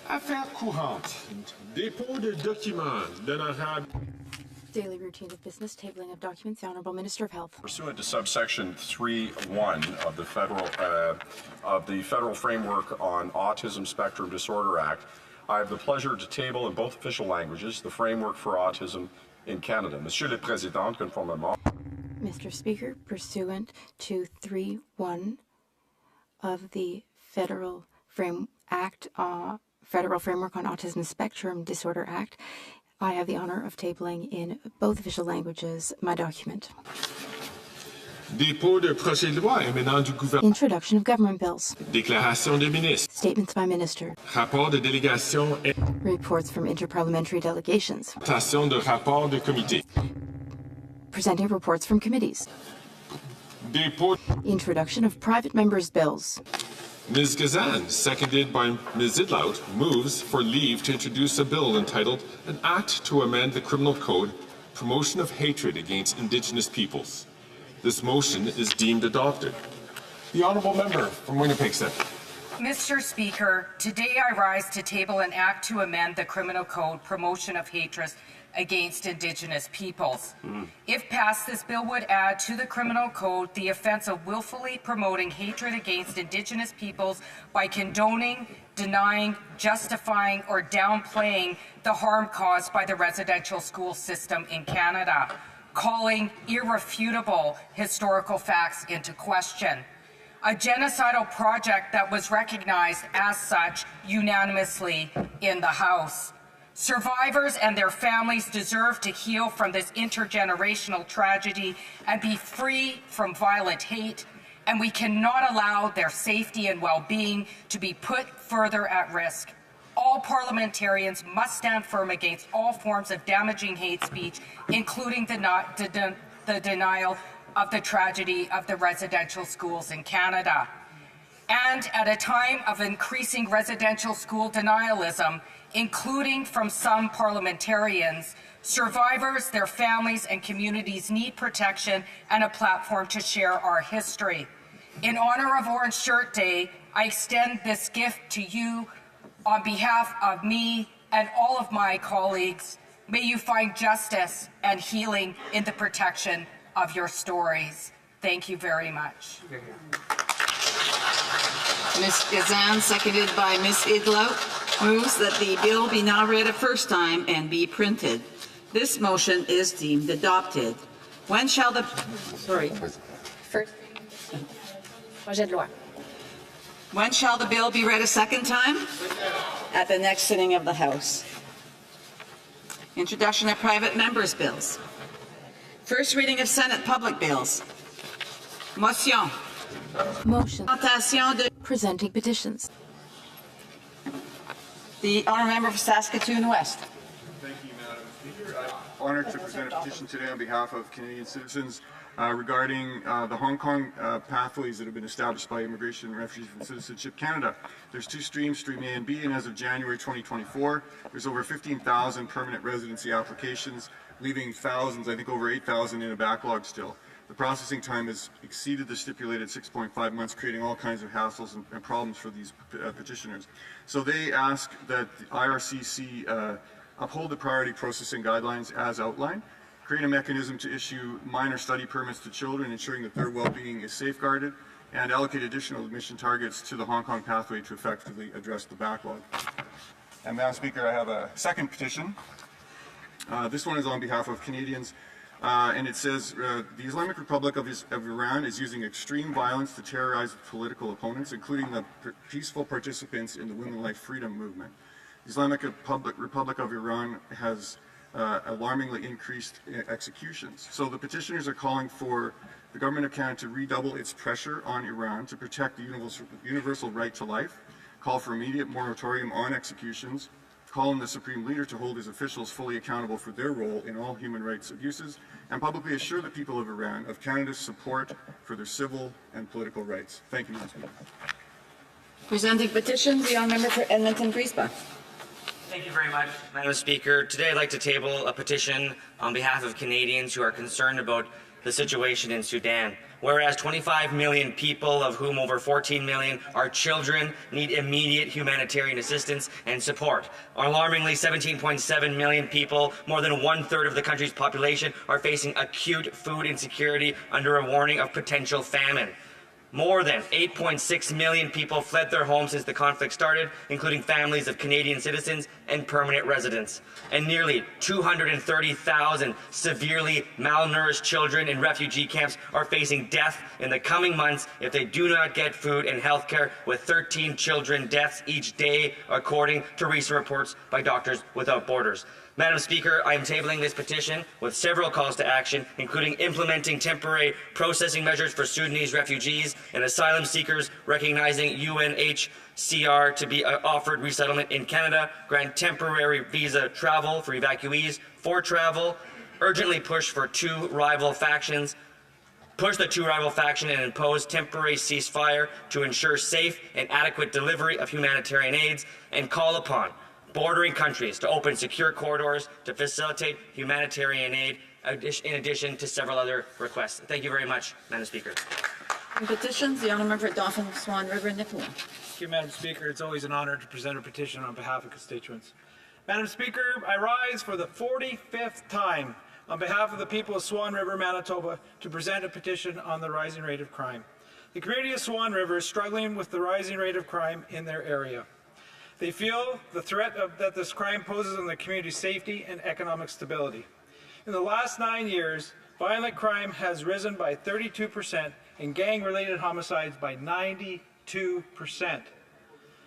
Affaires courantes. Dépôt de documents. L'honorable. Daily routine of business, tabling of documents. The Honourable Minister of Health. Pursuant to subsection 3.1 of the Federal Framework on Autism Spectrum Disorder Act, I have the pleasure to table in both official languages the framework for autism in Canada. Monsieur le Président, conformément. Mr. Speaker, pursuant to 3.1 of the Federal Framework on Autism Spectrum Disorder Act, I have the honor of tabling in both official languages my document. Dépôt de projet de loi émanant du gouvernement. Introduction of government bills. Déclaration des ministres. Statements by minister. Rapport de délégation et Reports from interparliamentary delegations. présentation de rapport de comité. Presenting reports from committees. Dépôt. Introduction of private members' bills. Ms. Gazan, seconded by Ms. Zidlaut, moves for leave to introduce a bill entitled An Act to Amend the Criminal Code, Promotion of Hatred Against Indigenous Peoples. This motion is deemed adopted. The Honourable Member from Winnipeg Centre. Mr. Speaker, today I rise to table an act to amend the Criminal Code, Promotion of Hatred against Indigenous Peoples. If passed, this bill would add to the Criminal Code the offence of willfully promoting hatred against Indigenous peoples by condoning, denying, justifying, or downplaying the harm caused by the residential school system in Canada, calling irrefutable historical facts into question. A genocidal project that was recognized as such unanimously in the House. Survivors and their families deserve to heal from this intergenerational tragedy and be free from violent hate, and we cannot allow their safety and well-being to be put further at risk. All parliamentarians must stand firm against all forms of damaging hate speech, including the denial of the tragedy of the residential schools in Canada. And at a time of increasing residential school denialism, including from some parliamentarians, survivors, their families, and communities need protection and a platform to share our history. In honor of Orange Shirt Day, I extend this gift to you on behalf of me and all of my colleagues. May you find justice and healing in the protection of your stories. Thank you very much. Ms. Gazan, seconded by Ms. Idlout, moves that the bill be now read a first time and be printed. This motion is deemed adopted. When shall the... First. Projet de loi. When shall the bill be read a second time? At the next sitting of the House. Introduction of private members' bills. First reading of Senate public bills. Motion. Motion. Présentation de... Presenting petitions. The Honourable Member for Saskatoon West. Thank you, Madam Speaker. I'm honored to present a petition today on behalf of Canadian citizens regarding the Hong Kong pathways that have been established by Immigration, Refugees and Citizenship Canada. There's two streams, Stream A and B, and as of January 2024, there's over 15,000 permanent residency applications, leaving thousands, I think over 8,000 in a backlog still. The processing time has exceeded the stipulated 6.5 months, creating all kinds of hassles and problems for these petitioners. So they ask that the IRCC uphold the priority processing guidelines as outlined, create a mechanism to issue minor study permits to children, ensuring that their well-being is safeguarded, and allocate additional admission targets to the Hong Kong pathway to effectively address the backlog. And Madam Speaker, I have a second petition. This one is on behalf of Canadians. And it says, the Islamic Republic of Iran is using extreme violence to terrorize political opponents, including the peaceful participants in the Women Life Freedom movement. The Islamic Republic of Iran has alarmingly increased executions. So the petitioners are calling for the Government of Canada to redouble its pressure on Iran to protect the universal right to life, call for immediate moratorium on executions, call on the Supreme Leader to hold his officials fully accountable for their role in all human rights abuses, and publicly assure the people of Iran of Canada's support for their civil and political rights. Thank you, Madam Speaker. Presenting petition, the Honourable Member for Edmonton-Griesbach. Thank you very much, Madam Speaker. Today I'd like to table a petition on behalf of Canadians who are concerned about the situation in Sudan. Whereas 25 million people, of whom over 14 million are children, need immediate humanitarian assistance and support. Alarmingly, 17.7 million people, more than 1/3 of the country's population, are facing acute food insecurity under a warning of potential famine. More than 8.6 million people fled their homes since the conflict started, including families of Canadian citizens and permanent residents. And nearly 230,000 severely malnourished children in refugee camps are facing death in the coming months if they do not get food and health care, with 13 children deaths each day, according to recent reports by Doctors Without Borders. Madam Speaker, I am tabling this petition with several calls to action, including implementing temporary processing measures for Sudanese refugees and asylum seekers, recognizing UNHCR to be offered resettlement in Canada, grant temporary visa travel for evacuees for travel, urgently push the two rival faction and impose temporary ceasefire to ensure safe and adequate delivery of humanitarian aids, and call upon bordering countries to open secure corridors to facilitate humanitarian aid, in addition to several other requests. Thank you very much, Madam Speaker. On petitions, the honourable member for Dauphin Swan River Nipawin. Thank you, Madam Speaker. It's always an honour to present a petition on behalf of constituents. Madam Speaker, I rise for the 45th time on behalf of the people of Swan River, Manitoba, to present a petition on the rising rate of crime. The community of Swan River is struggling with the rising rate of crime in their area. They feel the threat that this crime poses on the community's safety and economic stability. In the last 9 years, violent crime has risen by 32% and gang-related homicides by 92%.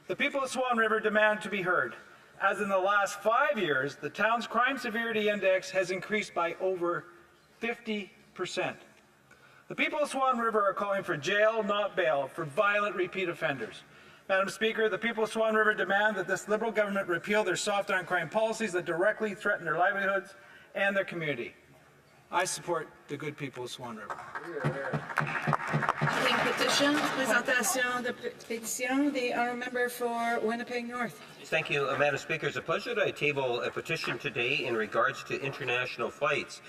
The people of Swan River demand to be heard, as in the last 5 years, the town's crime severity index has increased by over 50%. The people of Swan River are calling for jail, not bail, for violent repeat offenders. Madam Speaker, the people of Swan River demand that this Liberal government repeal their soft on crime policies that directly threaten their livelihoods and their community. I support the good people of Swan River. Petition, présentation de pétition, the honourable member for Winnipeg North. Thank you, Madam Speaker. It's a pleasure to table a petition today in regards to international flights.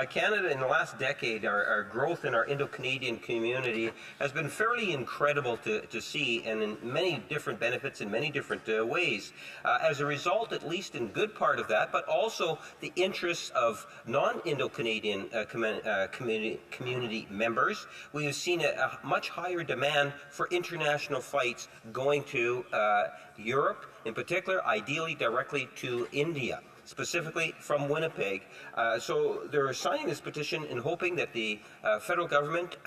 Canada, in the last decade, our growth in our Indo-Canadian community has been fairly incredible to see, and in many different benefits in many different ways. As a result, at least in good part of that, but also the interests of non-Indo-Canadian community members, we have seen a much higher demand for international flights going to Europe, in particular, ideally directly to India, specifically from Winnipeg. So they're signing this petition and hoping that the federal government,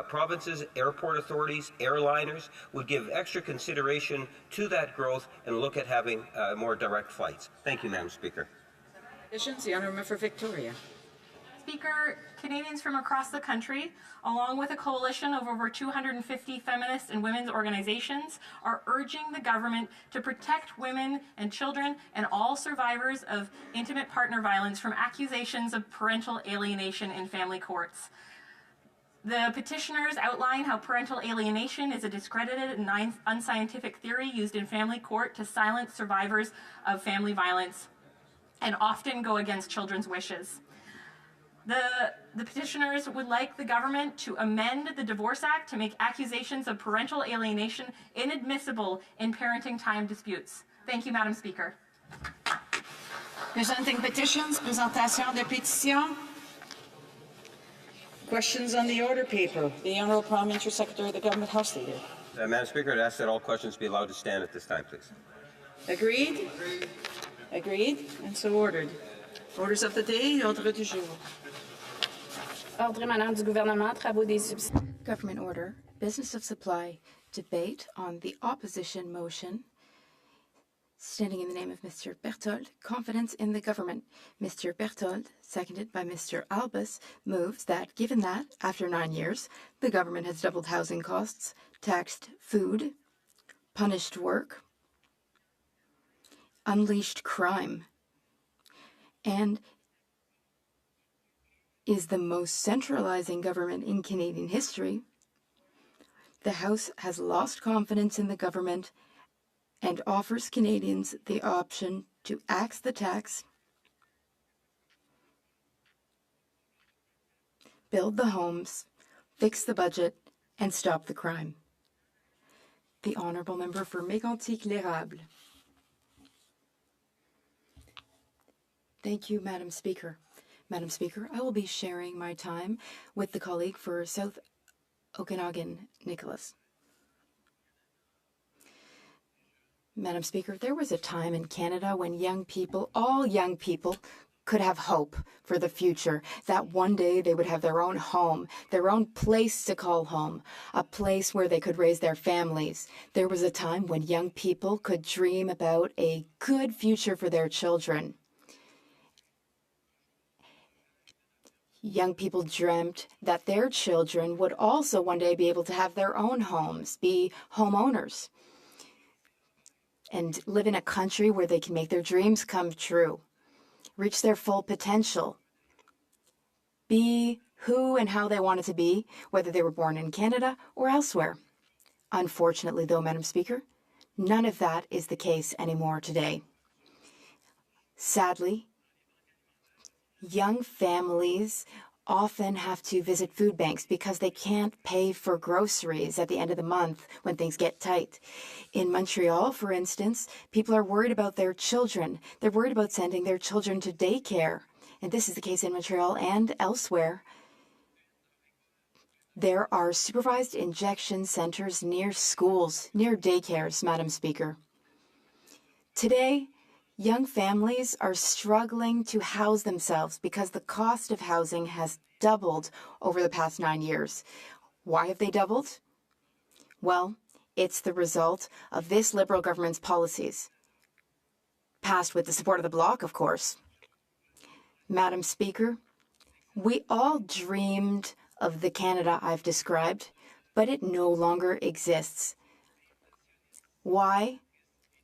provinces, airport authorities, airliners would give extra consideration to that growth and look at having more direct flights. Thank you, Madam Speaker. Petitions, the honourable member for Victoria. Speaker, Canadians from across the country, along with a coalition of over 250 feminist and women's organizations, are urging the government to protect women and children and all survivors of intimate partner violence from accusations of parental alienation in family courts. The petitioners outline how parental alienation is a discredited and unscientific theory used in family court to silence survivors of family violence and often go against children's wishes. The petitioners would like the government to amend the Divorce Act to make accusations of parental alienation inadmissible in parenting time disputes. Thank you, Madam Speaker. Presenting petitions, présentation de pétitions. Questions on the order paper. The Honourable Parliamentary Secretary of the Government House Leader. Madam Speaker, I'd ask that all questions be allowed to stand at this time, please. Agreed? Agreed, and so ordered. Orders of the day, ordre du jour. Ordre émanant du gouvernement, travaux des subsides. Government order, business of supply, debate on the opposition motion. Standing in the name of Mr. Berthold, confidence in the government. Mr. Berthold, seconded by Mr. Albus, moves that, given that, after 9 years, the government has doubled housing costs, taxed food, punished work, unleashed crime, and is the most centralizing government in Canadian history, the House has lost confidence in the government and offers Canadians the option to axe the tax, build the homes, fix the budget, and stop the crime. The Honourable Member for Mégantic-L'Érable. Thank you, Madam Speaker. Madam Speaker, I will be sharing my time with the colleague for South Okanagan, Nicholas. Madam Speaker, there was a time in Canada when young people, all young people, could have hope for the future, that one day they would have their own home, their own place to call home, a place where they could raise their families. There was a time when young people could dream about a good future for their children. Young people dreamt that their children would also one day be able to have their own homes, be homeowners, and live in a country where they can make their dreams come true, reach their full potential, be who and how they wanted to be, whether they were born in Canada or elsewhere. Unfortunately, though, Madam Speaker, none of that is the case anymore today. Sadly, young families often have to visit food banks because they can't pay for groceries at the end of the month when things get tight. In Montreal, for instance, people are worried about their children. They're worried about sending their children to daycare. And this is the case in Montreal and elsewhere. There are supervised injection centers near schools, near daycares, Madam Speaker. Today, young families are struggling to house themselves because the cost of housing has doubled over the past 9 years. Why have they doubled? Well, it's the result of this Liberal government's policies, passed with the support of the Bloc, of course. Madam Speaker, we all dreamed of the Canada I've described, but it no longer exists. Why?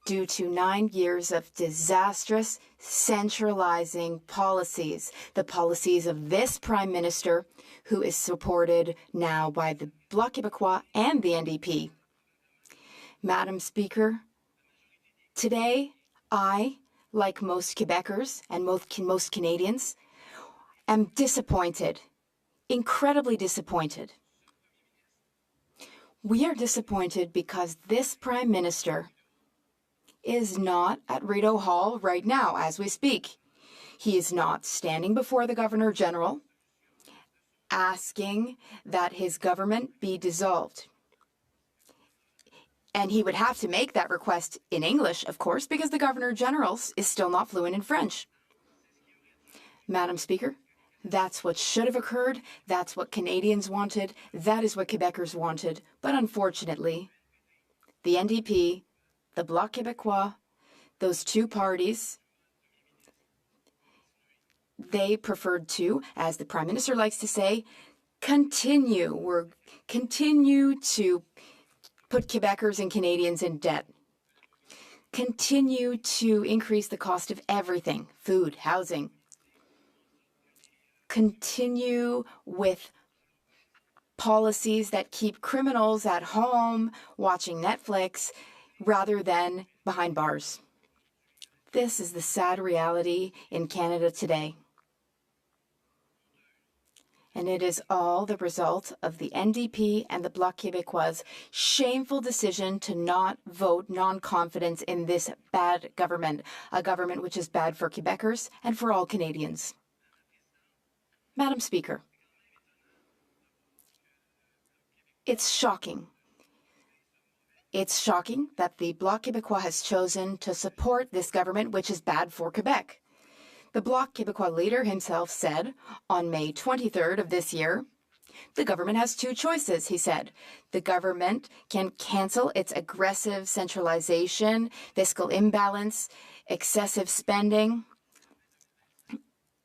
Due to 9 years of disastrous, centralizing policies, the policies of this Prime Minister, who is supported now by the Bloc Québécois and the NDP. Madam Speaker, today I, like most Quebecers and most Canadians, am disappointed, incredibly disappointed. We are disappointed because this Prime Minister is not at Rideau Hall right now as we speak. He is not standing before the Governor General asking that his government be dissolved. And he would have to make that request in English, of course, because the Governor General is still not fluent in French. Madam Speaker, that's what should have occurred. That's what Canadians wanted. That is what Quebecers wanted. But unfortunately, the NDP, the Bloc Québécois, those two parties, they preferred to, as the Prime Minister likes to say, continue to put Quebecers and Canadians in debt, continue to increase the cost of everything, food, housing, continue with policies that keep criminals at home watching Netflix rather than behind bars. This is the sad reality in Canada today. And it is all the result of the NDP and the Bloc Québécois' shameful decision to not vote non-confidence in this bad government, a government which is bad for Quebecers and for all Canadians. Madam Speaker, it's shocking. It's shocking that the Bloc Québécois has chosen to support this government, which is bad for Quebec. The Bloc Québécois leader himself said on May 23rd of this year, the government has two choices, he said. The government can cancel its aggressive centralization, fiscal imbalance, excessive spending.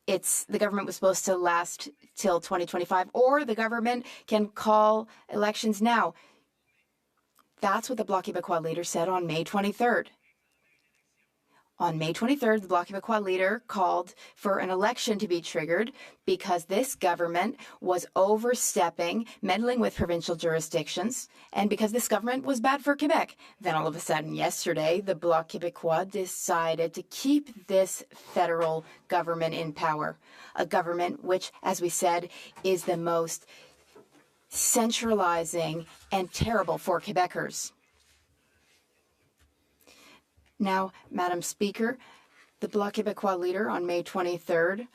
The government was supposed to last till 2025, or the government can call elections now. That's what the Bloc Québécois leader said on May 23rd. On May 23rd, the Bloc Québécois leader called for an election to be triggered because this government was overstepping, meddling with provincial jurisdictions, and because this government was bad for Quebec. Then all of a sudden, yesterday, the Bloc Québécois decided to keep this federal government in power. A government which, as we said, is the most centralizing and terrible for Quebecers. Now, Madam Speaker, the Bloc Québécois leader on May 23rd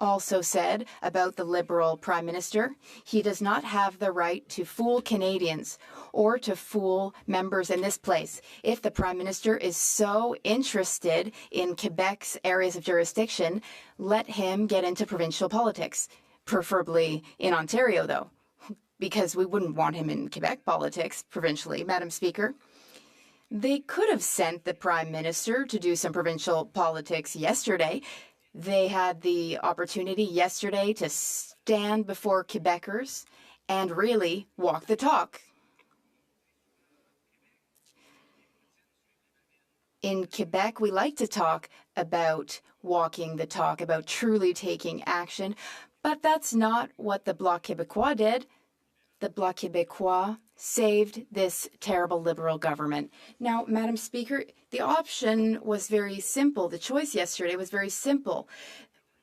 also said about the Liberal Prime Minister, he does not have the right to fool Canadians or to fool members in this place. If the Prime Minister is so interested in Quebec's areas of jurisdiction, let him get into provincial politics, preferably in Ontario, though, because we wouldn't want him in Quebec politics provincially, Madam Speaker. They could have sent the Prime Minister to do some provincial politics yesterday. They had the opportunity yesterday to stand before Quebecers and really walk the talk. In Quebec, we like to talk about walking the talk, about truly taking action, but that's not what the Bloc Québécois did. The Bloc Québécois saved this terrible Liberal government. Now, Madam Speaker, the option was very simple. The choice yesterday was very simple.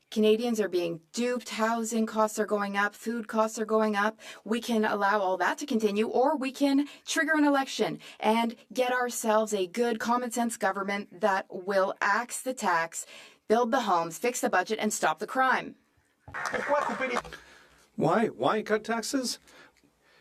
Canadians are being duped, housing costs are going up, food costs are going up. We can allow all that to continue, or we can trigger an election and get ourselves a good common sense government that will axe the tax, build the homes, fix the budget, and stop the crime. Why cut taxes?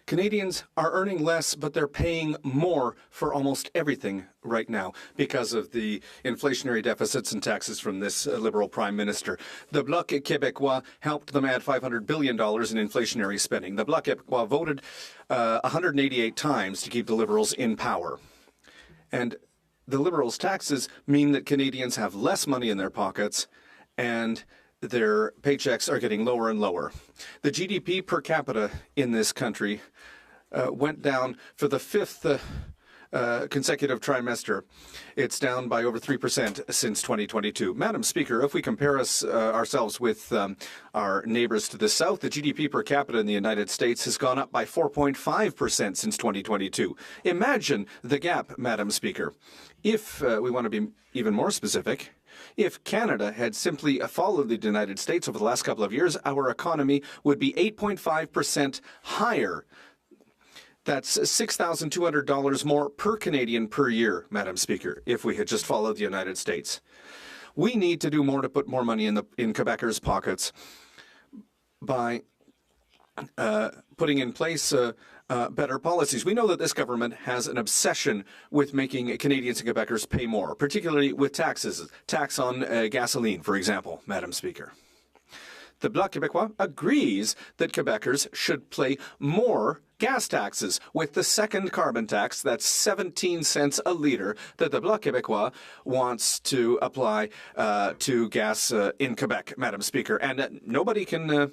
Canadians are earning less, but they're paying more for almost everything right now because of the inflationary deficits and taxes from this Liberal Prime Minister. The Bloc Québécois helped them add $500 billion in inflationary spending. The Bloc Québécois voted 188 times to keep the Liberals in power. And the Liberals' taxes mean that Canadians have less money in their pockets and their paychecks are getting lower and lower. The GDP per capita in this country went down for the fifth consecutive trimester. It's down by over 3% since 2022. Madam Speaker, if we compare ourselves with our neighbors to the south, the GDP per capita in the United States has gone up by 4.5% since 2022. Imagine the gap, Madam Speaker. If we want to be even more specific, if Canada had simply followed the United States over the last couple of years, our economy would be 8.5% higher. That's $6,200 more per Canadian per year, Madam Speaker, if we had just followed the United States. We need to do more to put more money in Quebecers' pockets by putting in place better policies. We know that this government has an obsession with making Canadians and Quebecers pay more, particularly with taxes. Tax on gasoline, for example, Madam Speaker. The Bloc Québécois agrees that Quebecers should pay more gas taxes, with the second carbon tax, that's 17 cents a litre, that the Bloc Québécois wants to apply to gas in Quebec, Madam Speaker. And nobody can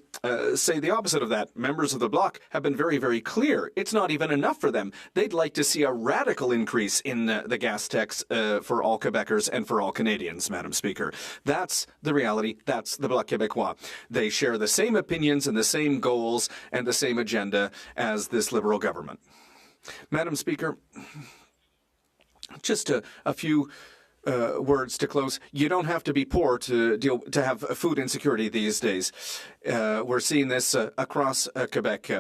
say the opposite of that. Members of the Bloc have been very, very clear. It's not even enough for them. They'd like to see a radical increase in the gas tax for all Quebecers and for all Canadians, Madam Speaker. That's the reality. That's the Bloc Québécois. They share the same opinions and the same goals and the same agenda as this Liberal government. Madam Speaker, just a few words to close. You don't have to be poor to have food insecurity these days. We're seeing this across Quebec.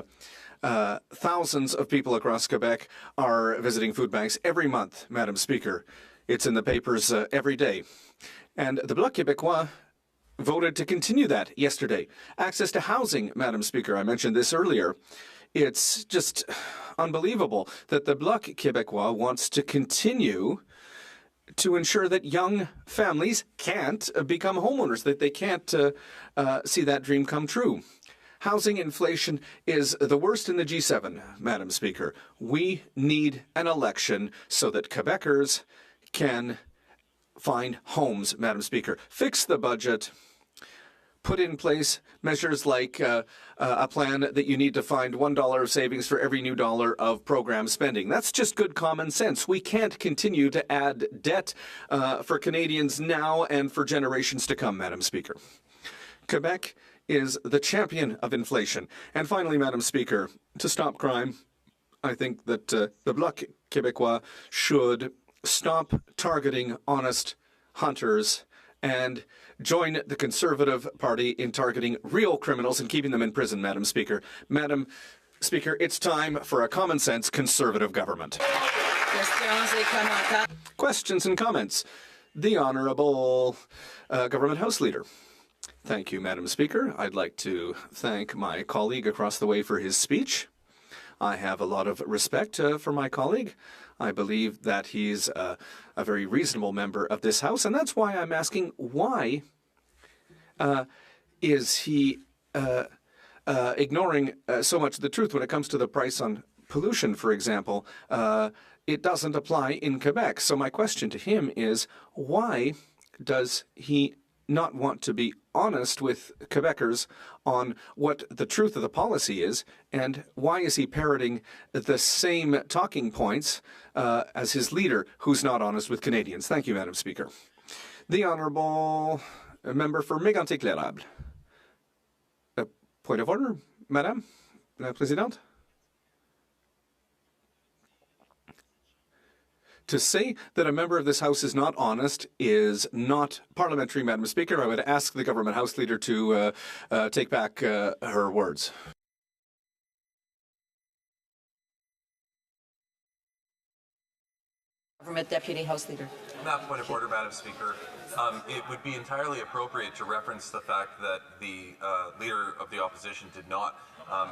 Thousands of people across Quebec are visiting food banks every month, Madam Speaker. It's in the papers every day. And the Bloc Québécois voted to continue that yesterday. Access to housing, Madam Speaker, I mentioned this earlier. It's just unbelievable that the Bloc Québécois wants to continue to ensure that young families can't become homeowners, that they can't see that dream come true. Housing inflation is the worst in the G7, Madam Speaker. We need an election so that Quebecers can find homes, Madam Speaker. Fix the budget. put in place measures like a plan that you need to find $1 of savings for every new dollar of program spending. That's just good common sense. We can't continue to add debt for Canadians now and for generations to come, Madam Speaker. Quebec is the champion of inflation. And finally, Madam Speaker, to stop crime, I think that the Bloc Québécois should stop targeting honest hunters and join the Conservative Party in targeting real criminals and keeping them in prison, Madam Speaker. Madam Speaker, it's time for a common-sense Conservative government. Questions and comments? The Honourable Government House Leader. Thank you, Madam Speaker. I'd like to thank my colleague across the way for his speech. I have a lot of respect for my colleague. I believe that he's a very reasonable member of this House, and that's why I'm asking why is he ignoring so much of the truth when it comes to the price on pollution, for example. It doesn't apply in Quebec. So my question to him is, why does he not want to be honest with Quebecers on what the truth of the policy is, and why is he parroting the same talking points as his leader, who's not honest with Canadians? Thank you, Madam Speaker. The Honourable Member for Mégantic-L'Érable. Point of order, Madame la Présidente. To say that a member of this House is not honest is not parliamentary, Madam Speaker. I would ask the Government House Leader to take back her words. Government Deputy House Leader. That point of order, Madam Speaker. It would be entirely appropriate to reference the fact that the Leader of the Opposition did not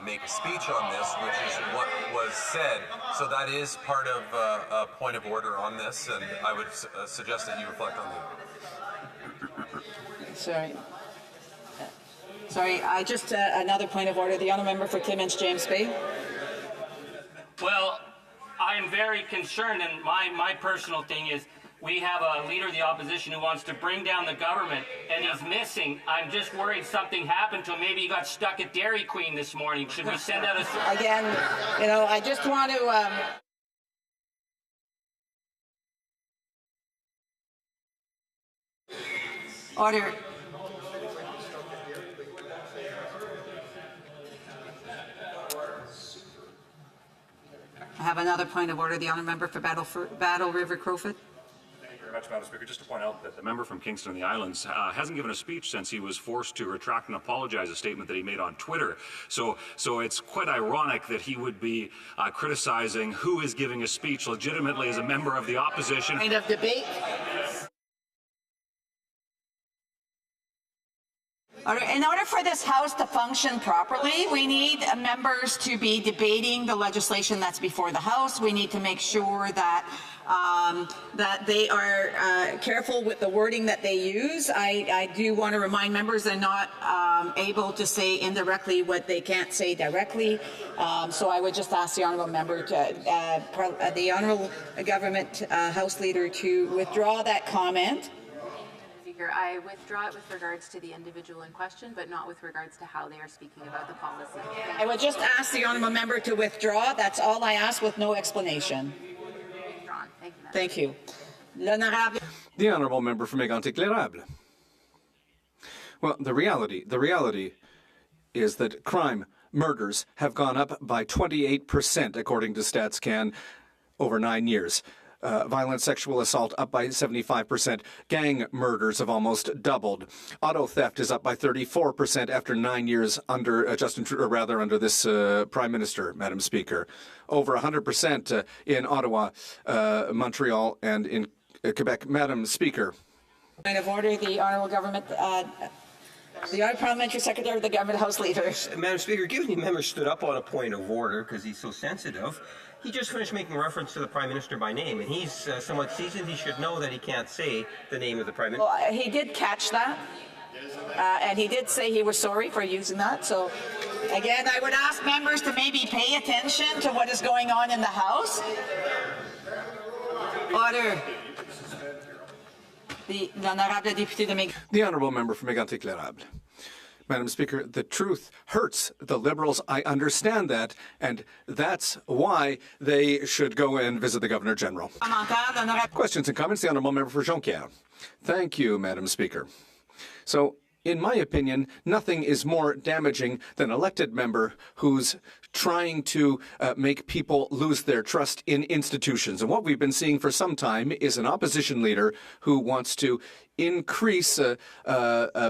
make a speech on this, which is what was said. So that is part of a point of order on this, and I would suggest that you reflect on that. Sorry, I just, another point of order. The honourable member for Timmins, James Bay. Well, I am very concerned, and my personal thing is we have a leader of the opposition who wants to bring down the government, and he's missing. I'm just worried something happened to him. Maybe he got stuck at Dairy Queen this morning. Should we send out a... Again, you know, I just want to... Order. I have another point of order. The honourable member for Battle River Crowfoot. Thank you very much, Madam Speaker. Just to point out that the member from Kingston and the Islands hasn't given a speech since he was forced to retract and apologize a statement that he made on Twitter. So it's quite ironic that he would be criticizing who is giving a speech legitimately as a member of the opposition. Point of debate. In order for this House to function properly, we need members to be debating the legislation that's before the House. We need to make sure that that they are careful with the wording that they use. I do want to remind members they're not able to say indirectly what they can't say directly. So I would just ask the honourable member, the honourable government House Leader, to withdraw that comment. I withdraw it with regards to the individual in question, but not with regards to how they are speaking about the policy. I would just ask the honourable member to withdraw. That's all I ask, with no explanation. Thank you. The Honourable Member for Mégantic-L'Érable. Well, the reality is that crime, murders have gone up by 28%, according to StatsCan, over 9 years. Violent sexual assault up by 75%. Gang murders have almost doubled. Auto theft is up by 34% after 9 years under Justin Trudeau, rather under this Prime Minister, Madam Speaker. Over 100% in Ottawa, Montreal, and in Quebec, Madam Speaker. Point of order, the honourable government. The Honourable Parliamentary Secretary of the Government House Leader. Madam Speaker, given the member stood up on a point of order because he's so sensitive, he just finished making reference to the Prime Minister by name, and he's somewhat seasoned. He should know that he can't say the name of the Prime Minister. Well, he did catch that, and he did say he was sorry for using that. So, again, I would ask members to maybe pay attention to what is going on in the House. Order. The Honourable Member for Mégantic-L'Érable. Madam Speaker, the truth hurts the Liberals. I understand that, and that's why they should go and visit the Governor General. Questions and comments? The Honourable Member for Jonquière. Thank you, Madam Speaker. So, in my opinion, nothing is more damaging than an elected member who's trying to make people lose their trust in institutions. And what we've been seeing for some time is an opposition leader who wants to increase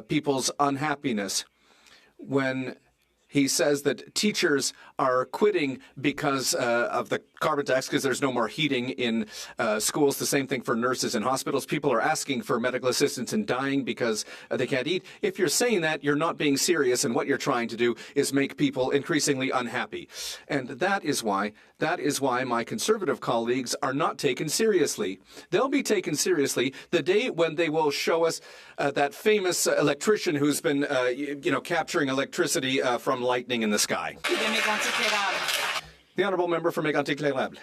people's unhappiness when he says that teachers are quitting because of the carbon tax, because there's no more heating in schools. The same thing for nurses in hospitals. People are asking for medical assistance and dying because they can't eat. If you're saying that, you're not being serious, and what you're trying to do is make people increasingly unhappy. And that is why my conservative colleagues are not taken seriously. They'll be taken seriously the day when they will show us that famous electrician who's been, capturing electricity from lightning in the sky. The Honourable Member for Mégantic-Clérable.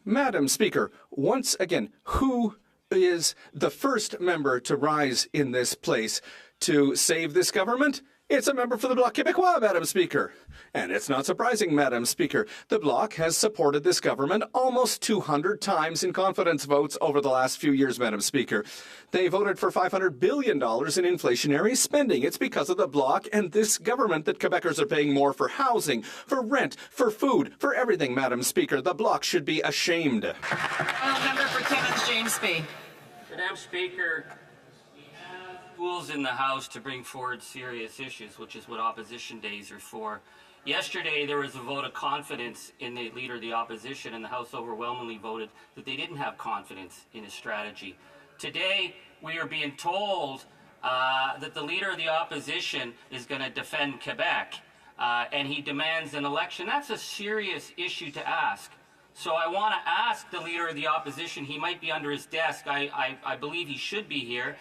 Madam Speaker, once again, who is the first member to rise in this place to save this government? It's a member for the Bloc Québécois, Madam Speaker. And it's not surprising, Madam Speaker. The Bloc has supported this government almost 200 times in confidence votes over the last few years, Madam Speaker. They voted for $500 billion in inflationary spending. It's because of the Bloc and this government that Quebecers are paying more for housing, for rent, for food, for everything, Madam Speaker. The Bloc should be ashamed. Member for Timmins, James B. Madam Speaker, tools in the House to bring forward serious issues, which is what opposition days are for. Yesterday, there was a vote of confidence in the Leader of the Opposition, and the House overwhelmingly voted that they didn't have confidence in his strategy. Today, we are being told that the Leader of the Opposition is going to defend Quebec, and he demands an election. That's a serious issue to ask. So I want to ask the Leader of the Opposition, he might be under his desk, I believe he should be here,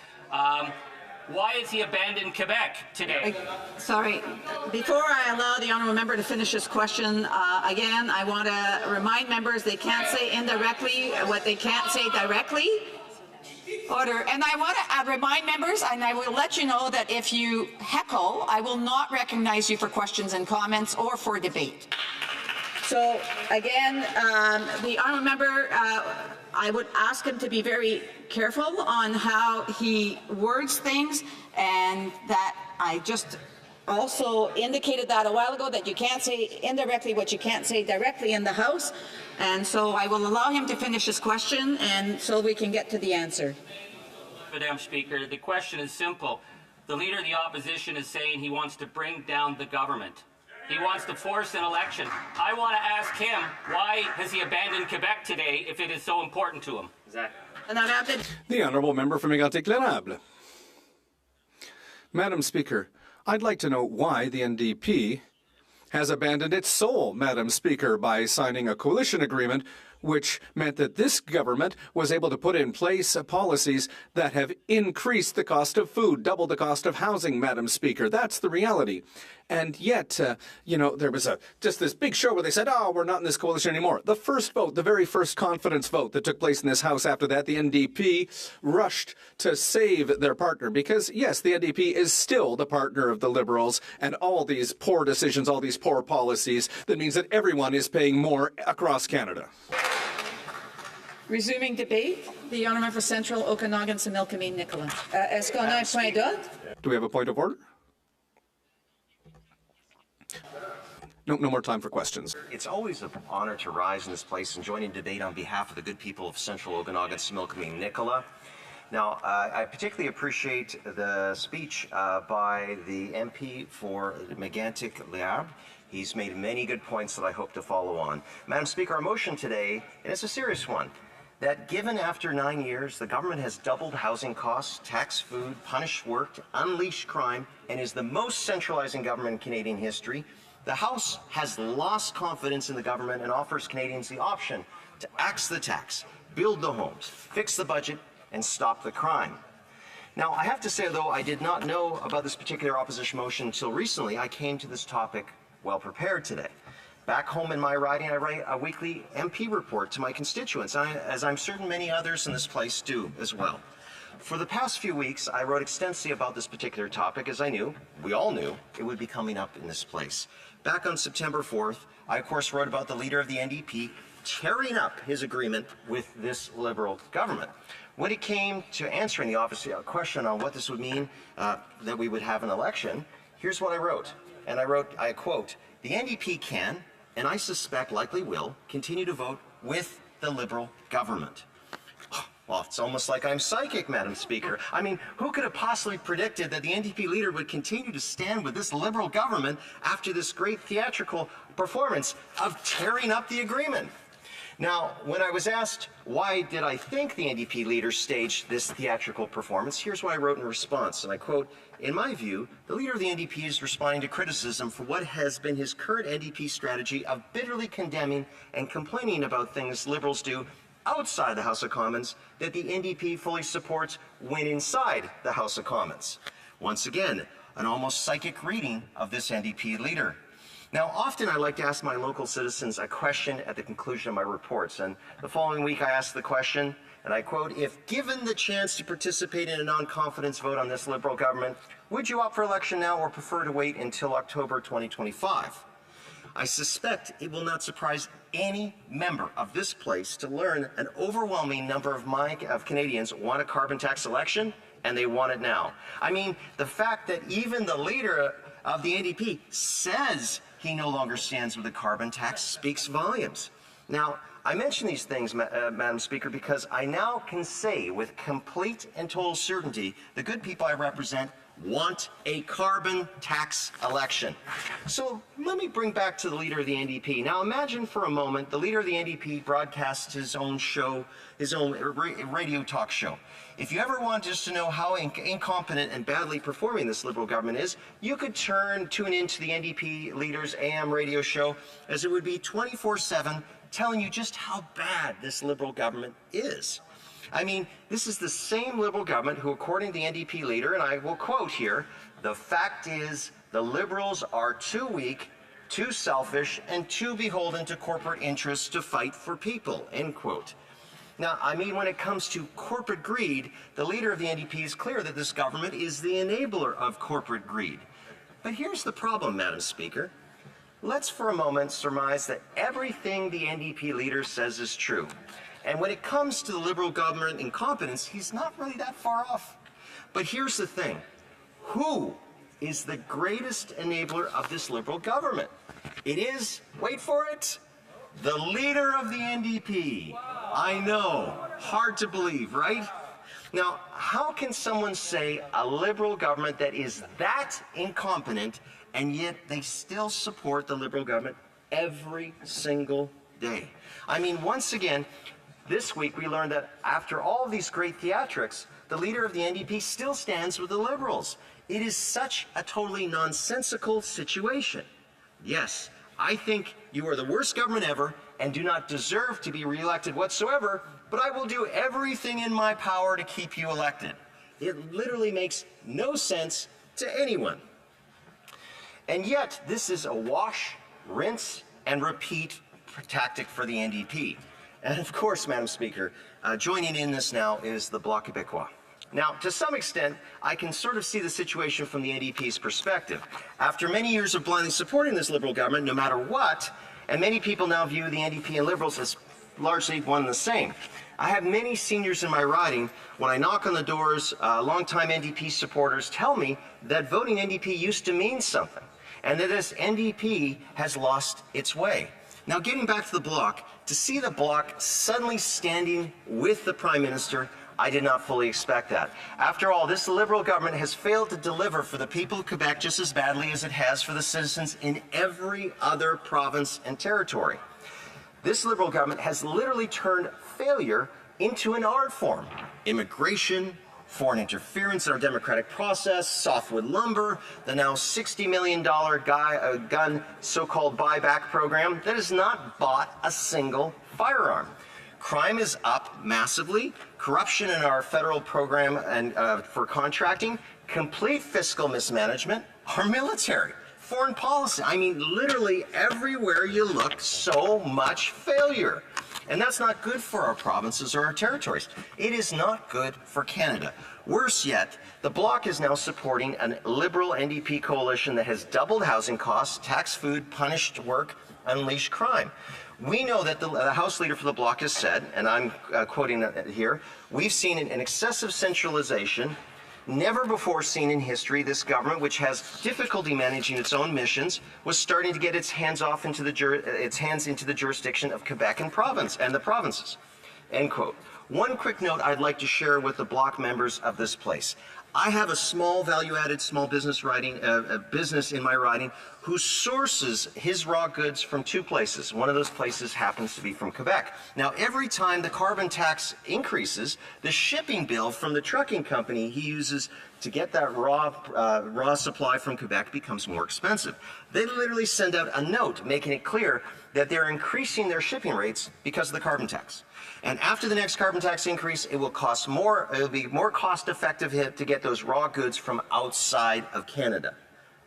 why has he abandoned Quebec today? Sorry. Before I allow the honourable member to finish his question, again, I want to remind members they can't say indirectly what they can't say directly. Order. And I want to remind members, and I will let you know that if you heckle, I will not recognize you for questions and comments or for debate. So again, the honourable member, I would ask him to be very careful on how he words things, and that I just also indicated that a while ago, that you can't say indirectly what you can't say directly in the House. And so I will allow him to finish his question, and so we can get to the answer. Madam Speaker, the question is simple. The Leader of the Opposition is saying he wants to bring down the government. He wants to force an election. I want to ask him, why has he abandoned Quebec today if it is so important to him? Exactly. The Honourable Member for Mégantic-Clérable. Madam Speaker, I'd like to know why the NDP has abandoned its soul, Madam Speaker, by signing a coalition agreement which meant that this government was able to put in place policies that have increased the cost of food, doubled the cost of housing, Madam Speaker. That's the reality. And yet, there was just this big show where they said, oh, we're not in this coalition anymore. The first vote, the very first confidence vote that took place in this House after that, the NDP rushed to save their partner because, yes, the NDP is still the partner of the Liberals, and all these poor decisions, all these poor policies, that means that everyone is paying more across Canada. Resuming debate, the honourable for Central Okanagan, Similkameen, Nicola. Est-ce qu'on a un point d'ordre? Do we have a point of order? No more time for questions. It's always an honor to rise in this place and join in debate on behalf of the good people of Central Okanagan, Similkameen, Nicola. Now, I particularly appreciate the speech by the MP for Mégantic-Clérable. He's made many good points that I hope to follow on. Madam Speaker, our motion today, and it's a serious one, that given after 9 years, the government has doubled housing costs, taxed food, punished work, unleashed crime, and is the most centralizing government in Canadian history, the House has lost confidence in the government and offers Canadians the option to axe the tax, build the homes, fix the budget, and stop the crime. Now, I have to say, though, I did not know about this particular opposition motion until recently. I came to this topic well prepared today. Back home in my riding, I write a weekly MP report to my constituents, as I'm certain many others in this place do as well. For the past few weeks, I wrote extensively about this particular topic as I knew, we all knew, it would be coming up in this place. Back on September 4th, I of course wrote about the leader of the NDP tearing up his agreement with this Liberal government. When it came to answering the obvious question on what this would mean that we would have an election, here's what I wrote. And I quote, "The NDP can, and I suspect likely will, continue to vote with the Liberal government." Well, it's almost like I'm psychic, Madam Speaker. I mean, who could have possibly predicted that the NDP leader would continue to stand with this Liberal government after this great theatrical performance of tearing up the agreement? Now, when I was asked why did I think the NDP leader staged this theatrical performance, here's what I wrote in response, and I quote, "In my view, the leader of the NDP is responding to criticism for what has been his current NDP strategy of bitterly condemning and complaining about things Liberals do outside the House of Commons that the NDP fully supports when inside the House of Commons." Once again, an almost psychic reading of this NDP leader. Now, often I like to ask my local citizens a question at the conclusion of my reports, and the following week I asked the question, and I quote, "If given the chance to participate in a non-confidence vote on this Liberal government, would you opt for election now or prefer to wait until October 2025? I suspect it will not surprise any member of this place to learn an overwhelming number of Canadians want a carbon tax election, and they want it now. I mean, the fact that even the leader of the NDP says he no longer stands with a carbon tax speaks volumes. Now, I mention these things, Madam Speaker, because I now can say with complete and total certainty the good people I represent want a carbon tax election. So let me bring back to the leader of the NDP. Now imagine for a moment the leader of the NDP broadcasts his own show, his own radio talk show. If you ever want just to know how incompetent and badly performing this Liberal government is, you could tune into the NDP leader's AM radio show, as it would be 24/7 telling you just how bad this Liberal government is. I mean, this is the same Liberal government who, according to the NDP leader, and I will quote here, "The fact is the Liberals are too weak, too selfish, and too beholden to corporate interests to fight for people," end quote. Now, I mean, when it comes to corporate greed, the leader of the NDP is clear that this government is the enabler of corporate greed. But here's the problem, Madam Speaker. Let's for a moment surmise that everything the NDP leader says is true. And when it comes to the Liberal government incompetence, he's not really that far off. But here's the thing. Who is the greatest enabler of this Liberal government? It is, wait for it, the leader of the NDP. I know, hard to believe, right? Now, how can someone say a Liberal government that is that incompetent and yet they still support the Liberal government every single day? I mean, once again, this week we learned that after all of these great theatrics, the leader of the NDP still stands with the Liberals. It is such a totally nonsensical situation. Yes, I think you are the worst government ever and do not deserve to be reelected whatsoever, but I will do everything in my power to keep you elected. It literally makes no sense to anyone. And yet, this is a wash, rinse, and repeat tactic for the NDP. And of course, Madam Speaker, joining in this now is the Bloc Québécois. Now, to some extent, I can sort of see the situation from the NDP's perspective. After many years of blindly supporting this Liberal government, no matter what, and many people now view the NDP and Liberals as largely one and the same. I have many seniors in my riding, when I knock on the doors, longtime NDP supporters tell me that voting NDP used to mean something, and that this NDP has lost its way. Now, getting back to the Bloc, to see the Bloc suddenly standing with the Prime Minister, I did not fully expect that. After all, this Liberal government has failed to deliver for the people of Quebec just as badly as it has for the citizens in every other province and territory. This Liberal government has literally turned failure into an art form. Immigration, foreign interference in our democratic process, softwood lumber, the now $60 million gun so-called buyback program that has not bought a single firearm. Crime is up massively, corruption in our federal program and for contracting, complete fiscal mismanagement, our military, foreign policy. I mean, literally everywhere you look, so much failure. And that's not good for our provinces or our territories. It is not good for Canada. Worse yet, the Bloc is now supporting a Liberal NDP coalition that has doubled housing costs, taxed food, punished work, unleashed crime. We know that the House Leader for the Bloc has said, and I'm quoting here, we've seen an excessive centralization, never before seen in history. This government, which has difficulty managing its own missions, was starting to get its hands into the jurisdiction of Quebec and the provinces. End quote. One quick note I'd like to share with the Bloc members of this place. I have a small value-added small business business in my riding who sources his raw goods from two places. One of those places happens to be from Quebec. Now, every time the carbon tax increases, the shipping bill from the trucking company he uses to get that raw supply from Quebec becomes more expensive. They literally send out a note making it clear that they're increasing their shipping rates because of the carbon tax. And after the next carbon tax increase, it will cost more. It will be more cost-effective to get those raw goods from outside of Canada.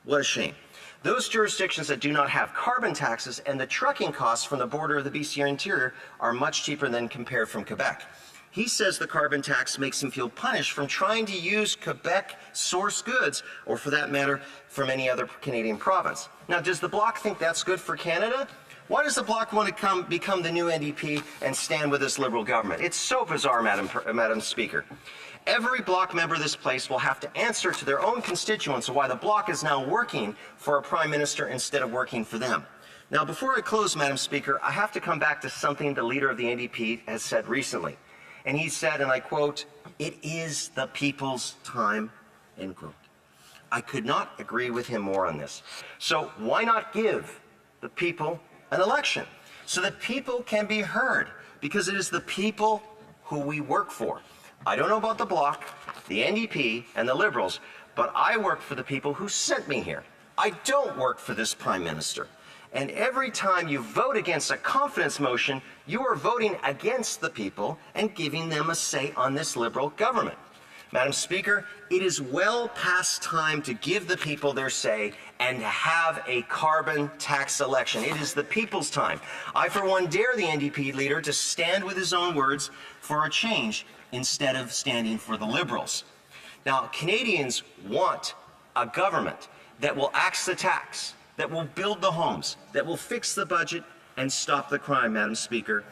What a shame. Those jurisdictions that do not have carbon taxes and the trucking costs from the border of the BC interior are much cheaper than compared from Quebec. He says the carbon tax makes him feel punished from trying to use Quebec-sourced goods, or for that matter, from any other Canadian province. Now, does the Bloc think that's good for Canada? Why does the Bloc want to become the new NDP and stand with this Liberal government? It's so bizarre, Madam Speaker. Every Bloc member of this place will have to answer to their own constituents why the Bloc is now working for a Prime Minister instead of working for them. Now, before I close, Madam Speaker, I have to come back to something the leader of the NDP has said recently. And he said, and I quote, "It is the people's time," end quote. I could not agree with him more on this. So why not give the people an election so that people can be heard? Because it is the people who we work for. I don't know about the Bloc, the NDP, and the Liberals, but I work for the people who sent me here. I don't work for this Prime Minister. And every time you vote against a confidence motion, you are voting against the people and giving them a say on this Liberal government. Madam Speaker, it is well past time to give the people their say and have a carbon tax election. It is the people's time. I, for one, dare the NDP leader to stand with his own words for a change instead of standing for the Liberals. Now, Canadians want a government that will axe the tax, that will build the homes, that will fix the budget and stop the crime, Madam Speaker.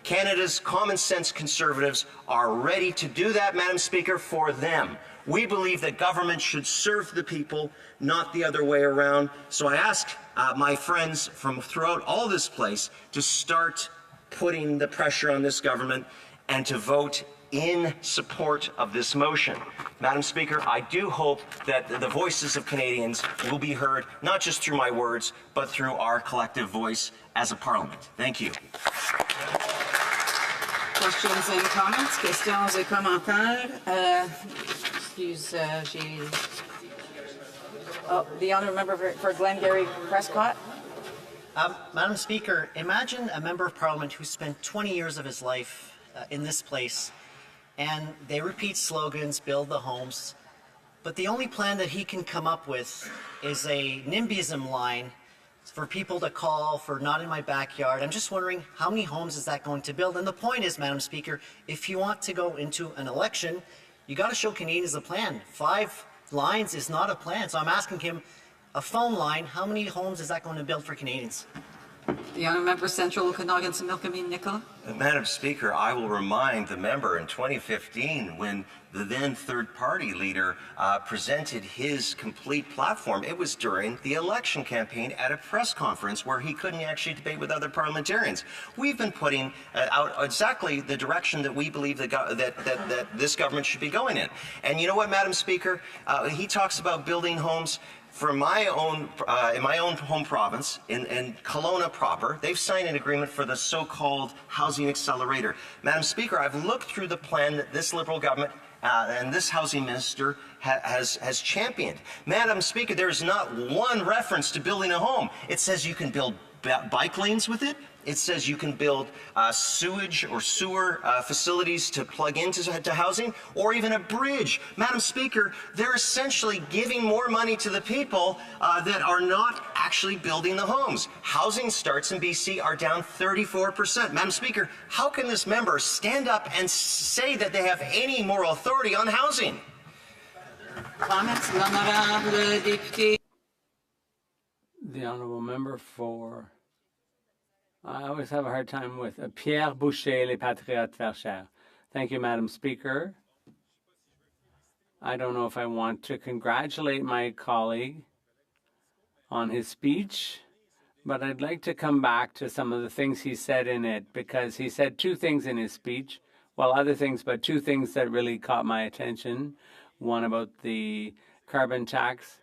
Canada's common sense Conservatives are ready to do that, Madam Speaker, for them. We believe that government should serve the people, not the other way around. So I ask my friends from throughout all this place to start putting the pressure on this government and to vote in support of this motion. Madam Speaker, I do hope that the voices of Canadians will be heard, not just through my words, but through our collective voice as a parliament. Thank you. Questions and comments? Questions et commentaires? The honourable member for Glengarry Prescott. Madam Speaker, imagine a member of Parliament who spent 20 years of his life in this place, and they repeat slogans, build the homes, but the only plan that he can come up with is a NIMBYism line for people to call for not in my backyard. I'm just wondering, how many homes is that going to build? And the point is, Madam Speaker, if you want to go into an election, you got to show Canadians a plan. 5 lines is not a plan. So I'm asking him, a phone line, how many homes is that going to build for Canadians? The honourable member Central Okanagan Similkameen Nicola. Madam Speaker, I will remind the member in 2015 when the then third-party leader presented his complete platform. It was during the election campaign at a press conference where he couldn't actually debate with other parliamentarians. We've been putting out exactly the direction that we believe that this government should be going in. And you know what, Madam Speaker? He talks about building homes. For my own, in my own home province, in Kelowna proper, they've signed an agreement for the so-called housing accelerator. Madam Speaker, I've looked through the plan that this Liberal government and this housing minister has championed. Madam Speaker, there is not one reference to building a home. It says you can build bike lanes with it, It says you can build sewage or sewer facilities to plug into housing, or even a bridge. Madam Speaker, they're essentially giving more money to the people that are not actually building the homes. Housing starts in BC are down 34%. Madam Speaker, how can this member stand up and say that they have any moral authority on housing? Comments, l'honorable député. The honourable member for... I always have a hard time with Pierre Boucher, Les Patriotes Verchères. Thank you, Madam Speaker. I don't know if I want to congratulate my colleague on his speech, but I'd like to come back to some of the things he said in it, because he said two things in his speech, well, other things, but two things that really caught my attention. One about the carbon tax,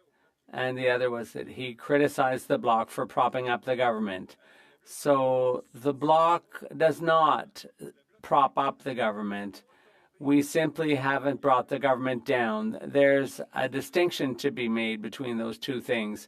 and the other was that he criticized the Bloc for propping up the government. So the Bloc does not prop up the government. We simply haven't brought the government down. There's a distinction to be made between those two things.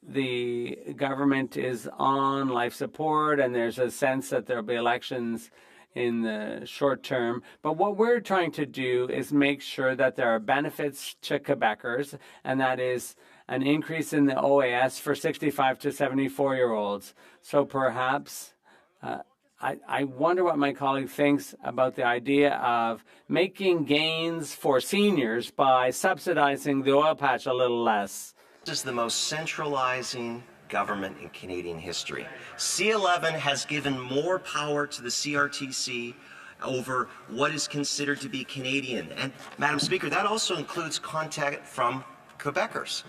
The government is on life support, and there's a sense that there'll be elections in the short term. But what we're trying to do is make sure that there are benefits to Quebecers, and that is an increase in the OAS for 65 to 74-year-olds. So perhaps I wonder what my colleague thinks about the idea of making gains for seniors by subsidizing the oil patch a little less. This is the most centralizing government in Canadian history. C11 has given more power to the CRTC over what is considered to be Canadian. And Madam Speaker, that also includes contact from Quebecers.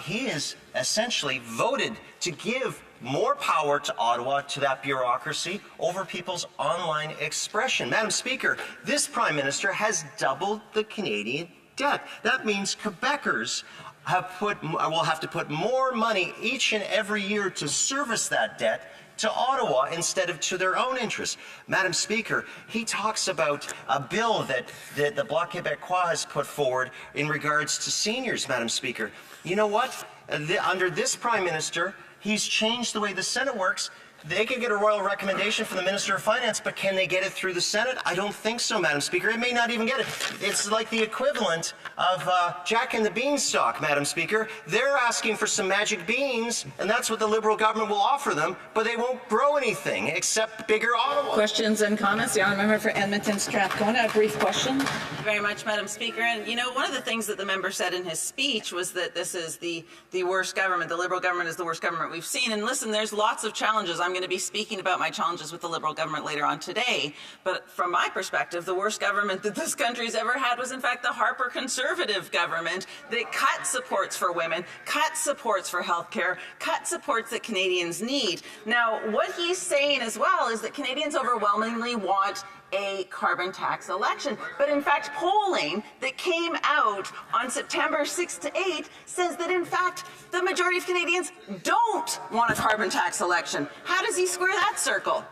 He has essentially voted to give more power to Ottawa, to that bureaucracy, over people's online expression. Madam Speaker, this Prime Minister has doubled the Canadian debt. That means Quebecers will have to put more money each and every year to service that debt to Ottawa instead of to their own interests. Madam Speaker, he talks about a bill that the Bloc Québécois has put forward in regards to seniors, Madam Speaker. You know what? Under this Prime Minister, he's changed the way the Senate works. They can get a royal recommendation from the Minister of Finance, but can they get it through the Senate? I don't think so, Madam Speaker. It may not even get it. It's like the equivalent of Jack and the Beanstalk, Madam Speaker. They're asking for some magic beans, and that's what the Liberal government will offer them, but they won't grow anything except bigger Ottawa. Questions and comments? The honourable member for Edmonton Strathcona, a brief question. Thank you very much, Madam Speaker. And you know, one of the things that the member said in his speech was that this is the worst government. The Liberal government is the worst government we've seen. And listen, there's lots of challenges. I'm going to be speaking about my challenges with the Liberal government later on today. But from my perspective, the worst government that this country's ever had was in fact the Harper Conservative government that cut supports for women, cut supports for healthcare, cut supports that Canadians need. Now, what he's saying as well is that Canadians overwhelmingly want a carbon tax election. But in fact, polling that came out on September 6th to 8th says that in fact, the majority of Canadians don't want a carbon tax election. How does he square that circle?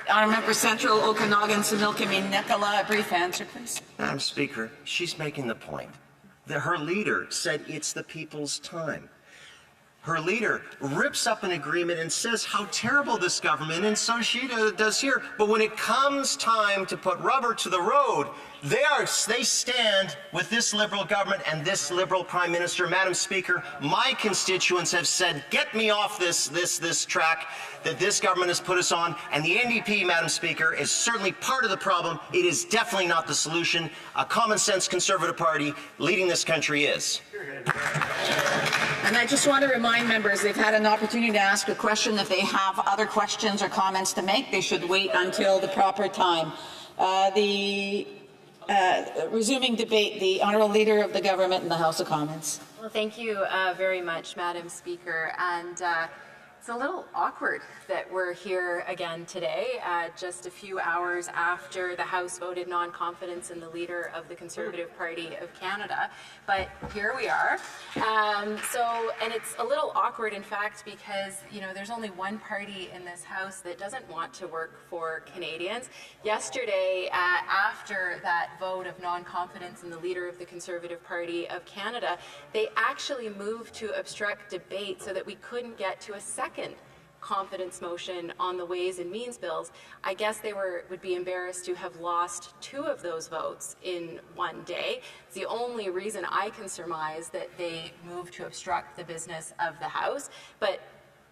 Honourable Member Central Okanagan, Similkameen Nicola, a brief answer, please. Madam Speaker, she's making the point that her leader said it's the people's time. Her leader rips up an agreement and says how terrible this government, and so she does here. But when it comes time to put rubber to the road, they stand with this Liberal government and this Liberal Prime Minister. Madam Speaker, my constituents have said, get me off this track that this government has put us on, and the NDP, Madam Speaker, is certainly part of the problem. It is definitely not the solution. A common sense Conservative Party leading this country is. And I just want to remind members they've had an opportunity to ask a question. If they have other questions or comments to make, they should wait until the proper time. Resuming debate, the Honourable Leader of the Government in the House of Commons. Well, thank you very much, Madam Speaker. And it's a little awkward that we're here again today, just a few hours after the House voted non-confidence in the leader of the Conservative Party of Canada. But here we are. And it's a little awkward, in fact, because, you know, there's only one party in this House that doesn't want to work for Canadians. Yesterday, after that vote of non-confidence in the leader of the Conservative Party of Canada, they actually moved to obstruct debate so that we couldn't get to a second confidence motion on the Ways and Means bills, I guess they would be embarrassed to have lost 2 of those votes in one day. It's the only reason I can surmise that they moved to obstruct the business of the House. But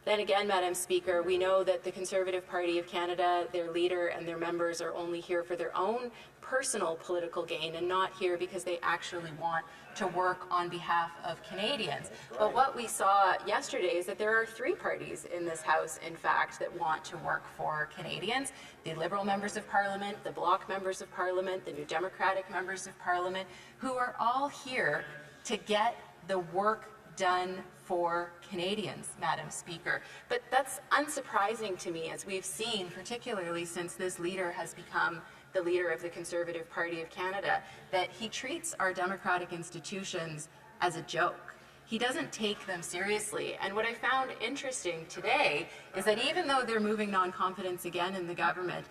then again, Madam Speaker, we know that the Conservative Party of Canada, their leader and their members are only here for their own personal political gain and not here because they actually want to work on behalf of Canadians. But what we saw yesterday is that there are 3 parties in this House, in fact, that want to work for Canadians. The Liberal members of Parliament, the Bloc members of Parliament, the New Democratic members of Parliament, who are all here to get the work done for Canadians, Madam Speaker. But that's unsurprising to me, as we've seen, particularly since this leader has become the leader of the Conservative Party of Canada, that he treats our democratic institutions as a joke. He doesn't take them seriously. And what I found interesting today is that even though they're moving non-confidence again in the government,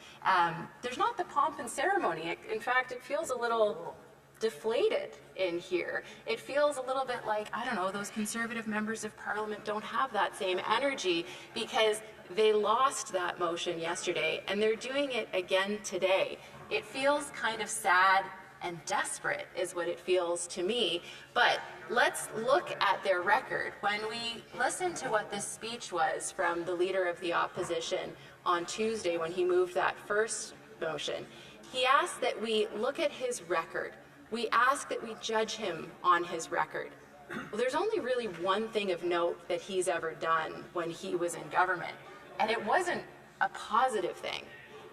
there's not the pomp and ceremony. In fact, it feels a little deflated in here. It feels a little bit like, I don't know, those Conservative members of Parliament don't have that same energy because they lost that motion yesterday and they're doing it again today. It feels kind of sad and desperate is what it feels to me. But let's look at their record. When we listen to what this speech was from the Leader of the Opposition on Tuesday when he moved that first motion, he asked that we look at his record. We ask that we judge him on his record. Well, there's only really one thing of note that he's ever done when he was in government, and it wasn't a positive thing.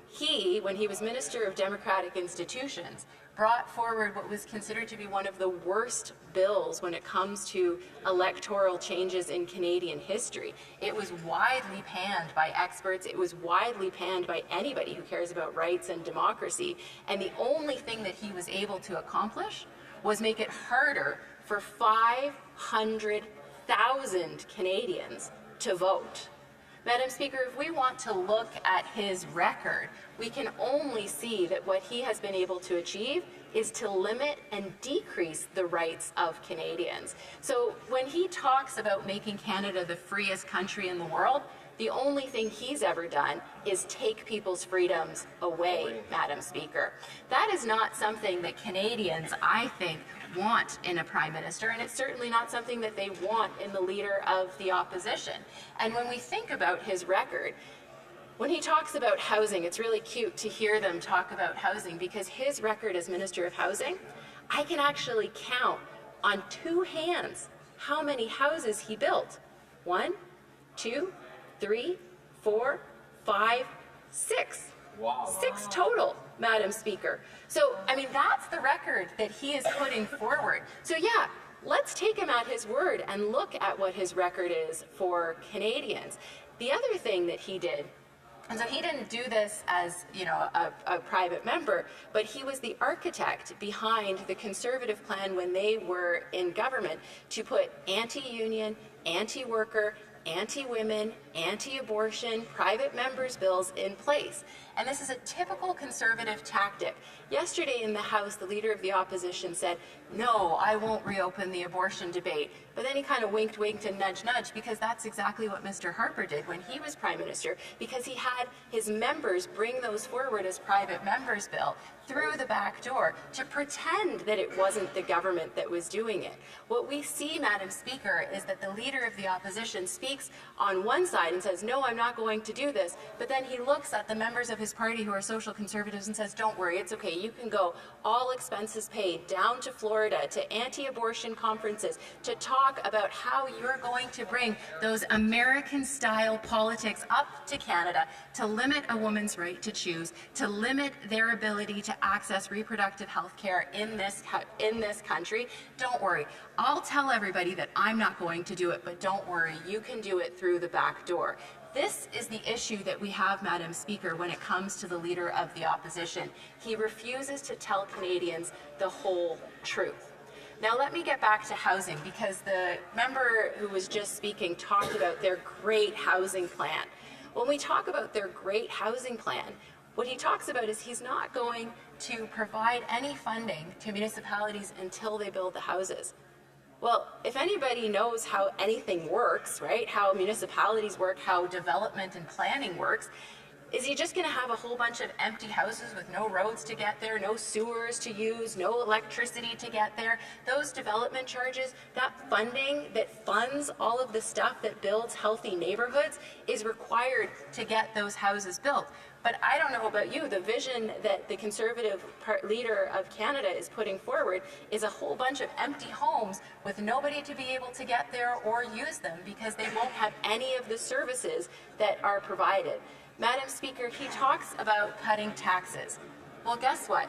He, when he was Minister of Democratic Institutions, brought forward what was considered to be one of the worst bills when it comes to electoral changes in Canadian history. It was widely panned by experts. It was widely panned by anybody who cares about rights and democracy. And the only thing that he was able to accomplish was make it harder for 500,000 Canadians to vote. Madam Speaker, if we want to look at his record, we can only see that what he has been able to achieve is to limit and decrease the rights of Canadians. So when he talks about making Canada the freest country in the world, the only thing he's ever done is take people's freedoms away, Madam Speaker. That is not something that Canadians, I think, want in a Prime Minister, and it's certainly not something that they want in the Leader of the Opposition. And when we think about his record, when he talks about housing, it's really cute to hear them talk about housing because his record as Minister of Housing, I can actually count on 2 hands how many houses he built. 1, 2, 3, 4, 5, 6. Wow. 6 total, Madam Speaker. So, I mean, that's the record that he is putting forward. So yeah, let's take him at his word and look at what his record is for Canadians. The other thing that he did, and so he didn't do this as, you know, a private member, but he was the architect behind the Conservative plan when they were in government to put anti-union, anti-worker, anti-women, anti-abortion, private members' bills in place. And this is a typical Conservative tactic. Yesterday in the House, the Leader of the Opposition said, no, I won't reopen the abortion debate. But then he kind of winked and nudged, because that's exactly what Mr. Harper did when he was Prime Minister, because he had his members bring those forward as private members' bill through the back door to pretend that it wasn't the government that was doing it. What we see, Madam Speaker, is that the Leader of the Opposition speaks on one side and says, no, I'm not going to do this, but then he looks at the members of his party who are social conservatives and says, don't worry, it's okay, you can go, all expenses paid, down to Florida, to anti-abortion conferences, to talk about how you're going to bring those American-style politics up to Canada to limit a woman's right to choose, to limit their ability to access reproductive health care in this country. Don't worry, I'll tell everybody that I'm not going to do it, but don't worry, you can do it through the back door. This is the issue that we have, Madam Speaker, when it comes to the Leader of the Opposition. He refuses to tell Canadians the whole truth. Now let me get back to housing, because the member who was just speaking talked about their great housing plan. When we talk about their great housing plan, what he talks about is he's not going to provide any funding to municipalities until they build the houses. Well, if anybody knows how anything works, right, how municipalities work, how development and planning works, is he just going to have a whole bunch of empty houses with no roads to get there, no sewers to use, no electricity to get there? Those development charges, that funding that funds all of the stuff that builds healthy neighborhoods is required to get those houses built. But I don't know about you, the vision that the Conservative leader of Canada is putting forward is a whole bunch of empty homes with nobody to be able to get there or use them because they won't have any of the services that are provided. Madam Speaker, he talks about cutting taxes. Well, guess what?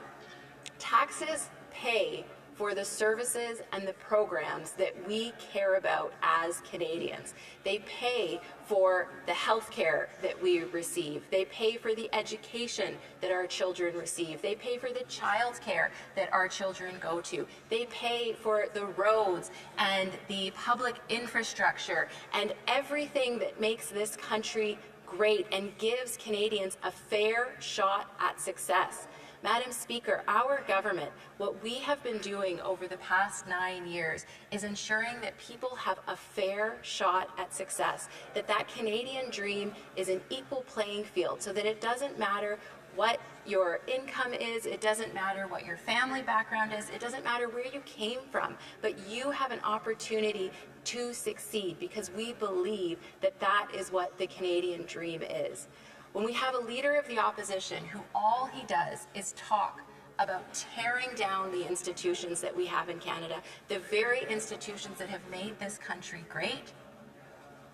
Taxes pay for the services and the programs that we care about as Canadians. They pay for the health care that we receive. They pay for the education that our children receive. They pay for the child care that our children go to. They pay for the roads and the public infrastructure and everything that makes this country great and gives Canadians a fair shot at success. Madam Speaker, our government, what we have been doing over the past 9 years is ensuring that people have a fair shot at success, that that Canadian dream is an equal playing field, so that it doesn't matter what your income is, it doesn't matter what your family background is, it doesn't matter where you came from, but you have an opportunity to succeed because we believe that that is what the Canadian dream is. When we have a leader of the opposition who all he does is talk about tearing down the institutions that we have in Canada, the very institutions that have made this country great,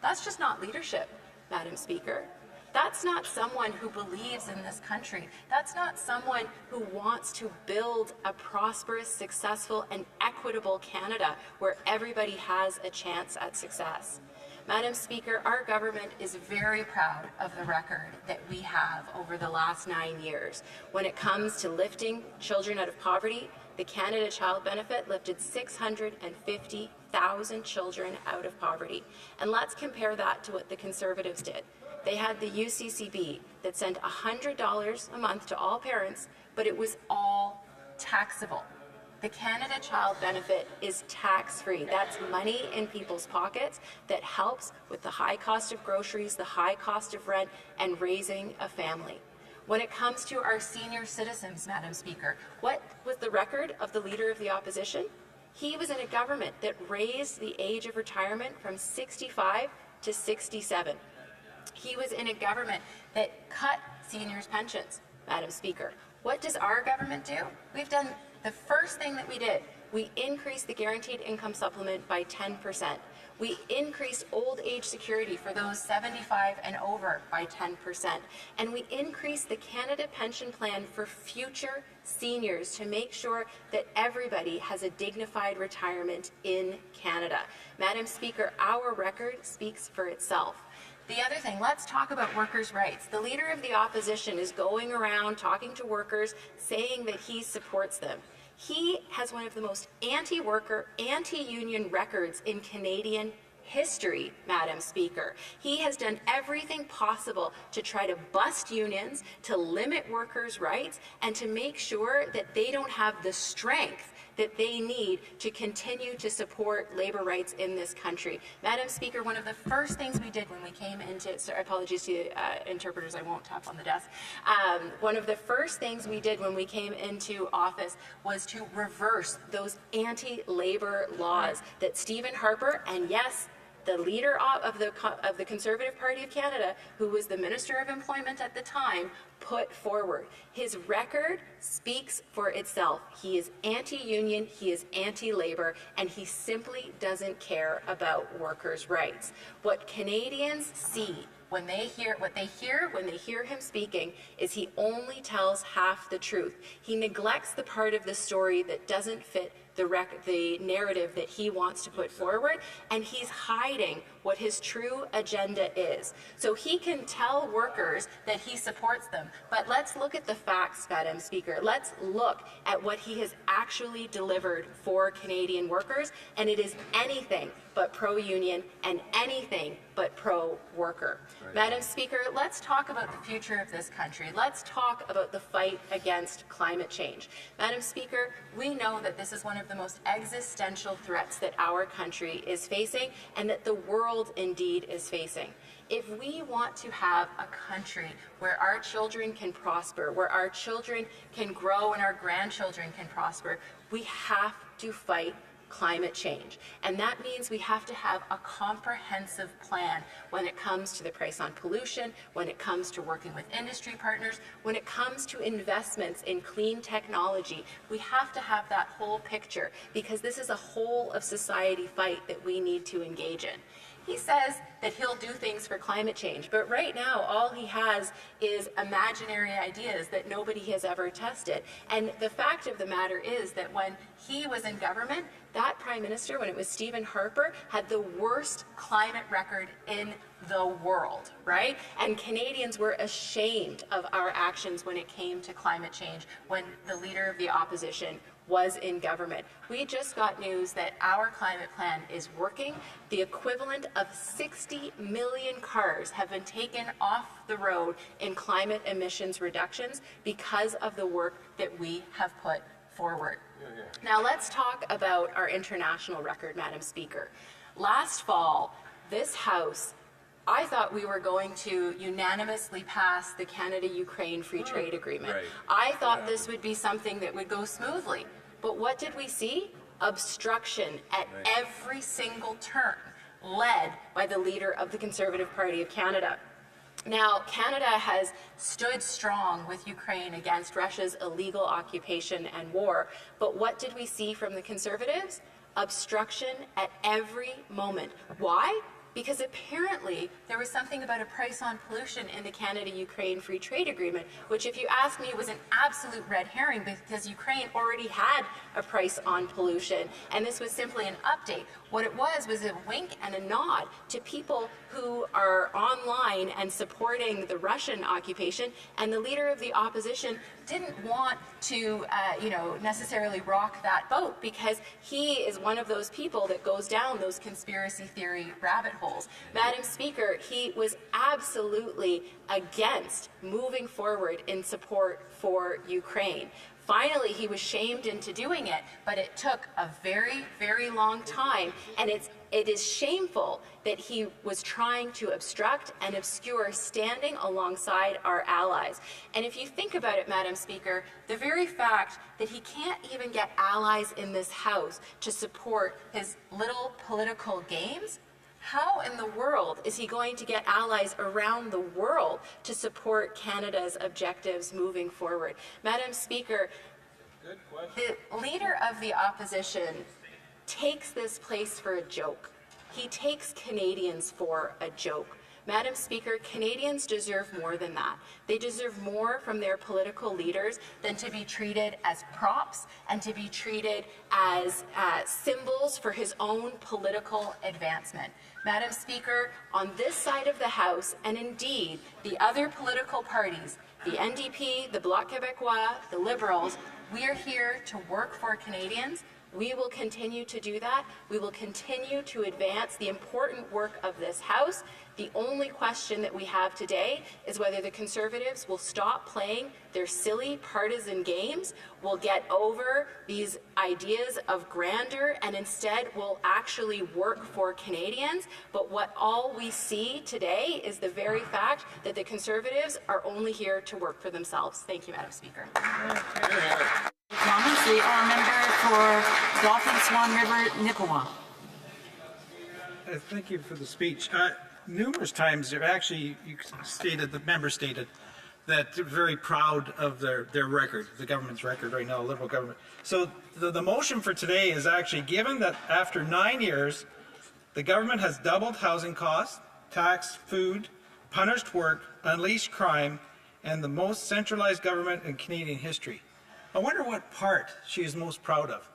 that's just not leadership, Madam Speaker. That's not someone who believes in this country. That's not someone who wants to build a prosperous, successful, and equitable Canada where everybody has a chance at success. Madam Speaker, our government is very proud of the record that we have over the last 9 years. When it comes to lifting children out of poverty, the Canada Child Benefit lifted 650,000 children out of poverty. And let's compare that to what the Conservatives did. They had the UCCB that sent $100 a month to all parents, but it was all taxable. The Canada Child Benefit is tax-free. That's money in people's pockets that helps with the high cost of groceries, the high cost of rent, and raising a family. When it comes to our senior citizens, Madam Speaker, what was the record of the Leader of the Opposition? He was in a government that raised the age of retirement from 65 to 67. He was in a government that cut seniors' pensions, Madam Speaker. What does our government do? We've done the first thing that we did. We increased the guaranteed income supplement by 10%. We increased old age security for those 75 and over by 10%. And we increased the Canada Pension Plan for future seniors to make sure that everybody has a dignified retirement in Canada. Madam Speaker, our record speaks for itself. The other thing, let's talk about workers' rights. The Leader of the Opposition is going around talking to workers, saying that he supports them. He has one of the most anti-worker, anti-union records in Canadian history, Madam Speaker. He has done everything possible to try to bust unions, to limit workers' rights, and to make sure that they don't have the strength that they need to continue to support labor rights in this country. Madam Speaker, one of the first things we did when we came into, sorry, apologies to interpreters, I won't tap on the desk. One of the first things we did when we came into office was to reverse those anti-labor laws that Stephen Harper, and yes, the leader of the Conservative Party of Canada, who was the Minister of Employment at the time, put forward. His record speaks for itself. He is anti-union, he is anti-labor, and he simply doesn't care about workers' rights. What Canadians see when they hear him speaking is he only tells half the truth. He neglects the part of the story that doesn't fit the narrative that he wants to put forward, and he's hiding what his true agenda is. So he can tell workers that he supports them, but let's look at the facts, Madam Speaker. Let's look at what he has actually delivered for Canadian workers, and it is anything but pro-union and anything but pro-worker. Madam Speaker, let's talk about the future of this country. Let's talk about the fight against climate change. Madam Speaker, we know that this is one of the most existential threats that our country is facing and that the world indeed is facing. If we want to have a country where our children can prosper, where our children can grow and our grandchildren can prosper, we have to fight climate change. And that means we have to have a comprehensive plan when it comes to the price on pollution, when it comes to working with industry partners, when it comes to investments in clean technology. We have to have that whole picture because this is a whole of society fight that we need to engage in. He says that he'll do things for climate change, but right now all he has is imaginary ideas that nobody has ever tested. And the fact of the matter is that when he was in government, that Prime Minister, when it was Stephen Harper, had the worst climate record in the world, right? And Canadians were ashamed of our actions when it came to climate change, when the Leader of the Opposition was in government. We just got news that our climate plan is working. The equivalent of 60 million cars have been taken off the road in climate emissions reductions because of the work that we have put forward. Now let's talk about our international record, Madam Speaker. Last fall, this House, I thought we were going to unanimously pass the Canada-Ukraine Free Trade Agreement. Right. I thought this would be something that would go smoothly. But what did we see? Obstruction at every single turn, led by the leader of the Conservative Party of Canada. Now, Canada has stood strong with Ukraine against Russia's illegal occupation and war. But what did we see from the Conservatives? Obstruction at every moment. Why? Because apparently there was something about a price on pollution in the Canada-Ukraine Free Trade Agreement, which if you ask me was an absolute red herring because Ukraine already had a price on pollution, and this was simply an update. What it was a wink and a nod to people who are online and supporting the Russian occupation, and the Leader of the Opposition didn't want to, necessarily rock that boat because he is one of those people that goes down those conspiracy theory rabbit holes. Madam Speaker, he was absolutely against moving forward in support for Ukraine. Finally, he was shamed into doing it, but it took a very, very long time, and it is shameful that he was trying to obstruct and obscure standing alongside our allies. And if you think about it, Madam Speaker, the very fact that he can't even get allies in this House to support his little political games, how in the world is he going to get allies around the world to support Canada's objectives moving forward? Madam Speaker, the Leader of the Opposition takes this place for a joke. He takes Canadians for a joke. Madam Speaker, Canadians deserve more than that. They deserve more from their political leaders than to be treated as props and to be treated as symbols for his own political advancement. Madam Speaker, on this side of the House, and indeed the other political parties, the NDP, the Bloc Québécois, the Liberals, we are here to work for Canadians. We will continue to do that. We will continue to advance the important work of this House. The only question that we have today is whether the Conservatives will stop playing their silly partisan games, will get over these ideas of grandeur, and instead will actually work for Canadians. But what all we see today is the very fact that the Conservatives are only here to work for themselves. Thank you, Madam Speaker. Comments, the member for Dauphin Swan River, Nipawin. Thank you for the speech. Numerous times, actually, the member stated that they're very proud of their record, the government's record right now, Liberal government. So the motion for today is actually given that after 9 years, the government has doubled housing costs, taxed food, punished work, unleashed crime, and the most centralized government in Canadian history. I wonder what part she is most proud of.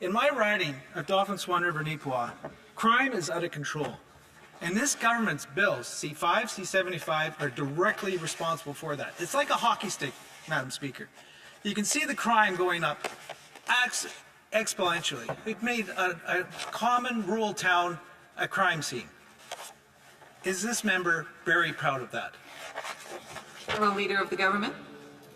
In my riding of Dauphin Swan River, Nipawin, crime is out of control. And this government's bills, C5, C75, are directly responsible for that. It's like a hockey stick, Madam Speaker. You can see the crime going up exponentially. We've made a common rural town a crime scene. Is this member very proud of that? Fellow Leader of the Government.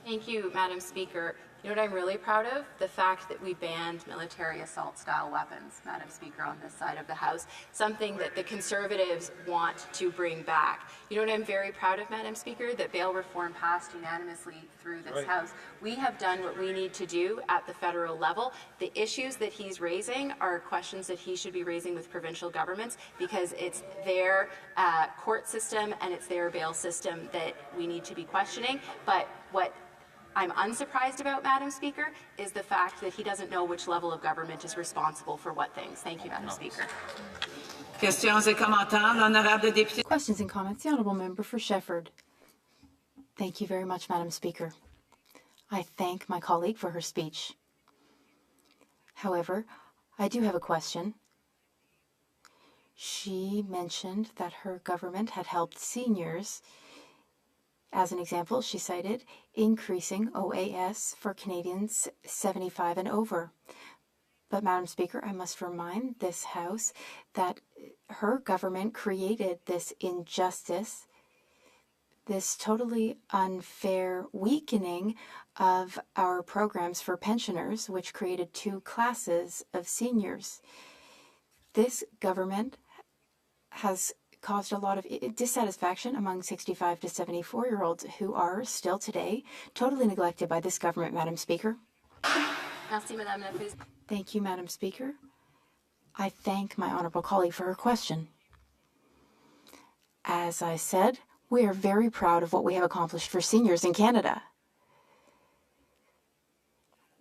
Thank you, Madam Speaker. You know what I'm really proud of? The fact that we banned military assault-style weapons, Madam Speaker, on this side of the House, something that the Conservatives want to bring back. You know what I'm very proud of, Madam Speaker? That bail reform passed unanimously through this House. We have done what we need to do at the federal level. The issues that he's raising are questions that he should be raising with provincial governments, because it's their court system and it's their bail system that we need to be questioning. But what I'm unsurprised about, Madam Speaker, is the fact that he doesn't know which level of government is responsible for what things. Thank you, Madam Speaker. Questions et commentaires, l'honorable député. Questions and comments. The Honourable Member for Shefford. Thank you very much, Madam Speaker. I thank my colleague for her speech. However, I do have a question. She mentioned that her government had helped seniors. As an example, she cited increasing OAS for Canadians 75 and over. But, Madam Speaker, I must remind this House that her government created this injustice, this totally unfair weakening of our programs for pensioners, which created two classes of seniors. This government has caused a lot of dissatisfaction among 65 to 74-year-olds who are still today totally neglected by this government, Madam Speaker. Merci, Madame la Présidente. Thank you, Madam Speaker. I thank my honourable colleague for her question. As I said, we are very proud of what we have accomplished for seniors in Canada.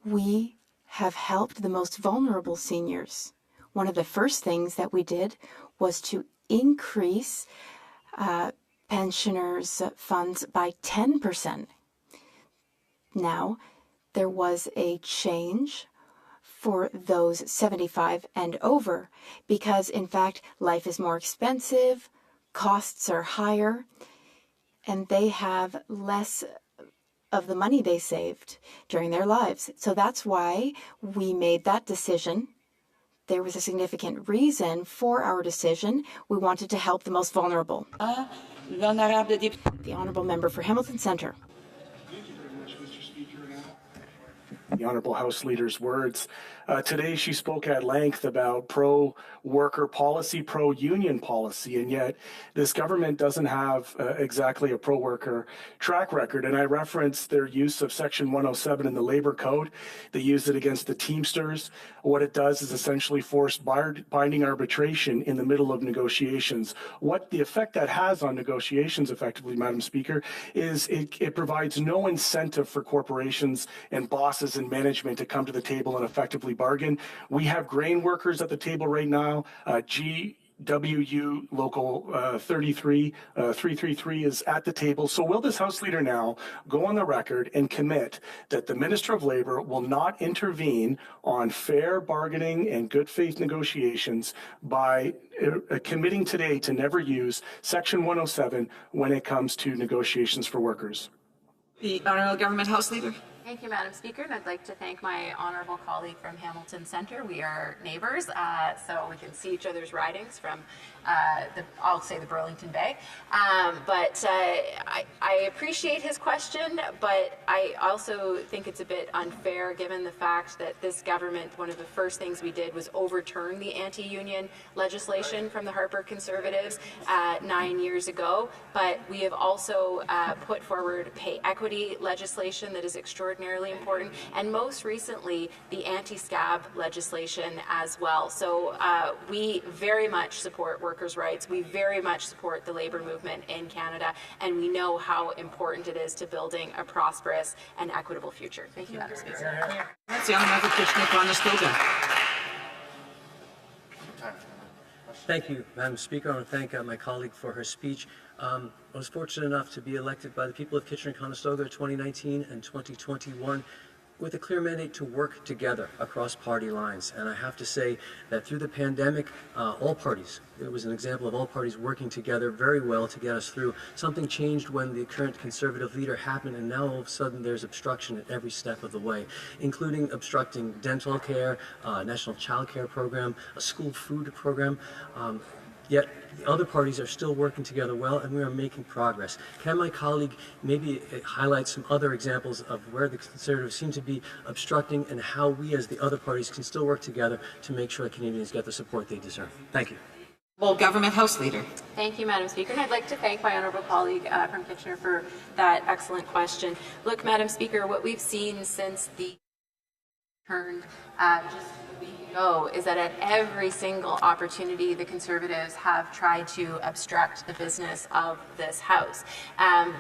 We have helped the most vulnerable seniors. One of the first things that we did was to increase pensioners' funds by 10%. Now, there was a change for those 75 and over because, in fact, life is more expensive, costs are higher, and they have less of the money they saved during their lives. So that's why we made that decision. There was a significant reason for our decision. We wanted to help the most vulnerable. The Honourable Member for Hamilton Centre. The Honourable House Leader's words. Today she spoke at length about pro-worker policy, pro-union policy, and yet this government doesn't have exactly a pro-worker track record. And I referenced their use of Section 107 in the Labour Code. They use it against the Teamsters. What it does is essentially force binding arbitration in the middle of negotiations. What the effect that has on negotiations, effectively, Madam Speaker, is it provides no incentive for corporations and bosses and management to come to the table and effectively bargain. We have grain workers at the table right now. GWU Local 333 is at the table. So will this House Leader now go on the record and commit that the Minister of Labour will not intervene on fair bargaining and good faith negotiations by committing today to never use Section 107 when it comes to negotiations for workers? The Honourable Government House Leader. Thank you, Madam Speaker, and I'd like to thank my honourable colleague from Hamilton Centre. We are neighbours, so we can see each other's ridings from I'll say the Burlington Bay. But I appreciate his question, but I also think it's a bit unfair given the fact that this government, one of the first things we did was overturn the anti-union legislation from the Harper Conservatives 9 years ago. But we have also put forward pay equity legislation that is extraordinarily important, and most recently the anti-scab legislation as well. So we very much support workers' rights. We very much support the labour movement in Canada, and we know how important it is to building a prosperous and equitable future. Thank you, Madam Speaker. That's the Honourable Kitchener-Conestoga. Thank you, Madam Speaker. I want to thank my colleague for her speech. I was fortunate enough to be elected by the people of Kitchener-Conestoga 2019 and 2021. with a clear mandate to work together across party lines. And I have to say that through the pandemic, all parties, it was an example of all parties working together very well to get us through. Something changed when the current Conservative leader happened, and now all of a sudden there's obstruction at every step of the way, including obstructing dental care, national child care program, a school food program. Yet the other parties are still working together well, and we are making progress. Can my colleague maybe highlight some other examples of where the Conservatives seem to be obstructing and how we as the other parties can still work together to make sure that Canadians get the support they deserve? Thank you. Well, Government House Leader. Thank you, Madam Speaker. And I'd like to thank my honourable colleague from Kitchener for that excellent question. Look, Madam Speaker, what we've seen since the turn just a week ago is that at every single opportunity, the Conservatives have tried to obstruct the business of this House.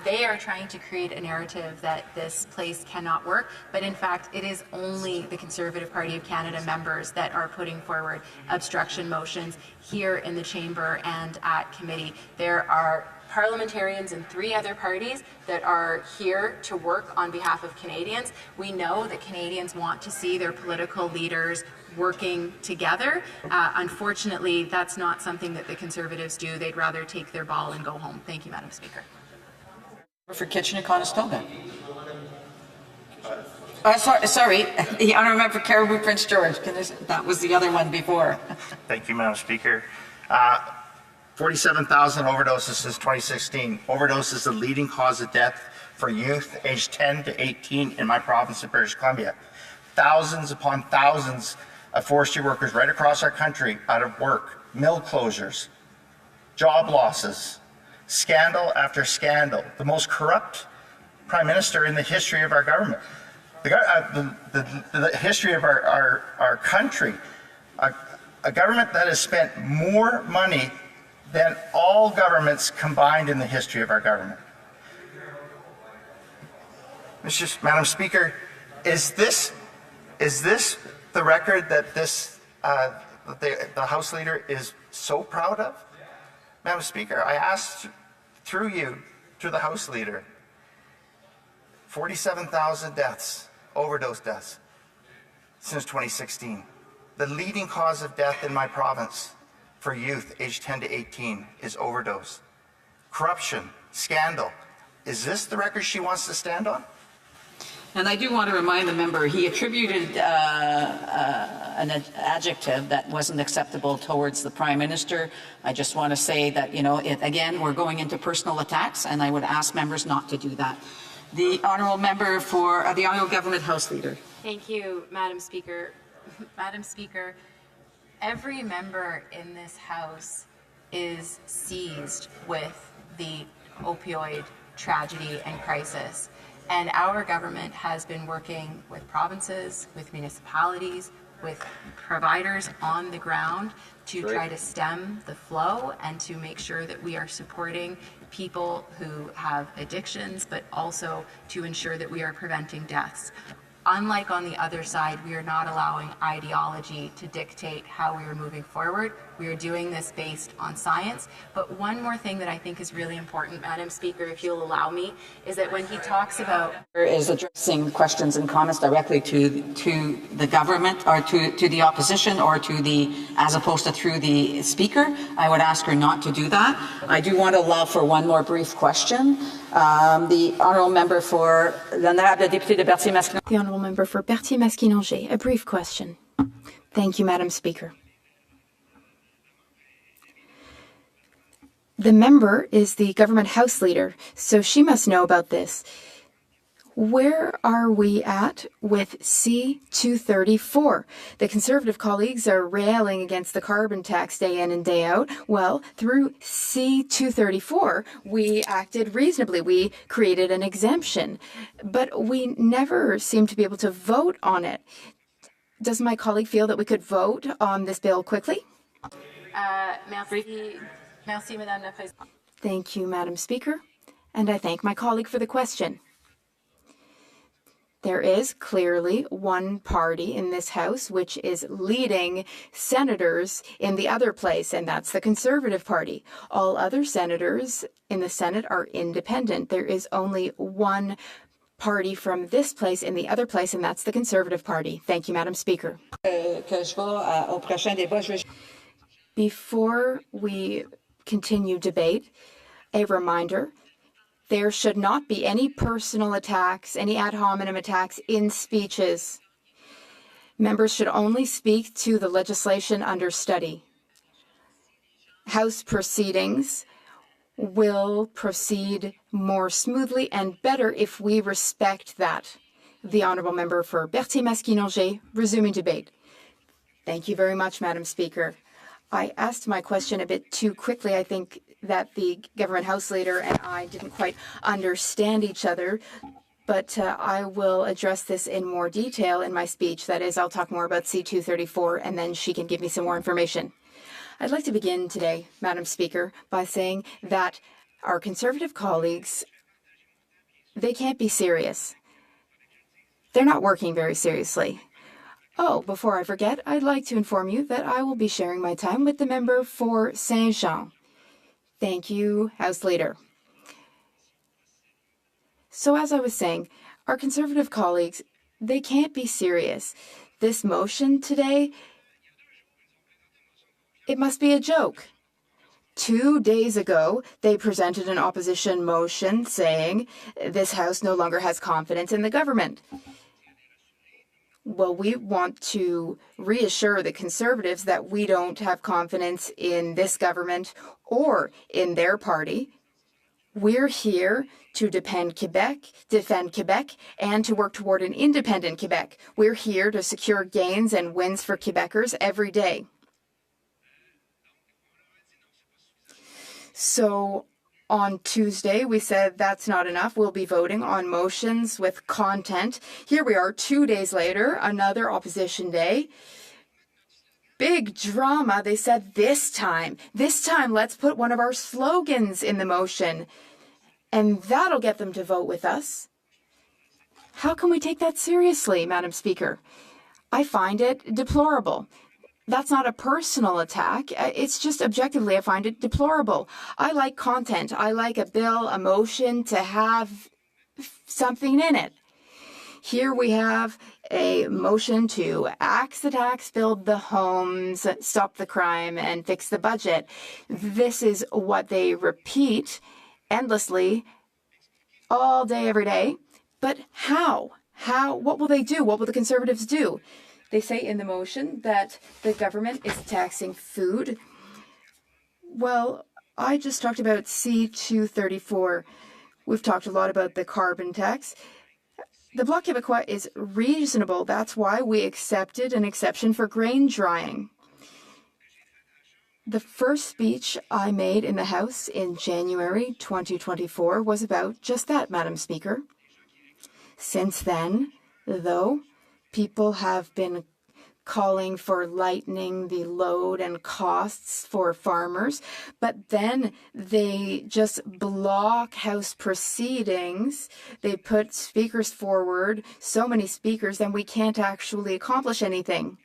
They are trying to create a narrative that this place cannot work, but in fact, it is only the Conservative Party of Canada members that are putting forward obstruction motions here in the chamber and at committee. There are parliamentarians in 3 other parties that are here to work on behalf of Canadians. We know that Canadians want to see their political leaders working together. Unfortunately, that's not something that the Conservatives do. They'd rather take their ball and go home. Thank you, Madam Speaker. For Kitchener-Conestoga. Sorry, the Honourable Member for Cariboo Prince George. That was the other one before. Thank you, Madam Speaker. 47,000 overdoses since 2016. Overdose is the leading cause of death for youth aged 10 to 18 in my province of British Columbia. Thousands upon thousands of forestry workers right across our country out of work, mill closures, job losses, scandal after scandal. The most corrupt Prime Minister in the history of our government. The history of our country. A government that has spent more money than all governments combined in the history of our government. Madam Speaker, is this the record that the House Leader is so proud of? Madam Speaker, I asked through the House Leader, 47,000 deaths, overdose deaths, since 2016. The leading cause of death in my province for youth aged 10 to 18 is overdose. Corruption, scandal. Is this the record she wants to stand on? And I do want to remind the member, he attributed an adjective that wasn't acceptable towards the Prime Minister. I just want to say that, again, we're going into personal attacks, and I would ask members not to do that. The Honourable Member for the Honourable Government House Leader. Thank you, Madam Speaker. Madam Speaker, every member in this House is seized with the opioid tragedy and crisis. And our government has been working with provinces, with municipalities, with providers on the ground to try to stem the flow and to make sure that we are supporting people who have addictions, but also to ensure that we are preventing deaths. Unlike on the other side, we are not allowing ideology to dictate how we are moving forward. We are doing this based on science. But one more thing that I think is really important, Madam Speaker, if you'll allow me, is that when he talks about... is addressing questions and comments directly to the government or to the opposition or as opposed to through the speaker, I would ask her not to do that. I do want to allow for one more brief question. The Honourable Member for l'Honorable Député de Berthier-Masquinongé. The Honourable Member for Berthier-Masquinongé. A brief question. Thank you, Madam Speaker. The member is the Government House Leader, so she must know about this. Where are we at with C-234? The Conservative colleagues are railing against the carbon tax day in and day out. Well, through C-234, we acted reasonably. We created an exemption, but we never seem to be able to vote on it. Does my colleague feel that we could vote on this bill quickly? Merci, Madame la Présidente. Thank you, Madam Speaker, and I thank my colleague for the question. There is clearly one party in this House which is leading senators in the other place, and that's the Conservative Party. All other senators in the Senate are independent. There is only one party from this place in the other place, and that's the Conservative Party. Thank you, Madam Speaker. Before we continue debate, a reminder, there should not be any personal attacks, any ad hominem attacks in speeches. Members should only speak to the legislation under study. House proceedings will proceed more smoothly and better if we respect that. The Honourable Member for Berthier-Masquinongé, resuming debate. Thank you very much, Madam Speaker. I asked my question a bit too quickly. I think that the Government House Leader and I didn't quite understand each other, but I will address this in more detail in my speech. That is, I'll talk more about C-234, and then she can give me some more information. I'd like to begin today, Madam Speaker, by saying that our Conservative colleagues, they can't be serious. They're not working very seriously. Oh, before I forget, I'd like to inform you that I will be sharing my time with the member for Saint-Jean. Thank you, House Leader. So as I was saying, our Conservative colleagues, they can't be serious. This motion today, it must be a joke. 2 days ago, they presented an opposition motion saying this House no longer has confidence in the government. Well, we want to reassure the Conservatives that we don't have confidence in this government or in their party. We're here to defend Quebec, and to work toward an independent Quebec. We're here to secure gains and wins for Quebecers every day. So on Tuesday, we said that's not enough. We'll be voting on motions with content. Here we are 2 days later, another opposition day. Big drama. They said this time let's put one of our slogans in the motion, and that'll get them to vote with us. How can we take that seriously, Madam Speaker? I find it deplorable. That's not a personal attack. It's just objectively, I find it deplorable. I like content. I like a bill, a motion to have something in it. Here we have a motion to axe the tax, build the homes, stop the crime, and fix the budget. This is what they repeat endlessly all day, every day. But how? What will they do? What will the Conservatives do? They say in the motion that the government is taxing food. Well, I just talked about C-234. We've talked a lot about the carbon tax. The Bloc Québécois is reasonable. That's why we accepted an exception for grain drying. The first speech I made in the House in January 2024 was about just that, Madam Speaker. Since then, though, people have been calling for lightening the load and costs for farmers, but then they just block House proceedings. They put speakers forward, so many speakers, then we can't actually accomplish anything.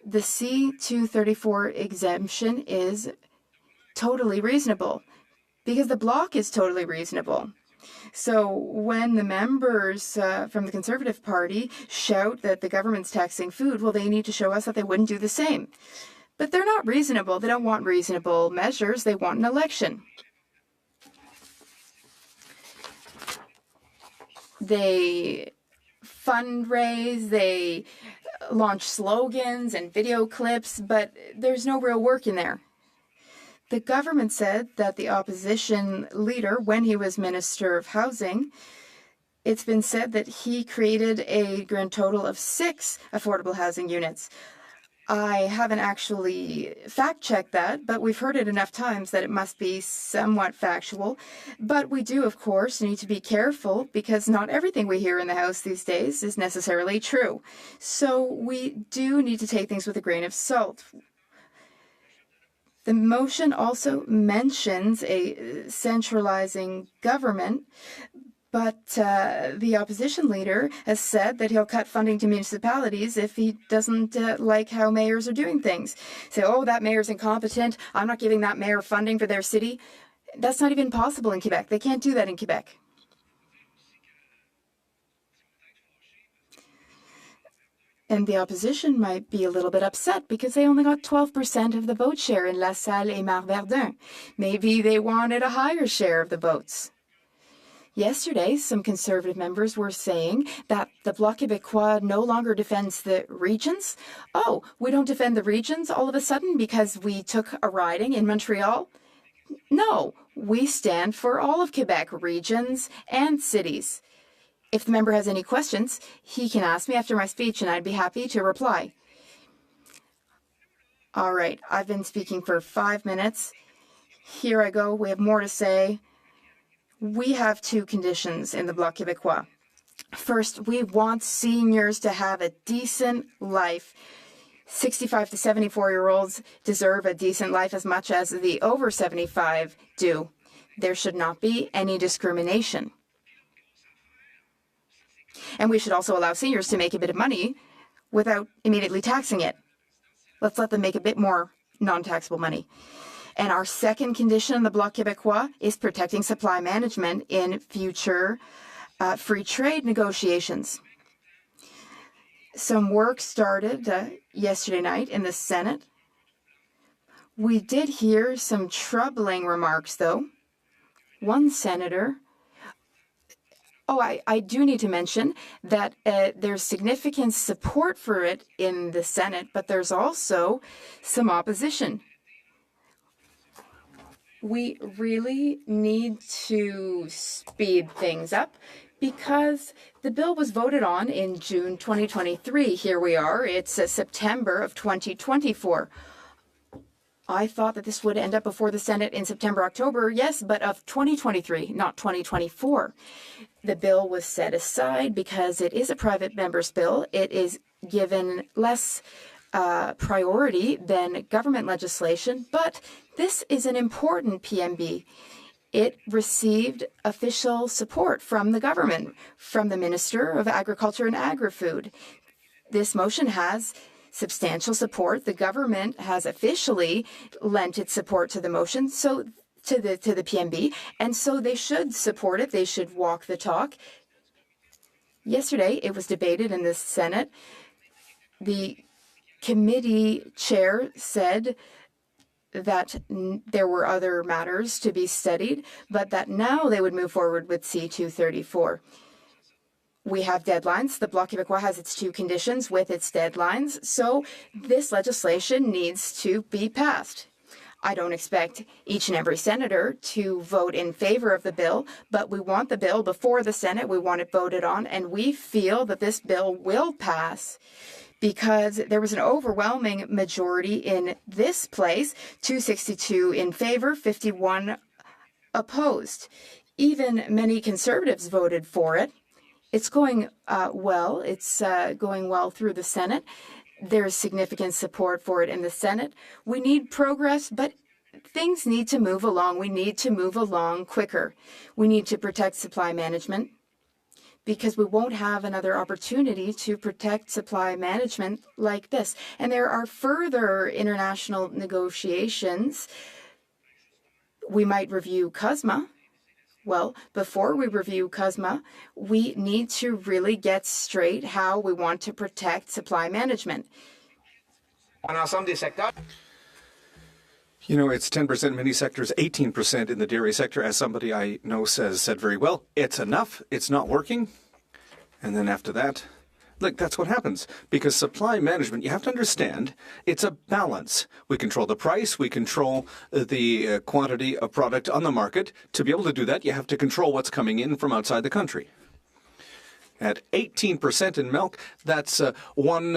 The C-234 exemption is totally reasonable because the Bloc is totally reasonable. So when the members from the Conservative Party shout that the government's taxing food, well, they need to show us that they wouldn't do the same. But they're not reasonable. They don't want reasonable measures. They want an election. They fundraise, they launch slogans and video clips, but there's no real work in there. The government said that the opposition leader, when he was Minister of Housing, it's been said that he created a grand total of 6 affordable housing units. I haven't actually fact-checked that, but we've heard it enough times that it must be somewhat factual. But we do, of course, need to be careful because not everything we hear in the House these days is necessarily true. So we do need to take things with a grain of salt. The motion also mentions a centralizing government, but the opposition leader has said that he'll cut funding to municipalities if he doesn't like how mayors are doing things. Say, oh, that mayor's incompetent. I'm not giving that mayor funding for their city. That's not even possible in Quebec. They can't do that in Quebec. And the opposition might be a little bit upset because they only got 12% of the vote share in La Salle et Marverdun. Maybe they wanted a higher share of the votes. Yesterday, some Conservative members were saying that the Bloc Québécois no longer defends the regions. Oh, we don't defend the regions all of a sudden because we took a riding in Montreal? No, we stand for all of Quebec, regions and cities. If the member has any questions, he can ask me after my speech and I'd be happy to reply. All right, I've been speaking for 5 minutes. Here I go. We have more to say. We have 2 conditions in the Bloc Québécois. First, we want seniors to have a decent life. 65 to 74-year-olds deserve a decent life as much as the over 75 do. There should not be any discrimination. And we should also allow seniors to make a bit of money without immediately taxing it. Let's let them make a bit more non-taxable money. And our second condition in the Bloc Québécois is protecting supply management in future free trade negotiations. Some work started yesterday night in the Senate. We did hear some troubling remarks, though. One senator... Oh, I do need to mention that there's significant support for it in the Senate, but there's also some opposition. We really need to speed things up because the bill was voted on in June 2023. Here we are. It's September of 2024. I thought that this would end up before the Senate in September, October, yes, but of 2023, not 2024. The bill was set aside because it is a private member's bill. It is given less priority than government legislation, but this is an important PMB. It received official support from the government, from the Minister of Agriculture and Agri-Food. This motion has substantial support. The government has officially lent its support to the motion, so to the PMB, and so they should support it. They should walk the talk. Yesterday, it was debated in the Senate. The committee chair said that there were other matters to be studied, but that now they would move forward with C-234. We have deadlines. The Bloc Québécois has its 2 conditions with its deadlines, so this legislation needs to be passed. I don't expect each and every senator to vote in favor of the bill, but we want the bill before the Senate. We want it voted on, and we feel that this bill will pass because there was an overwhelming majority in this place, 262 in favor, 51 opposed. Even many Conservatives voted for it. It's going well. It's going well through the Senate. There's significant support for it in the Senate. We need progress, but things need to move along. We need to move along quicker. We need to protect supply management because we won't have another opportunity to protect supply management like this. And there are further international negotiations. We might review CUSMA. Well, before we review CUSMA, we need to really get straight how we want to protect supply management. You know, it's 10% in many sectors, 18% in the dairy sector, as somebody I know said very well. It's enough. It's not working. And then after that, look, that's what happens. Because supply management, you have to understand, it's a balance. We control the price. We control the quantity of product on the market. To be able to do that, you have to control what's coming in from outside the country. At 18% in milk, that's 1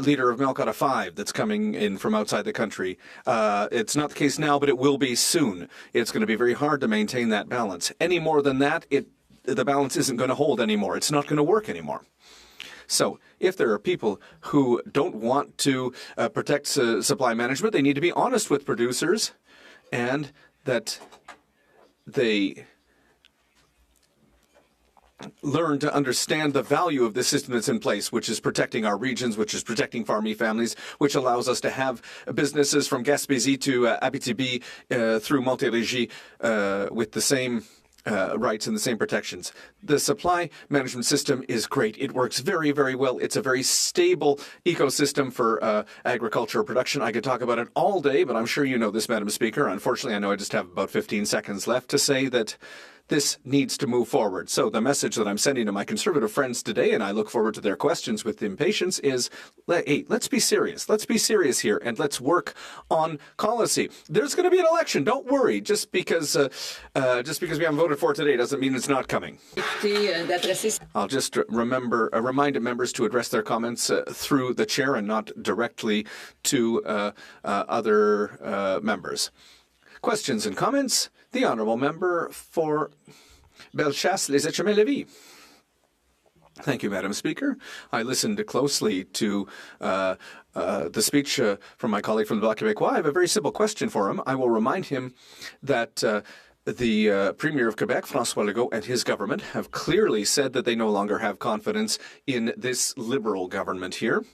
liter of milk out of 5 that's coming in from outside the country. It's not the case now, but it will be soon. It's going to be very hard to maintain that balance. Any more than that, the balance isn't going to hold anymore. It's not going to work anymore. So if there are people who don't want to protect supply management, they need to be honest with producers and that they learn to understand the value of the system that's in place, which is protecting our regions, which is protecting farming families, which allows us to have businesses from Gaspésie to Abitibi through Montérégie with the same rights and the same protections. The supply management system is great. It works very, very well. It's a very stable ecosystem for agricultural production. I could talk about it all day, but I'm sure you know this, Madam Speaker. Unfortunately, I know I just have about 15 seconds left to say that this needs to move forward. So the message that I'm sending to my Conservative friends today, and I look forward to their questions with impatience, is, hey, let's be serious. Let's be serious here, and let's work on policy. There's going to be an election. Don't worry. Just because we haven't voted for it today doesn't mean it's not coming. I'll just remind members to address their comments through the chair and not directly to other members. Questions and comments? The Honourable Member for Bellechasse-les-Etchemins-Lévis. Thank you, Madam Speaker. I listened closely to the speech from my colleague from the Bloc Québécois. I have a very simple question for him. I will remind him that the Premier of Quebec, François Legault, and his government have clearly said that they no longer have confidence in this Liberal government here.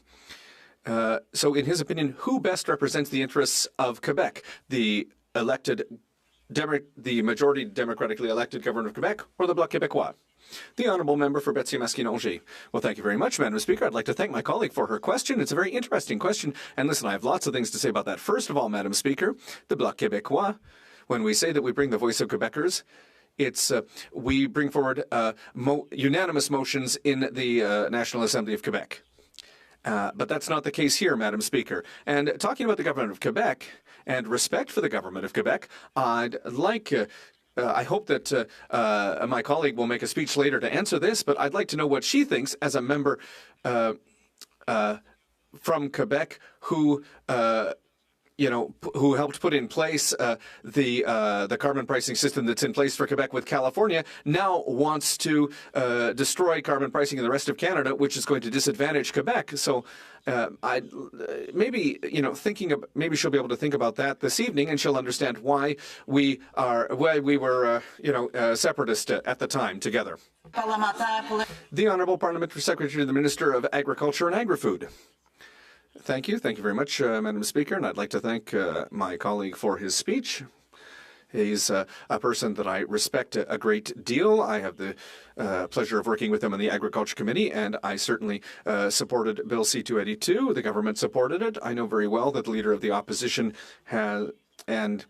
So in his opinion, who best represents the interests of Quebec? The majority democratically elected government of Quebec or the Bloc Québécois? The Honourable Member for Berthier-Masquinongé. Well, thank you very much, Madam Speaker. I'd like to thank my colleague for her question. It's a very interesting question. And listen, I have lots of things to say about that. First of all, Madam Speaker, the Bloc Québécois, when we say that we bring the voice of Quebecers, it's we bring forward unanimous motions in the National Assembly of Quebec. But that's not the case here, Madam Speaker. And talking about the government of Quebec and respect for the government of Quebec, I'd like, I hope that my colleague will make a speech later to answer this, but I'd like to know what she thinks as a member from Quebec who who helped put in place the carbon pricing system that's in place for Quebec with California, now wants to destroy carbon pricing in the rest of Canada, which is going to disadvantage Quebec. So maybe she'll be able to think about that this evening, and she'll understand why we were separatist at the time together. The Honourable Parliamentary Secretary to the Minister of Agriculture and Agri-Food. Thank you. Thank you very much, Madam Speaker, and I'd like to thank my colleague for his speech. He's a person that I respect a great deal. I have the pleasure of working with him on the Agriculture Committee, and I certainly supported Bill C-282. The government supported it. I know very well that the Leader of the Opposition has, and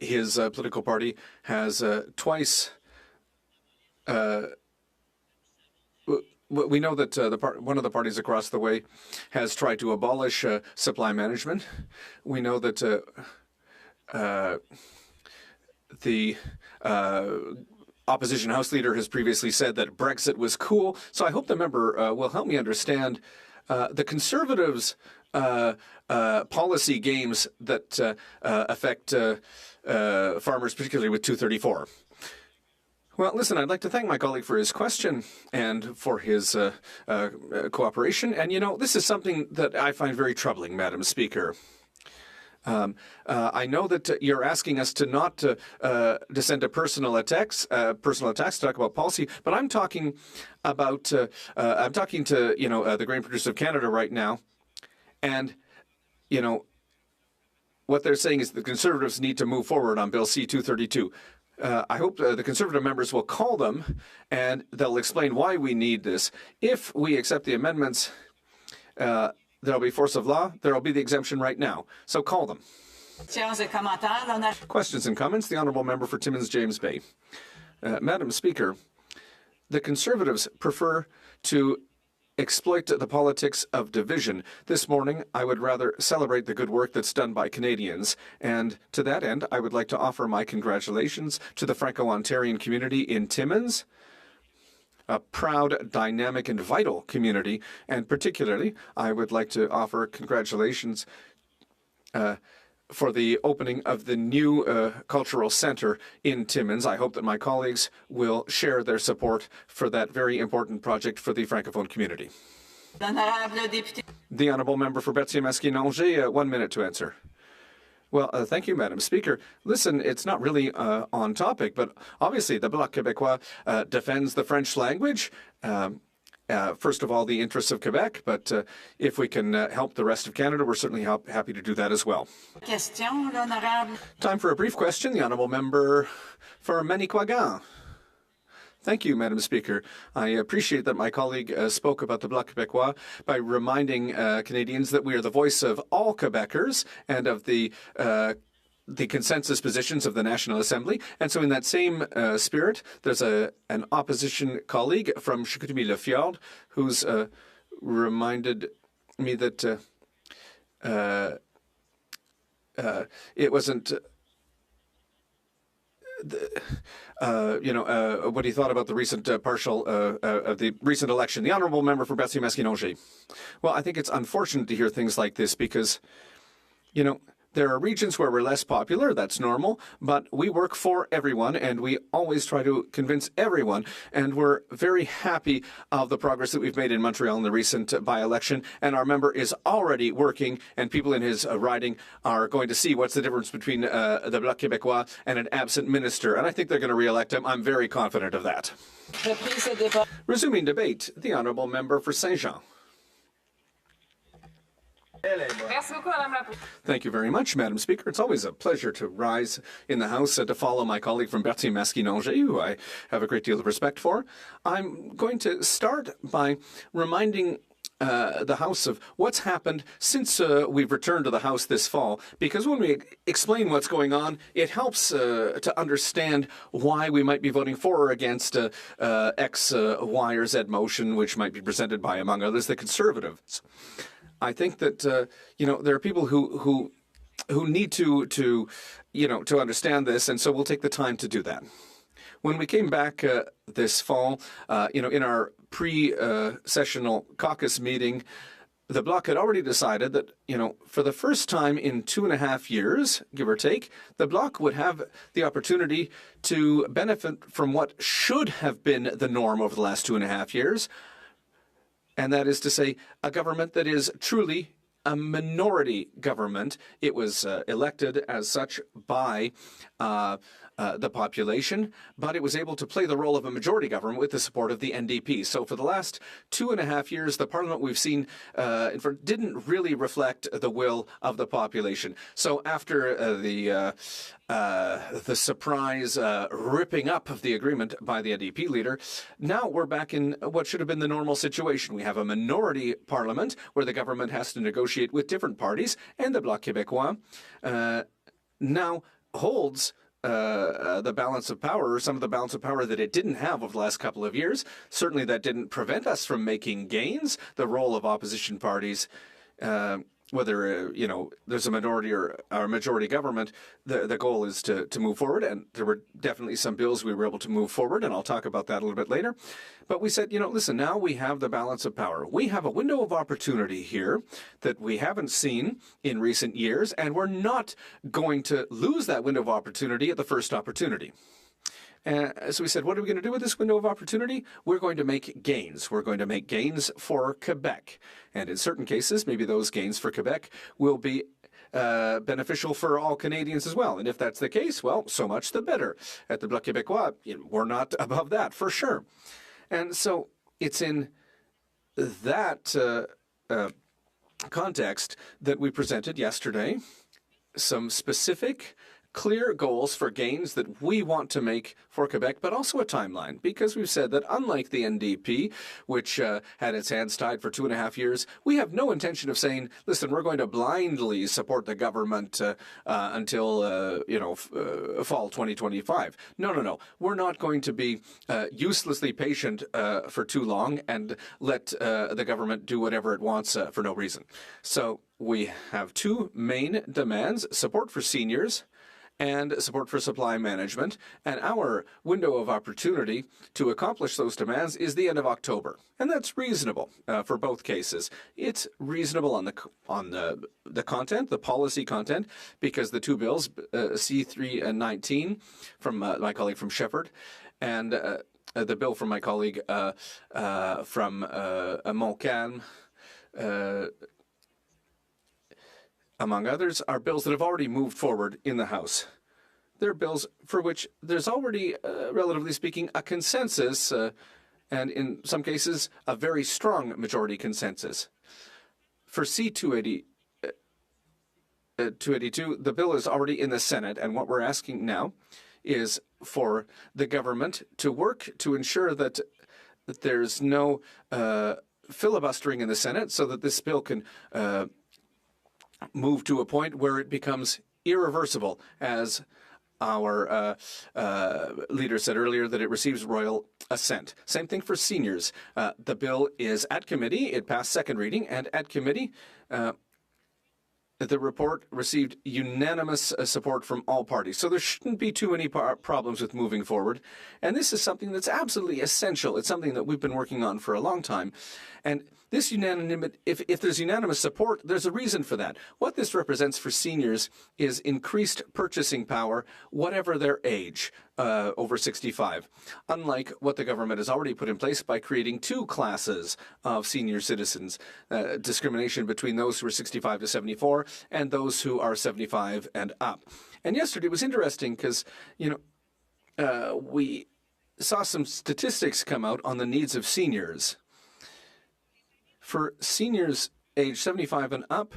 his political party has twice we know that one of the parties across the way has tried to abolish supply management. We know that the opposition House Leader has previously said that Brexit was cool. So I hope the member will help me understand the Conservatives' policy games that affect farmers, particularly with 234. Well, listen, I'd like to thank my colleague for his question and for his cooperation. And, this is something that I find very troubling, Madam Speaker. I know that you're asking us to not descend to personal attacks to talk about policy, but I'm talking about, to the Grain Producers of Canada right now. And, what they're saying is the Conservatives need to move forward on Bill C-232. I hope the Conservative members will call them and they'll explain why we need this. If we accept the amendments, there'll be force of law. There'll be the exemption right now. So call them. Questions and comments? The Honourable Member for Timmins James Bay. Madam Speaker, the Conservatives prefer to exploit the politics of division. This morning, I would rather celebrate the good work that's done by Canadians. And to that end, I would like to offer my congratulations to the Franco-Ontarian community in Timmins, a proud, dynamic, and vital community. And particularly, I would like to offer congratulations for the opening of the new cultural centre in Timmins. I hope that my colleagues will share their support for that very important project for the Francophone community. The Honourable Member for Berthier-Masquinongé, 1 minute to answer. Well, thank you, Madam Speaker. Listen, it's not really on topic, but obviously the Bloc Québécois defends the French language. first of all, the interests of Quebec, but if we can help the rest of Canada, we're certainly happy to do that as well. Question, l'honorable. Time for a brief question. The honourable member for Manicouagan. Thank you, Madam Speaker. I appreciate that my colleague spoke about the Bloc Québécois by reminding Canadians that we are the voice of all Quebecers and of the consensus positions of the National Assembly. And so in that same spirit, there's an opposition colleague from Chicoutimi-Le-Fjord who's reminded me that it wasn't... what he thought about the recent the recent election. The honourable member for Berthier-Masquinongé. Well, I think it's unfortunate to hear things like this because, there are regions where we're less popular, that's normal, but we work for everyone and we always try to convince everyone. And we're very happy of the progress that we've made in Montreal in the recent by-election. And our member is already working and people in his riding are going to see what's the difference between the Bloc Québécois and an absent minister. And I think they're going to re-elect him. I'm very confident of that. Resuming debate, the honourable member for Saint-Jean. Thank you very much, Madam Speaker. It's always a pleasure to rise in the House and to follow my colleague from Berthier-Masquinongé, who I have a great deal of respect for. I'm going to start by reminding the House of what's happened since we've returned to the House this fall, because when we explain what's going on, it helps to understand why we might be voting for or against X, Y, or Z motion, which might be presented by, among others, the Conservatives. I think that there are people who need to understand this, and so we'll take the time to do that. When we came back this fall, in our pre-sessional caucus meeting, the Bloc had already decided that, for the first time in 2.5 years, give or take, the Bloc would have the opportunity to benefit from what should have been the norm over the last 2.5 years. And that is to say, a government that is truly a minority government. It was elected as such by the population, but it was able to play the role of a majority government with the support of the NDP. So for the last 2.5 years, the parliament we've seen didn't really reflect the will of the population. So after the surprise ripping up of the agreement by the NDP leader, now we're back in what should have been the normal situation. We have a minority parliament where the government has to negotiate with different parties, and the Bloc Québécois now holds the balance of power, or some of the balance of power that it didn't have over the last couple of years. Certainly that didn't prevent us from making gains. The role of opposition parties, whether there's a minority or a majority government, the goal is to move forward. And there were definitely some bills we were able to move forward, and I'll talk about that a little bit later. But we said, listen, now we have the balance of power. We have a window of opportunity here that we haven't seen in recent years, and we're not going to lose that window of opportunity at the first opportunity. So we said, what are we going to do with this window of opportunity? We're going to make gains. We're going to make gains for Quebec. And in certain cases, maybe those gains for Quebec will be beneficial for all Canadians as well. And if that's the case, well, so much the better. At the Bloc Québécois, we're not above that, for sure. And so it's in that context that we presented yesterday some specific clear goals for gains that we want to make for Quebec, but also a timeline, because we've said that unlike the NDP, which had its hands tied for 2.5 years, we have no intention of saying, listen, we're going to blindly support the government until, fall 2025. No. We're not going to be uselessly patient for too long and let the government do whatever it wants for no reason. So we have two main demands: support for seniors and support for supply management. And our window of opportunity to accomplish those demands is the end of October. And that's reasonable for both cases. It's reasonable on the content, the policy content, because the two bills, C3 and 19 from my colleague from Shepherd, and the bill from my colleague from Montcalm, among others, are bills that have already moved forward in the House. They're bills for which there's already, relatively speaking, a consensus and in some cases, a very strong majority consensus. For C-280, 282, the bill is already in the Senate, and what we're asking now is for the government to work to ensure that there's no filibustering in the Senate so that this bill can move to a point where it becomes irreversible, as our leader said earlier, that it receives royal assent. Same thing for seniors. The bill is at committee. It passed second reading, and at committee, the report received unanimous support from all parties. So there shouldn't be too many problems with moving forward. And this is something that's absolutely essential. It's something that we've been working on for a long time. And this unanimity, if there's unanimous support, there's a reason for that. What this represents for seniors is increased purchasing power, whatever their age, over 65. Unlike what the government has already put in place by creating two classes of senior citizens, discrimination between those who are 65 to 74 and those who are 75 and up. And yesterday was interesting because, we saw some statistics come out on the needs of seniors. For seniors age 75 and up,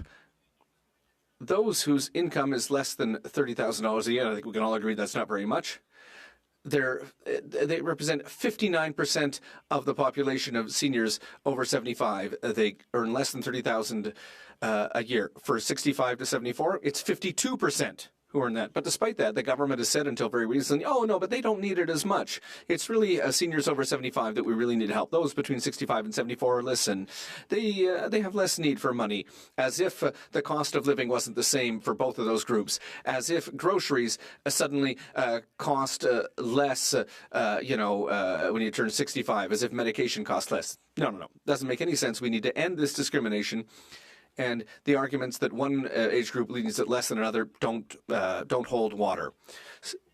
those whose income is less than $30,000 a year, I think we can all agree that's not very much, they represent 59% of the population of seniors over 75. They earn less than $30,000 a year. For 65 to 74, it's 52% who earn that. But despite that, the government has said until very recently, oh no, but they don't need it as much. It's really seniors over 75 that we really need to help. Those between 65 and 74, listen, they have less need for money, as if the cost of living wasn't the same for both of those groups, as if groceries suddenly cost less, when you turn 65, as if medication costs less. No. Doesn't make any sense. We need to end this discrimination. And the arguments that one age group needs it less than another don't hold water.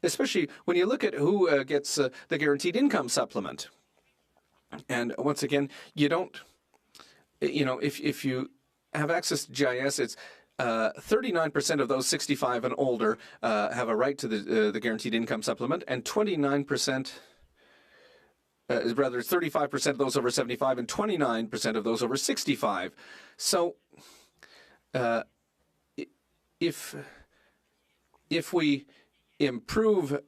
Especially when you look at who gets the guaranteed income supplement. And once again, you don't, if you have access to GIS, it's 39% of those 65 and older have a right to the guaranteed income supplement, and 29%. Rather, 35% of those over 75 and 29% of those over 65. So, if we improve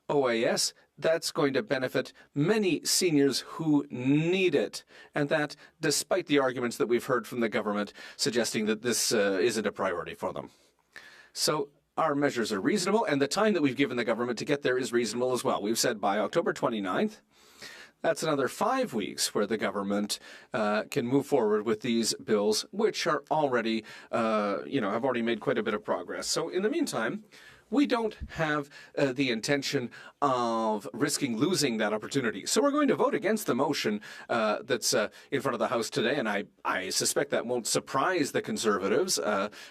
OAS, that's going to benefit many seniors who need it, and that despite the arguments that we've heard from the government suggesting that this isn't a priority for them. So, our measures are reasonable, and the time that we've given the government to get there is reasonable as well. We've said by October 29th. That's another 5 weeks where the government can move forward with these bills, which are already, have already made quite a bit of progress. So in the meantime, we don't have the intention of risking losing that opportunity. So we're going to vote against the motion that's in front of the House today, and I suspect that won't surprise the Conservatives,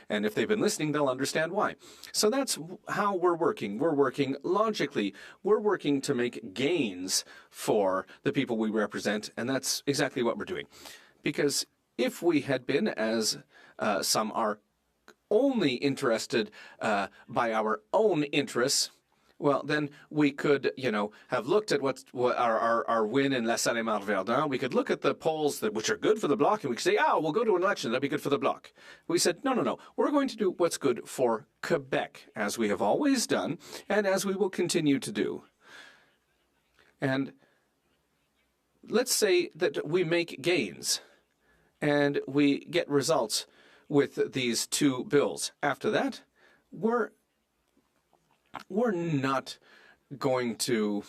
and if they've been listening, they'll understand why. So that's how we're working. We're working logically. We're working to make gains for the people we represent, and that's exactly what we're doing. Because if we had been, as some are, only interested by our own interests, well, then we could, have looked at what our win in La Salle-et-Marne-Verdun. We could look at the polls which are good for the Bloc, and we could say, we'll go to an election. That'd be good for the Bloc. We said, no. We're going to do what's good for Quebec, as we have always done, and as we will continue to do. And let's say that we make gains, and we get results with these two bills. After that, we're not going to,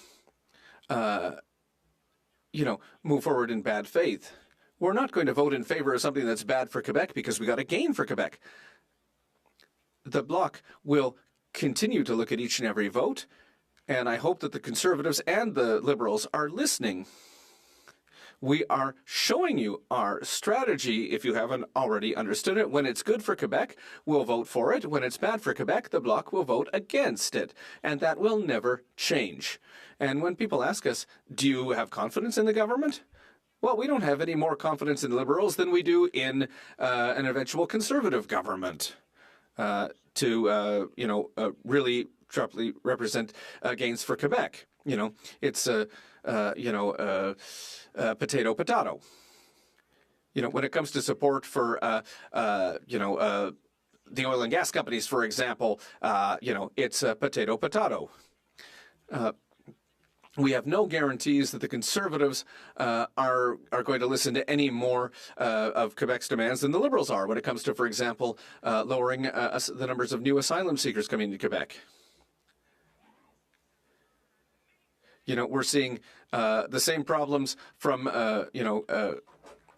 move forward in bad faith. We're not going to vote in favor of something that's bad for Quebec because we got a gain for Quebec. The Bloc will continue to look at each and every vote, and I hope that the Conservatives and the Liberals are listening. We are showing you our strategy, if you haven't already understood it. When it's good for Quebec, we'll vote for it. When it's bad for Quebec, the Bloc will vote against it. And that will never change. And when people ask us, do you have confidence in the government? Well, we don't have any more confidence in Liberals than we do in an eventual Conservative government to really properly represent gains for Quebec. It's potato, potato. When it comes to support for, the oil and gas companies, for example, it's potato, potato. We have no guarantees that the Conservatives are going to listen to any more of Quebec's demands than the Liberals are when it comes to, for example, lowering the numbers of new asylum seekers coming to Quebec. We're seeing the same problems from,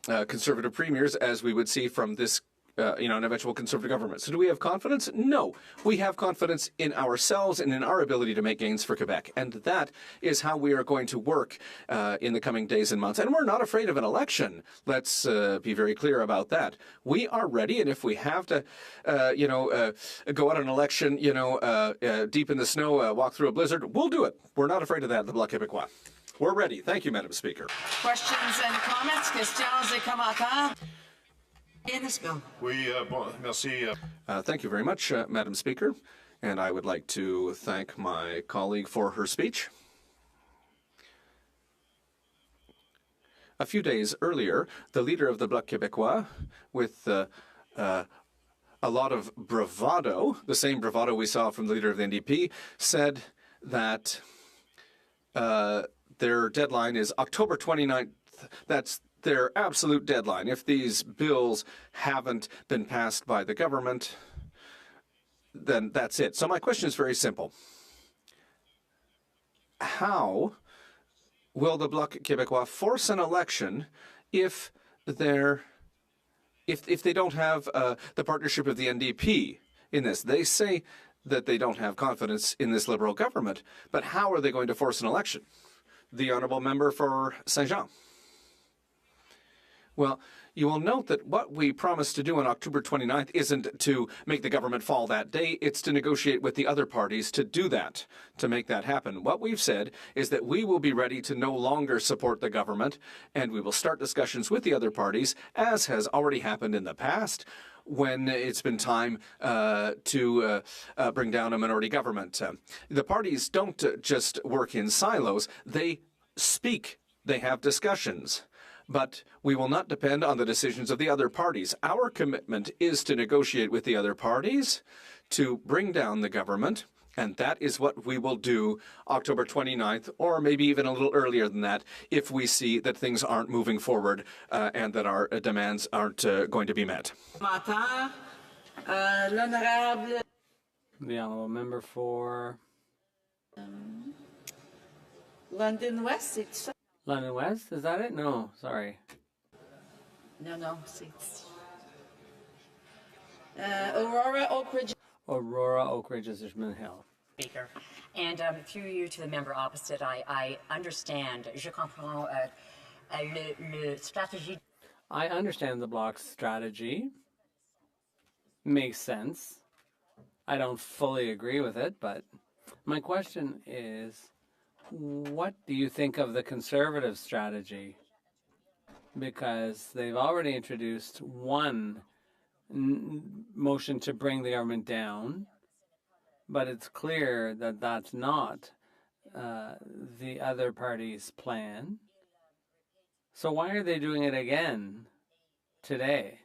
Conservative premiers as we would see from this an eventual Conservative government. So do we have confidence? No. We have confidence in ourselves and in our ability to make gains for Quebec. And that is how we are going to work in the coming days and months. And we're not afraid of an election. Let's be very clear about that. We are ready, and if we have to, go out an election, deep in the snow, walk through a blizzard, we'll do it. We're not afraid of that, the Bloc Québécois. We're ready. Thank you, Madam Speaker. Questions and comments? Questions et commentaires? In this bill. Thank you very much, Madam Speaker. And I would like to thank my colleague for her speech. A few days earlier, the leader of the Bloc Québécois, with a lot of bravado, the same bravado we saw from the leader of the NDP, said that their deadline is October 29th. That's their absolute deadline. If these bills haven't been passed by the government, then that's it. So my question is very simple. How will the Bloc Québécois force an election if they don't have the partnership of the NDP in this? They say that they don't have confidence in this Liberal government, but how are they going to force an election? The honourable member for Saint-Jean. Well, you will note that what we promised to do on October 29th isn't to make the government fall that day. It's to negotiate with the other parties to do that, to make that happen. What we've said is that we will be ready to no longer support the government, and we will start discussions with the other parties, as has already happened in the past, when it's been time to bring down a minority government. The parties don't just work in silos. They speak. They have discussions. But we will not depend on the decisions of the other parties. Our commitment is to negotiate with the other parties to bring down the government, and that is what we will do October 29th, or maybe even a little earlier than that, if we see that things aren't moving forward and that our demands aren't going to be met. The honourable member for London West, it's... London West, is that it? No, sorry. No, it's... Aurora Oak Ridge. Aurora Oak Ridge, Richmond Hill. Speaker, and through you to the member opposite, I understand. Je comprends le stratégie. I understand the Bloc's strategy. Makes sense. I don't fully agree with it, but my question is, what do you think of the Conservative strategy? Because they've already introduced one motion to bring the government down, but it's clear that that's not the other party's plan. So why are they doing it again today?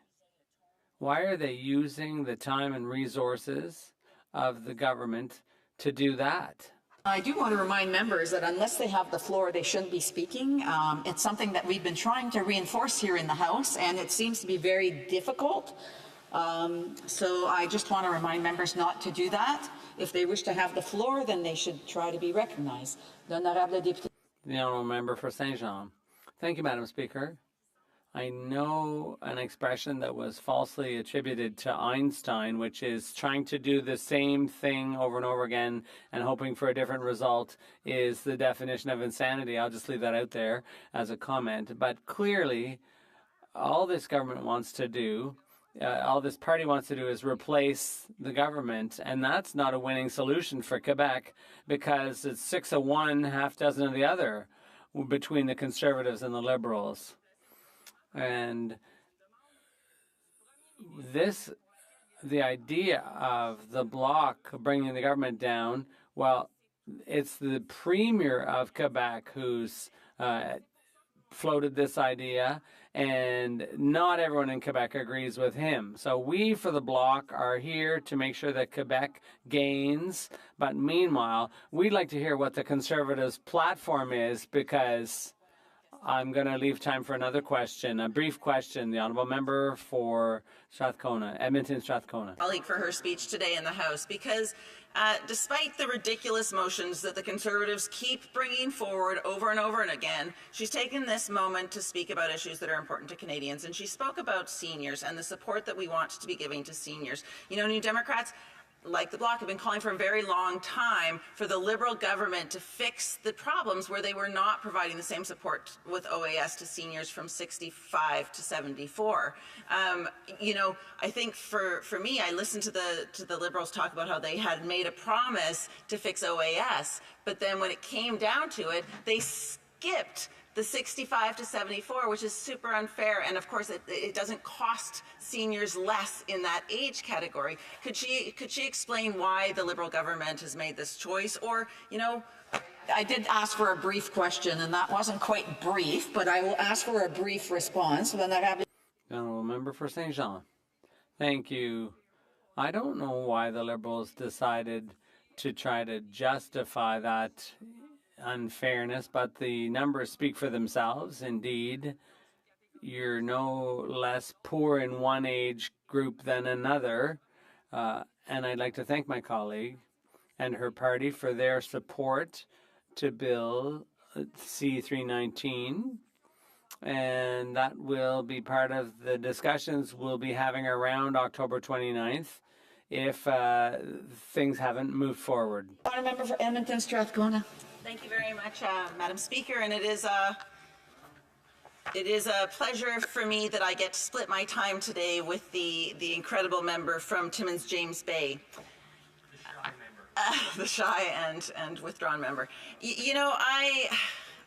Why are they using the time and resources of the government to do that? I do want to remind members that unless they have the floor, they shouldn't be speaking. It's something that we've been trying to reinforce here in the House, and it seems to be very difficult. So I just want to remind members not to do that. If they wish to have the floor, then they should try to be recognized. The honourable member for Saint-Jean. Thank you, Madam Speaker. I know an expression that was falsely attributed to Einstein, which is trying to do the same thing over and over again and hoping for a different result is the definition of insanity. I'll just leave that out there as a comment. But clearly, all this government wants to do, all this party wants to do is replace the government, and that's not a winning solution for Quebec because it's 6 of one, half dozen of the other between the Conservatives and the Liberals. And the idea of the Bloc bringing the government down, well, it's the Premier of Quebec who's floated this idea, and not everyone in Quebec agrees with him. So we, for the Bloc, are here to make sure that Quebec gains. But meanwhile, we'd like to hear what the Conservatives' platform is, because I'm going to leave time for another question, a brief question. The Honourable Member for Strathcona, Edmonton Strathcona. Colleague for her speech today in the House, because despite the ridiculous motions that the Conservatives keep bringing forward over and over and again, she's taken this moment to speak about issues that are important to Canadians, and she spoke about seniors and the support that we want to be giving to seniors. You know, New Democrats, like the Bloc, have been calling for a very long time for the Liberal government to fix the problems where they were not providing the same support with OAS to seniors from 65 to 74. You know, I think for me, I listened to the Liberals talk about how they had made a promise to fix OAS, but then when it came down to it, they skipped the 65 to 74, which is super unfair, and of course it doesn't cost seniors less in that age category. Could she explain why the Liberal government has made this choice? Or, you know, I did ask for a brief question, and that wasn't quite brief, but I will ask for a brief response. Then I have. The Honourable Member for Saint Jean. Thank you. I don't know why the Liberals decided to try to justify that unfairness, but the numbers speak for themselves. Indeed, you're no less poor in one age group than another, and I'd like to thank my colleague and her party for their support to Bill C-319, and that will be part of the discussions we'll be having around October 29th if things haven't moved forward. Honour Member for Edmonton Strathcona. Thank you very much, Madam Speaker, and it is a pleasure for me that I get to split my time today with the incredible member from Timmins James Bay. The shy and withdrawn member. You know,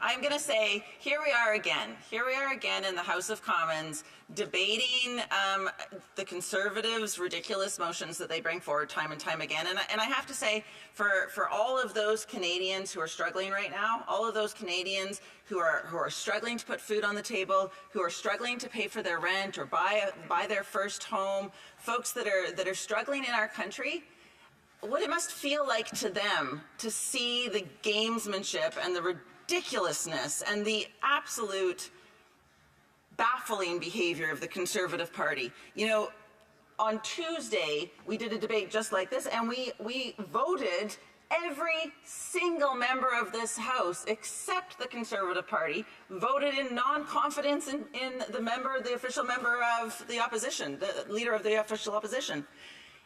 I'm going to say, here we are again in the House of Commons debating the Conservatives' ridiculous motions that they bring forward time and time again. And I have to say, for all of those Canadians who are struggling right now, all of those Canadians who are struggling to put food on the table, who are struggling to pay for their rent or buy their first home, folks that are struggling in our country, what it must feel like to them to see the gamesmanship and the ridiculousness and the absolute baffling behavior of the Conservative Party. You know, on Tuesday, we did a debate just like this, and we voted, every single member of this House, except the Conservative Party, voted in non-confidence in the official member of the opposition, the leader of the official opposition.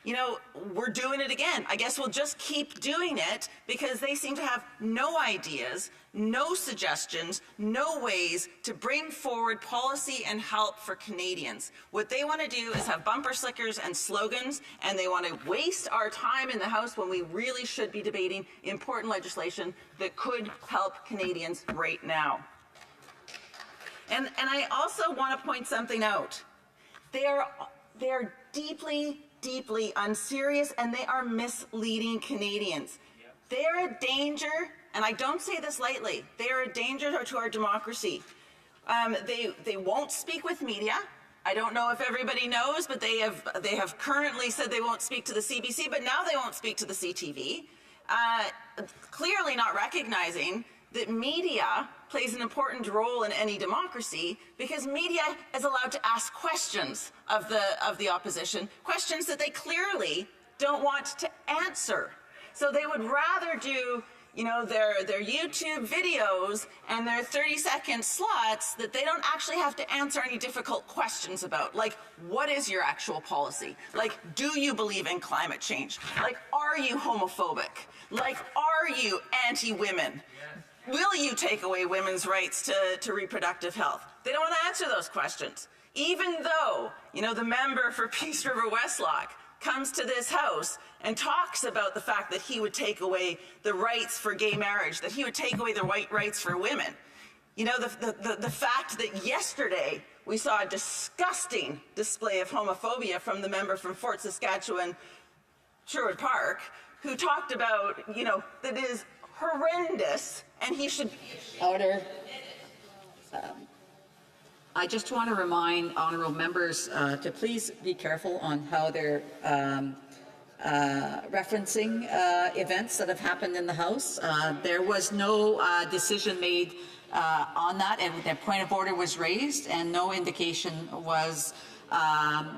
You know, we're doing it again. I guess we'll just keep doing it because they seem to have no ideas, no suggestions, no ways to bring forward policy and help for Canadians. What they want to do is have bumper stickers and slogans, and they want to waste our time in the House when we really should be debating important legislation that could help Canadians right now. And I also want to point something out. They are deeply unserious, and they are misleading Canadians. They are a danger, and I don't say this lightly, they are a danger to our democracy. They won't speak with media. I don't know if everybody knows, but they have currently said they won't speak to the CBC, but now they won't speak to the CTV. Clearly not recognizing that media plays an important role in any democracy, because media is allowed to ask questions of the opposition, questions that they clearly don't want to answer. So they would rather do, you know, their YouTube videos and their 30-second slots that they don't actually have to answer any difficult questions about. Like, what is your actual policy? Like, do you believe in climate change? Like, are you homophobic? Like, are you anti-women? Will you take away women's rights to reproductive health? They don't want to answer those questions. Even though, you know, the member for Peace River Westlock comes to this House and talks about the fact that he would take away the rights for gay marriage, that he would take away the rights for women. You know, the fact that yesterday we saw a disgusting display of homophobia from the member from Fort Saskatchewan, Sherwood Park, who talked about, you know, that is horrendous, and he should order. I just want to remind honorable members to please be careful on how they're referencing events that have happened in the House. There was no decision made on that, and the point of order was raised, and no indication was,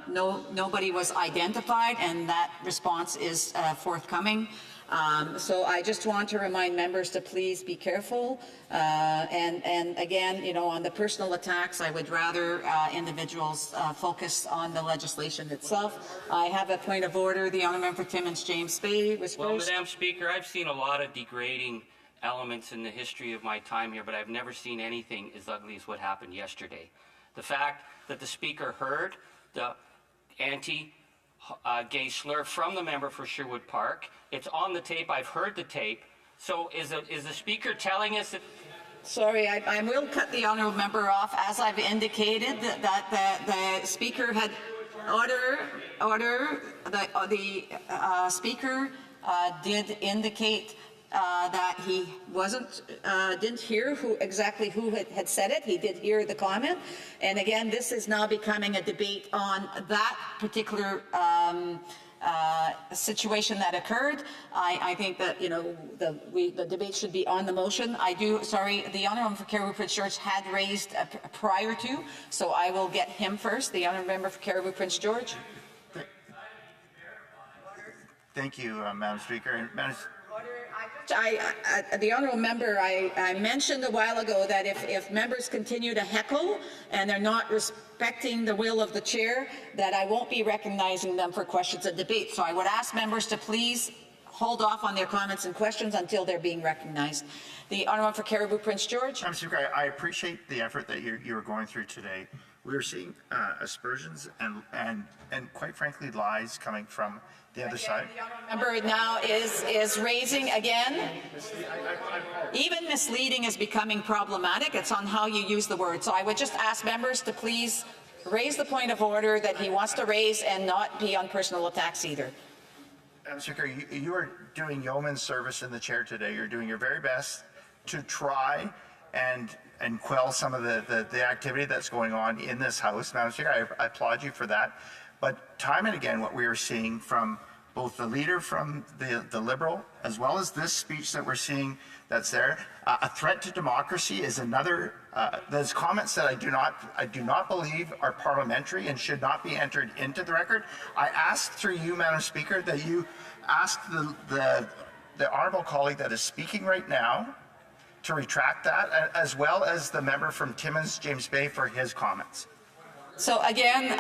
nobody was identified, and that response is forthcoming. So I just want to remind members to please be careful. And again, you know, on the personal attacks, I would rather individuals focus on the legislation itself. I have a point of order. The honourable member for Timmins James Bay was first. Well, Madam Speaker, I've seen a lot of degrading elements in the history of my time here, but I've never seen anything as ugly as what happened yesterday. The fact that the Speaker heard the anti-gay slur from the member for Sherwood Park. It's on the tape. I've heard the tape. So is the Speaker telling us that... Sorry, I will cut the honourable member off. As I've indicated, that the Speaker had the Speaker did indicate that he didn't hear exactly who had said it. He did hear the comment. And again, this is now becoming a debate on that particular situation that occurred. I think that, you know, the debate should be on the motion. The honourable for Cariboo Prince George had raised prior to, so I will get him first. The honourable member for Cariboo Prince George. Thank you, Madam Speaker. The honourable member, I mentioned a while ago that if members continue to heckle and they're not respecting the will of the chair, that I won't be recognizing them for questions and debate. So I would ask members to please hold off on their comments and questions until they're being recognized. The honourable for Cariboo Prince George. Madam Speaker, I appreciate the effort that you're going through today. We are seeing aspersions and quite frankly lies coming from the other side. The member now is raising again. Even misleading is becoming problematic. It's on how you use the word. So I would just ask members to please raise the point of order that he wants to raise and not be on personal attacks either. Madam Speaker, you are doing yeoman's service in the chair today. You're doing your very best to try and quell some of the activity that's going on in this House. Madam Speaker, I applaud you for that. But time and again, what we are seeing from both the leader from the Liberal, as well as this speech that we're seeing that's there, a threat to democracy is another. Those comments that I do not believe are parliamentary and should not be entered into the record. I ask through you, Madam Speaker, that you ask the honourable colleague that is speaking right now to retract that, as well as the member from Timmins James Bay for his comments. So again,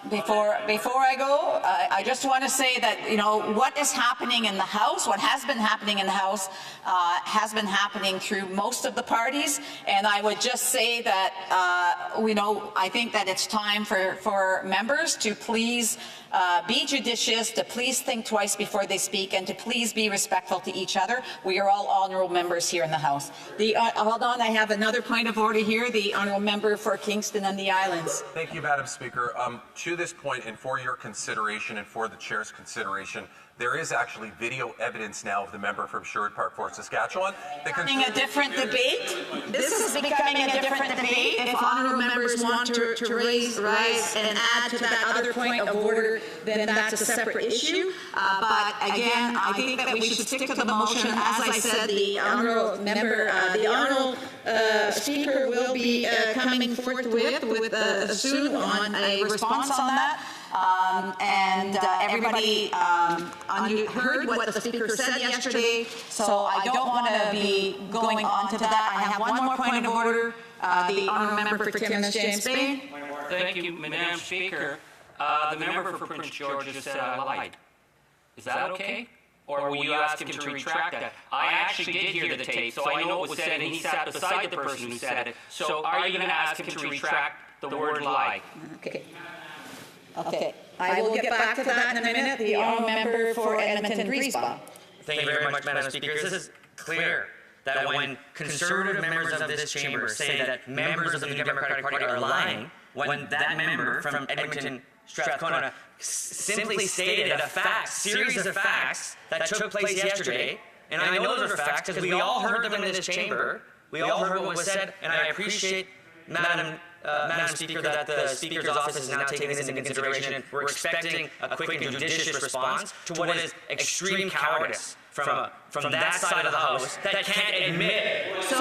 before I go, I just want to say that, you know, what is happening in the House, what has been happening in the House, has been happening through most of the parties. And I would just say that, you know, I think that it's time for members to please be judicious, to please think twice before they speak, and to please be respectful to each other. We are all honourable members here in the House. Hold on, I have another point of order here. The honourable member for Kingston and the Islands. Thank you, Madam Speaker. To this point, and for your consideration and for the chair's consideration, there is actually video evidence now of the member from Sherwood Park, Fort Saskatchewan. Becoming a different debate. This is becoming a different debate. If honourable members want to raise and add to that other point of order, then that's a separate issue. But again, I think that we should stick to the motion. As I said, the honourable member, the honourable speaker will be coming forthwith soon on a response on that. Everybody heard what the speaker said yesterday, so I don't want to be going on to that. I have one more point of order. The honourable member for Timmins James Bay. Thank you, Madam Speaker. The member for Prince George just said I lied. Is that okay? Or will you ask him to retract that? I actually did hear the tape, so I know what was said, and he sat beside the person who said it. So are you going to ask him to retract the word lie? Okay. I will get back to that in a minute. The honourable member for Edmonton Griesbach. Thank you very much, Madam Speaker. This is clear that when conservative members of this chamber say that members of the New Democratic Party are lying, when that member from Edmonton Strathcona simply stated a series of facts that took place yesterday, And I know those are facts because we all heard them in this chamber. We all heard what was said, and I appreciate, Madam Speaker, that the Speaker's office is now taking this into consideration. We're expecting a quick and judicious response to what is extreme cowardice from that side of the House that can't admit. So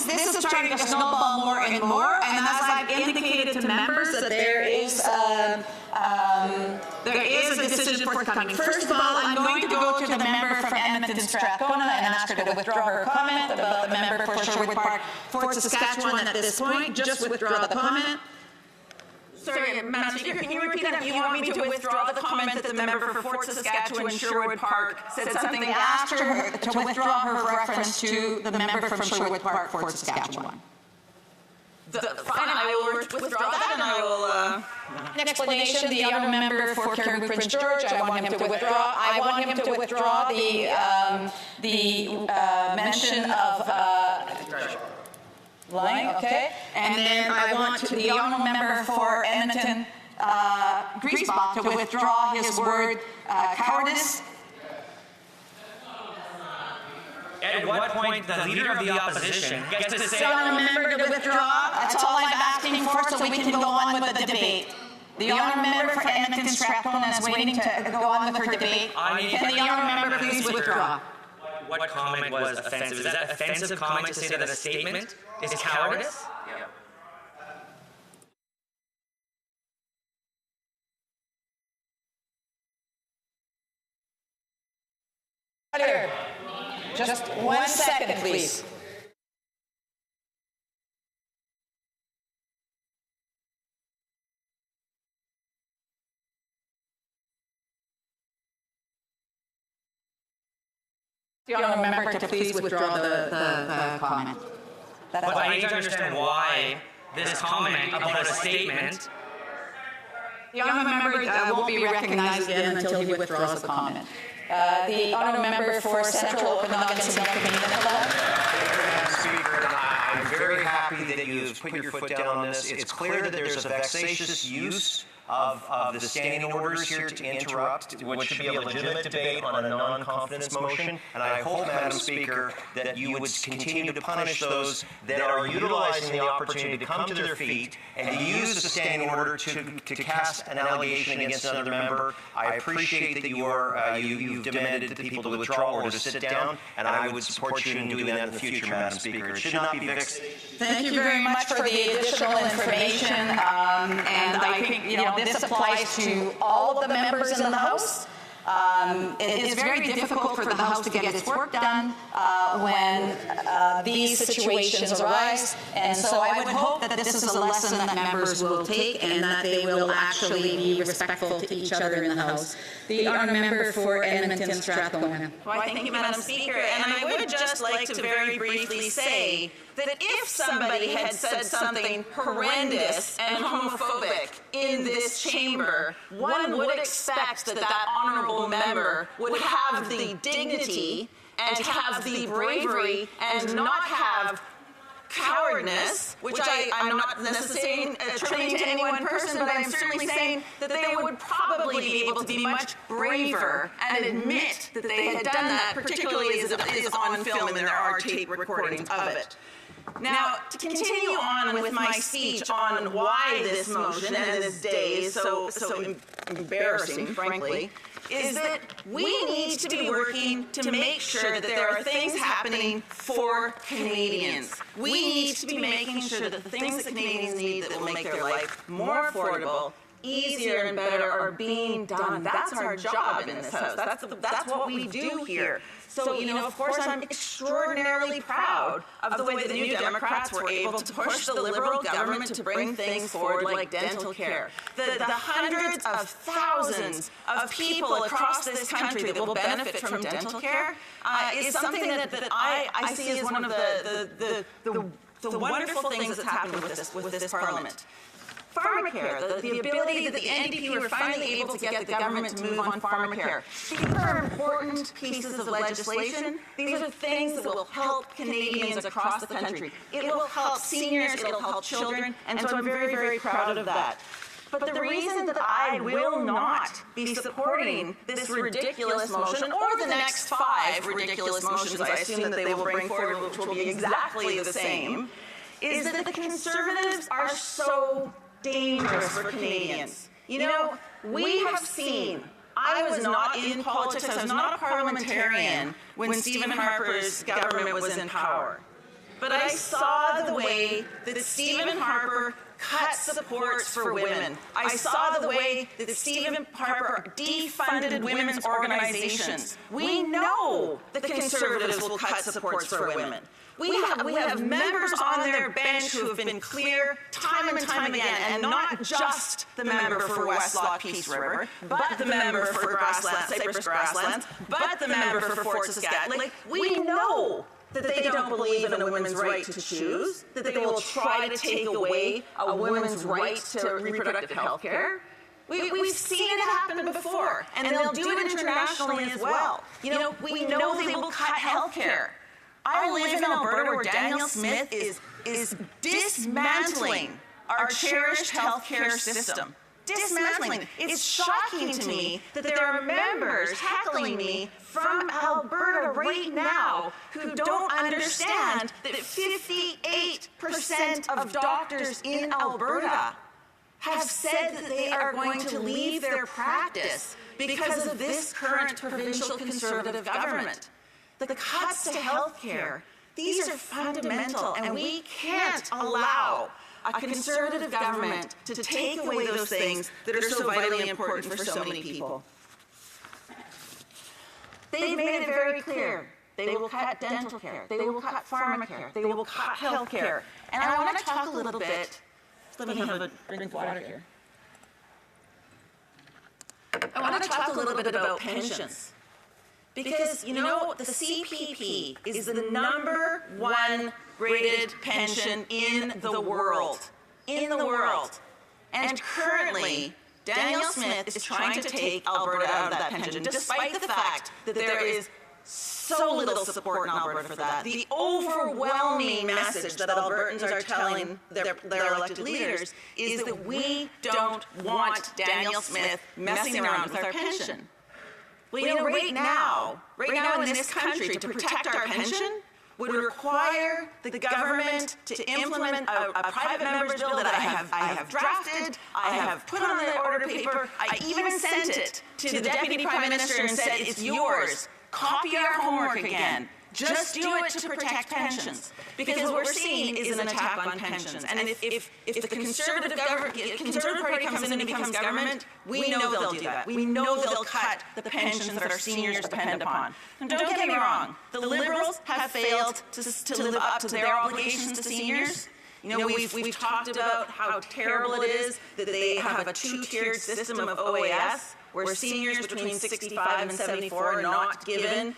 this is starting to snowball more and more, and as I've indicated to members that there is a decision forthcoming. First of all, I'm going to go to the member from Edmonton Strathcona and ask her to withdraw her comment about the member for Sherwood Park, Fort Saskatchewan at this point. Just withdraw the comment. Sorry, Madam Speaker, can you repeat that? You want me to withdraw the comment that the member for Fort Saskatchewan, Sherwood Park said something? I asked her to withdraw her reference to the member from Sherwood Park, Fort Saskatchewan. Fine, I will withdraw that, and I will. An explanation. The honourable member for Cariboo Prince George. I want him to withdraw. I want him to withdraw the mention of. Lying, okay. And then I want the honourable member for Edmonton, Griesbach, to withdraw his word cowardice. At what point the Leader of the Opposition gets to say... The honourable member to withdraw. That's all I'm asking for, so we can go on with the debate. The honourable member for Edmonton Strathcona is waiting to go on with her debate. Can the honourable member please withdraw? What comment was offensive? Is that offensive comment to say that a statement is cowardice? Here. Just 1 second, please. The honourable member to please withdraw the comment. But I need to understand why this comment about a statement... The honourable member won't be recognized again until he withdraws the comment. The honourable member for Central Okanagan, Speaker, I'm very happy that you've put your foot down on this. It's clear that there's a vexatious use of the standing orders here to interrupt what should be a legitimate debate on a non-confidence motion. And I hope, Madam Speaker, that you would continue to punish those that are utilizing the opportunity to come to their feet and to use the standing order to cast an allegation against another member. I appreciate that you've demanded the people to withdraw or to sit down, and I would support you in doing that in the future, Madam Speaker. It should not be Thank you very much for the additional information, and I think, this applies to all of the members in the House. It is very difficult for the House to get its work done when these situations arise, and so I would hope that this is a lesson that members will take and that they will actually be respectful to each other in the House. The honourable member for Edmonton Strathcona. Well, thank you, Madam Speaker, and I would just like to very briefly say that if somebody had said something horrendous and homophobic in this chamber, one would expect that honourable member would have the dignity and have the bravery and not have cowardness, which I'm not necessarily attributing to any one person, but I'm certainly saying that they would probably be able to be much braver and admit that they had done that, particularly as it is on film and there are tape recordings of it. Now, to continue on with my speech on why this motion and this day is so embarrassing, frankly, is that we need to be working to make sure that there are things happening for Canadians. We need to be making sure that the things that Canadians need that will make their life more affordable, easier and better are being done. That's our job in this House. That's what we do here. So, of course, I'm extraordinarily proud of the way the New Democrats were able to push the Liberal government to bring things forward like dental care. The hundreds of thousands of people across this country that will benefit from dental care is something that I see as one of the wonderful things that's happened with this Parliament. Pharmacare, the ability that the NDP were finally able to get the government to move on pharmacare. These are important pieces of legislation. These are things that will help Canadians across the country. It will help seniors, it will help children, and so I'm very, very proud of that. But the reason that I will not be supporting this ridiculous motion or the next 5 ridiculous motions I assume that they will bring forward, which will be exactly the same, is that the Conservatives are so dangerous for Canadians. You know, we have seen, I was not in politics, I was not a parliamentarian when Stephen Harper's government was in power. But I saw the way that Stephen Harper cut supports for women. I saw the way that Stephen Harper defunded women's organizations. We know the Conservatives will cut supports for women. We have members on their bench who have been clear time and time again, and not just the member for West Loch Peace River, but the member for Cypress Grasslands, but the member for Fort Saskatchewan. Like, we know that they don't believe in a woman's right to choose, that they will try to take away a woman's right to reproductive health care. We've seen it happen before, and they'll do it internationally as well. You know, we know they will cut health care. I live in Alberta where Danielle Smith is dismantling our cherished health care system. Dismantling. It's shocking to me that there are members heckling me from Alberta right now who don't understand that 58% of doctors in Alberta have said that they are going to leave their practice because of this current provincial Conservative government. The cuts to health care, these are fundamental, and we can't allow a Conservative government to take away those things that are so vitally important for so many people. They've made it very clear. They will cut dental care. They will cut pharmacare. They will cut health care. And I want to talk a little bit. Let me have a drink of water here. I want to talk a little bit about pensions. Because, you know, the CPP is the #1 rated pension in the world. In the world. And currently, Danielle Smith is trying to take Alberta out of that pension, despite the fact that there is so little support in Alberta for that. The overwhelming message that Albertans are telling their elected leaders is that we don't want Danielle Smith messing around with our pension. Well, you know, right now in this country, to protect our pension would require the government to implement a private member's bill that I have drafted, I have put on the order paper, I even sent it to the Deputy Prime Minister and said, it's yours. Copy our homework again. Just do it to protect pensions. Because what we're seeing is an attack on pensions. And if the Conservative Party comes in and becomes government, we know they'll do that. We know they'll cut the pensions that our seniors depend upon. And don't get me wrong, the Liberals have failed to live up to their obligations to seniors. You know, we've talked about how terrible it is that they have a 2-tiered system of OAS, where seniors between 65 and 74 are not given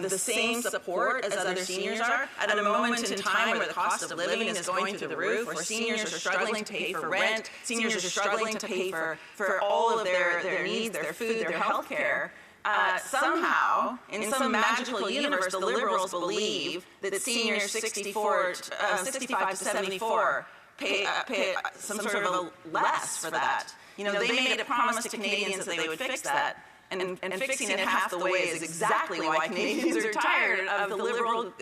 the same support as other seniors are at a moment in time where the cost of living is going through the roof, where seniors are struggling to pay for rent, seniors are struggling to pay for all of their needs, their food, their health care. Somehow, in some magical universe, the Liberals believe that seniors 65 to 74 pay some sort of a less for that. You know, they made a promise to Canadians that they would fix that, and fixing it half the way is exactly why Canadians are tired of the Liberal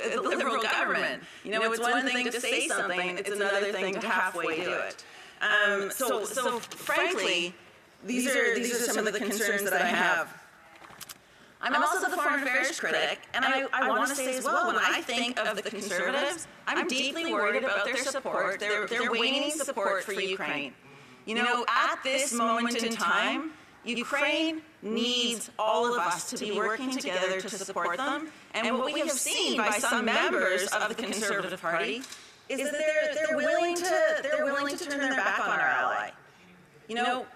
government. You know, it's one thing to say something, it's another thing to halfway do it. So frankly, these are some of the concerns that I have. I'm also the foreign affairs critic, and I want to say as well, when I think of the Conservatives, I'm deeply worried about their support, their waning support for Ukraine. You know, at this moment in time, Ukraine needs all of us to be working together to support them. And what we have seen by some members of the Conservative Party is that they're willing to turn their back on our ally. You know,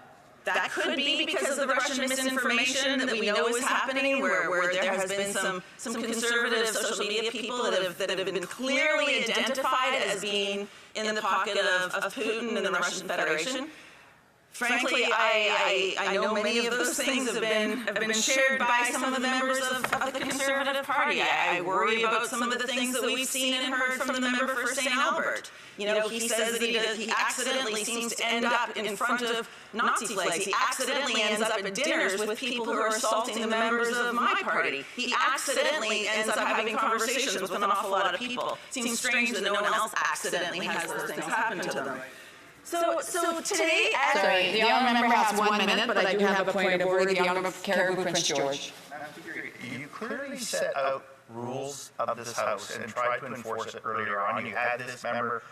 that could be because of the Russian misinformation that we know is happening, where there has been some conservative social media people that have been clearly identified as being in the pocket of Putin and the Russian Federation. Frankly, I know many of those things have been shared by some of the members of the Conservative Party. I worry about some of the things that we've seen and heard from the member for St. Albert. You know, he says that he accidentally seems to end up in front of Nazi flags. He accidentally ends up at dinners with people who are assaulting the members of my party. He accidentally ends up having conversations with an awful lot of people. It seems strange that no one else accidentally has those things happen to them. So today, Sorry, the honourable member has 1 minute, but I do have a point of order. The honourable Caribou Prince George. You clearly set out rules of this House and tried to enforce it earlier on. You had this member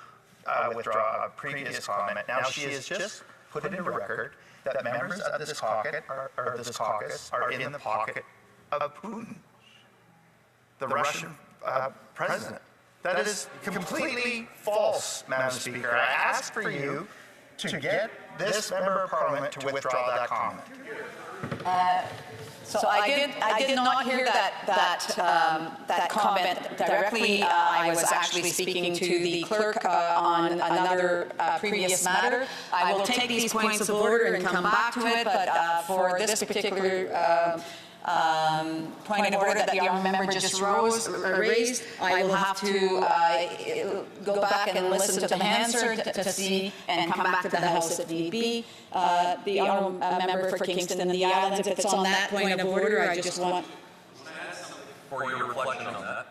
withdraw a previous comment. Now she has just put into record that members of this caucus are in the pocket of Putin, the Russian president. That is completely false, Madam Speaker. I ask for you to get this member of Parliament to withdraw that comment. So I did not hear that comment directly. I was actually speaking to the clerk on another previous matter. I will take these points of order and come back to it, but for this particular point of order that the honourable member just raised, I will have to go back and listen to the answer to see and come back to the House if need be. The honourable member for Kingston and the Islands, if it's on that point of order, I just want... For your reflection on that.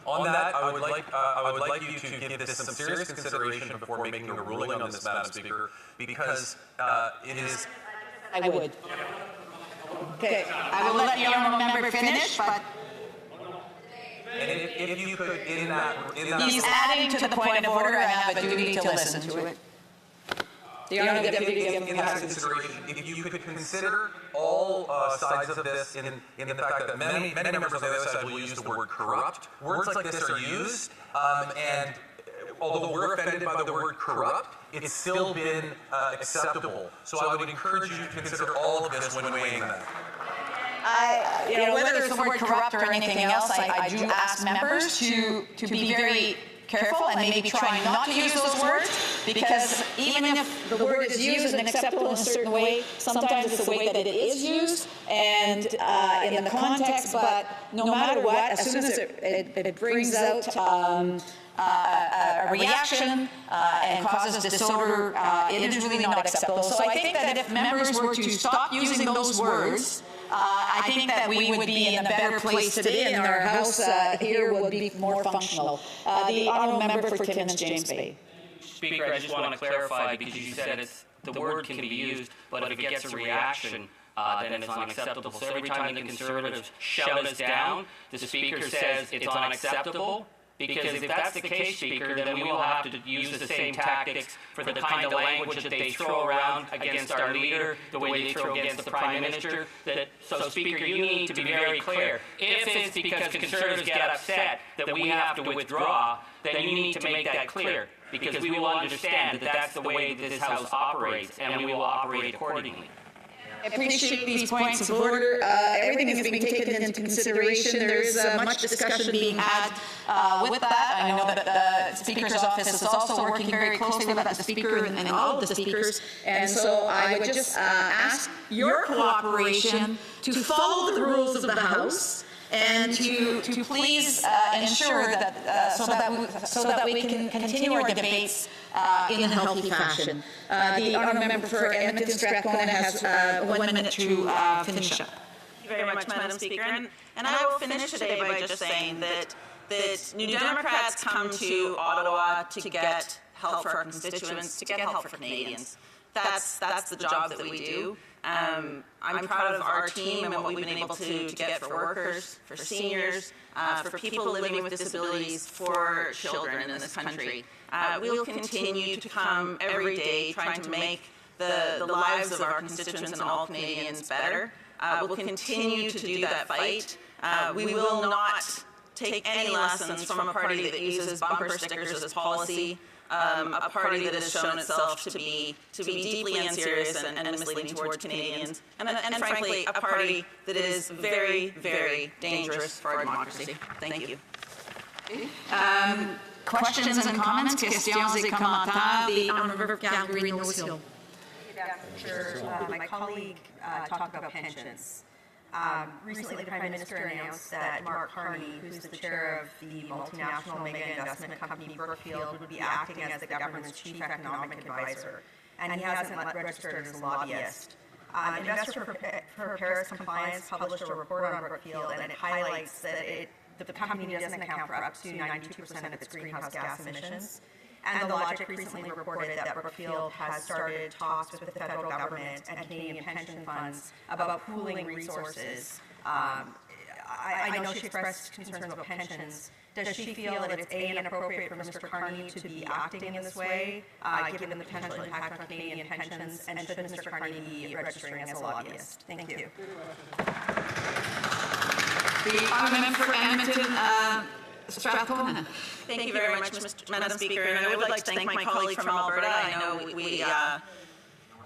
On that, I would like you to give this some serious consideration before making a ruling on this, Madam Speaker, because it is... I would. Okay, I will let the honourable member finish, but... And if you could, in that... He's adding to the point of order, I have a duty to listen to it. The honourable deputy in that consideration, if you could consider all sides of this in the fact that many members on the other side will use the word corrupt. Words like this are used, and although we're offended by the word corrupt, it's still been acceptable. So I would encourage you to consider all of this when weighing that. Whether it's the word corrupt or anything else, I do ask members to be very careful and maybe try not to use those words, because even if the word is used and acceptable in a certain way, sometimes it's the way that it is used and in the context, but no matter what, as soon as it brings out a reaction and causes disorder, it is really not acceptable. So I think that if members were to stop using those words, I think that we would be in a better place today, and our House here would be more functional. The honourable member for Timmins James Bay. Speaker, I just want to clarify, because you said the word can be used, but if it gets a reaction, then it's unacceptable. So every time the Conservatives shout us down, the Speaker says it's unacceptable. Because if that's the case, Speaker, then we will have to use the same tactics for the kind of language that they throw around against our leader, the way they throw against the Prime Minister. So, Speaker, you need to be very clear. If it's because Conservatives get upset that we have to withdraw, then you need to make that clear, because we will understand that that's the way this House operates, and we will operate accordingly. I appreciate these points of order. Everything is being taken into consideration. There is much discussion being had with that. I know that the Speaker's office is also working very closely with the Speaker and all of the Speakers. And so I would just ask your cooperation to follow the rules of the House and to please ensure that so that we can continue our debates in a healthy fashion. The honourable member for Edmonton Strathcona has 1 minute to finish up. Thank you very much, Madam Speaker. And I will finish today by just saying that New Democrats come to Ottawa to get help for our constituents, to get help for Canadians. That's the job that we do. I'm proud of our team and what we've been able to get for workers, for seniors, for people living with disabilities, for children in this country. We'll continue to come every day trying to make the lives of our constituents and all Canadians better. We'll continue to do that fight. We will not take any lessons from a party that uses bumper stickers as policy. A party that has shown itself to be deeply unserious and misleading towards Canadians, and frankly, a party that is very, very dangerous for our democracy. Thank you. Questions and comments? Questions et commentaires. The honourable member for Calgary Nose Hill. Yeah, sure. My colleague talked about pensions. Recently, the Prime Minister announced that Mark Carney, who's the chair of the multinational mega investment company Brookfield, would be acting as the government's chief economic advisor, and he hasn't registered as a lobbyist. Investor for Paris Compliance published a report on Brookfield, and it highlights that the company doesn't account for up to 92% of its greenhouse gas emissions. And The Logic recently reported that Brookfield has started talks with the federal government and Canadian pension funds about pooling resources. I know she expressed concerns about pensions. Does she feel that it's inappropriate for Mr. Carney to be acting in this way, given the potential impact on Canadian pensions, and should Mr. Carney be registering as a lobbyist? Thank you. The Honourable for Edmonton, Strathcona. Thank you very much, Madam Speaker, and I would like to thank my colleague from Alberta. I know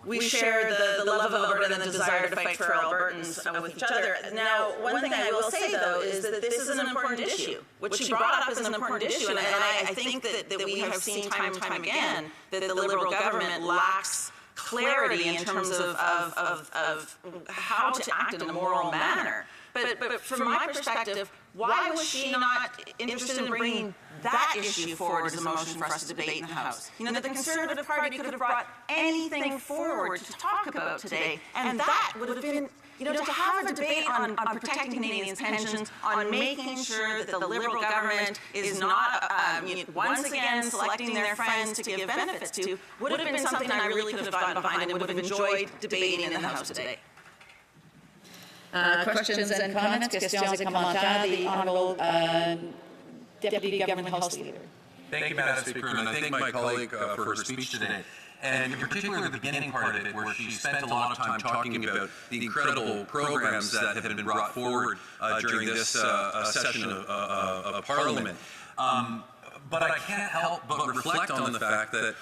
we share the love of Alberta and the desire to fight for Albertans with each other. Now, one thing I will say, though, is that this is an important issue. What she brought up is an important issue, and I think that we have seen time and time again that the Liberal government lacks clarity in terms of how to act in a moral manner. But from my perspective, why was she not interested in bringing that issue forward as a motion for us to debate in the House? You know, the Conservative Party could have brought anything forward to talk about today, and that would have been, you know, to have a debate on protecting Canadians' pensions, on making sure that the Liberal government is not, once again, selecting their friends to give benefits to, would have been something I really could have gotten behind and would have enjoyed debating in the House today. Questions and comments? Questions et commentaires. The Honourable Deputy Government House Leader. Thank you, Madam Speaker, and I thank my colleague for her speech today. And in particular, the beginning part of it, where she spent a lot of time talking about the incredible programs that have been brought forward during this session of Parliament. But I can't help but reflect on the fact that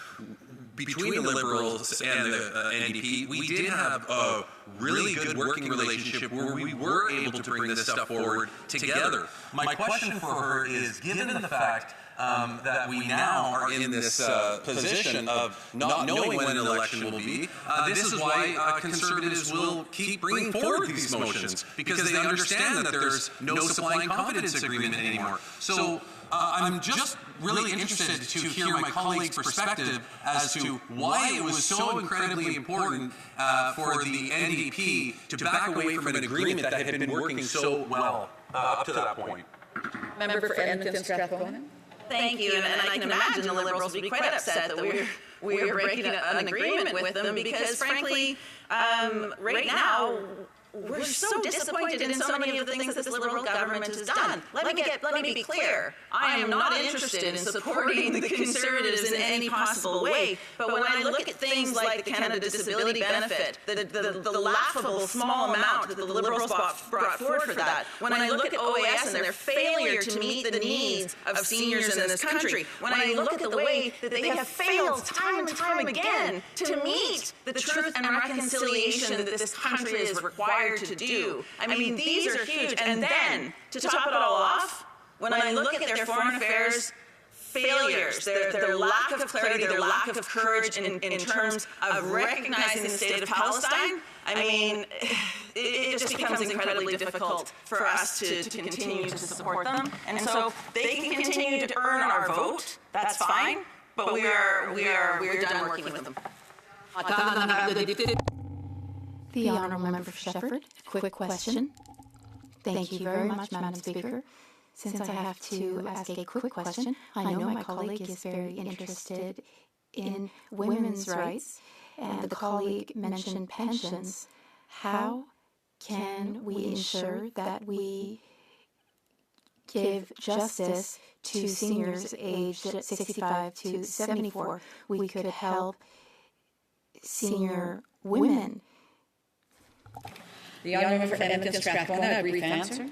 between the Liberals and the NDP, we did have a really good working relationship where we were able to bring this stuff forward together. My question for her is, given the fact that we now are in this position of not knowing when an election will be, this is why Conservatives will keep bringing forward these motions, because they understand that there's no supply and confidence agreement anymore. So I'm just really interested to hear my colleague's perspective as to why it was so incredibly important for the NDP to back away from an agreement that had been working so well up to that point. Member for Edmonton Strathcona. Thank you, and I can imagine the Liberals would be quite upset that we're breaking an agreement with them because, frankly, right now, we're so disappointed in so many of the things that this Liberal government has done. Let me be clear. I am not interested in supporting the Conservatives in any possible way, but when I look at things like the Canada Disability Benefit, the laughable small amount that the Liberals brought forward for that, when I look at OAS and their failure to meet the needs of seniors in this country, when I look at the way that they have failed time and time again to meet the truth and reconciliation that this country is required to do. I mean, these are huge. And then, to top it all off, when I look at their foreign affairs failures, their lack of clarity, their lack of courage in terms of recognizing the state of Palestine, I mean, it just becomes incredibly difficult for us to continue to support them. And so they can continue to earn our vote, that's fine, but we're done working with them. The Honourable Member for Shefford, quick question. Thank you very much, Madam Speaker. Since I have to ask a quick question, I know my colleague is very interested in women's rights, and the colleague mentioned pensions. How can we ensure that we give justice to seniors aged 65 to 74? We could help senior women. The Honourable for Edmonton Strathcona, a brief answer.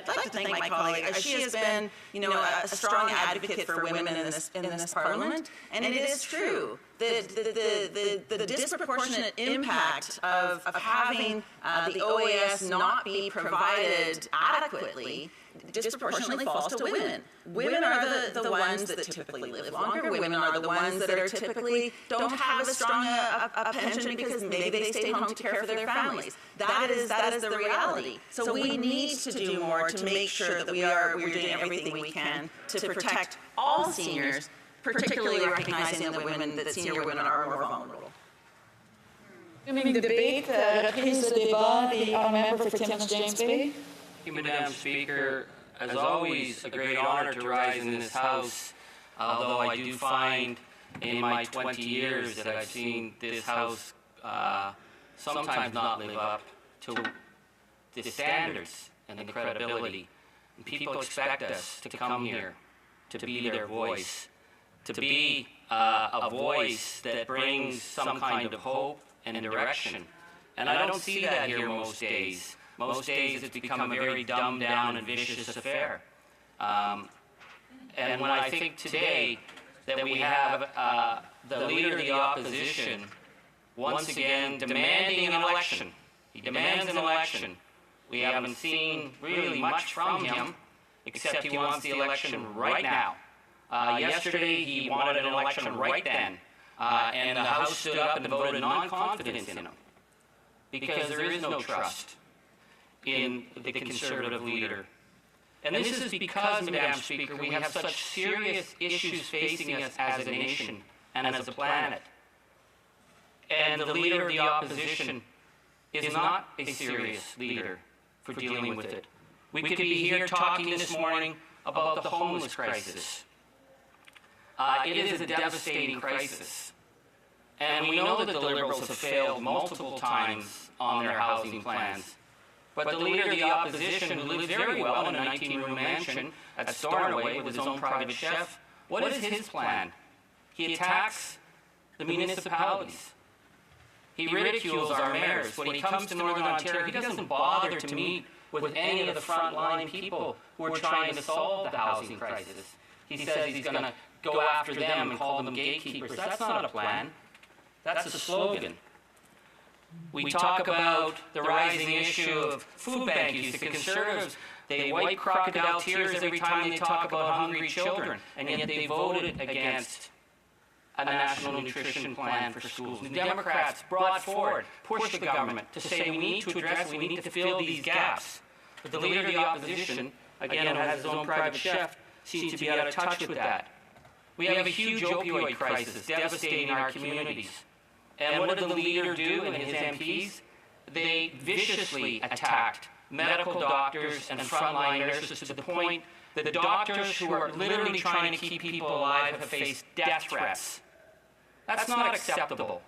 I'd like to thank my colleague. She has been, a strong advocate for women in this Parliament, and it is true the disproportionate impact of having the OAS not be provided adequately disproportionately falls to women. Women are the ones that typically live longer. Women are the ones that are typically don't have as strong a pension because maybe they stayed home to care for their families. That is the reality. So we need to do more to make sure that we're doing everything we can to protect all seniors, particularly recognizing that senior women are more vulnerable. Resuming debate, reprise de débat, the honourable member for Timmins James Bay. Thank you, Madam Speaker. As always, a great honor to rise in this House, although I do find in my 20 years that I've seen this House sometimes not live up to the standards and the credibility. And people expect us to come here, to be their voice, to be a voice that brings some kind of hope and direction. And I don't see that here most days. Most days it's become a very dumbed down and vicious affair. And when I think today that we have the leader of the opposition once again demanding an election, he demands an election. We haven't seen really much from him, except he wants the election right now. Yesterday he wanted an election right then, and the House stood up and voted non-confidence in him, because there is no trust in the Conservative leader. And this is because, Madam Speaker, we have such serious issues facing us as a nation and as a planet. And the leader of the opposition is not a serious leader for dealing with it. We could be here talking this morning about the homeless crisis. It is a devastating crisis. And we know that the Liberals have failed multiple times on their housing plans. But the leader of the opposition, who lives very well in a 19-room mansion at Stornoway with his own private chef, what is his plan? He attacks the municipalities. He ridicules our mayors. When he comes to Northern Ontario, he doesn't bother to meet with any of the frontline people who are trying to solve the housing crisis. He says he's going to go after them and call them gatekeepers. That's not a plan. That's a slogan. We talk about the rising issue of food bank use. The Conservatives, they wipe crocodile tears every time they talk about hungry children, and yet they voted against a national nutrition plan for schools. The Democrats brought forward, pushed the government to say we need to address, we need to fill these gaps. But the leader of the opposition, again, who has his own private chef, seems to be out of touch with that. We have a huge opioid crisis devastating our communities. And what did the leader do and his MPs? They viciously attacked medical doctors and frontline nurses to the point that the doctors who are literally trying to keep people alive have faced death threats. That's not acceptable.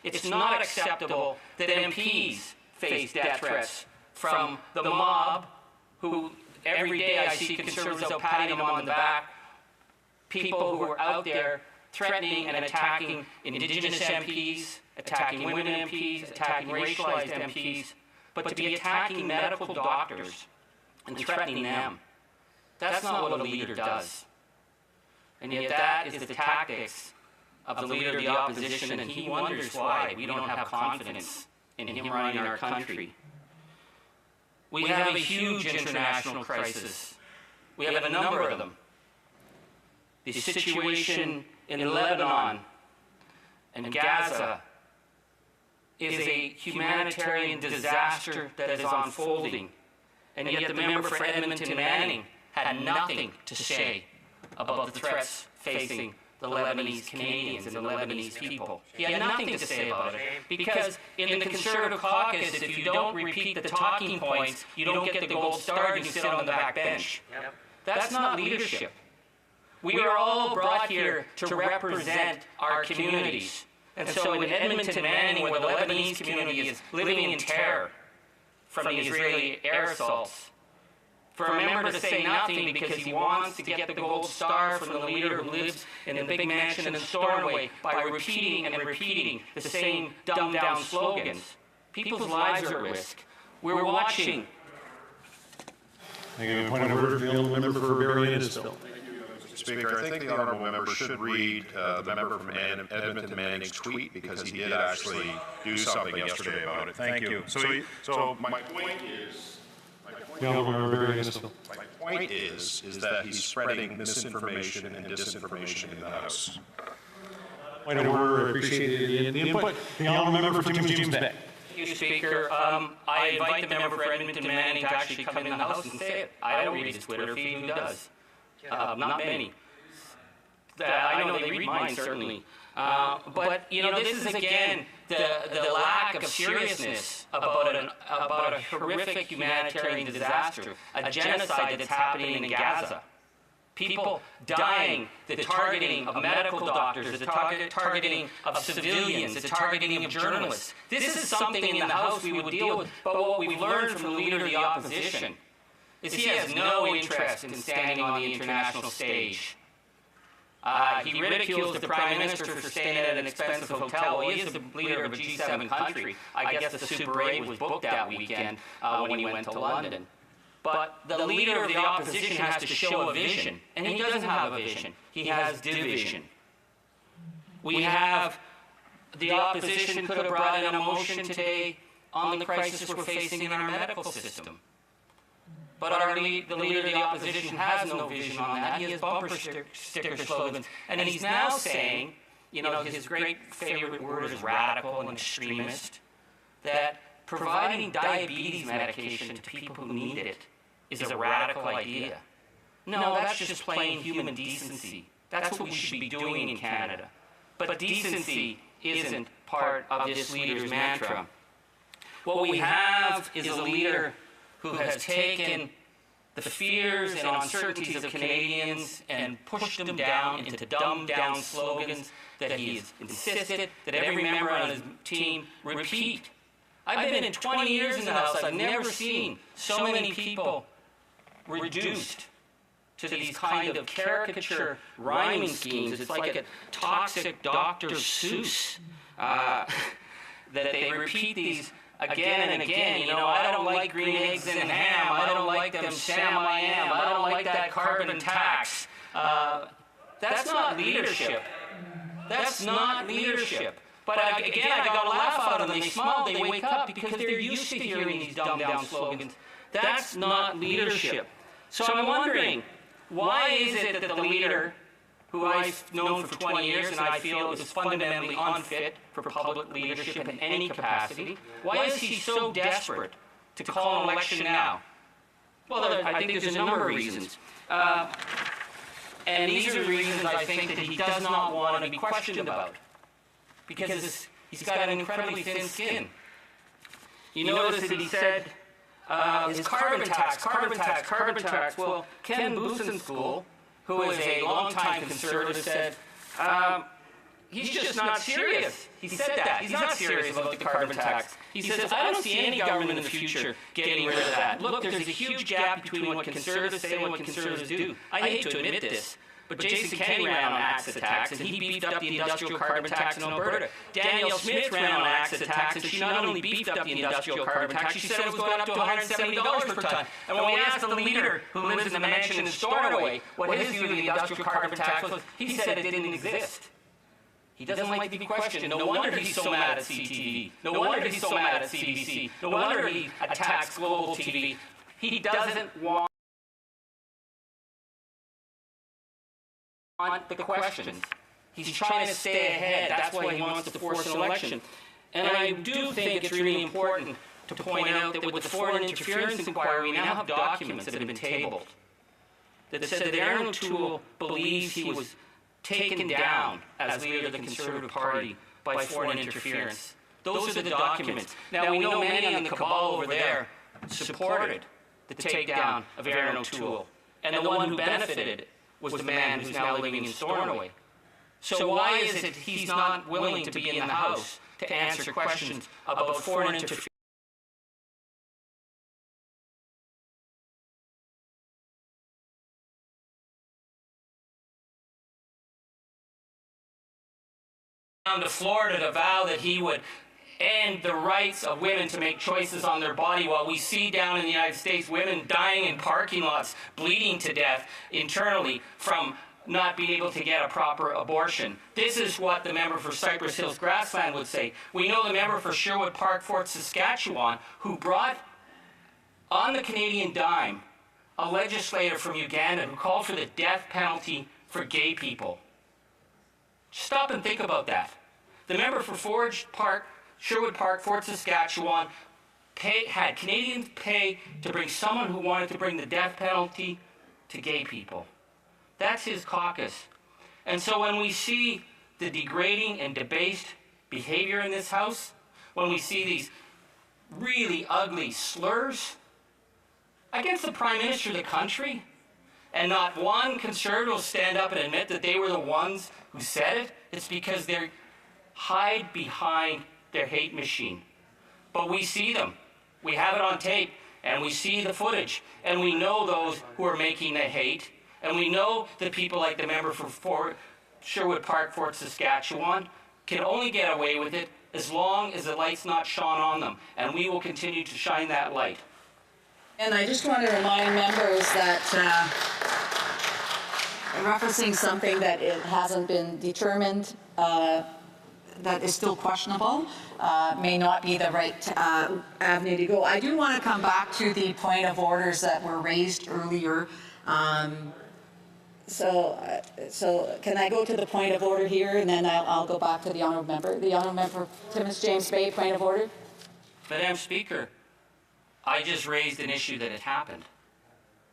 It's not acceptable that MPs face death threats from the mob, who every day I see Conservatives out patting them on the back, people who are out there threatening and attacking Indigenous MPs, attacking women MPs, attacking racialized MPs, but to be attacking medical doctors and threatening them, that's not what a leader does. And yet that is the tactics of the leader of the opposition, and he wonders why we don't have confidence in him running our country. We have a huge international crisis. We have a number of them. The situation in Lebanon and Gaza is a humanitarian disaster that is unfolding. And yet the member for Edmonton Manning had nothing to say about the threats facing the Lebanese Canadians and the Lebanese people. He had nothing to say about it, because in the Conservative caucus, if you don't repeat the talking points, you don't get the gold star, you sit on the back bench. That's not leadership. We are all brought here to represent our communities. And so in Edmonton Manning, where the Lebanese community is living in terror from the Israeli air assaults, for a member to say nothing because he wants to get the gold star from the leader who lives in the big mansion in Stornoway by repeating and repeating the same dumbed-down slogans, people's lives are at risk. We're watching. Thank you. Point of order, the member for Barrie Innisfil. Speaker, I think the honourable member should read the member from Edmonton Manning's tweet, because he did actually do something yesterday about it. Thank you. So my point is, my point is that he's spreading misinformation and disinformation in the House. Point of order. Appreciate the input. The honourable member for Tim James Bay. Thank you, Speaker. I invite the member for Edmonton Manning to actually come in the House and say it. I don't read his Twitter feed. Who does? Not many. I know they read mine, certainly. But, you know, this is, again, the lack of seriousness about a horrific humanitarian disaster, a genocide that's happening in Gaza. People dying, the targeting of medical doctors, the targeting of civilians, the targeting of journalists. This is something in the House we would deal with, but what we've learned from the Leader of the Opposition is he has no interest in standing on the international stage. He ridicules the Prime Minister for staying at an expensive hotel. Well, he is the leader of a G7 country. I guess the Super 8 was booked that weekend when he went to London. But the Leader of the Opposition has to show a vision, and he doesn't have a vision. He has division. We have the Opposition could have brought in a motion today on the crisis we're facing in our medical system. But the Leader of the Opposition has no vision on that. He has bumper sticker slogans. And he's now saying, you know, his great favorite word is radical and extremist, that providing diabetes medication to people who need it is a radical idea. No, that's just plain human decency. That's what we should be doing in Canada. But decency isn't part of this leader's mantra. What we have is a leader who has taken the fears and uncertainties of Canadians and pushed them down into dumbed-down slogans that he has insisted that every member on his team repeat. I've been in 20 years in the House. I've never seen so many people reduced to these kind of caricature rhyming schemes. It's like a toxic Dr. Seuss that they repeat these again and again. You know, I don't like green eggs and ham. I don't like them Sam I am. I don't like that carbon tax. That's not leadership. That's not leadership. But again, I got a laugh out of them. They smile, they wake up because they're used to hearing these dumbed-down slogans. That's not leadership. So I'm wondering, why is it that the leader, who I've known for 20 years and I feel is fundamentally unfit for public leadership in any capacity, why is he so desperate to call an election now? Well, I think there's a number of reasons. And these are reasons I think that he does not want to be questioned about, because he's got an incredibly thin skin. You notice that he said his carbon tax. Well, Ken Bousenschool, who is a longtime conservative, said he's just not serious. He said that. He's not serious about the carbon tax. He says, I don't see any government in the future getting rid of that. Look, there's a huge gap between what conservatives say and what conservatives do. I hate to admit this, but Jason Kenney ran on access tax, and he beefed up the industrial carbon tax in Alberta. Danielle Smith ran on access tax, and she not only beefed up the industrial carbon tax, she said it was going up to $170 per ton. And when we asked the leader who lives in the mansion in Stornoway what his view of the industrial carbon tax was, he said it didn't exist. He doesn't like to be questioned. No wonder he's so mad at CTV. No wonder he's so mad at CBC. No wonder he attacks Global TV. He doesn't want the questions. He's trying to stay ahead. That's why he wants to force an election. And I do think it's really important to point out that with the foreign interference inquiry, we now have documents that have been tabled that said that Aaron O'Toole believes he was taken down as leader of the Conservative Party by foreign interference. Those are the documents. Now, we know many on the cabal over there supported the takedown of Aaron O'Toole, and the one who benefited was the man who's now living in Stornoway. So why is it he's not willing to be in the House to answer questions about foreign interference? Down to Florida to vow that he would end the rights of women to make choices on their body, while we see down in the United States women dying in parking lots, bleeding to death internally from not being able to get a proper abortion. This is what the member for Cypress Hills Grassland would say. We know the member for Sherwood Park, Fort Saskatchewan, who brought on the Canadian dime a legislator from Uganda who called for the death penalty for gay people. Stop and think about that. The member for Forge Park, Sherwood Park, Fort Saskatchewan had Canadians pay to bring someone who wanted to bring the death penalty to gay people. That's his caucus. And so when we see the degrading and debased behavior in this House, when we see these really ugly slurs against the Prime Minister of the country, and not one Conservative will stand up and admit that they were the ones who said it, it's because they hide behind their hate machine. But we see them. We have it on tape, and we see the footage, and we know those who are making the hate, and we know that people like the member for Sherwood Park, Fort Saskatchewan, can only get away with it as long as the light's not shone on them, and we will continue to shine that light. And I just want to remind members that referencing something that it hasn't been determined that is still questionable may not be the right avenue to go. I do want to come back to the point of orders that were raised earlier. So can I go to the point of order here, and then I'll go back to the honourable member. The honourable member, Timmins James Bay, point of order. Madam Speaker, I just raised an issue that it happened.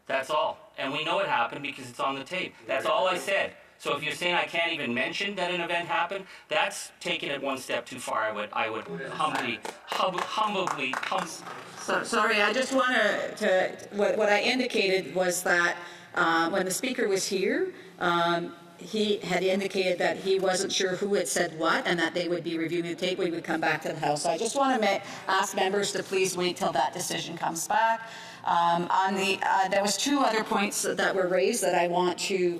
That's all. And we know it happened because it's on the tape. That's all I said. So if you're saying I can't even mention that an event happened, that's taking it one step too far. I would humbly. So, sorry, I just want to what I indicated was that when the speaker was here, he had indicated that he wasn't sure who had said what, and that they would be reviewing the tape. We would come back to the House. So I just want to ask members to please wait till that decision comes back. There was two other points that were raised that I want to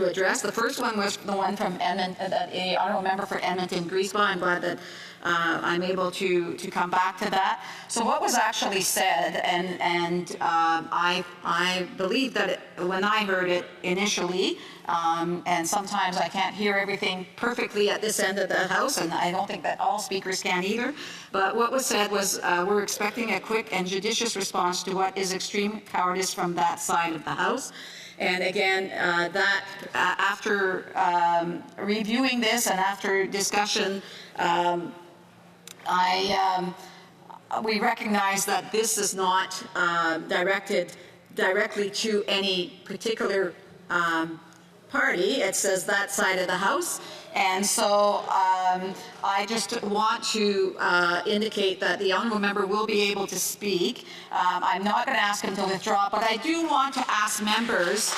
address. The first one was the one from the honourable member for Edmonton Griesbach. I'm glad that I'm able to come back to that. So what was actually said, and I believe that when I heard it initially, and sometimes I can't hear everything perfectly at this end of the House, and I don't think that all speakers can either, but what was said was we're expecting a quick and judicious response to what is extreme cowardice from that side of the House. And again, that after reviewing this and after discussion, we recognize that this is not directed directly to any particular party. It says that side of the House. And so I just want to indicate that the honourable member will be able to speak. I'm not going to ask him to withdraw, but I do want to ask members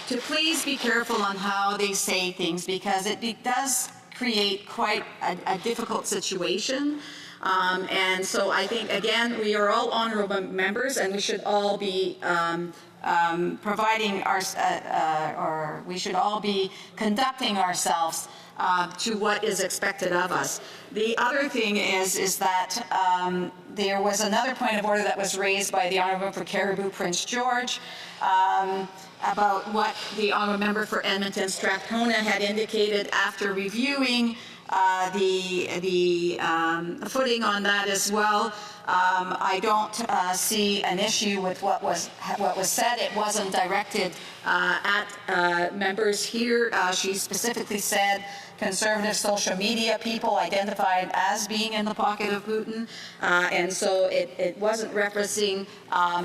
to please be careful on how they say things, because it does create quite a difficult situation. And so I think, again, we are all honourable members, and we should all be we should all be conducting ourselves to what is expected of us. The other thing is that there was another point of order that was raised by the honourable member for Caribou Prince George about what the honourable member for Edmonton Strathcona had indicated after reviewing the footing on that as well. I don't see an issue with what was said. It wasn't directed at members here. She specifically said conservative social media people identified as being in the pocket of Putin, and so it wasn't referencing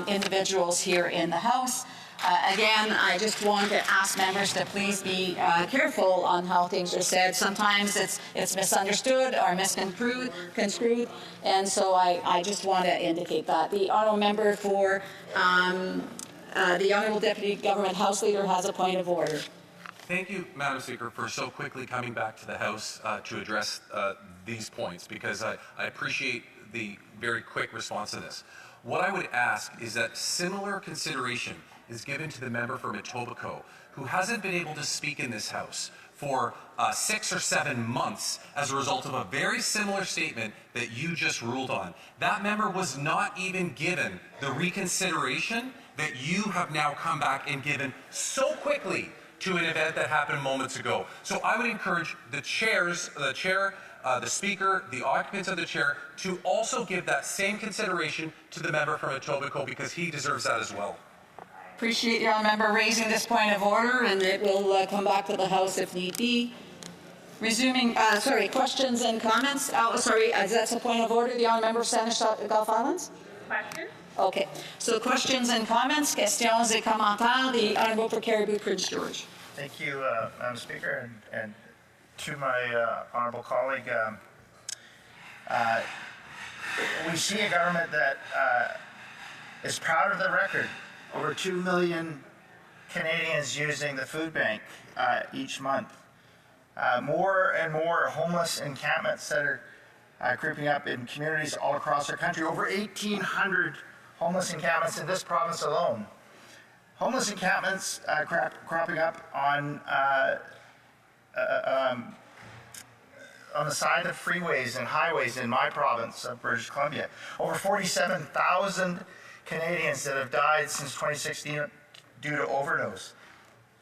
individuals here in the House. Again, I just want to ask members to please be careful on how things are said. Sometimes it's misunderstood or misconstrued, and so I just want to indicate that. The honourable member for the Honourable Deputy Government House Leader has a point of order. Thank you, Madam Speaker, for so quickly coming back to the House to address these points, because I appreciate the very quick response to this. What I would ask is that similar consideration is given to the member for Etobicoke, who hasn't been able to speak in this House for 6 or 7 months as a result of a very similar statement that you just ruled on. That member was not even given the reconsideration that you have now come back and given so quickly to an event that happened moments ago. So I would encourage the chair, the speaker, the occupants of the chair, to also give that same consideration to the member from Etobicoke, because he deserves that as well. Appreciate the honourable member raising this point of order, and it will come back to the House if need be. Resuming, questions and comments. That's a point of order. The honourable member of Saanich Gulf Islands. Question? Okay. So questions and comments, questions et commentaires. The honourable for Cariboo Prince George. Thank you, Madam Speaker, and to my honourable colleague. We see a government that is proud of the record. Over 2 million Canadians using the food bank each month. More and more homeless encampments that are creeping up in communities all across our country. Over 1,800 homeless encampments in this province alone. Homeless encampments cropping up on the side of freeways and highways in my province of British Columbia. Over 47,000 Canadians that have died since 2016 due to overdose.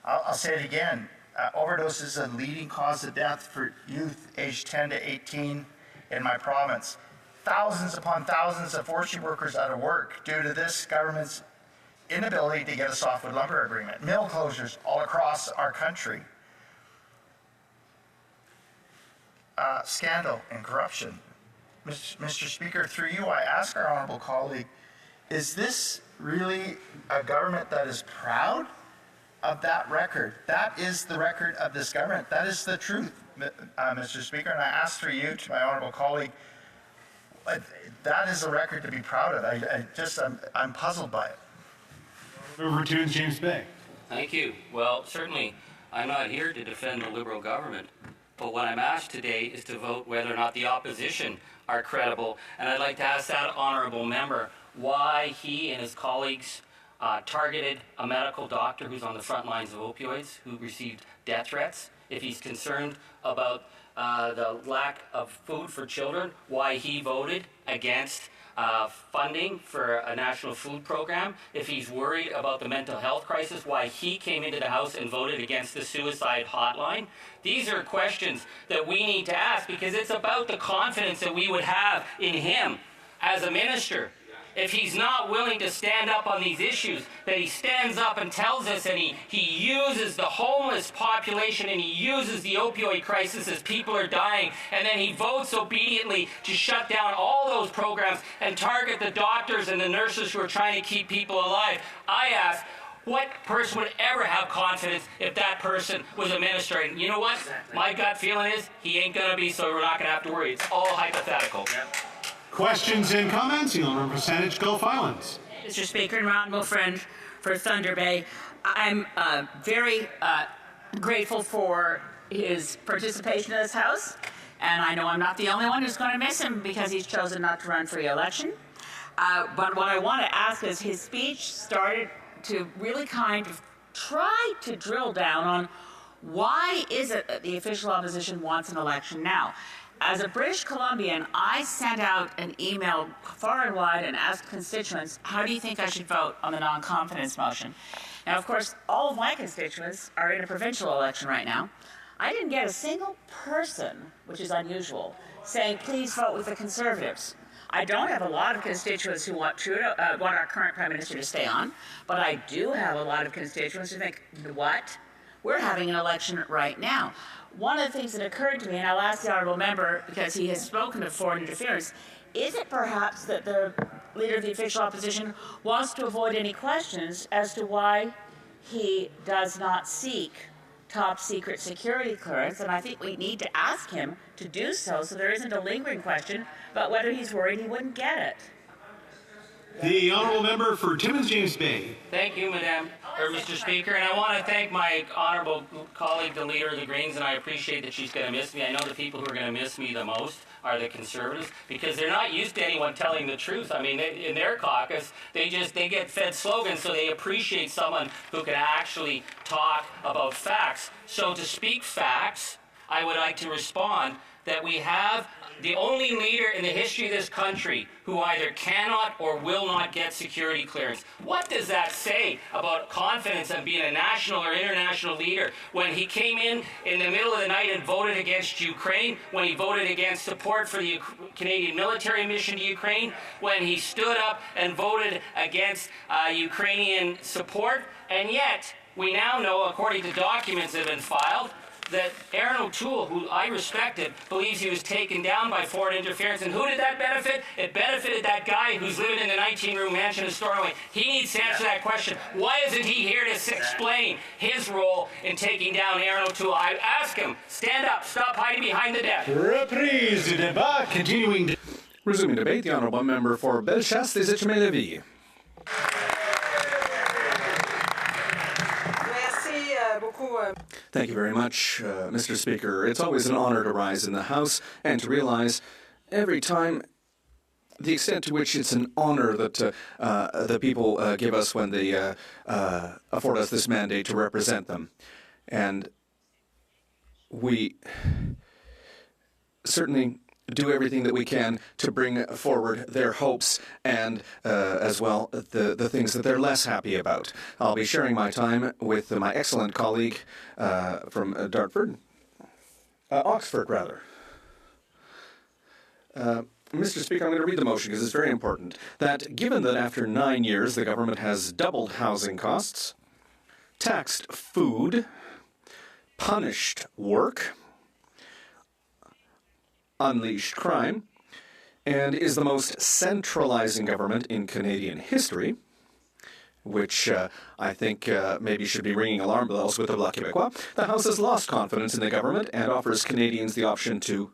I'll say it again. Overdose is a leading cause of death for youth aged 10 to 18 in my province. Thousands upon thousands of forestry workers out of work due to this government's inability to get a softwood lumber agreement. Mill closures all across our country. Scandal and corruption. Mr. Speaker, through you, I ask our honourable colleague, is this really a government that is proud of that record? That is the record of this government. That is the truth, Mr. Speaker. And I ask through you to my honourable colleague, that is a record to be proud of. I'm puzzled by it. Member for Timmins James Bay. Thank you. Well, certainly, I'm not here to defend the Liberal government, but what I'm asked today is to vote whether or not the opposition are credible. And I'd like to ask that honourable member why he and his colleagues targeted a medical doctor who's on the front lines of opioids, who received death threats. If he's concerned about the lack of food for children, why he voted against funding for a national food program. If he's worried about the mental health crisis, why he came into the House and voted against the suicide hotline. These are questions that we need to ask, because it's about the confidence that we would have in him as a minister. If he's not willing to stand up on these issues, that he stands up and tells us, and he uses the homeless population and he uses the opioid crisis as people are dying, and then he votes obediently to shut down all those programs and target the doctors and the nurses who are trying to keep people alive. I ask, what person would ever have confidence if that person was a minister? And you know what? My gut feeling is he ain't going to be, so we're not going to have to worry. It's all hypothetical. Questions and comments? The honourable for Saanich Gulf Islands. Mr. Speaker, and honourable friend for Thunder Bay, I'm very grateful for his participation in this House, and I know I'm not the only one who's going to miss him because he's chosen not to run for re-election. But what I want to ask is, his speech started to really kind of try to drill down on why is it that the official opposition wants an election now. As a British Columbian, I sent out an email far and wide and asked constituents, how do you think I should vote on the non-confidence motion? Now, of course, all of my constituents are in a provincial election right now. I didn't get a single person, which is unusual, saying, please vote with the Conservatives. I don't have a lot of constituents who want our current Prime Minister to stay on, but I do have a lot of constituents who think, what? We're having an election right now. One of the things that occurred to me, and I'll ask the honourable member because he has spoken of foreign interference, is it perhaps that the leader of the official opposition wants to avoid any questions as to why he does not seek top secret security clearance? And I think we need to ask him to do so there isn't a lingering question about whether he's worried he wouldn't get it. The honourable member for Timmins James Bay. Thank you, Mr. Speaker, and I want to thank my honourable colleague, the leader of the Greens, and I appreciate that she's going to miss me. I know the people who are going to miss me the most are the Conservatives, because they're not used to anyone telling the truth. I mean, in their caucus, they get fed slogans, so they appreciate someone who can actually talk about facts. So to speak facts, I would like to respond that we have the only leader in the history of this country who either cannot or will not get security clearance. What does that say about confidence of being a national or international leader when he came in the middle of the night and voted against Ukraine, when he voted against support for the Canadian military mission to Ukraine, when he stood up and voted against Ukrainian support, and yet we now know, according to documents that have been filed, that Aaron O'Toole, who I respected, believes he was taken down by foreign interference. And who did that benefit? It benefited that guy who's living in the 19-room mansion in Stornoway. He needs to answer that question. Why isn't he here to explain his role in taking down Aaron O'Toole? I ask him, stand up, stop hiding behind the desk. Reprise du débat, continuing. Resuming debate, the Honourable Member for Bellechasse des Etchemins-Lévis. Thank you very much, Mr. Speaker. It's always an honor to rise in the House and to realize every time the extent to which it's an honor that the people give us when they afford us this mandate to represent them. And we certainly do everything that we can to bring forward their hopes and as well the things that they're less happy about. I'll be sharing my time with my excellent colleague from Oxford rather. Mr. Speaker, I'm going to read the motion because it's very important. That given that after 9 years the government has doubled housing costs, taxed food, punished work, unleashed crime, and is the most centralizing government in Canadian history, which I think maybe should be ringing alarm bells with the Bloc Québécois, the House has lost confidence in the government and offers Canadians the option to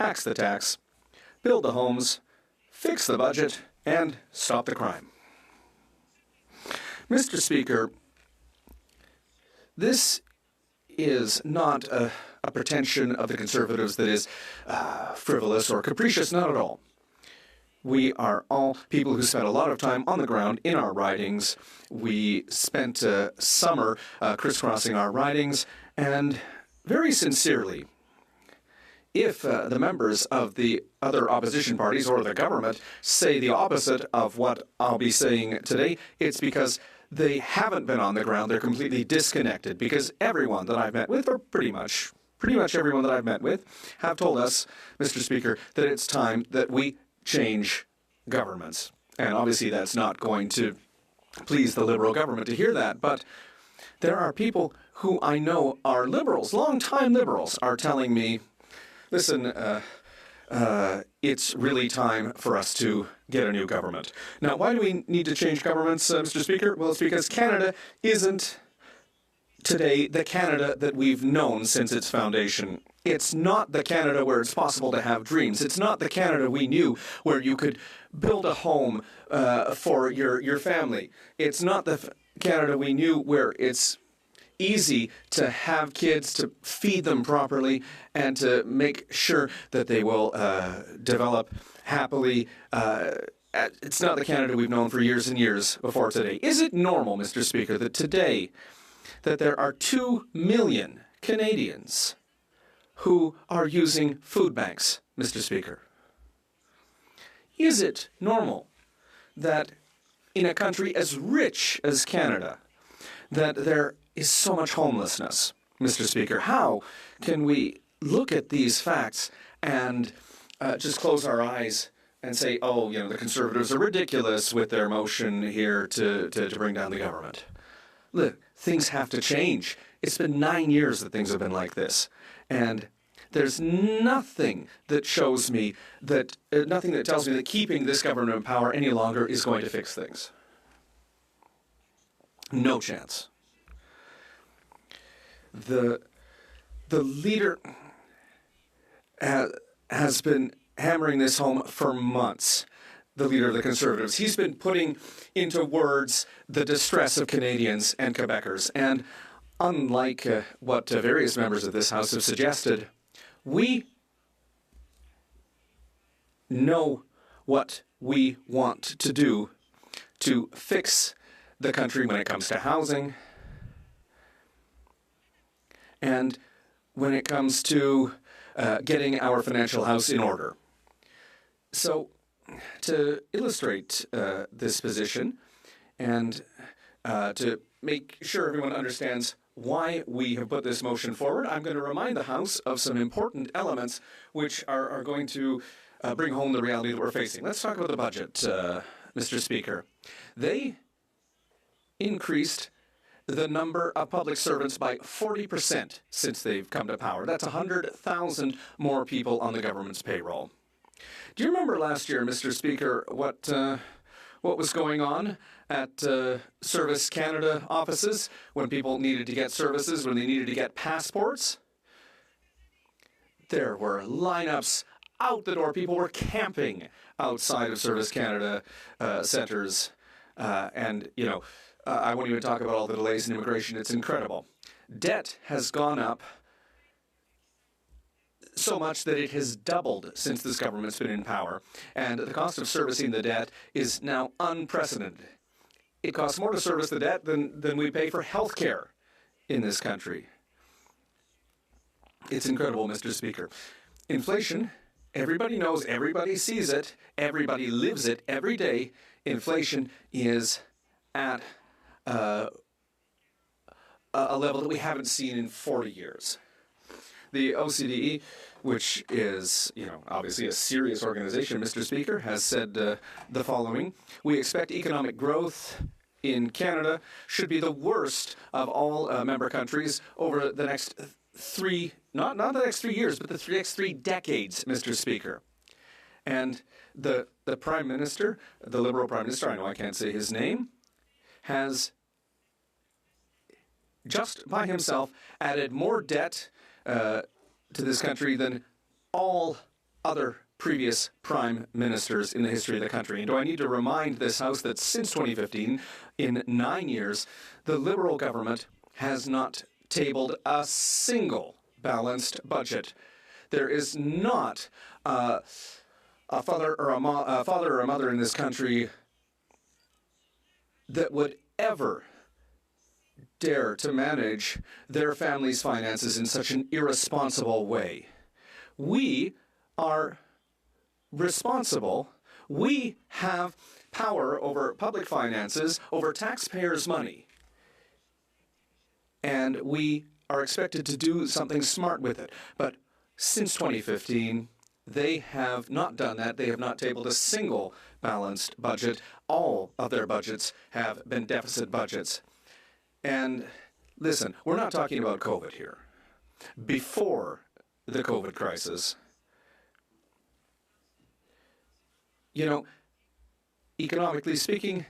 axe the tax, build the homes, fix the budget, and stop the crime. Mr. Speaker, this is not a pretension of the Conservatives that is frivolous or capricious, not at all. We are all people who spent a lot of time on the ground in our ridings. We spent summer crisscrossing our ridings, and very sincerely, if the members of the other opposition parties or the government say the opposite of what I'll be saying today, it's because they haven't been on the ground. They're completely disconnected, because everyone that I've met with, or pretty much everyone that I've met with, have told us, Mr. Speaker, that it's time that we change governments. And obviously that's not going to please the Liberal government to hear that, but there are people who I know are Liberals, long-time Liberals, are telling me, listen, it's really time for us to get a new government. Now, why do we need to change governments, Mr. Speaker? Well, it's because Canada isn't today the Canada that we've known since its foundation. It's not the Canada where it's possible to have dreams. It's not the Canada we knew where you could build a home for your family. It's not the Canada we knew where it's easy to have kids, to feed them properly, and to make sure that they will develop happily. It's not the Canada we've known for years and years before today. Is it normal, Mr. Speaker, that today that there are 2 million Canadians who are using food banks, Mr. Speaker? Is it normal that in a country as rich as Canada that there is so much homelessness, Mr. Speaker? How can we look at these facts and just close our eyes and say, oh, you know, the Conservatives are ridiculous with their motion here to bring down the government? Look, things have to change. It's been 9 years that things have been like this. And there's nothing that shows me that, nothing that tells me that keeping this government in power any longer is going to fix things. No chance. The leader has been hammering this home for months, the leader of the Conservatives. He's been putting into words the distress of Canadians and Quebecers. And unlike what various members of this House have suggested, we know what we want to do to fix the country when it comes to housing, and when it comes to getting our financial house in order. So, to illustrate this position and to make sure everyone understands why we have put this motion forward, I'm going to remind the House of some important elements which are going to bring home the reality that we're facing. Let's talk about the budget, Mr. Speaker. They increased the number of public servants by 40% since they've come to power. That's 100,000 more people on the government's payroll. Do you remember last year, Mr. Speaker, what was going on at Service Canada offices when people needed to get services, when they needed to get passports? There were lineups out the door. People were camping outside of Service Canada centres. And, you know, I won't even talk about all the delays in immigration. It's incredible. Debt has gone up so much that it has doubled since this government's been in power. And the cost of servicing the debt is now unprecedented. It costs more to service the debt than we pay for health care in this country. It's incredible, Mr. Speaker. Inflation, everybody knows, everybody sees it, everybody lives it every day. Inflation is at a level that we haven't seen in 40 years. The OCDE, which is, you know, obviously a serious organization, Mr. Speaker, has said the following: we expect economic growth in Canada should be the worst of all member countries over the next not the next 3 years, but the next 3 decades, Mr. Speaker. And the Prime Minister, the Liberal Prime Minister, I know I can't say his name, has just by himself added more debt to this country than all other previous prime ministers in the history of the country. And do I need to remind this House that since 2015, in 9 years, the Liberal government has not tabled a single balanced budget. There is not a father or a mother in this country that would ever dare to manage their family's finances in such an irresponsible way. We are responsible. We have power over public finances, over taxpayers' money. And we are expected to do something smart with it. But since 2015, they have not done that. They have not tabled a single balanced budget. All of their budgets have been deficit budgets. And listen, we're not talking about COVID here. Before the COVID crisis, you know, economically speaking,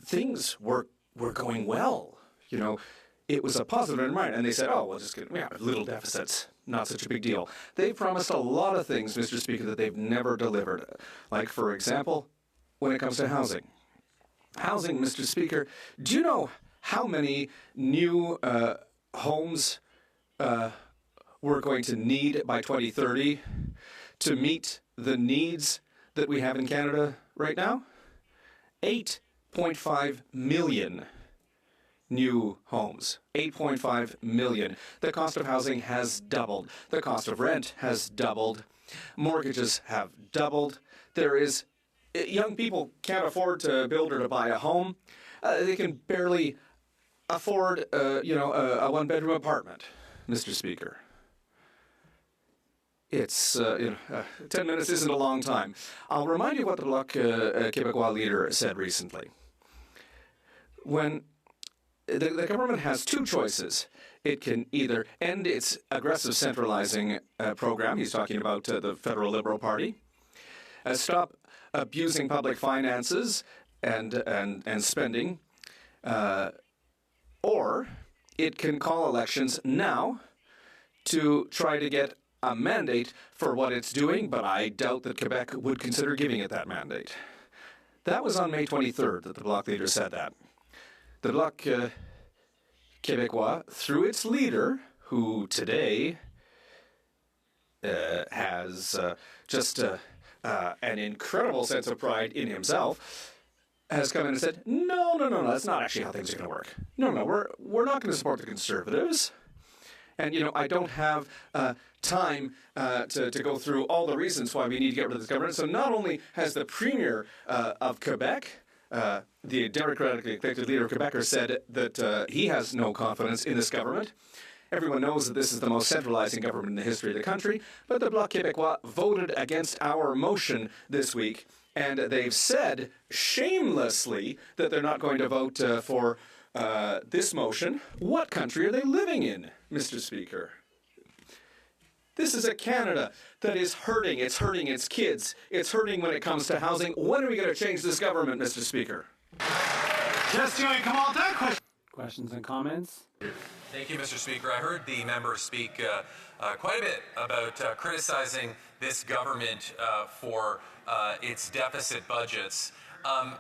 things were going well. You know, it was a positive environment. And they said, oh, we'll just get little deficits, not such a big deal. They promised a lot of things, Mr. Speaker, that they've never delivered. Like, for example, when it comes to housing. Housing, Mr. Speaker, do you know how many new homes we're going to need by 2030 to meet the needs that we have in Canada right now? 8.5 million new homes. 8.5 million. The cost of housing has doubled. The cost of rent has doubled. Mortgages have doubled. Young people can't afford to build or to buy a home. They can barely afford, a one-bedroom apartment, Mr. Speaker. It's, 10 minutes isn't a long time. I'll remind you what the Bloc Québécois leader said recently. When the government has 2 choices. It can either end its aggressive centralizing program, he's talking about the Federal Liberal Party, stop abusing public finances and spending, or it can call elections now to try to get a mandate for what it's doing, but I doubt that Quebec would consider giving it that mandate. That was on May 23rd that the Bloc leader said that. The Bloc Québécois, through its leader, who today has an incredible sense of pride in himself, has come in and said, no, that's not actually how things are going to work. No, we're not going to support the Conservatives. And, I don't have time to go through all the reasons why we need to get rid of this government. So not only has the Premier of Quebec, the democratically elected leader of Quebec, said that he has no confidence in this government. Everyone knows that this is the most centralizing government in the history of the country, but the Bloc Québécois voted against our motion this week, and they've said shamelessly that they're not going to vote for this motion. What country are they living in, Mr. Speaker? This is a Canada that is hurting. It's hurting its kids. It's hurting when it comes to housing. When are we going to change this government, Mr. Speaker? Questions and comments? Thank you, Mr. Speaker. I heard the member speak quite a bit about criticizing this government for its deficit budgets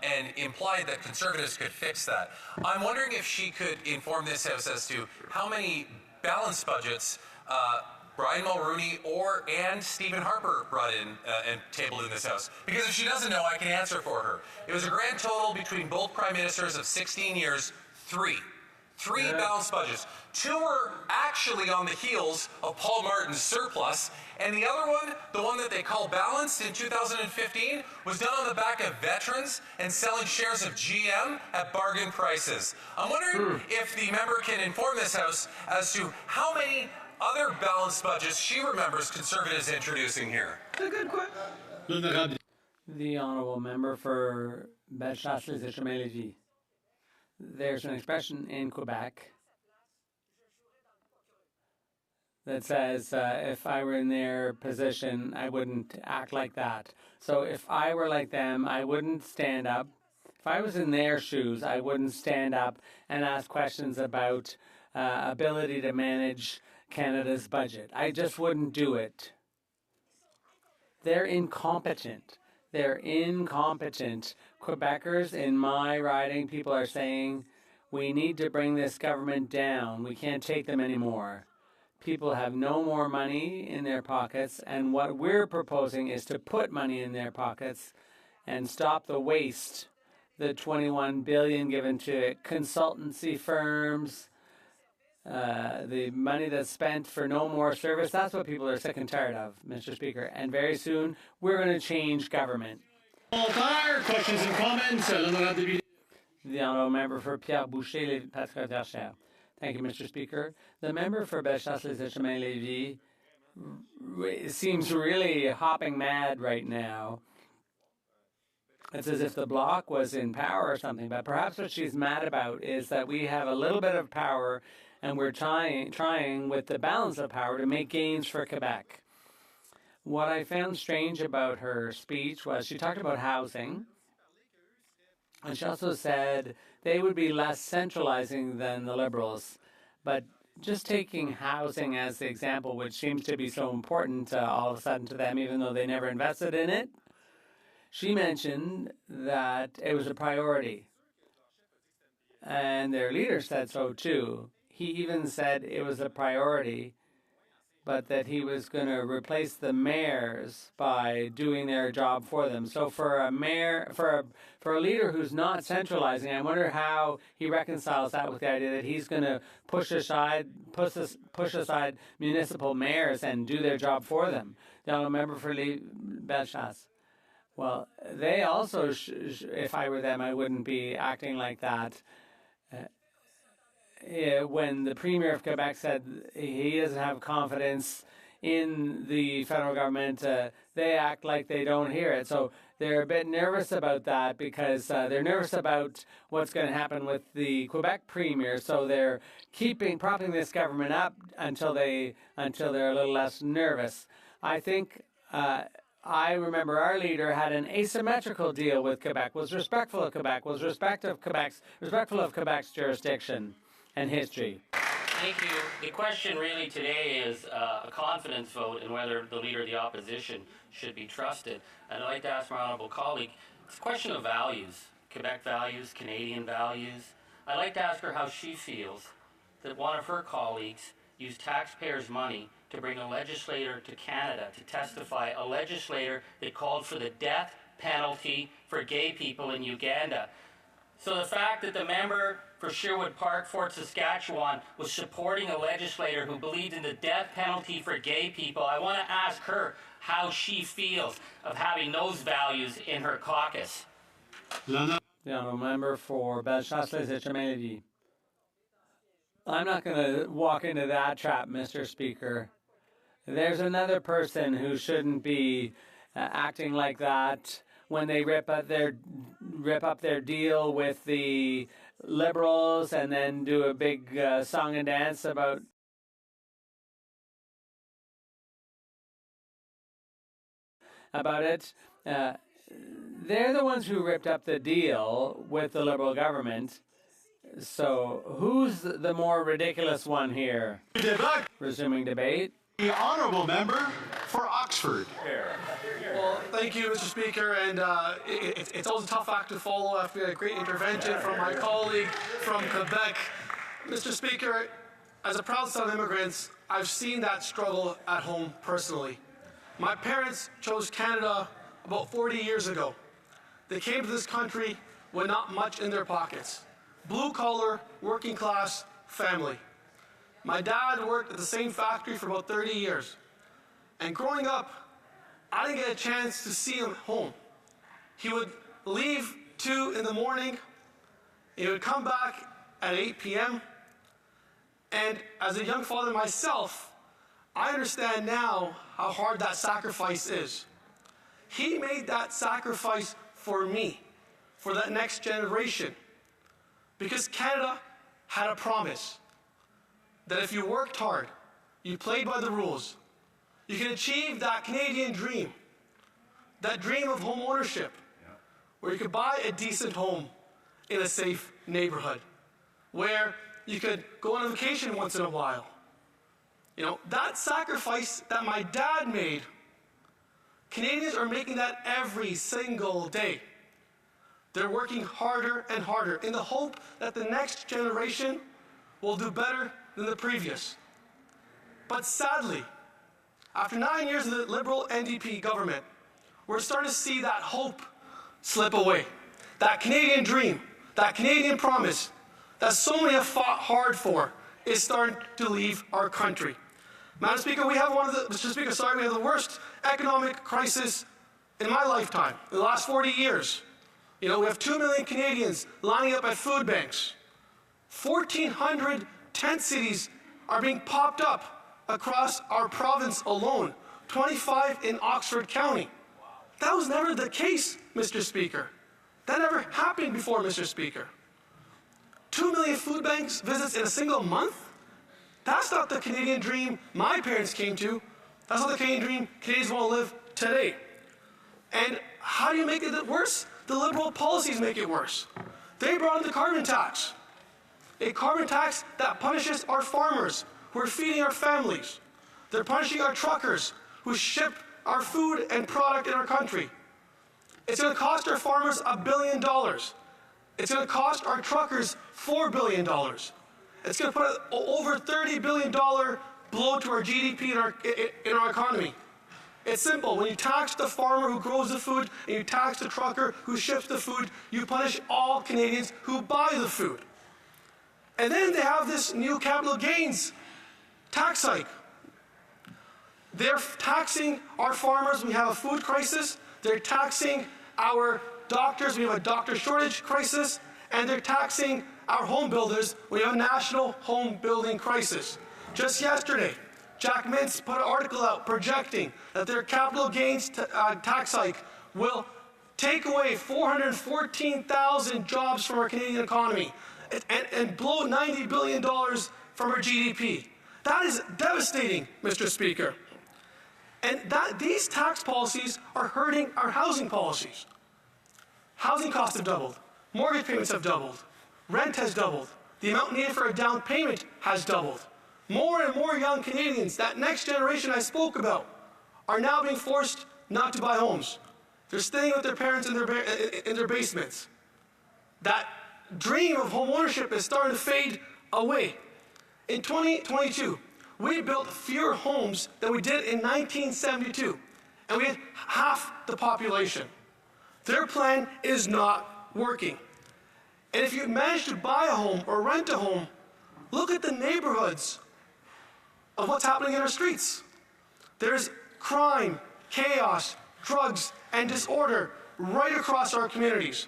and implied that Conservatives could fix that. I'm wondering if she could inform this House as to how many balanced budgets Brian Mulroney and Stephen Harper brought in and tabled in this House. Because if she doesn't know, I can answer for her. It was a grand total between both Prime Ministers of 16 years, three balanced budgets. 2 were actually on the heels of Paul Martin's surplus, and the other one, the one that they call balanced in 2015, was done on the back of veterans and selling shares of GM at bargain prices. I'm wondering if the member can inform this House as to how many other balanced budgets she remembers Conservatives introducing here. That's a good question. The honourable member for Bellechasse-les-Échemins-Lévis. There's an expression in Quebec that says, if I were in their position, I wouldn't act like that. So if I were like them, I wouldn't stand up. If I was in their shoes, I wouldn't stand up and ask questions about ability to manage Canada's budget. I just wouldn't do it. They're incompetent. They're incompetent. Quebecers in my riding, people are saying, we need to bring this government down. We can't take them anymore. People have no more money in their pockets, and what we're proposing is to put money in their pockets and stop the waste, the $21 billion given to consultancy firms, the money that's spent for no more service. That's what people are sick and tired of, Mr. Speaker. And very soon, we're going to change government. Questions and comments? The honourable member for Pierre Boucher, les Patriotes Verchères. Thank you, Mr. Speaker. The member for Bellechasse-les-Échemins-Lévis seems really hopping mad right now. It's as if the Bloc was in power or something, but perhaps what she's mad about is that we have a little bit of power and we're trying with the balance of power to make gains for Quebec. What I found strange about her speech was she talked about housing, and she also said they would be less centralizing than the Liberals. But just taking housing as the example, which seems to be so important all of a sudden to them, even though they never invested in it, she mentioned that it was a priority. And their leader said so too. He even said it was a priority, but that he was going to replace the mayors by doing their job for them. So for a mayor, for a leader who's not centralizing, I wonder how he reconciles that with the idea that he's going to push aside municipal mayors and do their job for them. The honourable member for Bellechasse. Well, they also, if I were them, I wouldn't be acting like that. When the Premier of Quebec said he doesn't have confidence in the federal government, they act like they don't hear it. So they're a bit nervous about that because they're nervous about what's going to happen with the Quebec Premier. So they're propping this government up until they're a little less nervous. I think I remember our leader had an asymmetrical deal with Quebec, was respectful of Quebec, was respectful of Quebec's jurisdiction and history. Thank you. The question really today is a confidence vote and whether the Leader of the Opposition should be trusted. And I'd like to ask my honourable colleague, it's a question of values, Quebec values, Canadian values. I'd like to ask her how she feels that one of her colleagues used taxpayers' money to bring a legislator to Canada to testify, a legislator that called for the death penalty for gay people in Uganda. So the fact that the member for Sherwood Park, Fort Saskatchewan, was supporting a legislator who believed in the death penalty for gay people, I want to ask her how she feels of having those values in her caucus. The honourable member for Bellechasse-les-Etchemins. I'm not going to walk into that trap, Mr. Speaker. There's another person who shouldn't be acting like that when they rip up their deal with the Liberals and then do a big song and dance about it. They're the ones who ripped up the deal with the Liberal government. So who's the more ridiculous one here? Resuming debate. The honourable member for Oxford. Well, thank you, Mr. Speaker, and it's always a tough act to follow after a great intervention from my colleague from Quebec. Mr. Speaker, as a proud son of immigrants, I've seen that struggle at home personally. My parents chose Canada about 40 years ago. They came to this country with not much in their pockets. Blue-collar, working-class family. My dad worked at the same factory for about 30 years. And growing up, I didn't get a chance to see him home. He would leave 2 in the morning. He would come back at 8 p.m. And as a young father myself, I understand now how hard that sacrifice is. He made that sacrifice for me, for that next generation. Because Canada had a promise that if you worked hard, you played by the rules, you can achieve that Canadian dream, that dream of home ownership, where you could buy a decent home in a safe neighborhood, where you could go on a vacation once in a while. You know, that sacrifice that my dad made, Canadians are making that every single day. They're working harder and harder in the hope that the next generation will do better than the previous. But sadly, after 9 years of the Liberal NDP government, we're starting to see that hope slip away. That Canadian dream, that Canadian promise that so many have fought hard for is starting to leave our country. Madam Speaker, we have we have the worst economic crisis in my lifetime, in the last 40 years. You know, we have 2 million Canadians lining up at food banks. 1,400 tent cities are being popped up across our province alone, 25 in Oxford County. That was never the case, Mr. Speaker. That never happened before, Mr. Speaker. 2 million food banks visits in a single month? That's not the Canadian dream my parents came to. That's not the Canadian dream Canadians want to live today. And how do you make it worse? The Liberal policies make it worse. They brought in the carbon tax. A carbon tax that punishes our farmers who are feeding our families. They're punishing our truckers who ship our food and product in our country. It's going to cost our farmers $1 billion. It's going to cost our truckers $4 billion. It's going to put over $30 billion blow to our GDP in our economy. It's simple. When you tax the farmer who grows the food and you tax the trucker who ships the food, you punish all Canadians who buy the food. And then they have this new capital gains tax hike. They're taxing our farmers when we have a food crisis. They're taxing our doctors when we have a doctor shortage crisis. And they're taxing our home builders when we have a national home building crisis. Just yesterday, Jack Mintz put an article out projecting that their capital gains tax hike will take away 414,000 jobs from our Canadian economy and blow $90 billion from our GDP. That is devastating, Mr. Speaker. And these tax policies are hurting our housing policies. Housing costs have doubled. Mortgage payments have doubled. Rent has doubled. The amount needed for a down payment has doubled. More and more young Canadians, that next generation I spoke about, are now being forced not to buy homes. They're staying with their parents in their basements. That dream of home ownership is starting to fade away. In 2022, we built fewer homes than we did in 1972, and we had half the population. Their plan is not working. And if you manage to buy a home or rent a home, look at the neighborhoods of what's happening in our streets. There's crime, chaos, drugs, and disorder right across our communities.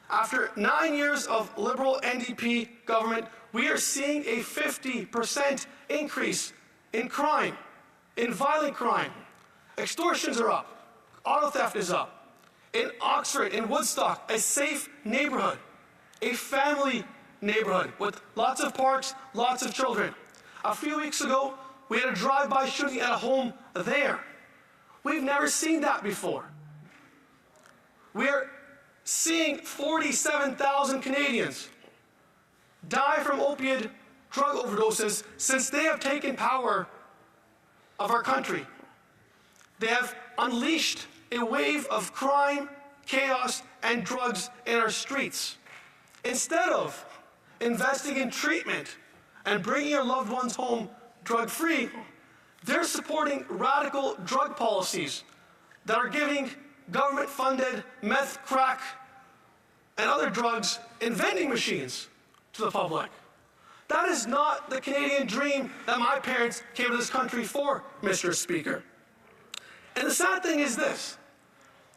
After 9 years of Liberal NDP government, we are seeing a 50% increase in crime, in violent crime. Extortions are up. Auto theft is up. In Oxford, in Woodstock, a safe neighborhood, a family neighborhood with lots of parks, lots of children. A few weeks ago, we had a drive-by shooting at a home there. We've never seen that before. We're seeing 47,000 Canadians die from opiate drug overdoses since they have taken power of our country. They have unleashed a wave of crime, chaos, and drugs in our streets. Instead of investing in treatment and bringing your loved ones home drug-free, they're supporting radical drug policies that are giving government-funded meth, crack, and other drugs in vending machines to the public. That is not the Canadian dream that my parents came to this country for, Mr. Speaker. And the sad thing is this.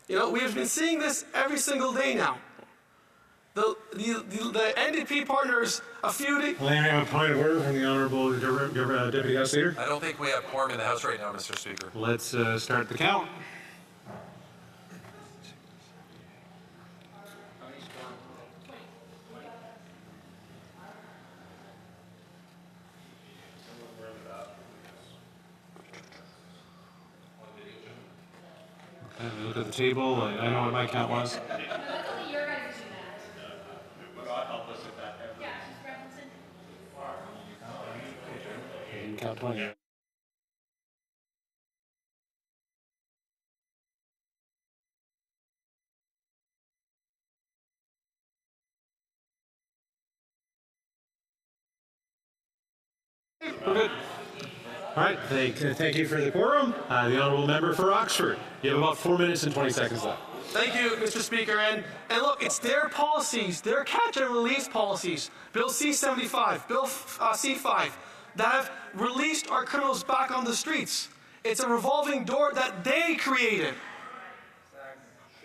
We have been seeing this every single day now. The NDP partners a few days... Well, I have a point of order from the Honourable Deputy House Leader. I don't think we have quorum in the House right now, Mr. Speaker. Let's start the count. Look at the table. I know what my count was. Count 20. We're good. All right, thank you for the quorum. The Honourable Member for Oxford. You have about 4 minutes and 20 seconds left. Thank you, Mr. Speaker. And look, it's their policies, their catch and release policies, Bill C-75, Bill C-5, that have released our criminals back on the streets. It's a revolving door that they created.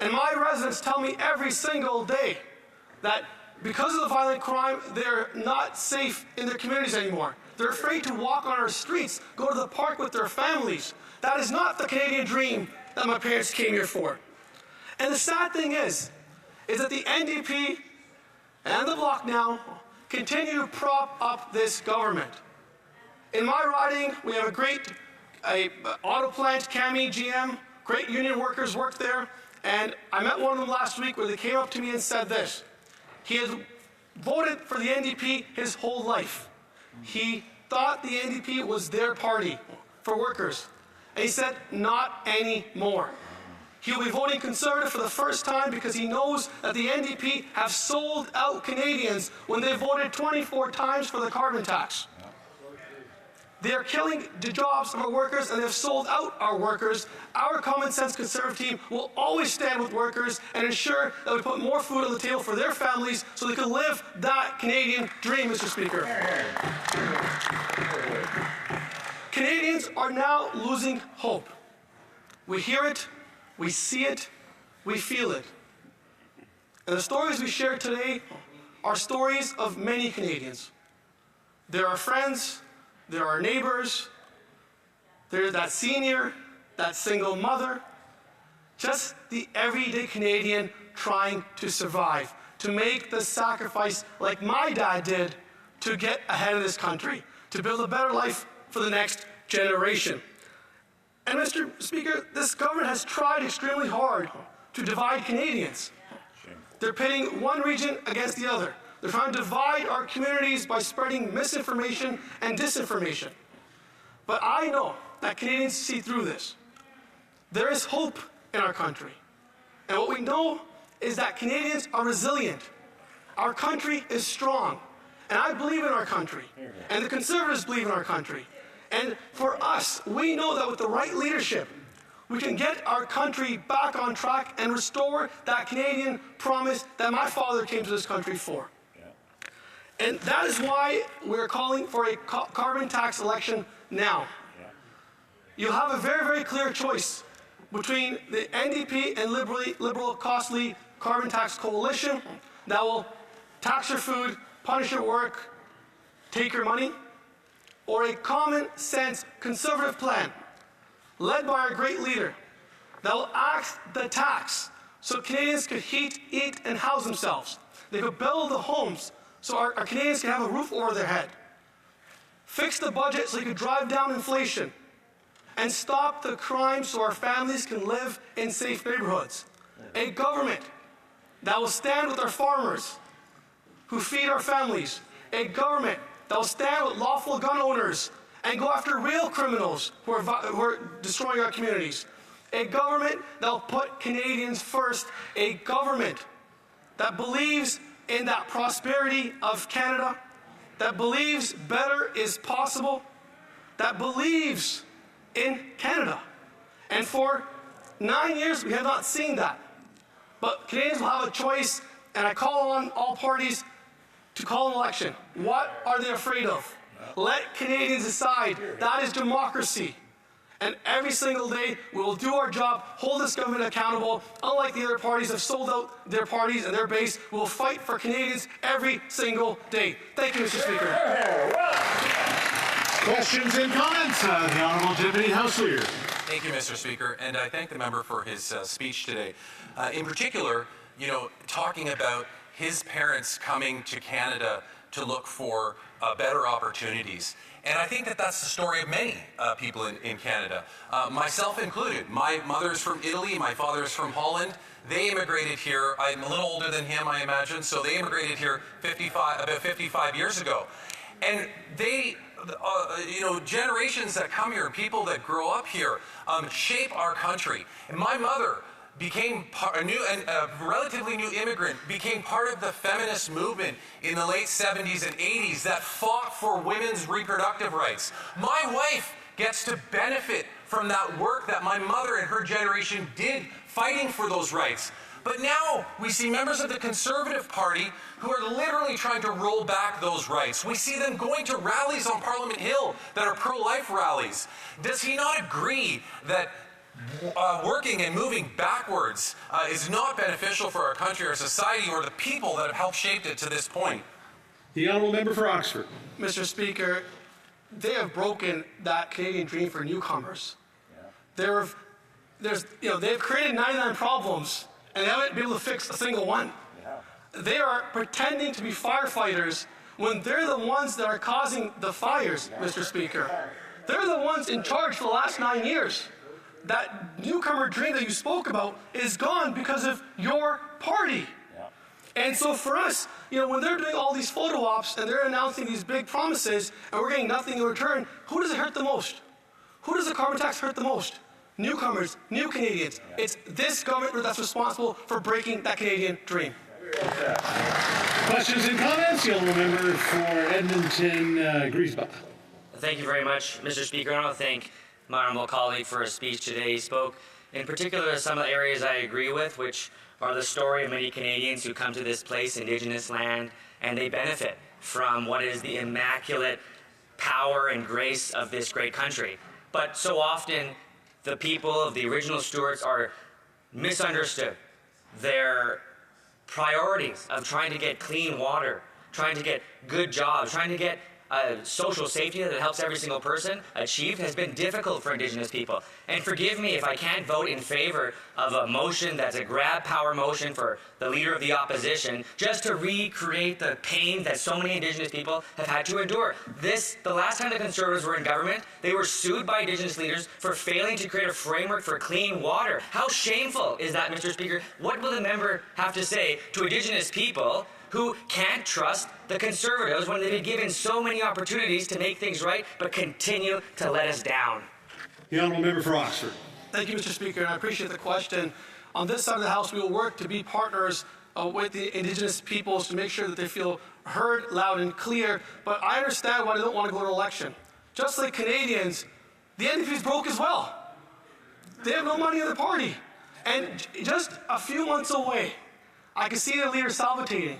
And my residents tell me every single day that because of the violent crime, they're not safe in their communities anymore. They're afraid to walk on our streets, go to the park with their families. That is not the Canadian dream that my parents came here for. And the sad thing is that the NDP and the Bloc now continue to prop up this government. In my riding, we have a great auto plant, CAMI, GM, great union workers work there, and I met one of them last week where they came up to me and said this. He had voted for the NDP his whole life. He thought the NDP was their party for workers. And he said, not anymore. He'll be voting Conservative for the first time because he knows that the NDP have sold out Canadians when they voted 24 times for the carbon tax. They are killing the jobs of our workers and they've sold out our workers. Our common sense Conservative team will always stand with workers and ensure that we put more food on the table for their families so they can live that Canadian dream, Mr. Speaker. Canadians are now losing hope. We hear it, we see it, we feel it. And the stories we share today are stories of many Canadians. There are friends, there are neighbors, there's that senior, that single mother, just the everyday Canadian trying to survive, to make the sacrifice like my dad did to get ahead of this country, to build a better life for the next generation. And Mr. Speaker, this government has tried extremely hard to divide Canadians. They're pitting one region against the other. They're trying to divide our communities by spreading misinformation and disinformation. But I know that Canadians see through this. There is hope in our country. And what we know is that Canadians are resilient. Our country is strong. And I believe in our country. And the Conservatives believe in our country. And for us, we know that with the right leadership, we can get our country back on track and restore that Canadian promise that my father came to this country for. And that is why we're calling for a carbon tax election now. You'll have a very, very clear choice between the NDP and Liberal costly carbon tax coalition that will tax your food, punish your work, take your money, or a common sense conservative plan led by our great leader that will axe the tax so Canadians could heat, eat, and house themselves. They could build the homes so our Canadians can have a roof over their head. Fix the budget so you could drive down inflation. And stop the crime so our families can live in safe neighborhoods. A government that will stand with our farmers who feed our families. A government that will stand with lawful gun owners and go after real criminals who are destroying our communities. A government that will put Canadians first. A government that believes in that prosperity of Canada, that believes better is possible, that believes in Canada. And for 9 years, we have not seen that. But Canadians will have a choice, and I call on all parties to call an election. What are they afraid of? Let Canadians decide. That is democracy. And every single day, we will do our job, hold this government accountable. Unlike the other parties have sold out their parties and their base, we will fight for Canadians every single day. Thank you, Mr. Speaker. Questions and comments? The Honourable Deputy House Leader. Thank you, Mr. Speaker, and I thank the member for his speech today. In particular, talking about his parents coming to Canada to look for better opportunities. And I think that that's the story of many people in Canada, myself included. My mother's from Italy, my father's from Holland. They immigrated here. I'm a little older than him, I imagine, so they immigrated here about 55 years ago. And they, generations that come here, people that grow up here, shape our country. And my mother became a relatively new immigrant, became part of the feminist movement in the late 70s and 80s that fought for women's reproductive rights. My wife gets to benefit from that work that my mother and her generation did fighting for those rights. But now we see members of the Conservative Party who are literally trying to roll back those rights. We see them going to rallies on Parliament Hill that are pro-life rallies. Does he not agree that working and moving backwards is not beneficial for our country, our society, or the people that have helped shape it to this point? The Honourable Member for Oxford. Mr. Speaker, they have broken that Canadian dream for newcomers. They've created 99 problems and they haven't been able to fix a single one. They are pretending to be firefighters when they're the ones that are causing the fires, Mr. Speaker. They're the ones in charge for the last 9 years. That newcomer dream that you spoke about is gone because of your party. And so for us, when they're doing all these photo ops and they're announcing these big promises and we're getting nothing in return, who does it hurt the most? Who does the carbon tax hurt the most? Newcomers, new Canadians. It's this government that's responsible for breaking that Canadian dream. Questions and comments? The Honourable Member for Edmonton, Griesbach. Thank you very much, Mr. Speaker. I want to thank my honourable colleague for his speech today. He spoke in particular to some of the areas I agree with, which are the story of many Canadians who come to this place, Indigenous land, and they benefit from what is the immaculate power and grace of this great country. But so often, the people of the original Stuarts are misunderstood. Their priorities of trying to get clean water, trying to get good jobs, trying to get social safety that helps every single person achieve has been difficult for Indigenous people. And forgive me if I can't vote in favor of a motion that's a grab power motion for the Leader of the Opposition just to recreate the pain that so many Indigenous people have had to endure. The last time the Conservatives were in government, they were sued by Indigenous leaders for failing to create a framework for clean water. How shameful is that, Mr. Speaker? What will the member have to say to Indigenous people who can't trust the Conservatives when they've been given so many opportunities to make things right, but continue to let us down? The Honourable Member for Oxford. Thank you, Mr. Speaker, and I appreciate the question. On this side of the House, we will work to be partners with the Indigenous peoples to make sure that they feel heard loud and clear, but I understand why they don't want to go to election. Just like Canadians, the NDP is broke as well. They have no money in the party. And just a few months away, I can see the leader salivating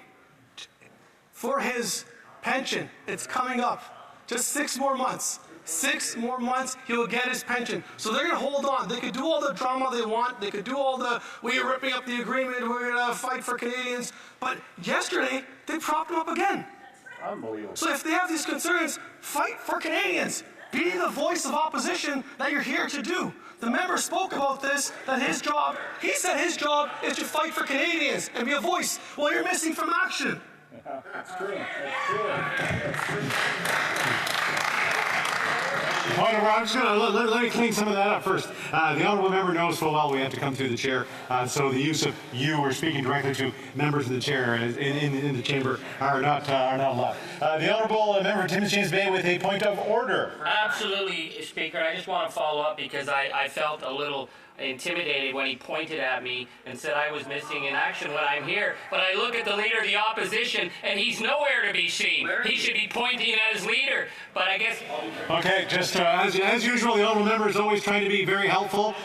for his pension. It's coming up. Just 6 more months. 6 more months, he will get his pension. So they're going to hold on. They could do all the drama they want. They could do all the, we are ripping up the agreement, we're going to fight for Canadians. But yesterday, they propped him up again. Unbelievable. So if they have these concerns, fight for Canadians. Be the voice of opposition that you're here to do. The member spoke about this, that his job, he said his job is to fight for Canadians and be a voice. Well, you're missing from action. Yeah, that's true. That's true. That's true. All right, well, I'm just going to let me clean some of that up first. The honourable member knows full well we have to come through the chair, so the use of you or speaking directly to members of the chair in the chamber are not allowed. The honourable member Timmins James Bay with a point of order. Absolutely, Speaker. I just want to follow up because I felt a little intimidated when he pointed at me and said I was missing in action when I'm here. But I look at the leader of the opposition and he's nowhere to be seen. He should be pointing at his leader. But I guess... Okay, just as usual, the honourable member is always trying to be very helpful.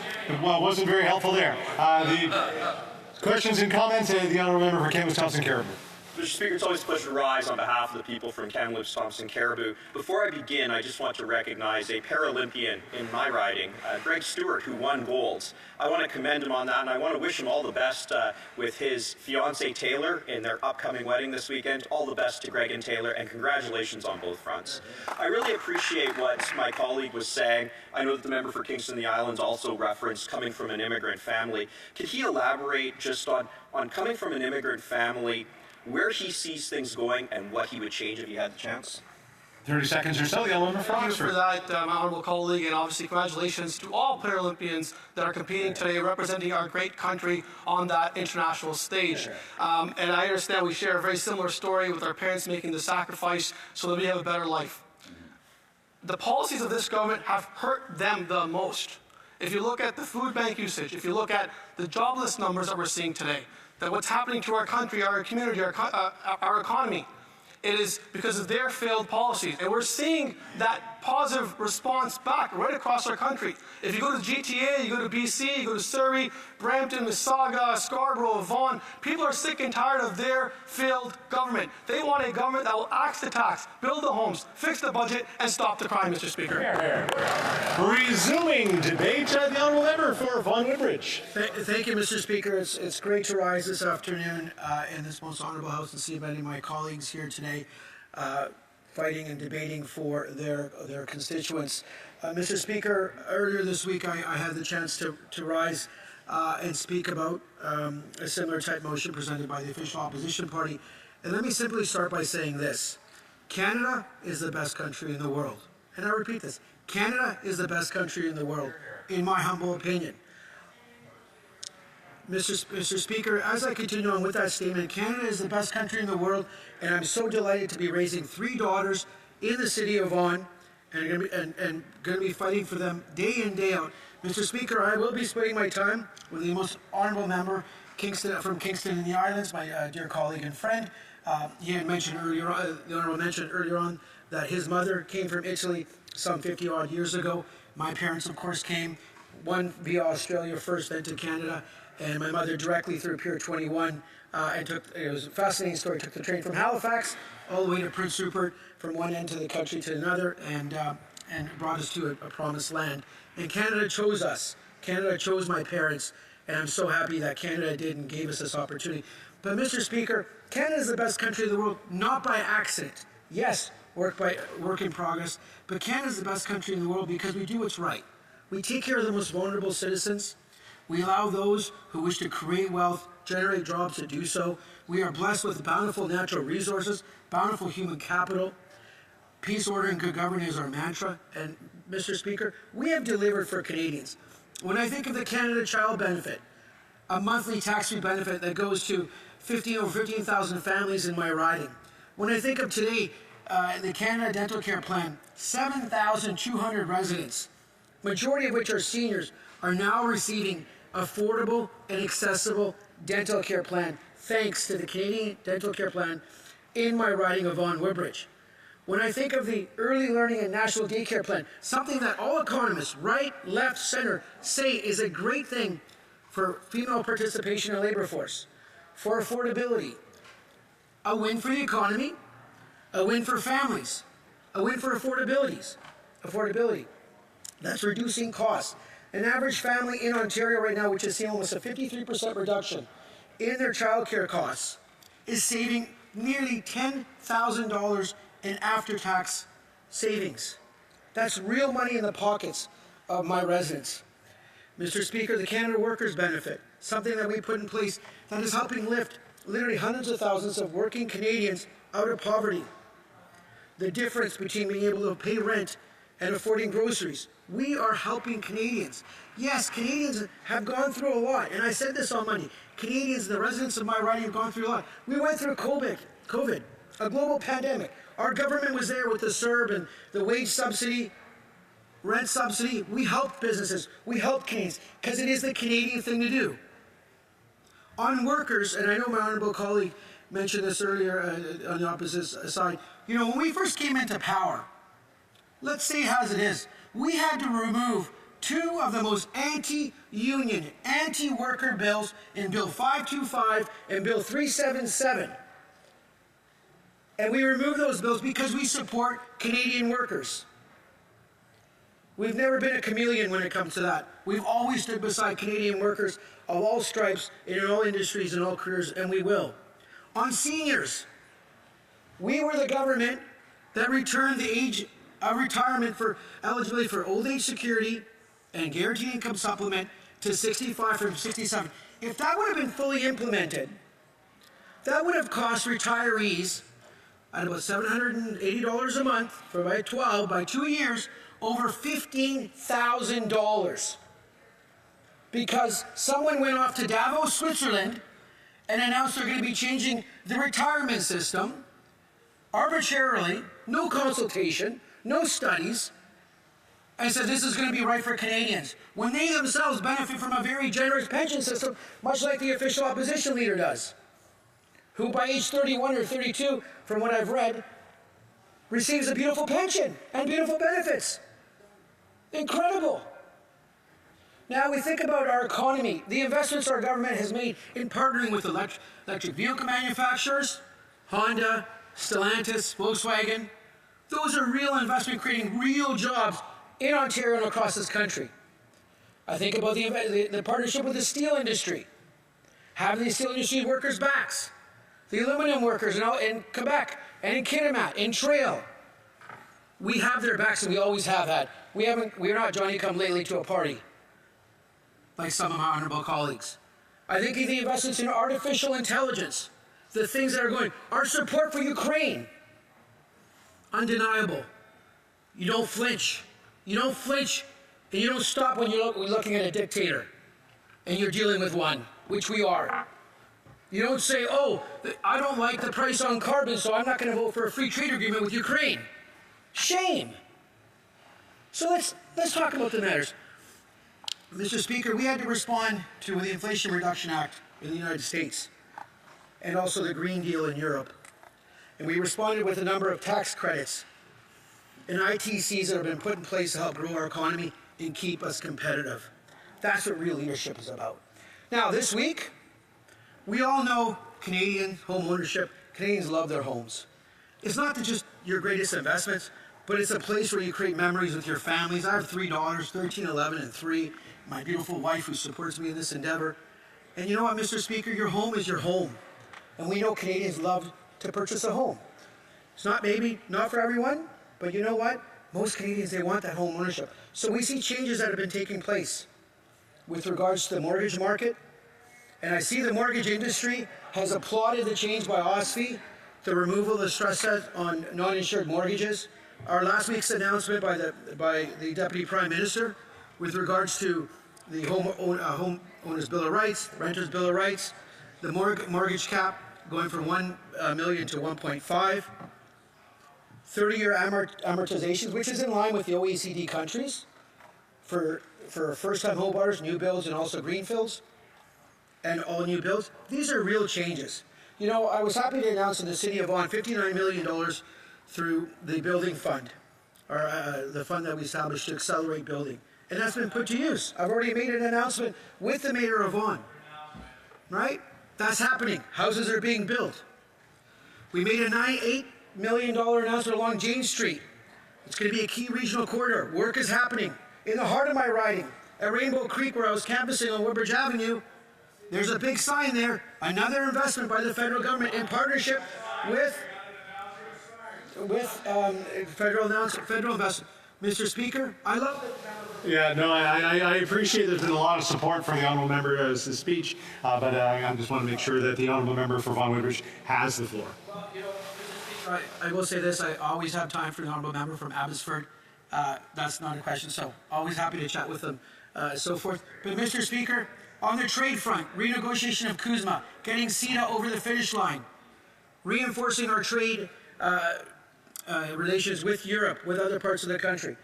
Well, wasn't very helpful there. The questions and comments, the honourable member for Kamloops Thompson Caribou. Mr. Speaker, it's always a pleasure to rise on behalf of the people from Kamloops Thompson Caribou. Before I begin, I just want to recognize a Paralympian in my riding, Greg Stewart, who won golds. I want to commend him on that, and I want to wish him all the best with his fiancée Taylor in their upcoming wedding this weekend. All the best to Greg and Taylor, and congratulations on both fronts. I really appreciate what my colleague was saying. I know that the member for Kingston and the Islands also referenced coming from an immigrant family. Could he elaborate just on coming from an immigrant family, where he sees things going and what he would change if he had the chance? 30 seconds or so, the honourable member for Thank you for Oxford. that, my honourable colleague, and obviously congratulations to all Paralympians that are competing today, representing our great country on that international stage. And I understand we share a very similar story with our parents making the sacrifice so that we have a better life. The policies of this government have hurt them the most. If you look at the food bank usage, if you look at the jobless numbers that we're seeing today, that what's happening to our country, our community, our economy, it is because of their failed policies. And we're seeing that positive response back right across our country. If you go to GTA, you go to BC, you go to Surrey, Brampton, Mississauga, Scarborough, Vaughan, people are sick and tired of their failed government. They want a government that will axe the tax, build the homes, fix the budget, and stop the crime, Mr. Speaker. Resuming debate, the honourable member for Vaughan Woodbridge. Thank you, Mr. Speaker. It's great to rise this afternoon in this most honourable house and see many of my colleagues here today fighting and debating for their constituents. Mr. Speaker, earlier this week I had the chance to rise and speak about a similar type motion presented by the official opposition party. And let me simply start by saying this. Canada is the best country in the world. And I repeat this. Canada is the best country in the world, in my humble opinion. Mr. Speaker, as I continue on with that statement, Canada is the best country in the world, and I'm so delighted to be raising 3 daughters in the city of Vaughan and going to be fighting for them day in, day out. Mr. Speaker, I will be splitting my time with the most honourable member from Kingston and the Islands, my dear colleague and friend. He had mentioned earlier on, the honourable mentioned earlier on, that his mother came from Italy some 50-odd years ago. My parents, of course, came, one via Australia first, then to Canada. And my mother directly through Pier 21 and it was a fascinating story, took the train from Halifax all the way to Prince Rupert, from one end of the country to another, and brought us to a promised land. And Canada chose us. Canada chose my parents, and I'm so happy that Canada did and gave us this opportunity. But Mr. Speaker, Canada is the best country in the world, not by accident. Yes, work in progress, but Canada is the best country in the world because we do what's right. We take care of the most vulnerable citizens. We allow those who wish to create wealth, generate jobs to do so. We are blessed with bountiful natural resources, bountiful human capital. Peace, order, and good governance is our mantra. And Mr. Speaker, we have delivered for Canadians. When I think of the Canada Child Benefit, a monthly tax-free benefit that goes to over 15,000 families in my riding. When I think of today, the Canada Dental Care Plan, 7,200 residents, majority of which are seniors, are now receiving affordable and accessible dental care plan, thanks to the Canadian Dental Care Plan in my riding of Vaughan Woodbridge. When I think of the early learning and national daycare plan, something that all economists, right, left, center, say is a great thing for female participation in the labor force, for affordability, a win for the economy, a win for families, a win for affordability. That's reducing costs. An average family in Ontario right now, which is seeing almost a 53% reduction in their childcare costs, is saving nearly $10,000 in after-tax savings. That's real money in the pockets of my residents. Mr. Speaker, the Canada Workers Benefit, something that we put in place that is helping lift literally hundreds of thousands of working Canadians out of poverty. The difference between being able to pay rent and affording groceries. We are helping Canadians. Yes, Canadians have gone through a lot, and I said this on Monday. Canadians, the residents of my riding, have gone through a lot. We went through COVID, a global pandemic. Our government was there with the CERB and the wage subsidy, rent subsidy. We helped businesses. We helped Canadians because it is the Canadian thing to do. On workers, and I know my honourable colleague mentioned this earlier on the opposite side, you know, when we first came into power, let's say as it is, we had to remove two of the most anti-union, anti-worker bills in Bill 525 and Bill 377. And we removed those bills because we support Canadian workers. We've never been a chameleon when it comes to that. We've always stood beside Canadian workers of all stripes, in all industries, and all careers, and we will. On seniors, we were the government that returned the age of retirement for eligibility for old age security and guaranteed income supplement to 65 from 67. If that would have been fully implemented, that would have cost retirees at about $780 a month for by 2 years, over $15,000. Because someone went off to Davos, Switzerland, and announced they're going to be changing the retirement system arbitrarily, no consultation, no studies, and said this is going to be right for Canadians, when they themselves benefit from a very generous pension system, much like the official opposition leader does, who by age 31 or 32, from what I've read, receives a beautiful pension and beautiful benefits. Incredible. Now we think about our economy, the investments our government has made in partnering with electric vehicle manufacturers, Honda, Stellantis, Volkswagen. Those are real investment creating real jobs in Ontario and across this country. I think about the partnership with the steel industry, having the steel industry workers' backs, the aluminum workers in Quebec and in Kitimat, in Trail. We have their backs and we always have had. We're not Johnny come lately to a party, like some of my honorable colleagues. I think of the investments in artificial intelligence, the things that are going, our support for Ukraine, undeniable. You don't flinch. You don't flinch and you don't stop when you're looking at a dictator and you're dealing with one, which we are. You don't say, oh, I don't like the price on carbon, so I'm not going to vote for a free trade agreement with Ukraine. Shame. So let's talk about the matters. Mr. Speaker, we had to respond to the Inflation Reduction Act in the United States and also the Green Deal in Europe. And we responded with a number of tax credits and ITCs that have been put in place to help grow our economy and keep us competitive. That's what real leadership is about. Now, this week, we all know Canadian home ownership. Canadians love their homes. It's not just your greatest investments, but it's a place where you create memories with your families. I have 3 daughters, 13, 11, and 3. My beautiful wife who supports me in this endeavor. And you know what, Mr. Speaker? Your home is your home. And we know Canadians love to purchase a home. It's not for everyone, but you know what? Most Canadians, they want that home ownership. So we see changes that have been taking place with regards to the mortgage market. And I see the mortgage industry has applauded the change by OSFI, the removal of the stress test on non-insured mortgages. Our last week's announcement by the Deputy Prime Minister with regards to the home owners' bill of rights, renters' bill of rights, the mortgage cap going from $1 million to 1.5, 30-year amortizations, which is in line with the OECD countries for first-time home buyers, new builds, and also greenfields, and all new builds. These are real changes. You know, I was happy to announce in the City of Vaughan $59 million through the building fund, or the fund that we established to accelerate building. And that's been put to use. I've already made an announcement with the mayor of Vaughan, right? That's happening. Houses are being built. We made a $8 million announcement along Jane Street. It's going to be a key regional corridor. Work is happening in the heart of my riding. At Rainbow Creek, where I was canvassing on Woodbridge Avenue, there's a big sign there. Another investment by the federal government in partnership with federal investment. Mr. Speaker, I love it. Yeah, no, I appreciate there's been a lot of support for the honourable member's speech, but I just want to make sure that the honourable member for Vaughan Woodbridge has the floor. I will say this, I always have time for the honourable member from Abbotsford. That's not a question, so always happy to chat with them, so forth. But Mr. Speaker, on the trade front, renegotiation of CUSMA, getting CETA over the finish line, reinforcing our trade relations with Europe, with other parts of the country.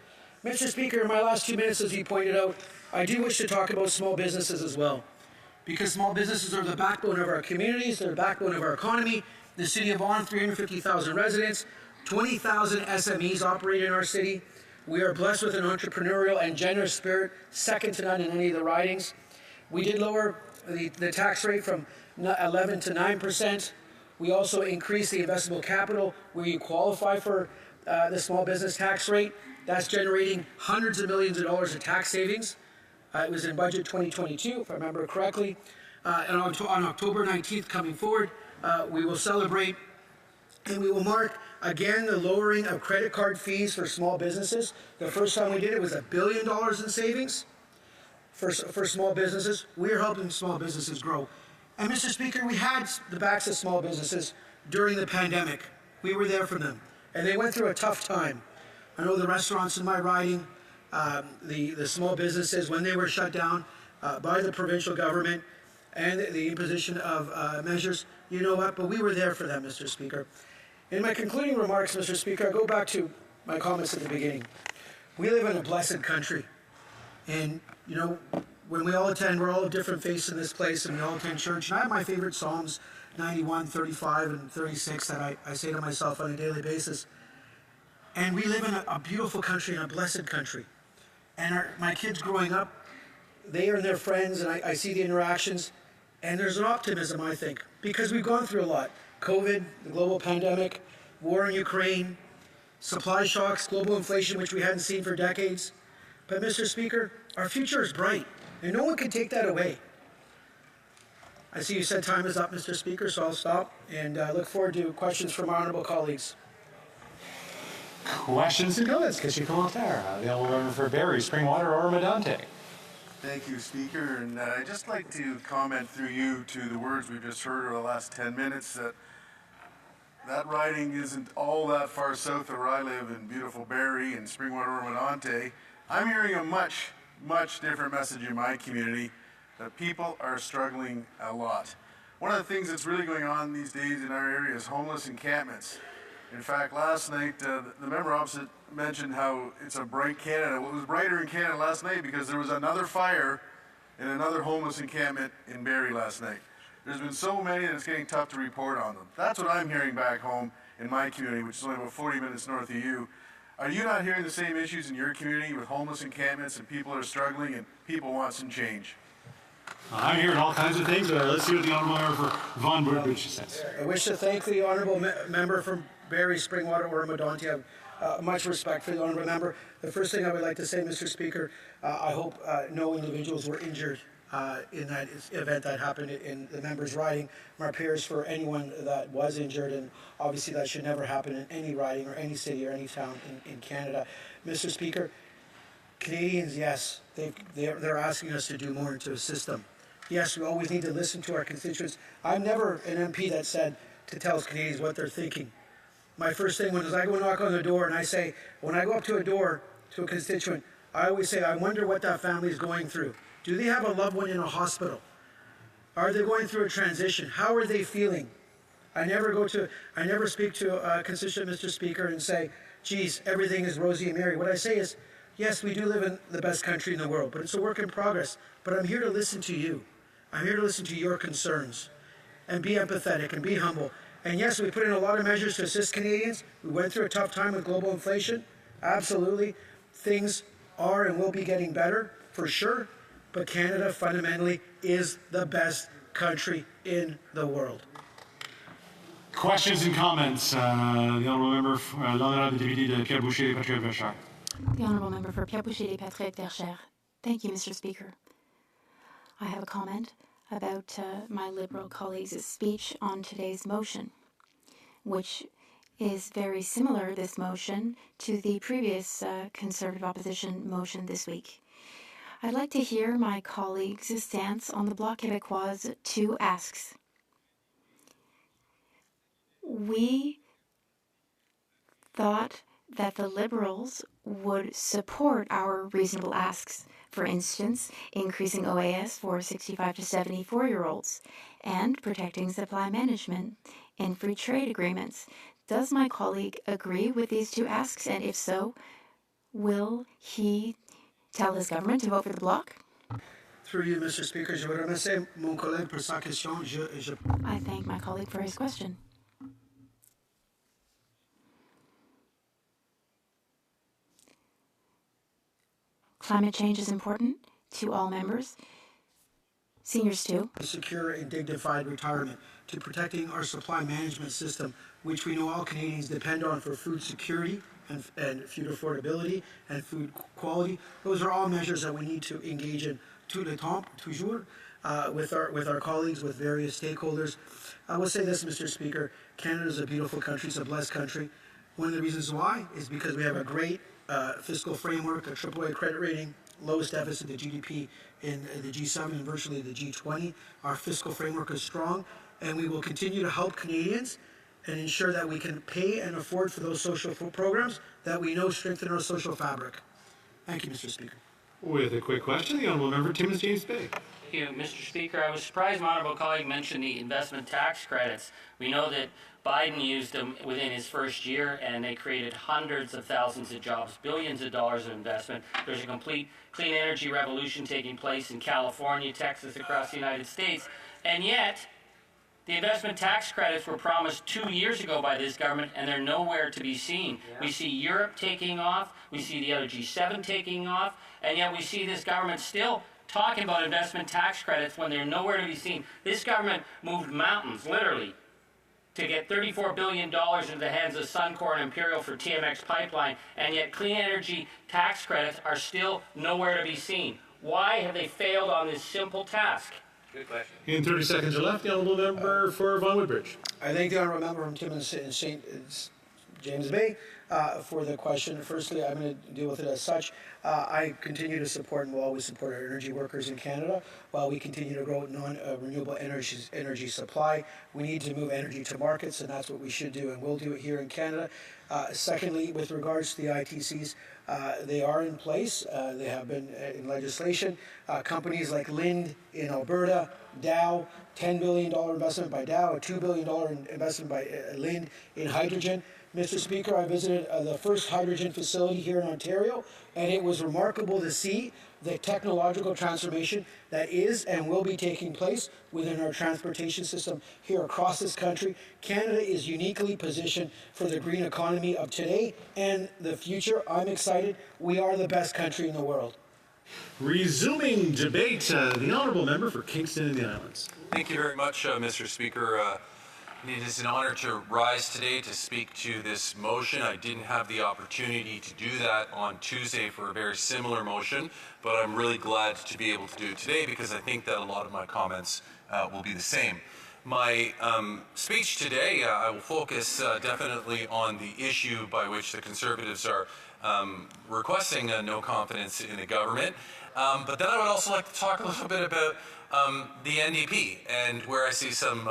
Mr. Speaker, in my last 2 minutes, as you pointed out, I do wish to talk about small businesses as well. Because small businesses are the backbone of our communities, they're the backbone of our economy. The city of Vaughan, 350,000 residents, 20,000 SMEs operate in our city. We are blessed with an entrepreneurial and generous spirit, second to none in any of the ridings. We did lower the tax rate from 11 to 9%. We also increased the investable capital where you qualify for the small business tax rate. That's generating hundreds of millions of dollars of tax savings. It was in budget 2022, if I remember correctly. And on October 19th coming forward, we will celebrate and we will mark again the lowering of credit card fees for small businesses. The first time we did it was $1 billion in savings for small businesses. We are helping small businesses grow. And Mr. Speaker, we had the backs of small businesses during the pandemic. We were there for them. And they went through a tough time. I know the restaurants in my riding, the small businesses, when they were shut down by the provincial government and the imposition of measures, you know what, but we were there for them, Mr. Speaker. In my concluding remarks, Mr. Speaker, I go back to my comments at the beginning. We live in a blessed country. And, you know, when we all attend, we're all of different faiths in this place, and we all attend church. And I have my favorite Psalms, 91, 35, and 36, that I say to myself on a daily basis. And we live in a beautiful country, in a blessed country. And my kids growing up, they and their friends, and I see the interactions, and there's an optimism, I think, because we've gone through a lot. COVID, the global pandemic, war in Ukraine, supply shocks, global inflation, which we hadn't seen for decades. But Mr. Speaker, our future is bright, and no one can take that away. I see you said time is up, Mr. Speaker, so I'll stop, and look forward to questions from our honourable colleagues. Questions and comments. Monsieur Commentaire, the honourable member for Barrie, Springwater, or Medante. Thank you, Speaker. And I'd just like to comment through you to the words we've just heard over the last 10 minutes that riding isn't all that far south of where I live in beautiful Barrie and Springwater or Medante. I'm hearing a much, much different message in my community, that people are struggling a lot. One of the things that's really going on these days in our area is homeless encampments. In fact, last night, the member opposite mentioned how it's a bright Canada. Well, it was brighter in Canada last night because there was another fire in another homeless encampment in Barrie last night. There's been so many that it's getting tough to report on them. That's what I'm hearing back home in my community, which is only about 40 minutes north of you. Are you not hearing the same issues in your community with homeless encampments and people are struggling and people want some change? I'm hearing all kinds of things, but let's see what the honourable member for Vaughan Woodbridge says. I wish to thank the honourable member from Barrie, Springwater, or Medante. I have much respect for the honourable member. The first thing I would like to say, Mr. Speaker, I hope no individuals were injured in that event that happened in the members' riding. My prayers for anyone that was injured, and obviously that should never happen in any riding or any city or any town in Canada. Mr. Speaker, Canadians, yes, they're asking us to do more and to assist them. Yes, we always need to listen to our constituents. I'm never an MP that said to tell Canadians what they're thinking. My first thing when I go knock on the door and I say, when I go up to a door to a constituent, I always say, I wonder what that family is going through. Do they have a loved one in a hospital? Are they going through a transition? How are they feeling? I never speak to a constituent, Mr. Speaker, and say, geez, everything is rosy and merry. What I say is, yes, we do live in the best country in the world, but it's a work in progress. But I'm here to listen to you. I'm here to listen to your concerns and be empathetic and be humble And yes, we put in a lot of measures to assist Canadians. We went through a tough time with global inflation. Absolutely. Things are and will be getting better, for sure. But Canada fundamentally is the best country in the world. Questions and comments. The honourable member, l'honourable député de Pierre Boucher, Patriote Verchères. The honourable member for Pierre Boucher des Patriotes Verchères. Thank you, Mr. Speaker. I have a comment about my Liberal colleague's speech on today's motion, which is very similar, this motion, to the previous Conservative opposition motion this week. I'd like to hear my colleague's stance on the Bloc Québécois' two asks. We thought that the Liberals would support our reasonable asks, for instance, increasing OAS for 65 to 74-year-olds and protecting supply management in free trade agreements. Does my colleague agree with these two asks? And if so, will he tell his government to vote for the Bloc? Through you, Mr. Speaker, je veux remercier mon collègue pour sa question. I thank my colleague for his question. Climate change is important to all members, seniors too. Secure and dignified retirement, to protecting our supply management system, which we know all Canadians depend on for food security and food affordability and food quality. Those are all measures that we need to engage in tout le temps, toujours, with our colleagues, with various stakeholders. I will say this, Mr. Speaker, Canada is a beautiful country, it's a blessed country. One of the reasons why is because we have a great fiscal framework, a AAA credit rating, lowest deficit to GDP in the G7 and virtually the G20. Our fiscal framework is strong, and we will continue to help Canadians and ensure that we can pay and afford for those social programs that we know strengthen our social fabric. Thank you, Mr. Speaker. With a quick question, the honourable member, Timmins James Bay. Thank you, Mr. Speaker. I was surprised my honourable colleague mentioned the investment tax credits. We know that Biden used them within his first year, and they created hundreds of thousands of jobs, billions of dollars of investment. There's a complete clean energy revolution taking place in California, Texas, across the United States, and yet the investment tax credits were promised 2 years ago by this government, and they're nowhere to be seen. Yeah. We see Europe taking off, we see the other G7 taking off, and yet we see this government still talking about investment tax credits when they're nowhere to be seen. This government moved mountains, literally, to get $34 billion into the hands of Suncor and Imperial for TMX pipeline, and yet clean energy tax credits are still nowhere to be seen. Why have they failed on this simple task? Good question. In 30 seconds left, the honourable member for Vaughan Woodbridge. I thank the honourable member from Timmins and St. James Bay for the question. Firstly, I'm going to deal with it as such. I continue to support and will always support our energy workers in Canada while we continue to grow non-renewable energy supply. We need to move energy to markets, and that's what we should do, and we'll do it here in Canada. Secondly, with regards to the ITCs, they are in place. They have been in legislation. Companies like Lind in Alberta, Dow, $10 billion investment by Dow, a $2 billion investment by Lind in hydrogen. Mr. Speaker, I visited the first hydrogen facility here in Ontario, and it was remarkable to see the technological transformation that is and will be taking place within our transportation system here across this country. Canada is uniquely positioned for the green economy of today and the future. I'm excited. We are the best country in the world. Resuming debate, the honourable member for Kingston and the Islands. Thank you very much, Mr. Speaker. It is an honor to rise today to speak to this motion. I didn't have the opportunity to do that on Tuesday for a very similar motion, but I'm really glad to be able to do it today because I think that a lot of my comments will be the same. My speech today, I will focus definitely on the issue by which the Conservatives are requesting no confidence in the government, but then I would also like to talk a little bit about the NDP and where I see some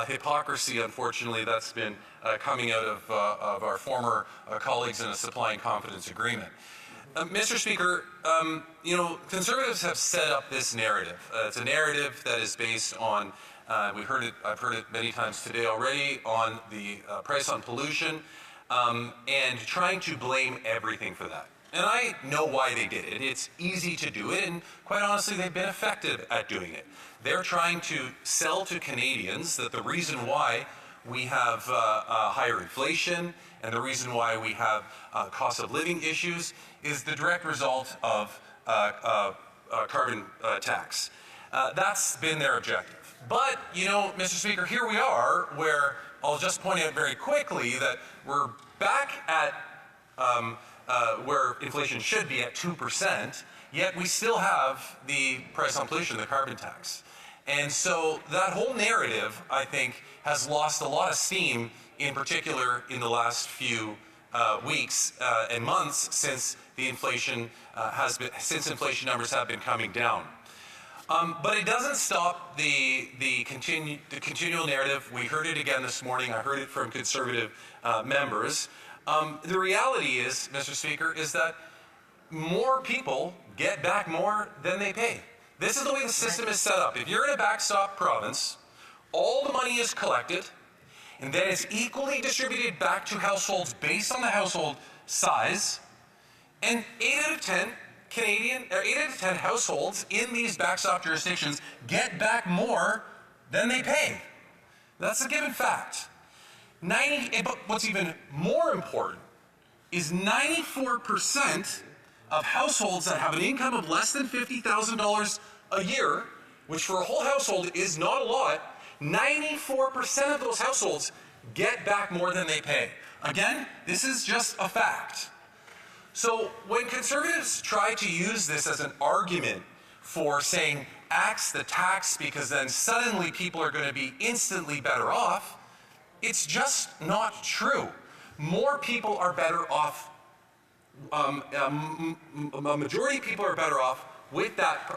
hypocrisy, unfortunately, that's been coming out of our former colleagues in a supply and confidence agreement. Mr. Speaker, you know, Conservatives have set up this narrative. It's a narrative that is based on, I've heard it many times today already, on the price on pollution and trying to blame everything for that. And I know why they did it. It's easy to do it, and quite honestly, they've been effective at doing it. They're trying to sell to Canadians that the reason why we have higher inflation, and the reason why we have cost of living issues is the direct result of carbon tax. That's been their objective. But, you know, Mr. Speaker, here we are, where I'll just point out very quickly that we're back at where inflation should be at 2%, yet we still have the price on pollution, the carbon tax. And so that whole narrative, I think, has lost a lot of steam, in particular in the last few weeks and months since the inflation since inflation numbers have been coming down. But it doesn't stop the continual narrative. We heard it again this morning. I heard it from Conservative members. The reality is, Mr. Speaker, is that more people get back more than they pay. This is the way the system is set up. If you're in a backstop province, all the money is collected, and then it's equally distributed back to households based on the household size, and 8 out of 10 households in these backstop jurisdictions get back more than they pay. That's a given fact. But what's even more important is 94% of households that have an income of less than $50,000 a year, which for a whole household is not a lot, 94% of those households get back more than they pay. Again, this is just a fact. So when Conservatives try to use this as an argument for saying axe the tax because then suddenly people are going to be instantly better off, it's just not true. More people are better off, a majority of people are better off with that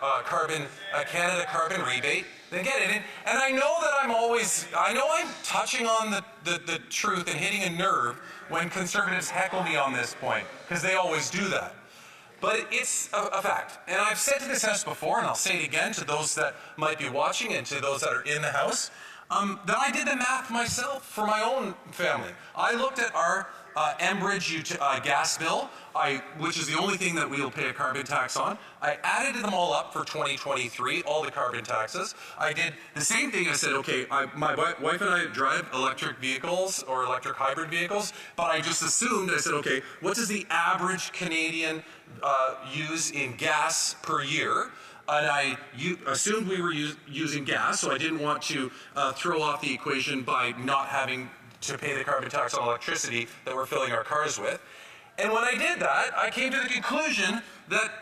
Canada carbon rebate than get it. And I know that I know I'm touching on the truth and hitting a nerve when Conservatives heckle me on this point, because they always do that. But it's a fact. And I've said to this House before, and I'll say it again to those that might be watching and to those that are in the House, that I did the math myself for my own family. I looked at our Enbridge gas bill, which is the only thing that we will pay a carbon tax on. I added them all up for 2023, all the carbon taxes. I did the same thing. I said, okay, my wife and I drive electric vehicles or electric hybrid vehicles, but I just assumed, I said, okay, what does the average Canadian use in gas per year? And I assumed we were using gas, so I didn't want to throw off the equation by not having to pay the carbon tax on electricity that we're filling our cars with. And when I did that, I came to the conclusion that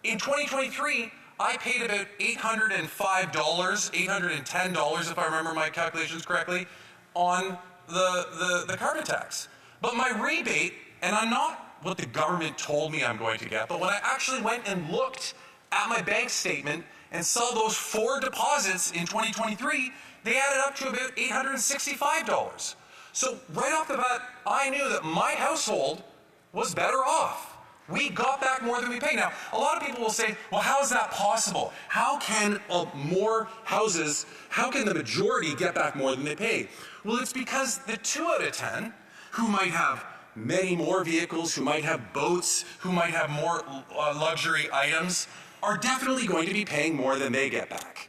in 2023, I paid about $805, $810, if I remember my calculations correctly, on the carbon tax. But my rebate, and I'm not what the government told me I'm going to get, but when I actually went and looked at my bank statement and saw those 4 deposits in 2023, they added up to about $865. So right off the bat, I knew that my household was better off. We got back more than we pay. Now, a lot of people will say, well, how is that possible? How can how can the majority get back more than they pay? Well, it's because the 2 out of 10 who might have many more vehicles, who might have boats, who might have more luxury items, are definitely going to be paying more than they get back.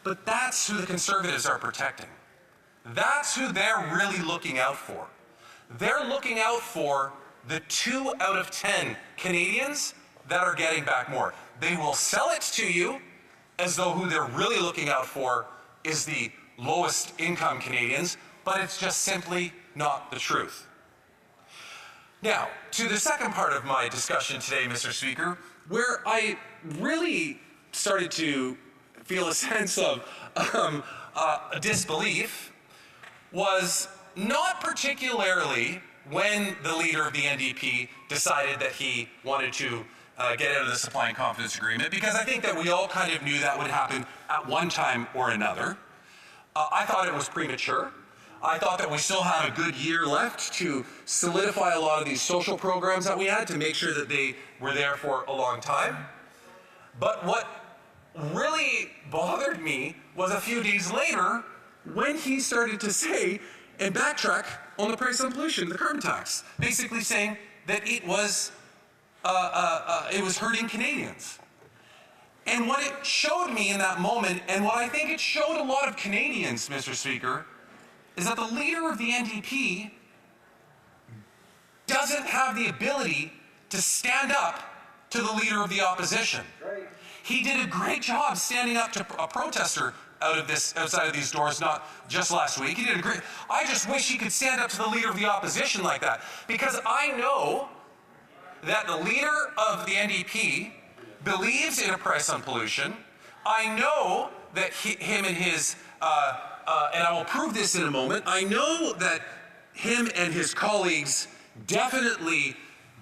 But that's who the Conservatives are protecting. That's who they're really looking out for. They're looking out for the 2 out of 10 Canadians that are getting back more. They will sell it to you as though who they're really looking out for is the lowest income Canadians, but it's just simply not the truth. Now, to the second part of my discussion today, Mr. Speaker, where I really started to feel a sense of disbelief was not particularly when the leader of the NDP decided that he wanted to get out of the supply and confidence agreement, because I think that we all kind of knew that would happen at one time or another. I thought it was premature. I thought that we still had a good year left to solidify a lot of these social programs that we had to make sure that they were there for a long time. But what really bothered me was a few days later when he started to say and backtrack on the price on pollution, the carbon tax, basically saying that it was hurting Canadians. And what it showed me in that moment, and what I think it showed a lot of Canadians, Mr. Speaker, is that the leader of the NDP doesn't have the ability to stand up to the leader of the opposition. Right. He did a great job standing up to a protester outside of these doors, not just last week. He did a great. I just wish he could stand up to the leader of the opposition like that, because I know that the leader of the NDP believes in a price on pollution. I know that him and his, and I will prove this in a moment, I know that him and his colleagues definitely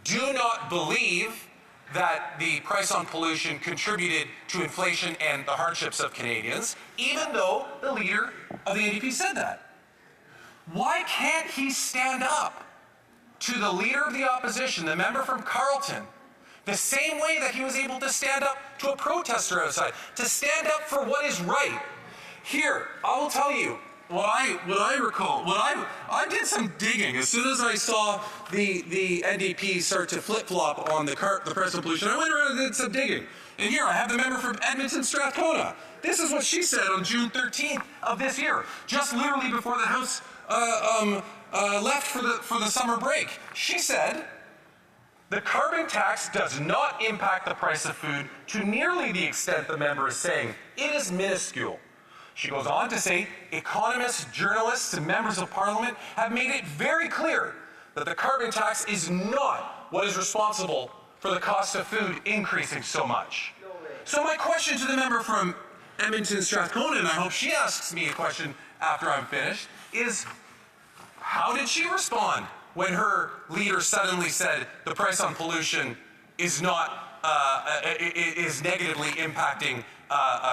do not believe that the price on pollution contributed to inflation and the hardships of Canadians, even though the leader of the NDP said that. Why can't he stand up to the leader of the opposition, the member from Carleton, the same way that he was able to stand up to a protester outside, to stand up for what is right? Here, I will tell you what I recall. I did some digging as soon as I saw the NDP start to flip-flop on the price of pollution. I went around and did some digging. And here I have the member from Edmonton Strathcona. This is what she said on June 13th of this year, just literally before the House left for the summer break. She said, "The carbon tax does not impact the price of food to nearly the extent the member is saying. It is minuscule." She goes on to say, "Economists, journalists, and members of parliament have made it very clear that the carbon tax is not what is responsible for the cost of food increasing so much." So my question to the member from Edmonton Strathcona, and I hope she asks me a question after I'm finished, is how did she respond when her leader suddenly said the price on pollution is not is negatively impacting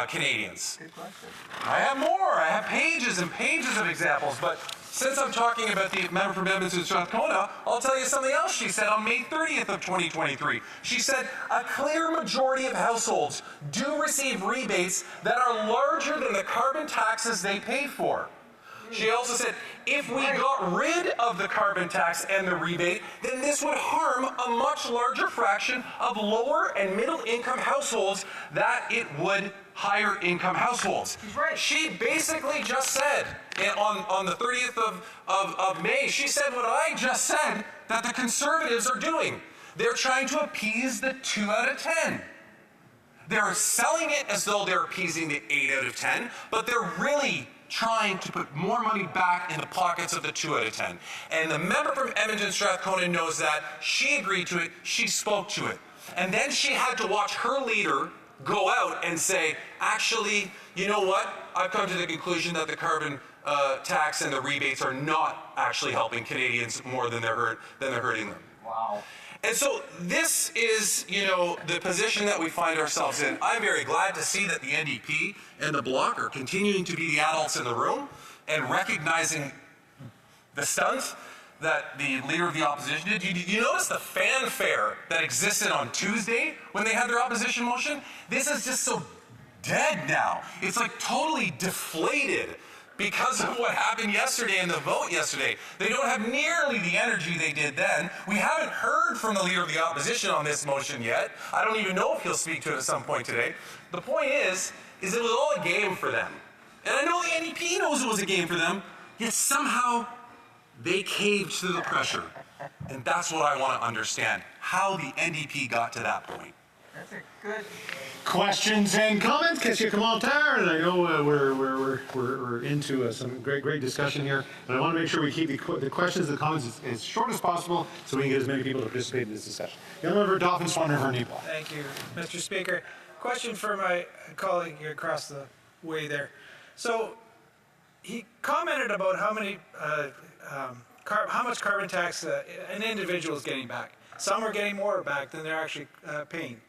Canadians? Good question. I have more. I have pages and pages of examples, but since I'm talking about the member from Edmonton Strathcona, I'll tell you something else she said on May 30th of 2023. She said, "A clear majority of households do receive rebates that are larger than the carbon taxes they pay for." She also said, "If we got rid of the carbon tax and the rebate, then this would harm a much larger fraction of lower and middle income households than it would higher income households." Right. She basically just said on the 30th of May, she said what I just said that the Conservatives are doing. They're trying to appease the 2 out of 10. They're selling it as though they're appeasing the 8 out of 10, but they're really trying to put more money back in the pockets of the 2 out of 10. And the member from Edmonton Strathcona knows that. She agreed to it. She spoke to it. And then she had to watch her leader go out and say, "Actually, you know what? I've come to the conclusion that the carbon tax and the rebates are not actually helping Canadians more than they're hurting them." Wow. And so this is, the position that we find ourselves in. I'm very glad to see that the NDP and the Bloc are continuing to be the adults in the room and recognizing the stunt that the leader of the opposition did. You notice the fanfare that existed on Tuesday when they had their opposition motion? This is just so dead now. It's like totally deflated because of what happened yesterday in the vote yesterday. They don't have nearly the energy they did then. We haven't heard from the leader of the opposition on this motion yet. I don't even know if he'll speak to it at some point today. The point is it was all a game for them. And I know the NDP knows it was a game for them, yet somehow they caved to the pressure. And that's what I want to understand, how the NDP got to that point. That's a good questions and comments. Question commentaire, and I know we're into some great discussion here, and I want to make sure we keep the questions and comments as short as possible so we can get as many people to participate in this discussion. Young member Dauphin Swanner Herney-Paul. Thank you, Mr. Speaker. Question for my colleague across the way there. So he commented about how much carbon tax an individual is getting back. Some are getting more back than they're actually paying.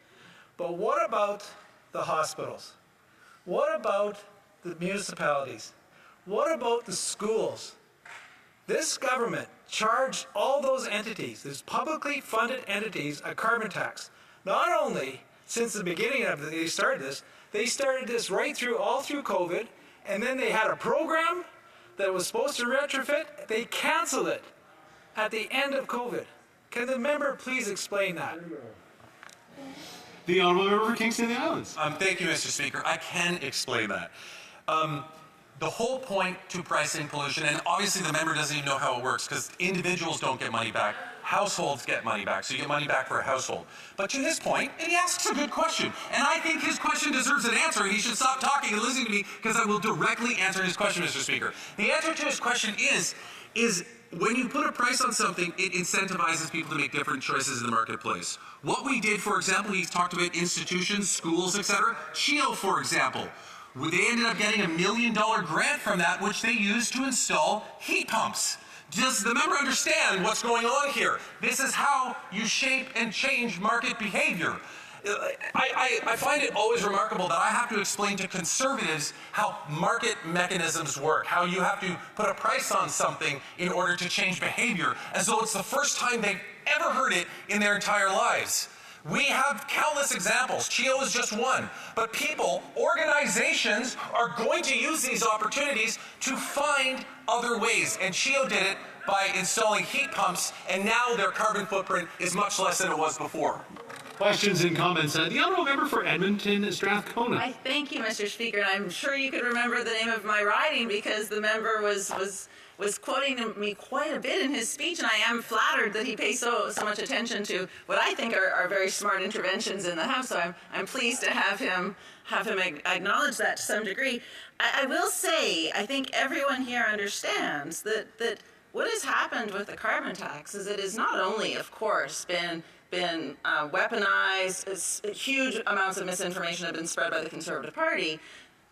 But what about the hospitals? What about the municipalities? What about the schools? This government charged all those entities, those publicly funded entities, a carbon tax. Not only since the beginning of they started this right all through COVID, and then they had a program that was supposed to retrofit. They canceled it at the end of COVID. Can the member please explain that? The Honourable Member for Kingston and the Islands. Thank you, Mr. Speaker. I can explain that. the whole point to pricing pollution, and obviously the member doesn't even know how it works because individuals don't get money back, households get money back, so you get money back for a household. But to his point, and he asks a good question, and I think his question deserves an answer, and he should stop talking and listening to me because I will directly answer his question, Mr. Speaker. The answer to his question is when you put a price on something, it incentivizes people to make different choices in the marketplace. What we did, for example, he talked about institutions, schools, etc. CHEO, for example. They ended up getting $1 million grant from that, which they used to install heat pumps. Does the member understand what's going on here? This is how you shape and change market behavior. I find it always remarkable that I have to explain to conservatives how market mechanisms work, how you have to put a price on something in order to change behavior, as though it's the first time they've ever heard it in their entire lives. We have countless examples. CHEO is just one. But people, organizations, are going to use these opportunities to find other ways. And CHEO did it by installing heat pumps, and now their carbon footprint is much less than it was before. Questions and comments. The honourable member for Edmonton, Strathcona. I thank you, Mr. Speaker, and I'm sure you could remember the name of my riding because the member was quoting me quite a bit in his speech, and I am flattered that he pays so much attention to what I think are very smart interventions in the House. So I'm pleased to have him acknowledge that to some degree. I will say, I think everyone here understands that what has happened with the carbon tax is it has not only, of course, been weaponized, huge amounts of misinformation have been spread by the Conservative Party,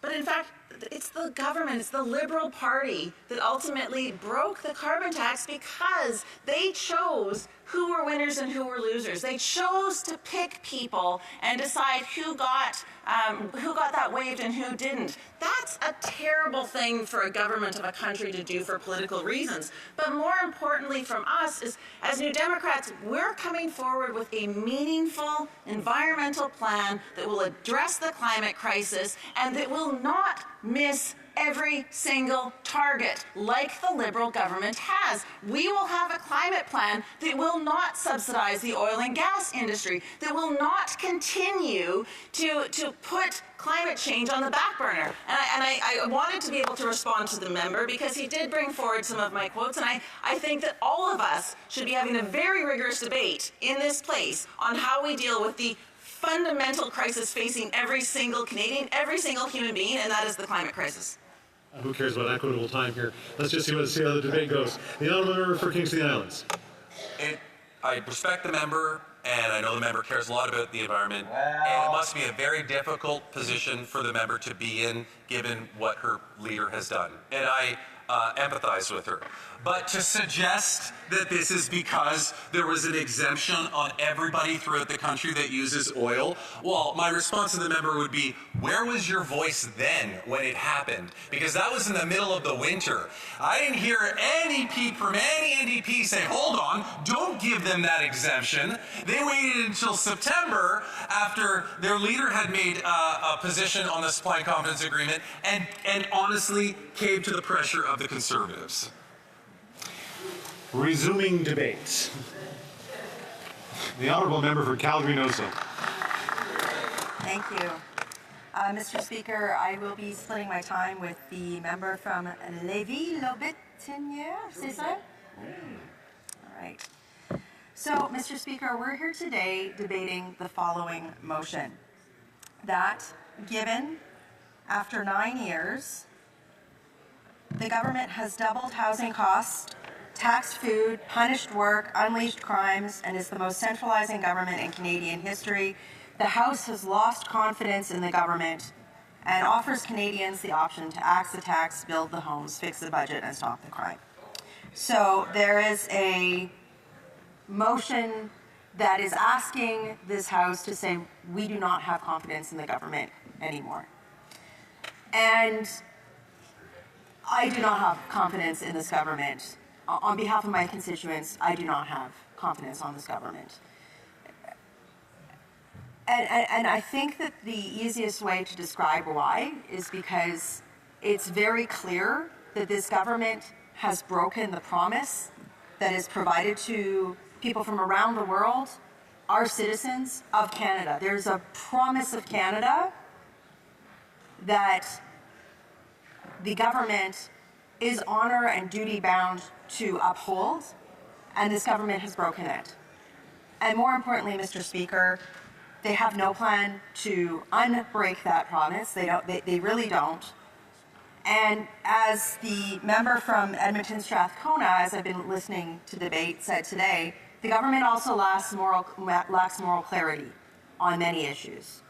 but in fact, it's the government, it's the Liberal Party that ultimately broke the carbon tax because they chose who were winners and who were losers. They chose to pick people and decide who got that waived and who didn't. That's a terrible thing for a government of a country to do for political reasons. But more importantly from us is, as New Democrats, we're coming forward with a meaningful environmental plan that will address the climate crisis and that will not miss every single target like the Liberal government has. We will have a climate plan that will not subsidize the oil and gas industry, that will not continue to put climate change on the back burner. And I wanted to be able to respond to the member because he did bring forward some of my quotes, and I think that all of us should be having a very rigorous debate in this place on how we deal with the fundamental crisis facing every single Canadian, every single human being, and that is the climate crisis. Who cares about equitable time here? Let's just see how the debate goes. The honourable member for Kingston Islands. I respect the member, and I know the member cares a lot about the environment, and it must be a very difficult position for the member to be in, given what her leader has done. And I empathize with her. But to suggest that this is because there was an exemption on everybody throughout the country that uses oil, well, my response to the member would be, where was your voice then when it happened? Because that was in the middle of the winter. I didn't hear any peep from any NDP say, hold on, don't give them that exemption. They waited until September after their leader had made a position on the supply and confidence agreement and honestly caved to the pressure of the Conservatives. Resuming debate. The honourable member for Calgary-Noso. Thank you. Mr. Speaker, I will be splitting my time with the member from Lévis-Lobinière, c'est ça? All right. So, Mr. Speaker, we're here today debating the following motion. That, given, after 9 years, the government has doubled housing costs, taxed food, punished work, unleashed crimes, and is the most centralizing government in Canadian history. The House has lost confidence in the government and offers Canadians the option to axe the tax, build the homes, fix the budget, and stop the crime. So there is a motion that is asking this House to say we do not have confidence in the government anymore. And I do not have confidence in this government. On behalf of my constituents, I do not have confidence on this government. And I think that the easiest way to describe why is because it's very clear that this government has broken the promise that is provided to people from around the world, our citizens of Canada. There's a promise of Canada that the government is honor and duty bound to uphold, and this government has broken it. And more importantly, Mr. Speaker, they have no plan to unbreak that promise. They really don't. And as the member from Edmonton Strathcona, as I've been listening to debate, said today, the government also lacks moral clarity on many issues.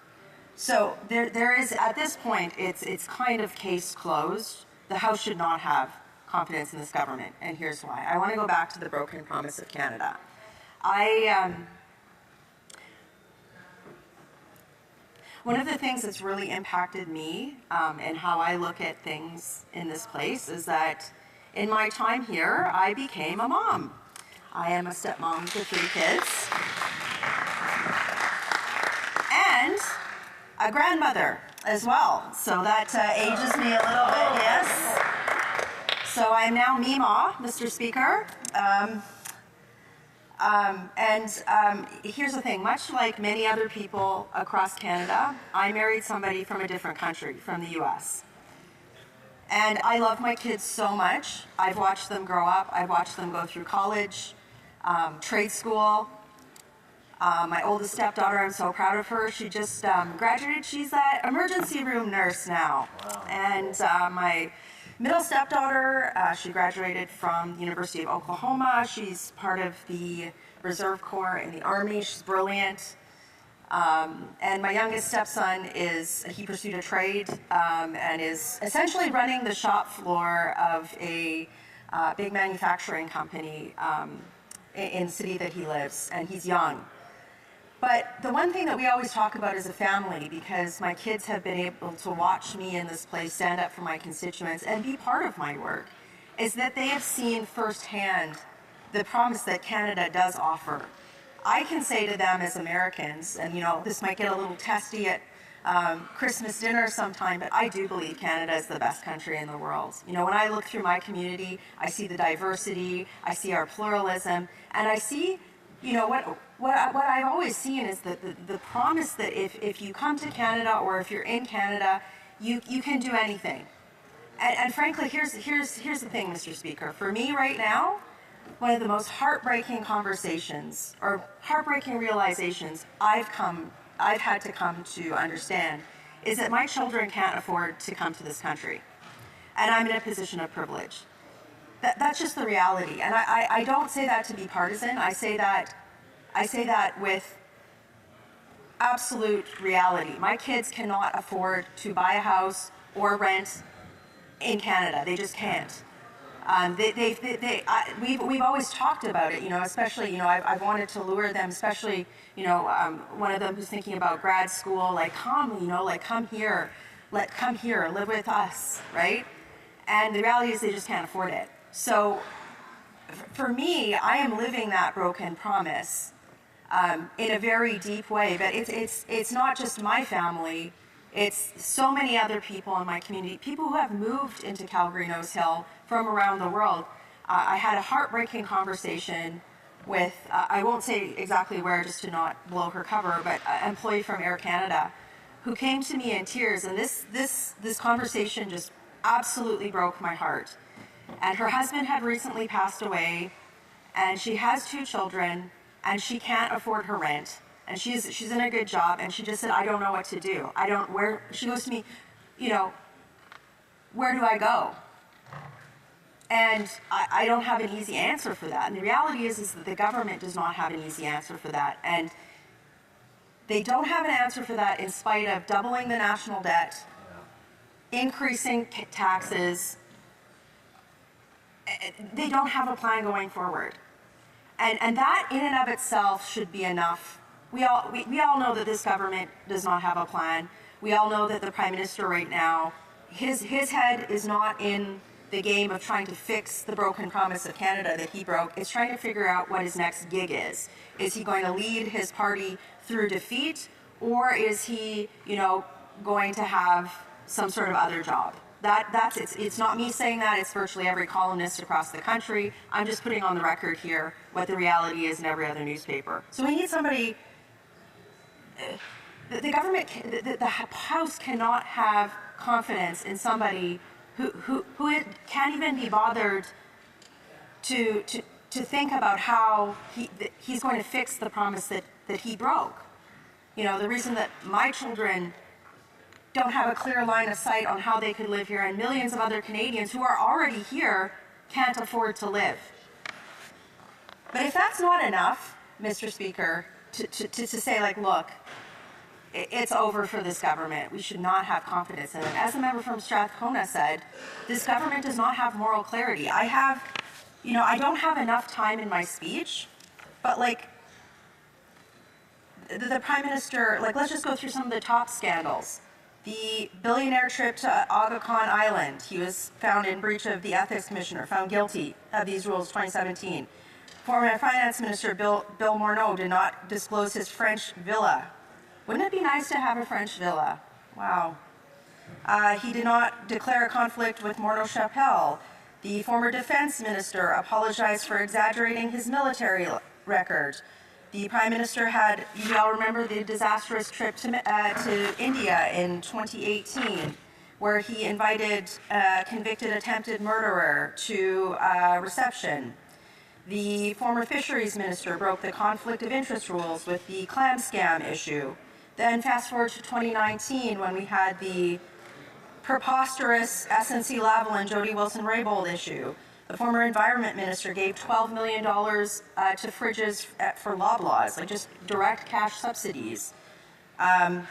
So there is, at this point, it's kind of case closed. The House should not have confidence in this government, and here's why. I want to go back to the broken promise of Canada. One of the things that's really impacted me and how I look at things in this place is that in my time here, I became a mom. I am a stepmom to 3 kids. And a grandmother as well. So that ages me a little bit, yes. So I'm now Mima, Mr. Speaker. Here's the thing, much like many other people across Canada, I married somebody from a different country, from the US. And I love my kids so much. I've watched them grow up. I've watched them go through college, trade school. My oldest stepdaughter, I'm so proud of her. She just graduated. She's that emergency room nurse now. Wow. And my middle stepdaughter, she graduated from the University of Oklahoma. She's part of the Reserve Corps in the Army. She's brilliant. And my youngest stepson he pursued a trade and is essentially running the shop floor of a big manufacturing company in the city that he lives, and he's young. But the one thing that we always talk about as a family, because my kids have been able to watch me in this place stand up for my constituents and be part of my work, is that they have seen firsthand the promise that Canada does offer. I can say to them as Americans, and this might get a little testy at Christmas dinner sometime, but I do believe Canada is the best country in the world. When I look through my community, I see the diversity, I see our pluralism, and I see, what I've always seen is the promise that if you come to Canada or if you're in Canada, you can do anything. And frankly, here's the thing, Mr. Speaker. For me right now, one of the most heartbreaking conversations or heartbreaking realizations I've had to come to understand is that my children can't afford to come to this country. And I'm in a position of privilege. That's just the reality. And I don't say that to be partisan. I say that with absolute reality. My kids cannot afford to buy a house or rent in Canada. They just can't. We've always talked about it, especially, I've wanted to lure them, especially, one of them who's thinking about grad school, come here, come here, live with us, right? And the reality is they just can't afford it. So for me, I am living that broken promise in a very deep way, but it's not just my family. It's so many other people in my community, people who have moved into Calgary Nose Hill from around the world. I had a heartbreaking conversation with, I won't say exactly where just to not blow her cover, but an employee from Air Canada who came to me in tears, and this conversation just absolutely broke my heart. And her husband had recently passed away, and she has 2 children, and she can't afford her rent. And she's in a good job, and she just said, I don't know what to do. She goes to me, where do I go? And I don't have an easy answer for that. And the reality is that the government does not have an easy answer for that. And they don't have an answer for that in spite of doubling the national debt, increasing taxes. They don't have a plan going forward. And that in and of itself should be enough. We all know that this government does not have a plan. We all know that the Prime Minister right now, his head is not in the game of trying to fix the broken promise of Canada that he broke. It's trying to figure out what his next gig is. Is he going to lead his party through defeat, or is he, going to have some sort of other job? That's it. It's not me saying that. It's virtually every columnist across the country. I'm just putting on the record here what the reality is in every other newspaper. So we need somebody. The government, the House cannot have confidence in somebody who can't even be bothered to think about how he's going to fix the promise that he broke. You know, the reason that my children don't have a clear line of sight on how they could live here, and millions of other Canadians who are already here can't afford to live. But if that's not enough, Mr. Speaker, to say, like, look, it's over for this government. We should not have confidence in it. As the member from Strathcona said, this government does not have moral clarity. I don't have enough time in my speech, but, like, the Prime Minister, like, let's just go through some of the top scandals. The billionaire trip to Aga Khan Island, he was found in breach of the Ethics Commissioner, found guilty of these rules 2017. Former Finance Minister Bill Morneau did not disclose his French villa. Wouldn't it be nice to have a French villa? Wow. He did not declare a conflict with Morneau Chapelle. The former Defense Minister apologized for exaggerating his military record. The Prime Minister had, you all remember the disastrous trip to India in 2018, where he invited a convicted attempted murderer to a reception. The former Fisheries Minister broke the conflict of interest rules with the clam scam issue. Then fast forward to 2019, when we had the preposterous SNC-Lavalin Jody Wilson-Raybould issue. The former Environment Minister gave $12 million to fridges for Loblaws, like just direct cash subsidies. The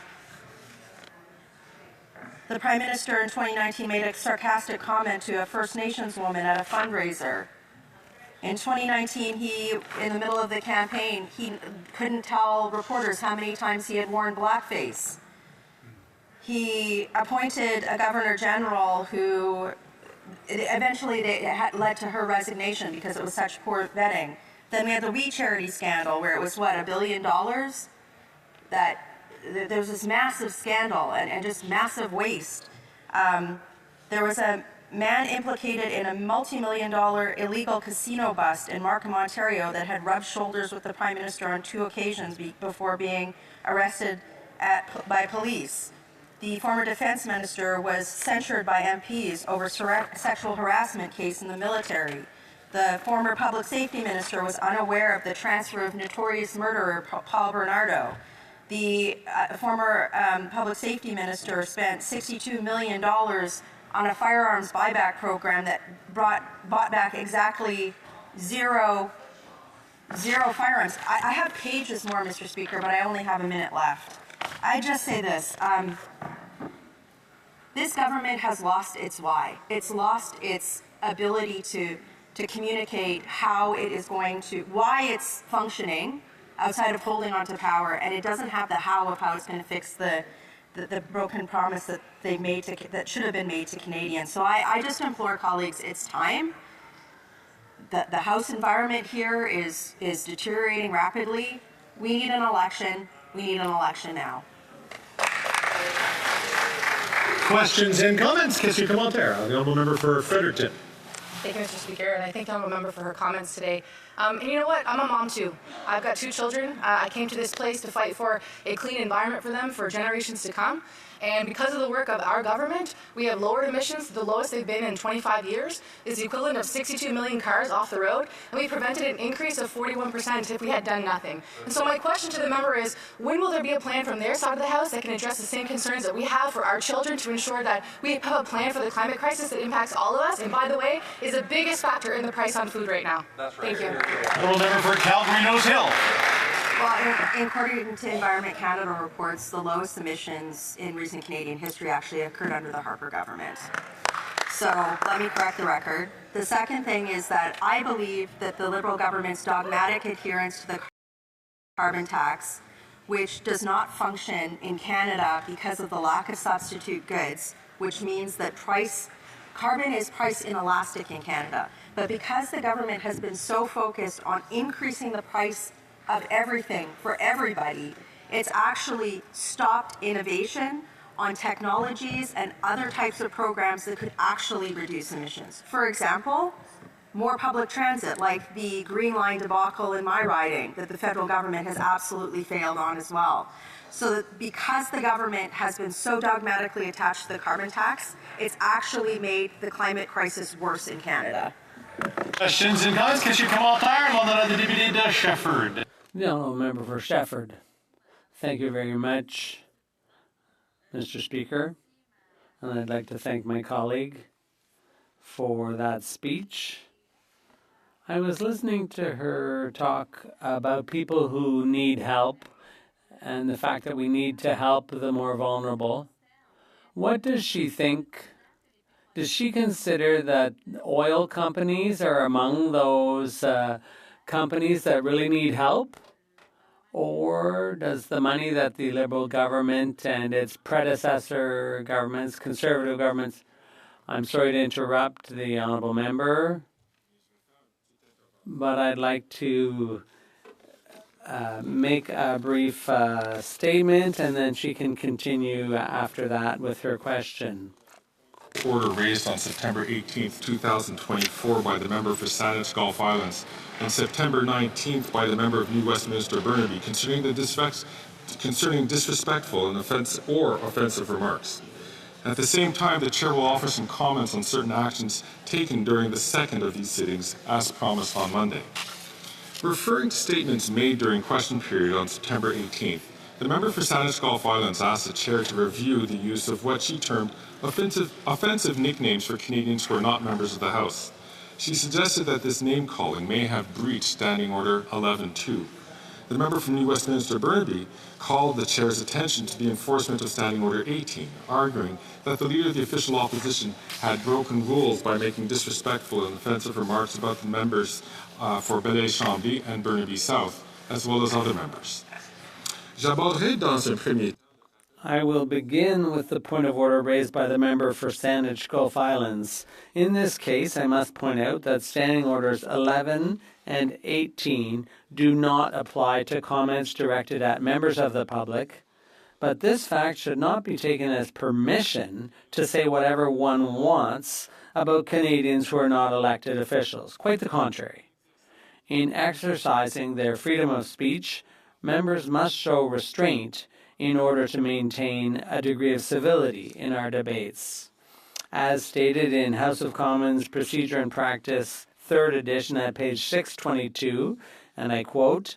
Prime Minister in 2019 made a sarcastic comment to a First Nations woman at a fundraiser. In 2019, in the middle of the campaign, he couldn't tell reporters how many times he had worn blackface. He appointed a Governor General who eventually it led to her resignation because it was such poor vetting. Then we had the We Charity scandal, where it was, what, $1 billion? That there was this massive scandal and just massive waste. There was a man implicated in a multi-million-dollar illegal casino bust in Markham, Ontario, that had rubbed shoulders with the Prime Minister on 2 occasions before being arrested by police. The former Defense Minister was censured by MPs over sexual harassment case in the military. The former Public Safety Minister was unaware of the transfer of notorious murderer Paul Bernardo. The former Public Safety Minister spent $62 million on a firearms buyback program that bought back exactly zero firearms. I have pages more, Mr. Speaker, but I only have a minute left. I just say this. This government has lost its why. It's lost its ability to communicate how it is going to, why it's functioning outside of holding on to power, and it doesn't have the how of how it's going to fix the broken promise that they made that should have been made to Canadians. So I just implore colleagues, it's time. The House environment here is deteriorating rapidly. We need an election. We need an election now. Questions and comments? Question commentaire. The honourable member for Fredericton. Thank you, Mr. Speaker, and I thank the honourable member for her comments today. And you know what? I'm a mom too. I've got 2 children. I came to this place to fight for a clean environment for them for generations to come. And because of the work of our government, we have lowered emissions to the lowest they've been in 25 years. It's the equivalent of 62 million cars off the road, and we prevented an increase of 41% if we had done nothing. And so my question to the member is, when will there be a plan from their side of the House that can address the same concerns that we have for our children to ensure that we have a plan for the climate crisis that impacts all of us, and by the way, is the biggest factor in the price on food right now? That's right. Thank you. Honourable member for Calgary Nose Hill. Well, according to Environment Canada reports, the lowest emissions in recent Canadian history actually occurred under the Harper government. So let me correct the record. The second thing is that I believe that the Liberal government's dogmatic adherence to the carbon tax, which does not function in Canada because of the lack of substitute goods, which means that carbon is price inelastic in Canada. But because the government has been so focused on increasing the price of everything for everybody, it's actually stopped innovation on technologies and other types of programs that could actually reduce emissions. For example, more public transit, like the Green Line debacle in my riding that the federal government has absolutely failed on as well. So that because the government has been so dogmatically attached to the carbon tax, it's actually made the climate crisis worse in Canada. Questions and comments? Questions, commentaires? L'honorable député de Shefford. The honourable member for Shefford. Thank you very much, Mr. Speaker. And I'd like to thank my colleague for that speech. I was listening to her talk about people who need help and the fact that we need to help the more vulnerable. What does she think? Does she consider that oil companies are among those companies that really need help? Or does the money that the Liberal government and its predecessor governments, Conservative governments, I'm sorry to interrupt the honourable member, but I'd like to make a brief statement, and then she can continue after that with her question. Order raised on September 18th, 2024 by the member for Saanich Gulf Islands and September 19th by the member of New Westminster Burnaby concerning disrespectful and offensive remarks. At the same time, the Chair will offer some comments on certain actions taken during the second of these sittings, as promised on Monday. Referring to statements made during question period on September 18th, the member for Saanich Gulf Islands asked the Chair to review the use of what she termed offensive nicknames for Canadians who are not members of the House. She suggested that this name-calling may have breached Standing Order 11.2. The member from New Westminster Burnaby called the Chair's attention to the enforcement of Standing Order 18, arguing that the Leader of the Official Opposition had broken rules by making disrespectful and offensive remarks about the members for Belleuil-Chambly and Burnaby South, as well as other members. J'aborderai dans un premier temps. I will begin with the point of order raised by the member for Saanich Gulf Islands. In this case, I must point out that Standing Orders 11 and 18 do not apply to comments directed at members of the public, but this fact should not be taken as permission to say whatever one wants about Canadians who are not elected officials. Quite the contrary. In exercising their freedom of speech, members must show restraint in order to maintain a degree of civility in our debates. As stated in House of Commons Procedure and Practice, 3rd edition at page 622, and I quote,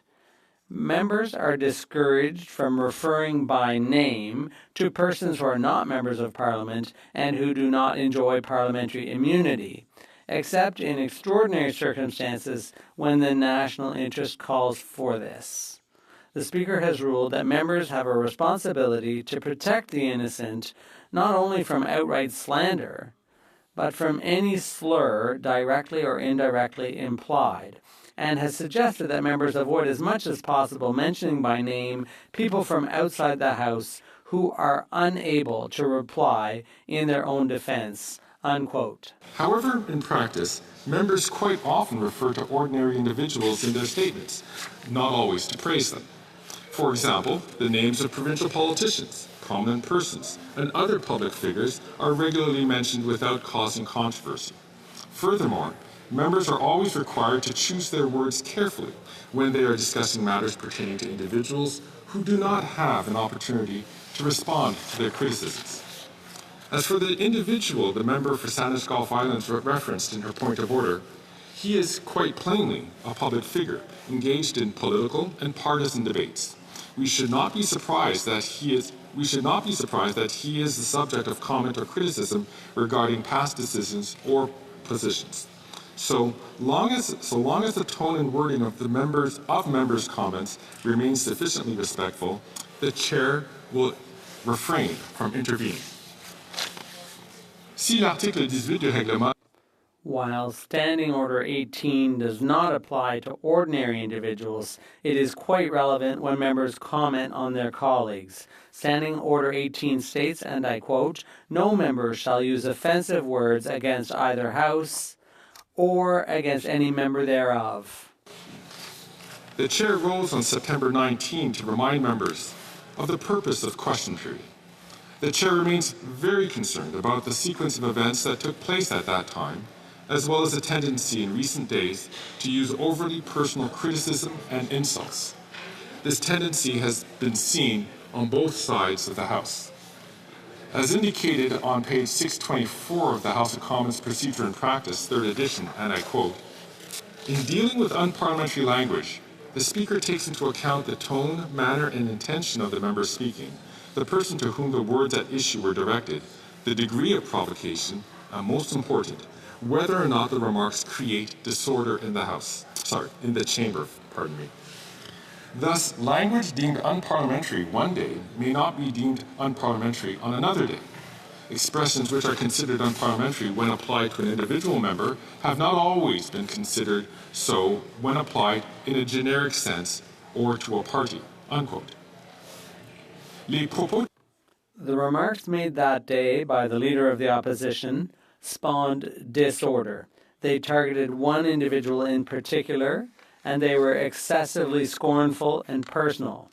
"Members are discouraged from referring by name to persons who are not members of Parliament and who do not enjoy parliamentary immunity, except in extraordinary circumstances when the national interest calls for this. The Speaker has ruled that members have a responsibility to protect the innocent not only from outright slander, but from any slur directly or indirectly implied, and has suggested that members avoid as much as possible mentioning by name people from outside the House who are unable to reply in their own defense." Unquote. However, in practice, members quite often refer to ordinary individuals in their statements, not always to praise them. For example, the names of provincial politicians, prominent persons, and other public figures are regularly mentioned without causing controversy. Furthermore, members are always required to choose their words carefully when they are discussing matters pertaining to individuals who do not have an opportunity to respond to their criticisms. As for the individual the member for Saanich Gulf Islands referenced in her point of order, he is quite plainly a public figure engaged in political and partisan debates. We should not be surprised that he is the subject of comment or criticism regarding past decisions or positions. So long as the tone and wording of members' comments remains sufficiently respectful, the Chair will refrain from intervening. Si l'article 18 du règlement. While Standing Order 18 does not apply to ordinary individuals, it is quite relevant when members comment on their colleagues. Standing Order 18 states, and I quote, "No member shall use offensive words against either House or against any member thereof." The Chair rose on September 19 to remind members of the purpose of question period. The Chair remains very concerned about the sequence of events that took place at that time, as well as a tendency in recent days to use overly personal criticism and insults. This tendency has been seen on both sides of the House. As indicated on page 624 of the House of Commons Procedure and Practice, 3rd edition, and I quote, "In dealing with unparliamentary language, the Speaker takes into account the tone, manner, and intention of the member speaking, the person to whom the words at issue were directed, the degree of provocation, and most important, whether or not the remarks create disorder in the chamber, pardon me. Thus, language deemed unparliamentary one day may not be deemed unparliamentary on another day. Expressions which are considered unparliamentary when applied to an individual member have not always been considered so when applied in a generic sense or to a party." Unquote. The remarks made that day by the Leader of the Opposition spawned disorder. They targeted one individual in particular, and they were excessively scornful and personal.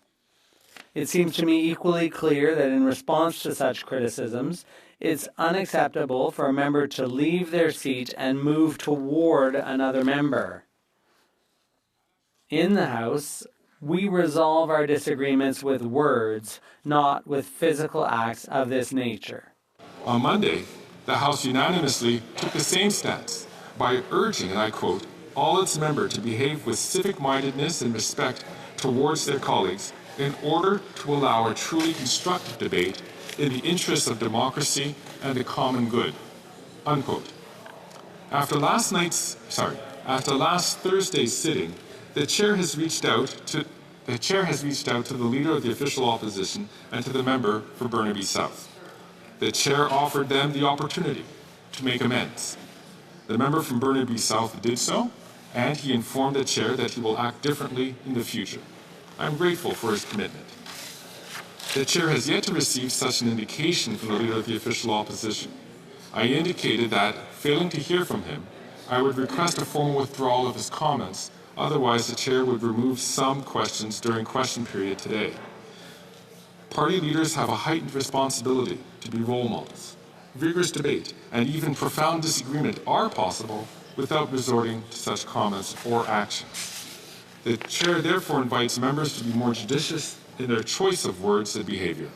It seems to me equally clear that in response to such criticisms, it's unacceptable for a member to leave their seat and move toward another member. In the House, we resolve our disagreements with words, not with physical acts of this nature. On Monday, the House unanimously took the same stance by urging, and I quote, all its members to behave with civic-mindedness and respect towards their colleagues in order to allow a truly constructive debate in the interests of democracy and the common good. Unquote. After last Thursday's sitting, the chair has reached out to the Leader of the Official Opposition and to the member for Burnaby South. The chair offered them the opportunity to make amends. The member from Burnaby South did so, and he informed the chair that he will act differently in the future. I'm grateful for his commitment. The chair has yet to receive such an indication from the Leader of the Official Opposition. I indicated that, failing to hear from him, I would request a formal withdrawal of his comments, otherwise the chair would remove some questions during question period today. Party leaders have a heightened responsibility to be role models. Vigorous debate and even profound disagreement are possible without resorting to such comments or action. The chair therefore invites members to be more judicious in their choice of words and behavior.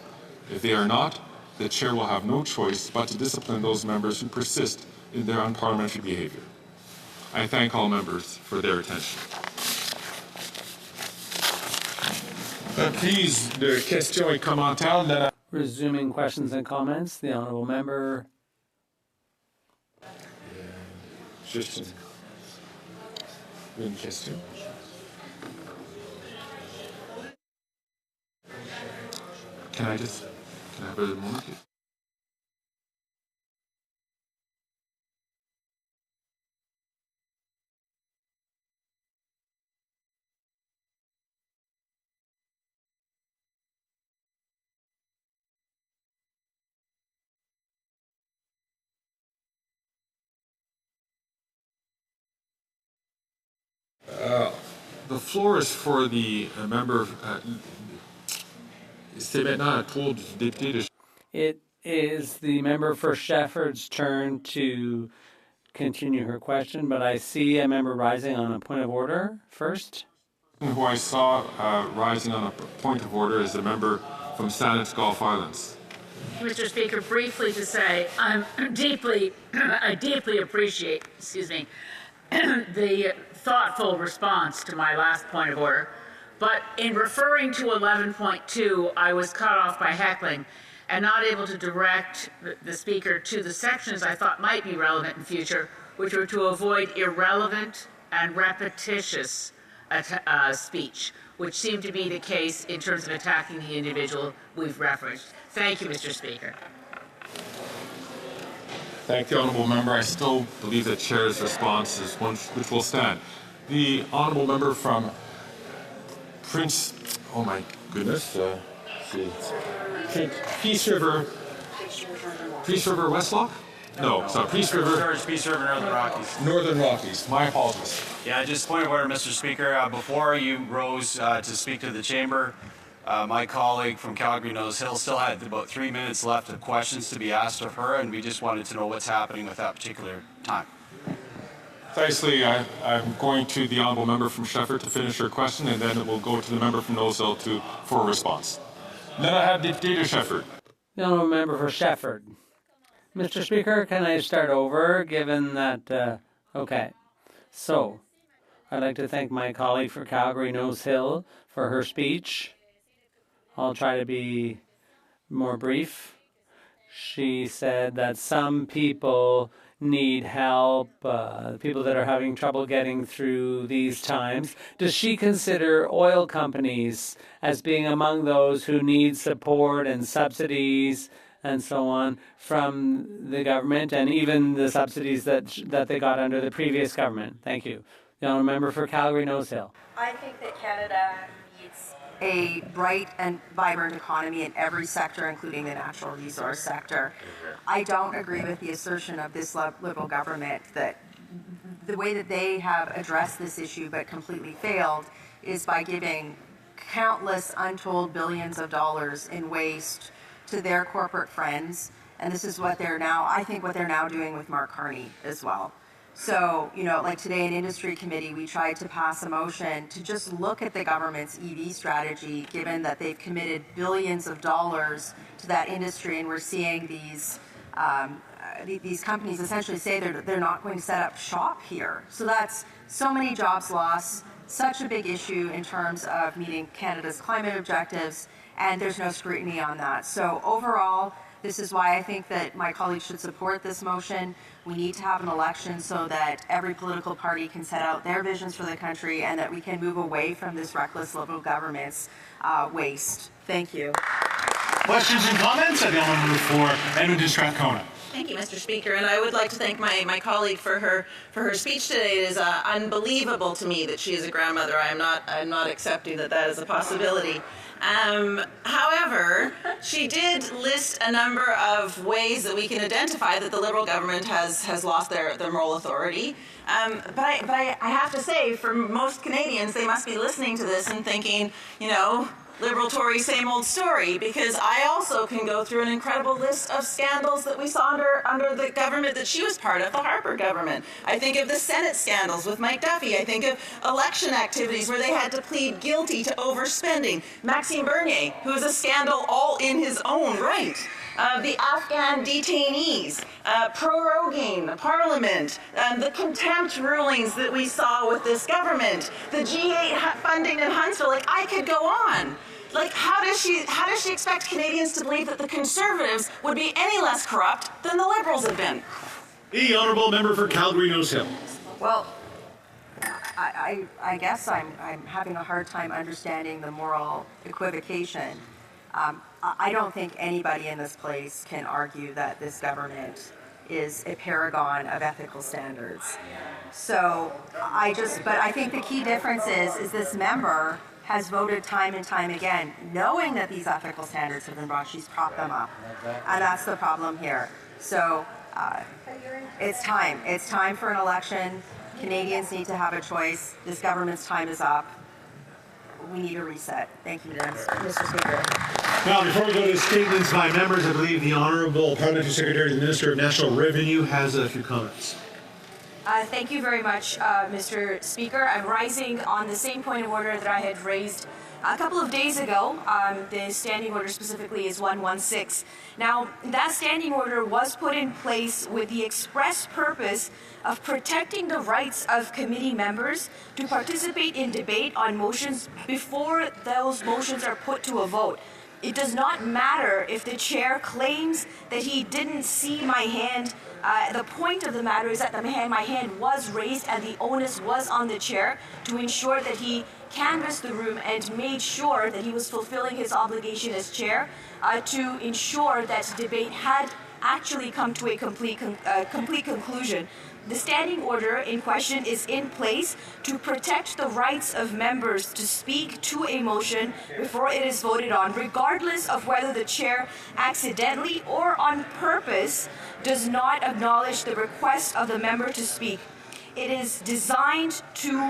If they are not, the chair will have no choice but to discipline those members who persist in their unparliamentary behavior. I thank all members for their attention. Please, de questions et commentaires. Resuming questions and comments, the Honourable Member. Juste une question. Can I have a moment? The floor is for the member. C'est maintenant à tour du député de. It is the member for Shefford's turn to continue her question, but I see a member rising on a point of order first. Who I saw rising on a point of order is the member from Saanich Gulf Islands. Mr. Speaker, briefly to say, I deeply appreciate, the thoughtful response to my last point of order. But in referring to 11.2, I was cut off by heckling and not able to direct the Speaker to the sections I thought might be relevant in future, which were to avoid irrelevant and repetitious speech, which seemed to be the case in terms of attacking the individual we've referenced. Thank you, Mr. Speaker. Thank the Honourable Member. I still believe the Chair's response is one which will stand. The Honourable Member from Peace River Westlock? No, sorry, Peace River Northern Rockies. Northern Rockies. My apologies. Yeah, just point of order, Mr. Speaker. Before you rose to speak to the chamber, my colleague from Calgary Nose Hill still had about 3 minutes left of questions to be asked of her, and we just wanted to know what's happening with that particular time. Dicely, I'm going to the honourable member from Shefford to finish her question, and then it will go to the member from Nose Hill for a response. Then I have Data Shefford. The honourable member for Shefford. Mr. Speaker, can I start over, given that, okay. So, I'd like to thank my colleague for Calgary Nose Hill for her speech. I'll try to be more brief. She said that some people need help, people that are having trouble getting through these times. Does she consider oil companies as being among those who need support and subsidies and so on from the government, and even the subsidies that they got under the previous government? Thank you. The honourable member for Calgary Nose Hill. I think that Canada needs a bright and vibrant economy in every sector, including the natural resource sector. I don't agree with the assertion of this Liberal government that the way that they have addressed this issue but completely failed is by giving countless untold billions of dollars in waste to their corporate friends. And this is what they're now, I think what they're now doing with Mark Carney as well. So, you know, like today in Industry Committee, we tried to pass a motion to just look at the government's EV strategy, given that they've committed billions of dollars to that industry, and we're seeing these companies essentially say they're not going to set up shop here. So that's so many jobs lost, such a big issue in terms of meeting Canada's climate objectives, and there's no scrutiny on that. So overall, this is why I think that my colleagues should support this motion. We need to have an election so that every political party can set out their visions for the country and that we can move away from this reckless Liberal government's waste. Thank you. Questions and comments? I don't move for Edmonton Strathcona. Thank you, Mr. Speaker, and I would like to thank my colleague for her speech today. It is unbelievable to me that she is a grandmother. I'm not accepting that is a possibility. However, she did list a number of ways that we can identify that the Liberal government has lost their moral authority. But I have to say, for most Canadians, they must be listening to this and thinking, you know, Liberal Tory, same old story, because I also can go through an incredible list of scandals that we saw under the government that she was part of, the Harper government. I think of the Senate scandals with Mike Duffy. I think of election activities where they had to plead guilty to overspending. Maxime Bernier, who is a scandal all in his own right. The Afghan detainees, proroguing Parliament, the contempt rulings that we saw with this government, the G8 funding in Huntsville, like I could go on. Like, how does she expect Canadians to believe that the Conservatives would be any less corrupt than the Liberals have been? The honourable member for Calgary Nose Hill. Well, I guess I'm having a hard time understanding the moral equivocation. I don't think anybody in this place can argue that this government is a paragon of ethical standards. So but I think the key difference is this member has voted time and time again, knowing that these ethical standards have been brought, she's propped them up. And that's the problem here. So it's time. It's time for an election. Canadians need to have a choice. This government's time is up. We need a reset. Thank you, Mr. Speaker. Now, before we go to statements by members, I believe the Honourable Parliamentary Secretary, the Minister of National Revenue, has a few comments. Thank you very much, Mr. Speaker. I'm rising on the same point of order that I had raised a couple of days ago. The standing order specifically is 116. Now, that standing order was put in place with the express purpose of protecting the rights of committee members to participate in debate on motions before those motions are put to a vote. It does not matter if the chair claims that he didn't see my hand. The point of the matter is that my hand was raised and the onus was on the chair to ensure that he canvassed the room and made sure that he was fulfilling his obligation as chair to ensure that debate had actually come to a complete conclusion. The standing order in question is in place to protect the rights of members to speak to a motion before it is voted on, regardless of whether the chair accidentally or on purpose does not acknowledge the request of the member to speak. it is designed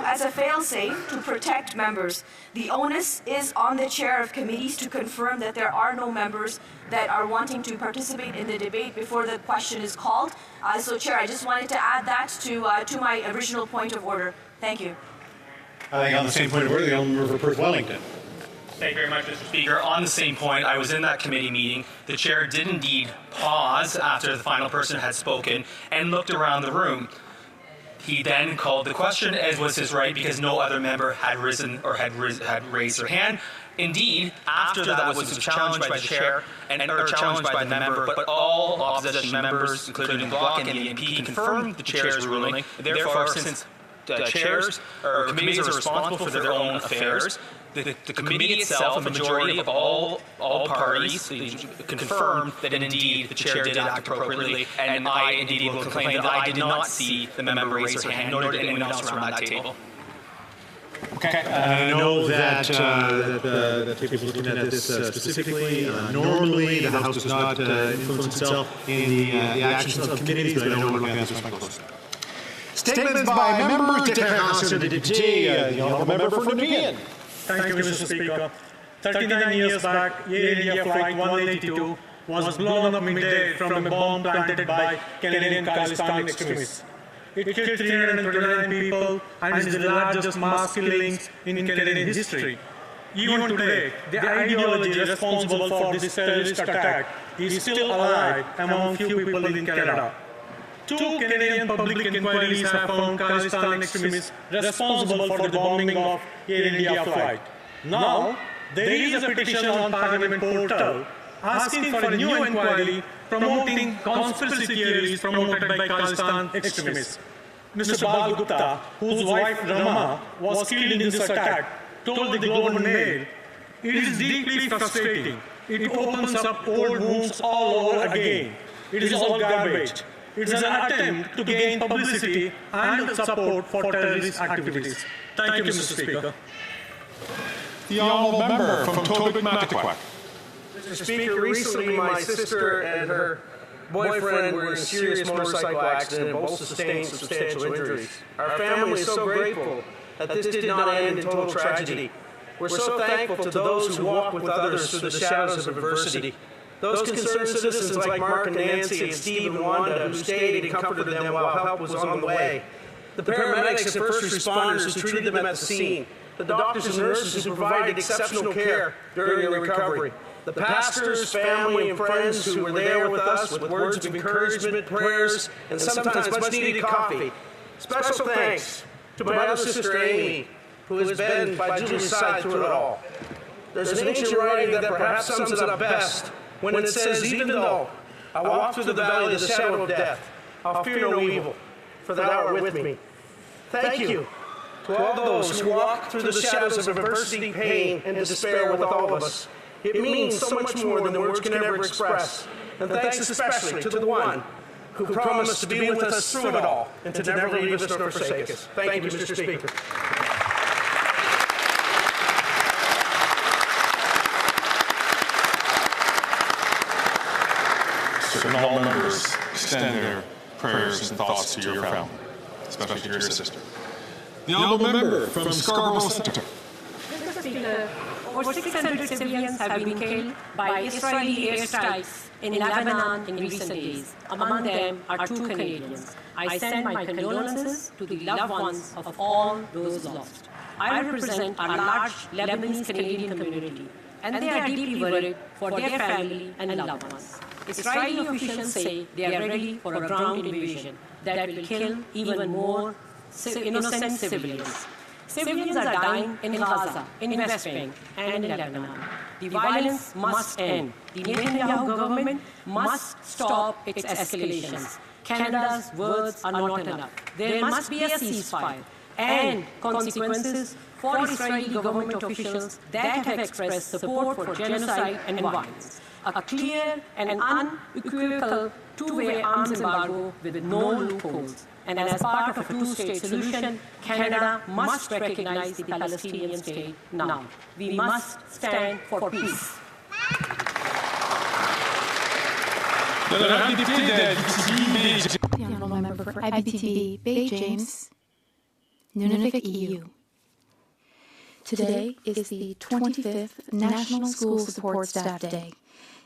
as a fail-safe to protect members. The onus is on the chair of committees to confirm that there are no members that are wanting to participate in the debate before the question is called. So, Chair, I just wanted to add that to my original point of order. Thank you. I think on the same point of order, the Honourable Member for Perth Wellington. Thank you very much, Mr. Speaker. On the same point, I was in that committee meeting. The chair did indeed pause after the final person had spoken and looked around the room. He then called the question, as was his right, because no other member had risen or had raised their hand. Indeed, after that was challenged by the chair or challenged by the member, but all opposition members, including the Bloc and the NP, confirmed the chair's ruling. Therefore, since chairs or committees are responsible for their own affairs, the committee itself, a majority of all parties, confirmed that indeed the chair did act appropriately, and I indeed will claim that I did not see the member raise her hand, nor did anyone else around that table. Okay. I know that the table is looking at this specifically. Normally, the House does not influence itself in the actions of committees, but I know we're looking at this quite closely. Statements by members. Déclaration de député. The Honourable Member for Nepean. Thank you, Mr. Speaker. 39 years back, Air India Flight 182 was blown up mid-air from a bomb planted by Canadian Khalistan extremists. It killed 329 people and is the largest mass killings in Canadian history. Even today, the ideology responsible for this terrorist attack is still alive among few people in Canada. 2 Canadian public inquiries have found Khalistan extremists responsible for the bombing of Air India flight. Now, there is a petition on Parliament portal asking for a new inquiry promoting conspiracy theories promoted by Khalistan extremists. Mr. Bal Gupta, whose wife Rama was killed in this attack, told the Globe and Mail, "It is deeply frustrating. It opens up old wounds all over again. It is all garbage. It's an attempt to gain publicity and support for terrorist activities." Thank you, Mr. Speaker. The Honourable Member from Tobique-Matiquac. Mr. Speaker, recently my sister and her boyfriend were in a serious motorcycle accident and both sustained substantial injuries. Our family is so grateful that this did not end in total tragedy. We're so thankful to those who walk with others through the shadows of adversity. Those concerned citizens like Mark and Nancy and Steve and Wanda who stayed and comforted them while help was on the way. The paramedics and first responders who treated them at the scene. The doctors and nurses who provided exceptional care during their recovery. The pastors, family, and friends who were there with us with words of encouragement, prayers, and sometimes much-needed coffee. Special thanks to my other sister Amy, who has been by Julie's side through it all. There's an ancient writing that perhaps sums it up best when it says, "Even though I walk through the valley of the shadow of death, I'll fear no evil, for thou art with me." Thank you to all those who walk through the shadows of adversity, pain, and despair with all of us. It means so much more than words can ever express. And thanks especially to the one who promised to be with us through it all and to never leave us nor forsake us. Thank you, Mr. Speaker. Certain all members extend their prayers and thoughts to your family, especially to your sister. The Honourable Member from Scarborough Centre. Mr. Speaker, over 600 civilians have been killed by Israeli airstrikes in Lebanon in recent days. Among them are 2 Canadians. I send my condolences to the loved ones of all those lost. I represent a large Lebanese Canadian community, and they are deeply worried for their family and loved ones. Israeli officials say they are ready for a ground invasion that will kill even more innocent civilians. Civilians are dying in Gaza, in West Bank, and in Lebanon. The violence must end. The Netanyahu government must stop its escalations. Canada's words are not enough. There must be a ceasefire and consequences for Israeli government officials that have expressed support for genocide and violence. A clear and unequivocal two-way arms embargo with no loopholes. And as part of a two-state solution, Canada must recognize the Palestinian state now. We must stand for peace. The Honourable Member for IBTV, Bay James. Nunavik EU. Today is the 25th National School Support Staff Day.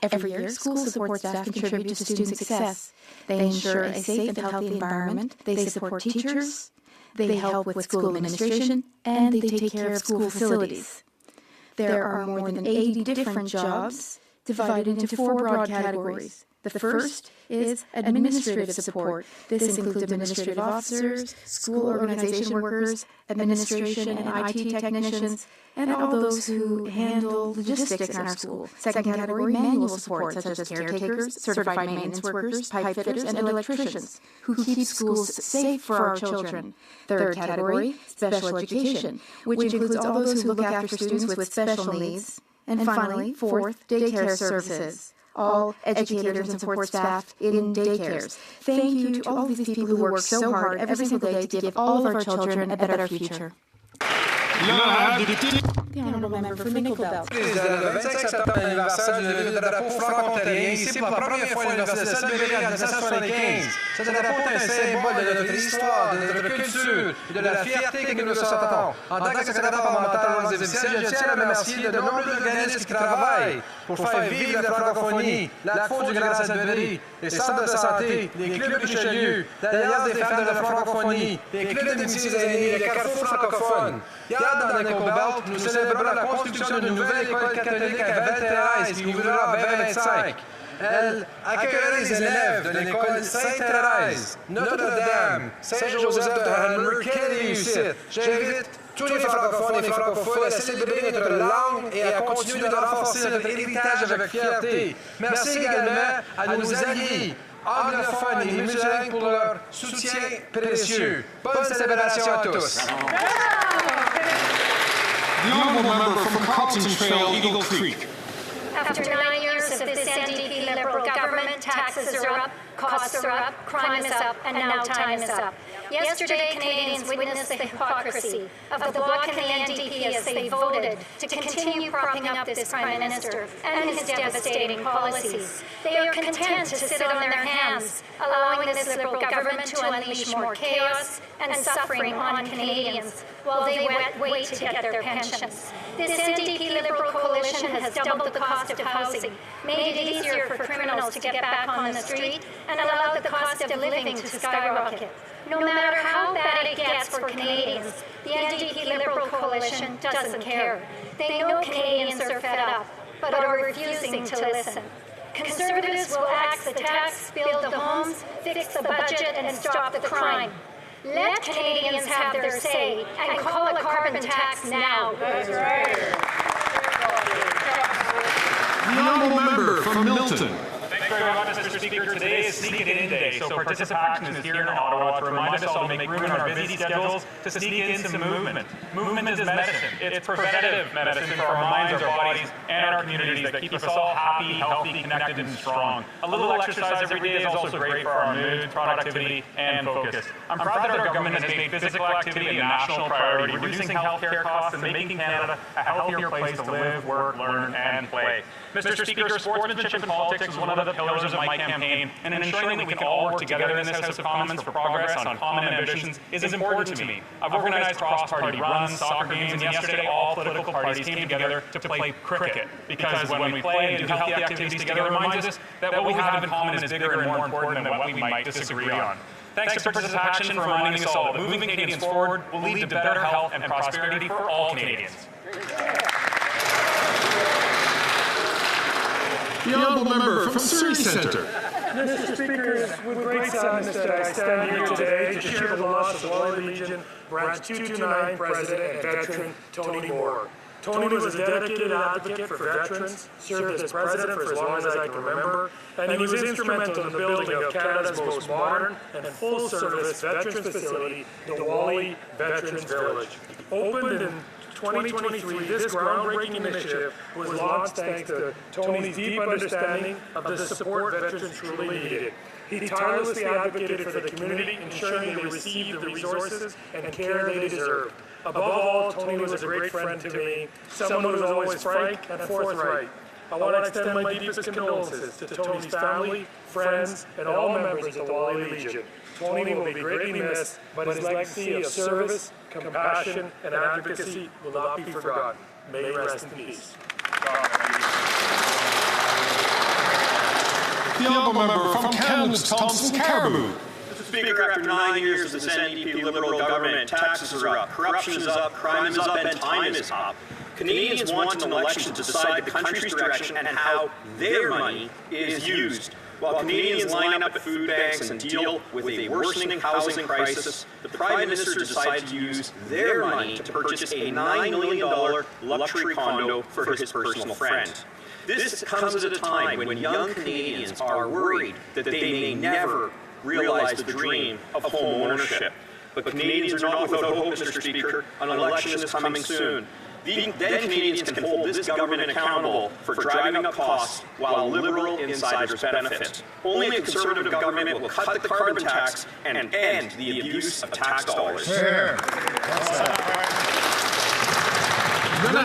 Every year, school support staff contribute to student success. They ensure a safe and healthy environment, they support teachers, they help with school administration, and they take care of school facilities. There are more than 80 different jobs divided into 4 broad categories. The first is administrative support. This includes administrative officers, school organization workers, administration and IT technicians, and all those who handle logistics in our school. Second category, manual support, such as caretakers, certified maintenance workers, pipe fitters, and electricians, who keep schools safe for our children. Third category, special education, which includes all those who look after students with special needs. And finally, fourth, daycare services. All educators and support staff in daycares. Thank you to all of these people who work so hard every single day to give all of our children a better future. The Honourable Member for Nickel Belt. Le 25 septembre, l'anniversaire du drapeau franco-ontarien, ici pour la première fois à l'Université de Sudbury en 1975. Ce drapeau est un symbole de notre histoire, de notre culture et de la fierté que nous ressentons. En tant que secrétaire parlementaire aux officiels, je tiens à remercier de nombreux organismes qui travaillent pour faire vivre la francophonie, la Cour du Grand Sudbury, les centres de santé, les clubs Richelieu, l'Alliance des femmes de la francophonie, les clubs d'amitié des aînés, le Carrefour francophone. Hier, dans Nickel Belt, nous célébrons la construction d'une nouvelle école catholique à Val-Thérèse qui ouvrira en 2025. Elle accueillera les élèves de l'école Sainte-Thérèse, Notre-Dame, Saint-Joseph de Hanmer. Quelle réussite! J'invite tous les francophones et francophones à célébrer notre langue et à continuer de renforcer notre héritage avec fierté. Merci également à nos alliés anglophones et multilingues pour leur soutien précieux. Bonne célébration à tous! The Honourable Member from Carlton Trail, Eagle Creek. After 9 years of this NDP Liberal government, taxes are up, costs are up, crime is up, and now time is up. Yesterday, Canadians witnessed the hypocrisy of the Bloc and the NDP as they voted to continue propping up this Prime Minister and his devastating policies. They are content to sit on their hands, allowing this Liberal government to unleash more chaos and suffering on Canadians while they wait to get their pensions. This NDP Liberal coalition has doubled the cost of housing, made it easier for criminals to get back on the street, and allowed the cost of living to skyrocket. No matter how bad it gets for Canadians, the NDP Liberal coalition doesn't care. They know Canadians are fed up, but are refusing to listen. Conservatives will axe the tax, build the homes, fix the budget, and stop the crime. Let Canadians have their say and call a carbon tax now. That's right. The Honourable Member from Milton. Thanks very much, Mr. Speaker. Today is Sneak It In Day, so participation is here in Ottawa to remind us all to make room in our busy schedules to sneak in some movement. Movement is medicine. It's preventative medicine for our minds, our bodies, and our communities that keep us all happy, healthy, connected, and strong. A little exercise every day is also great for our mood, productivity, and focus. I'm proud that our government has made physical activity a national priority, reducing healthcare costs and making Canada a healthier place to live, work, learn, and play. Mr. Speaker, sportsmanship in politics is one of the pillars of my campaign, and ensuring that we can all work together in this House of Commons for progress on common ambitions is important to me. I've organized cross-party runs, soccer games, and yesterday all political parties came together to play cricket, because when we play and do healthy activities together, it reminds us that what we have in common is bigger and more important than what we might disagree on. Thanks to participation for reminding us all that moving Canadians forward will lead to better health and prosperity for all Canadians. The Honourable Member from Surrey Centre. Mr. Speaker, it is with great sadness that I stand here today to share the loss of the Wally Legion Branch 229 President and veteran Tony Moore. Tony was a dedicated advocate for veterans, served as president for as long as I can remember, and he was instrumental in the building of Canada's most modern and full-service veterans facility, the Wally Veterans Village. Opened in 2023, this groundbreaking initiative was launched thanks to Tony's deep understanding of the support veterans truly needed. He tirelessly advocated for the community, ensuring they received the resources and care they deserved. Above all, Tony was a great friend to me, someone who was always frank and forthright. I want to extend my deepest condolences to Tony's family, friends, and all members of the Wally Legion. Tony will be greatly missed, but his legacy of service, compassion, and advocacy will not be forgotten. May you rest in peace. The honourable member from Kamloops, Thompson Caribou. Mr. Speaker, after 9 years of this NDP Liberal government, taxes are up, corruption is up, crime is up, and time is up. Canadians want an election to decide the country's direction and how their money is used. While Canadians line up at food banks and deal with a worsening housing crisis, the Prime Minister decided to use their money to purchase a $9 million luxury condo for his personal friend. This comes at a time when young Canadians are worried that they may never realize the dream of home ownership. But Canadians are not without hope, Mr. Speaker. An election is coming soon. Then Canadians can hold this government accountable for driving up costs while Liberal insiders benefit. Only a Conservative government will cut the carbon tax and end the abuse of tax dollars. The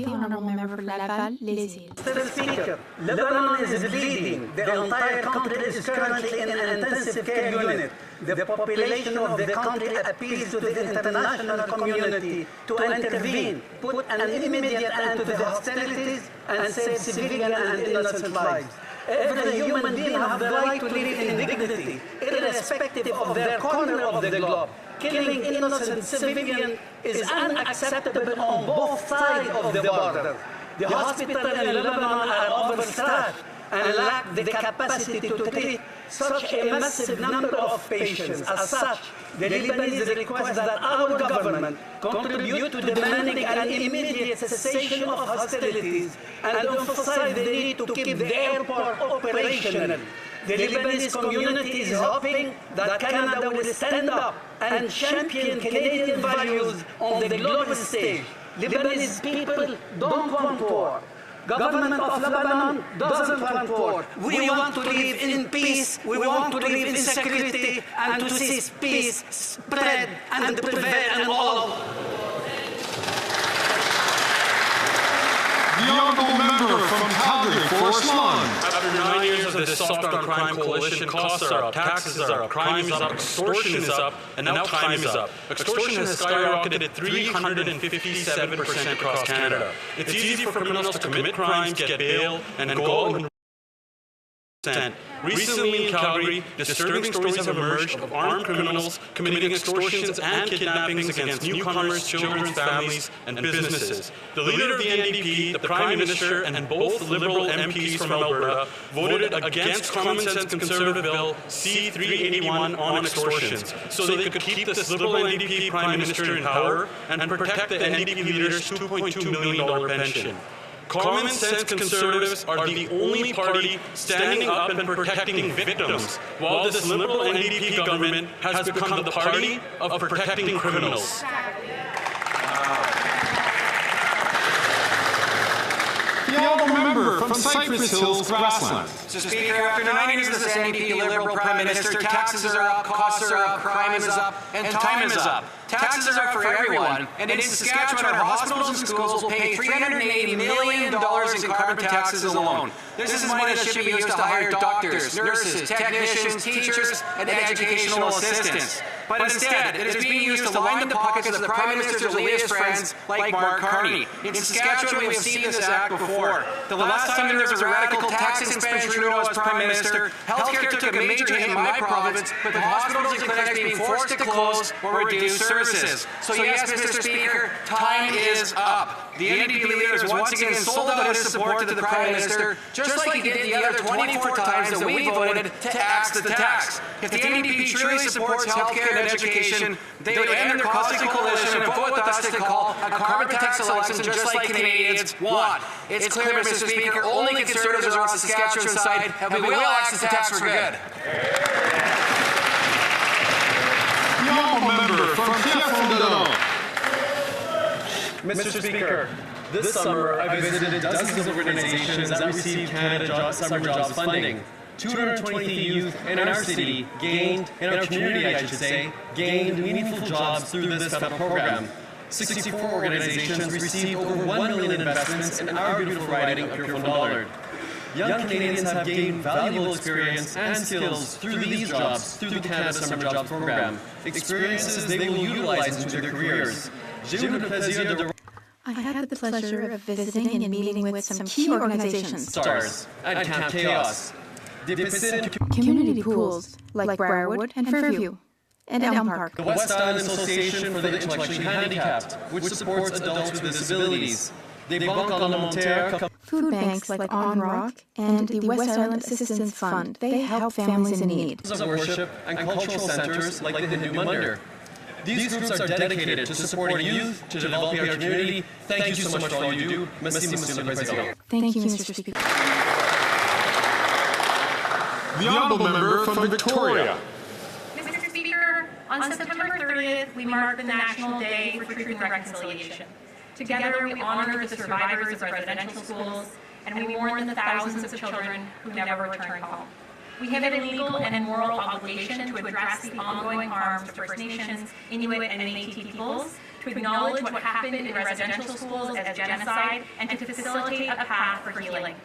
honourable member for Laval, Les Îles. Mr. Speaker, Lebanon is bleeding. The entire country is currently in an intensive care unit. The population of the country appeals to the international community to intervene, put an immediate end to the hostilities, and save civilian and innocent lives. Every human being has the right to live in dignity, irrespective of their corner of the globe. Killing innocent civilians is unacceptable on both sides of the border. The hospitals in Lebanon are overstaffed and lack the capacity to treat such a massive number of patients. As such, the Lebanese request that our government contribute to demanding an immediate cessation of hostilities and emphasize the need to keep the airport operational. The Lebanese community is hoping that Canada will stand up and champion Canadian values on the global stage. Lebanese people don't want war. Government of Lebanon doesn't want war. We want to live in peace, we want to live in security, and to see peace spread and prevail in all. The honourable member from Calgary, Forest Lawn. After 9 years of this soft on crime coalition, costs are up, taxes are up, crime is up, extortion is up, and now time is up. Extortion has skyrocketed 357% across Canada. It's easy for criminals to commit crimes, get bail, and go out and recently in Calgary, disturbing stories have emerged of armed criminals committing extortions and kidnappings against newcomers, children, families, and businesses. The leader of the NDP, the Prime Minister, and both Liberal MPs from Alberta voted against common sense Conservative Bill C-381 on extortions, so they could keep this Liberal NDP Prime Minister in power and protect the NDP leader's $2.2 million pension. Common sense Conservatives are the only party standing up and protecting victims, while this Liberal NDP government has become the party of protecting criminals. The honourable member from Cypress Hills, Grassland. Mr. Speaker, after 9 years of this NDP Liberal Prime Minister, taxes are up, costs are up, crime is up, and time is up. Taxes are up for everyone, and in Saskatchewan, our hospitals and schools will pay $380 million in carbon taxes alone. This is money that should be used to hire doctors, nurses, technicians, teachers, and educational assistants. But instead, it is being used to line the pockets of the Prime Minister's elitist friends like Mark Carney. In Saskatchewan, we have seen this act before. The last time there was a radical tax inspection Trudeau as Prime Minister, healthcare took a major hit in my province, with the hospitals and clinics being forced to close or reduce services. So yes, Mr. Speaker, time is up. The NDP leader has once again sold out his support to the Prime Minister, just like he did the other 24 times that we voted to axe the tax. If the NDP truly supports healthcare and education, they would end their costly coalition and vote with us to call a carbon tax election just like Canadians want. It's clear, Mr. Speaker, only Conservatives are on Saskatchewan's side, and we will axe the tax for good. The honourable member from Pierrefonds. Mr. Speaker, this summer I visited dozens of organizations that received Canada Summer Jobs funding. 220 youth in our city gained, in our community I should say, gained meaningful jobs through this federal program. 64 organizations received over $1 million investments in our beautiful riding of Pierrefonds. Young Canadians have gained valuable experience and skills through these jobs, through the Canada Summer Jobs Program, experiences they will utilize into their careers. I had the pleasure of visiting and meeting with some key organizations. Stars and Camp Chaos. Community pools like Briarwood and Fairview, and Elm Park. The West Island Association for the Intellectually Handicapped, which supports adults with disabilities. Des Banques Alimentaires. Food banks like On Rock and the West Island Assistance Fund. They help families in need. Of worship and cultural centers like the Hindu Mandir. These groups are dedicated to supporting youth, to developing our community. Thank you so much for all you do. Merci, Monsieur le Président. Thank you, Mr. Speaker. The Honourable Member from Victoria. Mr. Speaker, on September 30th, we mark the National Day for Truth and Reconciliation. Together, we honor the survivors of residential schools, and we mourn the thousands of children who never returned home. We have a legal and moral obligation to address the ongoing harms to First Nations, Inuit, and Métis peoples, to acknowledge what happened in residential schools as genocide, and to facilitate a path for healing.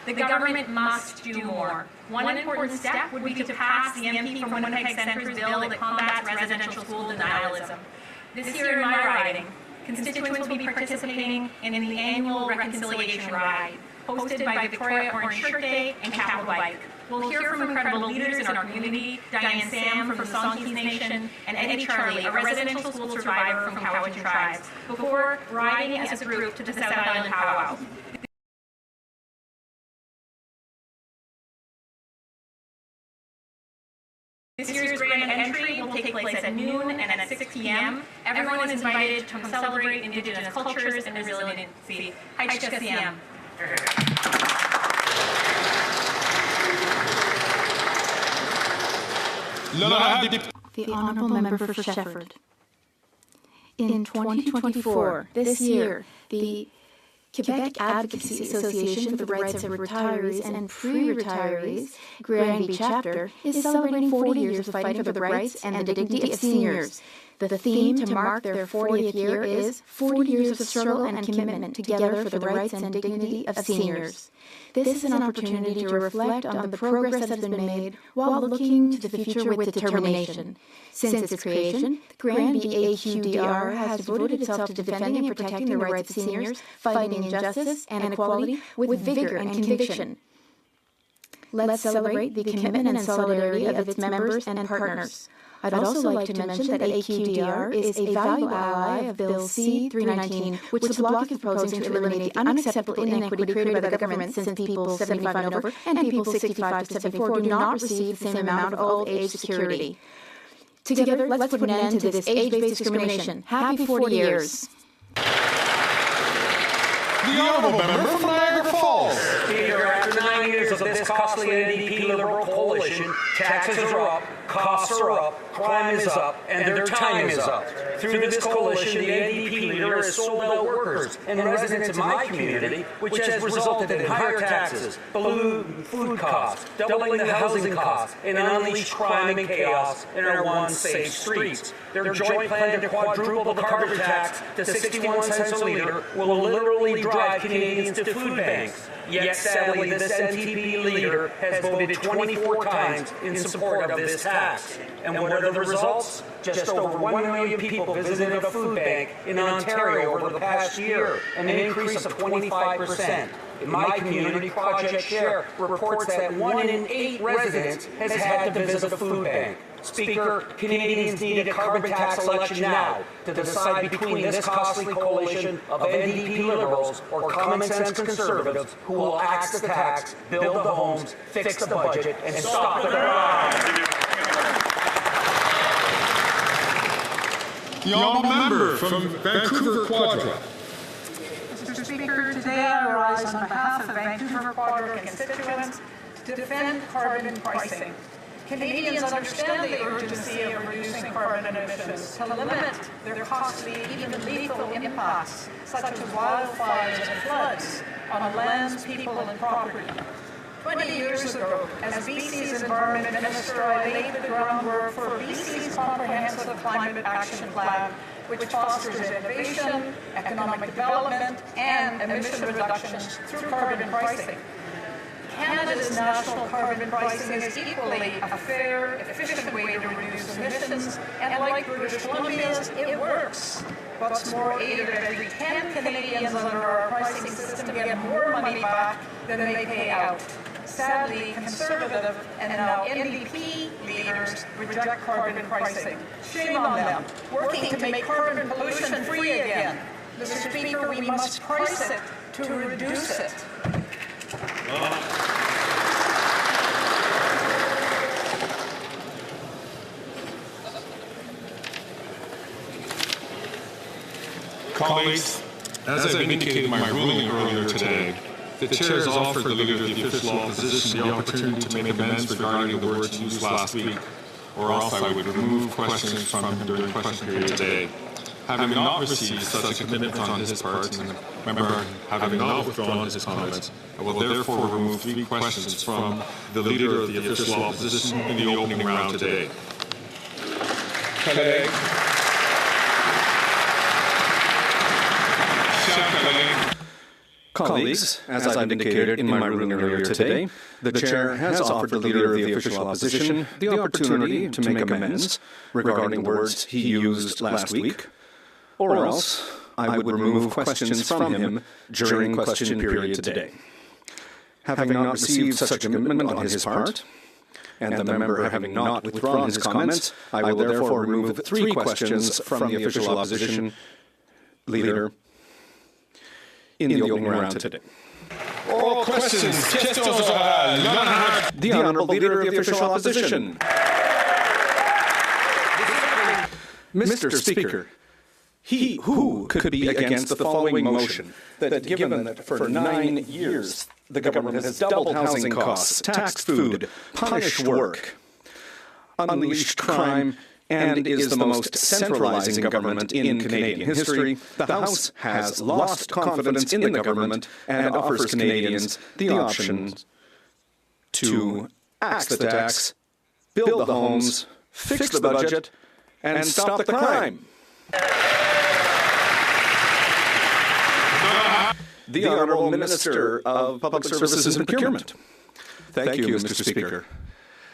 The government must do more. One important step would be to pass the MP from Winnipeg Centre's bill that combats residential school denialism. This year in my riding, constituents will be participating in the annual Reconciliation Ride, hosted by Victoria Orange Shirt Day and Capital Bike. We'll hear from incredible leaders in our community, Diane Sam from the Songhees Nation, and Eddie Charlie, a residential school survivor from Cowichan Tribes, before riding as a group to the South Island powwow. This year's grand entry will take place at noon and at 6 p.m. Everyone is invited to come celebrate Indigenous cultures and resiliency. Haitchkasiam. The Honourable Member for Shefford. In 2024, this year, the Quebec Advocacy Association for the Rights of Retirees and Pre-Retirees, Granby Chapter, is celebrating 40 years of fighting for the rights and the dignity of seniors. The theme to mark their 40th year is 40 years of struggle and commitment together for the rights and dignity of seniors. This is an opportunity to reflect on the progress that has been made while looking to the future with determination. Since its creation, the Granby AQDR has devoted itself to defending and protecting the rights of seniors, fighting injustice and inequality with vigor and conviction. Let's celebrate the commitment and solidarity of its members and partners. I'd also like to mention that AQDR is a valuable ally of Bill C-319, which the Bloc is proposing to eliminate the unacceptable inequity created by the government since people 75 and over and people 65 to 74 do not receive the same amount of old age security. Together, let's put an end to this age-based discrimination. Happy 40 years. The Honourable Member from Niagara Falls. Speaker, after 9 years of this costly NDP Liberal coalition, taxes are up, costs are up, crime is up, and their time is up. Through this coalition, the NDP leader has sold out workers and residents in my community, which has resulted in higher taxes, balloon food costs, doubling the housing costs, and unleashed crime and chaos in our once safe streets. Their joint plan to quadruple the carbon tax to 61 cents a litre will literally drive Canadians to food banks. Yet sadly, this NDP leader has voted 24 times in support of this tax. And what are the results? Just over 1 million people visited a food bank in Ontario over the past year, an increase of 25%. In my community, Project Share reports that 1 in 8 residents has had to visit a food bank. Speaker, Canadians need a carbon tax election now to decide between this costly coalition of NDP Liberals or common sense Conservatives who will axe the tax, build the homes, fix the budget, and stop the crime. The Honourable Member from Vancouver Quadra. Mr. Speaker, today I rise on behalf of Vancouver Quadra constituents to defend carbon pricing. Canadians understand the urgency of reducing carbon emissions to limit their costly, even lethal impacts, such as wildfires and floods, on lands, people, and property. 20 years ago, as BC's Environment Minister, I laid the groundwork for BC's Comprehensive Climate Action Plan, which fosters innovation, economic development, and emission reductions through carbon pricing. Canada's national carbon pricing is equally a fair, efficient way to reduce emissions, and like British Columbia's, it works. What's more, 8 of every 10 Canadians under our pricing system get more money back than they pay out. Sadly, Conservative and now NDP leaders reject carbon pricing. Shame on them, working to make carbon pollution free again. Mr. Speaker, we must price it to reduce it. Colleagues, as I've indicated in my ruling earlier today, the Chair has offered the Leader of the Official Opposition the opportunity to make amends regarding the words used last week, or else I would remove questions from him during the question period today. Having not received such a commitment on his part, and the member having not withdrawn his comment, I will therefore remove 3 questions from the Leader of the Official Opposition in the opening round today. Colleagues, as I've indicated in my ruling earlier today, the Chair has offered the Leader of the Official Opposition the opportunity to make amends regarding words he used last week, or else I would remove questions from him during question period today. Having not received such a commitment on his part, and the member having not withdrawn his comments, I will therefore remove 3 questions from the Official Opposition Leader in the opening round today. All questions. The Honourable Leader of the Official Opposition. Mr. Speaker, who could be against the following motion, that given that for 9 years the government has doubled housing costs, taxed food, punished work, unleashed crime, and is the most centralizing government in Canadian history, the House has lost confidence in the government and offers Canadians the option to axe the tax, build the homes, fix the budget, and stop the crime. The Honourable Minister of Public Services and Procurement. Thank you, Mr. Speaker.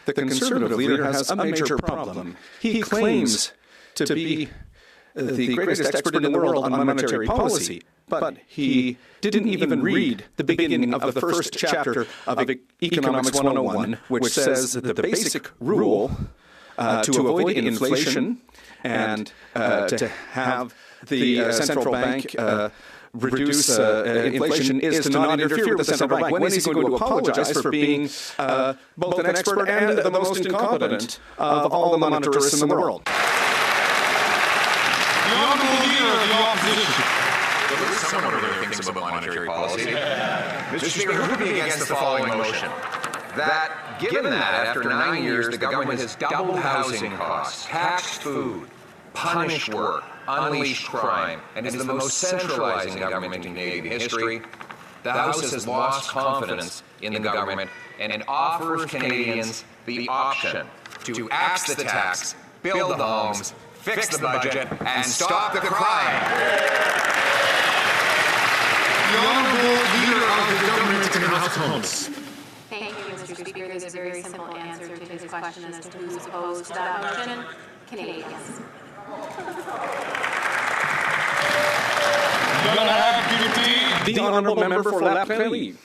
The Conservative leader has a major problem. He claims to be the greatest expert in the world on monetary policy, but he didn't even read the beginning of the first chapter of Economics 101, which says that the basic rule to avoid inflation and to have the central bank reduce inflation is to not interfere with the central bank. When is he going to apologize for being both an expert and the most incompetent of all the monetarists in the world? The Honourable Leader of the Opposition. At least someone over there thinks about monetary policy. Mr. Speaker, who would be against the following motion? That, given that after 9 years the government has doubled housing costs, taxed food, punished work, unleashed crime, and is the most centralizing government in Canadian history, the House has lost confidence in the government and offers Canadians the option to axe the tax, build the homes, fix the budget, and stop the crime. The Honourable Leader of the Government in the House of Commons. Thank you, Mr. Speaker. There's a very simple answer to his question as to who's opposed to that motion. Canadians. The Honourable Member for La Prairie.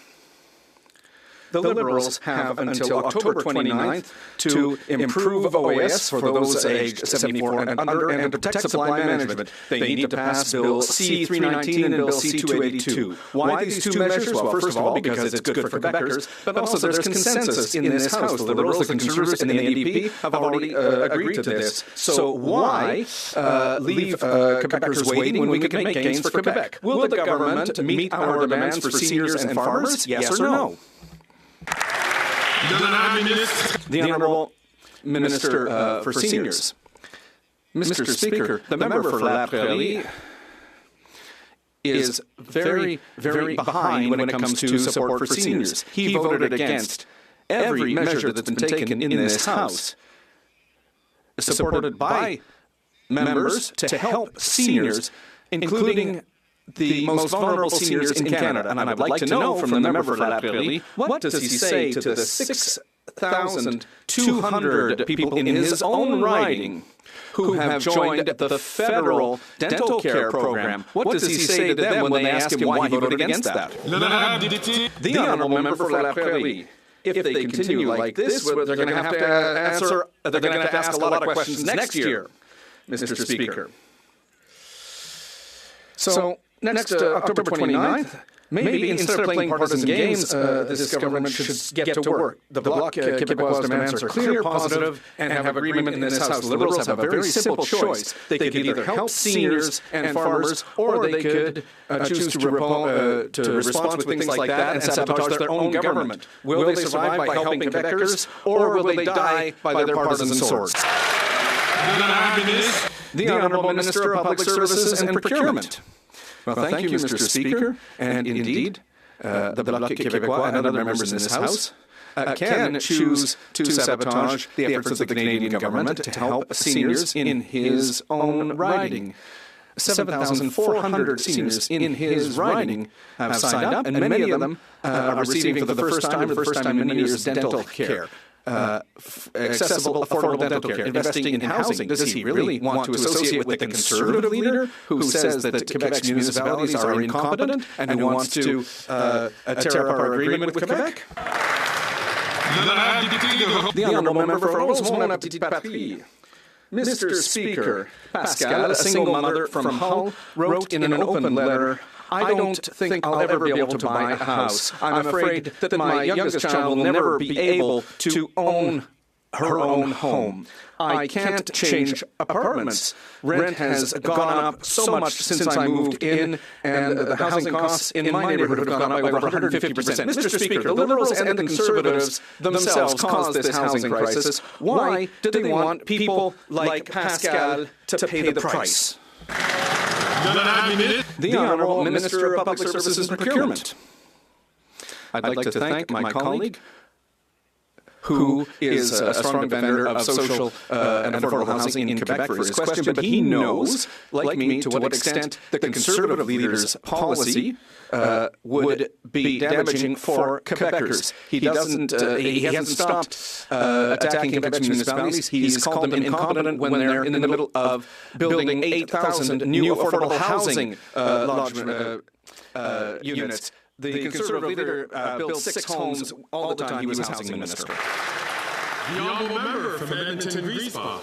The Liberals have until October 29th to improve OAS for those aged 74 and under and to protect supply management. They need to pass Bill C-319 and Bill C-282. Why these 2 measures? Well, first of all, because it's good for Quebecers, but also there's consensus in this House. The Liberals, the Conservatives, and the NDP have already agreed to this. So why leave Quebecers waiting when we can make gains for Quebec? Will the government meet our demands for seniors and farmers? Yes or no? The Honourable Minister for Seniors. Mr. Speaker, the member for La Prairie is very, very behind when it comes to support for seniors. He voted against every measure that's been taken in this House, supported by members to help seniors, including the most vulnerable seniors in Canada. And I would like to know from the member for La Prairie, what does he say to the 6,200 people in his own riding who have joined the federal dental care program? What does he say to them when they ask him why he voted against that? The honourable member for La Prairie. If they continue like this, they're going to have to answer. They're going to have to ask a lot of questions next year, Mr. Speaker. So next October 29th, maybe instead of playing partisan games, this government should get to work. The Bloc Québécois demands are clear, positive, and have agreement in this House. The Liberals have a very simple choice. They could either help seniors and farmers, or they could choose to respond with things like that and sabotage their own government. Will they survive by helping Quebecers, or will they die by their partisan swords? The Honourable Minister of Public Services and Procurement. Well, thank you, Mr. Speaker. And indeed, the Bloc Québécois and other members in this House can choose to sabotage the efforts of the Canadian government to help seniors in his own riding. 7,400 seniors in his riding have signed up, and many of them are receiving for the first time in many years dental care. Accessible, affordable dental care, investing in housing. Does he really want to associate with the Conservative leader who says that Quebec's municipalities are incompetent and who wants to tear up our agreement with Quebec? The Honourable Member for Rosemont and Petite Patrie. Mr. Speaker, Pascal, a single mother from Hull, wrote in an open letter, I don't think I'll ever be able to buy a house. I'm afraid that my youngest child will never be able to own her own home. I can't change apartments. Rent has gone up so much since I moved in, and the housing costs in my neighborhood have gone up by over 150%. Mr. Speaker, the Liberals and the Conservatives themselves caused this housing crisis. Why do they want people like Pascal to pay the price? The Honourable Minister of Public Services and Procurement. I'd like to thank my colleague, who is a strong defender of social and affordable housing in Quebec, for his question, but he knows, like me, to what extent the Conservative leader's policy would be damaging for Quebecers. He hasn't stopped attacking Quebec's municipalities. He's called them incompetent when they're in the middle of building 8,000 new affordable housing units. The Conservative leader built 6 homes all the time he was housing minister. The honourable member from Edmonton-Griesbach.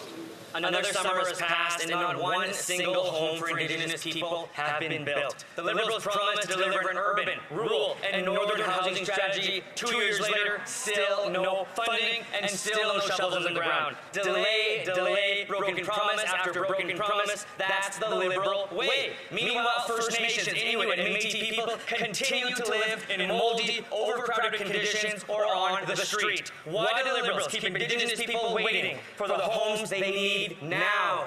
Another summer has passed and not one single home for Indigenous people have been built. The Liberals promised to deliver an urban, rural, and northern housing strategy. 2 years later, still no funding and still no shovels in the ground. Delay, delay, broken promise after broken promise. That's the Liberal way. Meanwhile, First Nations, Inuit, and Métis people continue to live in moldy, overcrowded conditions or on the street. Why do the Liberals keep Indigenous people waiting for the homes they need now?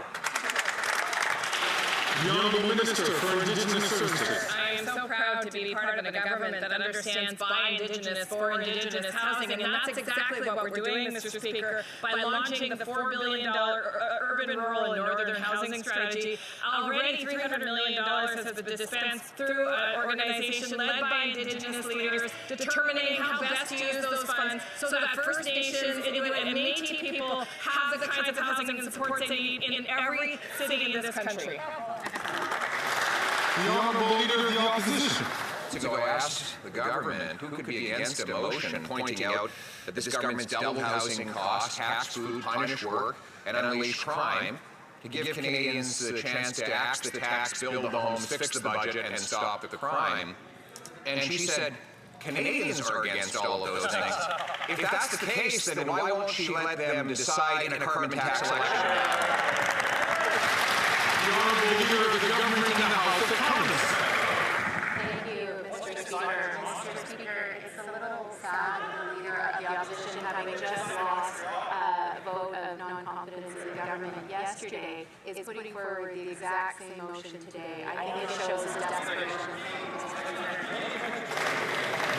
The Honourable Minister for Indigenous Services. I am so proud to be part of a government that understands by Indigenous, for Indigenous housing, and that's exactly what we're doing, Mr. Speaker, by launching the $4 billion Urban, Rural, and Northern Housing Strategy. Already $300 million has been dispensed through an organization led by Indigenous leaders, determining how best to use those funds so that First Nations, Inuit, and Métis people have the kinds of housing and supports they need in every city in this country. The Honourable Leader of the Opposition. Ago asked the government who could be against a motion pointing out that this government's doubled housing costs, tax food, punish work, and unleash crime to give Canadians the chance to axe the tax, build the homes, fix the budget, and stop the crime. And she said, Canadians are against all of those things. If that's the case, then why won't she let them decide in a carbon tax election? The Honourable Leader of the Government in the House of Commons. Thank you, Mr. Speaker. Mr. Speaker, it's a little sad that the Leader of the Opposition, having just lost a vote of non-confidence in the government yesterday, is putting forward the exact same motion today. I think it shows his desperation.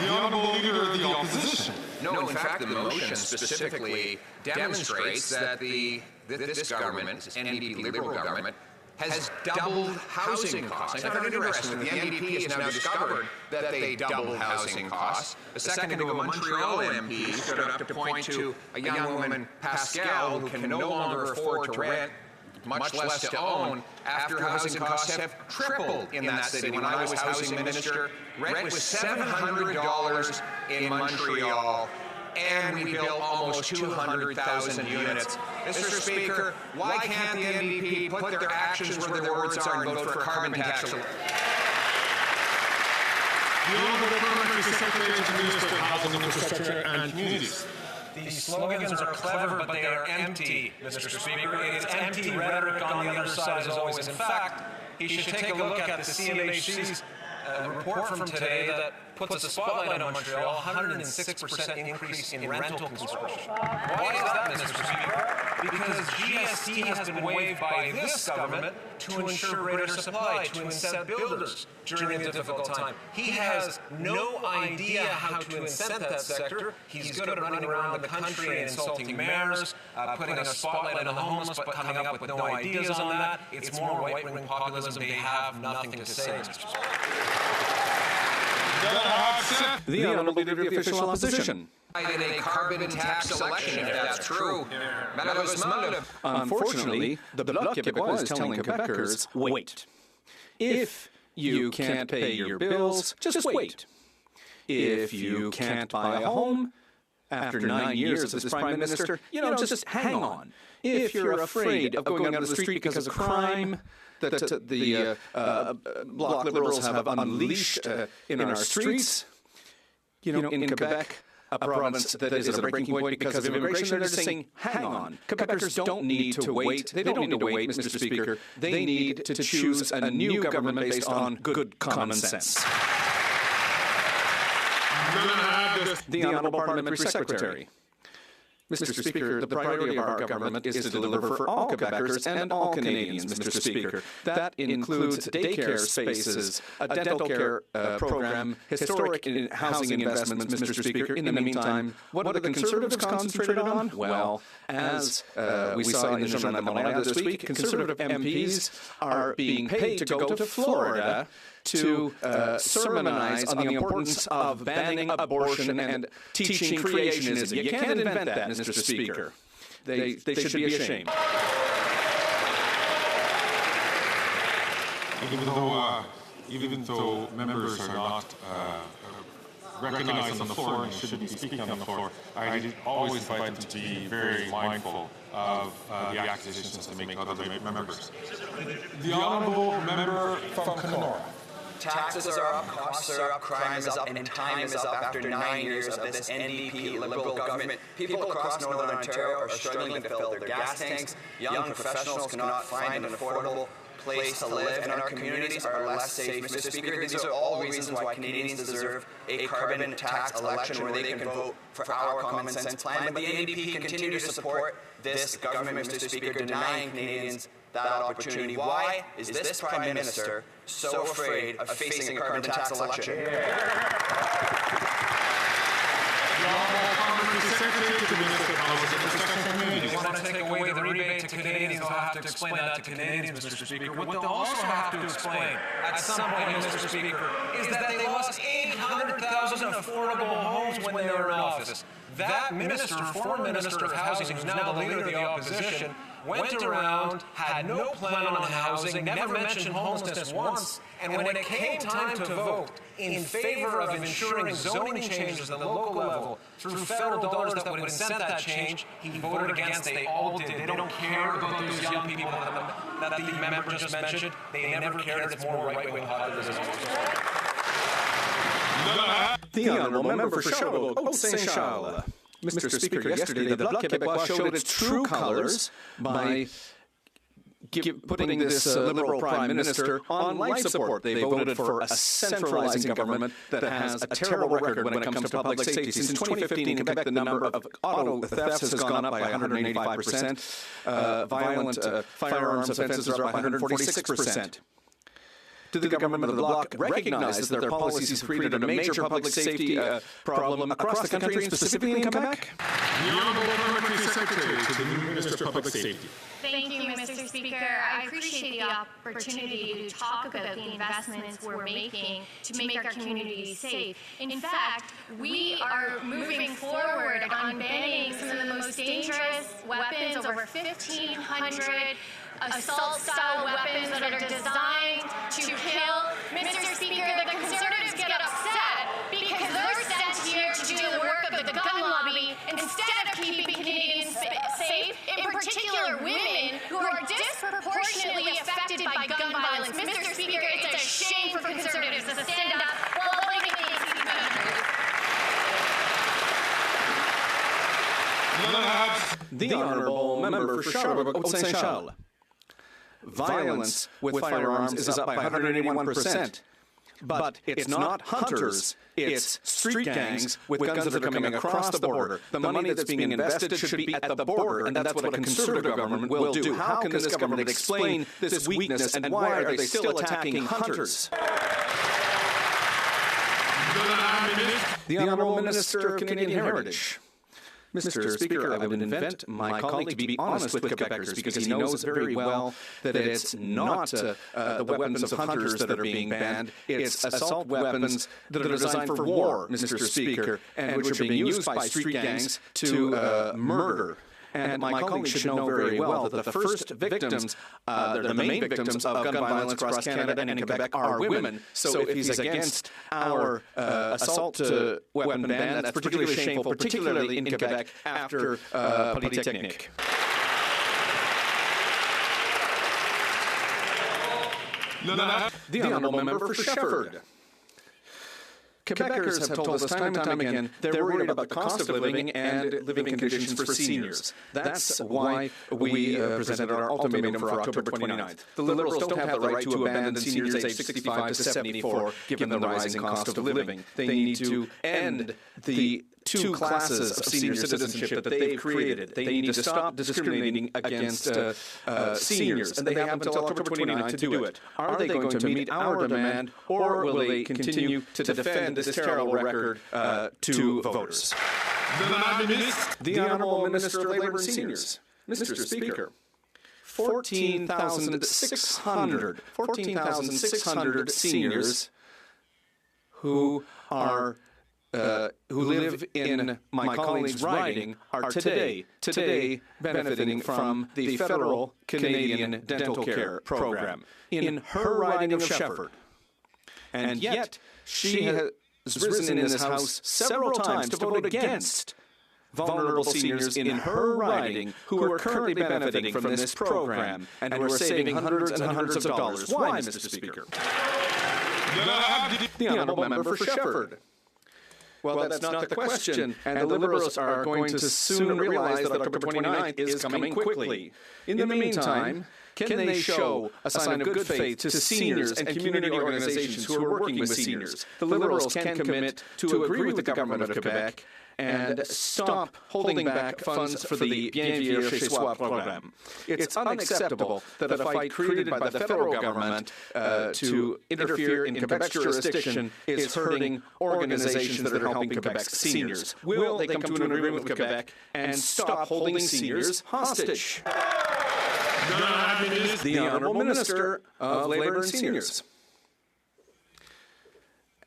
The Honourable Leader of the Opposition. No, in fact, the motion specifically demonstrates that this government, NDP Liberal government, has doubled housing costs. I found it interesting that the NDP has now discovered that they doubled housing costs. A second ago, a Montreal MP stood up to point to a young woman, Pascal, who can no longer afford to rent, much less to own, after housing costs have tripled in that city. When I was housing minister, rent was $700 in Montreal, and we built almost 200,000 units. Mr. Speaker, why can't the NDP put their actions where their words are and vote for a carbon tax? The Honourable Parliamentary Secretary to the Minister of Housing, Infrastructure and Communities. These slogans are clever, but they are empty, Mr. Speaker. It's empty rhetoric on the other side as always. In fact, he should take a look at the CMHC's report from today that puts a spotlight on Montreal, 106% increase in rental construction. Why is that, Mr. Speaker? Because GST has been waived by this government to ensure greater supply, to incent builders during a difficult time. He has no idea how to incent that sector. He's good at running around the country and insulting mayors, putting a spotlight on the homeless, but coming up with no ideas on that. It's more right-wing populism. They have nothing to say, Mr. Speaker. The Honourable Leader of the Official Opposition. In a carbon tax election, if that's true. Unfortunately, the Bloc Québécois is telling Quebecers, wait. If you can't pay your bills, just wait. If you can't buy a home, after 9 years of this Prime Minister, just hang on. If you're afraid of going out of the street because of crime that the Bloc Liberals have unleashed in our streets, in Quebec, a province that is at a breaking point because of immigration, they're just saying, hang on. Quebecers don't need to wait. They don't need to wait, Mr. Speaker. They need to choose a new government based on good common sense. The Honourable Parliamentary Secretary. Mr. Speaker, the priority of our government is to deliver for all Quebecers and all Canadians, Mr. Speaker. That includes daycare spaces, a dental care program, historic housing investments, Mr. Speaker. In the meantime, what are the Conservatives concentrated on? Well, as we saw in the Journal de Montréal this week, Conservative MPs are being paid to go to Florida to sermonize on the importance of banning abortion and teaching creationism. You can't invent that, Mr. Speaker. They should be ashamed. Even though members are not recognized on the floor and shouldn't be speaking on the floor, I always invite them to be very mindful of the accusations they make other members. The Honourable Member from Kenora. Taxes are up, costs are up, crime is up, and time is up after 9 years of this NDP Liberal government. People across Northern Ontario are struggling to fill their gas tanks. Young professionals cannot find an affordable place to live, and our communities are less safe. Mr. Speaker, these are all reasons why Canadians deserve a carbon tax election where they can vote for our common sense plan. But the NDP continue to support this government, Mr. Speaker, denying Canadians that opportunity. Why is this Prime Minister so afraid of facing a carbon tax election? They want to take away the rebate to Canadians. They'll have to explain that to Canadians, Mr. Speaker. What they'll also have to explain at some point, Mr. Speaker, is that they lost 800,000 affordable homes when they were in office. That minister, former Minister of Housing, who's now the leader of the opposition, went around, had no plan on housing, never mentioned homelessness once, and when it came time to vote in favor of ensuring zoning changes at the local level through federal dollars that would incent that change, he voted against. They all did. They don't care about those young people that the member just mentioned. They never cared. It's more right-wing populism. The Honourable Member for Charles Haute-Saint-Charles. Mr. Speaker, yesterday the Bloc Québécois showed its true colours by putting this Liberal Prime Minister on life support. They voted for a centralising government that has a terrible record when it comes to public safety. Since 2015 in Quebec, the number of auto thefts has gone up by 185%. Violent firearms offences are up by 146%. Did the government of the Bloc recognize that their policies have created a major public safety problem across the country and specifically in Quebec? The Honourable Parliamentary Secretary to the new Minister of Public Safety. Thank you, Mr. Speaker. I appreciate the opportunity to talk about the investments we're making to make our communities safe. In fact, we are moving forward on banning some of the most dangerous weapons, over 1,500 assault-style weapons that are designed to kill. Mr. Speaker, the Conservatives get upset because they're sent here to do the work of the gun lobby instead of keeping Canadians safe, in particular women who are disproportionately affected by gun violence. Mr. Speaker, it's a shame for Conservatives to stand up while blaming the AC members. The Honourable Member for Charles-Haute-Saint-Charles. Violence with firearms is up by 181%. But it's not hunters, it's street gangs with guns that are coming across the border. The money that's being invested should be at the border, and that's what a Conservative government will do. How can this government explain this weakness, and why are they still attacking hunters? The Honourable Minister of Canadian Heritage. Mr. Speaker, I would invent my colleague to be honest with Quebecers because he knows very well that it's not the weapons of hunters that are being banned. It's assault weapons that are designed for war, Mr. Speaker, and which are being used by street gangs to murder. And my colleague should know very well that the first victims, the main victims of gun violence across Canada and in Quebec are women. So if he's against our assault weapon ban, that's particularly shameful, particularly in Quebec after Polytechnique. The Honourable Member for Shefford. Quebecers have told us time and time again they're worried about the cost of living and living conditions for seniors. That's why we presented our ultimatum for October 29th. The Liberals don't have the right to abandon seniors aged 65 to 74, given the rising cost of living. They need to end the two classes of senior citizenship that they've created. They need to stop discriminating against seniors, and they have until October 29th to do it. Are they going to meet our demand, or will they continue to defend this terrible record to voters? The Honourable Minister of Labour and Seniors. Mr. Speaker, 14,600 seniors who live in my colleague's riding are today benefiting from the federal Canadian Dental Care Program in her riding of Shefford. And yet, she has risen in this House several times to vote against vulnerable seniors in her riding who are currently benefiting from this program and who are saving hundreds and hundreds of dollars. Why, Mr. Speaker? The Honourable Member for Shefford. Well, that's not the question, and the Liberals are going to soon realize that October 29th is coming quickly. In the meantime, can they show a sign of good faith to seniors and community organizations who are working with seniors? The Liberals can commit to agree with the government of Quebec and stop holding back funds for the Bien Vieillir Chez Soi program. It's unacceptable that a fight created by the federal government to interfere in Quebec's jurisdiction is hurting organizations that are helping Quebec's seniors. Will they come to an agreement with Quebec and stop holding seniors hostage? The Honourable Minister of Labour and Seniors.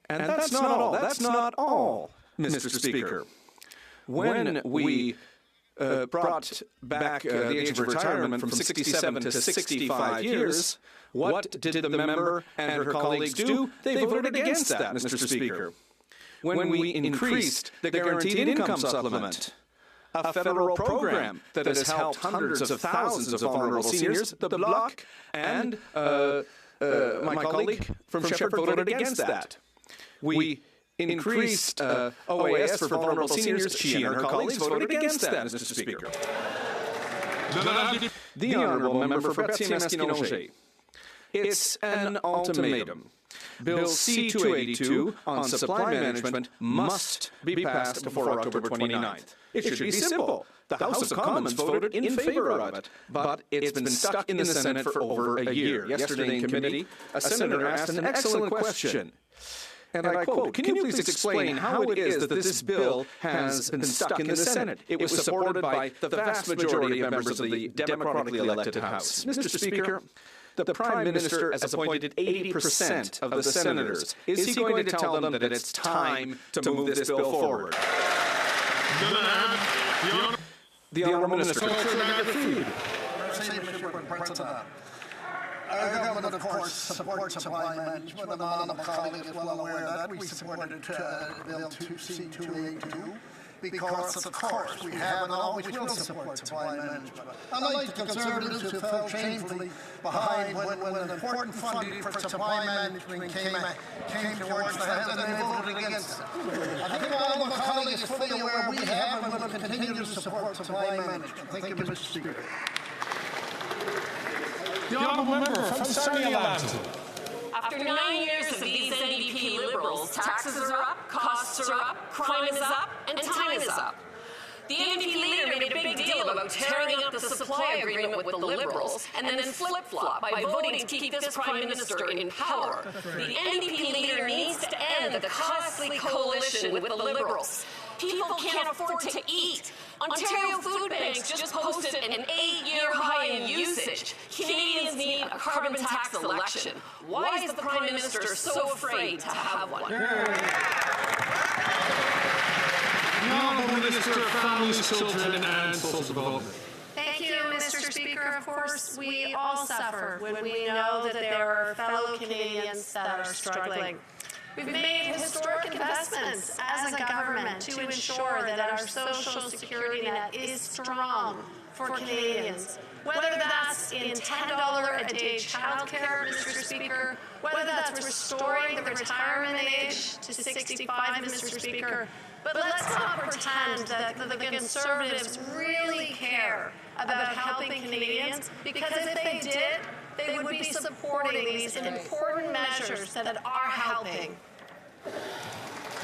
And that's not all. That's not all, Mr. Speaker. When we brought back the age of retirement from 67 to 65 years, what did the member and her colleagues do? They voted against that, Mr. Speaker. When we increased the guaranteed income supplement, a federal program that has helped hundreds of thousands of vulnerable seniors, the Bloc and my colleague from Shefford voted against that. We increased OAS for vulnerable seniors. She and her colleagues voted against that, Mr. Speaker. The Honourable Member for Berthier-Masquinongé. It's an ultimatum. Bill C-282 on supply management must be passed before October 29th. It should be simple. The House of Commons voted in favor of it, but it's been stuck in the Senate for over a year. Yesterday in committee, a senator asked an excellent question. And I quote, "Can you please explain how it is that this bill has been stuck in the Senate? It was supported by the vast majority of members of the democratically elected House." Mr. Speaker, the Prime Minister has appointed 80% of the senators. Is he going to tell them that it's time to move this bill forward? The Honourable Minister. Our government, of course, supports supply management, and the honourable colleague is well aware that we supported Bill C-282 because, of course, we have and always will support supply management. Unlike the Conservatives who fell shamefully behind when important funding for supply management came towards the head and they voted against it. I think our honourable colleague is fully aware we have and will continue to support supply management. Thank you, Mr. Speaker. The honourable member from Sarnia Lambton. After 9 years of these NDP Liberals, taxes are up, costs are up, crime is up, and time is up. The NDP leader made a big deal about tearing up the supply agreement with the Liberals and then flip-flop by voting to keep this Prime Minister in power. The NDP leader needs to end the costly coalition with the Liberals. People can't afford to eat. Ontario Food Banks just posted an 8-year high in usage. Canadians need a carbon tax election. Why is the Prime Minister so afraid to have one? The Honourable Minister of Families, Children and Social Development. Thank you, Mr. Speaker. Of course, we all suffer when we know that there are fellow Canadians that are struggling. We've made historic investments as a government to ensure that our social security net is strong for Canadians. Whether that's in $10 a day childcare, Mr. Speaker, whether that's restoring the retirement age to 65, Mr. Speaker. But let's not pretend that the Conservatives really care about helping Canadians, because if they did, they would be supporting these important measures that are helping.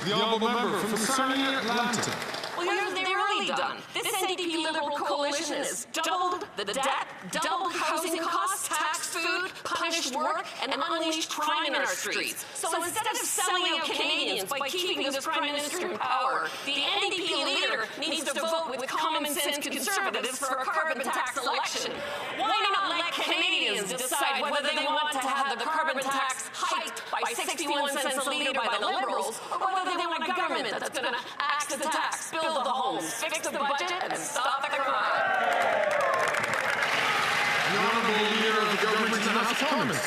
The honourable member from Sarnia Lambton. Well, they're really done. This NDP Liberal coalition has doubled the debt, doubled housing costs, taxed food, punished work, and unleashed crime in our streets. So instead of selling out Canadians by keeping this Prime Minister in power, the NDP leader needs to vote with common-sense Conservatives for a carbon tax election. Why not let Canadians decide whether they want to have the carbon tax hiked by 61 cents a litre by the Liberals, or whether they want a government that's going to axe the tax, build the homes, fix the budget, and stop the crime? The Honourable Leader of the Government in the House of Commons.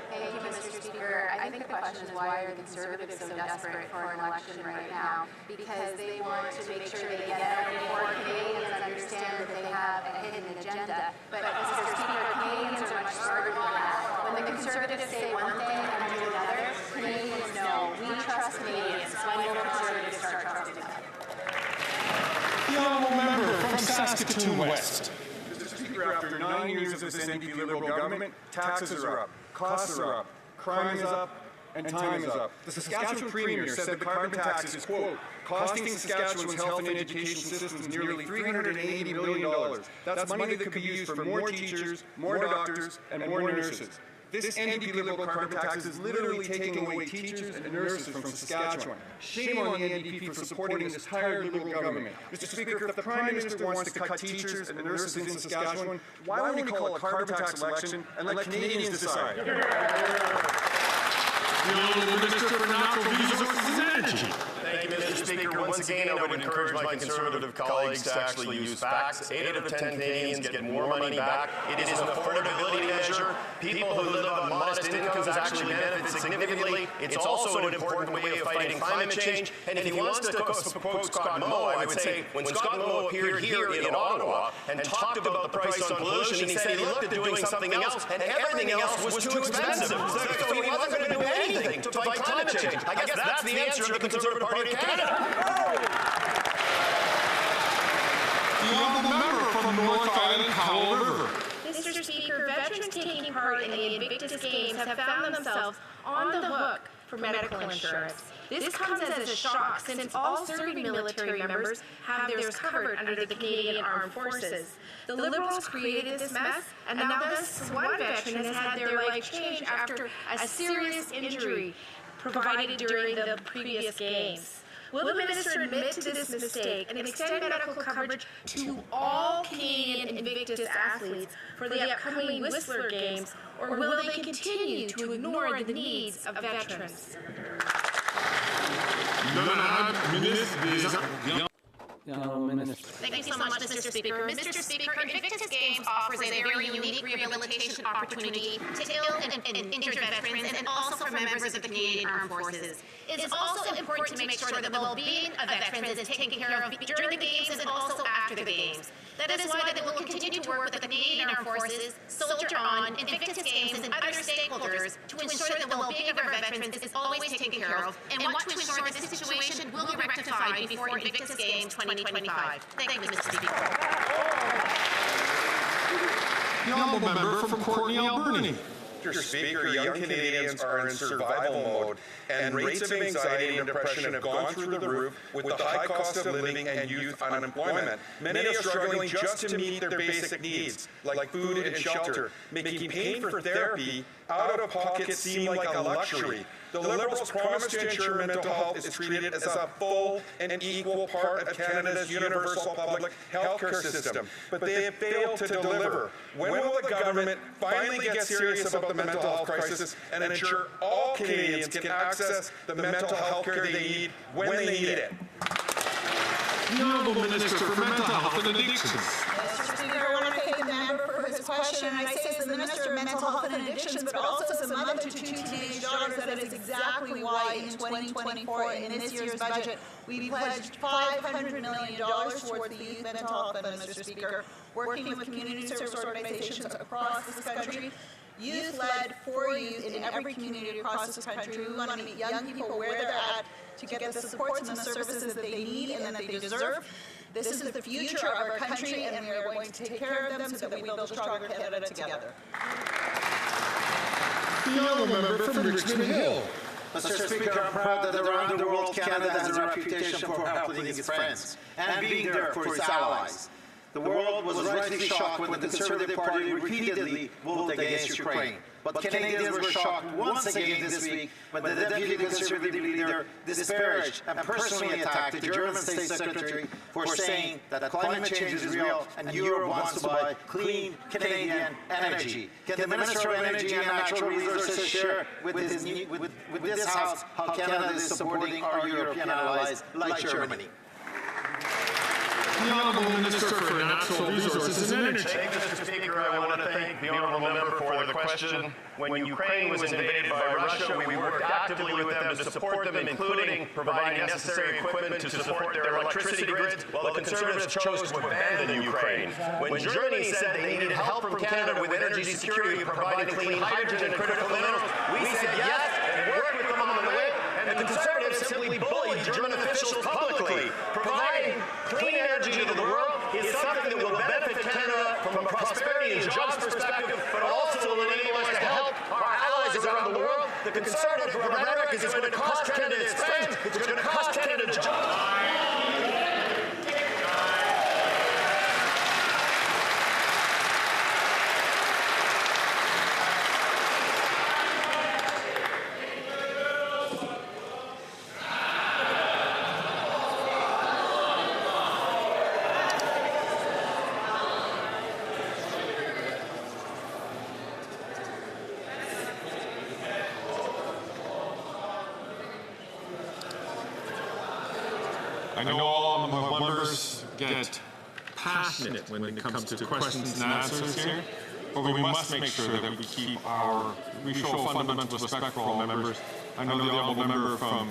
Thank you, Mr. Speaker. I think the question is, why are the Conservatives so desperate for an election right now? Because they want to make sure they get out more Canadians understand that they have a hidden agenda. But, Mr. Speaker, Canadians are much smarter than that. When the Conservatives say one thing and do another, Canadians know. We trust Canadians. When will Conservatives start trusting them? The honourable member from Saskatoon West. Mr. Speaker, after 9 years of this NDP Liberal government, taxes are up, costs are up, crime is up, and time is up. The Saskatchewan Premier said the carbon tax is, quote, costing Saskatchewan's health and education systems nearly $380 million. That's money that could be used for more teachers, more doctors, and more nurses. This NDP Liberal carbon tax is literally taking away teachers and nurses from Saskatchewan. Shame on the NDP for supporting this tired Liberal government. Mr. Speaker, if the Prime Minister wants to cut teachers and nurses in Saskatchewan, why don't we call a carbon tax election and let Canadians decide? The Honourable Minister for Natural Resources and Energy. Thank you, Mr. Speaker. Once again, I would encourage my Conservative colleagues to actually use facts. 8 out of 10 Canadians get more money back. It is an affordability measure. People who live on modest incomes actually benefit significantly. It's also an important way of fighting climate change. And if he wants to quote Scott Moe, I would say when Scott Moe appeared here in Ottawa and talked about the price on pollution, he said he looked at doing something else, and everything else was too expensive. So he wasn't going to do anything to fight climate change. I guess that's the answer of the Conservative Party of Canada. The honourable member from North Island, Howell River. Mr. Speaker, veterans taking part in the Invictus Games have found themselves on the hook for medical insurance. This comes as a shock since all serving military members have theirs covered under the Canadian Armed Forces. The Liberals created this mess, and now this one veteran has had their life changed after a serious injury provided during the previous games. Will the minister admit to this mistake and extend medical coverage to all Canadian Invictus athletes for the upcoming Whistler Games, or will they continue to ignore the needs of veterans? Thank you so much, Mr. Speaker. Mr. Speaker, Invictus Games offers a very unique rehabilitation opportunity to ill and injured veterans and also for members of the Canadian Armed Forces. It is also important to make sure that the well-being of veterans is taken care of during the Games and also after the Games. That is why they will continue to work with the Canadian Armed Forces, Soldier On, Invictus Games, and other stakeholders to ensure that the well-being of our veterans is always taken care of and want to ensure that this situation will be rectified before Invictus Games 2025. Thank you, Mr. Speaker. The honourable member from Courtenay, Alberni. Mr. Speaker, young Canadians are in survival mode, and rates of anxiety and depression have gone through the roof with the high cost of living and youth unemployment. Many are struggling just to meet their basic needs, like food and shelter, making paying for therapy out of pocket seem like a luxury. The Liberals promise to ensure mental health is treated as a full and equal part of Canada's universal public healthcare system, but they have failed to deliver. When will the government finally get serious about the mental health crisis and ensure all Canadians can access the mental health care they need when they need it? The Honourable Minister for Mental Health and Addictions. Mr. Speaker, I want to thank the member for his question, and I say as the Minister of Mental Health and Addictions, but also as a mother to 2 teenage daughters, that is exactly why in 2024, in this year's budget, we pledged $500 million towards the Youth Mental Health Fund, Mr. Speaker, working with community service organizations across this country. Youth-led for youth in every community across this country. We want to meet young people where they're at to get the supports and the services that they need and that they deserve. This is the future of our country, and we are going to take care of them so that we build a stronger Canada together. The honourable member from Richmond Hill. Mr. Speaker, I'm proud that around the world Canada has a reputation for helping its friends and being there for its allies. The world was rightly shocked when the Conservative Party repeatedly voted against Ukraine. But Canadians were shocked once again this week when the Deputy Conservative leader disparaged and personally attacked the German State Secretary for saying that climate change is real and Europe wants to buy clean Canadian energy. Can the Minister of Energy and Natural Resources share with this House how Canada is supporting our European allies like Germany? The Honourable Minister for Natural Resources and Energy. Thank you, Mr. Speaker. I want to thank the honourable member for the question. When Ukraine was invaded by Russia, we worked actively with them to support them, including providing necessary equipment to support their electricity grids, while the Conservatives chose to abandon Ukraine. When Germany said they needed help from Canada with energy security, providing clean hydrogen and critical minerals, we said yes and worked with them on the way. And the Conservatives simply bullied German officials publicly. Providing clean energy to the world is something that will benefit Canada from a prosperity and jobs perspective, but also will enable us to help our allies around the world. The Conservative rhetoric is going to cost Canada its friends. It's going to cost Canada jobs. I know all of my members get passionate when it comes to questions and answers here, but we must make sure that we show fundamental respect for all members. I know the honourable member from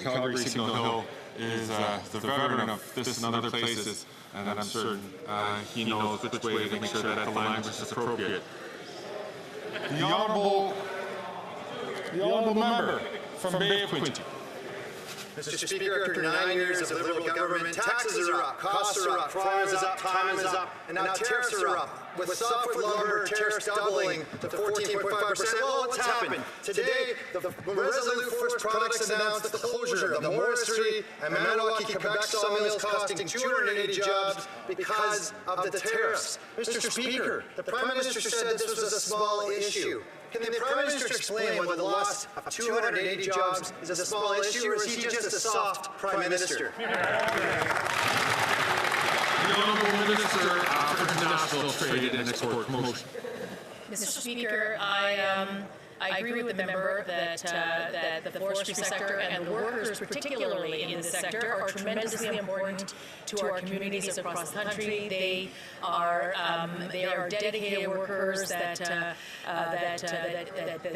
Calgary Signal Hill is the veteran of this and other places, and I'm certain he knows which way to make sure that the language is appropriate. The honourable member from Bay of Quinte. Mr. Speaker, after 9 years of Liberal government, taxes are up, costs are up, crime is up, time is up, and now tariffs are up. with softwood lumber tariffs doubling to 14.5%, well, what's happened? Today, the Resolute Forest Products announced the closure of the Morrisserie and Maniwaki, Quebec sawmills, costing 280 jobs because of the tariffs. Mr. Speaker, the Prime Minister said this was a small issue. Can the Prime Minister explain why the loss of 280 jobs is a small issue, or is he just a soft Prime Minister? The Honourable Minister for International Trade and Export Promotion. Mr. Speaker, I agree with the member that the forestry sector and the workers, particularly in this sector, are tremendously important to our communities across the country. They are dedicated workers that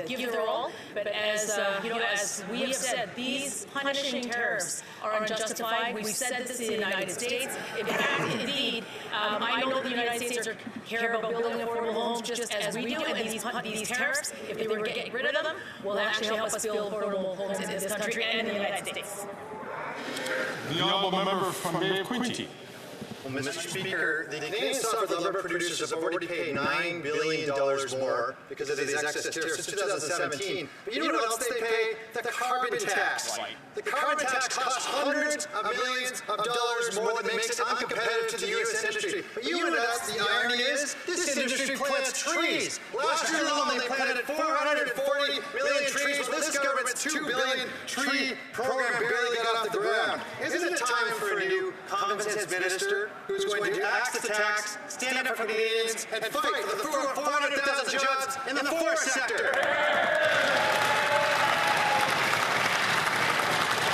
give their all. But as we have said, these punishing tariffs are unjustified. We've said this in the United States. In fact, indeed, I know the United States care about building affordable homes just as we do, and these tariffs, if they were to get rid of them, will actually help us build affordable homes in this country and in the United States. The Honourable Member from Bay Quinte. Well, Mr. Speaker, the Canadian softwood lumber producers have already paid $9 billion more because of these excess tariffs since 2017. But you know what else they pay? The carbon tax. The carbon tax costs hundreds of millions of dollars more than makes it uncompetitive to the U.S. industry. But you know what the irony is? This industry plants trees. Last year alone, they planted 440 million trees, but this government's $2 billion tree program barely got off the ground. Isn't it time for a new common sense minister who's going to axe the tax, stand up for Canadians, and fight for the 400,000 jobs in the forest sector?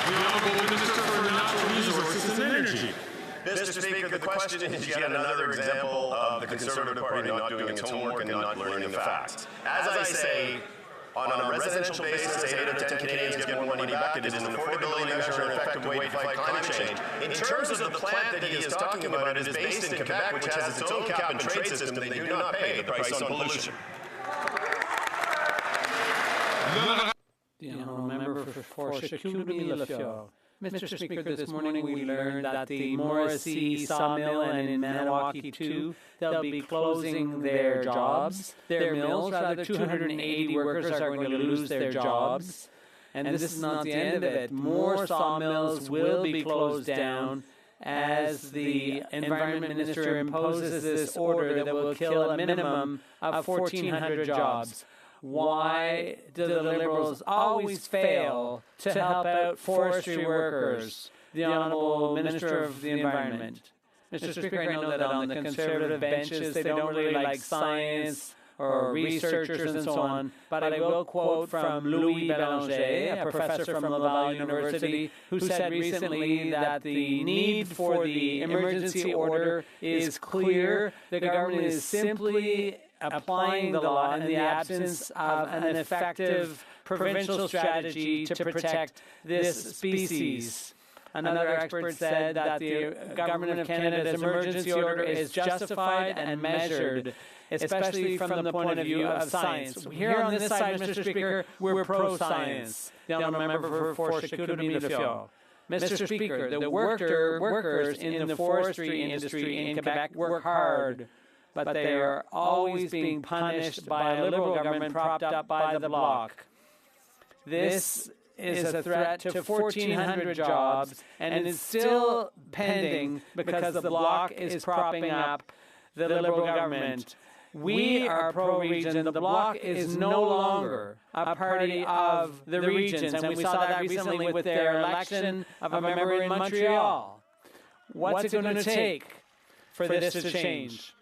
The Honourable Minister for Natural Resources and Energy. Mr. Speaker, the question is yet another example of the Conservative Party not doing its homework and not learning the facts. As I say, on a residential basis, 8 out of 10 Canadians get more money back. It is an affordability measure and an effective way to fight climate change. In terms of the plant that he is talking about, it is based in Quebec, which has its own cap and trade system. They do not pay the price on pollution. The Honourable Member for Chicoutimi-Leflore. Mr. Speaker, this morning we learned that the Morrisserie sawmill and in Maniwaki too, they'll be closing their jobs, their mills. Rather, 280 workers are going to lose their jobs. And this is not the end of it. More sawmills will be closed down as the Environment Minister imposes this order that will kill a minimum of 1,400 jobs. Why do the Liberals always fail to help out forestry workers? The Honourable Minister of the Environment. Mr. Speaker, I know that on the Conservative benches they don't really like science or researchers and so on, but I will quote from Louis Bélanger, a professor from Laval University, who said recently that the need for the emergency order is clear. The government is simply applying the law in the absence of an effective provincial strategy to protect this species. Another expert said that the Government of Canada's emergency order is justified and measured, especially from the point of view of science. Here on this side, Mr. Speaker, we're pro-science. The Honourable Member for Chicoutimi-Leflore. Mr. Speaker, the workers in the forestry industry in Quebec work hard, but they are always being punished by a Liberal government propped up by the Bloc. This is a threat to 1,400 jobs, and it is still pending because the Bloc is propping up the Liberal government. We are pro-region. The Bloc is no longer a party of the regions, and we saw that recently with their election of a member in Montreal. What's it going to take for this to change?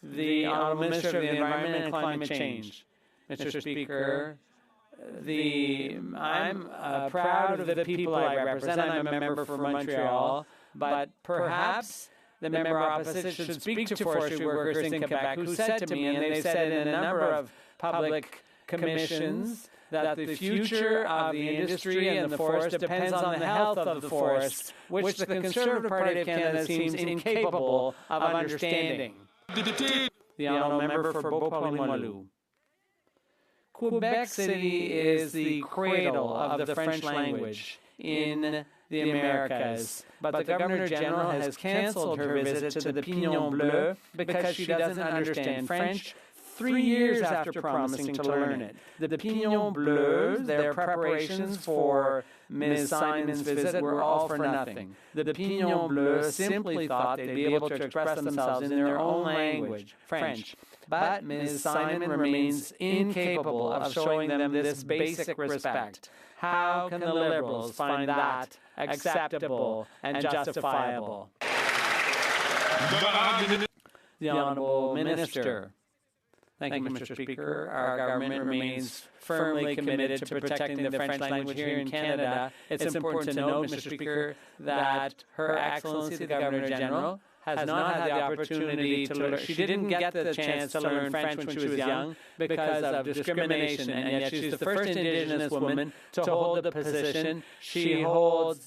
The Honourable Minister of the Environment and Climate Change. Mr. Speaker, I'm proud of the people I represent. I'm a member for Montreal, but perhaps the member opposite should speak to forestry workers in Quebec who said to me, and they said in a number of public commissions, that the future of the industry and the forest depends on the health of the forests, which the Conservative Party of Canada seems incapable of understanding. The Honourable Member for Beauport-Limoilou. Quebec City is the cradle of the French language in the Americas, but the Governor General has cancelled her visit to the Pignon Bleu because she doesn't understand French 3 years after promising to learn it. The Pignon Bleus, their preparations for Ms. Simon's visit were all for nothing. The Pignon Bleus simply thought they'd be able to express themselves in their own language, French. But Ms. Simon remains incapable of showing them this basic respect. How can the Liberals find that acceptable and justifiable? The Honourable Minister. Thank you, Mr. Speaker. Our government remains firmly committed to protecting the French language here in Canada. It's important to note, Mr. Speaker, that Her Excellency the Governor-General has not had the opportunity to learn. She didn't get the chance to learn French when she was young because of discrimination, and yet she's the first Indigenous woman to hold the position. She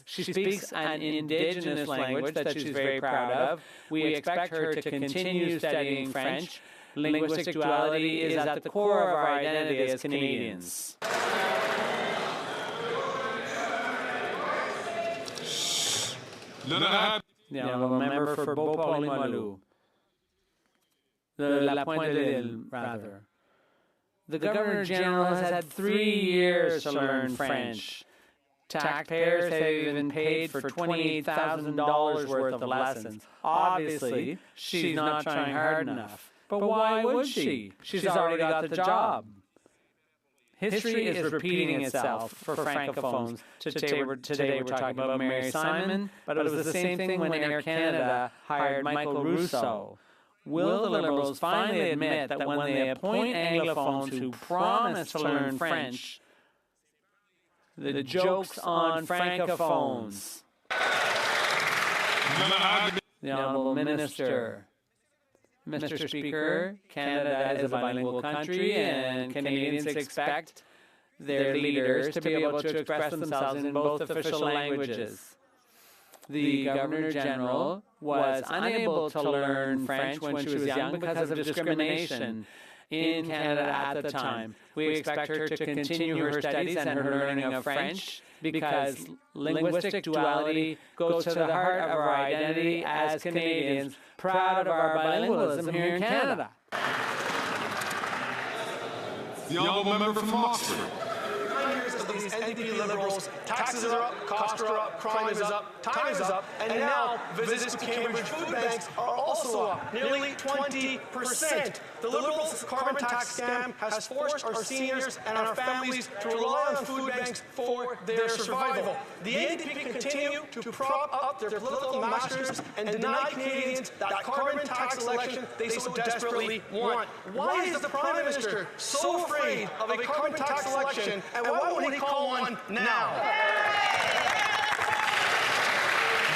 speaks an Indigenous language that she's very proud of. We expect her to continue studying French. Linguistic duality is at the core of our identity as Canadians. The honourable member for Beauport-Limoilou. La Pointe-de-l'Île, rather. The Governor General has had 3 years to learn French. Taxpayers have even paid for $28,000 worth of lessons. Obviously, she's not trying hard enough. But why would she? She's already got the job. History is repeating itself for Francophones. Today we're talking about Mary Simon, but it was the same thing when Air Canada hired Michael Rousseau. Will the Liberals finally admit that when they appoint Anglophones who promise to learn French, the joke's on Francophones? The Honourable Minister. Mr. Speaker, Canada is a bilingual country, and Canadians expect their leaders to be able to express themselves in both official languages. The Governor-General was unable to learn French when she was young because of discrimination in Canada at the time. We expect her to continue her studies and her learning of French because linguistic duality goes to the heart of our identity as Canadians, proud of our bilingualism here in Canada. The honourable member from Oxford. 9 years of these NDP Liberals, taxes are up, costs are up, crime is up, time is up, and now visits to Cambridge food banks are also up, nearly 20%. The Liberals' carbon tax scam has forced our seniors and our families to rely on food banks for their survival. The NDP continue to prop up their political masters and deny Canadians that carbon tax election they so desperately want. Why is the Prime Minister so afraid of a carbon tax election, and why won't he call one now?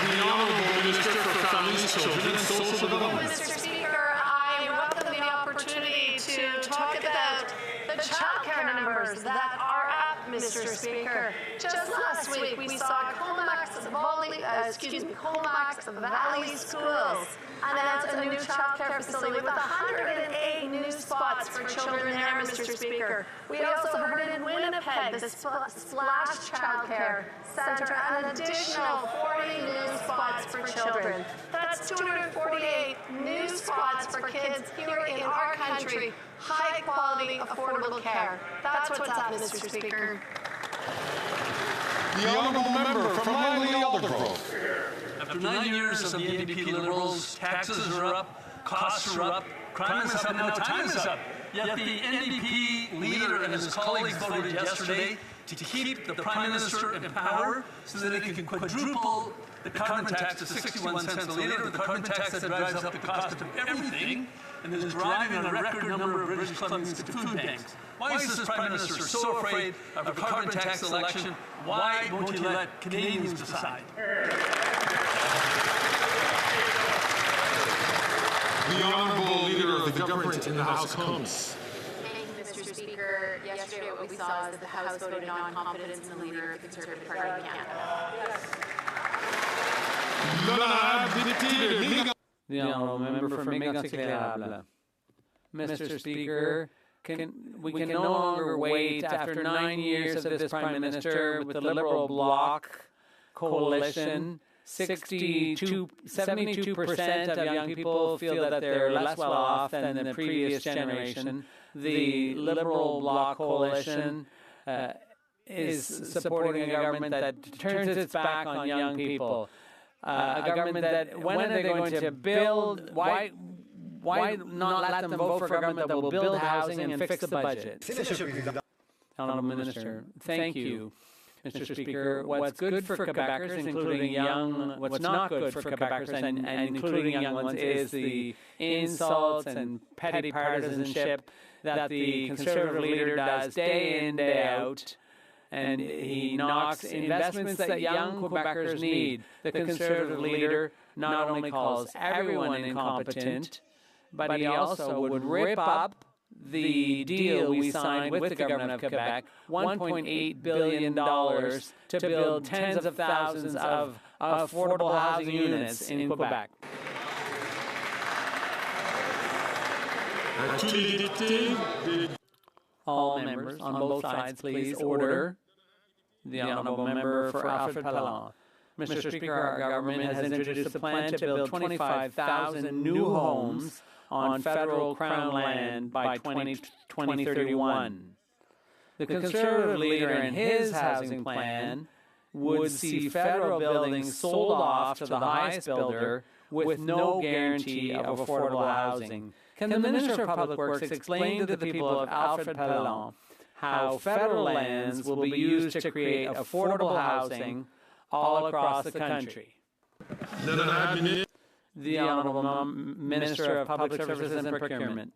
The Honourable Minister for Families, Children and Social Development. Mr. Speaker, I welcome the opportunity to talk about the childcare numbers that are up, Mr. Speaker. Just last week, we saw Comox Valley Schools announce a new childcare facility with 108 new spots for children there, Mr. Speaker. We also heard in Winnipeg, the Splash Childcare Centre, an additional 40 new spots for children. That's 248 new spots for kids here in our country. High quality, affordable care. That's what's up, Mr. Speaker. The honourable member from Langley-Aldergrove. After 9 years of the NDP Liberals, taxes are up, costs are up, crime is up, and now time is up. Yet the NDP leader and his colleagues voted yesterday to keep the Prime Minister in power so that he can quadruple the carbon tax to 61 cents a litre, the carbon tax that drives up the cost of everything and is driving a record number of British Columbians to food banks. Why is this Prime Minister so afraid of a carbon tax election? Why won't he let Canadians decide? The Honourable Leader of the Government in the House of Commons. Thank you, Mr. Speaker. Yesterday what we saw is that the House voted non-confidence in the leader of the Conservative Party of Canada. The Honourable Member for Mégantic-Érable. Mr. Speaker, we can no longer wait after 9 years of this Prime Minister with the Liberal bloc Coalition, 72% of young people feel that they're less well off than the previous generation. The Liberal Bloc Coalition is supporting a government that turns its back on young people. A government that, when are they going to build, why not let them vote for a government that will build housing and fix the budget? Honourable Minister, thank you. Mr. Speaker, what's good for Quebecers, including what's not good for Quebecers and including young ones, is the insults and petty partisanship that the Conservative leader does day in, day out. And he knocks investments that young Quebecers need. The Conservative leader not only calls everyone incompetent, but he also would rip up the deal we signed with the government of Quebec, $1.8 billion to build tens of thousands of affordable housing units in Quebec. All members on both sides, please order. The Honourable Member for Alfred Pellan. Mr. Speaker, our government has introduced a plan to build 25,000 new homes on federal Crown land by 2031. The Conservative leader in his housing plan would see federal buildings sold off to the highest builder with no guarantee of affordable housing. Can the Minister of Public Works explain to the people of Alfred Pellan how federal lands will be used to create affordable housing all across the country? The Honourable Minister of Public Services and Procurement.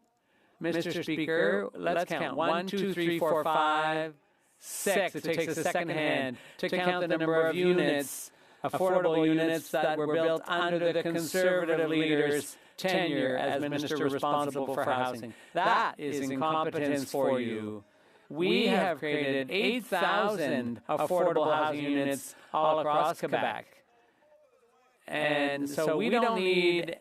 Mr. Speaker, let's count 1, 2, 3, 4, 5, 6. It takes a second hand to count the number of units, affordable units that were built under the Conservative leader's tenure as Minister responsible for housing. That is incompetence for you. We have created 8,000 affordable housing units all across Quebec. And so we don't need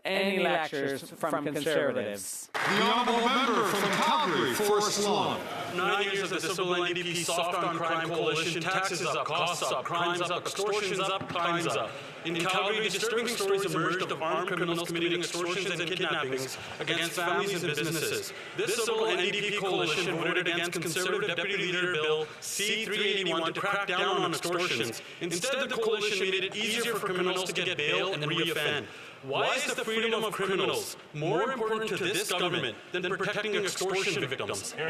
any lectures from Conservatives. The Honourable Member from Calgary, Forest Lawn. 9 years of the Civil NDP Soft on Crime Coalition, taxes up, costs up, crimes up, extortions up, crimes up. In Calgary, disturbing stories emerged of armed criminals committing extortions and kidnappings against families and businesses. This Civil NDP coalition voted against Conservative Deputy Leader Bill C-381 to crack down on extortions. Instead, the coalition made it easier for criminals to get bail and re-offend. Why is the freedom of criminals more important to this government than protecting extortion victims? The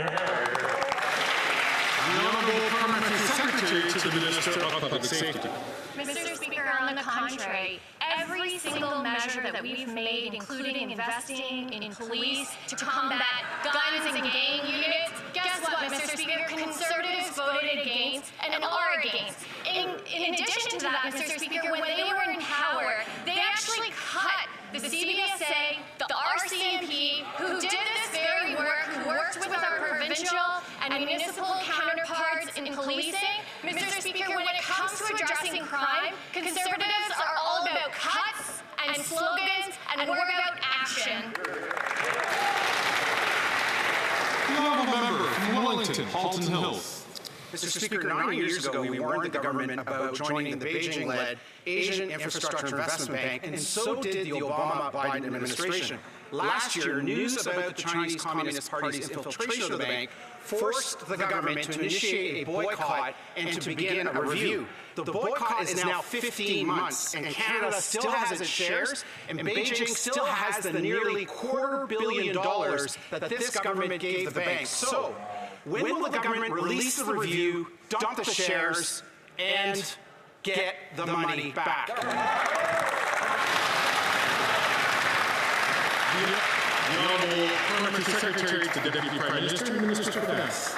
Honourable Parliamentary Secretary to the Minister of Public Safety. Mr. Speaker, on the contrary, every single measure that we've made, including investing in police to combat guns and gang units, guess what, Mr. Speaker? Conservatives voted against and are against. In addition to that, Mr. Speaker, when they were in power, they actually cut the CBSA, the RCMP, who did this very work, who worked with our provincial and municipal counterparts in policing. Mr. Speaker, when it comes to addressing crime, Conservatives are all about cuts and slogans, and we're about action. The Honourable Member from Wellington, Halton Hills. Mr. Speaker, 9 years ago, we warned the government about joining the Beijing-led Asian Infrastructure Investment Bank, and so did the Obama-Biden administration. Last year, news about the Chinese Communist Party's infiltration of the bank forced the government to initiate a boycott and to begin a review. The boycott is now 15 months, and Canada still has its shares, and Beijing still has the nearly $250 million that this government gave the bank. So, when will the government release the review, dump the shares, and get the money back? The Honourable Parliamentary Secretary to the Deputy Prime Minister, Minister of Finance.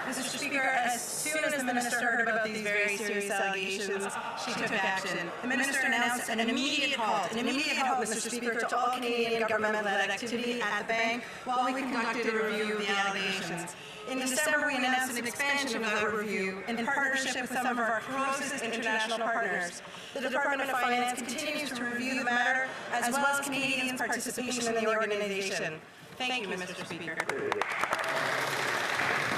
Mr. Speaker, as soon as the Minister heard about these very serious allegations, she took action. The Minister announced an immediate halt, Mr. Speaker, to all Canadian government-led activity at the bank while we conducted a review of the allegations. In December, we announced an expansion of that review in partnership with some of our closest international partners. The Department of Finance continues to review the matter, as well as Canadians' participation in the organization. Thank you, Mr. Speaker.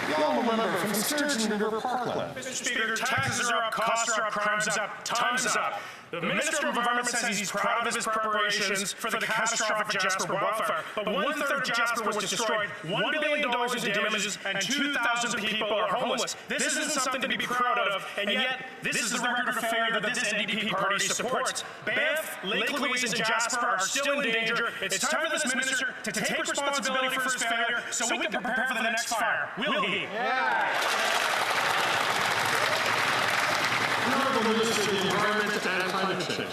The honourable member from Sturgeon River Parkland. Mr. Speaker, taxes are up, costs are up, crimes up, time's up. The Minister of Environment says he's proud of his preparations for the catastrophic Jasper wildfire, but one-third of Jasper was destroyed, $1 billion in damages, and 2,000 people are homeless. This isn't something to be proud of, and yet this is the record of failure that this NDP party supports. Banff, Lake Louise, and Jasper are still in danger. It's time for this minister to take responsibility for his failure so we can prepare for the next fire. Will he? Honourable Minister of the Environment and Climate Change.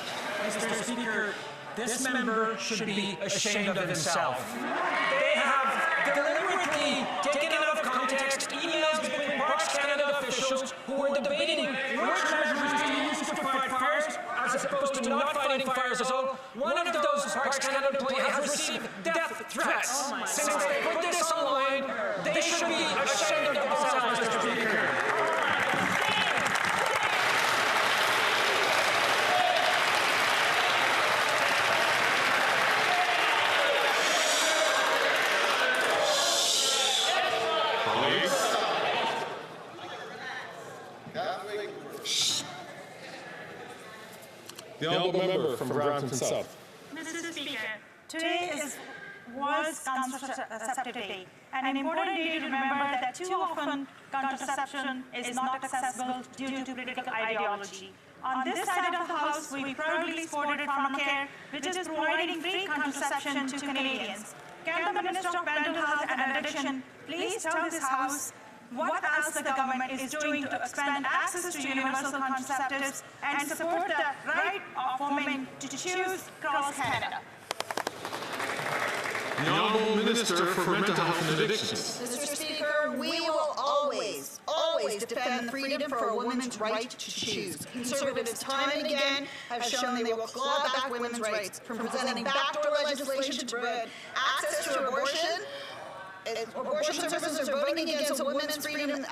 Mr. Speaker, this member should be ashamed of himself. They have deliberately taken out of context emails between Parks Canada officials who were debating which measures to use to fight fires as opposed to not fighting fires at all. One of those Parks Canada employees has received death threats. Since they put this online, they should be ashamed of themselves, Mr. Speaker. The honourable member from Brampton South. Mr. Speaker, today was Contraceptive Day, an important day to remember that too often contraception is not accessible due to political ideology. On this side of the House, we proudly supported Pharmacare, which is providing free contraception to Canadians. Can the Minister of Mental Health and Addiction please tell this House what else the government is doing to expand access to universal contraceptives and support the right of women to choose across Canada? The Honourable Minister for Mental Health and Addictions. Mr. Speaker, we will always defend the freedom for a woman's right to choose. Conservatives time and again have shown they will claw back women's rights, from presenting backdoor legislation to prevent access to abortion. Abortion services are voting against a woman's freedom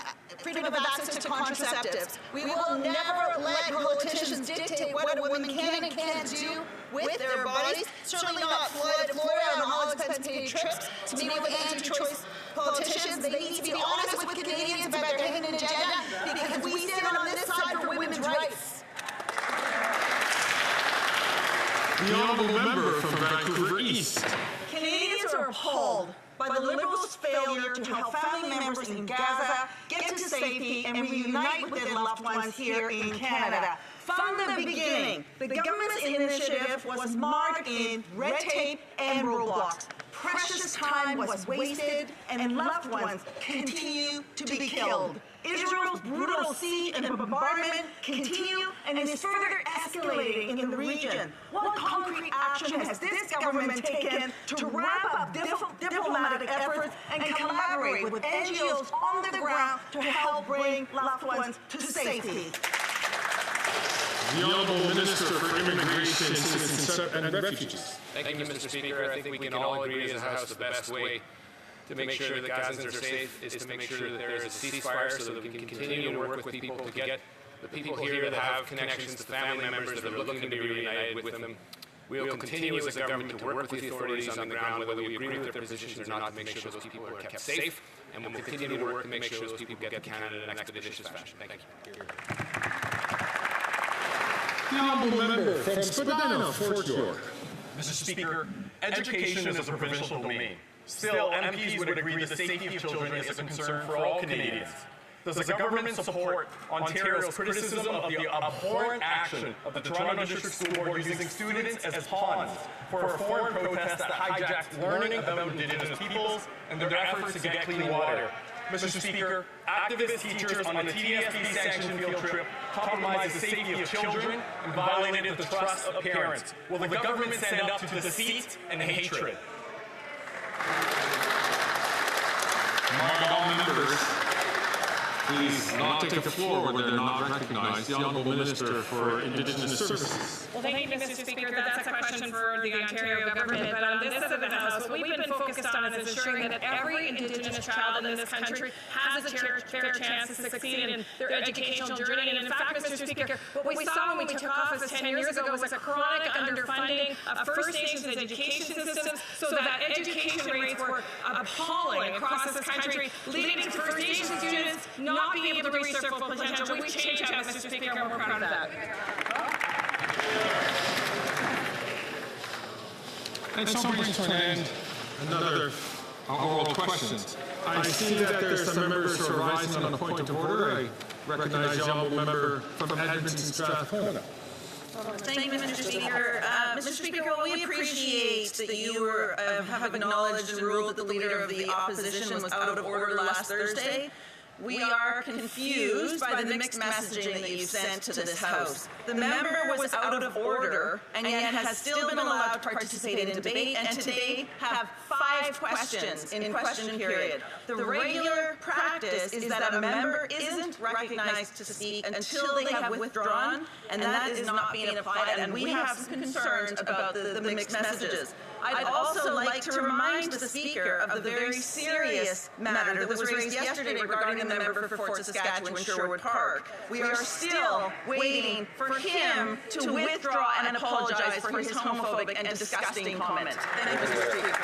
of access to contraceptives. We will never let politicians dictate what a woman can and can't do with their bodies, certainly not flood Florida on all-expense paid trips to meet with anti-choice politicians. They need to be honest with Canadians about their hidden agenda, because we stand on this side for women's rights. The honourable member from Vancouver East. Canadians are appalled by the Liberals' failure to help family members in Gaza get to safety and reunite with their loved ones here in Canada. From the beginning, the government's initiative was marred in red tape and roadblocks. Precious time was wasted and loved ones continue to be killed. Israel's brutal siege and bombardment continue and is further escalating in the region. What concrete action has this government taken to ramp up diplomatic efforts and collaborate with NGOs on the ground to help bring loved ones to safety? The Honourable Minister for Immigration, Citizenship and Refugees. Thank you, Mr. Speaker. I think we can all agree as a House the best way to make sure that Gazans are safe is to make sure that there is a ceasefire so that we can continue to work with people to get the people here that have connections to family members that are looking to be reunited with them. We will continue as a government to work with the authorities on the ground, whether we agree with their positions or not, to make sure those people are kept safe, and we'll continue to work to make sure those people get to Canada in an expeditious fashion. Thank you. The honourable member from Spadina, Fort York. Mr. Speaker, education is a provincial domain. Still, MPs would agree the safety of children is a concern for all Canadians. Does the government support Ontario's criticism of the abhorrent action of the Toronto District School Board using students as pawns for a foreign protest that hijacked learning about Indigenous peoples and their efforts to get clean water? Mr. Speaker, activist teachers on a TDSB-sanctioned field trip compromised the safety of children and violated the trust of parents. Will the government stand up to deceit and hatred? My members please not take the floor when they're not recognized. The Honourable Minister for Indigenous Services. Well, thank you, Mr. Speaker. That's a question for the Ontario government. But on this side of the House, what we've been focused on is ensuring that every Indigenous child in this country has a fair chance to succeed in their educational journey. And in fact, Mr. Speaker, what we saw when we took office 10 years ago was a chronic underfunding of First Nations education systems, so that education rates were appalling across this country, leading to First Nations students not being able to reach their full potential. We've changed that, Mr. Speaker, and we're proud of that. And so brings to an end another oral questions. I see that there are some members who are rising on a point of order. I recognize the honourable member from Edmonton Strathcona. Thank you, Mr. Speaker. Mr. Speaker, while we appreciate that you have acknowledged and ruled that the Leader of the Opposition was out of order last Thursday, we are confused by the mixed messaging that you've sent to this House. The member was out of order and yet has still been allowed to participate in debate, and today have 5 questions in question period. The regular practice is that a member isn't recognized to speak until they have withdrawn, and that is not being applied, and we have some concerns about the mixed messages. I'd also like to remind the Speaker of the very serious matter that was raised yesterday regarding the member for Fort Saskatchewan Sherwood Park. We are still waiting for him to withdraw and apologize for his homophobic and disgusting comments. Thank you, Mr. Speaker.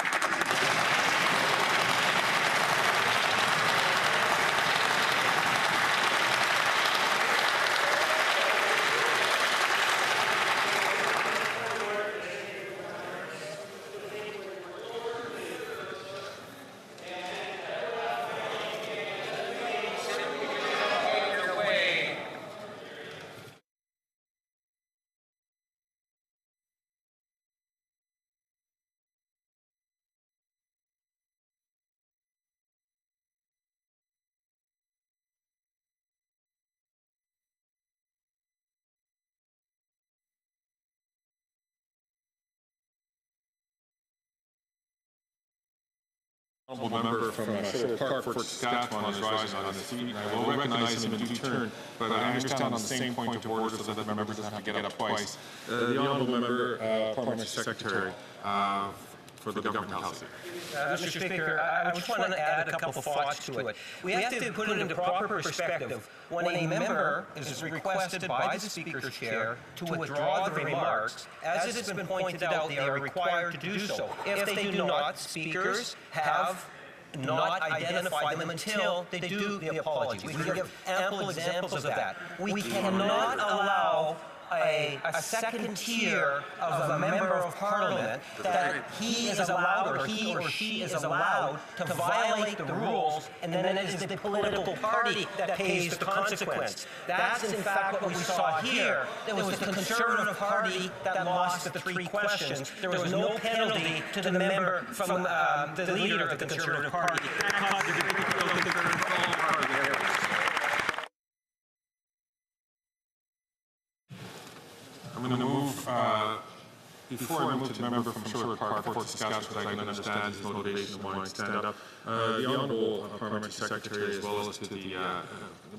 Honourable member from Sherwood Park, Fort Saskatchewan, is rising on his feet, and I will recognize him in due turn, but I understand on the same point of order so that the members have to get up twice. The Honourable Member, Parliamentary Secretary for the Government Housing. Mr. Speaker, I just want to add a couple of thoughts to it. We have to put it into proper perspective. When a member is requested by the Speaker's chair to withdraw the remarks, as it has been pointed out, they are required to do so. If they do not, speakers have not identify them until they do the apology. We can give ample examples of that. We cannot allow a second tier of a member of Parliament that he is allowed, or he or she is allowed, to violate the rules, and then it is the political party that pays the consequence. That's in fact what we saw here. There was the Conservative Party that lost the 3 questions. There was no penalty to the member from the leader of the Conservative Party. That contradicted the Conservative Party. I'm going to move, before I move to the member from Sherwood Park, Fort Saskatchewan, I can understand his motivation and why he stand up. The Honourable Parliamentary Secretary, as well as to the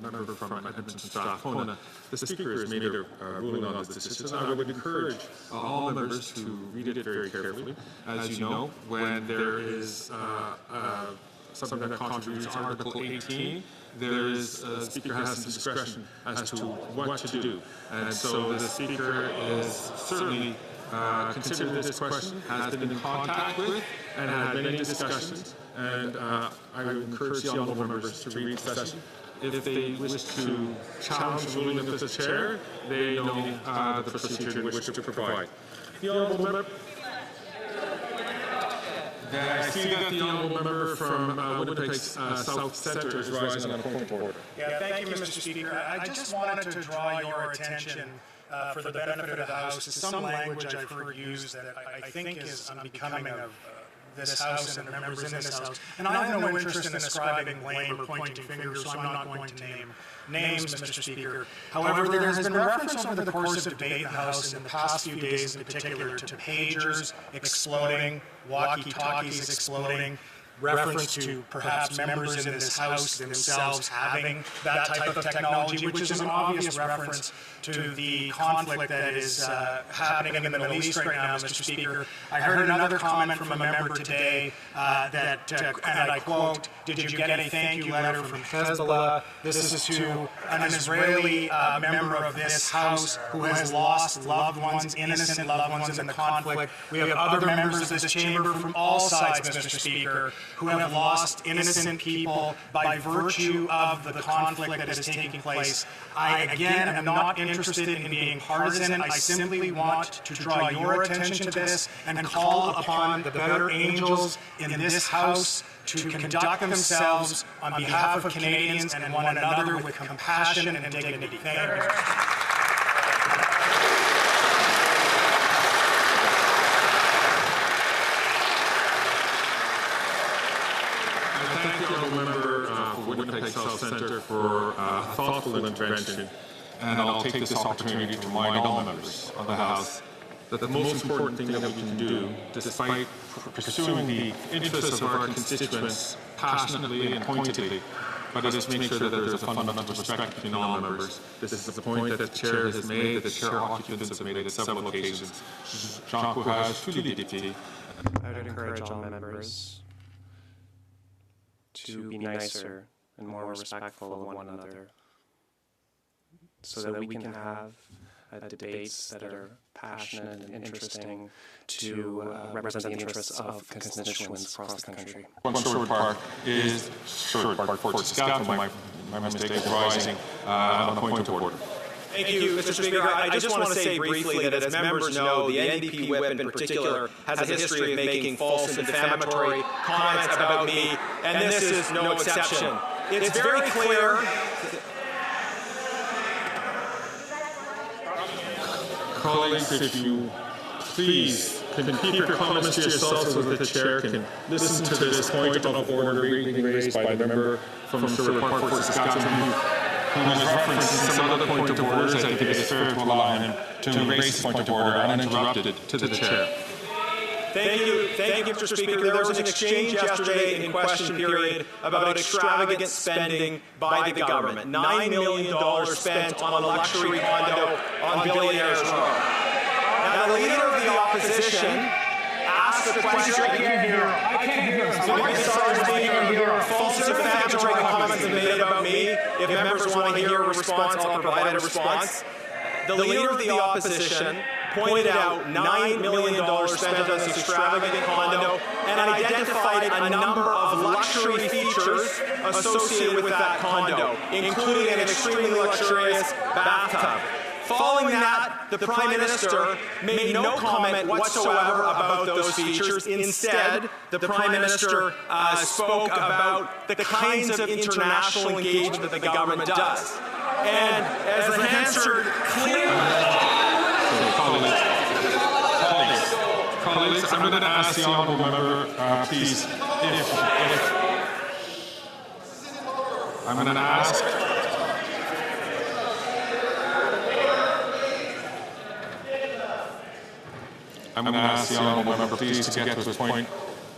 member from Edmonton Strathcona, the Speaker has made a ruling on this decision. I would encourage all members to read it very carefully. As you know, when there is something that contradicts Article 18, there is, Speaker has some discretion as to what to do. And so the Speaker is certainly considered this question, has been in contact with, and had many discussions. And I would encourage the honourable members to read the session. If they wish to challenge the ruling of this chair, they know the procedure in which to provide. The honourable member. I see that the honourable member from Winnipeg's South Centre is rising on a point of order. Yeah, thank you, Mr. Speaker. I just wanted to draw your attention for the benefit of the House to some language I've heard used that I think is unbecoming of this House and the members in this House. And I have no interest in ascribing blame or pointing fingers, so I'm not going to name names, Mr. Speaker. However, there has been reference over the course of debate in the House in the past few days in particular to pagers exploding, walkie-talkies exploding, reference to perhaps members in this House themselves having that type of technology, which is an obvious reference to the conflict that is happening in the Middle East right now, Mr. Speaker. I heard another comment from a member today that, and I quote, "Did you get a thank you letter from Hezbollah?" This is to an Israeli member of this House who has lost loved ones, innocent loved ones in the conflict. We have other members of this chamber from all sides, Mr. Speaker, who have lost innocent people by virtue of the conflict that is taking place. I, again, am not interested in being partisan. I simply want to draw your attention to this and call upon the better angels in this House to conduct themselves on behalf of Canadians and one another with compassion and dignity. Thank you. Thank the honourable member for Winnipeg South Centre for a thoughtful intervention, and I'll take this opportunity to remind all members of the House that the most important thing that we can do, despite pursuing the interests of our constituents passionately and pointedly, but is to make sure that there is a fundamental respect between all members. This is the point that the Chair has made, that the Chair occupants have made at several occasions. J'encourage tous les députés. I would encourage all members to be nicer and more respectful of one another so that we can have debates that are passionate and interesting to represent the interests of constituents across the country. Sherwood Park is Sherwood Park, Fort Saskatchewan, my mistake rising on a point of order. Thank you, Mr. Speaker. I just want to say briefly that, as members know, the NDP whip in particular has a history of making false and defamatory comments about me, and this is no exception. It's very clear. Colleagues, if you please can keep your comments to yourselves so that the Chair can listen to this point of order being raised by the member from Sherwood Park, Fort Saskatchewan, who has referenced some other point of orders. I think it is fair to allow him to raise the point of order uninterrupted to the Chair. Thank you, Mr. Speaker. There was an exchange yesterday in question period about extravagant spending by the government. $9 million spent on a luxury condo on Billionaires Row. Now, the leader of the opposition asked the question. I can't hear. False and defamatory comments have been made about me. If members want to hear a response, I'll provide a response. The leader of the opposition pointed out $9 million spent on this extravagant condo and identified a number of luxury features associated with that condo, including an extremely luxurious bathtub. Following that, the Prime Minister made no comment whatsoever about those features. Instead, the Prime Minister spoke about the kinds of international engagement that the government does. And as the answer clearly... Colleagues, I'm going to ask the honourable member, please, if I'm going to ask... I'm going to ask the honourable member, please, to get to his point,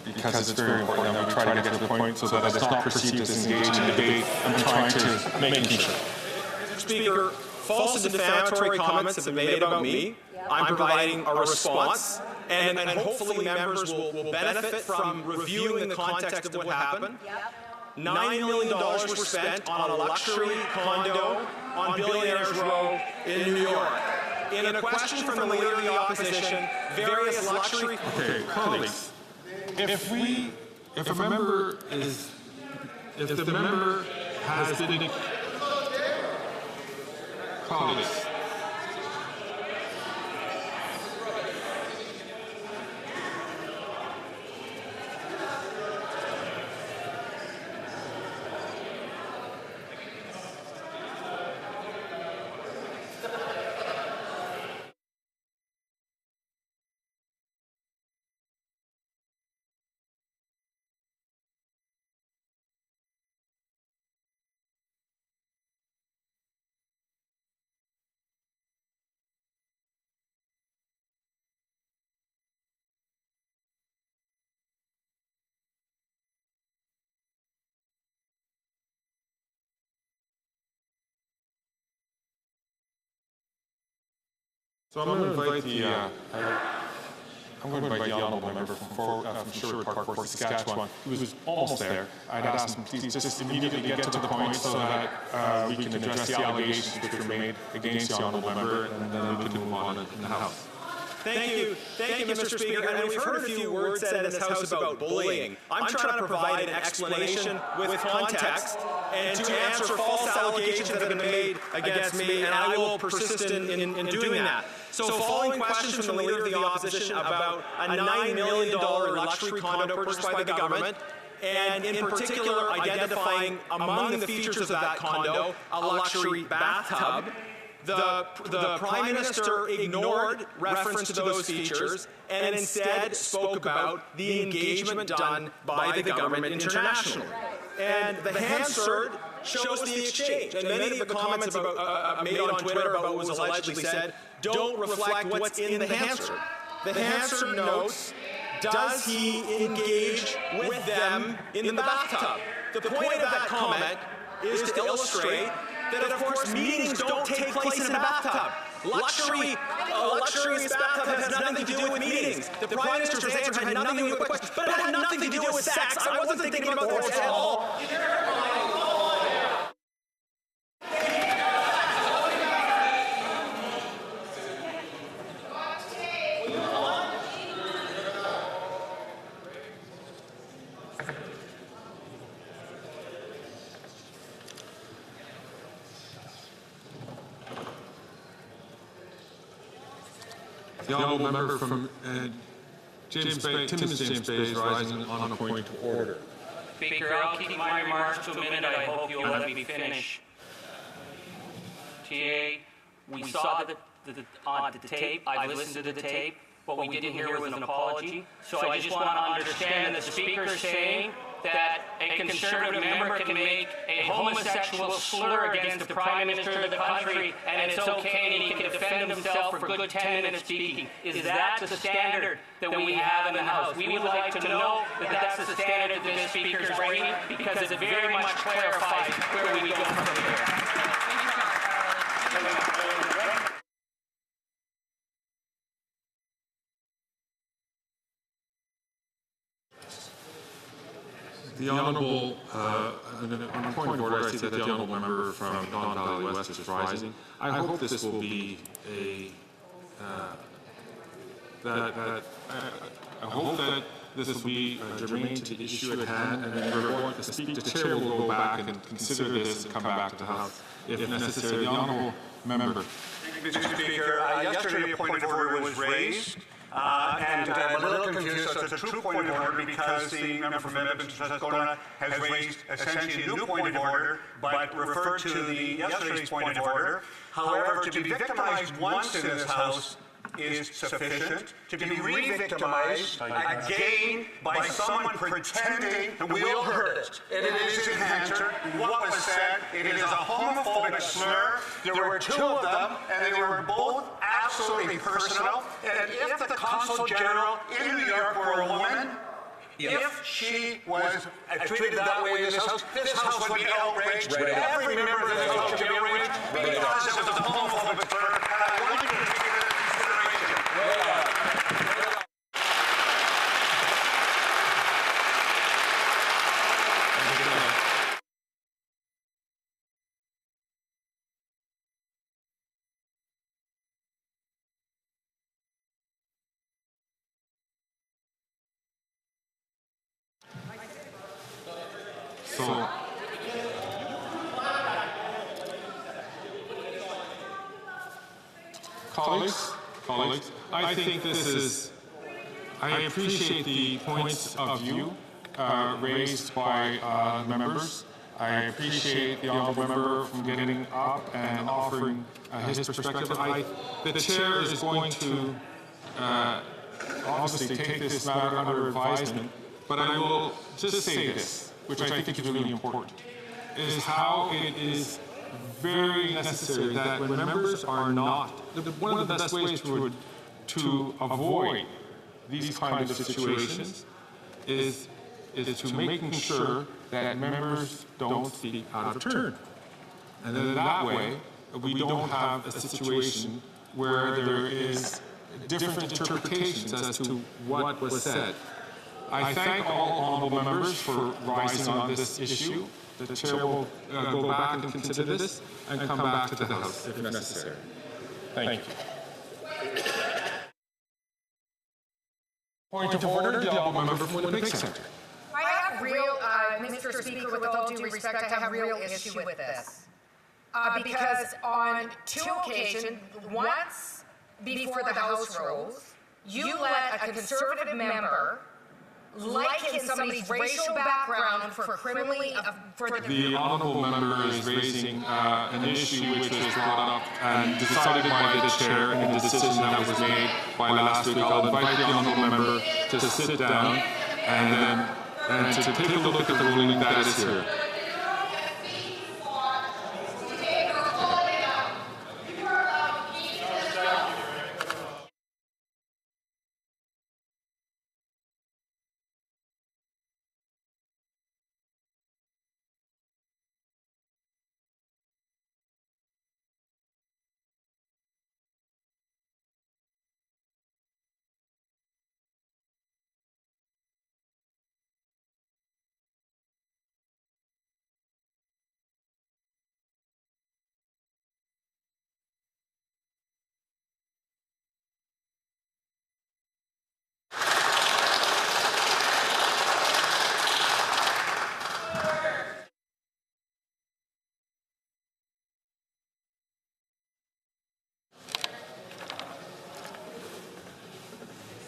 because it's very important that we try to get to the point so that it's not perceived as engaging debate. I'm trying to make sure. Mr. Speaker, false and defamatory comments have been made about me. I'm providing a response, and hopefully members will benefit from reviewing the context of what happened. $9 million were spent on a luxury condo on Billionaires Row in New York. In a question from the leader of the opposition, various luxury... Okay, colleagues, if the member has been... Colleagues, So I'm going to invite the honourable member from Sherwood Park, Fort Saskatchewan, who was almost there. I'd ask him please just immediately get to the point so that we can address the allegations which were made against the honourable member, and then we can move on in the House. Thank you, Mr. Speaker. And we've heard a few words said in this House about bullying. I'm trying to provide an explanation with context and to answer false allegations that have been made against me, and I will persist in doing that. So following questions from the Leader of the Opposition about a $9 million luxury condo purchased by the government, and in particular identifying among the features of that condo a luxury bathtub, the Prime Minister ignored reference to those features and instead spoke about the engagement done by the government internationally. And the Hansard shows the exchange. And many of the comments made on Twitter about what was allegedly said don't reflect what's in the Hansard. The Hansard notes, does he engage with them in the bathtub? The point of that comment is to illustrate that, of course, meetings don't take place in a bathtub. Luxurious bathtub has nothing to do with meetings. The Prime Minister's answer had nothing to do with questions, but it had nothing to do with sex. I wasn't thinking about this at all. The honourable member from Timmins James Bay is rising on a point of order. Speaker, I'll keep my remarks to a minute. I hope you'll let me finish. TA, we saw the tape. I've listened to the tape. What we didn't hear was an apology. So I just want to understand that the Speaker is saying that a Conservative member can make a homosexual slur against the Prime Minister of the country, and it's okay, and he can defend himself for good 10 minutes speaking. Is that the standard that we have in the House? We would like to know that that's the standard that this Speaker is bringing, because it very much clarifies where we go from here. The Honourable, on point of order, I see that the Honourable member from Don Valley West is rising. I hope this will be I hope that this will be germane to the issue at hand, and then the chair will go back and consider this and come back to the House if necessary. The Honourable member. Mr. Speaker, yesterday a point of order was raised. And I'm a little confused, so it's a true point of order because the member from Edmonton, Strathcona, has raised essentially a new point of order, but referred to yesterday's point of order. However, to be victimized once in this House is sufficient. To be re-victimized again by someone pretending, and we all heard it, and it is in Hansard, what was said, it is a homophobic slur. There were two of them, and they were both absolutely personal. And if the Consul General in New York were a woman, if she was treated that way in this House would be outraged. Every member of this House would be outraged because it was a homophobic slur. And I want you to take it into consideration. So, colleagues, I think this is, I appreciate the points of view raised by members. I appreciate the honourable member from getting up and offering his perspective. The chair is going to obviously take this matter under advisement, but I will just say this, which I think is really important, is how it is very necessary that when members are not, one of the best ways to avoid these kind of situations is to making sure that members don't speak out of turn. And then that way, we don't have a situation where there is different interpretations as to what was said. I thank all honourable members for rising on this issue. The Chair will go back and consider this and come back to the House if necessary. Thank you. Point of order, the honourable member from Winnipeg Centre. I have real, Mr. Speaker, with all due respect, I have real issue with this. Because on 2 occasions, once before the House rose, you let a Conservative member liken somebody's racial background for criminally... The honourable member is raising an issue which was brought up and decided by the Chair in the decision that was made by last week. I'll invite the honourable member to sit down and to take a look at the ruling that is here.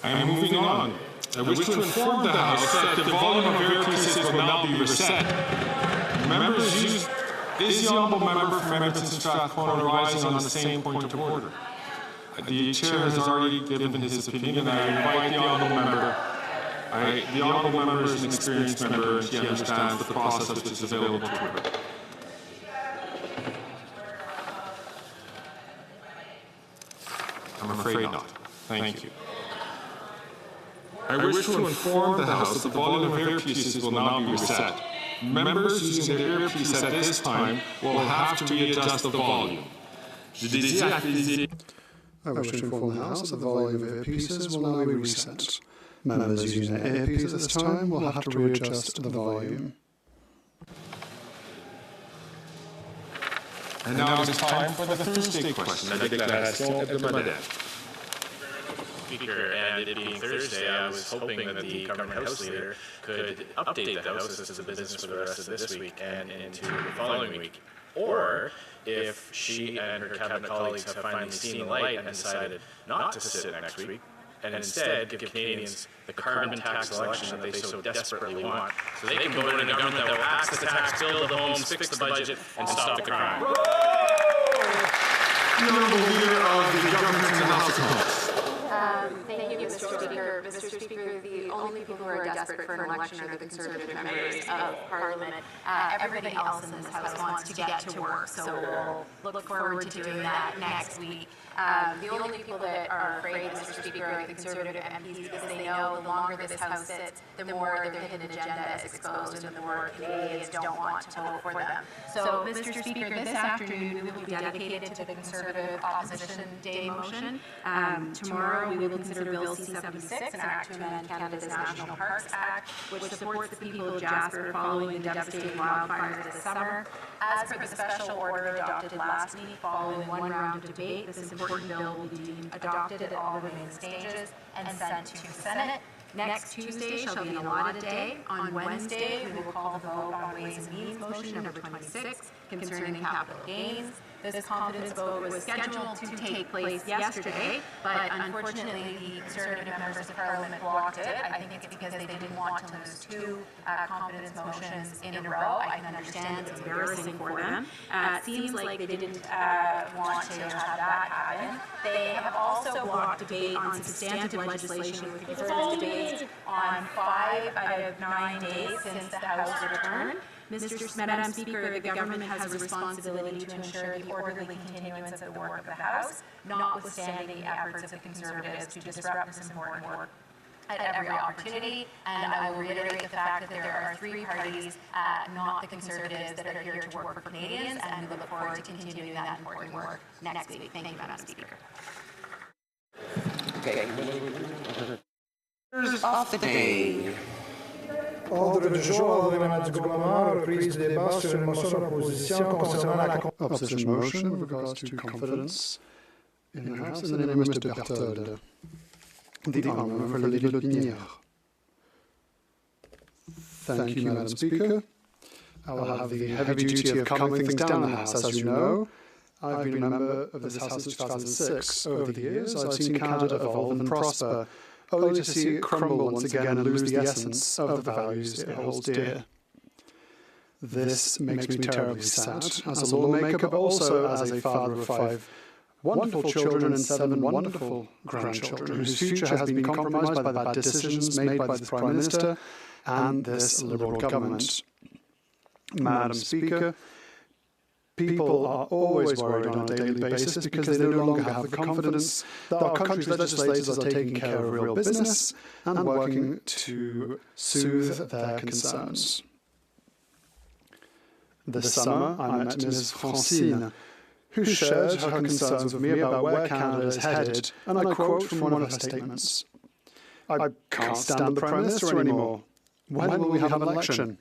I am moving on. I wish to inform the House that the volume of air pieces will now be reset. Members use... Is the honourable member from Edmonton Strathcona rising on the same point of order? The Chair has already given his opinion, and I invite the honourable member. The honourable member is an experienced member, and she understands the process which is available to her. I'm afraid not. Thank you. I wish to inform the House that the volume of earpieces will now be reset. Members using their earpiece at this time will have to readjust the volume. I wish to inform the House that the volume of earpieces will now be reset. Members using their earpiece at this time will have to readjust the volume. And now it is time for the Thursday question. La déclaration hebdomadaire. Speaker, and it being Thursday, I was hoping that the government House leader could update the House as to the business for the rest of this week and into the following week. Or if she and her cabinet colleagues have finally seen the light and decided not to sit next week, and instead give Canadians the carbon tax election that they so desperately want, so they can vote in a government that will axe the tax, build the homes, fix the budget, and stop the crime. The honourable leader of the government in the House of Commons. Thank you, Mr. Speaker. Mr. Speaker, the only people who are desperate for an election are the Conservative members of Parliament. Everybody else in this House wants to get to work, so we'll look forward to doing that next week. The only people that are afraid, Mr. Speaker, are the Conservative MPs because they know the longer this House sits, the more their hidden agenda is exposed and the more Canadians don't want to vote for them. So, Mr. Speaker, this afternoon we will be dedicated to the Conservative Opposition Day motion. Tomorrow we will consider Bill C-76, an act to amend Canada's National Parks Act, which supports the people of Jasper following the devastating wildfires this summer. As per the special order adopted last week following one round of debate, this important bill will be deemed adopted at all remaining stages and sent to the Senate. Next Tuesday shall be an allotted day. On Wednesday, we will call the vote on Ways and Means motion number 26 concerning capital gains. This confidence vote was scheduled to take place yesterday, but unfortunately the Conservative members of Parliament blocked it. I think it's because they didn't want to lose 2 confidence motions in a row. I can understand it's embarrassing for them. It seems like they didn't want to have that happen. They have also blocked debate on substantive legislation with conservative debates on 5 out of 9 days since the House returned. Madam Speaker, the government has a responsibility to ensure the orderly continuance of the work of the House, notwithstanding the efforts of the Conservatives to disrupt this important work. at every opportunity. And I will reiterate the fact that there are three parties, not the Conservatives, that are here to work for Canadians, and we look forward to continuing that important work next week. Thank you, Madam Speaker. Okay. Of the day. Ordre du jour, l'amendement du gouvernement, reprise du débat sur une motion d'opposition concernant la Opposition motion with regards to confidence in the House. In the name of Mr. Berthold. The Honourable Lady Lotbinière. Thank you, Madam Speaker. I will have the heavy duty of calming things down in the House. As you know, I've been a member of this House since 2006. Over the years, I've seen Canada evolve and prosper, only to see it crumble once again and lose the essence of the values it holds dear. This makes me terribly sad as a lawmaker, but also as a father of 5 wonderful children and 7 wonderful grandchildren, whose future has been compromised by the bad decisions made by this Prime Minister and this Liberal government. Madam Speaker, people are always worried on a daily basis because they no longer have the confidence that our country's legislators are taking care of real business and working to soothe their concerns. This summer, I met Ms. Francine, who shared her concerns with me about where Canada is headed, and I quote from one of her statements. "I can't stand the Prime Minister anymore. When will we have an election?"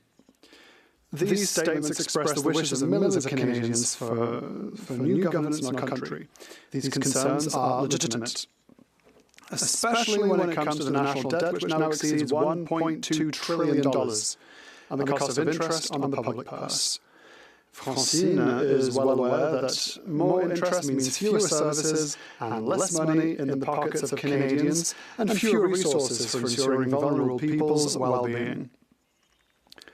These statements express the wishes of millions of Canadians for new governance in our country. These concerns are legitimate, especially when it comes to the national debt, which now exceeds $1.2 trillion, and the cost of interest on the public purse. Francine is well aware that more interest means fewer services and less money in the pockets of Canadians and fewer resources for ensuring vulnerable people's well-being.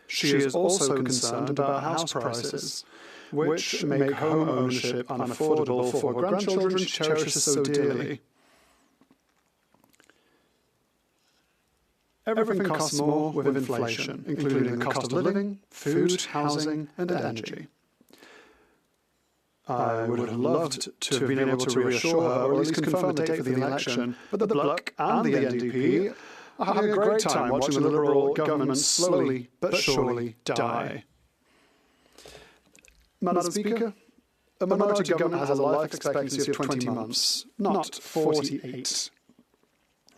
She is also concerned about house prices, which make home ownership unaffordable for her grandchildren she cherishes so dearly. Everything costs more with inflation, including the cost of living, food, housing, and energy. I would have loved to have been able to reassure her, or at least confirm the date for the election, but the Bloc and the NDP are having a great time watching the Liberal government slowly but surely die. Madam Speaker, a minority government has a life expectancy of 20 months, not 48.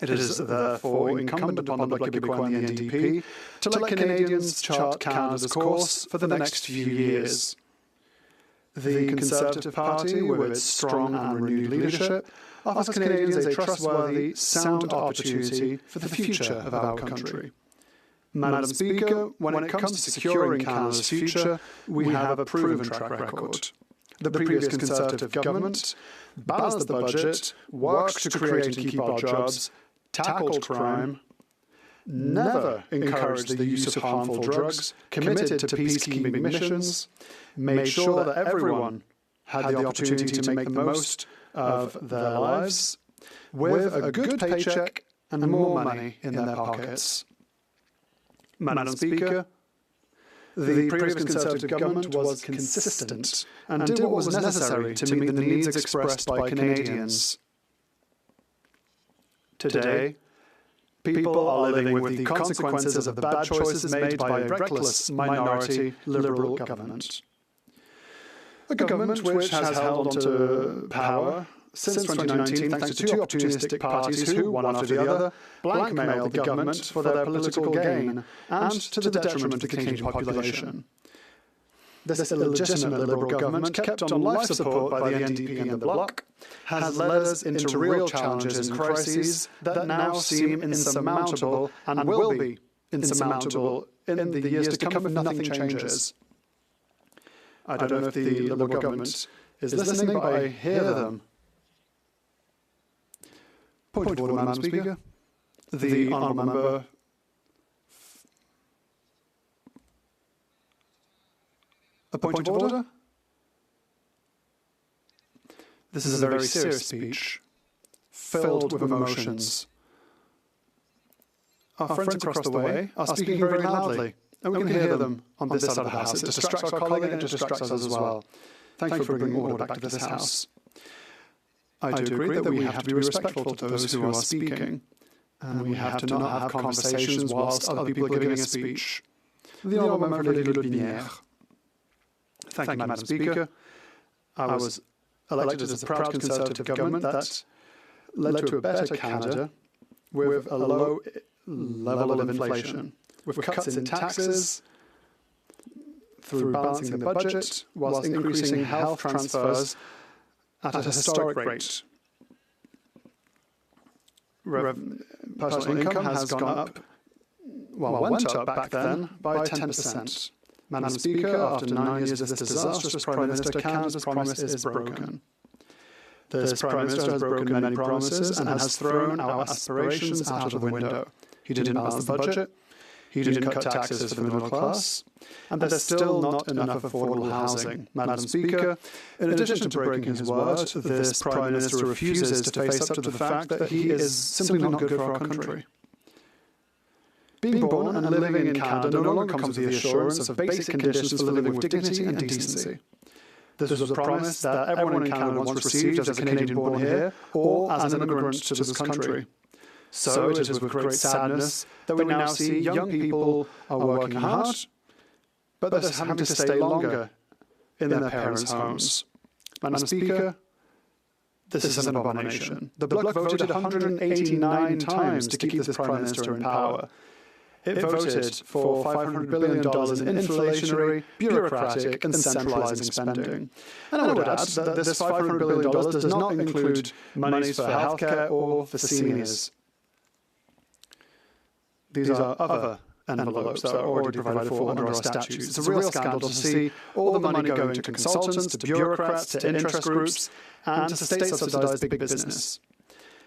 It is therefore incumbent upon the Bloc Québécois and the NDP to let Canadians chart Canada's course for the next few years. The Conservative Party, with its strong and renewed leadership, offers Canadians a trustworthy, sound opportunity for the future of our country. Madam Speaker, when it comes to securing Canada's future, we have a proven track record. The previous Conservative government balanced the budget, worked to create and keep our jobs, tackled crime, never encouraged the use of harmful drugs, committed to peacekeeping missions, made sure that everyone had the opportunity to make the most of their lives, with a good paycheck and more money in their pockets. Madam Speaker, the previous Conservative government was consistent and did what was necessary to meet the needs expressed by Canadians. Today, people are living with the consequences of the bad choices made by a reckless minority Liberal government. A government which has held onto power since 2019 thanks to 2 opportunistic parties who, one after the other, blackmailed the government for their political gain and to the detriment of the Canadian population. This illegitimate Liberal government, kept on life support by the NDP and the Bloc, has led us into real challenges and crises that now seem insurmountable and will be insurmountable in the years to come if nothing changes. I don't know if the Liberal government is listening, but I hear them. Point of order, Madam Speaker. The honourable member. A point of order? This is a very serious speech, filled with emotions. Our friends across the way are speaking very loudly, and we can hear them on this side of the House. It distracts our colleague and it distracts us as well. Thank you for bringing order back to this House. I do agree that we have to be respectful to those who are speaking, and we have to not have conversations whilst other people are giving a speech. The Honourable Member Lady Lotbinière. Thank you, Madam Speaker. I was elected as a proud Conservative government that led to a better Canada with a low level of inflation, with cuts in taxes, through balancing the budget, whilst increasing health transfers at a historic rate. Personal income has gone up, went up back then by 10%. Madam Speaker, after 9 years of this disastrous Prime Minister, Canada's promise is broken. This Prime Minister has broken many promises and has thrown our aspirations out of the window. He didn't balance the budget, he didn't cut taxes for the middle class, and there's still not enough affordable housing. Madam Speaker, in addition to breaking his word, this Prime Minister refuses to face up to the fact that he is simply not good for our country. Being born and living in Canada no longer comes with the assurance of basic conditions for living with dignity and decency. This was a promise that everyone in Canada once received as a Canadian born here or as an immigrant to this country. So it is with great sadness that we now see young people are working hard, but they're having to stay longer in their parents' homes. Madam Speaker, this is an abomination. The Bloc voted 189 times to keep this Prime Minister in power. It voted for $500 billion in inflationary, bureaucratic and centralising spending. And I would add that this $500 billion does not include monies for healthcare or for seniors. These are other envelopes that are already provided for under our statutes. It's a real scandal to see all the money going to consultants, to bureaucrats, to interest groups, and to state-subsidised big business.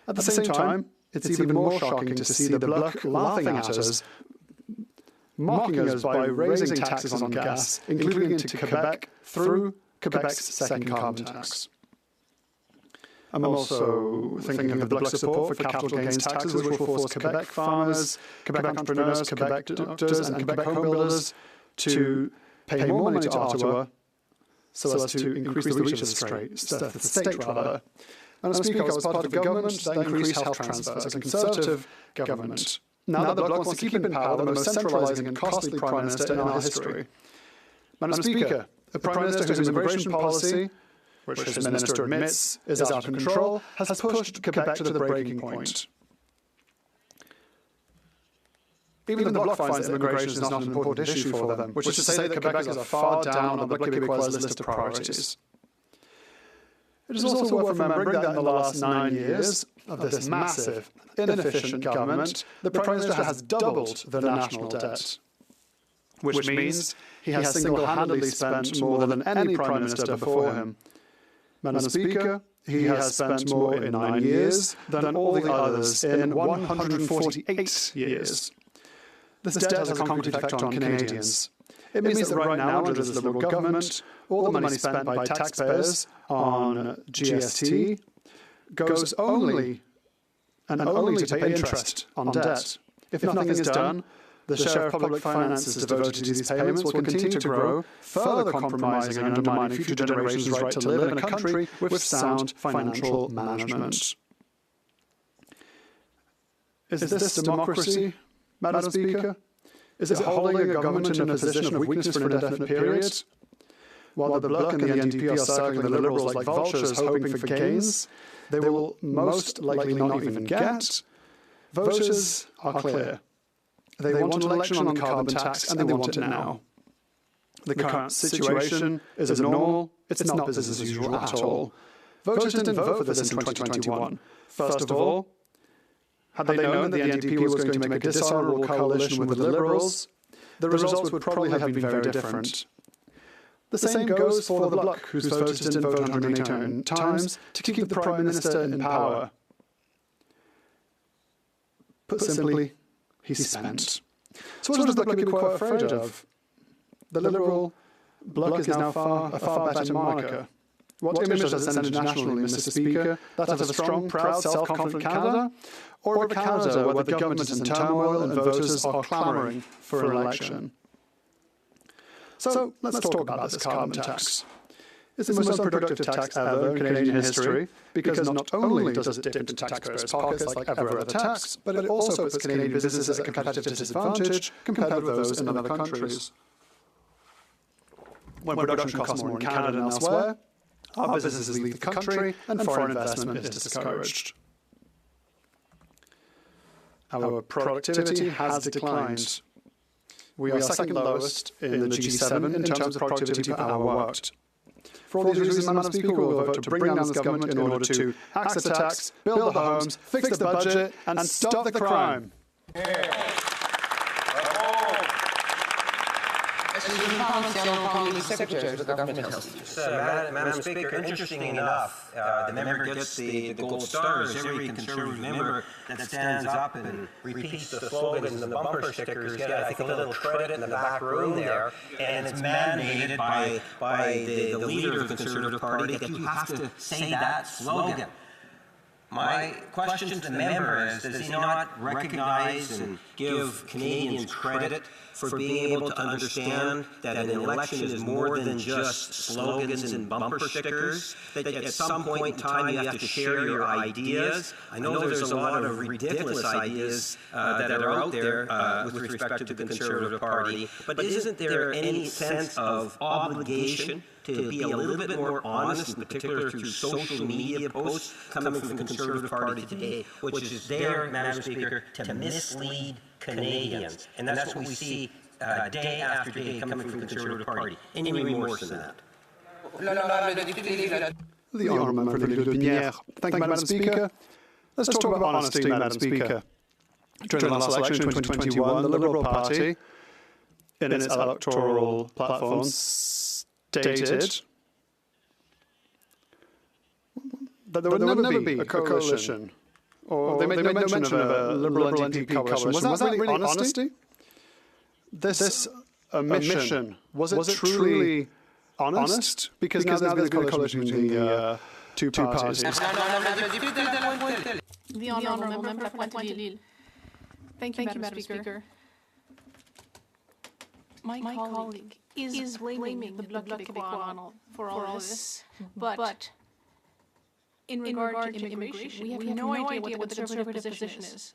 At the same time, it's even more shocking to see the Bloc laughing at us, mocking us by raising taxes on gas, including into Quebec through Quebec's second carbon tax. I'm also thinking of the Bloc support for capital gains taxes, which will force Quebec farmers, Quebec entrepreneurs, Quebec doctors and Quebec home builders to pay more money to Ottawa so as to increase the reach of the state. Madam Speaker, I was part of a government that increased health transfers, a Conservative government. Now the Bloc wants to keep in power the most centralising and costly Prime Minister in our history. Madam Speaker, a Prime Minister whose immigration policy, which his minister admits is out of control, has pushed Quebec to the breaking point. Even the Bloc finds that immigration is not an important issue for them, which is to say that Quebecers are far down on the Bloc Québécois' list of priorities. It is also worth remembering that in the last 9 years of this massive, inefficient government, the Prime Minister has doubled the national debt, which means he has single-handedly spent more than any Prime Minister before him. Madam Speaker, he has spent more in 9 years than all the others in 148 years. This debt has a concrete effect on Canadians. It means that right now, under this Liberal government, all the money spent by taxpayers on GST goes only to pay interest on debt. If nothing is done, the share of public finances devoted to these payments will continue to grow, further compromising and undermining future generations' right to live in a country with sound financial management. Is this democracy, Madam Speaker? Is it holding a government in a position of weakness for an indefinite period? While the Bloc and the NDP are circling the Liberals like vultures hoping for gains they will most likely not even get, voters are clear. They want an election on the carbon tax and they want it now. The current situation is abnormal. It's not business as usual at all. Voters didn't vote for this in 2021. First of all, had they known that the NDP was going to make a dishonourable coalition with the Liberals, the results would probably have been very different. The same goes for the Bloc, whose voters didn't vote 189 times to keep the Prime Minister in power. Put simply, he spent. So what is the Bloc Québécois afraid of? The Liberal Bloc is now a far better moniker. What image does it send internationally, Mr. Speaker? That of a strong, proud, self-confident Canada? Or of a Canada where the government is in turmoil and voters are clamouring for an election? So let's talk about this carbon tax. It's the most unproductive tax ever in Canadian history because not only does it dip into taxpayers' pockets like every other tax, but it also puts Canadian businesses at a competitive disadvantage compared with those in other countries. When production costs more in Canada and elsewhere, our businesses leave the country and foreign investment is discouraged. Our productivity has declined. We are second lowest in the G7 in terms of productivity per hour worked. For all these reasons, Madam Speaker, we will vote to bring down this government in order to axe the tax, build the homes, fix the budget, and stop the crime. Secretary of the Government House. Madam Speaker, interesting enough, the member gets the gold stars. Every Conservative member that stands up and repeats the slogans and the bumper stickers get, I think, a little credit in the back room there, and it's mandated by the leader of the Conservative Party that you have to say that slogan. My question to the member is, does he not recognize and give Canadians credit for being able to understand that an election is more than just slogans and bumper stickers, that at some point in time you have to share your ideas? I know there's a lot of ridiculous ideas that are out there with respect to the Conservative Party, but isn't there any sense of obligation to be a little bit more honest, in particular through social media posts coming from the Conservative Party today, which is there, Madam Speaker, to mislead Canadians. And that's what we see day after day coming from the Conservative Party. Any remorse than that? The Honourable Member for Louis-Binière. Thank you, Madam Speaker. Let's talk about honesty, Madam Speaker. During the last election in 2021, the Liberal Party, in its electoral platform, stated that there would never be a coalition, or they made no mention of a Liberal NDP coalition. Was that really honesty? This omission, was it truly honest? Because now there's been a coalition between the two parties. The Honourable Member for Pointe-Lille. Thank you, Madam Speaker. My colleague is blaming the Bloc Québécois for all this, but in regard to immigration, we have no idea what the Conservative position is.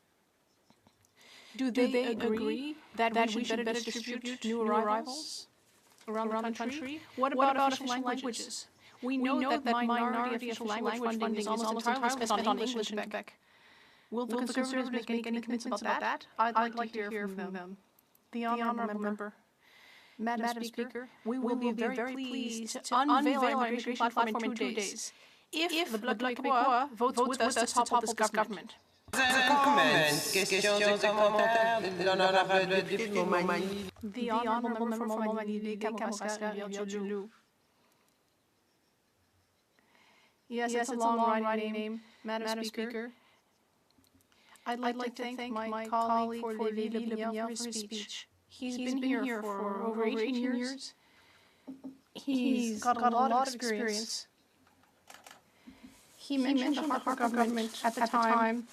Do they agree that we should better distribute new arrivals around the country? What about official languages? We know that minority official language funding is almost entirely spent on English in Quebec. Will the Conservatives make any commitments about that? I'd like to hear from them. The Honourable Member. Madam Speaker, we will be very pleased to unveil our immigration platform in 2 days, if the Bloc Québécois votes with us to topple this government. The Honourable Member for Montmagny-Kamouraska-Rivière-du-Loup. Yes, it's a long writing name, Madam Speaker. I'd like to thank my colleague for Louis-Binière for his speech. He's been here for over 18 years. He's got a lot of experience. He mentioned the Harper government at the time,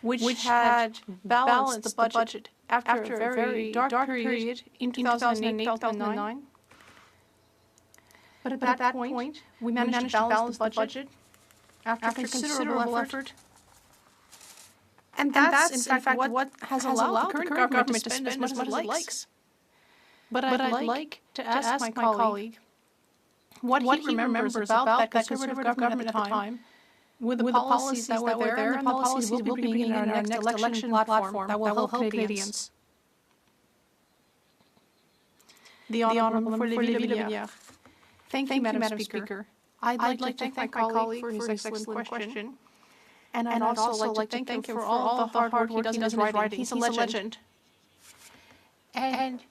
which had balanced the budget after a very dark period in 2008-2009. But at that point, we managed to balance the budget after considerable effort. And that's in fact what has allowed the current government to spend as much as it likes. But I'd like to ask my colleague what he remembers about that Conservative government at the time, with the policies that were there and the policies we'll be bringing in our next election platform that will help Canadians. The Honourable Member for Louis-Binière. Thank you, Madam Speaker. I'd like to thank my colleague for his excellent question. And I'd also like to thank him for all the hard work he does in his writing. He's a legend. And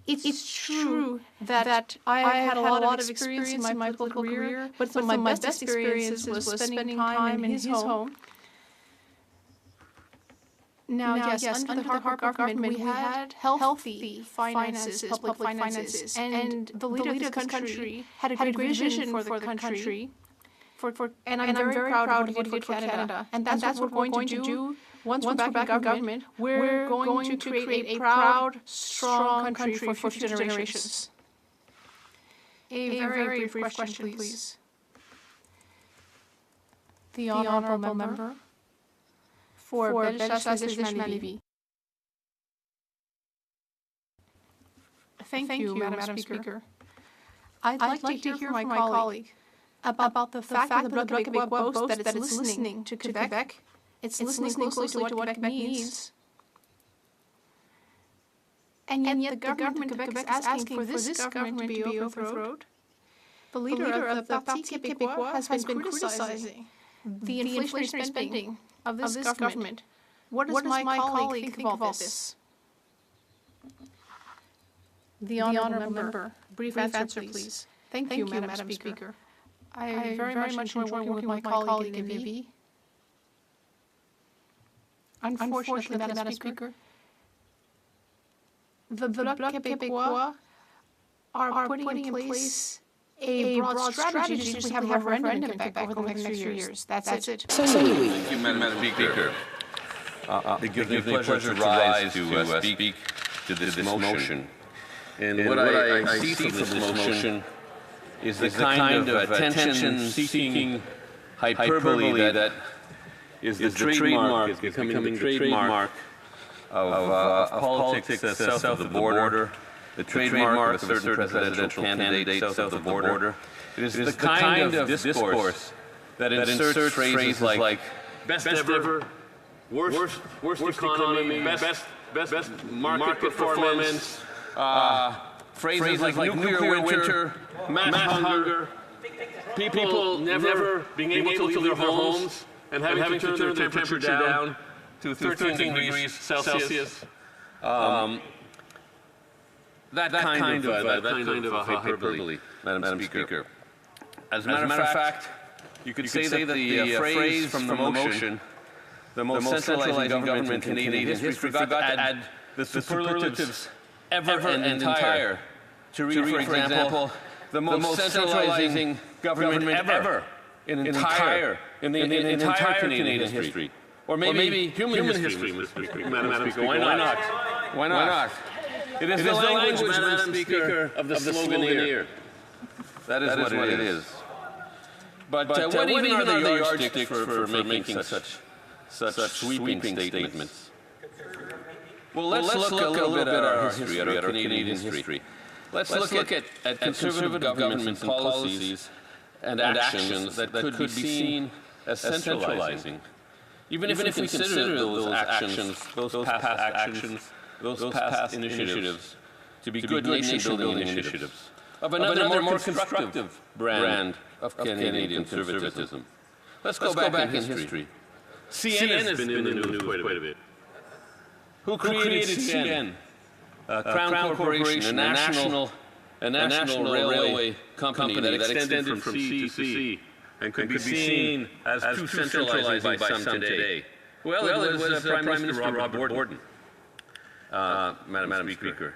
it's true that I had a lot of experience in my political career, but some of my best experiences was spending time in his home. Now, yes, under the Harper government, we had healthy finances, public finances, and the leader of this country had a great vision for the country. And I'm very proud of what he did for Canada. And that's what we're going to do once we're back in government. We're going to create a proud, strong country for future generations. A very brief question, please. The Honourable Member for Bellechasse-Lishmanibi. Thank you, Madam Speaker. I'd like to hear from my colleague about the fact that the Bloc Québécois boasts that it's listening to Quebec. It's listening closely to what Quebec needs. And yet the government of Quebec is asking for this government to be overthrown. The leader of the Parti Québécois has been criticizing the inflationary spending of this government. What does my colleague think about this? The Honourable Member, brief answer, please. Thank you, Madam Speaker. I very much enjoy working with my colleague in Lévis. Unfortunately, Madam Speaker, the Bloc Québécois are putting in place a broad strategy to have a referendum in Quebec over the next few years. That's it. Thank you, Madam Speaker. It gives me pleasure to rise to speak to this motion. And what I see from this motion is the kind of attention-seeking hyperbole that is the trademark, is becoming the trademark of politics south of the border, the trademark of a certain presidential candidate south of the border. It is the kind of discourse that inserts phrases like best ever, worst economy, best market performance, phrases like nuclear winter, mass hunger, people never being able to leave their homes and having to turn their temperature down to 13 degrees Celsius. That kind of a hyperbole, Madam Speaker. As a matter of fact, you could say that the phrase from the motion, the most centralizing government in Canadian history, forgot to add the superlatives ever and entire to read, for example, the most centralizing government ever in the entire Canadian history. Or maybe human history, Madam Speaker. Why not? Why not? It is the language, Madam Speaker, of the sloganeer. That is what it is. But what even are the yardsticks for making such sweeping statements? Well, let's look a little bit at our history, at our Canadian history. Let's look at conservative governments and policies and actions that could be seen as centralizing. Even if we consider those actions, those past actions, those past initiatives to be good nation-building initiatives of another more constructive brand of Canadian conservatism. Let's go back in history. CN has been in the news quite a bit. Who created CN? Crown Corporation, a national railway company that extended from sea to sea and could be seen as too centralizing by some today. Well, it was Prime Minister Robert Borden, Madam Speaker.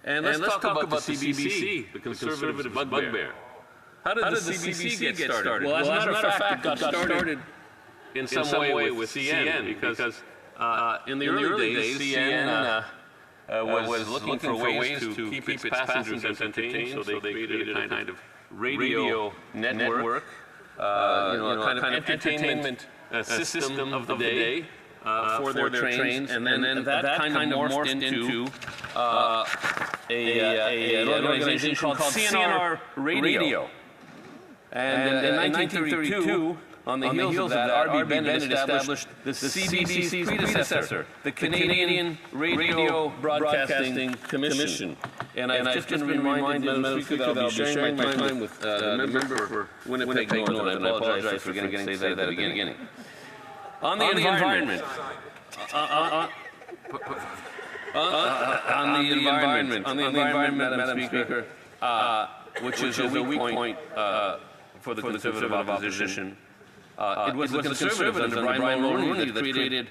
And let's talk about the CBC, the conservative bugbear. How did the CBC get started? Well, as a matter of fact, it got started in some way with CN because in the early days, CN was looking for ways to keep its passengers entertained, so they created a kind of radio network, a kind of entertainment system of the day for their trains, and then that kind of morphed into an organization called CNR Radio. And in 1932, on the heels of that, R.B. Bennett established the CBC's predecessor, the Canadian Radio Broadcasting Commission. And I've just been reminded, Madam Speaker, that I'll be sharing my time with a member for Winnipeg North, and I apologize for forgetting to say that at the beginning. On the environment. On the environment, Madam Speaker, which is a weak point for the Conservative opposition. It was the Conservatives under Brian Mulroney that created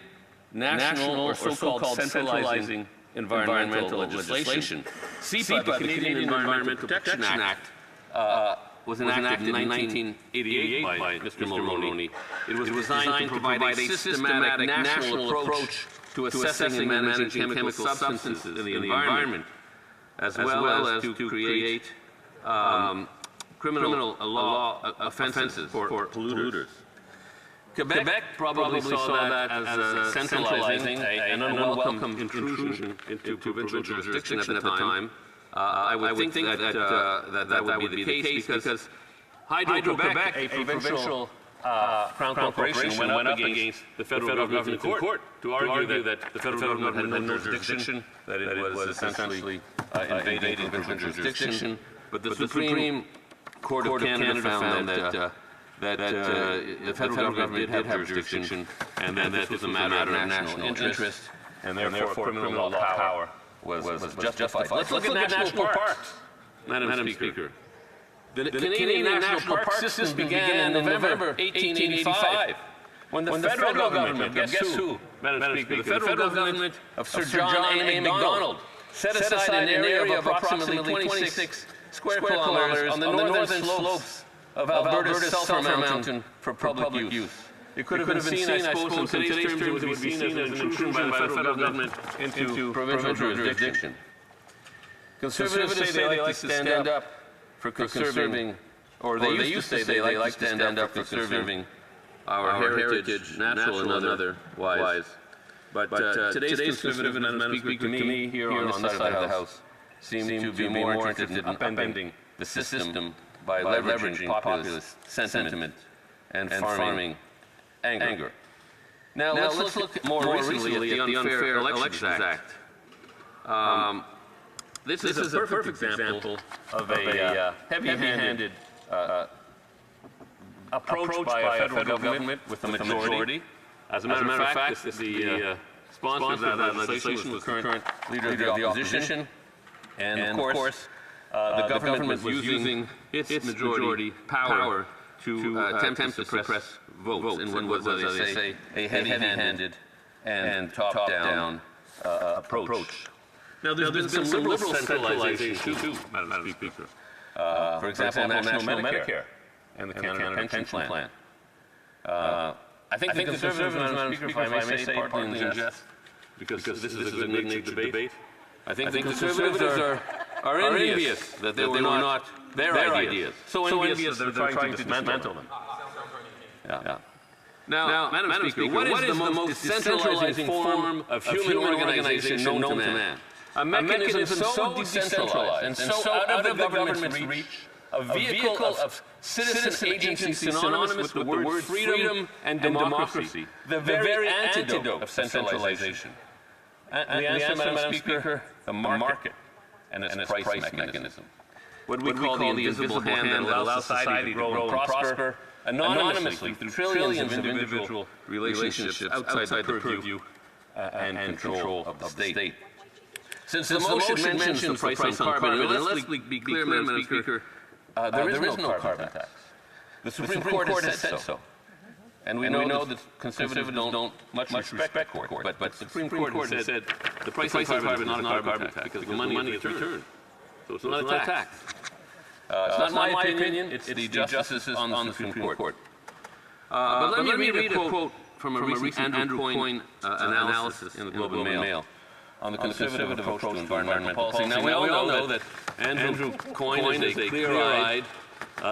national or so-called centralizing environmental legislation. CEPA, the Canadian Environmental Protection Act, was enacted in 1988 by Mr. Mulroney. It was designed to provide a systematic national approach to assessing and managing chemical substances in the environment, as well as to create criminal law offenses for polluters. Quebec probably saw that as centralizing an unwelcome intrusion into provincial jurisdiction at the time. I would think that would be the case because Hydro-Quebec, a provincial Crown Corporation, went up against the federal government in court to argue that the federal government had no jurisdiction, that it was essentially invading provincial jurisdiction. But the Supreme Court of Canada found that the federal government did have jurisdiction, and that this was a matter of national interest, and therefore criminal law power was justified. Let's look at national parks, Madam Speaker. The Canadian National Park System began in November 1885, when the federal government, guess who, Madam Speaker, the federal government of Sir John A. Macdonald set aside an area of approximately 26 square kilometers on the northern slopes of Alberta's Sulphur Mountain for public use. It could have been seen, I suppose, in today's terms, it would be seen as an intrusion by the federal government into provincial jurisdiction. Conservatives say they like to stand up for conserving, or they used to say they like to stand up for conserving our heritage, natural and otherwise. But today's conservative, Madam Speaker, to me, here on this side of the House, seem to be more interested in upending the system by leveraging populist sentiment and farming anger. Now let's look more recently at the Unfair Elections Act. This is a perfect example of a heavy-handed approach by a federal government with the majority. As a matter of fact, the sponsor of that legislation was the current leader of the opposition. And of course, the government was using its majority power to attempt to suppress votes in what was, as they say, a heavy-handed and top-down approach. Now, there's been some liberal centralization too, Madam Speaker. For example, national Medicare and the Canada Pension Plan. I think the Conservatives, Madam Speaker, if I may say, partly in jest, because this is a good-natured debate, I think the Conservatives are envious that they were not their ideas. So envious that they're trying to dismantle them. Yeah. Now, Madam Speaker, what is the most decentralizing form of human organization known to man? A mechanism so decentralized and so out of the government's reach, a vehicle of citizen agency synonymous with the word freedom and democracy, the very antidote of centralization. The answer, Madam Speaker, the market and its price mechanism. What we call the invisible hand that allows society to grow and prosper anonymously through trillions of individual relationships outside the purview and control of the state. Since the motion mentions the price on carbon, and let's be clear, Madam Speaker, there is no carbon tax. The Supreme Court has said so. And we know that conservatives don't much respect court, but the Supreme Court has said the price on carbon is not a carbon tax because the money is returned. So it's not a tax. It's not my opinion, it's the justices on the Supreme Court. But let me read a quote from a recent Andrew Coyne analysis in the Globe and Mail on the conservative approach to environmental policy. Now, we all know that Andrew Coyne is a clear-eyed,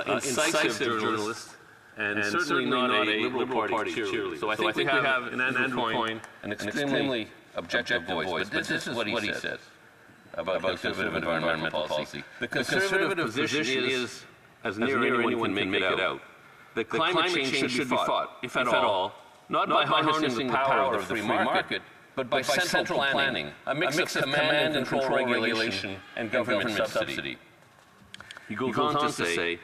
incisive journalist, and certainly not a Liberal Party cheerleader. So I think we have in Andrew Coyne an extremely objective voice, but this is what he says about conservative environmental policy. The conservative position is, as near anyone can make it out, that climate change should be fought, if at all, not by harnessing the power of the free market, but by central planning, a mix of command and control regulation and government subsidy. He goes on to say,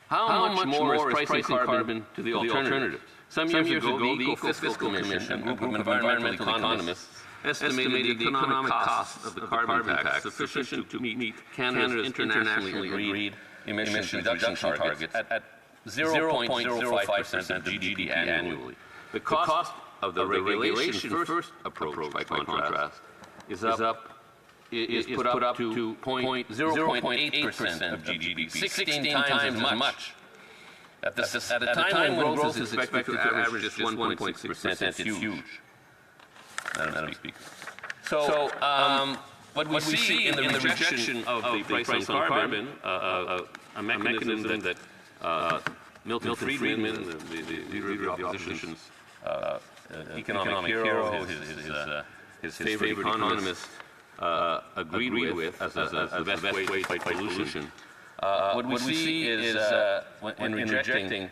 how much more is pricing carbon to the alternatives? Some years ago, the Eco-Fiscal Commission, a group of environmental economists, estimated the economic cost of the carbon tax sufficient to meet Canada's internationally agreed emissions reduction targets at 0.05% of GDP annually. The cost of the regulation first approach, by contrast, is put up to 0.8% of GDP, 16 times as much. At the time when growth is expected to average just 1.6%, it's huge, Madam Speaker. So What we see in the rejection of the price on carbon, a mechanism that Milton Friedman, the leader of the opposition's economic hero, his favorite economist, agreed with as the best way to fight pollution. What we see is, when rejecting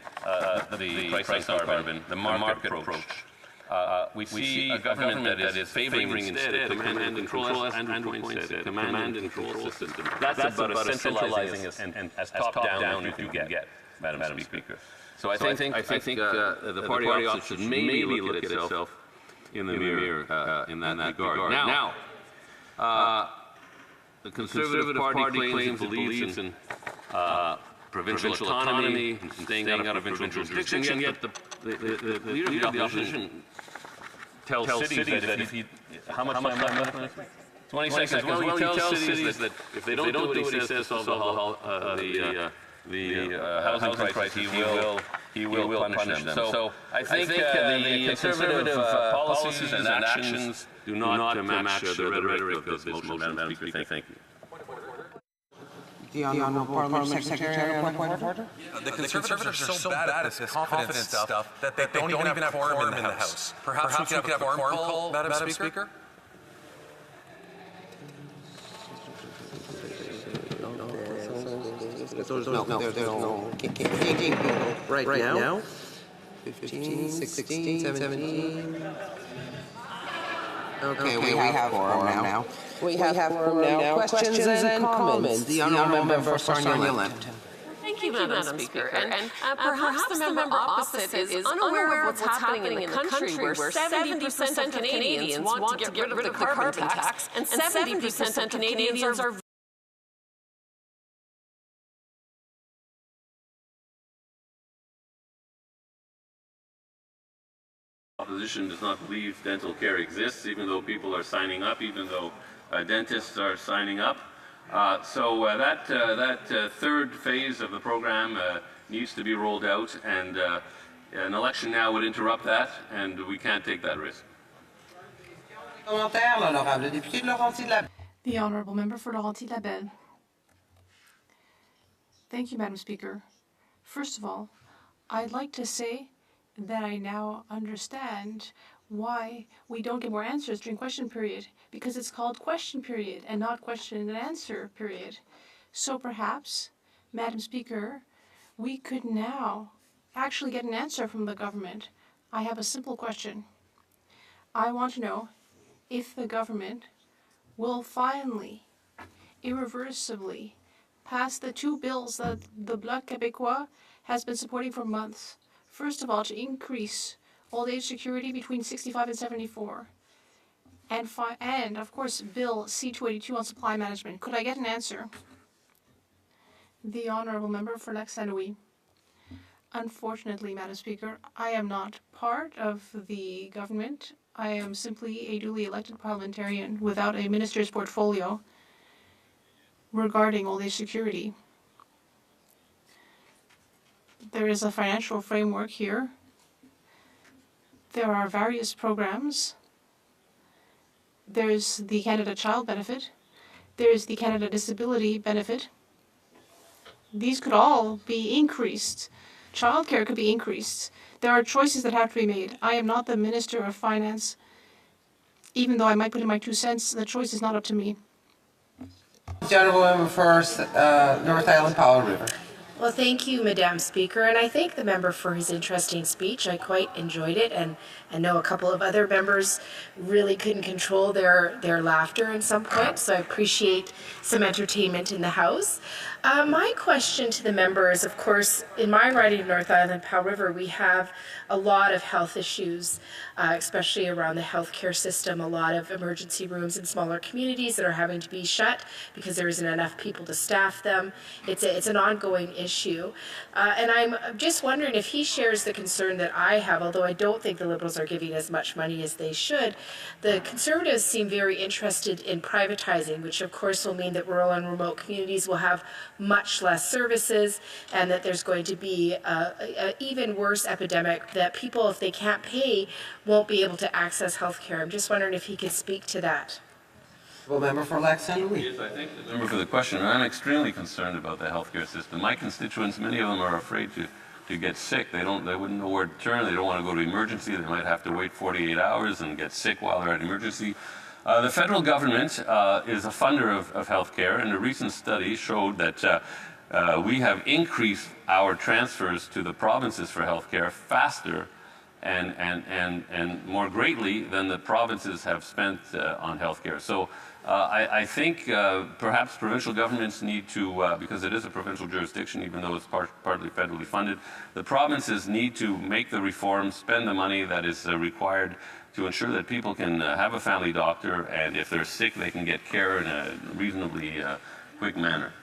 the price on carbon, the market approach, we see a government that is favoring instead a command and control, as Andrew Point said, a command and control system. That's about as centralizing and as top-down as you can get, Madam Speaker. So I think the party opposite should maybe look at itself in the mirror in that regard. Now, the Conservative Party claims it believes in provincial autonomy, and staying out of provincial jurisdiction, yet the leader of the opposition tells cities that if he... How much time left? 20 seconds. Well, he tells cities that if they don't do what he says to solve the housing crisis, he will punish them. So I think the Conservative policies and actions do not match the rhetoric of this motion, Madam Speaker. Thank you. The Honourable Parliament Secretary, point of order? The Conservatives are so bad at this confidence stuff that they don't even have quorum in the House. Perhaps we could have a quorum call, Madam Speaker? There's no changing people right now. 15, 16, 17. Okay, we have quorum now. We have quorum now. Questions and comments. The Honourable Member for Sarnia-Lambton. Thank you, Madam Speaker. And perhaps the member opposite is unaware of what's happening in the country, where 70% of Canadians want to get rid of the carbon tax, and 70% of Canadians are Opposition does not believe dental care exists, even though people are signing up, even though dentists are signing up. So that third phase of the program needs to be rolled out, and an election now would interrupt that, and we can't take that risk. The Honourable Member for Laurentides-Labelle. Thank you, Madam Speaker. First of all, I'd like to say that I now understand why we don't get more answers during question period, because it's called question period and not question and answer period. So perhaps, Madam Speaker, we could now actually get an answer from the government. I have a simple question. I want to know if the government will finally, irreversibly, pass the two bills that the Bloc Québécois has been supporting for months. First of all, to increase old age security between 65 and 74. And of course, Bill C-282 on supply management. Could I get an answer? The Honourable Member for Lac Saint Louis. Unfortunately, Madam Speaker, I am not part of the government. I am simply a duly elected parliamentarian without a minister's portfolio regarding old age security. There is a financial framework here. There are various programs. There's the Canada Child Benefit. There's the Canada Disability Benefit. These could all be increased. Childcare could be increased. There are choices that have to be made. I am not the Minister of Finance. Even though I might put in my 2 cents, the choice is not up to me. The Honourable Member for North Island Powell River. Well, thank you, Madam Speaker, and I thank the member for his interesting speech. I quite enjoyed it, and I know a couple of other members really couldn't control their laughter at some point, so I appreciate some entertainment in the House. My question to the member is, of course, in my riding of North Island Powell River, we have a lot of health issues, especially around the healthcare system, a lot of emergency rooms in smaller communities that are having to be shut because there isn't enough people to staff them. It's an ongoing issue. And I'm just wondering if he shares the concern that I have, although I don't think the Liberals are giving as much money as they should. The Conservatives seem very interested in privatizing, which of course will mean that rural and remote communities will have much less services, and that there's going to be an even worse epidemic that people, if they can't pay, won't be able to access health care. I'm just wondering if he could speak to that. Member for Lac St. Louis. Yes, I thank the member for the question. I'm extremely concerned about the healthcare system. My constituents, many of them are afraid to get sick. They wouldn't know where to turn. They don't want to go to emergency. They might have to wait 48 hours and get sick while they're at emergency. The federal government is a funder of healthcare, and a recent study showed that we have increased our transfers to the provinces for healthcare faster and more greatly than the provinces have spent on healthcare. So I think perhaps provincial governments need to, because it is a provincial jurisdiction, even though it's partly federally funded, the provinces need to make the reforms, spend the money that is required to ensure that people can have a family doctor, and if they're sick, they can get care in a reasonably quick manner.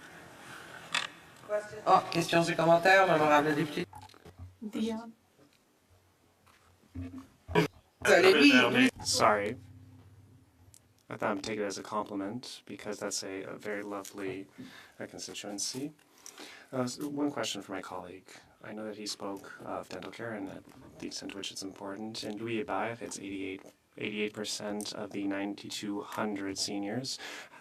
Oh, questions et commentaires, l'honorable député. Sorry. I thought I'd take it as a compliment because that's a very lovely constituency. So one question for my colleague. I know that he spoke of dental care and the extent to which it's important. In Louis-Hébert, it's 88% of the 9,200 seniors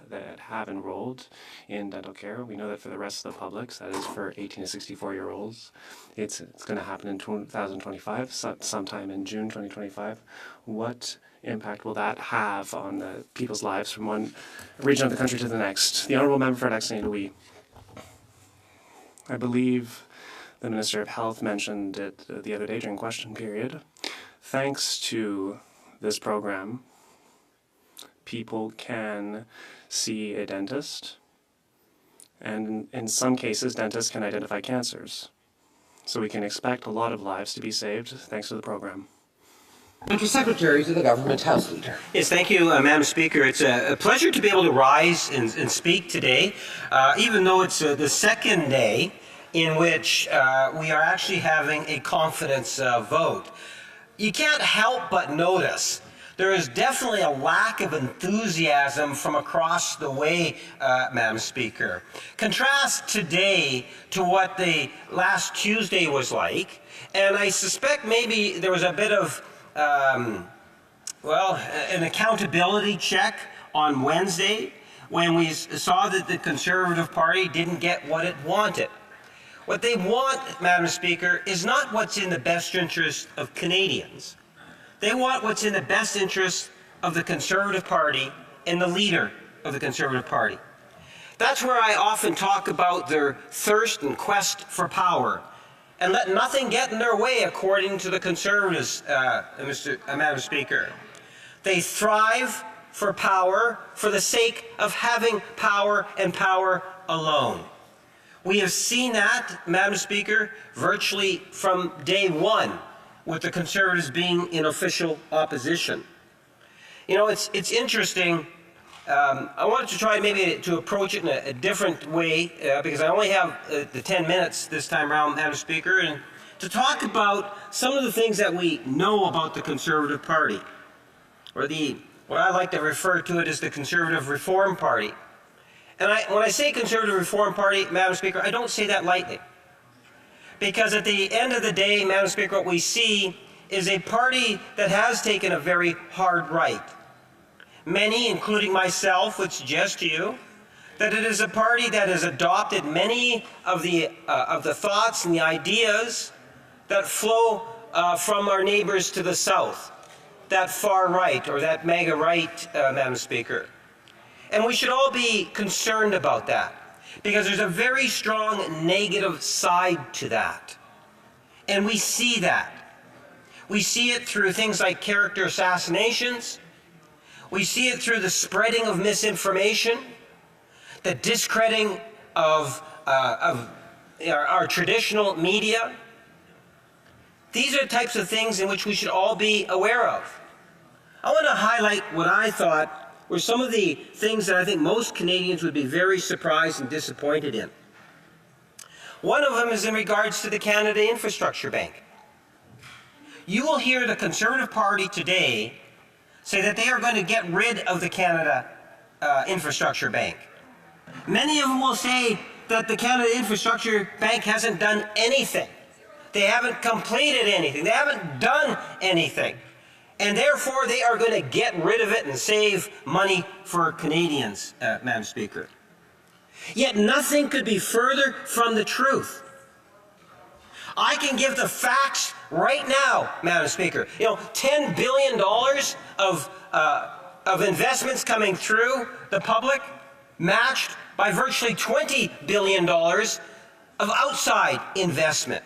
that have enrolled in dental care. We know that for the rest of the publics, that is for 18 to 64-year-olds, it's going to happen in 2025, sometime in June 2025. What impact will that have on the people's lives from one region of the country to the next? The Honourable Member for Lac St. Louis. I believe the Minister of Health mentioned it the other day during question period. Thanks to this program, people can see a dentist, and in some cases, dentists can identify cancers. So we can expect a lot of lives to be saved thanks to the program. Secretary to the Government House Leader. Yes, thank you, Madam Speaker. It's a pleasure to be able to rise and speak today, even though it's the second day in which we are actually having a confidence vote. You can't help but notice there is definitely a lack of enthusiasm from across the way, Madam Speaker. Contrast today to what the last Tuesday was like, and I suspect maybe there was a bit of an accountability check on Wednesday when we saw that the Conservative Party didn't get what it wanted. What they want, Madam Speaker, is not what's in the best interest of Canadians. They want what's in the best interest of the Conservative Party and the leader of the Conservative Party. That's where I often talk about their thirst and quest for power, and let nothing get in their way, according to the Conservatives, Madam Speaker. They thrive for power for the sake of having power and power alone. We have seen that, Madam Speaker, virtually from day one, with the Conservatives being in official opposition. You know, it's interesting. I wanted to try maybe to approach it in a different way because I only have the 10 minutes this time around, Madam Speaker, and to talk about some of the things that we know about the Conservative Party, or what I like to refer to it as the Conservative Reform Party. And when I say Conservative Reform Party, Madam Speaker, I don't say that lightly. Because at the end of the day, Madam Speaker, what we see is a party that has taken a very hard right. Many, including myself, would suggest to you that it is a party that has adopted many of the thoughts and the ideas that flow from our neighbors to the south, that far right, or that MAGA right, Madam Speaker. And we should all be concerned about that, because there's a very strong negative side to that. And we see that. We see it through things like character assassinations. We see it through the spreading of misinformation, the discrediting of our traditional media. These are the types of things in which we should all be aware of. I want to highlight what I thought were some of the things that I think most Canadians would be very surprised and disappointed in. One of them is in regards to the Canada Infrastructure Bank. You will hear the Conservative Party today say that they are going to get rid of the Canada Infrastructure Bank. Many of them will say that the Canada Infrastructure Bank hasn't done anything. They haven't completed anything. They haven't done anything. And therefore, they are going to get rid of it and save money for Canadians, Madam Speaker. Yet nothing could be further from the truth. I can give the facts right now, Madam Speaker. You know, $10 billion of investments coming through the public, matched by virtually $20 billion of outside investment.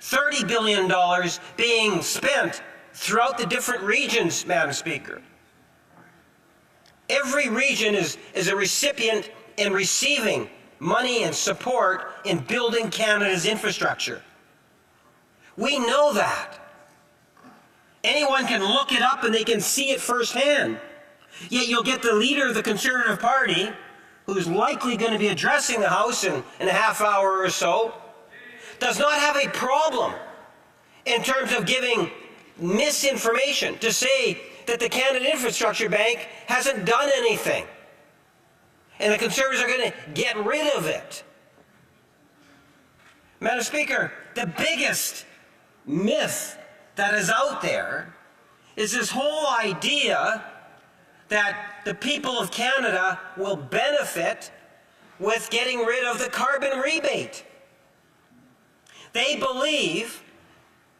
$30 billion being spent throughout the different regions, Madam Speaker. Every region is a recipient and receiving money and support in building Canada's infrastructure. We know that. Anyone can look it up and they can see it firsthand. Yet you'll get the leader of the Conservative Party, who's likely going to be addressing the House in a half hour or so, does not have a problem in terms of giving misinformation to say that the Canada Infrastructure Bank hasn't done anything. And the Conservatives are going to get rid of it. Madam Speaker, the biggest myth that is out there is this whole idea that the people of Canada will benefit with getting rid of the carbon rebate. They believe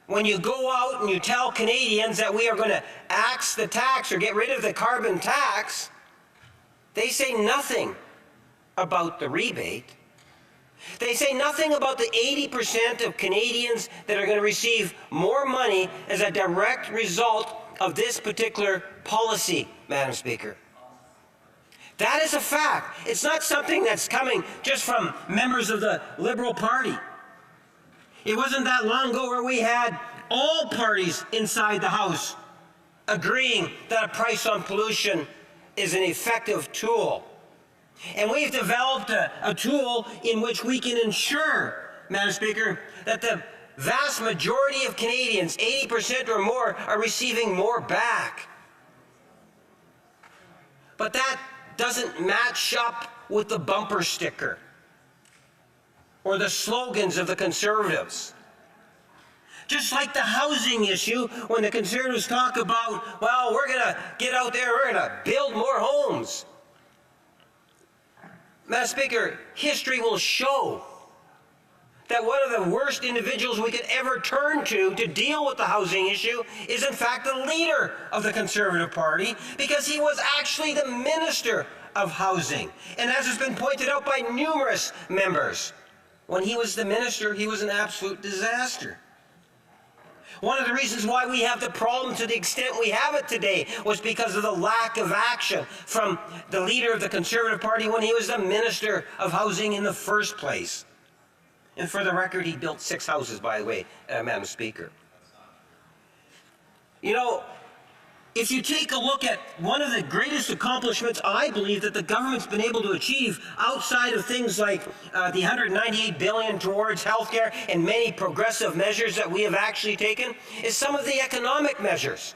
when you go out and you tell Canadians that we are going to axe the tax or get rid of the carbon tax, they say nothing about the rebate. They say nothing about the 80% of Canadians that are going to receive more money as a direct result of this particular policy, Madam Speaker. That is a fact. It's not something that's coming just from members of the Liberal Party. It wasn't that long ago where we had all parties inside the House agreeing that a price on pollution is an effective tool. And we've developed a tool in which we can ensure, Madam Speaker, that the vast majority of Canadians, 80% or more, are receiving more back. But that doesn't match up with the bumper sticker or the slogans of the Conservatives. Just like the housing issue, when the Conservatives talk about, well, we're going to get out there, we're going to build more homes. Madam Speaker, history will show that one of the worst individuals we could ever turn to deal with the housing issue is in fact the leader of the Conservative Party, because he was actually the Minister of Housing. And as has been pointed out by numerous members, when he was the minister, he was an absolute disaster. One of the reasons why we have the problem to the extent we have it today was because of the lack of action from the leader of the Conservative Party when he was the Minister of Housing in the first place. And for the record, he built 6 houses, by the way, Madam Speaker. You know, if you take a look at one of the greatest accomplishments I believe that the government's been able to achieve outside of things like the $198 billion towards healthcare and many progressive measures that we have actually taken, is some of the economic measures.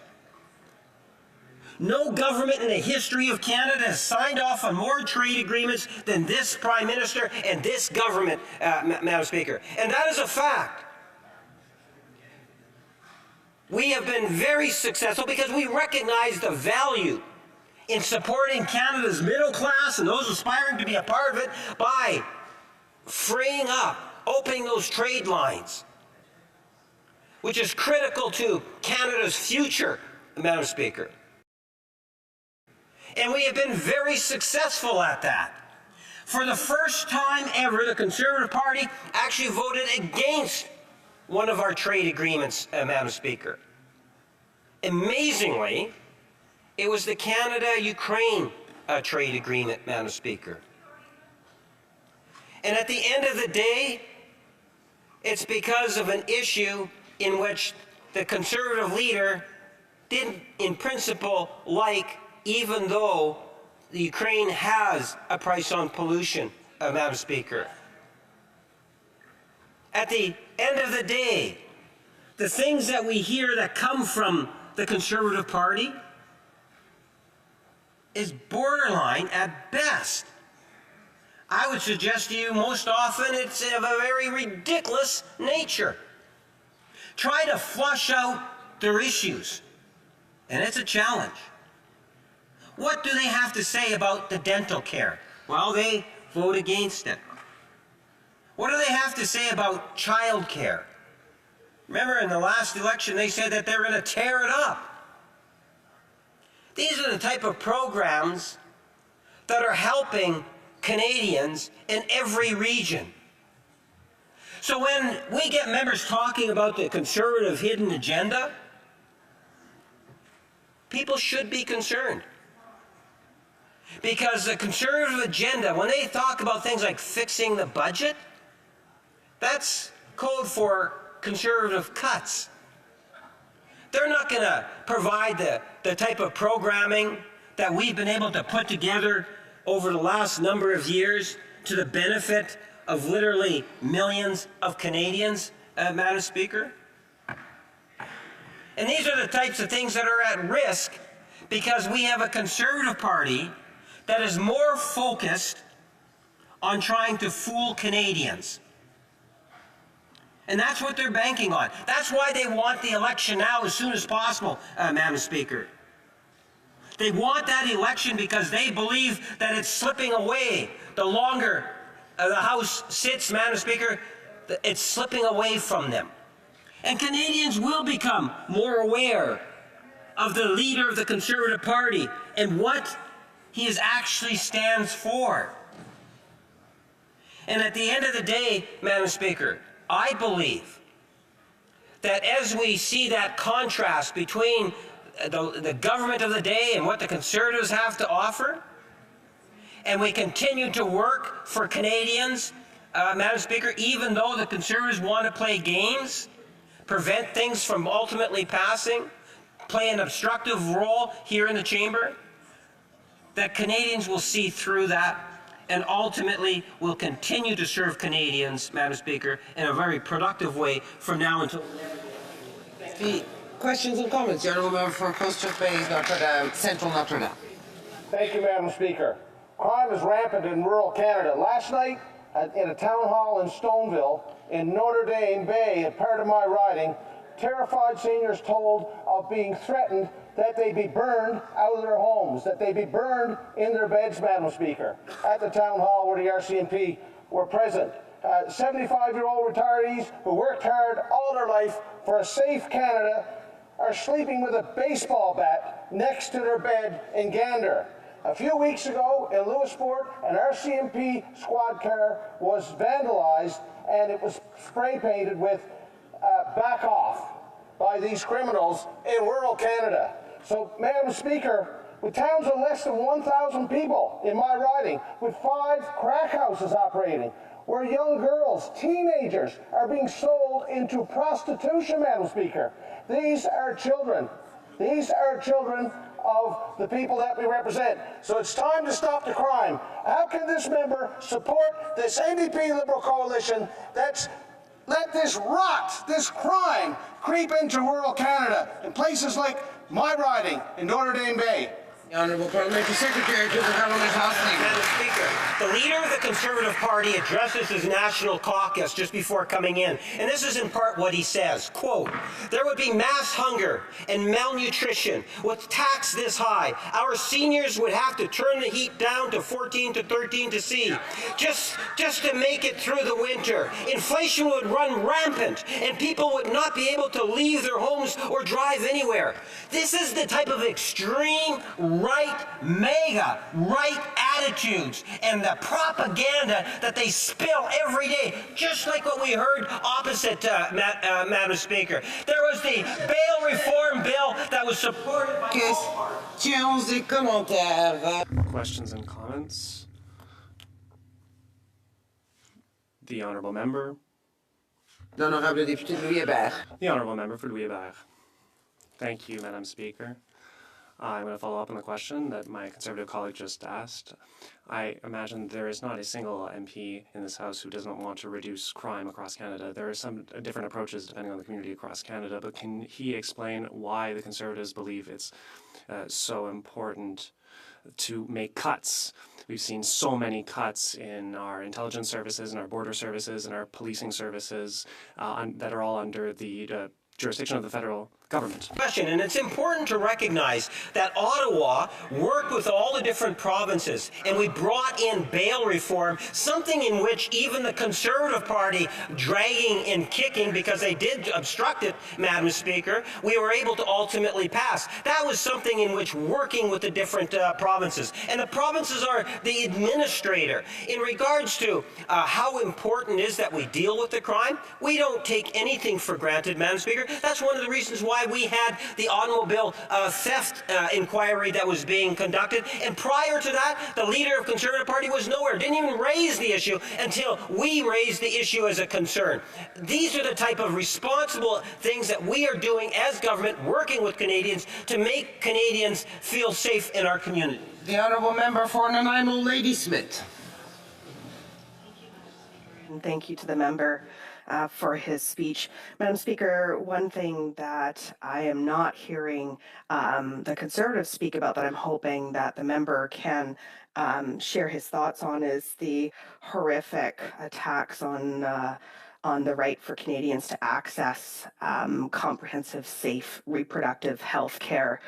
No government in the history of Canada has signed off on more trade agreements than this Prime Minister and this government, Madam Speaker. And that is a fact. We have been very successful because we recognize the value in supporting Canada's middle class and those aspiring to be a part of it by freeing up, opening those trade lines, which is critical to Canada's future, Madam Speaker. And we have been very successful at that. For the first time ever, the Conservative Party actually voted against one of our trade agreements, Madam Speaker. Amazingly, it was the Canada-Ukraine trade agreement, Madam Speaker. And at the end of the day, it's because of an issue in which the Conservative leader didn't, in principle, like, even though the Ukraine has a price on pollution, Madam Speaker. At the end of the day, the things that we hear that come from the Conservative Party is borderline at best. I would suggest to you most often it's of a very ridiculous nature. Try to flush out their issues. and it's a challenge. What do they have to say about the dental care? Well, they vote against it. What do they have to say about child care? Remember, in the last election, they said that they're going to tear it up. These are the type of programs that are helping Canadians in every region. So when we get members talking about the Conservative hidden agenda, people should be concerned. Because the Conservative agenda, when they talk about things like fixing the budget, that's code for Conservative cuts. They're not going to provide the type of programming that we've been able to put together over the last number of years to the benefit of literally millions of Canadians, Madam Speaker. And these are the types of things that are at risk because we have a Conservative Party that is more focused on trying to fool Canadians. And that's what they're banking on. That's why they want the election now as soon as possible, Madam Speaker. They want that election because they believe that it's slipping away. The longer the House sits, Madam Speaker, it's slipping away from them. And Canadians will become more aware of the leader of the Conservative Party and what he actually stands for. And at the end of the day, Madam Speaker, I believe that as we see that contrast between the government of the day and what the Conservatives have to offer, and we continue to work for Canadians, Madam Speaker, even though the Conservatives want to play games, prevent things from ultimately passing, play an obstructive role here in the chamber, that Canadians will see through that and ultimately will continue to serve Canadians, Madam Speaker, in a very productive way from now until... Questions and comments. The Honourable Member for Coast Bay, Notre Dame, Central Notre Dame. Thank you, Madam Speaker. Crime is rampant in rural Canada. Last night, at a town hall in Stoneville, in Notre Dame Bay, a part of my riding, terrified seniors told of being threatened that they be burned out of their homes, that they be burned in their beds, Madam Speaker, at the town hall where the RCMP were present. 75-year-old retirees who worked hard all their life for a safe Canada are sleeping with a baseball bat next to their bed in Gander. A few weeks ago in Lewisport, an RCMP squad car was vandalized and it was spray painted with back off by these criminals in rural Canada. So, Madam Speaker, with towns of less than 1,000 people in my riding, with 5 crack houses operating, where young girls, teenagers, are being sold into prostitution, Madam Speaker. These are children. These are children of the people that we represent. So it's time to stop the crime. How can this member support this NDP Liberal coalition that's let this rot, this crime, creep into rural Canada in places like my riding in Notre Dame Bay? The Honourable Parliamentary Secretary to the Parliament House Leader. Madam Speaker, the leader of the Conservative Party addresses his national caucus just before coming in, and this is in part what he says, quote, "There would be mass hunger and malnutrition with tax this high. Our seniors would have to turn the heat down to 14 to 13 to C just to make it through the winter. Inflation would run rampant, and people would not be able to leave their homes or drive anywhere." This is the type of extreme right, mega right attitudes and the propaganda that they spill every day, just like what we heard opposite, Madam Speaker. There was the bail reform bill that was supported by Questions and comments? The Honourable Member. L'Honorable Député Louis Hébert. The Honourable Member for Louis Hébert. Thank you, Madam Speaker. I'm going to follow up on the question that my Conservative colleague just asked. I imagine there is not a single MP in this House who doesn't want to reduce crime across Canada. There are some different approaches depending on the community across Canada, but can he explain why the Conservatives believe it's so important to make cuts? We've seen so many cuts in our intelligence services, and our border services, and our policing services that are all under the jurisdiction of the federal government. Question, and it's important to recognize that Ottawa worked with all the different provinces, and we brought in bail reform, something in which even the Conservative Party, dragging and kicking because they did obstruct it, Madam Speaker, we were able to ultimately pass. That was something in which working with the different provinces, and the provinces are the administrator. In regards to how important it is that we deal with the crime, we don't take anything for granted, Madam Speaker. That's one of the reasons why we had the automobile theft inquiry that was being conducted. And prior to that, the leader of Conservative Party was nowhere, didn't even raise the issue until we raised the issue as a concern. These are the type of responsible things that we are doing as government, working with Canadians to make Canadians feel safe in our community. The Honourable Member for Nanaimo, Ladysmith. Thank you to the member for his speech. Madam Speaker, one thing that I am not hearing the Conservatives speak about that I'm hoping that the member can share his thoughts on is the horrific attacks on the right for Canadians to access comprehensive, safe reproductive health care,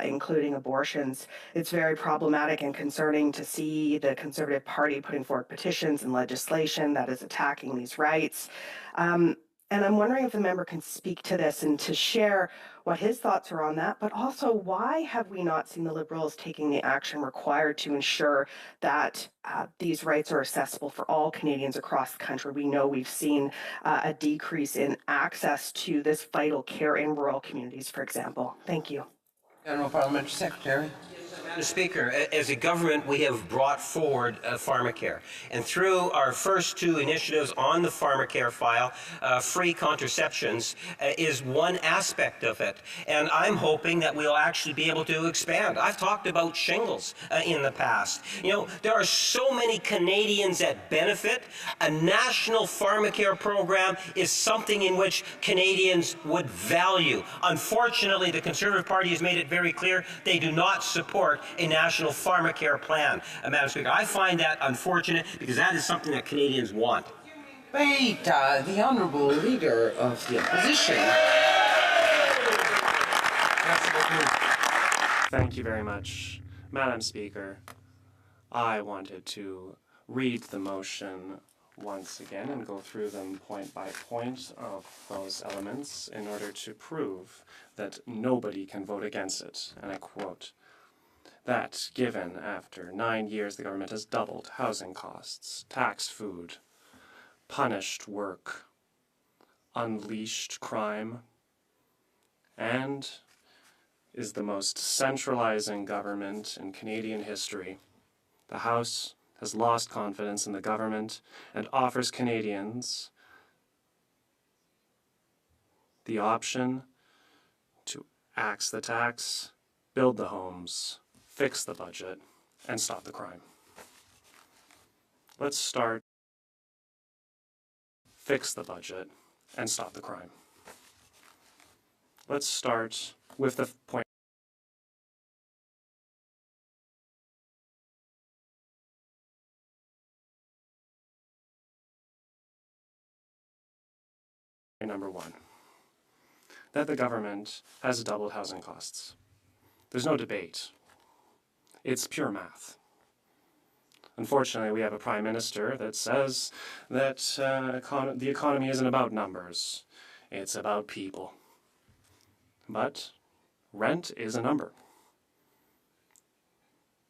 including abortions. It's very problematic and concerning to see the Conservative Party putting forward petitions and legislation that is attacking these rights. And I'm wondering if the member can speak to this and to share what his thoughts are on that, but also why have we not seen the Liberals taking the action required to ensure that these rights are accessible for all Canadians across the country? We know we've seen a decrease in access to this vital care in rural communities, for example. Thank you. General Parliamentary Secretary. Madam Speaker, as a government, we have brought forward pharmacare. And through our first two initiatives on the pharmacare file, free contraceptions is one aspect of it. And I'm hoping that we'll actually be able to expand. I've talked about shingles in the past. You know, there are so many Canadians that benefit. A national pharmacare program is something in which Canadians would value. Unfortunately, the Conservative Party has made it very clear they do not support a national pharmacare plan. Madam Speaker, I find that unfortunate because that is something that Canadians want. Wait, the Honourable Leader of the Opposition. Thank you very much. Madam Speaker, I wanted to read the motion once again and go through them point by point of those elements in order to prove that nobody can vote against it. And I quote, that given after 9 years the government has doubled housing costs, taxed food, punished work, unleashed crime, and is the most centralizing government in Canadian history, the House has lost confidence in the government and offers Canadians the option to axe the tax, build the homes, fix the budget, and stop the crime. Let's start. Fix the budget and stop the crime. Let's start with the point. Number one, that the government has doubled housing costs. There's no debate. It's pure math. Unfortunately, we have a prime minister that says that the economy isn't about numbers. It's about people. But rent is a number.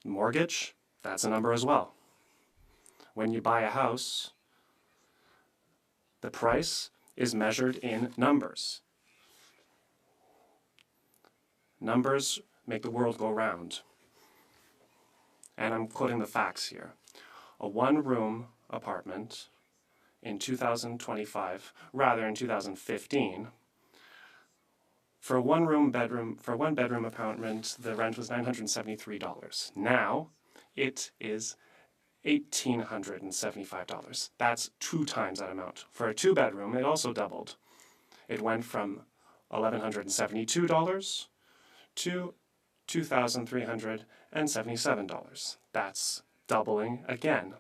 Mortgage, that's a number as well. When you buy a house, the price is measured in numbers. Numbers make the world go round. And I'm quoting the facts here. A one-room apartment in 2015, for a one bedroom apartment, the rent was $973. Now, it is $1,875. That's 2 times that amount. For a 2-bedroom, it also doubled. It went from $1,172 to $2,377. That's doubling again.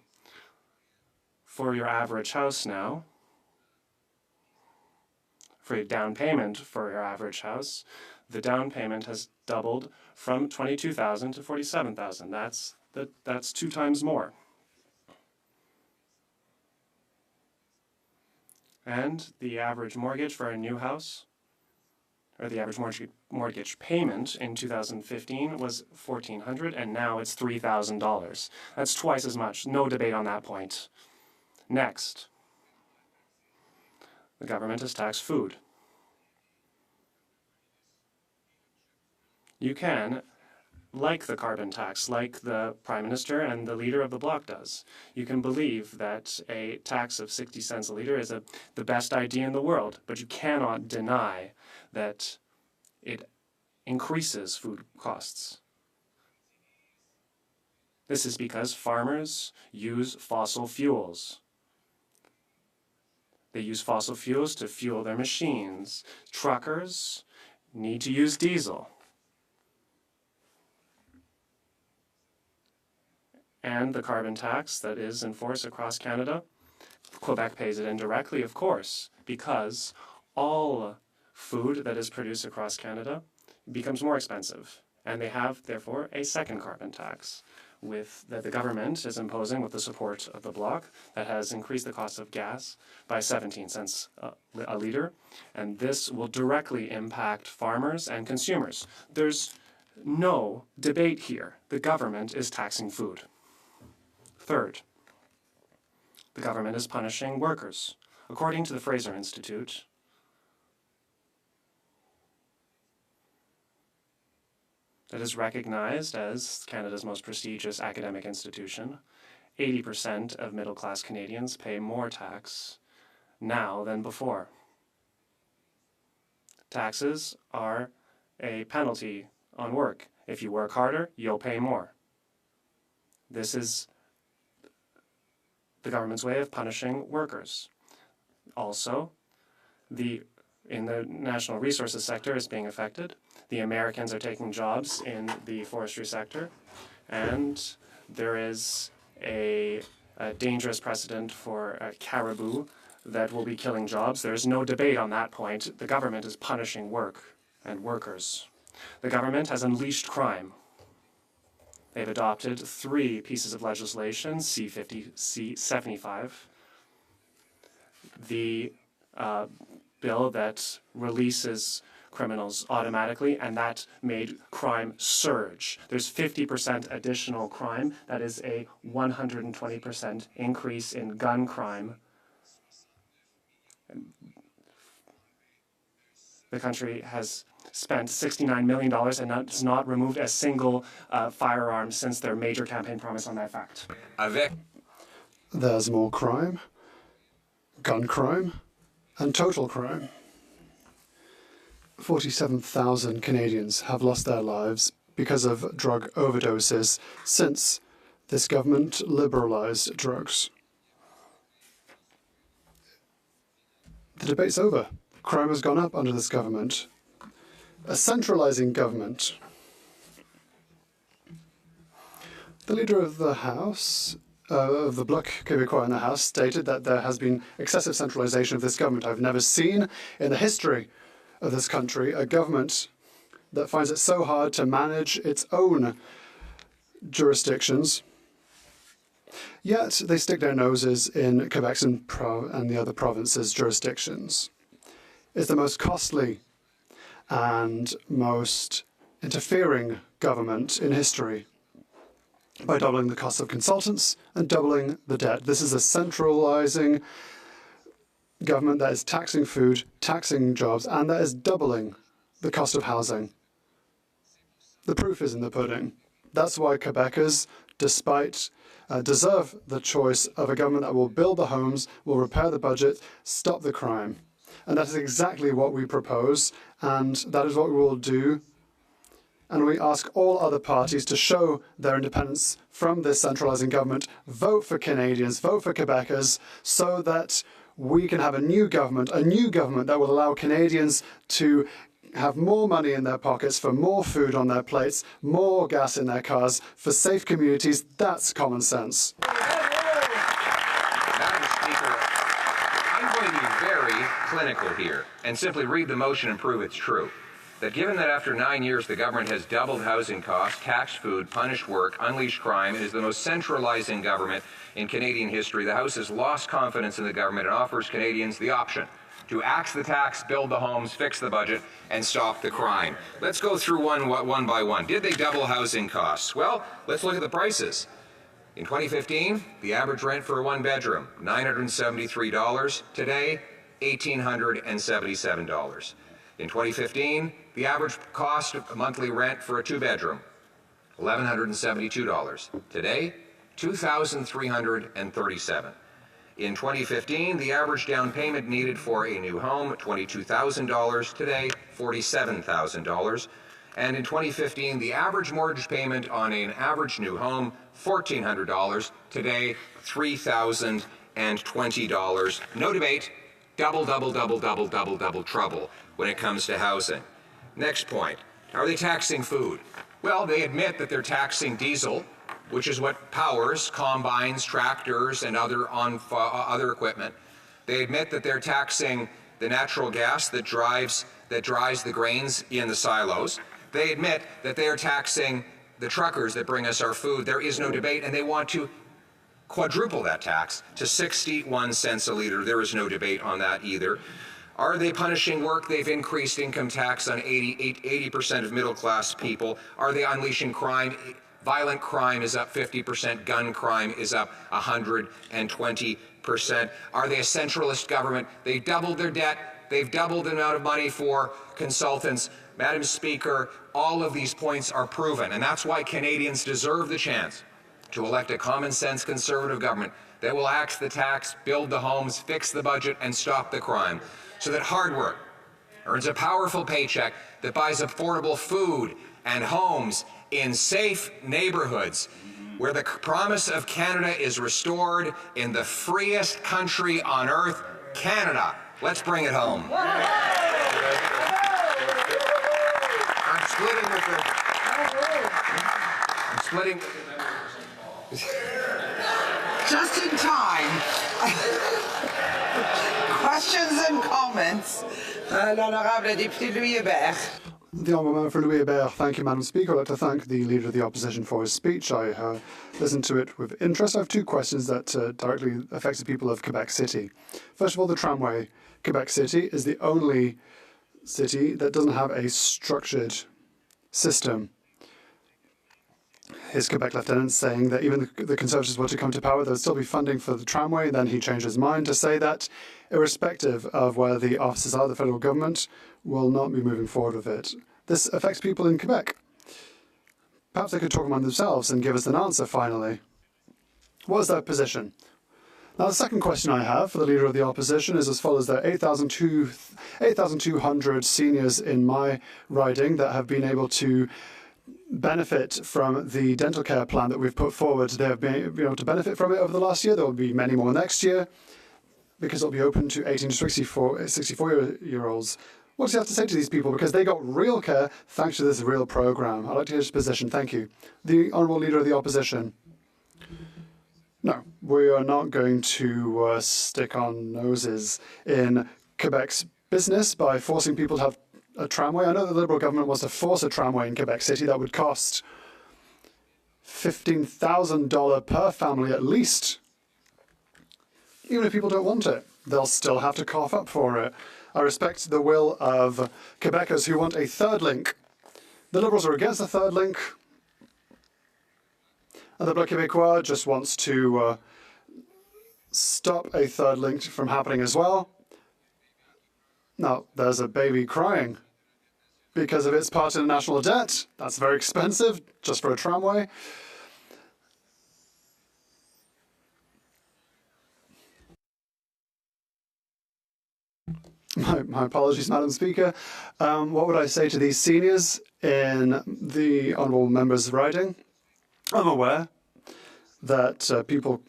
For your average house now, for a down payment for your average house, the down payment has doubled from $22,000 to $47,000. That's 2 times more. And the average mortgage for a new house, or the average mortgage payment in 2015 was $1,400, and now it's $3,000. That's twice as much. No debate on that point. Next, the government has taxed food. You can, like the carbon tax, like the Prime Minister and the leader of the Bloc does, you can believe that a tax of 60 cents a litre is the best idea in the world, but you cannot deny that it increases food costs. This is because farmers use fossil fuels. They use fossil fuels to fuel their machines. Truckers need to use diesel. And the carbon tax that is in force across Canada, Quebec pays it indirectly, of course, because all food that is produced across Canada becomes more expensive. And they have, therefore, a second carbon tax that the government is imposing with the support of the Bloc that has increased the cost of gas by 17 cents a litre. And this will directly impact farmers and consumers. There's no debate here. The government is taxing food. Third, the government is punishing workers. According to the Fraser Institute, that is recognized as Canada's most prestigious academic institution, 80% of middle-class Canadians pay more tax now than before. Taxes are a penalty on work. If you work harder, you'll pay more. This is the government's way of punishing workers. Also, in the natural resources sector is being affected. The Americans are taking jobs in the forestry sector, and there is a dangerous precedent for caribou that will be killing jobs. There is no debate on that point. The government is punishing work and workers. The government has unleashed crime. They've adopted 3 pieces of legislation, C-50, C-75. The bill that releases criminals automatically, and that made crime surge. There's 50% additional crime. That is a 120% increase in gun crime. The country has spent $69 million and has not removed a single firearm since their major campaign promise on that fact. There's more crime, gun crime, and total crime. 47,000 Canadians have lost their lives because of drug overdoses since this government liberalized drugs. The debate's over. Crime has gone up under this government. A centralizing government. The leader of the House, of the Bloc Québécois in the House, stated that there has been excessive centralization of this government. I've never seen in the history of this country a government that finds it so hard to manage its own jurisdictions. Yet they stick their noses in Quebec's and the other provinces' jurisdictions. It's the most costly and most interfering government in history by doubling the cost of consultants and doubling the debt. This is a centralizing government that is taxing food, taxing jobs, and that is doubling the cost of housing. The proof is in the pudding. That's why Quebecers, despite deserve the choice of a government that will build the homes, will repair the budget, stop the crime. And that is exactly what we propose, and that is what we will do. And we ask all other parties to show their independence from this centralizing government, vote for Canadians, vote for Quebecers, so that we can have a new government that will allow Canadians to have more money in their pockets, for more food on their plates, more gas in their cars, for safe communities. That's common sense. Madam Speaker, I'm going to be very clinical here and simply read the motion and prove it's true. That given that after 9 years the government has doubled housing costs, taxed food, punished work, unleashed crime, and is the most centralizing government in Canadian history, the House has lost confidence in the government and offers Canadians the option to axe the tax, build the homes, fix the budget, and stop the crime. Let's go through one by one. Did they double housing costs? Well, let's look at the prices. In 2015, the average rent for a one-bedroom, $973. Today, $1,877. In 2015, the average cost of monthly rent for a two-bedroom, $1,172. Today, $2,337. In 2015, the average down payment needed for a new home, $22,000. Today, $47,000. And in 2015, the average mortgage payment on an average new home, $1,400. Today, $3,020. No debate. Double trouble when it comes to housing. Next point. Are they taxing food? Well, they admit that they're taxing diesel, which is what powers combines, tractors, and other equipment. They admit that they're taxing the natural gas that dries the grains in the silos. They admit that they are taxing the truckers that bring us our food. There is no debate, and they want to quadruple that tax to 61 cents a liter. There is no debate on that either. Are they punishing work? They've increased income tax on 80% of middle-class people. Are they unleashing crime? Violent crime is up 50%. Gun crime is up 120%. Are they a centralist government? They've doubled their debt. They've doubled the amount of money for consultants. Madam Speaker, all of these points are proven, and that's why Canadians deserve the chance to elect a common-sense Conservative government that will axe the tax, build the homes, fix the budget, and stop the crime, so that hard work earns a powerful paycheck that buys affordable food and homes in safe neighborhoods where the promise of Canada is restored in the freest country on earth, Canada. Let's bring it home. I'm splitting. Just in time. Questions and comments. L'honorable député Louis Hébert. The Honourable Member for Louis Hébert. Thank you, Madam Speaker. I'd like to thank the Leader of the Opposition for his speech. I listened to it with interest. I have two questions that directly affect the people of Quebec City. First of all, the tramway. Quebec City is the only city that doesn't have a structured system. His Quebec lieutenant saying that even if the Conservatives were to come to power, there would still be funding for the tramway. Then he changed his mind to say that, irrespective of where the offices are, the federal government will not be moving forward with it. This affects people in Quebec. Perhaps they could talk among themselves and give us an answer finally. What is their position? Now, the second question I have for the Leader of the Opposition is as follows. There are 8,200 seniors in my riding that have been able to benefit from the dental care plan that we've put forward. They have been able to benefit from it over the last year. There will be many more next year because it'll be open to 18 to 64-year-olds. What does he have to say to these people? Because they got real care thanks to this real program. I'd like to hear his position. Thank you. The Honourable Leader of the Opposition. No, we are not going to stick our noses in Quebec's business by forcing people to have a tramway. I know the Liberal government wants to force a tramway in Quebec City. That would cost $15,000 per family at least. Even if people don't want it, they'll still have to cough up for it. I respect the will of Quebecers who want a third link. The Liberals are against the third link. And the Bloc Québécois just wants to stop a third link from happening as well. Now, there's a baby crying because of its part in the national debt. That's very expensive, just for a tramway. My apologies, Madam Speaker. What would I say to these seniors in the Honourable Member's riding? I'm aware that people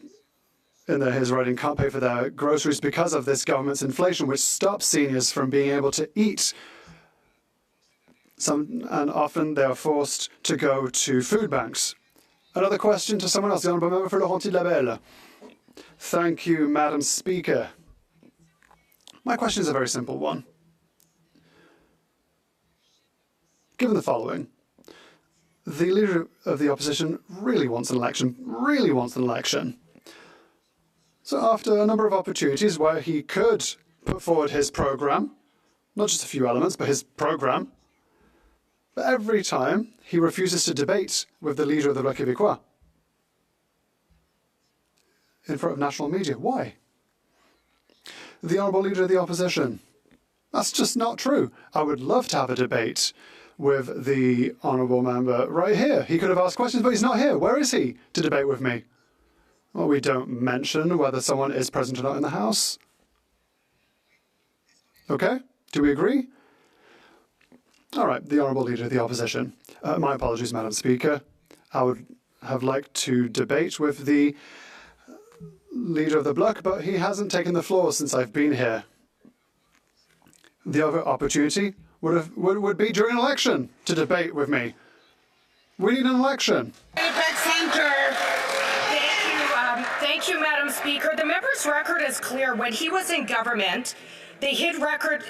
in his riding can't pay for their groceries because of this government's inflation, which stops seniors from being able to eat. And often they are forced to go to food banks. Another question to someone else, the Honourable Member for Laurentides-Labelle. Thank you, Madam Speaker. My question is a very simple one. Given the following, the leader of the opposition really wants an election, So after a number of opportunities where he could put forward his programme, not just a few elements, but his programme, but every time he refuses to debate with the leader of the Bloc Québécois in front of national media. Why? The honourable leader of the opposition. That's just not true. I would love to have a debate with the honourable member right here. He could have asked questions, but he's not here. Where is he to debate with me? Well, we don't mention whether someone is present or not in the House. Okay? Do we agree? All right, the honourable leader of the opposition. My apologies, Madam Speaker. I would have liked to debate with the leader of the Bloc, but he hasn't taken the floor since I've been here. The other opportunity would be during an election to debate with me. We need an election. Apex Center. Thank you, Madam Speaker. The member's record is clear. When he was in government, they hid record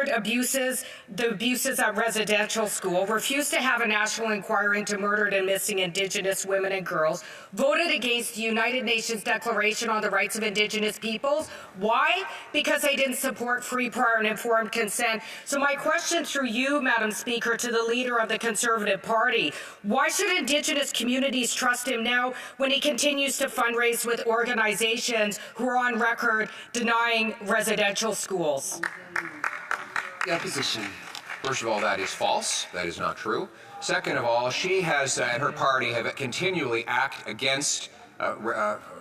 abuses, the abuses at residential school, refused to have a national inquiry into murdered and missing Indigenous women and girls, voted against the United Nations Declaration on the Rights of Indigenous Peoples. Why? Because they didn't support free, prior, and informed consent. So my question through you, Madam Speaker, to the leader of the Conservative Party, why should Indigenous communities trust him now when he continues to fundraise with organizations who are on record denying residential schools? The opposition. First of all, that is false. That is not true. Second of all, she has and her party have continually acted against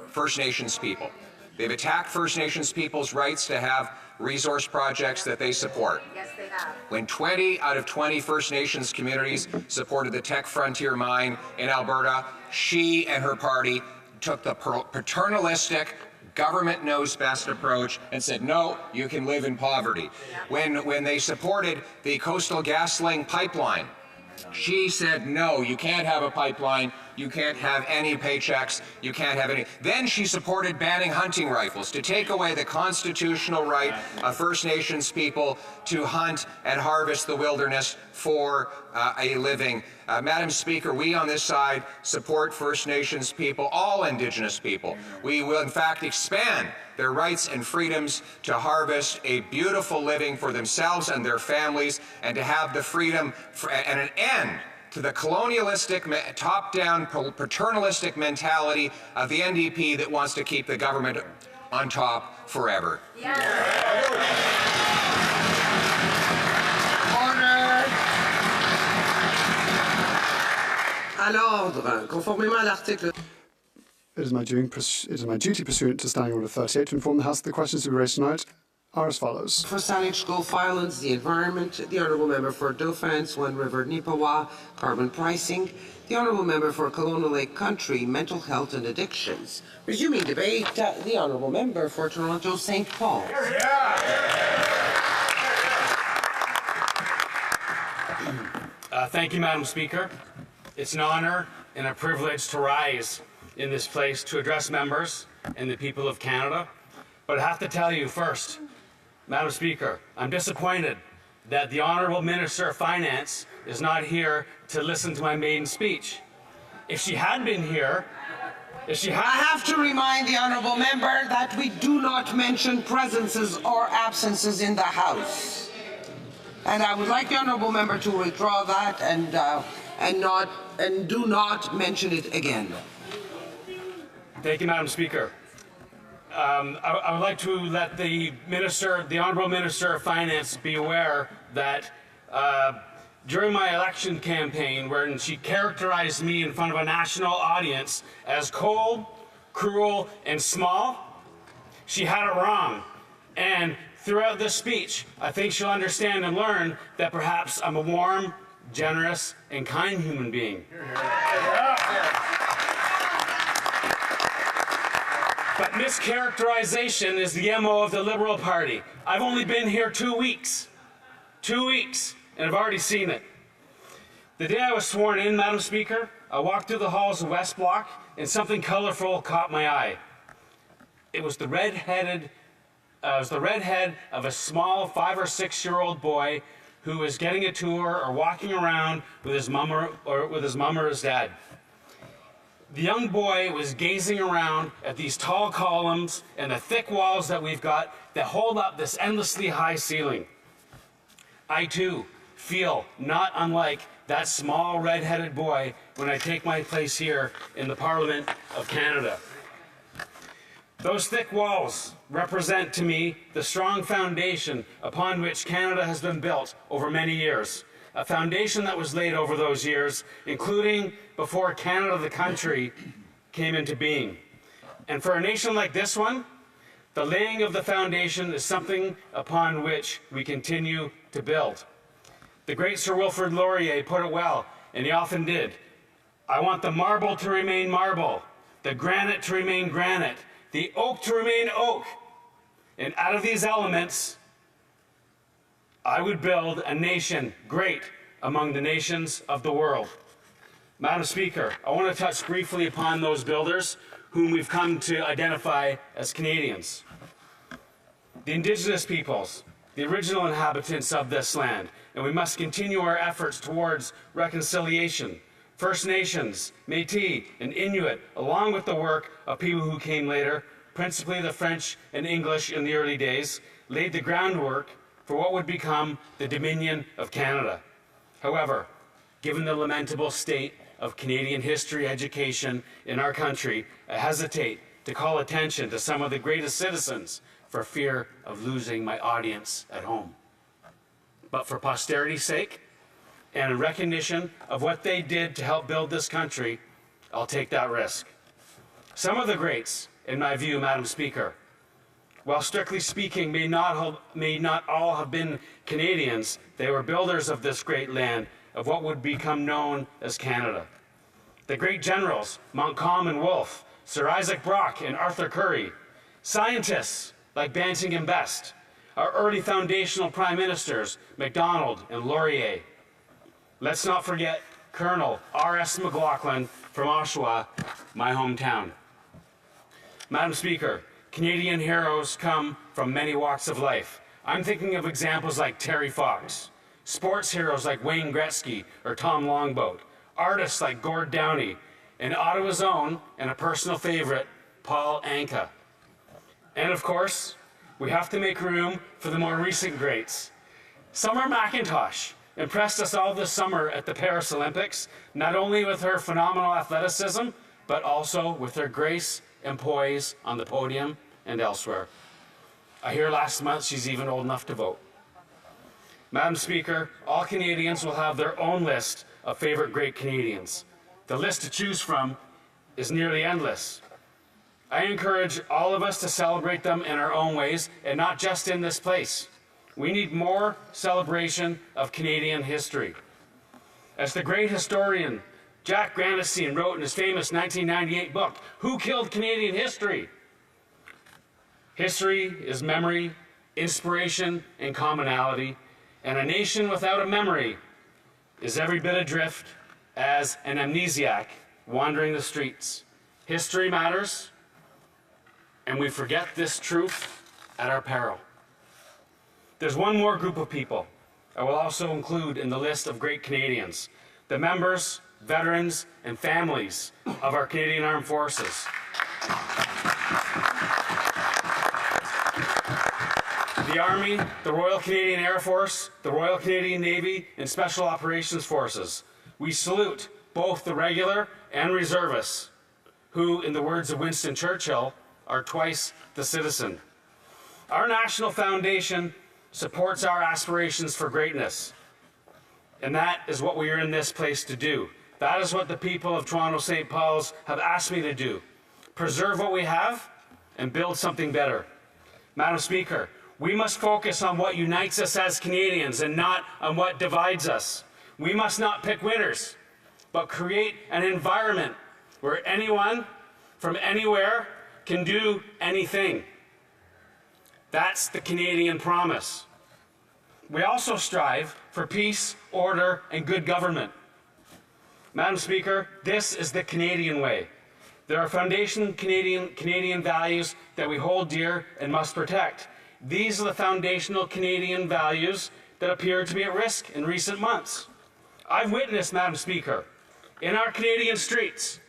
First Nations people. They've attacked First Nations people's rights to have resource projects that they support. Yes, they have. When 20 out of 20 First Nations communities supported the Tech Frontier mine in Alberta, she and her party took the paternalistic government knows best approach and said, no, you can live in poverty. When they supported the Coastal GasLink pipeline, she said, no, you can't have a pipeline, you can't have any paychecks, you can't have any. Then she supported banning hunting rifles to take away the constitutional right of First Nations people to hunt and harvest the wilderness for a living. Madam Speaker, we on this side support First Nations people, all Indigenous people. We will in fact expand their rights and freedoms to harvest a beautiful living for themselves and their families, and to have the freedom and an end to the colonialistic, top-down, paternalistic mentality of the NDP that wants to keep the government on top forever. À l'ordre, conformément à l'article. It is my duty pursuant to Standing Order 38 to inform the House that the questions to be raised tonight are as follows. For Saanich Gulf Islands, the environment, the Honourable Member for Dauphin, Swan River, Nipawah, carbon pricing, the Honourable Member for Kelowna Lake Country, mental health and addictions. Resuming debate, the Honourable Member for Toronto St. Paul. Thank you, Madam Speaker. It's an honour and a privilege to rise in this place to address members and the people of Canada. But I have to tell you first, Madam Speaker, I'm disappointed that the Honourable Minister of Finance is not here to listen to my maiden speech. If she had been here, I have to remind the Honourable Member that we do not mention presences or absences in the House. And I would like the Honourable Member to withdraw that and do not mention it again. Thank you, Madam Speaker. I would like to let the Honourable Minister of Finance be aware that during my election campaign, wherein she characterized me in front of a national audience as cold, cruel, and small, she had it wrong. And throughout this speech, I think she'll understand and learn that perhaps I'm a warm, generous, and kind human being. But mischaracterization is the MO of the Liberal Party. I've only been here 2 weeks. 2 weeks, and I've already seen it. The day I was sworn in, Madam Speaker, I walked through the halls of West Block and something colorful caught my eye. It was the red-headed was the redhead of a small 5 or 6 year old boy who was getting a tour or walking around with his mom or his dad. The young boy was gazing around at these tall columns and the thick walls that we've got that hold up this endlessly high ceiling. I too feel not unlike that small red-headed boy when I take my place here in the Parliament of Canada. Those thick walls represent to me the strong foundation upon which Canada has been built over many years. A foundation that was laid over those years, including before Canada the country came into being. And for a nation like this one, the laying of the foundation is something upon which we continue to build. The great Sir Wilfrid Laurier put it well, and he often did. I want the marble to remain marble, the granite to remain granite, the oak to remain oak. And out of these elements, I would build a nation great among the nations of the world. Madam Speaker, I want to touch briefly upon those builders whom we've come to identify as Canadians. The Indigenous peoples, the original inhabitants of this land, and we must continue our efforts towards reconciliation. First Nations, Métis, and Inuit, along with the work of people who came later, principally the French and English in the early days, laid the groundwork for what would become the Dominion of Canada. However, given the lamentable state of Canadian history education in our country, I hesitate to call attention to some of the greatest citizens for fear of losing my audience at home. But for posterity's sake, and in recognition of what they did to help build this country, I'll take that risk. Some of the greats, in my view, Madam Speaker, while strictly speaking may not all have been Canadians, they were builders of this great land, of what would become known as Canada. The great generals, Montcalm and Wolfe, Sir Isaac Brock and Arthur Currie, scientists like Banting and Best, our early foundational prime ministers, Macdonald and Laurier. Let's not forget Colonel R.S. McLaughlin from Oshawa, my hometown. Madam Speaker, Canadian heroes come from many walks of life. I'm thinking of examples like Terry Fox, sports heroes like Wayne Gretzky or Tom Longboat, artists like Gord Downie, and Ottawa's own and a personal favorite, Paul Anka. And of course, we have to make room for the more recent greats. Summer McIntosh impressed us all this summer at the Paris Olympics, not only with her phenomenal athleticism, but also with her grace and poise on the podium and elsewhere. I hear last month she's even old enough to vote. Madam Speaker, all Canadians will have their own list of favorite great Canadians. The list to choose from is nearly endless. I encourage all of us to celebrate them in our own ways and not just in this place. We need more celebration of Canadian history. As the great historian Jack Granatstein wrote in his famous 1998 book, Who Killed Canadian History? History is memory, inspiration, and commonality, and a nation without a memory is every bit adrift as an amnesiac wandering the streets. History matters, and we forget this truth at our peril. There's one more group of people I will also include in the list of great Canadians, the members, veterans, and families of our Canadian Armed Forces. The Army, the Royal Canadian Air Force, the Royal Canadian Navy, and Special Operations Forces. We salute both the regular and reservists, who, in the words of Winston Churchill, are twice the citizen. Our national foundation supports our aspirations for greatness, and that is what we are in this place to do. That is what the people of Toronto St. Paul's have asked me to do. Preserve what we have and build something better. Madam Speaker, we must focus on what unites us as Canadians and not on what divides us. We must not pick winners, but create an environment where anyone from anywhere can do anything. That's the Canadian promise. We also strive for peace, order, and good government. Madam Speaker, this is the Canadian way. There are foundation Canadian values that we hold dear and must protect. These are the foundational Canadian values that appear to be at risk in recent months. I've witnessed, Madam Speaker, in our Canadian streets,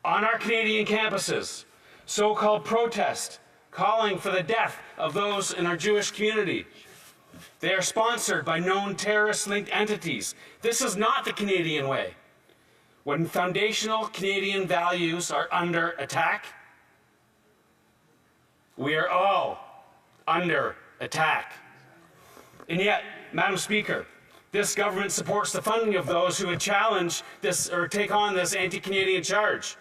on our Canadian campuses, so-called protest calling for the death of those in our Jewish community. They are sponsored by known terrorist-linked entities. This is not the Canadian way. When foundational Canadian values are under attack, we are all under attack. And yet, Madam Speaker, this government supports the funding of those who would challenge this or take on this anti-Canadian charge.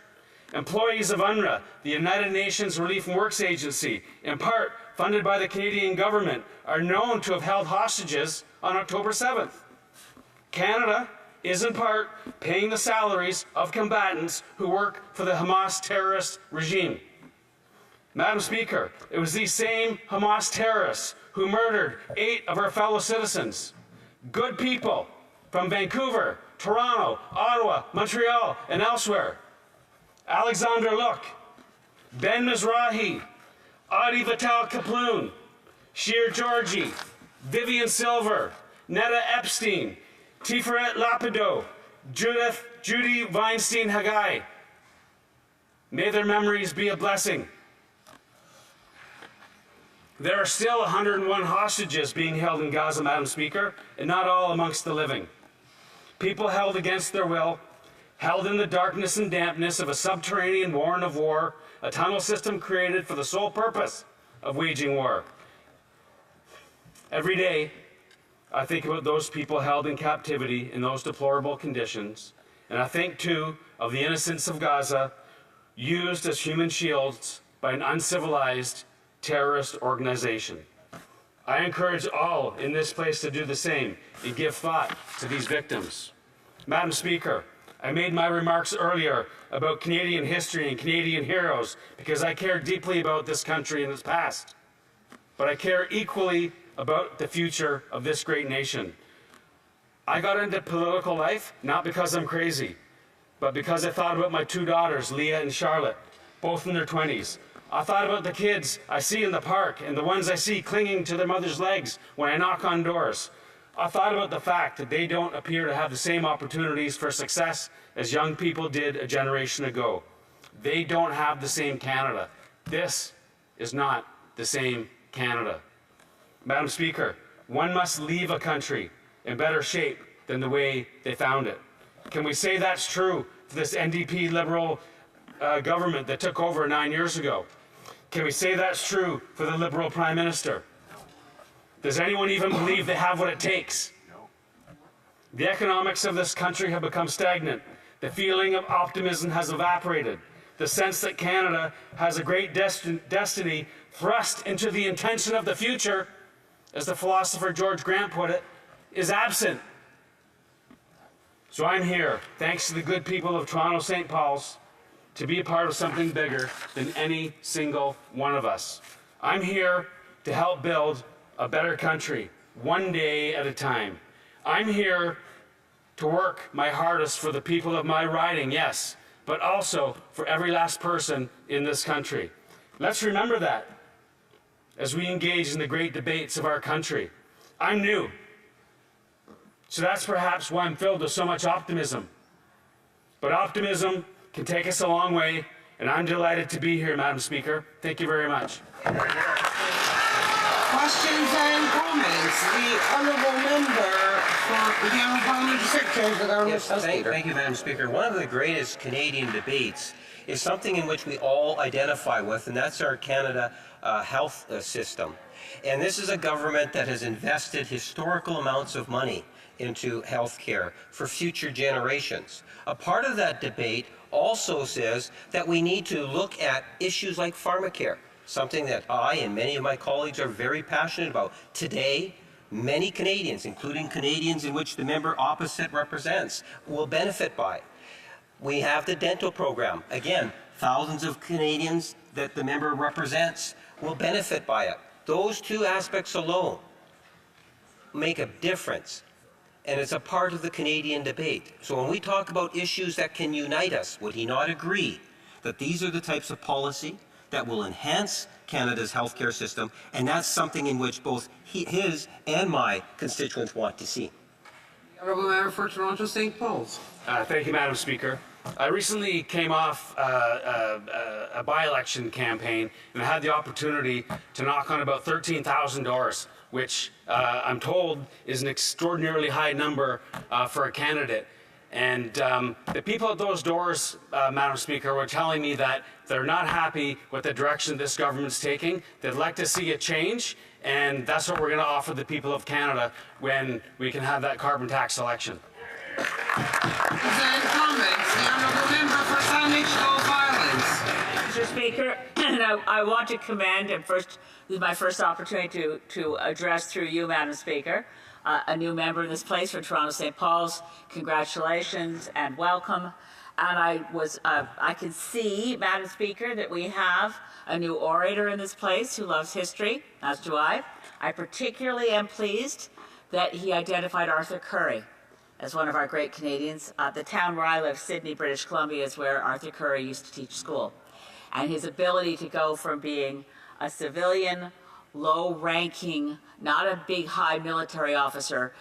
Employees of UNRWA, the United Nations Relief and Works Agency, in part funded by the Canadian government, are known to have held hostages on October 7th. Canada is in part paying the salaries of combatants who work for the Hamas terrorist regime. Madam Speaker, it was these same Hamas terrorists who murdered 8 of our fellow citizens. Good people from Vancouver, Toronto, Ottawa, Montreal, and elsewhere. Alexander Luk, Ben Mizrahi, Adi Vital Kaploon, Shir Georgi, Vivian Silver, Netta Epstein, Tiferet Lapido, Judy Weinstein Hagai. May their memories be a blessing. There are still 101 hostages being held in Gaza, Madam Speaker, and not all amongst the living. People held against their will, held in the darkness and dampness of a subterranean warren of war, a tunnel system created for the sole purpose of waging war. Every day, I think about those people held in captivity in those deplorable conditions, and I think, too, of the innocents of Gaza used as human shields by an uncivilized terrorist organization. I encourage all in this place to do the same and give thought to these victims. Madam Speaker, I made my remarks earlier about Canadian history and Canadian heroes because I care deeply about this country and its past. But I care equally about the future of this great nation. I got into political life not because I'm crazy, but because I thought about my 2 daughters, Leah and Charlotte, both in their 20s. I thought about the kids I see in the park and the ones I see clinging to their mother's legs when I knock on doors. I thought about the fact that they don't appear to have the same opportunities for success as young people did a generation ago. They don't have the same Canada. This is not the same Canada. Madam Speaker, one must leave a country in better shape than the way they found it. Can we say that's true for this NDP Liberal government that took over 9 years ago? Can we say that's true for the Liberal Prime Minister? Does anyone even believe they have what it takes? The economics of this country have become stagnant. The feeling of optimism has evaporated. The sense that Canada has a great destiny thrust into the intention of the future, as the philosopher George Grant put it, is absent. So I'm here, thanks to the good people of Toronto St. Paul's, to be a part of something bigger than any single one of us. I'm here to help build a better country, one day at a time. I'm here to work my hardest for the people of my riding, yes, but also for every last person in this country. Let's remember that as we engage in the great debates of our country. I'm new, so that's perhaps why I'm filled with so much optimism. But optimism can take us a long way, and I'm delighted to be here, Madam Speaker. Thank you very much. Questions and comments. The honourable member for the honourable parliamentary secretary. Yes, thank you, Madam Speaker. One of the greatest Canadian debates is something in which we all identify with, and that's our Canada health system. And this is a government that has invested historical amounts of money into health care for future generations. A part of that debate also says that we need to look at issues like pharmacare, something that I and many of my colleagues are very passionate about. Today, many Canadians, including Canadians in which the member opposite represents, will benefit by. We have the dental program. Again, thousands of Canadians that the member represents will benefit by it. Those 2 aspects alone make a difference. And it's a part of the Canadian debate. So when we talk about issues that can unite us, would he not agree that these are the types of policy that will enhance Canada's healthcare system, and that's something in which both his and my constituents want to see. Honourable Member for Toronto St. Paul's. Thank you, Madam Speaker. I recently came off a by-election campaign and I had the opportunity to knock on about 13,000 doors, which I'm told is an extraordinarily high number for a candidate. And the people at those doors, Madam Speaker, were telling me that they're not happy with the direction this government's taking. They'd like to see a change, and that's what we're going to offer the people of Canada when we can have that carbon tax election. Comments, the Honourable Member for Saanich Gulf Islands. Mr. Speaker, I want to commend, and first, this is my first opportunity to address through you, Madam Speaker, a new member in this place for Toronto St. Paul's. Congratulations and welcome. And I can see, Madam Speaker, that we have a new orator in this place who loves history, as do I. I particularly am pleased that he identified Arthur Currie as one of our great Canadians. The town where I live, Sydney, British Columbia, is where Arthur Currie used to teach school. And his ability to go from being a civilian, low-ranking, not a big, high military officer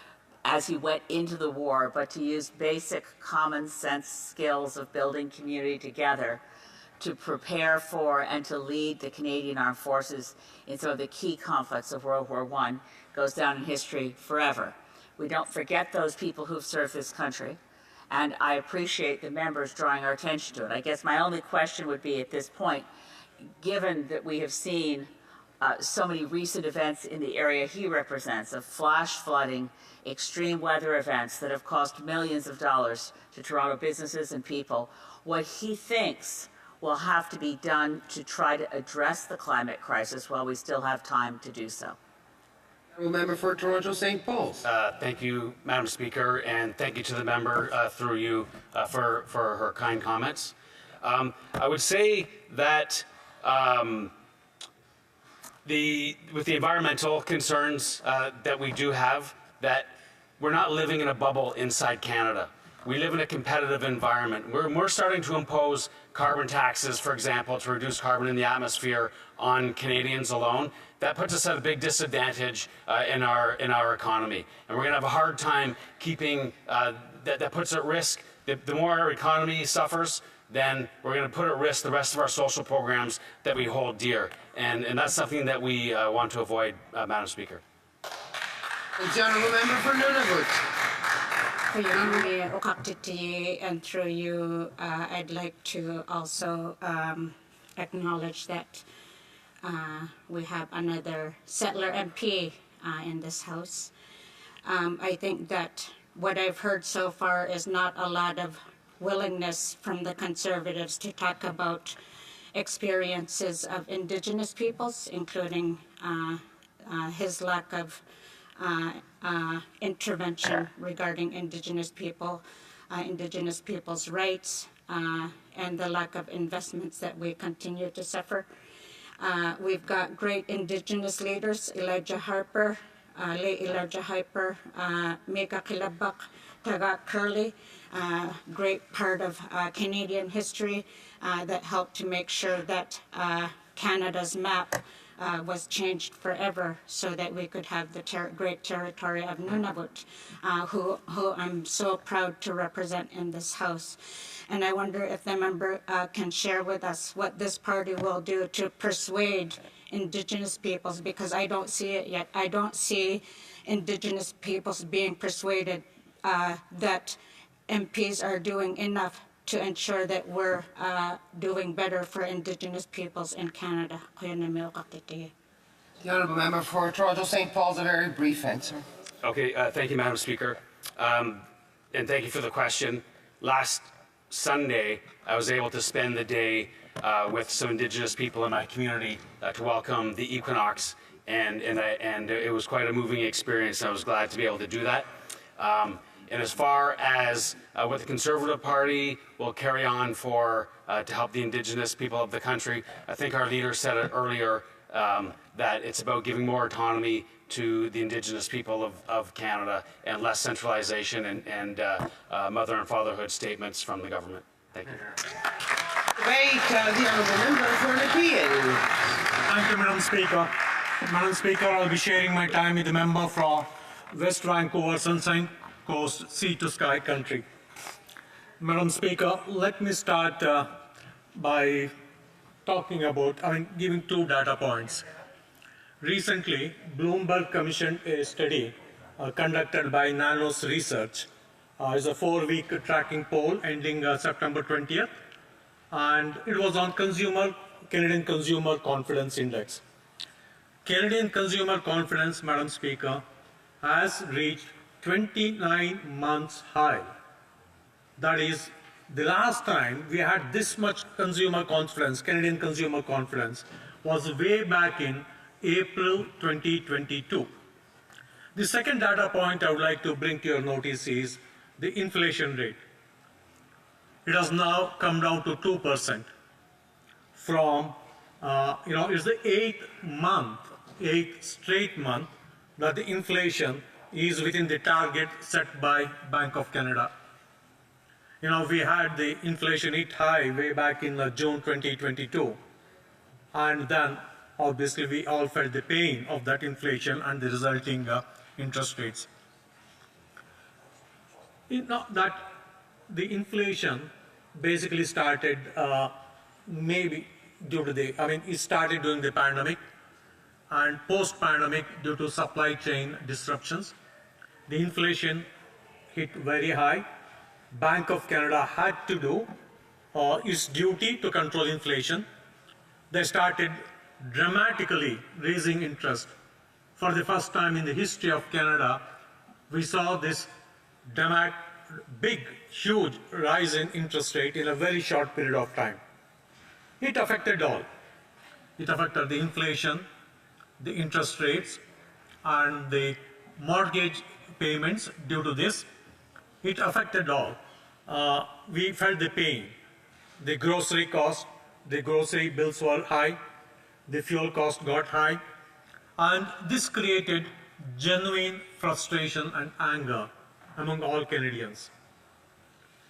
as he went into the war, but to use basic common sense skills of building community together to prepare for and to lead the Canadian Armed Forces in some of the key conflicts of World War I goes down in history forever. We don't forget those people who've served this country, and I appreciate the members drawing our attention to it. I guess my only question would be at this point, given that we have seen so many recent events in the area he represents, of flash flooding, extreme weather events that have cost millions of dollars to Toronto businesses and people, what he thinks will have to be done to try to address the climate crisis while we still have time to do so. Member for Toronto St. Paul's. Thank you, Madam Speaker, and thank you to the member through you for her kind comments. I would say that with the environmental concerns that we do have, that we're not living in a bubble inside Canada. We live in a competitive environment. We're starting to impose carbon taxes, for example, to reduce carbon in the atmosphere on Canadians alone. That puts us at a big disadvantage in our economy. And we're going to have a hard time keeping, that puts at risk, the more our economy suffers, then we're going to put at risk the rest of our social programs that we hold dear. And that's something that we want to avoid, Madam Speaker. The Honourable Member for Nunavut. And through you, I'd like to also acknowledge that we have another settler MP in this House. I think that what I've heard so far is not a lot of willingness from the Conservatives to talk about experiences of Indigenous peoples, including his lack of intervention regarding Indigenous people, Indigenous people's rights, and the lack of investments that we continue to suffer. We've got great Indigenous leaders, Elijah Harper, Elijah Harper, Mega Kilabak, Taga Curley, great part of Canadian history that helped to make sure that Canada's map was changed forever so that we could have the great territory of Nunavut, who I'm so proud to represent in this House. And I wonder if the member can share with us what this party will do to persuade Indigenous peoples, because I don't see it yet. I don't see Indigenous peoples being persuaded that MPs are doing enough to ensure that we're doing better for Indigenous peoples in Canada. The Honourable Member for Toronto St. Paul's, a very brief answer. Okay, thank you, Madam Speaker. And thank you for the question. Last Sunday, I was able to spend the day with some Indigenous people in my community to welcome the equinox, and it was quite a moving experience. I was glad to be able to do that. And as far as what the Conservative Party will carry on for to help the Indigenous people of the country, I think our leader said it earlier, that it's about giving more autonomy to the Indigenous people of Canada and less centralization and mother and fatherhood statements from the government. Thank you. Debate the honourable member for an appeal. Thank you, Madam Speaker. Madam Speaker, I'll be sharing my time with the member for West Vancouver Sunshine Coast Sea to Sky Country. Madam Speaker, let me start by talking about, giving two data points. Recently, Bloomberg commissioned a study conducted by Nanos Research. It's a 4-week tracking poll ending September 20th, and it was on Canadian Consumer Confidence Index. Canadian consumer confidence, Madam Speaker, has reached 29 months high. That is, the last time we had this much consumer confidence, Canadian consumer confidence, was way back in April 2022. The second data point I would like to bring to your notice is the inflation rate. It has now come down to 2% from, it's the eighth straight month that the inflation is within the target set by Bank of Canada. We had the inflation hit high way back in June 2022, and then obviously we all felt the pain of that inflation and the resulting interest rates. That the inflation basically started maybe due to it started during the pandemic, and post-pandemic due to supply chain disruptions. The inflation hit very high. Bank of Canada had to do its duty to control inflation. They started dramatically raising interest. For the first time in the history of Canada, we saw this big, huge rise in interest rate in a very short period of time. It affected all. It affected the inflation, the interest rates, and the mortgage payments due to this. It affected all. We felt the pain. The grocery cost, the grocery bills were high, the fuel cost got high, and this created genuine frustration and anger among all Canadians.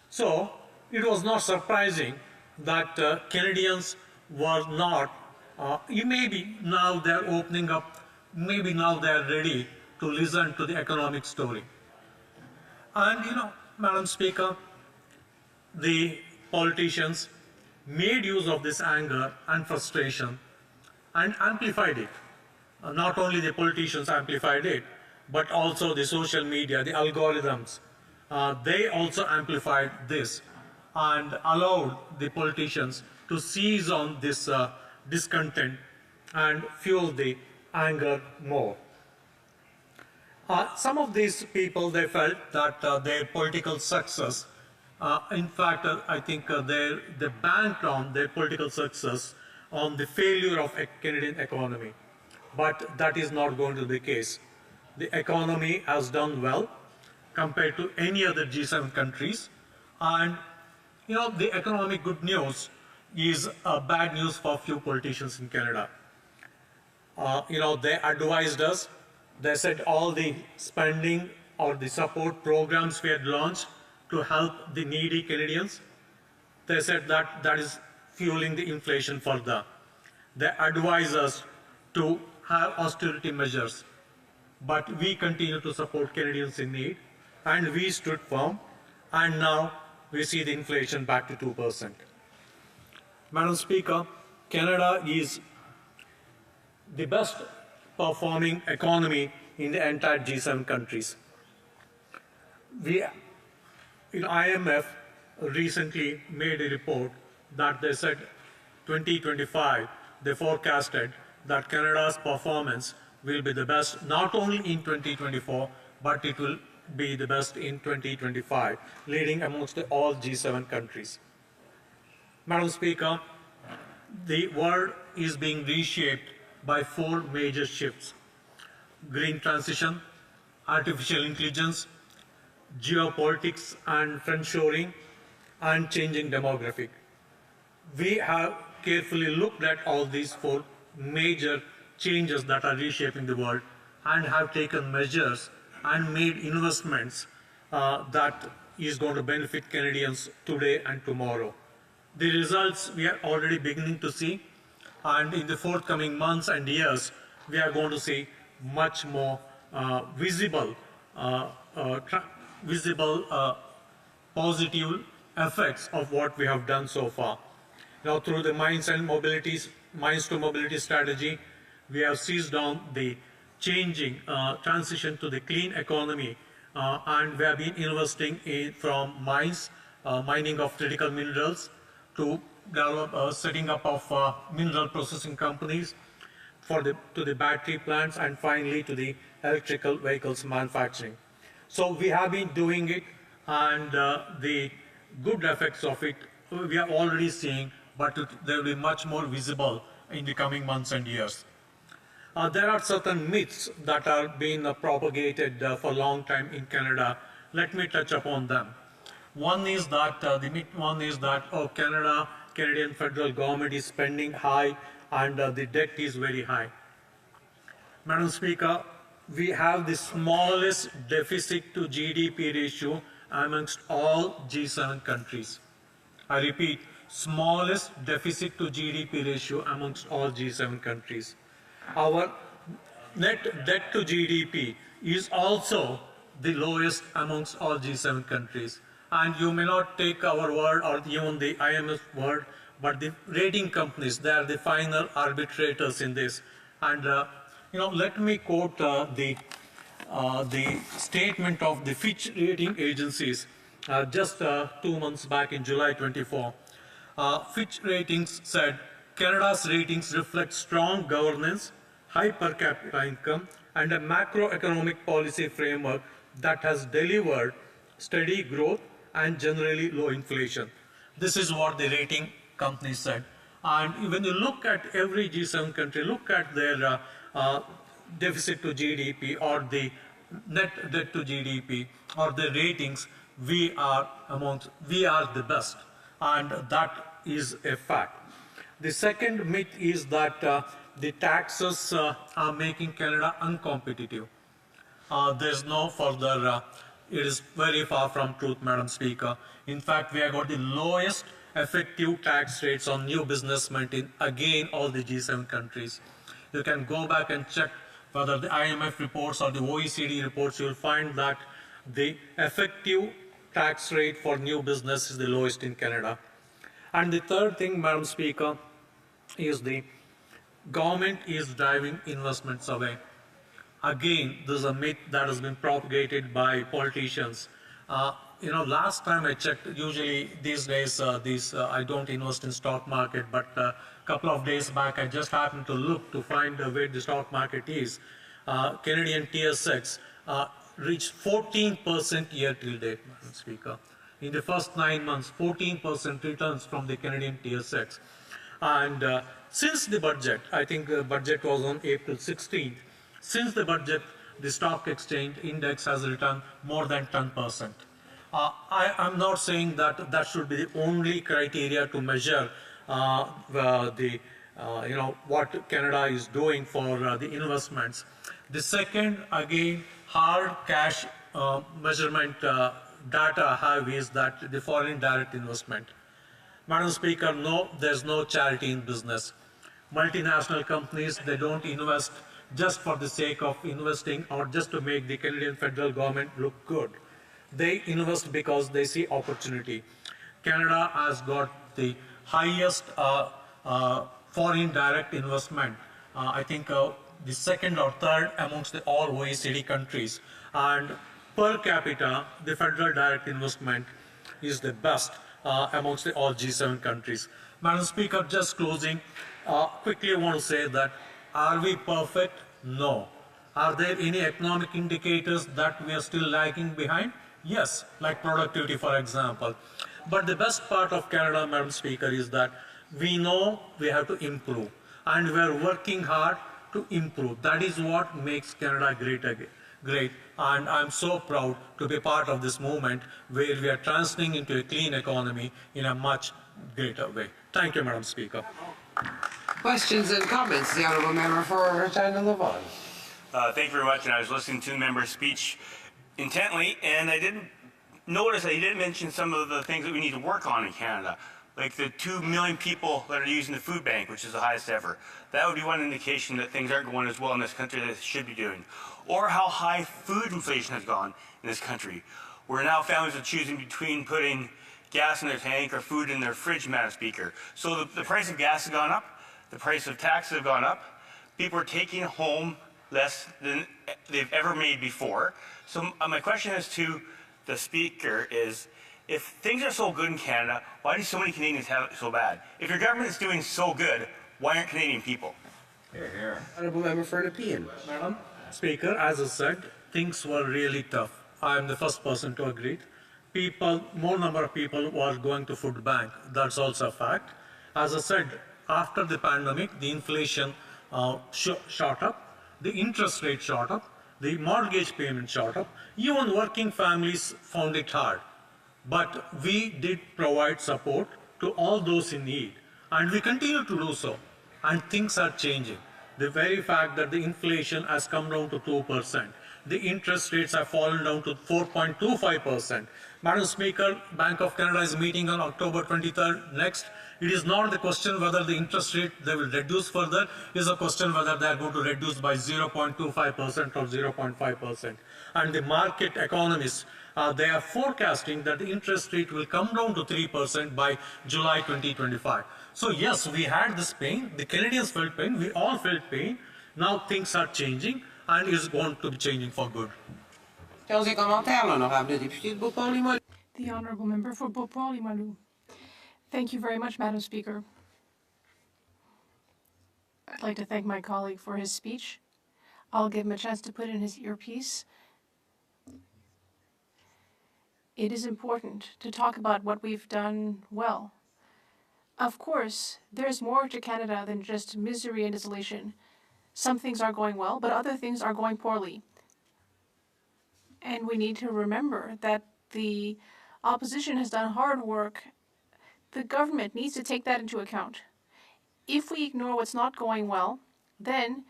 So it was not surprising that Canadians were not, maybe now they're opening up, maybe now they're ready to listen to the economic story. And Madam Speaker, the politicians made use of this anger and frustration and amplified it. Not only the politicians amplified it, but also the social media, the algorithms, they also amplified this and allowed the politicians to seize on this discontent and fuel the anger more. Some of these people, they felt that their political success, in fact, I think they banked on their political success on the failure of a Canadian economy. But that is not going to be the case. The economy has done well compared to any other G7 countries. And, the economic good news is bad news for few politicians in Canada. They advised us. They said all the spending or the support programs we had launched to help the needy Canadians, they said that is fueling the inflation further. They advised us to have austerity measures, but we continue to support Canadians in need, and we stood firm, and now we see the inflation back to 2%. Madam Speaker, Canada is the best performing economy in the entire G7 countries. IMF recently made a report that they said 2025, they forecasted that Canada's performance will be the best not only in 2024, but it will be the best in 2025, leading amongst all G7 countries. Madam Speaker, the world is being reshaped by 4 major shifts: green transition, artificial intelligence, geopolitics and friendshoring, and changing demographic. We have carefully looked at all these 4 major changes that are reshaping the world and have taken measures and made investments that is going to benefit Canadians today and tomorrow. The results we are already beginning to see, and in the forthcoming months and years, we are going to see much more visible positive effects of what we have done so far. Now, through the Mines to Mobility strategy, we have seized on the changing transition to the clean economy, and we have been investing from mines, mining of critical minerals, to setting up of mineral processing companies, to the battery plants, and finally to the electrical vehicles manufacturing. So we have been doing it, and the good effects of it we are already seeing, but they will be much more visible in the coming months and years. There are certain myths that are being propagated for a long time in Canada. Let me touch upon them. One is that Canadian federal government is spending high and the debt is very high. Madam Speaker, we have the smallest deficit to GDP ratio amongst all G7 countries. I repeat, smallest deficit to GDP ratio amongst all G7 countries. Our net debt to GDP is also the lowest amongst all G7 countries. And you may not take our word or even the IMF word, but the rating companies, they are the final arbitrators in this. And let me quote the statement of the Fitch rating agencies just 2 months back in July 24. Fitch ratings said, Canada's ratings reflect strong governance, high per capita income, and a macroeconomic policy framework that has delivered steady growth and generally low inflation. This is what the rating companies said. And when you look at every G7 country, look at their deficit to GDP or the net debt to GDP or the ratings, we are the best, and that is a fact. The second myth is that the taxes are making Canada uncompetitive. There's no further, it is very far from truth, Madam Speaker. In fact, we have got the lowest effective tax rates on new businessmen in, again, all the G7 countries. You can go back and check whether the IMF reports or the OECD reports, you'll find that the effective tax rate for new business is the lowest in Canada. And the third thing, Madam Speaker, is the government is driving investments away. Again, this is a myth that has been propagated by politicians. Last time I checked, usually these days, I don't invest in stock market, but a couple of days back, I just happened to look to find where the stock market is. Canadian TSX reached 14% year till date, Madam Speaker. In the first 9 months, 14% returns from the Canadian TSX. And since the budget, I think the budget was on April 16th, since the budget, the stock exchange index has returned more than 10%. I'm not saying that that should be the only criteria to measure what Canada is doing for the investments. The second, again, hard cash measurement data I have is that the foreign direct investment. Madam Speaker, no, there's no charity in business. Multinational companies, they don't invest just for the sake of investing or just to make the Canadian federal government look good. They invest because they see opportunity. Canada has got the highest foreign direct investment, I think the second or third amongst all OECD countries. And per capita, the federal direct investment is the best amongst all G7 countries. Madam Speaker, just closing, quickly want to say that, are we perfect? No. Are there any economic indicators that we are still lagging behind? Yes, like productivity, for example. But the best part of Canada, Madam Speaker, is that we know we have to improve, and we are working hard to improve. That is what makes Canada great. And I'm so proud to be part of this movement where we are transitioning into a clean economy in a much greater way. Thank you, Madam Speaker. Questions and comments? The Honourable Member for Regina Levon. Thank you very much. And I was listening to the member's speech intently, and I didn't notice that he didn't mention some of the things that we need to work on in Canada. like the 2 million people that are using the food bank, which is the highest ever. That would be one indication that things aren't going as well in this country as they should be doing. Or how high food inflation has gone in this country, where now families are choosing between putting gas in their tank or food in their fridge, Madam Speaker. So the price of gas has gone up, the price of taxes have gone up, people are taking home less than they've ever made before. So my question is to the Speaker is, if things are so good in Canada, why do so many Canadians have it so bad? If your government is doing so good, why aren't Canadian people? Here, here. Honourable Member for Nepean. Madam Speaker, as I said, things were really tough. I am the first person to agree. More number of people were going to food bank. That's also a fact. As I said, after the pandemic, the inflation shot up, the interest rate shot up, the mortgage payment shot up. Even working families found it hard. But we did provide support to all those in need, and we continue to do so, and things are changing. The very fact that the inflation has come down to 2%, the interest rates have fallen down to 4.25%. Madam Speaker, Bank of Canada is meeting on October 23rd next. It is not the question whether the interest rate they will reduce further, it is a question whether they are going to reduce by 0.25% or 0.5%. And the market economists, they are forecasting that the interest rate will come down to 3% by July 2025. So yes, we had this pain, the Canadians felt pain, we all felt pain. Now things are changing and is going to be changing for good. The Honourable Member for Beauport-Limoilou. Thank you very much, Madam Speaker. I'd like to thank my colleague for his speech. I'll give him a chance to put in his earpiece. It is important to talk about what we've done well. Of course, there's more to Canada than just misery and isolation. Some things are going well, but other things are going poorly. And we need to remember that the opposition has done hard work. The government needs to take that into account. If we ignore what's not going well, then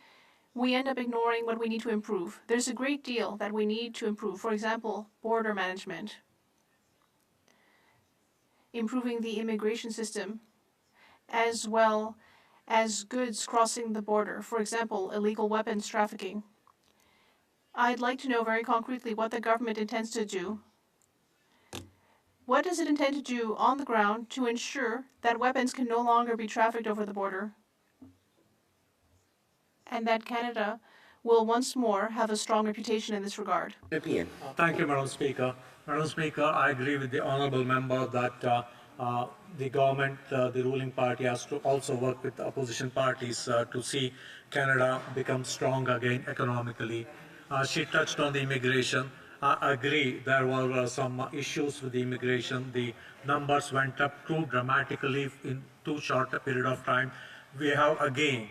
we end up ignoring what we need to improve. There's a great deal that we need to improve. For example, border management, improving the immigration system, as well as goods crossing the border. For example, illegal weapons trafficking. I'd like to know very concretely what the government intends to do. What does it intend to do on the ground to ensure that weapons can no longer be trafficked over the border, and that Canada will once more have a strong reputation in this regard? Thank you, Madam Speaker. Madam Speaker, I agree with the honourable member that the government, the ruling party, has to also work with the opposition parties to see Canada become strong again economically. She touched on the immigration. I agree there were some issues with the immigration. The numbers went up too dramatically in too short a period of time. We have again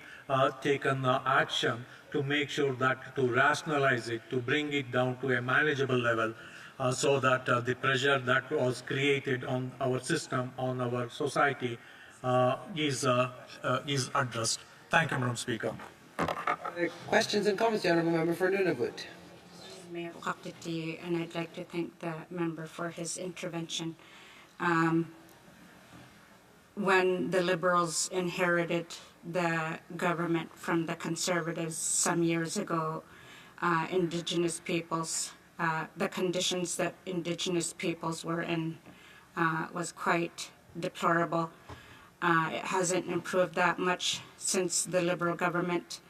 taken action to make sure that to rationalize it, to bring it down to a manageable level, so that the pressure that was created on our system, on our society, is addressed. Thank you, Madam Speaker. Questions and comments, the Honourable Member for Nunavut. Mayor Wapiti, and I'd like to thank the member for his intervention. When the Liberals inherited the government from the Conservatives some years ago, Indigenous peoples, the conditions that Indigenous peoples were in was quite deplorable. It hasn't improved that much since the Liberal government.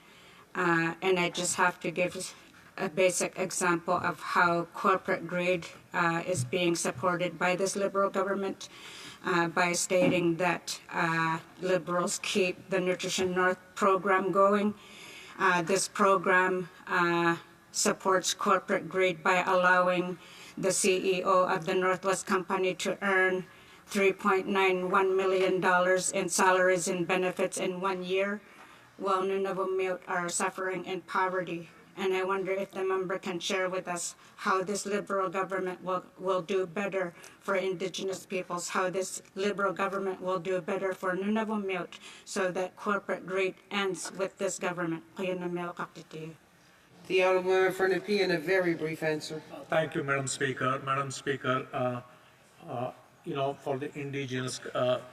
And I just have to give a basic example of how corporate greed is being supported by this Liberal government by stating that Liberals keep the Nutrition North program going. This program supports corporate greed by allowing the CEO of the Northwest Company to earn $3.91 million in salaries and benefits in 1 year, while Nunavummiut are suffering in poverty. And I wonder if the member can share with us how this Liberal government will do better for Indigenous peoples, how this Liberal government will do better for Nunavummiut, so that corporate greed ends with this government. The Honourable Member for Nepean, a very brief answer. Thank you, Madam Speaker. Madam Speaker, for the indigenous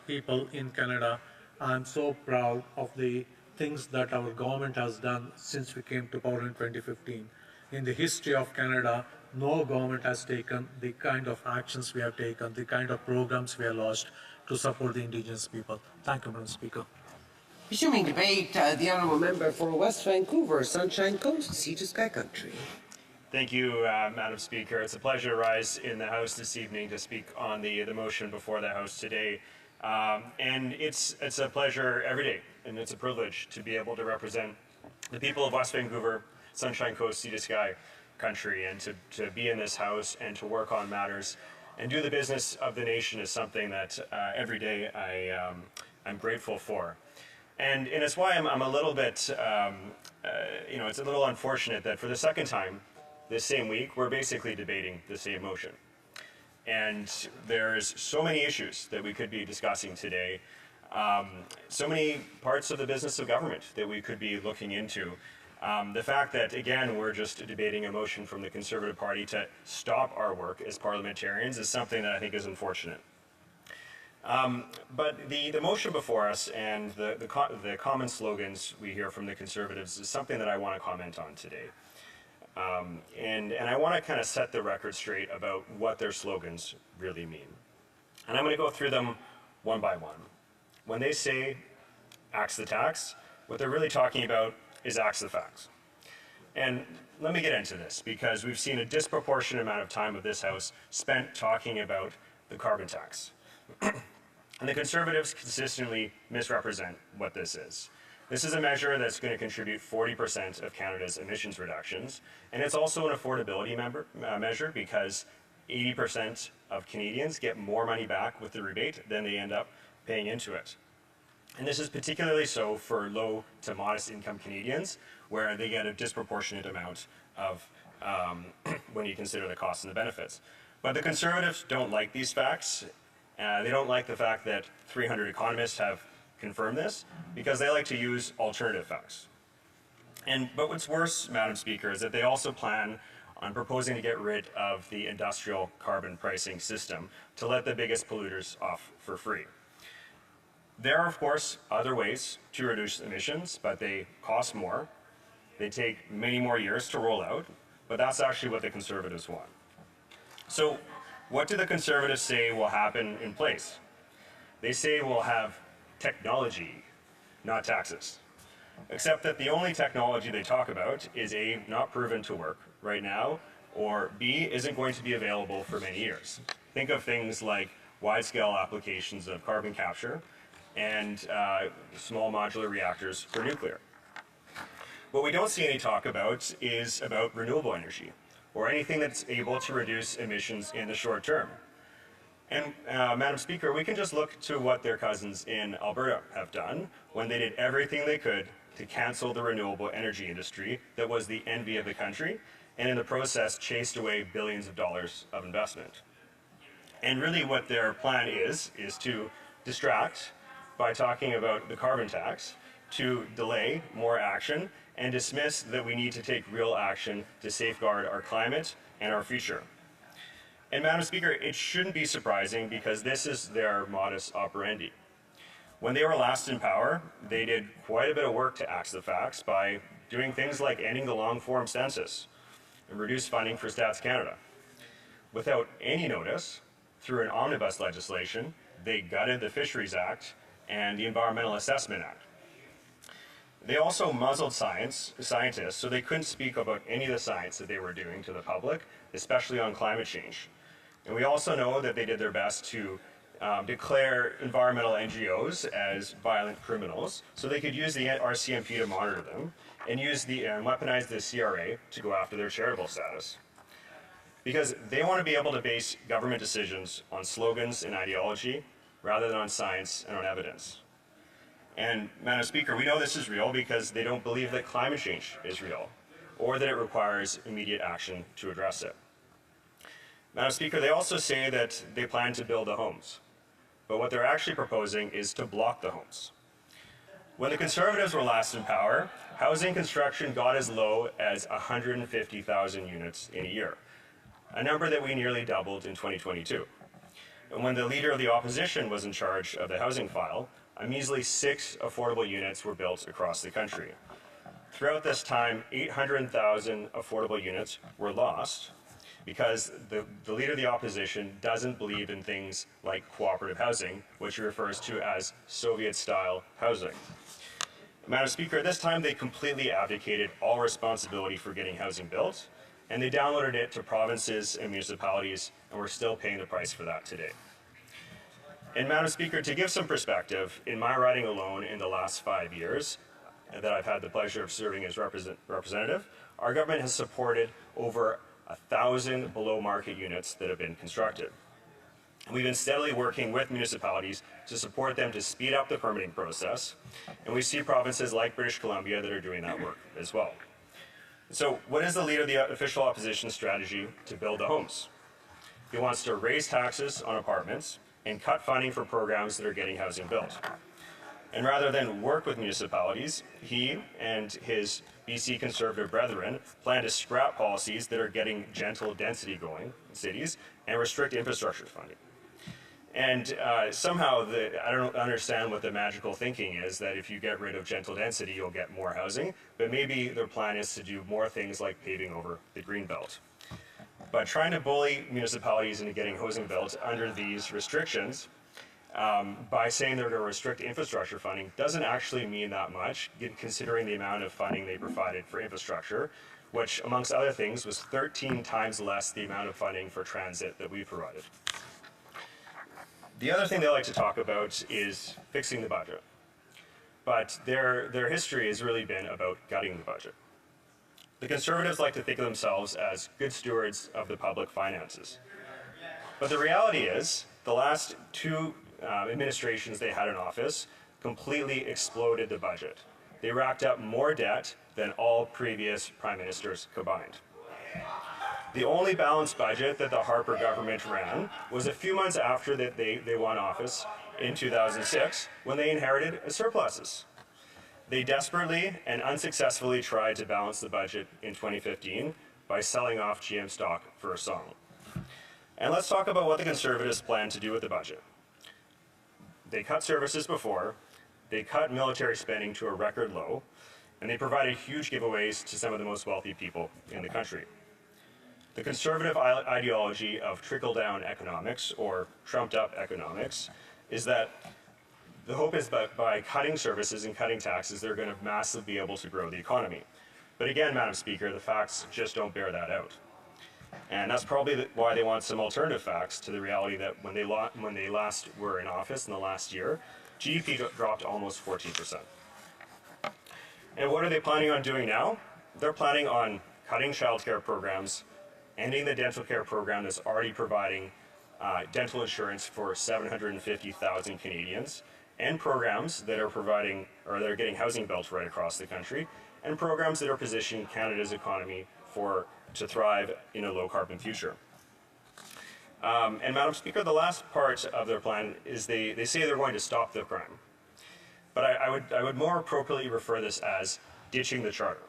people in Canada, I'm so proud of the things that our government has done since we came to power in 2015. In the history of Canada, no government has taken the kind of actions we have taken, the kind of programs we have launched to support the indigenous people. Thank you, Madam Speaker. Resuming debate, the honourable member for West Vancouver, Sunshine Coast, Sea to Sky Country. Thank you, Madam Speaker. It's a pleasure to rise in the House this evening to speak on the motion before the House today. And it's a pleasure every day, and it's a privilege to be able to represent the people of West Vancouver, Sunshine Coast, Sea to Sky Country, and to be in this House and to work on matters and do the business of the nation is something that every day I'm grateful for. And it's why I'm a little bit, it's a little unfortunate that for the second time this same week, we're basically debating the same motion. And there's so many issues that we could be discussing today, so many parts of the business of government that we could be looking into. The fact that, again, we're just debating a motion from the Conservative Party to stop our work as parliamentarians is something that I think is unfortunate. But the motion before us and the common slogans we hear from the Conservatives is something that I want to comment on today. And I want to kind of set the record straight about what their slogans really mean. And I'm going to go through them one by one. When they say axe the tax, what they're really talking about is axe the facts. And let me get into this, because we've seen a disproportionate amount of time of this House spent talking about the carbon tax. And the Conservatives consistently misrepresent what this is. This is a measure that's going to contribute 40% of Canada's emissions reductions, and it's also an affordability measure because 80% of Canadians get more money back with the rebate than they end up paying into it. And this is particularly so for low to modest income Canadians, where they get a disproportionate amount of when you consider the costs and the benefits. But the Conservatives don't like these facts. They don't like the fact that 300 economists have confirm this, because they like to use alternative facts. But what's worse, Madam Speaker, is that they also plan on proposing to get rid of the industrial carbon pricing system to let the biggest polluters off for free. There are, of course, other ways to reduce emissions, but they cost more. They take many more years to roll out, but that's actually what the Conservatives want. So what do the Conservatives say will happen in place? They say we'll have technology, not taxes. Except that the only technology they talk about is A, not proven to work right now, or B, isn't going to be available for many years. Think of things like wide-scale applications of carbon capture and small modular reactors for nuclear. What we don't see any talk about is about renewable energy, or anything that's able to reduce emissions in the short term. And Madam Speaker, we can just look to what their cousins in Alberta have done when they did everything they could to cancel the renewable energy industry that was the envy of the country, and in the process chased away billions of dollars of investment. And really what their plan is to distract by talking about the carbon tax, to delay more action, and dismiss that we need to take real action to safeguard our climate and our future. And Madam Speaker, it shouldn't be surprising because this is their modus operandi. When they were last in power, they did quite a bit of work to axe the facts by doing things like ending the long-form census and reduce funding for Stats Canada. Without any notice, through an omnibus legislation, they gutted the Fisheries Act and the Environmental Assessment Act. They also muzzled scientists, so they couldn't speak about any of the science that they were doing to the public, especially on climate change. And we also know that they did their best to declare environmental NGOs as violent criminals, so they could use the RCMP to monitor them, and weaponize the CRA to go after their charitable status. Because they want to be able to base government decisions on slogans and ideology, rather than on science and on evidence. And Madam Speaker, we know this is real because they don't believe that climate change is real, or that it requires immediate action to address it. Madam Speaker, they also say that they plan to build the homes, but what they're actually proposing is to block the homes. When the Conservatives were last in power, housing construction got as low as 150,000 units in a year, a number that we nearly doubled in 2022. And when the leader of the opposition was in charge of the housing file, a measly 6 affordable units were built across the country. Throughout this time, 800,000 affordable units were lost because the leader of the opposition doesn't believe in things like cooperative housing, which he refers to as Soviet-style housing. Madam Speaker, at this time they completely abdicated all responsibility for getting housing built, and they downloaded it to provinces and municipalities, and we're still paying the price for that today. And Madam Speaker, to give some perspective, in my riding alone in the last 5 years that I've had the pleasure of serving as representative, our government has supported over 1,000 below-market units that have been constructed. We've been steadily working with municipalities to support them to speed up the permitting process, and we see provinces like British Columbia that are doing that work as well. So what is the leader of the official opposition strategy to build the homes? He wants to raise taxes on apartments and cut funding for programs that are getting housing built. And rather than work with municipalities, he and his BC Conservative brethren plan to scrap policies that are getting gentle density going in cities and restrict infrastructure funding. And somehow, I don't understand what the magical thinking is, that if you get rid of gentle density, you'll get more housing, but maybe their plan is to do more things like paving over the Greenbelt. But trying to bully municipalities into getting housing built under these restrictions by saying they're going to restrict infrastructure funding doesn't actually mean that much, considering the amount of funding they provided for infrastructure, which, amongst other things, was 13 times less the amount of funding for transit that we provided. The other thing they like to talk about is fixing the budget. But their history has really been about gutting the budget. The Conservatives like to think of themselves as good stewards of the public finances. But the reality is, the last 2 administrations they had in office completely exploded the budget. They racked up more debt than all previous prime ministers combined. The only balanced budget that the Harper government ran was a few months after that they won office in 2006, when they inherited surpluses. They desperately and unsuccessfully tried to balance the budget in 2015 by selling off GM stock for a song. And let's talk about what the Conservatives plan to do with the budget. They cut services before, they cut military spending to a record low, and they provided huge giveaways to some of the most wealthy people in the country. The Conservative ideology of trickle-down economics, or trumped-up economics, is that the hope is that by cutting services and cutting taxes, they're going to massively be able to grow the economy. But again, Madam Speaker, the facts just don't bear that out. And that's probably why they want some alternative facts to the reality that when they last were in office in the last year, GDP dropped almost 14%. And what are they planning on doing now? They're planning on cutting childcare programs, ending the dental care program that's already providing dental insurance for 750,000 Canadians, and programs that are providing, or that are getting housing built right across the country, and programs that are positioning Canada's economy to thrive in a low-carbon future. And Madam Speaker, the last part of their plan is they say they're going to stop the crime. But I would more appropriately refer this as ditching the charter.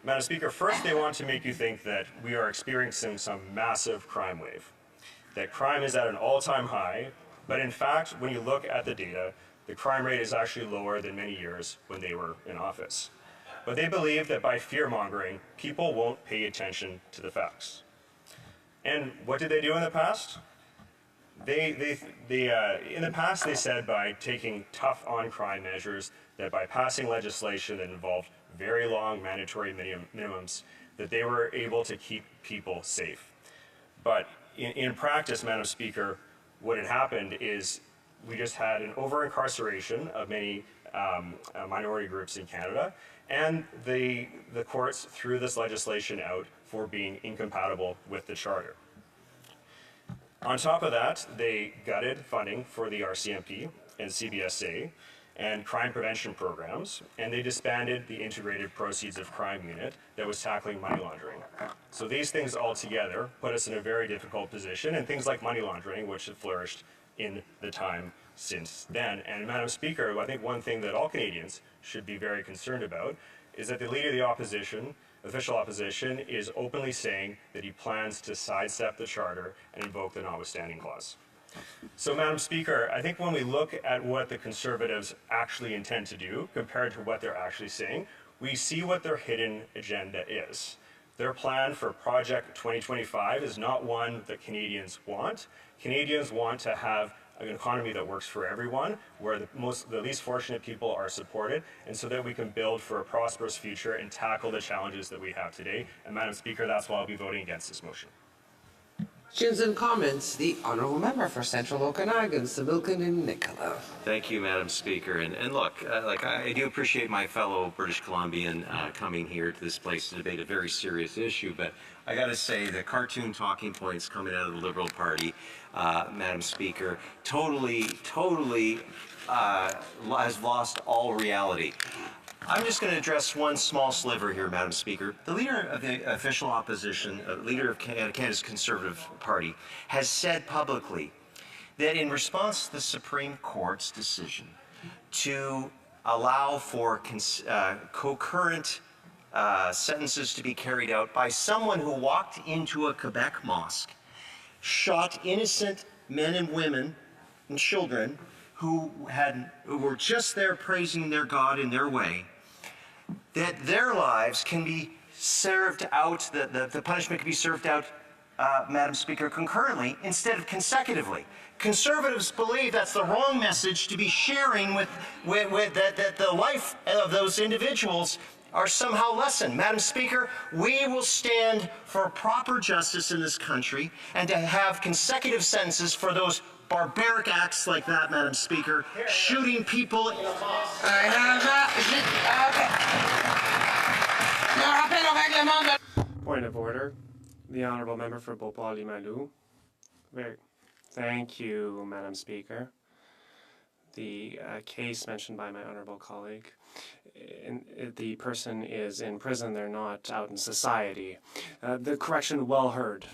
Madam Speaker, first they want to make you think that we are experiencing some massive crime wave, that crime is at an all-time high, but in fact, when you look at the data, the crime rate is actually lower than many years when they were in office. But they believe that by fear-mongering, people won't pay attention to the facts. And what did they do in the past? In the past, they said by taking tough on-crime measures, that by passing legislation that involved very long mandatory minimums, that they were able to keep people safe. But in practice, Madam Speaker, what had happened is we just had an over-incarceration of many minority groups in Canada, and the courts threw this legislation out for being incompatible with the Charter. On top of that, they gutted funding for the RCMP and CBSA and crime prevention programs, and they disbanded the Integrated Proceeds of Crime Unit that was tackling money laundering. So these things all together put us in a very difficult position, and things like money laundering, which have flourished in the time since then. And Madam Speaker, I think one thing that all Canadians should be very concerned about is that the Leader of the Opposition official opposition is openly saying that he plans to sidestep the Charter and invoke the notwithstanding clause. So, Madam Speaker, I think when we look at what the Conservatives actually intend to do compared to what they're actually saying, we see what their hidden agenda is. Their plan for Project 2025 is not one that Canadians want. Canadians want to have an economy that works for everyone, where the least fortunate people are supported, and so that we can build for a prosperous future and tackle the challenges that we have today. And Madam Speaker, that's why I'll be voting against this motion. Questions and comments. The Honourable Member for Central Okanagan, Similkameen Nicola. Thank you, Madam Speaker. And look, I do appreciate my fellow British Columbian coming here to this place to debate a very serious issue, but I got to say the cartoon talking points coming out of the Liberal Party, Madam Speaker, totally has lost all reality. I'm just going to address one small sliver here, Madam Speaker. The leader of the official opposition, leader of Canada's Conservative Party, has said publicly that in response to the Supreme Court's decision to allow for concurrent sentences to be carried out by someone who walked into a Quebec mosque, shot innocent men and women and children who were just there praising their God in their way, that their lives can be served out, the punishment can be served out, Madam Speaker, concurrently instead of consecutively. Conservatives believe that's the wrong message to be sharing with that the life of those individuals are somehow lessened. Madam Speaker, we will stand for proper justice in this country and to have consecutive sentences for those barbaric acts like that, Madam Speaker, shooting people. Point of order. The Honourable Member for Bhopal-Limoilou. Thank you, Madam Speaker. The case mentioned by my honourable colleague, the person is in prison, they're not out in society. The correction well heard.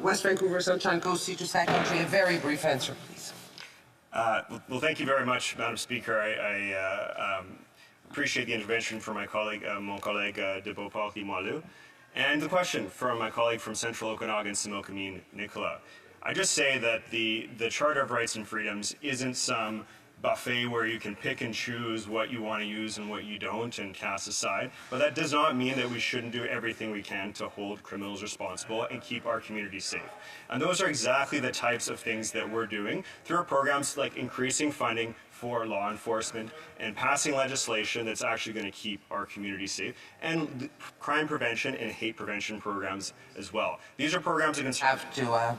West Vancouver Sunshine Coast Teacher Secretary, a very brief answer, please. Well, thank you very much, Madam Speaker. I appreciate the intervention from my colleague, mon collègue de Bhopal-Limoilou, and the question from my colleague from Central Okanagan, Similkameen Nicola. I just say that the Charter of Rights and Freedoms isn't some buffet where you can pick and choose what you want to use and what you don't and cast aside, but that does not mean that we shouldn't do everything we can to hold criminals responsible and keep our community safe. And those are exactly the types of things that we're doing through our programs like increasing funding for law enforcement and passing legislation that's actually going to keep our community safe, and crime prevention and hate prevention programs as well. These are programs that can have to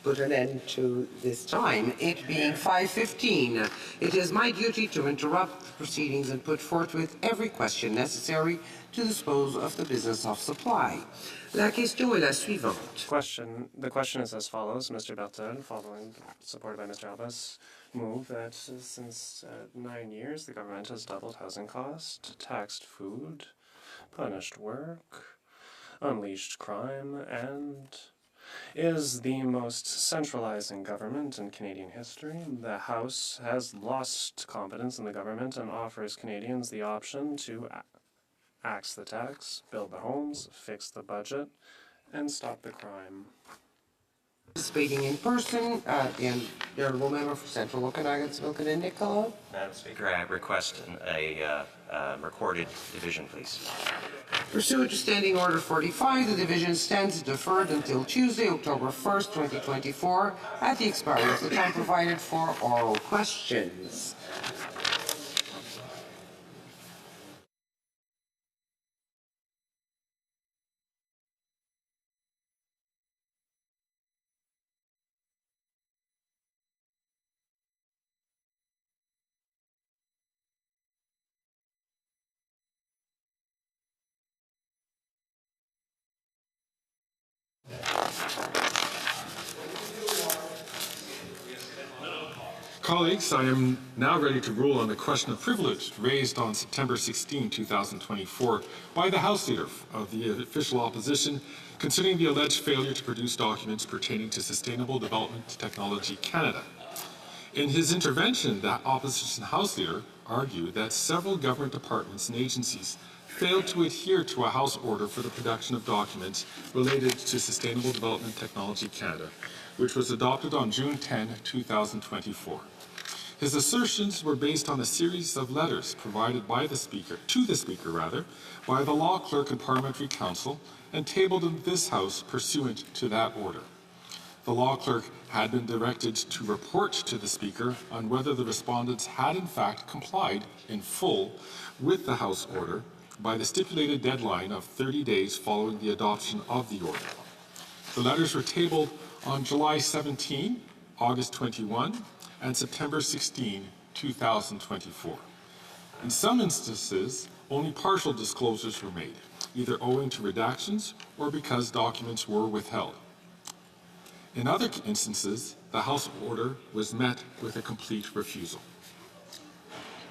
put an end to this time, it being 5:15. It is my duty to interrupt the proceedings and put forthwith every question necessary to dispose of the business of supply. La question est la suivante. The question is as follows. Mr. Bertel, supported by Mr. Albas, move that since 9 years the government has doubled housing costs, taxed food, punished work, unleashed crime, and is the most centralizing government in Canadian history. The House has lost confidence in the government and offers Canadians the option to axe the tax, build the homes, fix the budget, and stop the crime. Participating in person, the Honourable Member for Central Okanagan, Similkameen Nicola. Madam Speaker, I request a recorded division, please. Pursuant to Standing Order 45, the division stands deferred until Tuesday, October 1st, 2024, at the expiry of the time provided for oral questions. Colleagues, I am now ready to rule on the question of privilege raised on September 16, 2024 by the House Leader of the official opposition concerning the alleged failure to produce documents pertaining to Sustainable Development Technology Canada. In his intervention, the opposition House Leader argued that several government departments and agencies failed to adhere to a House order for the production of documents related to Sustainable Development Technology Canada, which was adopted on June 10, 2024. His assertions were based on a series of letters provided by the Speaker, by the Law Clerk and Parliamentary Council, and tabled in this House pursuant to that order. The Law Clerk had been directed to report to the Speaker on whether the respondents had in fact complied in full with the House order by the stipulated deadline of 30 days following the adoption of the order. The letters were tabled on July 17, August 21, and September 16, 2024. In some instances, only partial disclosures were made, either owing to redactions or because documents were withheld. In other instances, the House order was met with a complete refusal.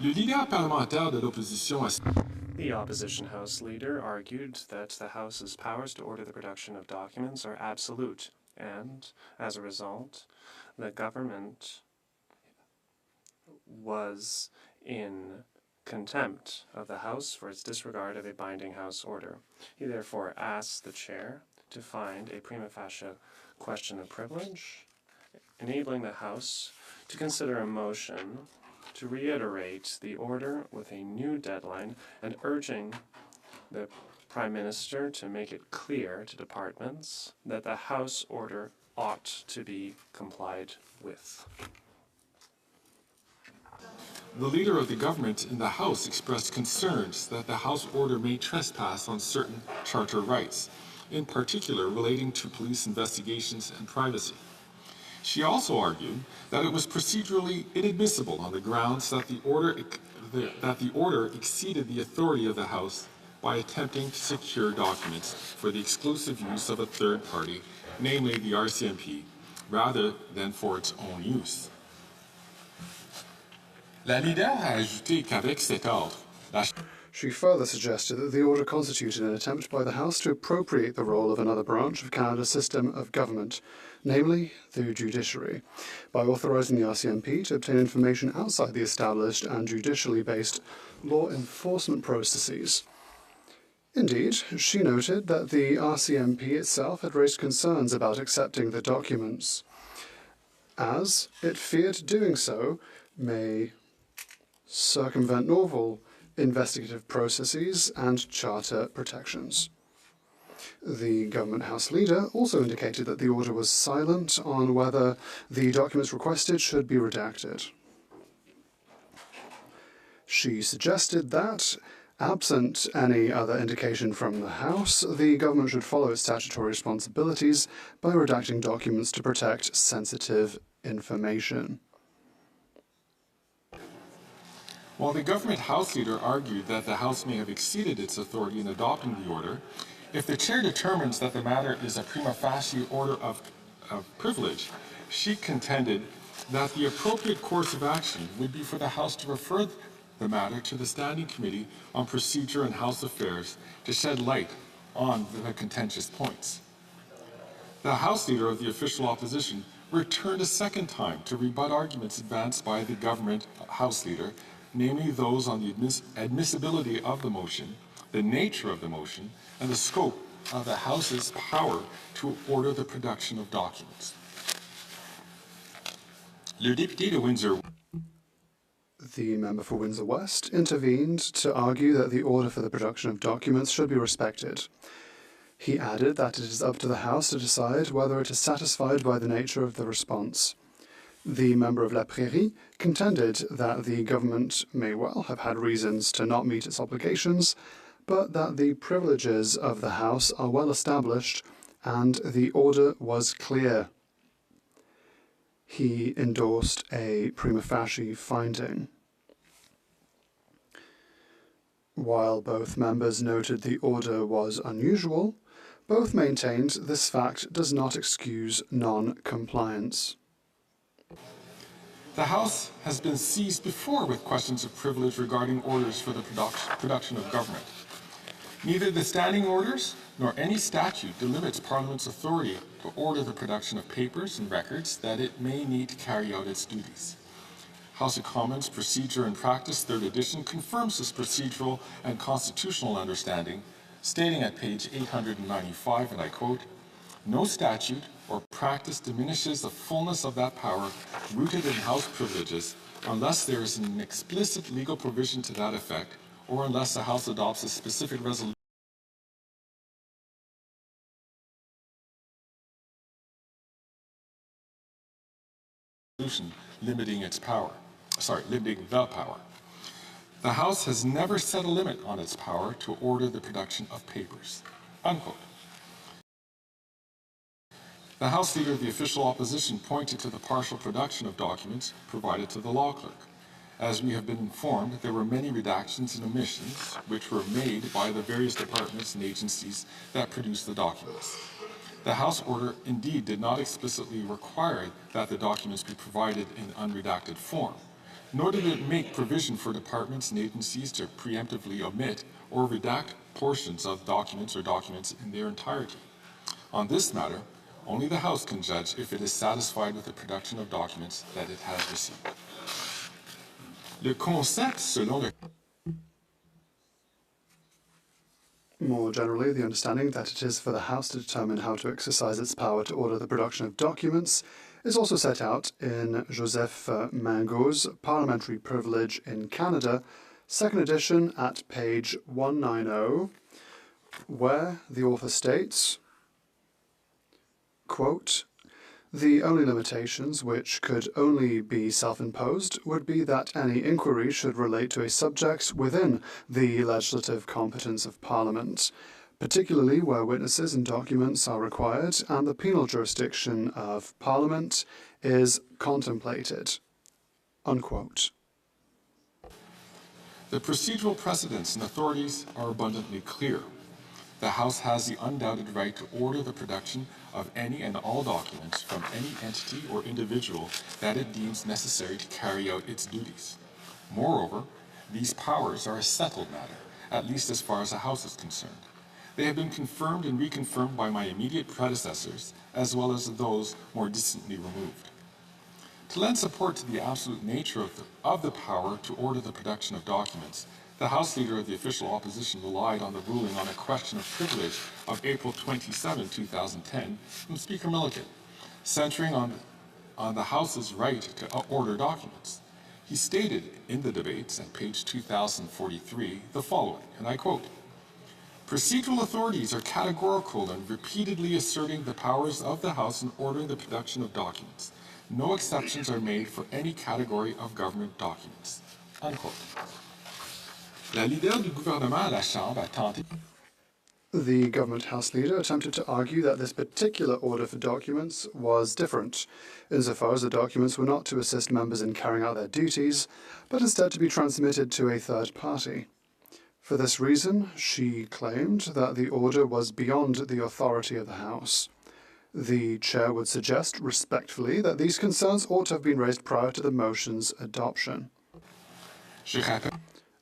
Le leader parlementaire de l'opposition a... The opposition House leader argued that the House's powers to order the production of documents are absolute, and, as a result, the government was in contempt of the House for its disregard of a binding House order. He therefore asked the chair to find a prima facie question of privilege, enabling the House to consider a motion to reiterate the order with a new deadline and urging the Prime Minister to make it clear to departments that the House order ought to be complied with. The leader of the government in the House expressed concerns that the House order may trespass on certain charter rights, in particular relating to police investigations and privacy. She also argued that it was procedurally inadmissible on the grounds that the order exceeded the authority of the House by attempting to secure documents for the exclusive use of a third party, namely the RCMP, rather than for its own use. La leader a ajouté qu'avec cet ordre, She further suggested that the order constituted an attempt by the House to appropriate the role of another branch of Canada's system of government, namely the judiciary, by authorising the RCMP to obtain information outside the established and judicially based law enforcement processes. Indeed, she noted that the RCMP itself had raised concerns about accepting the documents, as it feared doing so may circumvent normal investigative processes and charter protections. The Government House leader also indicated that the order was silent on whether the documents requested should be redacted. She suggested that, absent any other indication from the House, the government should follow its statutory responsibilities by redacting documents to protect sensitive information. While the Government House leader argued that the House may have exceeded its authority in adopting the order, if the chair determines that the matter is a prima facie order of privilege, she contended that the appropriate course of action would be for the House to refer the matter to the Standing Committee on Procedure and House Affairs to shed light on the contentious points. The House leader of the official opposition returned a second time to rebut arguments advanced by the Government House leader, namely those on the admissibility of the motion, the nature of the motion, and the scope of the House's power to order the production of documents. Le député de Windsor. The member for Windsor West intervened to argue that the order for the production of documents should be respected. He added that it is up to the House to decide whether it is satisfied by the nature of the response. The member of La Prairie contended that the government may well have had reasons to not meet its obligations, but that the privileges of the House are well established and the order was clear. He endorsed a prima facie finding. While both members noted the order was unusual, both maintained this fact does not excuse non-compliance. The House has been seized before with questions of privilege regarding orders for the production of government. Neither the standing orders nor any statute delimits Parliament's authority to order the production of papers and records that it may need to carry out its duties. House of Commons Procedure and Practice, 3rd edition, confirms this procedural and constitutional understanding, stating at page 895, and I quote, "No statute or practice diminishes the fullness of that power rooted in House privileges unless there is an explicit legal provision to that effect or unless the House adopts a specific resolution limiting the power. The House has never set a limit on its power to order the production of papers." Unquote. The House Leader of the Official Opposition pointed to the partial production of documents provided to the law clerk. As we have been informed, there were many redactions and omissions which were made by the various departments and agencies that produced the documents. The House order indeed did not explicitly require that the documents be provided in unredacted form, nor did it make provision for departments and agencies to preemptively omit or redact portions of documents or documents in their entirety. On this matter, only the House can judge if it is satisfied with the production of documents that it has received. Le concept selon le More generally, the understanding that it is for the House to determine how to exercise its power to order the production of documents is also set out in Joseph Mangot's Parliamentary Privilege in Canada, 2nd edition at page 190, where the author states, quote, "The only limitations, which could only be self-imposed, would be that any inquiry should relate to a subject within the legislative competence of Parliament, particularly where witnesses and documents are required and the penal jurisdiction of Parliament is contemplated." Unquote. The procedural precedents and authorities are abundantly clear. The House has the undoubted right to order the production of any and all documents from any entity or individual that it deems necessary to carry out its duties. Moreover, these powers are a settled matter, at least as far as the House is concerned. They have been confirmed and reconfirmed by my immediate predecessors, as well as those more distantly removed. To lend support to the absolute nature of the power to order the production of documents, the House Leader of the Official Opposition relied on the ruling on a question of privilege of April 27, 2010, from Speaker Milliken, centering on the House's right to order documents. He stated in the debates at page 2043 the following, and I quote, "Procedural authorities are categorical in repeatedly asserting the powers of the House in ordering the production of documents. No exceptions are made for any category of government documents." Unquote. La leader du gouvernement à la Chambre a tenté. The government House Leader attempted to argue that this particular order for documents was different, insofar as the documents were not to assist members in carrying out their duties, but instead to be transmitted to a third party. For this reason, she claimed that the order was beyond the authority of the House. The Chair would suggest respectfully that these concerns ought to have been raised prior to the motion's adoption.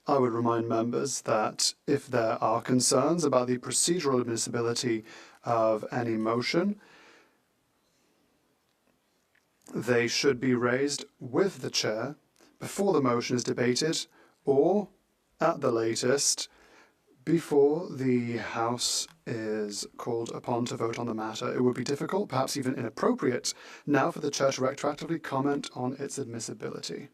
I would remind members that if there are concerns about the procedural admissibility of any motion, they should be raised with the Chair before the motion is debated, or, at the latest, before the House is called upon to vote on the matter. It would be difficult, perhaps even inappropriate, now for the Chair to retroactively comment on its admissibility.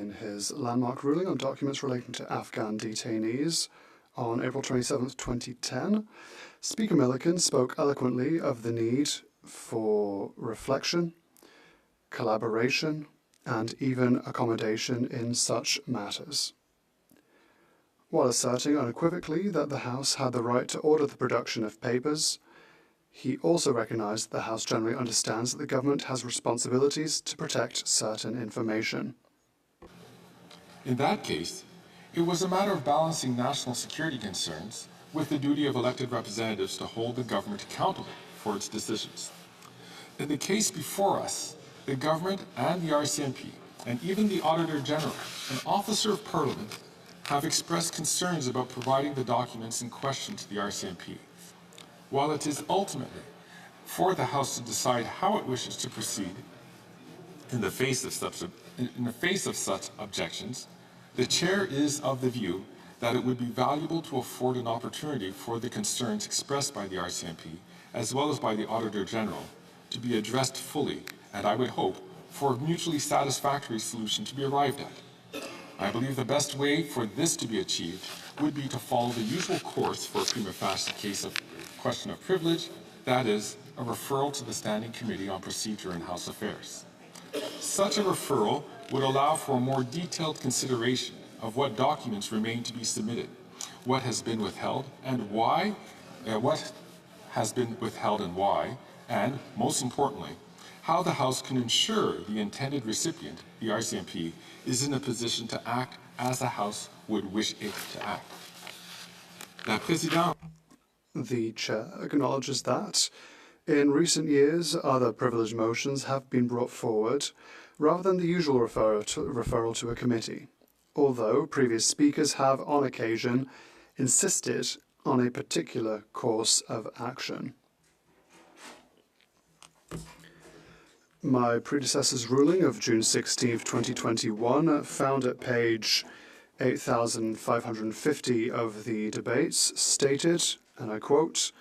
in his landmark ruling on documents relating to Afghan detainees on April 27, 2010, Speaker Milliken spoke eloquently of the need for reflection, collaboration, and even accommodation in such matters. While asserting unequivocally that the House had the right to order the production of papers, he also recognized that the House generally understands that the government has responsibilities to protect certain information. In that case, it was a matter of balancing national security concerns with the duty of elected representatives to hold the government accountable for its decisions. In the case before us, the government and the RCMP, and even the Auditor General, an officer of Parliament, have expressed concerns about providing the documents in question to the RCMP. While it is ultimately for the House to decide how it wishes to proceed in the face of such objections, the Chair is of the view that it would be valuable to afford an opportunity for the concerns expressed by the RCMP, as well as by the Auditor General, to be addressed fully, and I would hope for a mutually satisfactory solution to be arrived at. I believe the best way for this to be achieved would be to follow the usual course for a prima facie case of question of privilege, that is, a referral to the Standing Committee on Procedure in House Affairs. Such a referral would allow for a more detailed consideration of what documents remain to be submitted, what has been withheld and why, and, most importantly, how the House can ensure the intended recipient, the RCMP, is in a position to act as the House would wish it to act. La Présidente. The Chair acknowledges that, in recent years, other privileged motions have been brought forward, rather than the usual referral to a committee, although previous speakers have, on occasion, insisted on a particular course of action. My predecessor's ruling of June 16, 2021, found at page 8,550 of the debates, stated, and I quote,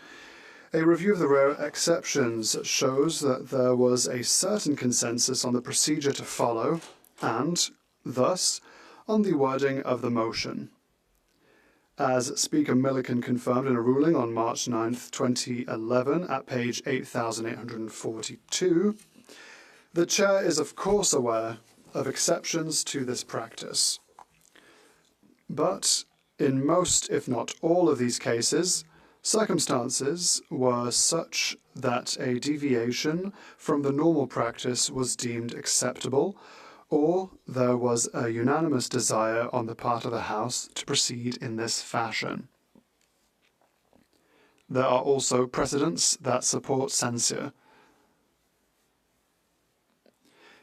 "A review of the rare exceptions shows that there was a certain consensus on the procedure to follow and, thus, on the wording of the motion. As Speaker Milliken confirmed in a ruling on March 9, 2011, at page 8,842, the Chair is of course aware of exceptions to this practice. But in most, if not all of these cases, circumstances were such that a deviation from the normal practice was deemed acceptable, or there was a unanimous desire on the part of the House to proceed in this fashion. There are also precedents that support censure.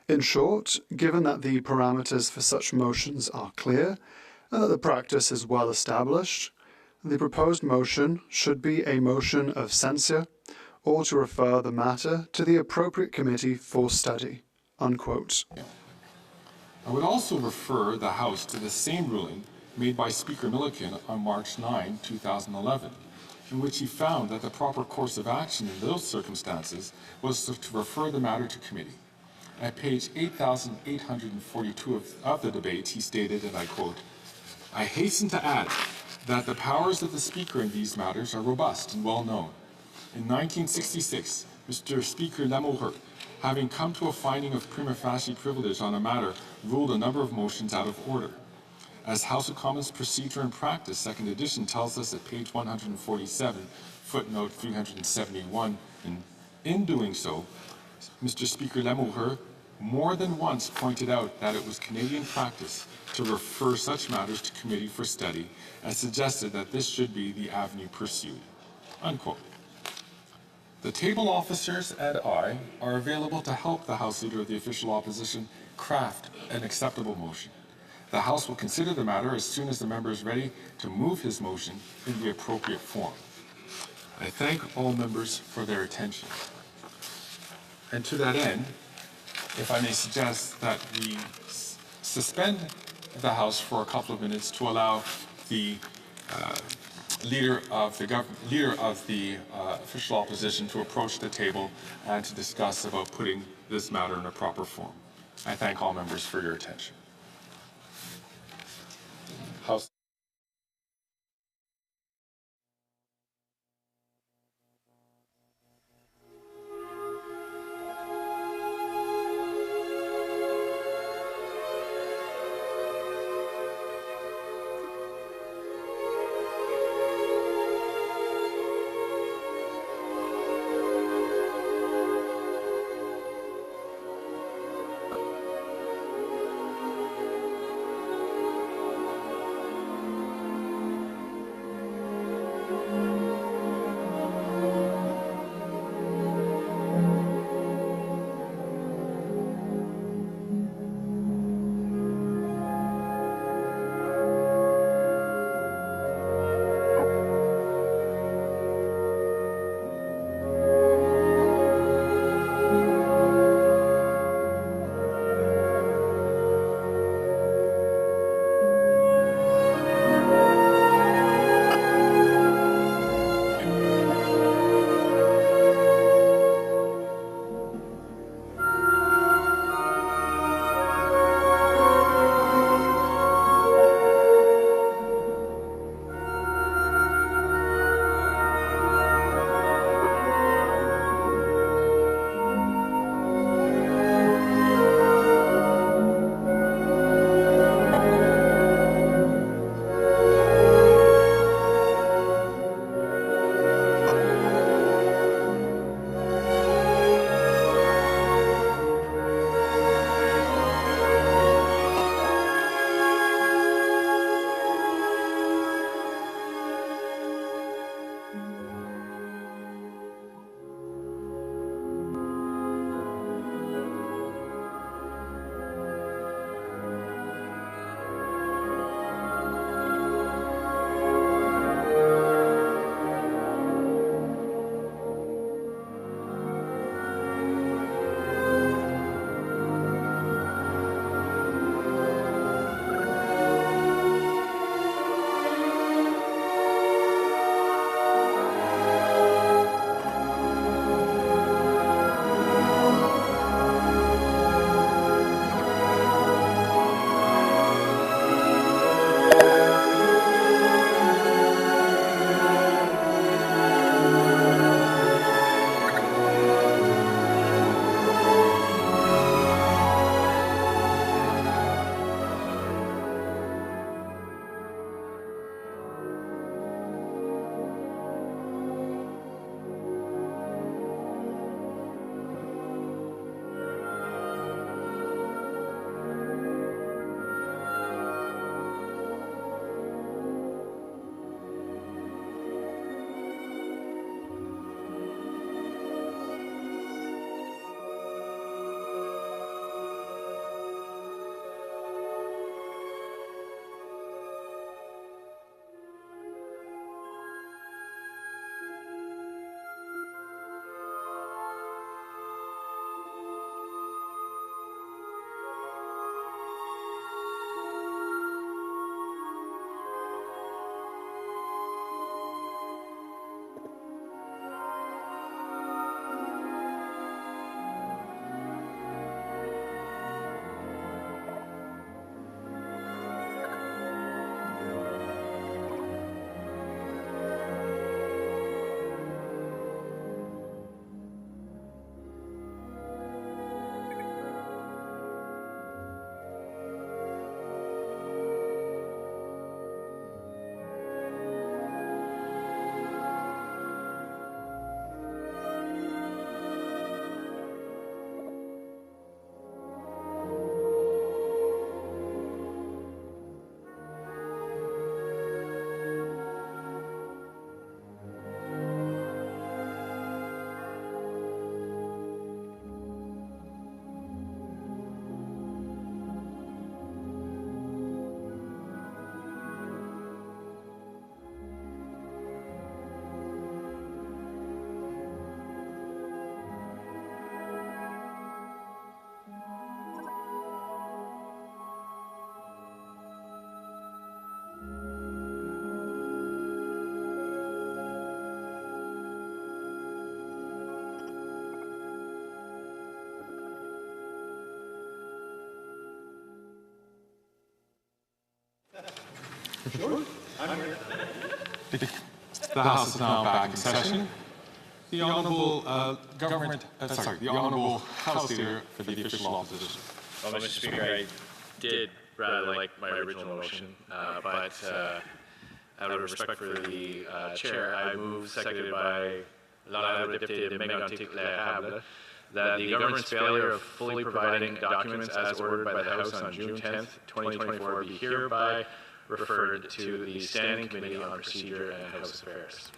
In short, given that the parameters for such motions are clear, and that the practice is well established, the proposed motion should be a motion of censure or to refer the matter to the appropriate committee for study." Unquote. I would also refer the House to the same ruling made by Speaker Milliken on March 9, 2011, in which he found that the proper course of action in those circumstances was to refer the matter to committee. At page 8,842 of the debate, he stated, and I quote, "I hasten to add that the powers of the Speaker in these matters are robust and well known. In 1966, Mr. Speaker Lamoureux, having come to a finding of prima facie privilege on a matter, ruled a number of motions out of order. As House of Commons Procedure and Practice, second edition, tells us at page 147, footnote 371, in doing so, Mr. Speaker Lamoureux more than once pointed out that it was Canadian practice to refer such matters to committee for study and suggested that this should be the avenue pursued." Unquote. The table officers and I are available to help the House Leader of the Official Opposition craft an acceptable motion. The House will consider the matter as soon as the member is ready to move his motion in the appropriate form. I thank all members for their attention. And to that end, if I may suggest that we suspend the House for a couple of minutes to allow the leader of the official opposition to approach the table and to discuss about putting this matter in a proper form. I thank all members for your attention. Sure. The House is now back in session. The Honourable the Honourable House Leader for the official opposition. Well, Mr. Speaker, I did rather like my original motion, but out of respect for the Chair, I move, seconded by l'honorable député Mégantic-Lérable, that the government's failure of fully providing documents as ordered by the House on June 10th, 2024 be hereby referred to the Standing Committee on Procedure and House Affairs.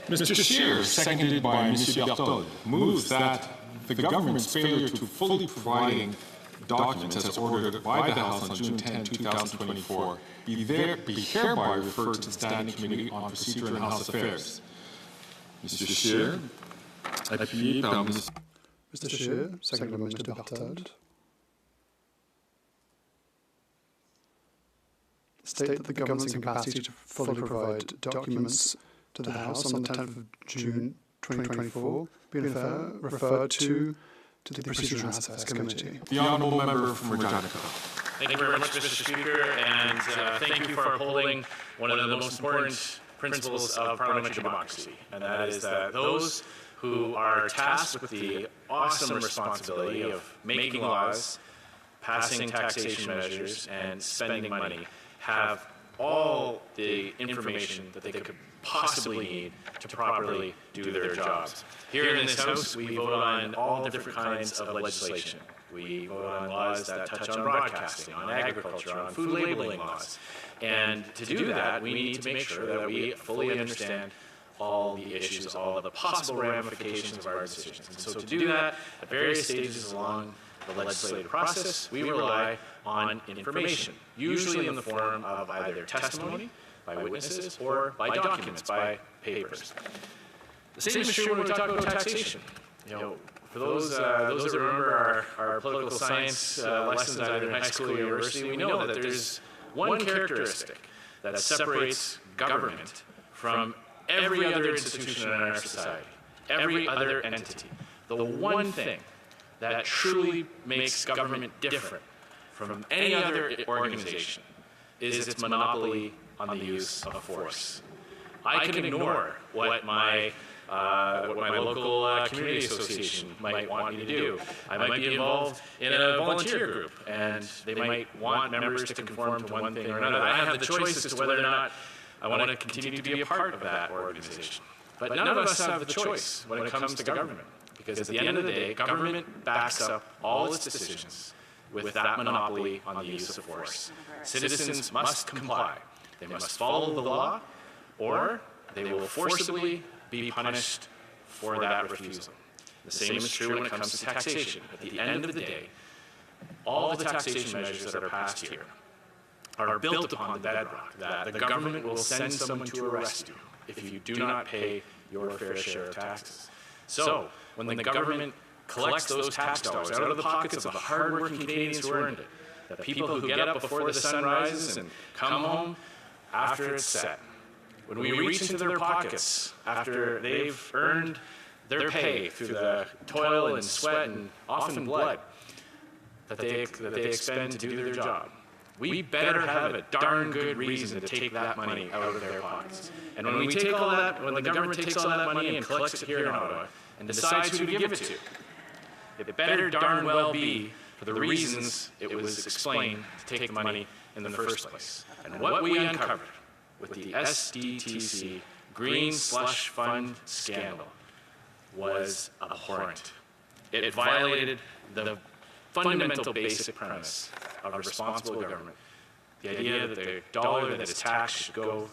Mr. Scheer, seconded by Mr. Berthold, moves that the government's failure to fully providing documents as ordered by the House on June 10, 2024 be hereby referred to the Standing Committee on Procedure and House Affairs. Mr. Scheer, appuyé par Mr. Scheer, seconded by Mr. Berthold. State that the government's incapacity to fully provide documents to the House on the 10th of June 2024 be referred to the Procedure and House Affairs Committee. The Honourable Member from Regina. Thank you very much, Mr. Speaker, and thank you for upholding one of the most important principles of parliamentary democracy, and that is that those who are tasked with the awesome responsibility of making laws, passing taxation measures, and spending money have all the information that they could possibly need to properly do their jobs. Here in this House, we vote on all different kinds of legislation. We vote on laws that touch on broadcasting, on agriculture, on food labeling laws. And to do that, we need to make sure that we fully understand all the issues, all of the possible ramifications of our decisions. And so to do that, at various stages along the legislative process, we rely on information, usually in the form of either testimony by witnesses or by documents, by papers. The same is true when we talk about taxation. You know, for those that remember our political science lessons either in high school or university, we know that there's one characteristic that separates government from every other institution in our society, every other entity. The one thing that truly makes government different from any other organization is its monopoly on the use of force. I can ignore what my local community association might want me to do. I might be involved in a volunteer group, and they might want members to conform to one thing or another. I have the choice as to whether or not I want to continue to be a part of that organization. But none of us have the choice when it comes to government, because at the end of the day, government backs up all its decisions with that monopoly on the use of force. Citizens must comply. They must follow the law, or they will forcibly be punished for that refusal. The same is true when it comes to taxation. At the end of the day, all the taxation measures that are passed here are built upon the bedrock that the government will send someone to arrest you if you do not pay your fair share of taxes. So, when the government collects those tax dollars out of the pockets of the hardworking Canadians who earned it, the people who get up before the sun rises and come home after it's set, when we reach into their pockets after they've earned their pay through the toil and sweat and often blood that they expend to do their job, we better have a darn good reason to take that money out of their pockets. And when we take all that, when the government takes all that money and collects it here in Ottawa and decides who to give it to, it better darn well be for the reasons it was explained to take the money in the first place. And what we uncovered with the SDTC Green Slush Fund scandal was abhorrent. It violated the fundamental basic premise of responsible government. The idea that the dollar that is taxed should go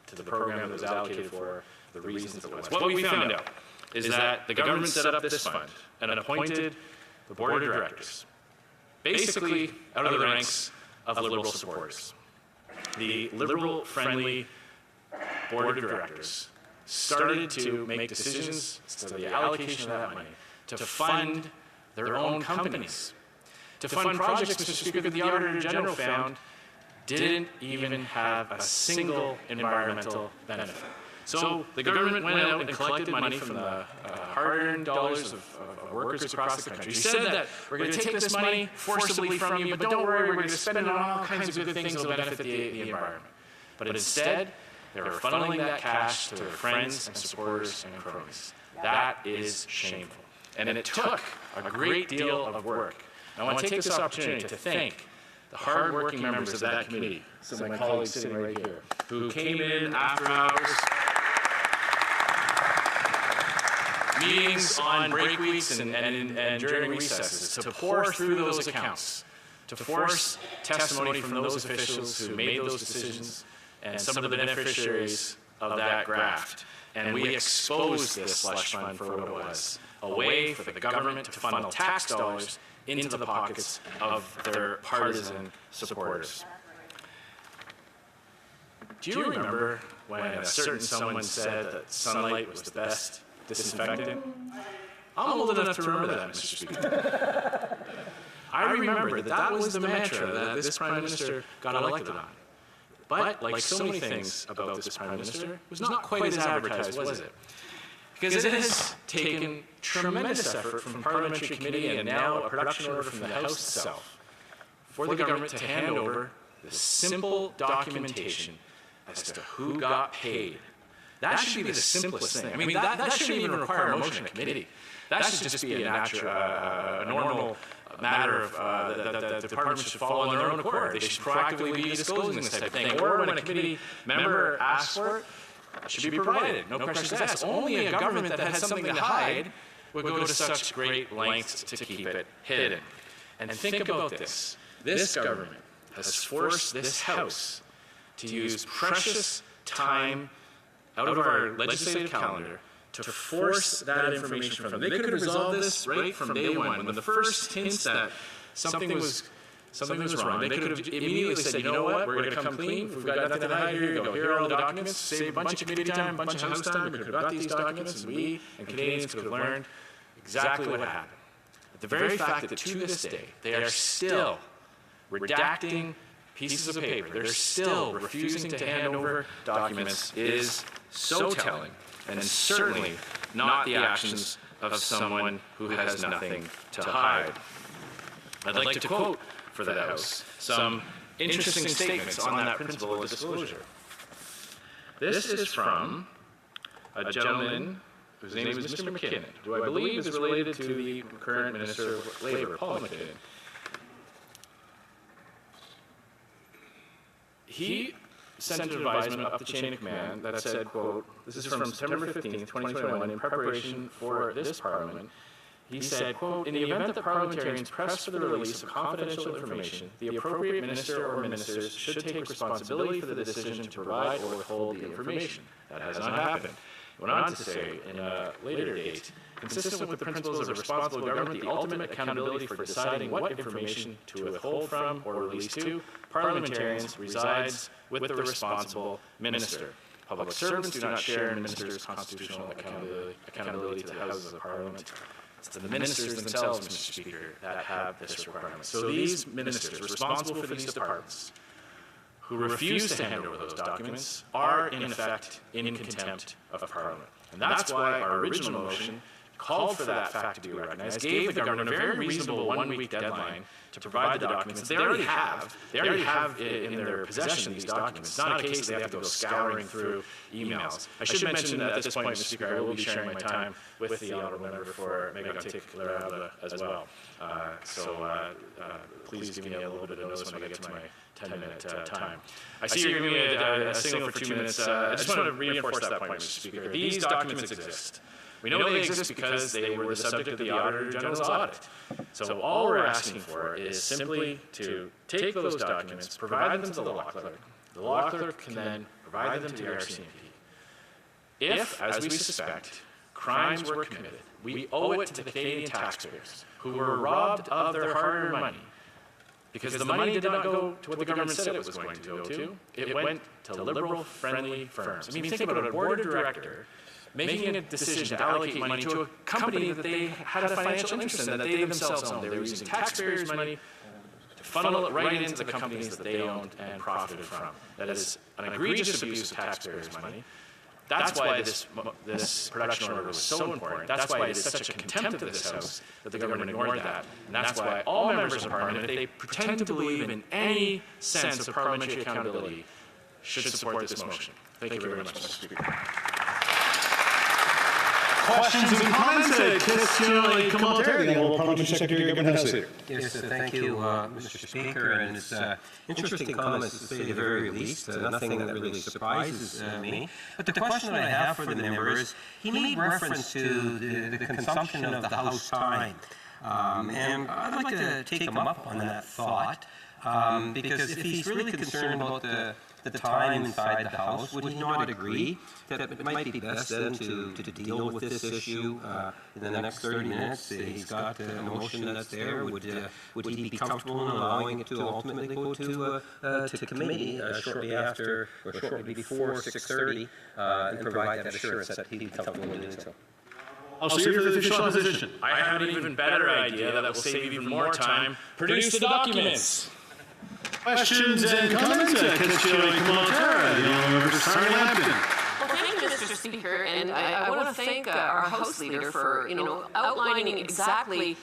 to the program that was allocated for the reasons it was. What we found out is that the government set up this fund and appointed the board of directors, basically out of the ranks of Liberal supporters. The Liberal-friendly board of directors started to make decisions as to the allocation of that money to fund their own companies, to fund projects, Mr. Speaker, that the Auditor General found didn't even have a single environmental benefit. So the government went out and collected money from the hard-earned dollars of workers across the country. He said that we're going to take this money forcibly from you, but don't worry, we're going to spend it on all kinds of good things that will benefit the environment. But instead, they were funneling that cash to their friends and supporters and cronies. That is shameful. And it took a great deal of work. I want to take this opportunity to thank the hard-working members of that committee, some of my colleagues sitting right here, who came in after hours, meetings on break weeks and during recesses to pour through those accounts, to force testimony from those officials who made those decisions and some of the beneficiaries of that graft. And we exposed this slush fund for what it was, a way for the government to funnel tax dollars into the pockets of their partisan supporters. Do you remember when a certain someone said that sunlight was the best disinfectant? I'm old enough to remember that, Mr. Speaker. I remember that was the mantra that this Prime Minister got elected on. But, like so many things about this Prime Minister, it was not quite as advertised, was it? Because it has taken tremendous effort from Parliamentary Committee and now a production order from the House itself for the government to hand over the simple documentation as to who got paid. That should be the simplest thing. I mean, that shouldn't even require a motion in committee. That should just be a normal matter that the department should follow on their own accord. They should proactively be disclosing this type of thing. Or when a committee member asks for it, it should be provided. No questions asked. Only a government that had something to hide would go to such great lengths to keep it hidden. And think about this. This government has forced this House to use precious time out of our legislative calendar to force that information from them. They could have resolved this right from day one. When the first hints that something was wrong, they could have immediately said, you know what, we're going to come clean. We've got nothing to hide. Here you go. Here are all the documents. Save a bunch of committee time, a bunch of House time. We could have got these documents, and we and Canadians could have learned exactly what happened. But the very fact that to this day, they are still redacting pieces of paper, they're still refusing to hand over documents is so telling, and certainly not the actions of someone who has nothing to hide. I'd like to quote for the House some interesting statements on that principle of disclosure. This is from a gentleman whose name is Mr. McKinnon, who I believe is related to the current Minister of Labour, Paul McKinnon. He sent an advisement up the chain of command that said, quote, this is from September 15th, 2021, in preparation for this Parliament. He said, quote, in the event that parliamentarians press for the release of confidential information, the appropriate minister or ministers should take responsibility for the decision to provide or withhold the information. That has not happened. He went on to say in a later date, consistent with the principles of responsible government, the ultimate accountability for deciding what information to withhold from or release to parliamentarians resides with the responsible minister. Public servants do not share in ministers' constitutional accountability to the Houses of Parliament. It's the ministers themselves, Mr. Speaker, that have this requirement. So these ministers responsible for these departments who refuse to hand over those documents are, in effect, in contempt of Parliament. And that's why our original motion called for that fact to be recognized, gave the government a very reasonable one-week deadline to provide the documents. They already have in their possession these documents. It's not a case that they have to go scouring through emails. I should mention that at this point, Mr. Speaker, I will be sharing my time with the honourable member for Mégantic-Lorado as well. Please give me a little bit of notice when I get to my 10-minute time. I see you're giving me a signal for 2 minutes. I just want to reinforce that point, Mr. Speaker. These documents exist. We know they exist because they were the subject of the Auditor General's audit. So all we're asking for is simply to take those documents, provide them to the law clerk. The law clerk can then provide them to the RCMP. If, as we suspect, crimes were committed, we owe it to the Canadian taxpayers who were robbed of their hard-earned money Because the money did not go to what the government said it was going to go to. It went to liberal-friendly firms. I mean, think about a board of director making a decision to allocate money to a company that they had a financial interest in, that they themselves owned. They were using taxpayers' money to funnel it right into the companies that they owned and profited from. That is an egregious abuse of taxpayers' money. That's why this production order was so important. That's why it is such a contempt of this House that the government ignored that. And that's why all members of Parliament, if they pretend to believe in any sense of parliamentary accountability, should support this motion. Thank you very much, Mr. Speaker. Questions and comments? Question et commentaire. The Honourable Parliamentary Secretary, Government House Leader. Yes, thank you, Mr. Speaker. And it's interesting comments, to say the very least. Nothing that really surprises me. But the question that I have for the member is, he made reference to the consumption of the House time. And I'd like to take him up on that thought. Because if he's really concerned about the time inside the House, would he not agree that it might be best then to deal with this issue in the next 30 minutes? He's got a motion that's there. Would he be comfortable in allowing it to ultimately go to committee shortly after or shortly before 6:30 and provide that assurance that he'd be comfortable in doing so? I'll see you for the official opposition. I have an even better idea that will save even more time. Produce the documents. Questions and comments? Question et commentaire. The Honourable Member Sarah Lambton. Well, thank you, Mr. Speaker, and I want to thank our House Leader for, outlining exactly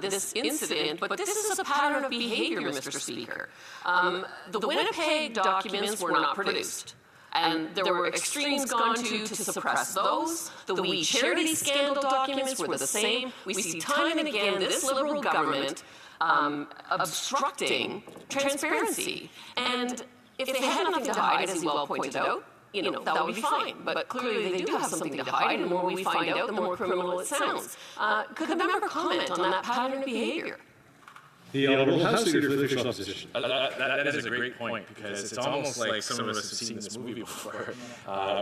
this incident. But this is a pattern of behavior, Mr. Speaker. The Winnipeg documents were not produced. And there were extremes gone to suppress those. The We Charity scandal documents were the same. We see time and again this Liberal government obstructing transparency. And if they had nothing to hide, as he well pointed out, that would be fine. But clearly they do have something to hide, and the more we find out, the more criminal it sounds. Could the member comment on that pattern of behavior? The Honourable House Leader for the official opposition. That is a great point, because it's almost like some of us have seen this movie before.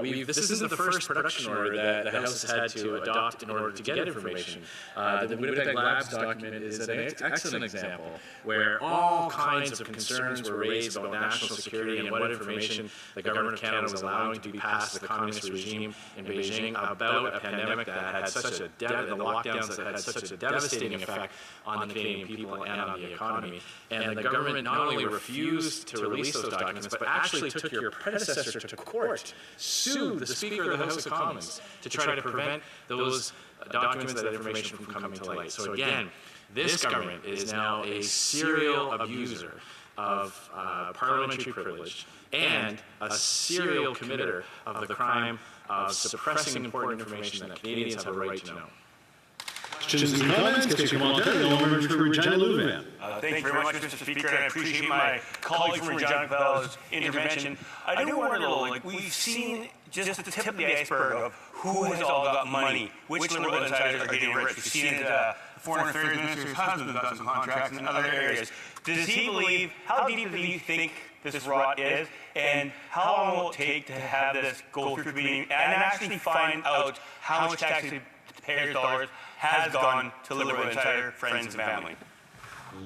This isn't the first production order that the House has had to adopt in order to get information. The Winnipeg Labs document is an excellent example where all kinds of concerns were raised about national security and what information the government of Canada was allowing to be passed to the communist regime in Beijing about a pandemic that had such a the lockdowns that had such a devastating effect on the Canadian people and on the economy. And the government not only refused to release those documents, but actually took your predecessor to court, sued the Speaker of the House of Commons to try to prevent those documents, that information from coming to light. So again, this government is now a serial abuser of parliamentary privilege and a serial committer of the crime of suppressing important information that Canadians have a right to know. Questions and comments? Question commentaire. The Honourable Member for Regina Louvain. Thank you very much, Mr. Speaker, and I appreciate my colleague from Regina Cabela's intervention. I do wonder, though, we've seen just the tip of the iceberg of who has all got money, which Liberal insiders are getting rich. We've seen it, the Foreign Affairs Minister's husband got some contracts in other areas. Does he believe, how deep does he think this rot is, and how long will it take to have this go through committee and actually find out how much taxpayers' dollars has gone to Liberal insider friends and family?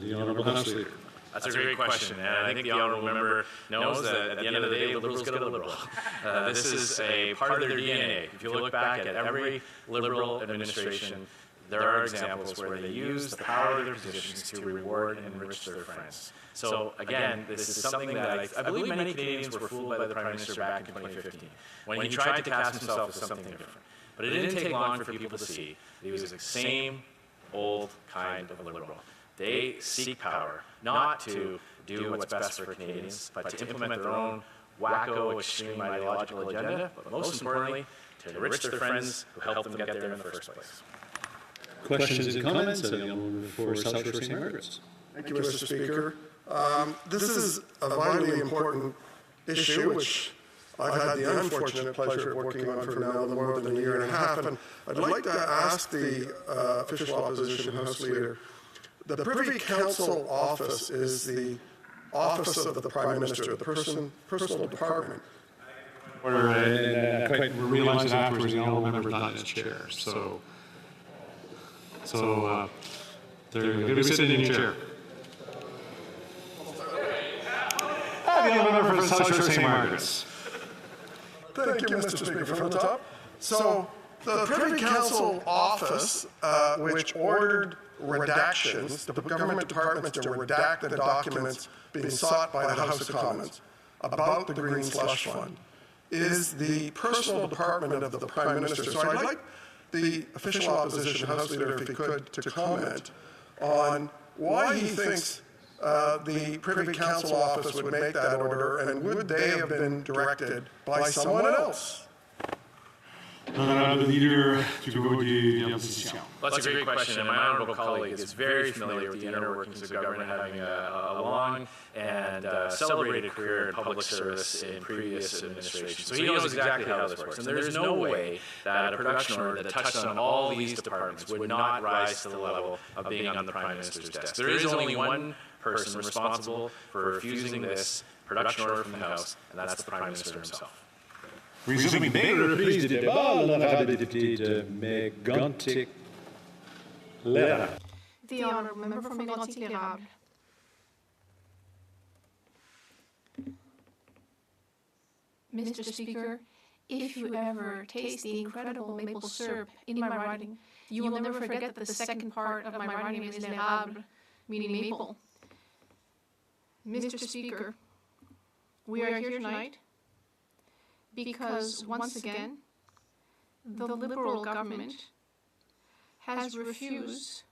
The Honourable House Leader. That's a great question, and I think the Honourable Member knows that at the end of the day, Liberals get a Liberal. This is a part of their DNA. If you look back at every Liberal administration, there are examples where they use the power of their positions to reward and enrich their friends. So again, this is something that I believe many Canadians were fooled by the Prime Minister back in 2015, when he tried to cast himself as something different. But it didn't take long for people to see that he was the same old kind of Liberal. They seek power, not to do what's best for Canadians, but to implement their own wacko, extreme ideological agenda, but most importantly, to enrich their friends who helped them get there in the first place. Questions and comments? The Honourable for South Shore St. Margaret's. Thank you, Mr. Speaker. This is a vitally important issue, which I've had the unfortunate pleasure of working on for now more than a year and a half. And I'd like to ask the official opposition House Leader, the Privy Council office is the office of the Prime Minister, the personal department. Order, and quite realized afterwards the Honourable Member is not in his chair. So they're going to be sitting in your chair. the member for South Shore St. Margaret's. Thank you, Mr. Speaker, from the top. So, the Privy Council office, which ordered redactions, the government departments to redact the documents being sought by the House of Commons about the Green Slush Fund, is the personal department of the Prime Minister. So I'd like the official opposition House Leader, if he could, to comment on why he thinks the Privy Council office would make that order, and would they have been directed by someone else? Le leader de l'opposition. Well, that's a great question, and my honourable colleague is very familiar with the inner workings of government, having a long and celebrated career in public service in previous administrations. So he knows exactly how this works, and there is no way that a production order that touched on all these departments would not rise to the level of being on the Prime Minister's desk. There is only one person responsible for refusing this production order from the House, and that's the Prime Minister himself. Resuming belle reprise du débat, l'honorable député de Mégantic L'Érable. The honourable member from Mégantic L'Érable. Mr. Speaker, if you ever taste the incredible maple syrup in my writing, you will never forget that the second part of my writing is l'érable, meaning maple. Mr. Speaker, we are here tonight because, once again, the Liberal government has refused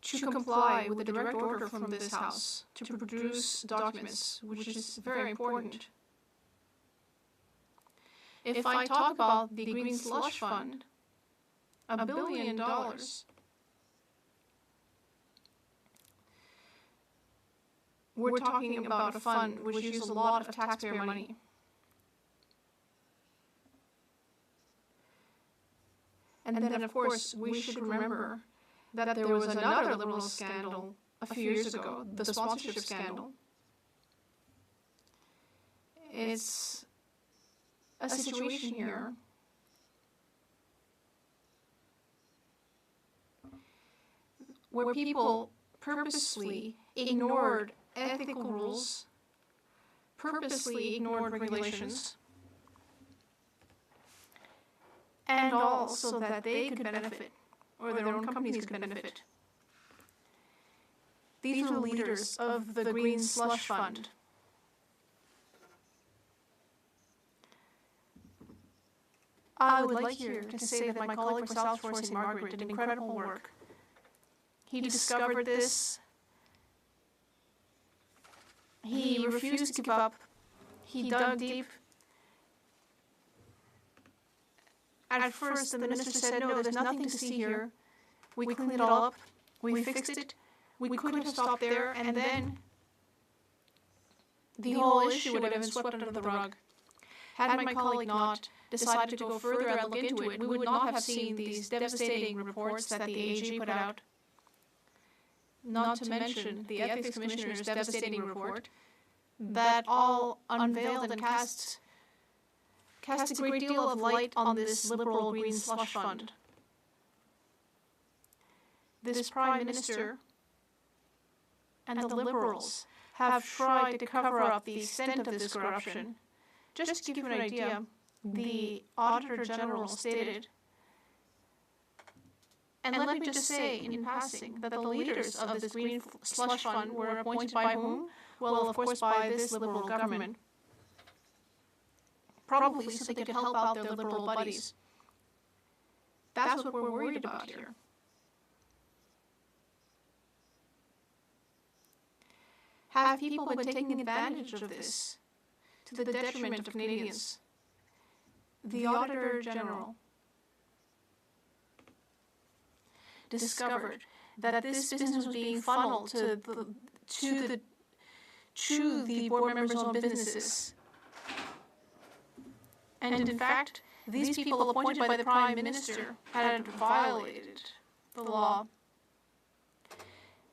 to comply with the direct order from this House to produce documents, which is very important. If I talk about the Green Slush Fund, $1 billion we're talking about a fund which uses a lot of taxpayer money. And then, of course, we should remember that there was another Liberal scandal a few years ago, the sponsorship scandal. It's a situation here where people purposely ignored ethical rules, purposely ignored regulations, and all so that they could benefit, or their own companies could benefit. These are the leaders of the Green Slush Fund. I would like here to say that my colleague for South Shore St. Margaret did incredible work. He discovered this. He refused to give up. He dug deep. At first, the minister said, no, there's nothing to see here. We cleaned it all up. We fixed it. We could have stopped there, and then the whole issue would have been swept under the rug. Had my colleague not decided to go further and look into it, we would not have seen these devastating reports that the AG put out. Not to mention the Ethics Commissioner's devastating report that all unveiled and cast a great deal of light on this Liberal Green Slush Fund. This Prime Minister and the Liberals have tried to cover up the extent of this corruption. Just to give you an idea, the Auditor General stated, and let me just say in passing, that the leaders of this Green Slush Fund were appointed by whom? Well, of course, by this Liberal government. Probably so they could help out their Liberal buddies. That's what we're worried about here. Have people been taking advantage of this to the detriment of Canadians? The Auditor General discovered that this business was being funneled to the board members' own businesses. And in fact, these people appointed by the Prime Minister had violated the law.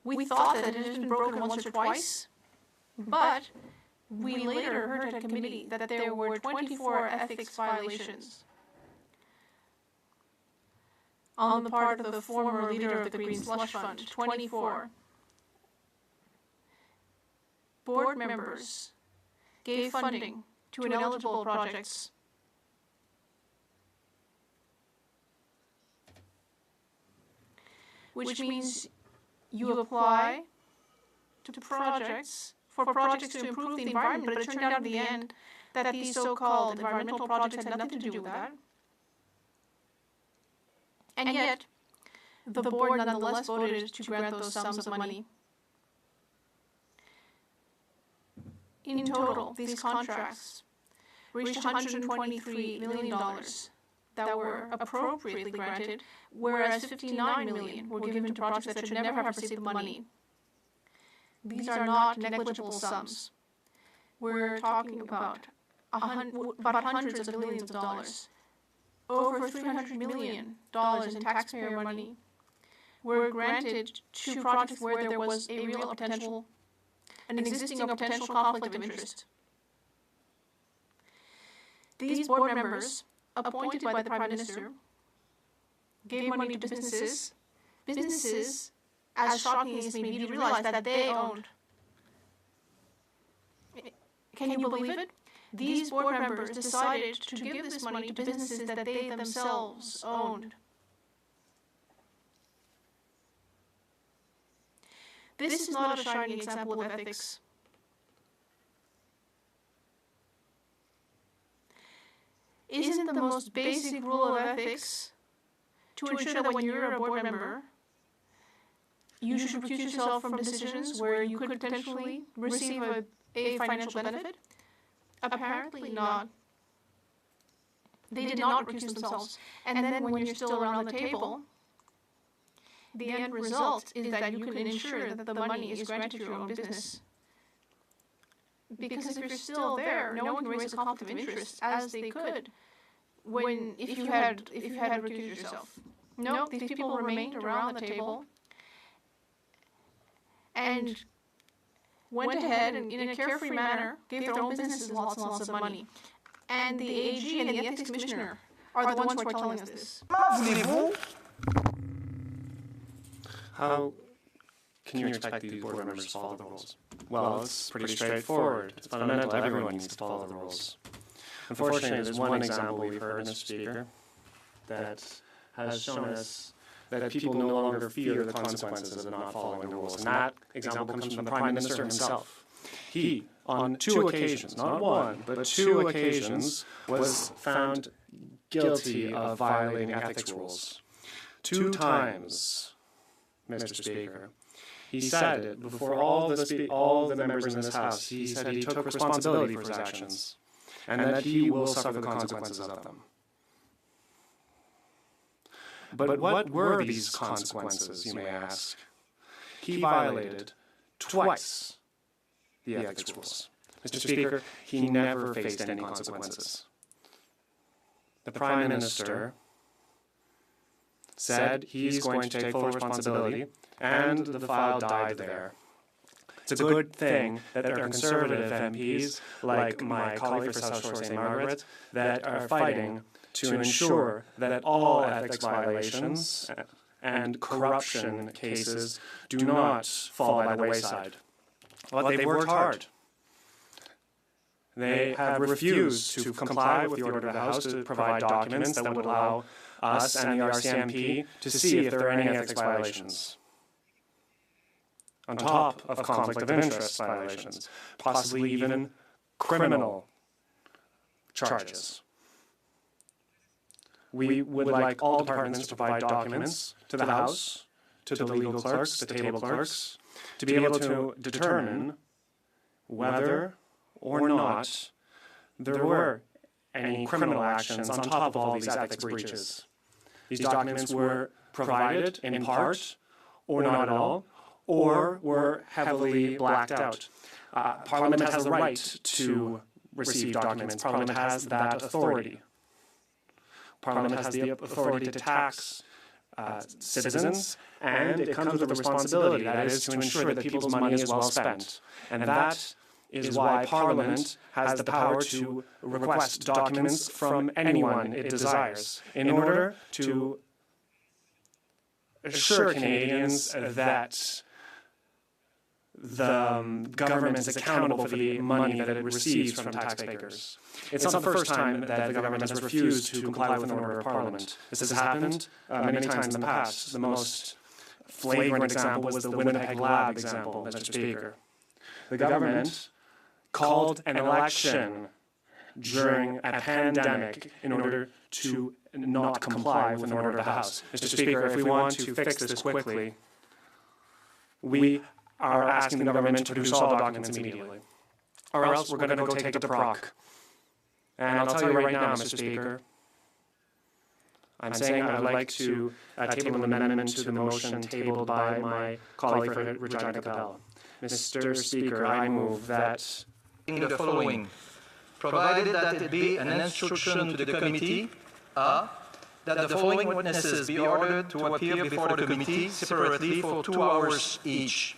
We thought that it had been broken once or twice, but we later heard at committee that there were 24 ethics violations. on the part of the former leader of the Green Slush Fund. 24. Board members gave funding to ineligible projects. Which means you apply to projects for projects to improve the environment, but it turned out in the end that these so-called environmental projects had nothing to do with that. And yet, the board nonetheless voted to grant those sums of money. In total, these contracts reached $123 million that were appropriately granted, whereas $59 million were given to projects that should never have received the money. These are not negligible sums. We're talking about hundreds of millions of dollars. Over $300 million in taxpayer money were granted to projects where there was a real potential, an existing or potential conflict of interest. These board members, appointed by the Prime Minister, gave money to businesses, as shocking as it may be to realize that they owned. Can you believe it? These board members decided to give this money to businesses that they themselves owned. This is not a shining example of ethics. Isn't the most basic rule of ethics to ensure that when you're a board member, you should recuse yourself from decisions where you could potentially receive a financial benefit? Apparently not. They did not recuse themselves. And then when you're still around the table, the end result is that you can ensure that the money is granted to your own business. Because if you're still there, no one can raise a conflict of interest as they could if you had recused yourself. No, these people remained around the table and went ahead and in a carefree manner gave their own businesses lots and lots of money. And the AG and the Ethics Commissioner are the ones who are telling us this. How can you expect these board members to follow the rules? Well, it's pretty straightforward. It's fundamental. Everyone needs to follow the rules. Unfortunately, there's one example we've heard, Mr. Speaker, that has shown us that people no longer fear the consequences of not following the rules. And that example comes from the Prime Minister himself. He, on 2 occasions, not one, but 2 occasions, was found guilty of violating ethics rules. 2 times, Mr. Speaker. He said it before all the members in this House. He said he took responsibility for his actions and that he will suffer the consequences of them. But what were these consequences, you may ask? He violated twice the ethics rules. Mr. Speaker, he never faced any consequences. The Prime Minister said he's going to take full responsibility, and the file died there. It's a good thing that there are Conservative MPs, like my colleague for South Shore St. Margaret, that are fighting to ensure that all ethics violations and corruption cases do not fall by the wayside. But they've worked hard. They have refused to comply with the order of the House to provide documents that would allow us and the RCMP to see if there are any ethics violations, on top of conflict of interest violations, possibly even criminal charges. We would like all departments to provide documents to the House, to the legal clerks, the table clerks, to be able to determine whether or not there were any criminal actions on top of all these ethics breaches. These documents were provided in part, or not at all, or were heavily blacked out. Parliament has the right to receive documents. Parliament has that authority. Parliament has the authority to tax citizens, and it comes with a responsibility, that is, to ensure that people's money is well spent. And that is why Parliament has the power to request documents from anyone it desires in order to assure Canadians that the government is accountable for the money that it receives from taxpayers. It's not the first time that the government has refused to comply with an order of Parliament. This has happened many times in the past. The most flagrant example was the Winnipeg Lab example, Mr. Speaker. The government called an election during a pandemic in order to not comply with an order of the House. Mr. Speaker, if we want to fix this quickly, we are asking the government to produce all documents immediately, or else we're going to go take it to Proc. And I'll tell you right now, Mr. Speaker, I'm saying I would like to table an amendment to the motion tabled by my colleague Regina Capella. Mr. Speaker, I move that the following, provided that it be an instruction to the committee, that the following witnesses be ordered to appear before the committee separately for 2 hours each.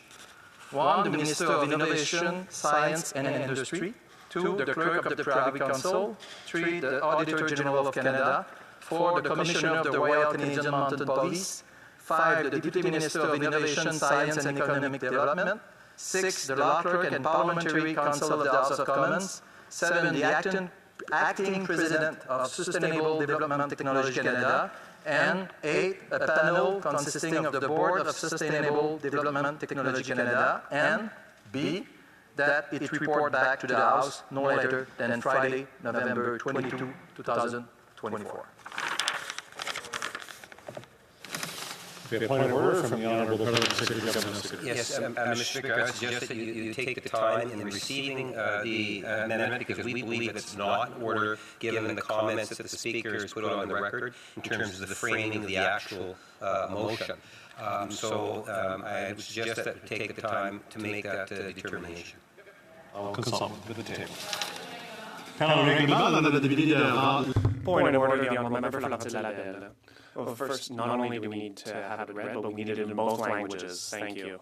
1, the Minister of Innovation, Science and Industry. 2, the Clerk of the Privy Council. 3, the Auditor General of Canada. 4, the Commissioner of the Royal Canadian Mounted Police. 5, the Deputy Minister of Innovation, Science and Economic Development. 6, the Law Clerk and Parliamentary Council of the House of Commons. 7, the Acting President of Sustainable Development Technology Canada. And 8, a panel consisting of the Board of Sustainable Development Technology Canada. And B, that it report back to the House no later than Friday, November 22, 2024. We have a point of order from the Honourable Secretary of Government. Yes, Mr. Speaker, I suggest that you take the time in receiving the amendment because we believe it's not in order given the comments that the Speaker has put on the record in terms of the framing of the actual motion. I would suggest that we take the time to make that determination. I'll consult with the table. Point of order, the Honourable Member for Laval. Well, first, not only do we need to have it read, but we need it in both languages. Thank you.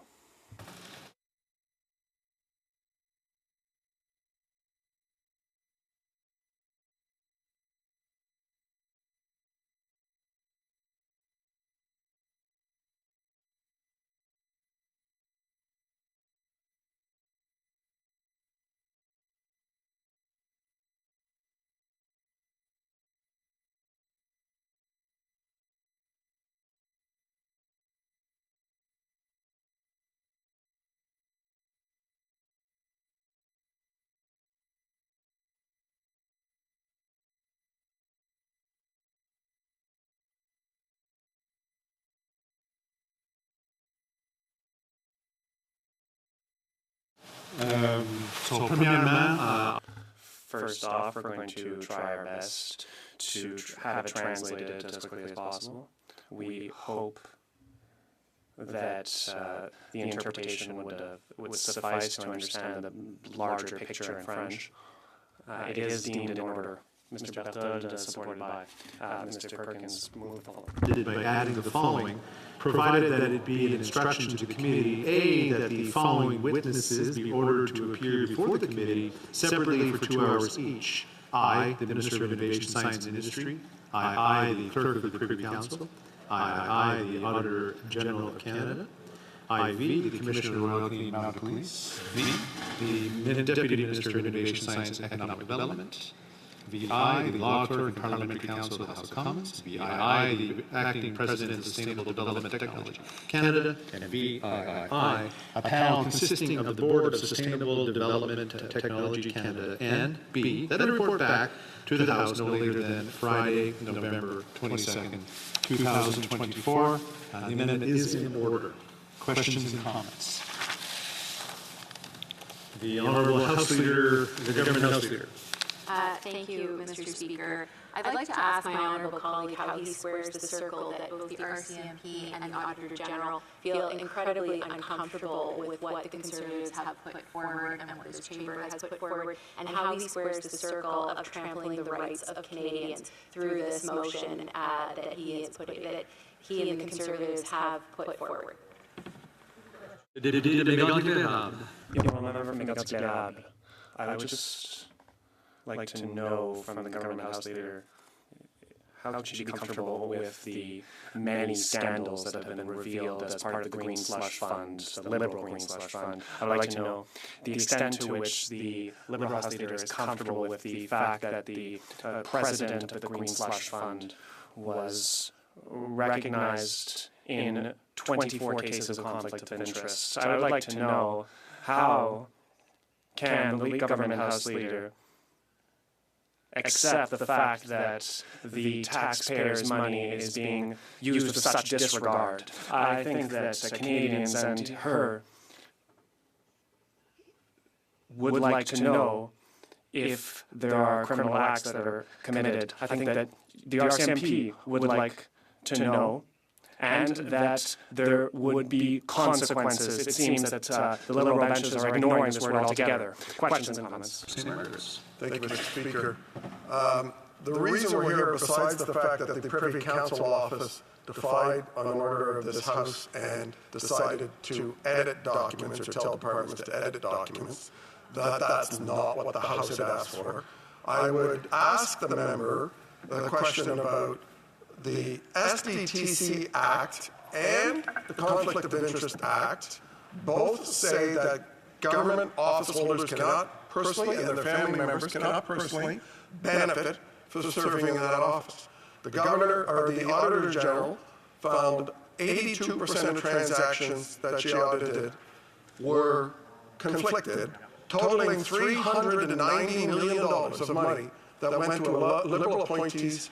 First off, we're going to try our best to have it translated as quickly as possible. We hope that the interpretation would suffice to understand the larger picture in French. It is deemed in order. Mr. Berthold, supported by Mr. Perkins, move the following. By adding the following, provided that it be an instruction to the committee, A, that the following witnesses be ordered to appear before the committee separately for 2 hours each. I, the Minister of Innovation, Science and Industry. I, the Clerk of the Privy Council. I, the Auditor General of Canada. IV, the Commissioner of the Royal Canadian Mounted Police. V, the Deputy Minister of Innovation, Science and Economic Development. VI, the Law Clerk and Parliamentary Council of the House of Commons. VII, the Acting President of Sustainable Development Technology Canada. And VIII, a panel consisting of the Board of Sustainable Development Technology Canada. And B, that it report back to the House no later than Friday, November 22nd, 2024. The amendment is in order. Questions and comments? The Honourable House Leader, the Government House Leader. Thank you, Mr. Speaker. I'd like to ask my honourable colleague how he squares the circle that both the RCMP and the Auditor General feel incredibly uncomfortable with what the Conservatives have put forward and what this chamber has put forward, and how he squares the circle of trampling the rights of Canadians through this motion that he and the Conservatives have put forward. I would just like to know from the Government House Leader how should you be comfortable with the many scandals that have been revealed as part of the Green Slush Fund, the Liberal Green Slush Fund? I would like to know the extent to which the Liberal House Leader is comfortable with the fact that the president of the Green Slush Fund was recognized in 24 cases of conflict of interest. I would like to know how can the government House Leader accept the fact that the taxpayers' money is being used with such disregard. I think that Canadians and her would like to know if there are criminal acts that are committed. I think that the RCMP would like to know, and that there would be consequences. It seems that the Liberal benches are ignoring this word altogether. Questions and comments? Thank you, Mr. Speaker. The reason we're here, besides the fact that the Privy Council office defied an order of this House and decided to edit documents or tell departments to edit documents, that's not what the House had asked for. I would ask the member the question about the SDTC Act and the Conflict of Interest Act both say that government office holders cannot personally, and their family members cannot personally benefit for serving in that office. The Governor, or the Auditor General, found 82% of transactions that she audited were conflicted, totaling $390 million of money that went to a Liberal appointee's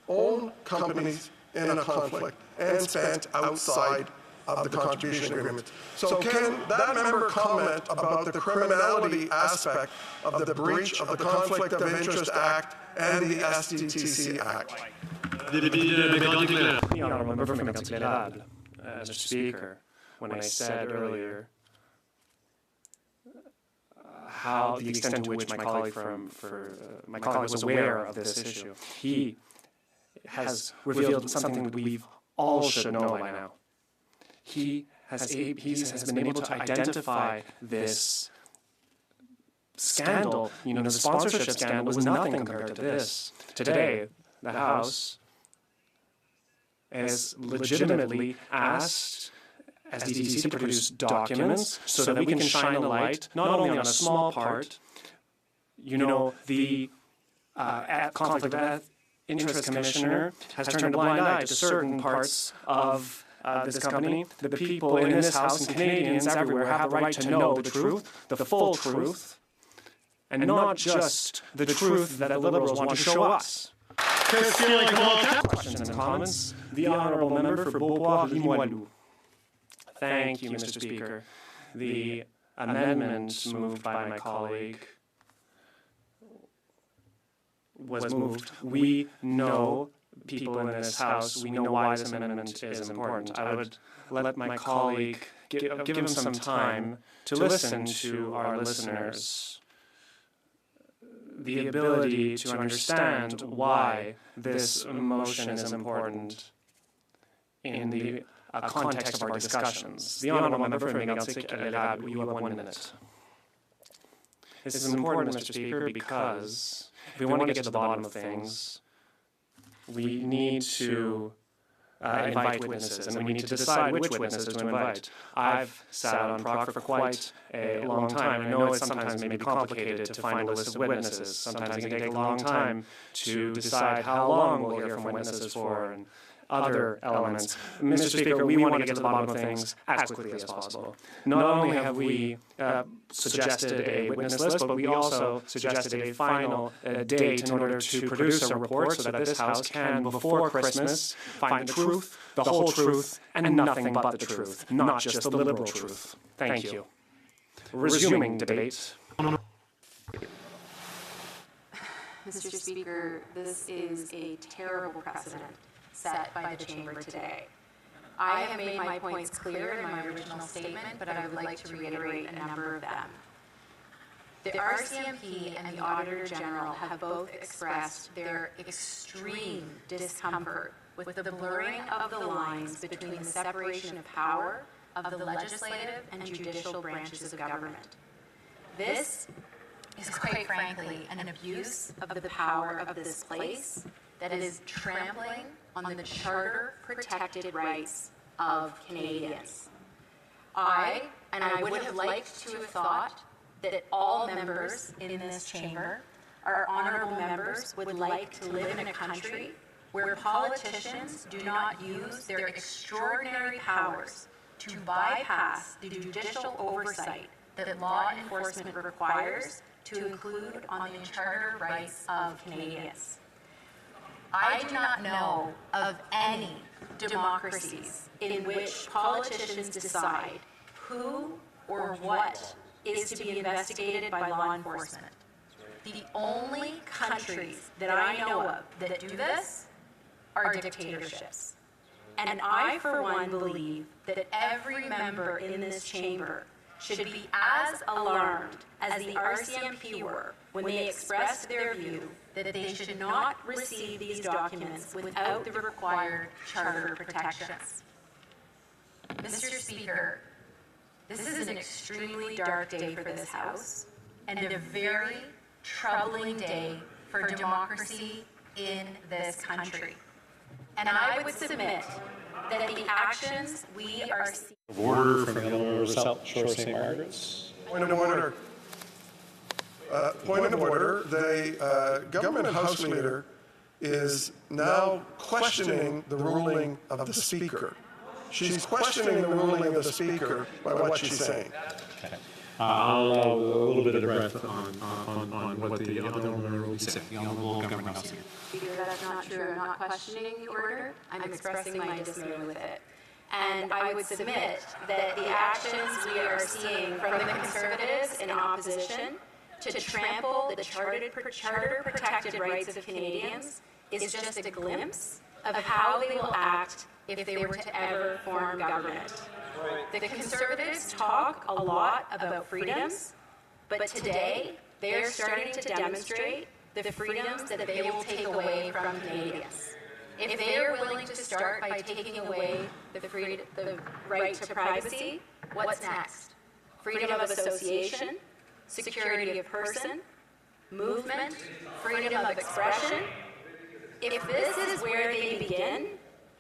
own companies in a conflict and spent outside of the contribution agreement. So can that member comment about the criminality aspect of the breach of the Conflict of Interest Act and the SDTC Act? The Honourable Member for Mégantic-L'Érable, Mr. Speaker, when I said earlier how the extent to which my colleague was aware of this issue, he has revealed something that we've all should know by now. He has been able to identify this scandal. The sponsorship scandal was nothing compared to this. Today, the House has legitimately asked SDTC to produce documents so that we can shine a light not only on a small part. The Conflict of Interest Commissioner has turned a blind eye to certain parts of this company. The people in this House and Canadians everywhere have the right to know the truth, the full truth, and not just the truth that the Liberals want to show us. Questions and comments? The Honourable Member for Beauport-Limoilou. Thank you, Mr. Speaker. The amendment moved by my colleague was moved. We know, people in this House, we know why this amendment is important. I would let my colleague give him some time to listen to our listeners. The ability to understand why this motion is important in the context of our discussions. The Honourable Member for Mégantic-L'Érable, you have 1 minute. This is important, Mr. Speaker, because if we want to get to the bottom of things, we need to invite witnesses, and we need to decide which witnesses to invite. I've sat on PROC for quite a long time. I know it sometimes may be complicated to find a list of witnesses. Sometimes it can take a long time to decide how long we'll hear from witnesses for and other elements. Mr. Speaker, we want to get to the bottom of things as quickly as possible. Not only have we suggested a witness list, but we also suggested a final date in order to produce a report so that this House can, before Christmas, find the truth, the whole truth, and nothing but the truth, not just the Liberal truth. Thank you. Resuming debate. Mr. Speaker, this is a terrible precedent set by the Chamber today. I have made my points clear in my original statement, but I would like to reiterate a number of them. The RCMP and the Auditor General have both expressed their extreme discomfort with the blurring of the lines between the separation of power of the legislative and judicial branches of government. This is quite frankly an abuse of the power of this place that is trampling on the charter-protected rights of Canadians. I would have liked to have thought that all members in this chamber, our honourable members, would like to live in a country where politicians do not use their extraordinary powers to bypass the judicial oversight that law enforcement requires to include on the charter rights of Canadians. I do not know of any democracies in which politicians decide who or what is to be investigated by law enforcement. The only countries that I know of that do this are dictatorships. And I, for one, believe that every member in this chamber should be as alarmed as the RCMP were when they expressed their view that they should not receive these documents without the required charter protections. Mr. Speaker, this is an extremely dark day for this House and a very troubling day for democracy in this country. And I would submit that the actions we are seeing... Order from Eleanor South Shore St. Margaret's. Point of order. Point of order. The government House Leader is now questioning the ruling of the Speaker. She's questioning the ruling of the Speaker by what she's saying. Okay. I'll allow a little bit of breath on what the Honourable Member will say. The Honourable Government House Leader. Speaker, that's not true. I'm not questioning the order. I'm expressing my dismay with it. And I would submit that the actions we are seeing from the Conservatives in opposition to trample the charter-protected rights of Canadians is just a glimpse of how they will act if they were to ever form government. The Conservatives talk a lot about freedoms, but today they are starting to demonstrate the freedoms that they will take away from Canadians. If they are willing to start by taking away the right to privacy, what's next? Freedom of association, security of person, movement, freedom of expression. If this is where they begin,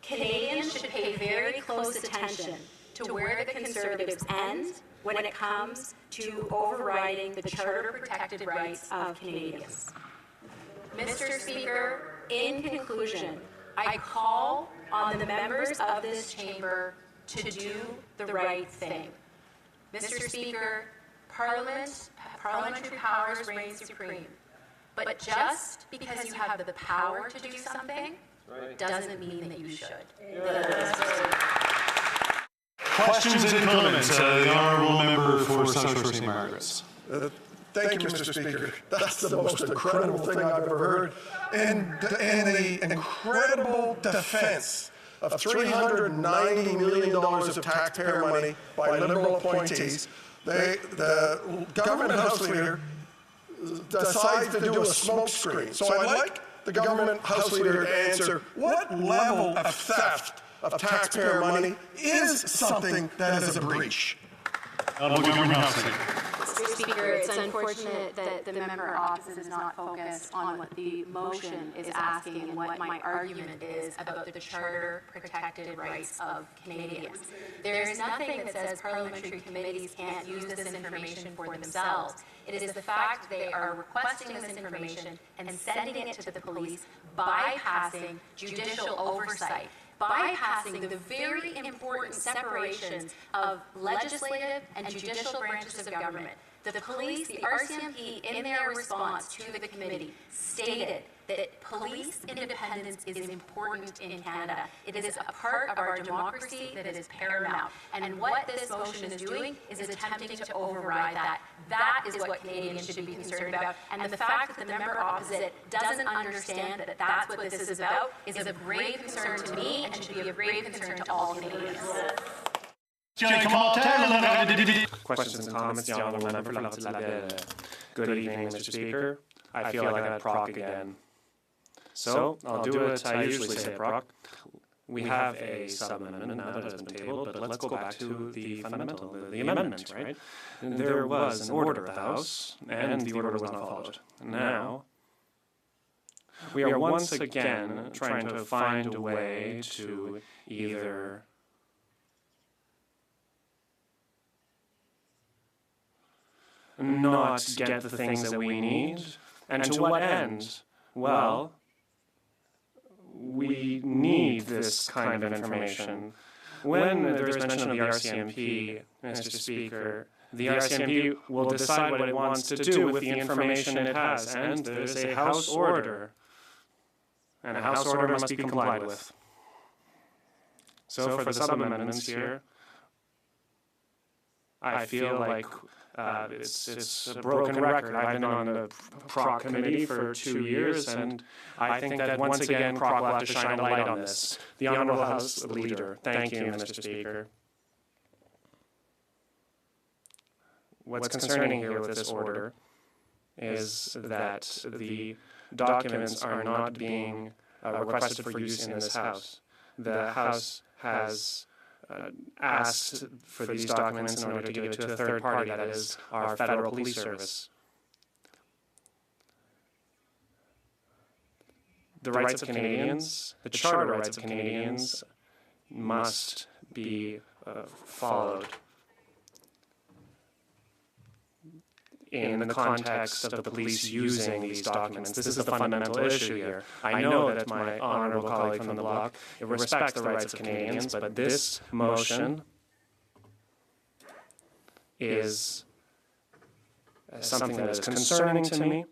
Canadians should pay very close attention to where the Conservatives end when it comes to overriding the charter-protected rights of Canadians. Mr. Speaker, in conclusion, I call on the members of this chamber to do the right thing. Mr. Speaker, parliamentary powers reign supreme. But just because you have the power to do something doesn't mean that you should. Questions and comments. The Honourable Member for South Shore St. Margaret's. Thank you, Mr. Speaker. That's the most incredible thing I've ever heard. And the incredible defense of $390 million of taxpayer money by Liberal appointees, the government House Leader decides to do a smoke screen. So I'd like the government House Leader to answer what level of theft of taxpayer money is something that is a breach. Mr. Speaker, it's unfortunate that the member opposite is not focused on what the motion is asking and what my argument is about the charter-protected rights of Canadians. There is nothing that says parliamentary committees can't use this information for themselves. It is the fact they are requesting this information and sending it to the police, bypassing judicial oversight, bypassing the very important separations of legislative and judicial branches of government. The police, the RCMP, in their response to the committee, stated that police independence is important in Canada. It is a part of our democracy that is paramount. And what this motion is doing is attempting to override that. That is what Canadians should be concerned about. And the fact that the member opposite doesn't understand that that's what this is about is of grave concern to me and should be of grave concern to all Canadians. Questions and comments, the Honourable Member for Labelle. Good evening, Mr. Speaker. I feel like I'd proc again. So, I'll do what I usually say, proc. We have a sub-amendment now that has been tabled, but let's go back to the fundamental, the amendment, right? There was an order of the House, and the order was not followed. Now, We are once again trying to find a way to either not get the things that we need, and to what end? Well, we need this kind of information. When there is mention of the RCMP, Mr. Speaker, the RCMP will decide what it wants to do with the information it has, and there is a House order, and a House order must be complied with. So for the sub-amendments here, I feel like it's a broken record. I've been on the PROC committee for 2 years, and I think that once again PROC will have to shine a light on this. The Honourable House Leader. Thank you, Mr. Speaker. What's concerning here with this order is that the documents are not being requested for use in this House. The House has asked for these documents in order to give it to a third party, that is, our Federal Police Service. The rights of Canadians, the Charter rights of Canadians, must be followed in the context of the police using these documents. This is the fundamental issue here. I know that my honourable colleague from the Bloc respects the rights of Canadians, but this motion is something that is concerning to me.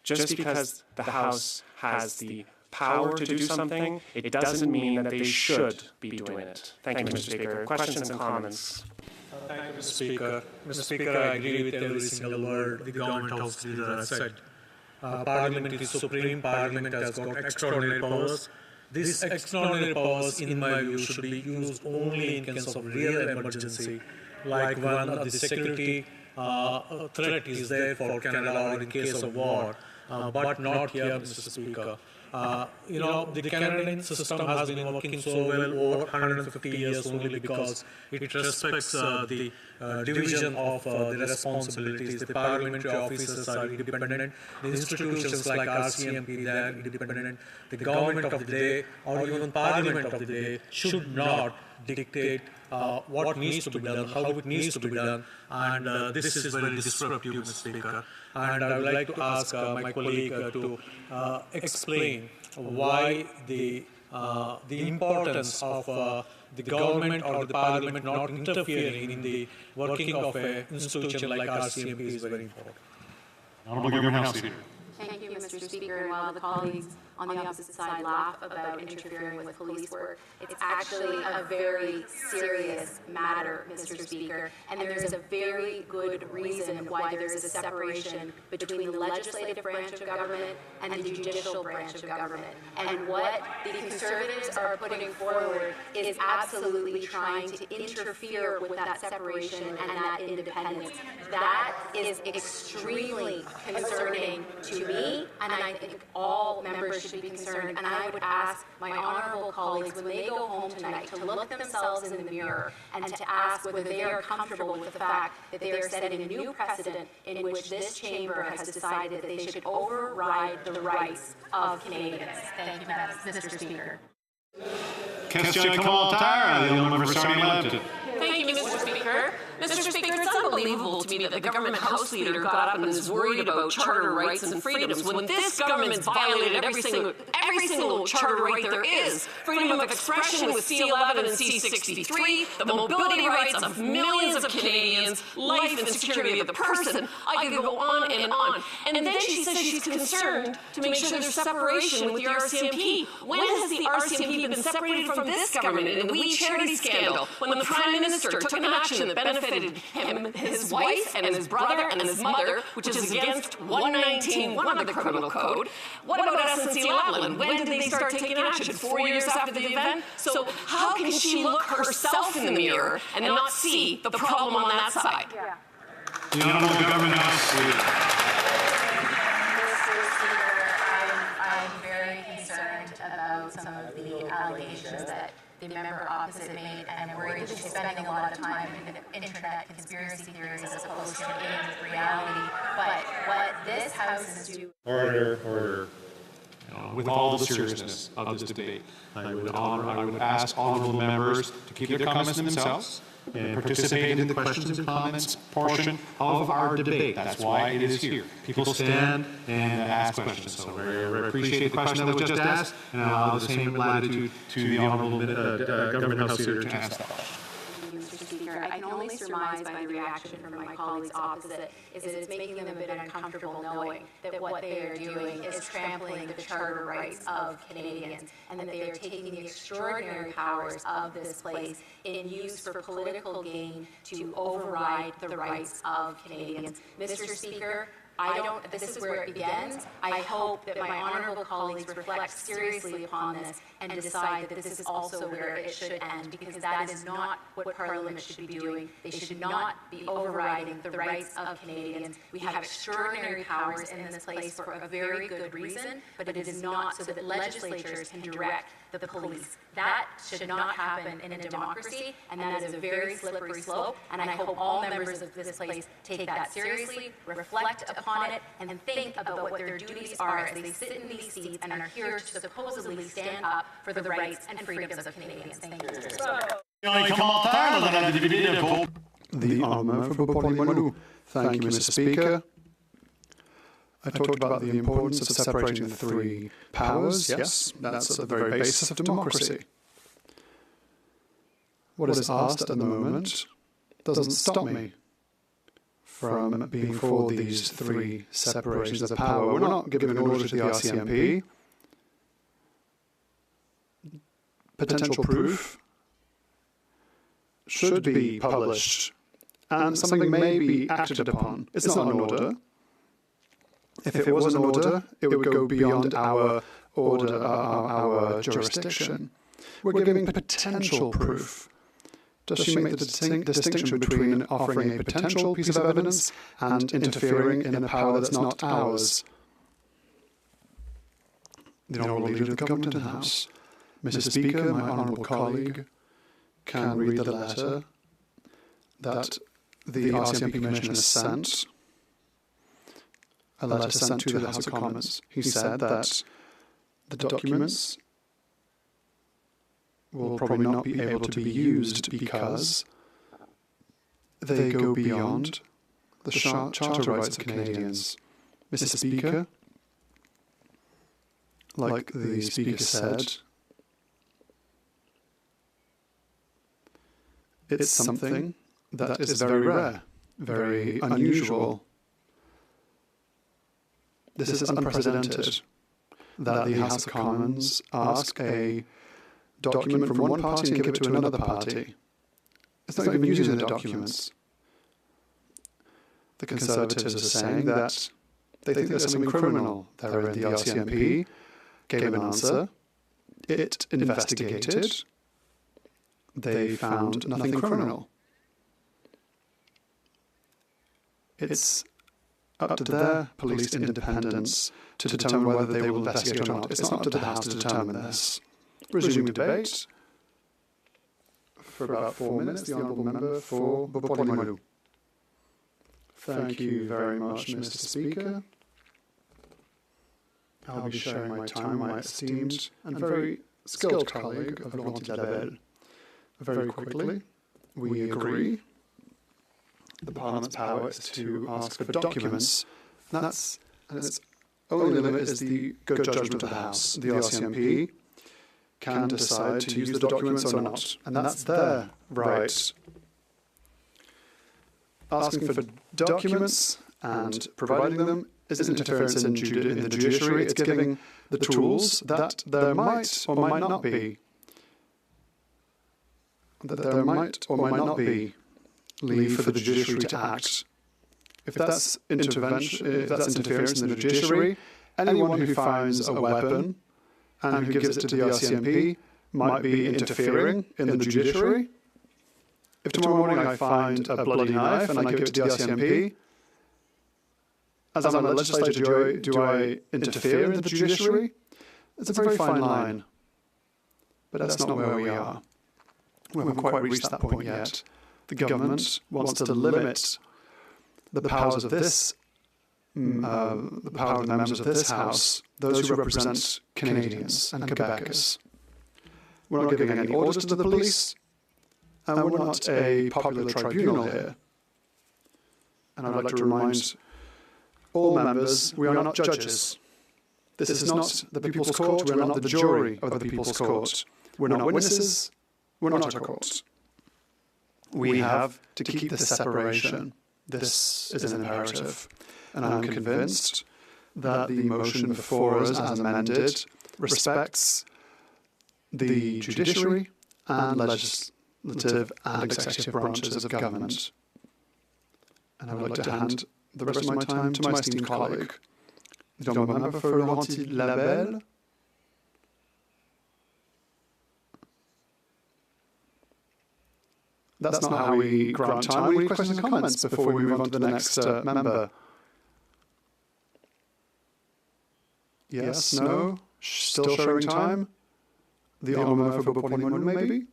Just because the House has the power to do something, it doesn't mean that they should be doing it. Thank you, Mr. Speaker. Questions and comments? Thank you, Mr. Speaker. Mr. Speaker, I agree with every single word the government house leader has said. Parliament is supreme. Parliament has got extraordinary powers. These extraordinary powers, in my view, should be used only in case of real emergency, like when the security threat is there for Canada or in case of war, but not here, Mr. Speaker. The Canadian system has been working so well over 150 years only because it respects the division of the responsibilities. The parliamentary officers are independent. The institutions like RCMP, they are independent. The government of the day or even parliament of the day should not dictate what needs to be done, how it needs to be done, and this is very disruptive, Mr. Speaker. And I would like to ask my colleague to explain why the importance of the government or the parliament not interfering in the working of an institution like RCMP is very important. Honourable Government House Leader. Thank you, Mr. Speaker. And while the colleagues on the opposite side laugh about interfering with police work, it's actually a very serious matter, Mr. Speaker. And there is a very good reason why there is a separation between the legislative branch of government and the judicial branch of government. And what the Conservatives are putting forward is absolutely trying to interfere with that separation and that independence. That is extremely concerning to me, and I think all members should be concerned. And I would ask my honourable colleagues, when they go home tonight, to look themselves in the mirror and to ask whether they are comfortable with the fact that they are setting a new precedent in which this chamber has decided that they should override the rights of Canadians. Thank you, Mr. Speaker. Question commentaire, the member for Sarnia-Lambton. Thank you, Mr. Speaker. Mr. Speaker, it's unbelievable to me that the government House Leader got up and is worried about charter rights and freedoms when this government's violated every single charter right there is. Freedom of expression with C11 and C63, the mobility rights of millions of Canadians, life and security of the person. I could go on and on. And then she says she's concerned to make sure there's separation with the RCMP. When has the RCMP been separated from this government in the We Charity scandal, when the Prime Minister took an action that benefited him, his wife, and his brother, and his mother, which is against 119(1) of the Criminal Code? What about SNC-Lavalin? When did they start taking action? 4 years after the event? So how can she look herself in the mirror and not see the problem on that side? Yeah. The Honourable Government House Leader. Mr. Speaker, I'm very concerned about some of the allegations that the member opposite made, and I'm worried that she's spending a lot of time in internet conspiracy theories as opposed to dealing with reality. But what this House is doing... Order. With all the seriousness of this debate, I would ask honourable members to keep their comments to themselves and participate in the questions and comments portion of our debate. That's why it is here. People stand and ask questions. So I appreciate the question that was just asked, and I'll allow the same latitude to the honourable Government House Leader to answer that question. Mr. Speaker, I can only surmise by the reaction from my colleagues opposite is that it's making them a bit uncomfortable knowing that what they are doing is trampling the charter rights of Canadians, and that they are taking the extraordinary powers of this place in use for political gain to override the rights of Canadians. Mr. Speaker, this is where it begins. I hope that my honourable colleagues reflect seriously upon this and decide that this is also where it should end, because that is not what Parliament should be doing. They should not be overriding the rights of Canadians. We have extraordinary powers in this place for a very good reason, but it is not so that legislatures can direct the police. That should not happen in a democracy, and that is a very slippery slope, and I hope all members of this place take that seriously, reflect upon it, and think about what their duties are as they sit in these seats and are here to supposedly stand up for the rights and freedoms of Canadians. Thank you. The honourable member for Portland-Waterloo. Thank you, Mr. Speaker. I talked about the importance of separating the three powers. Yes, that's at the very basis of democracy. What is asked at the moment doesn't stop me from being for these three separations of power. We're not giving an order to the RCMP. Potential proof should be published, and something may be acted upon. It's not an order. If it was an order, it would go beyond our order, our jurisdiction. We're giving potential proof. Does she make the distinction between offering a potential piece of evidence and interfering in a power that's not ours? The Honourable Leader of the Government and House, Mr. Speaker, my honourable colleague, can read the letter that the RCMP Commissioner sent, a letter sent to the House of Commons. He said that the documents will probably not be able to be used because they go beyond the charter rights of Canadians. Mr. Speaker, like the Speaker said, it's something that is very rare, very unusual. This is unprecedented, that the House of Commons ask a document from one party and give it to another party. It's not even using the documents. The Conservatives are saying that they think there's something criminal therein. The RCMP gave an answer. It investigated. They found nothing criminal. It's up to their police independence to determine whether they will investigate or not. It's not up to the House to determine this. Resume debate for about 4 minutes. The Honourable Member for Portland-Waterloo. Thank you very much, Mr. Speaker. I'll be sharing my time with my esteemed and very skilled colleague of Laurent Labelle. Very quickly, we agree the Parliament's power is to ask for documents, and its only limit is the good judgment of the House. The RCMP can decide to use the documents or not, and that's their right. Asking for documents and providing them isn't interference in the judiciary. It's giving the tools that there might or might not be. Leave for the judiciary to act. If that's interference in the judiciary, anyone who finds a weapon and who gives it to the RCMP might be interfering in the judiciary. If tomorrow morning I find a bloody knife and I give it to the RCMP, as I'm a legislator, do I interfere in the judiciary? It's a very fine line, but that's not where we are. we haven't quite reached that point yet. The government wants to limit the powers of this, the power of the members of this House, those who represent Canadians and Quebecers. We're not giving any orders to the police, and we're not a popular tribunal here. And I'd like to remind all members, we are not judges. This is not the People's Court, we're not the jury of the People's Court. We're not witnesses, we're not a court. We have to keep this separation. This is an imperative. And I'm convinced that the motion before us as amended respects the judiciary and legislative and executive branches of government. And I would like to hand the rest of my time to my esteemed colleague, the honourable member for Laurentides-Labelle. That's not how we grant time. We need questions and comments before we move on to the next member. Yes, no, still showing time. The honourable member for Beauport-Limoilou, maybe?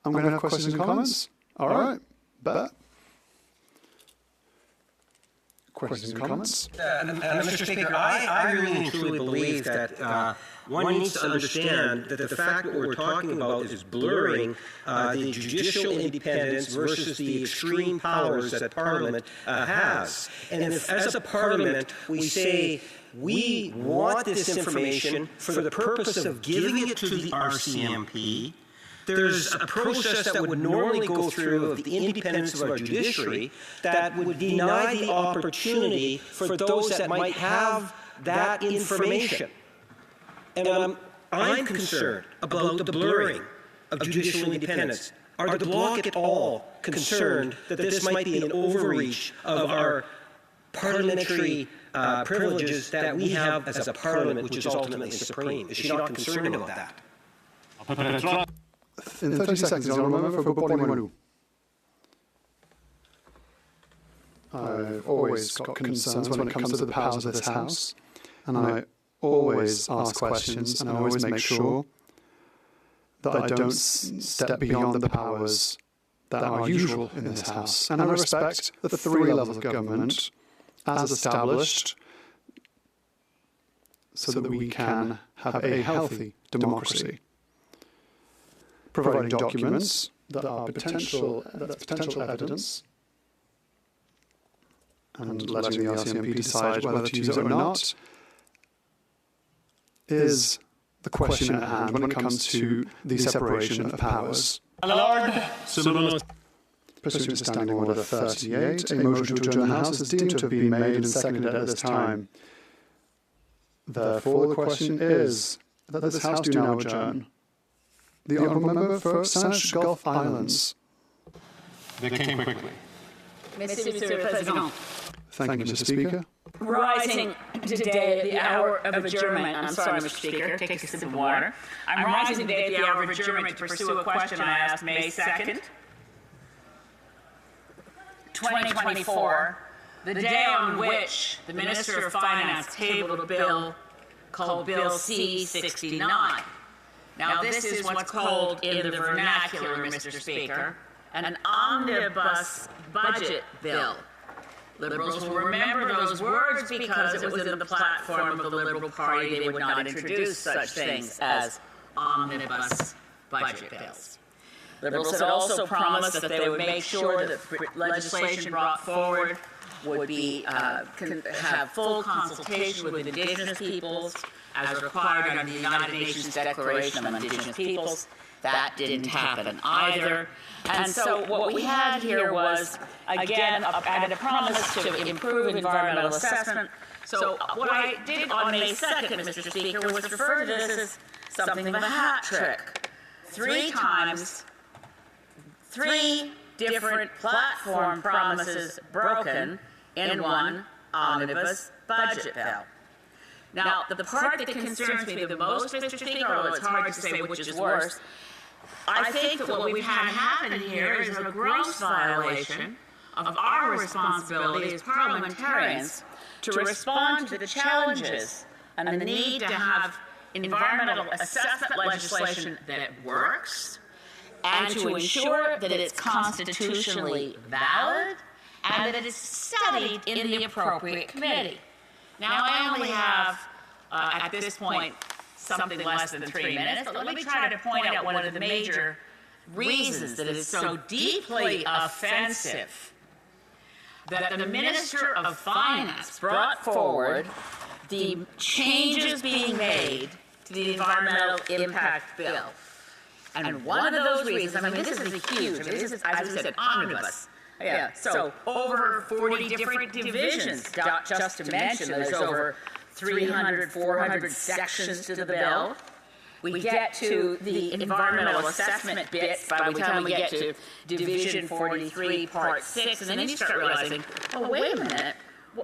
I'm going to have questions and comments. All right, bet. Questions and comments? Mr. Speaker, I really and truly believe that one needs to understand that the fact that what we're talking about is blurring the judicial independence versus the extreme powers that Parliament has. And if, as a Parliament, we say we want this information for the purpose of giving it to the RCMP, there's a process that would normally go through of the independence of our judiciary that would deny the opportunity for those that might have that information. And I'm concerned about the blurring of judicial independence. Are the Bloc at all concerned that this might be an overreach of our parliamentary privileges that we have as a parliament, which is ultimately supreme? Is she not concerned about that? In 30 seconds, the honourable member for Beauport-Limoilou. I've always got concerns when it comes to the powers of this House, and I always ask questions, and I always make sure that I don't step beyond the powers that are usual in this House. And I respect the three levels of government as established so that we can have a healthy democracy. Providing documents that are potential evidence and letting the RCMP decide whether to use it or not is the question at hand when it comes to the separation of powers. Pursuant to Standing Order 38, a motion to adjourn the House is deemed to have been made and seconded at this time. Therefore, the question is that this House do now adjourn. The honourable member for Saint Gulf Islands. They came quickly. Monsieur le Président. Thank you, Mr. Speaker. Rising today at the hour of adjournment, I'm sorry, Mr. Speaker, take a sip of water. I'm rising today at the hour of adjournment to pursue a question I asked May 2nd, 2024, the day on which the Minister of Finance tabled a bill called Bill C-69. Now, this is what's called in the vernacular, Mr. Speaker, an omnibus budget bill. Liberals will remember those words because it was in the platform of the Liberal Party they would not introduce such things as omnibus budget bills. Liberals had also promised that they would make sure that legislation brought forward would be have full consultation with Indigenous peoples as required under the United Nations Declaration of Indigenous Peoples. That didn't happen either. And so what we had here was, again, a promise to improve environmental assessment. So what I did on May 2nd, Mr. Speaker, was refer to this as something of a hat trick. 3 times, 3 different platform promises broken in one omnibus budget bill. Now, the part that concerns me the most, Mr. Speaker, although it's hard to say which is worse, I think that what we've had happen here is a gross violation of our responsibility as parliamentarians to respond to the challenges and the need to have environmental assessment legislation that works, and to ensure that it's constitutionally valid and that it's studied in the appropriate committee. Now, I only have, at this point, something less than 3 minutes, but let me try to point out one of the major reasons that it is so deeply offensive that the Minister of Finance brought forward the changes being made to the Environmental Impact Bill. And one of those reasons, I mean, this is huge, this is, as we said, omnibus. Yeah, so over 40 different divisions, just to mention, there's over 300, 400 sections to the bill. We get to the environmental assessment bits by the time we get to Division 43, Part 6, and then you start realizing, oh, wait a minute.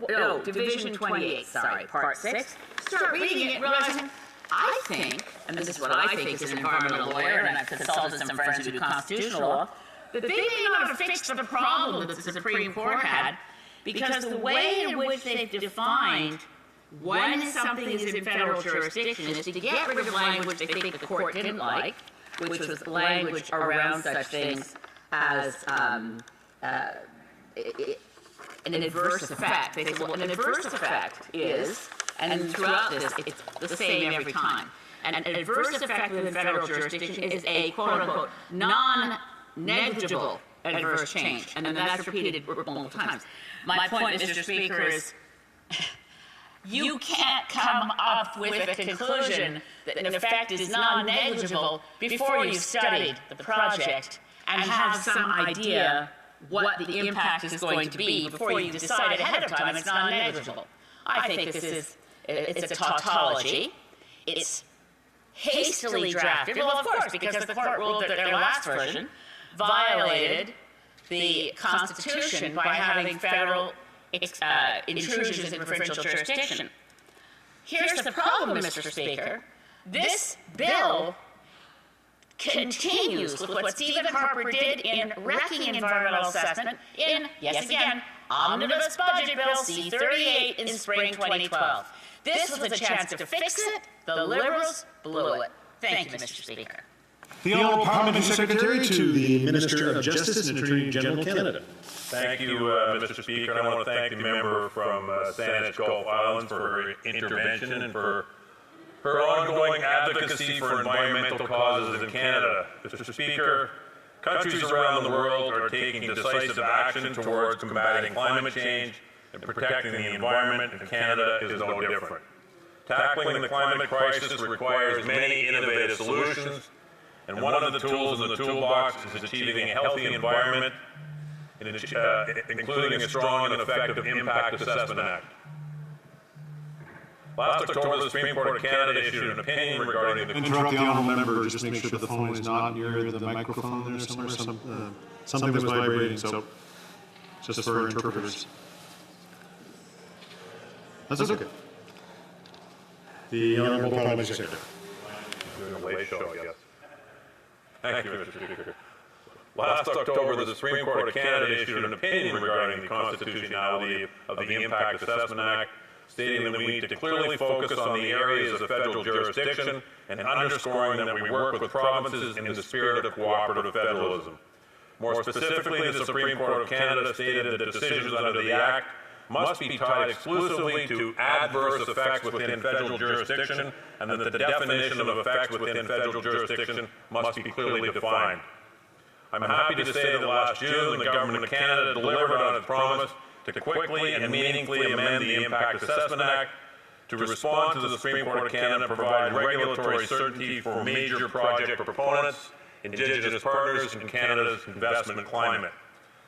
No, Division 28, sorry, Part 6. Start reading it and realizing, I think, and this is what I think as an environmental lawyer, and I've consulted some friends who do constitutional law, that they may not have fixed the problem that the Supreme Court had, because the way in which they've defined when something is in federal jurisdiction is to get rid of language they think the court didn't like, which was language around such things as an adverse effect. They say, well, an adverse effect is, and throughout this, it's the same every time. And an adverse effect within federal jurisdiction is a quote-unquote non-negligible adverse change. And then that's repeated multiple times. My point, Mr. Speaker, is you can't come up with a conclusion that an effect is non-negligible before you've studied the project and have some idea what the impact is going to be before you decide ahead of time it's non-negligible. I think this is, it's a tautology. It's hastily drafted. Well, of course, because the court ruled that their last version violated the Constitution by having federal intrusions in provincial jurisdiction. Here's the problem, Mr. Speaker. This bill continues with what Stephen Harper did in wrecking environmental assessment in, yes again, Omnibus Budget Bill C-38 in spring 2012. This was a chance to fix it. The Liberals blew it. Thank you, Mr. Speaker. The Honourable Parliamentary Secretary to the Minister of Justice and Attorney General Canada. Thank you, Mr. Speaker, and I want to thank the member from Saanich Gulf Islands for her intervention and for her ongoing advocacy for environmental causes in Canada. Mr. Speaker, countries around the world are taking decisive action towards combating climate change and protecting the environment, and Canada is no different. Tackling the climate crisis requires many innovative solutions, and one of the tools in the toolbox is achieving a healthy environment, including a strong and effective Impact Assessment Act. Last October, the Supreme Court of Canada issued an opinion regarding the... Interrupt the honourable member, just make sure the phone is not near the microphone there somewhere. Something was vibrating, so just for interpreters. That's okay. The Honourable Parliamentary Secretary. Doing a late show, I guess. Thank you, Mr. Speaker. Last October, the Supreme Court of Canada issued an opinion regarding the constitutionality of the Impact Assessment Act, stating that we need to clearly focus on the areas of federal jurisdiction and underscoring that we work with provinces in the spirit of cooperative federalism. More specifically, the Supreme Court of Canada stated that decisions under the Act must be tied exclusively to adverse effects within federal jurisdiction, and that the definition of effects within federal jurisdiction must be clearly defined. I'm happy to say that last June, the Government of Canada delivered on its promise to quickly and meaningfully amend the Impact Assessment Act to respond to the Supreme Court of Canada, provide regulatory certainty for major project proponents, Indigenous partners, and Canada's investment climate.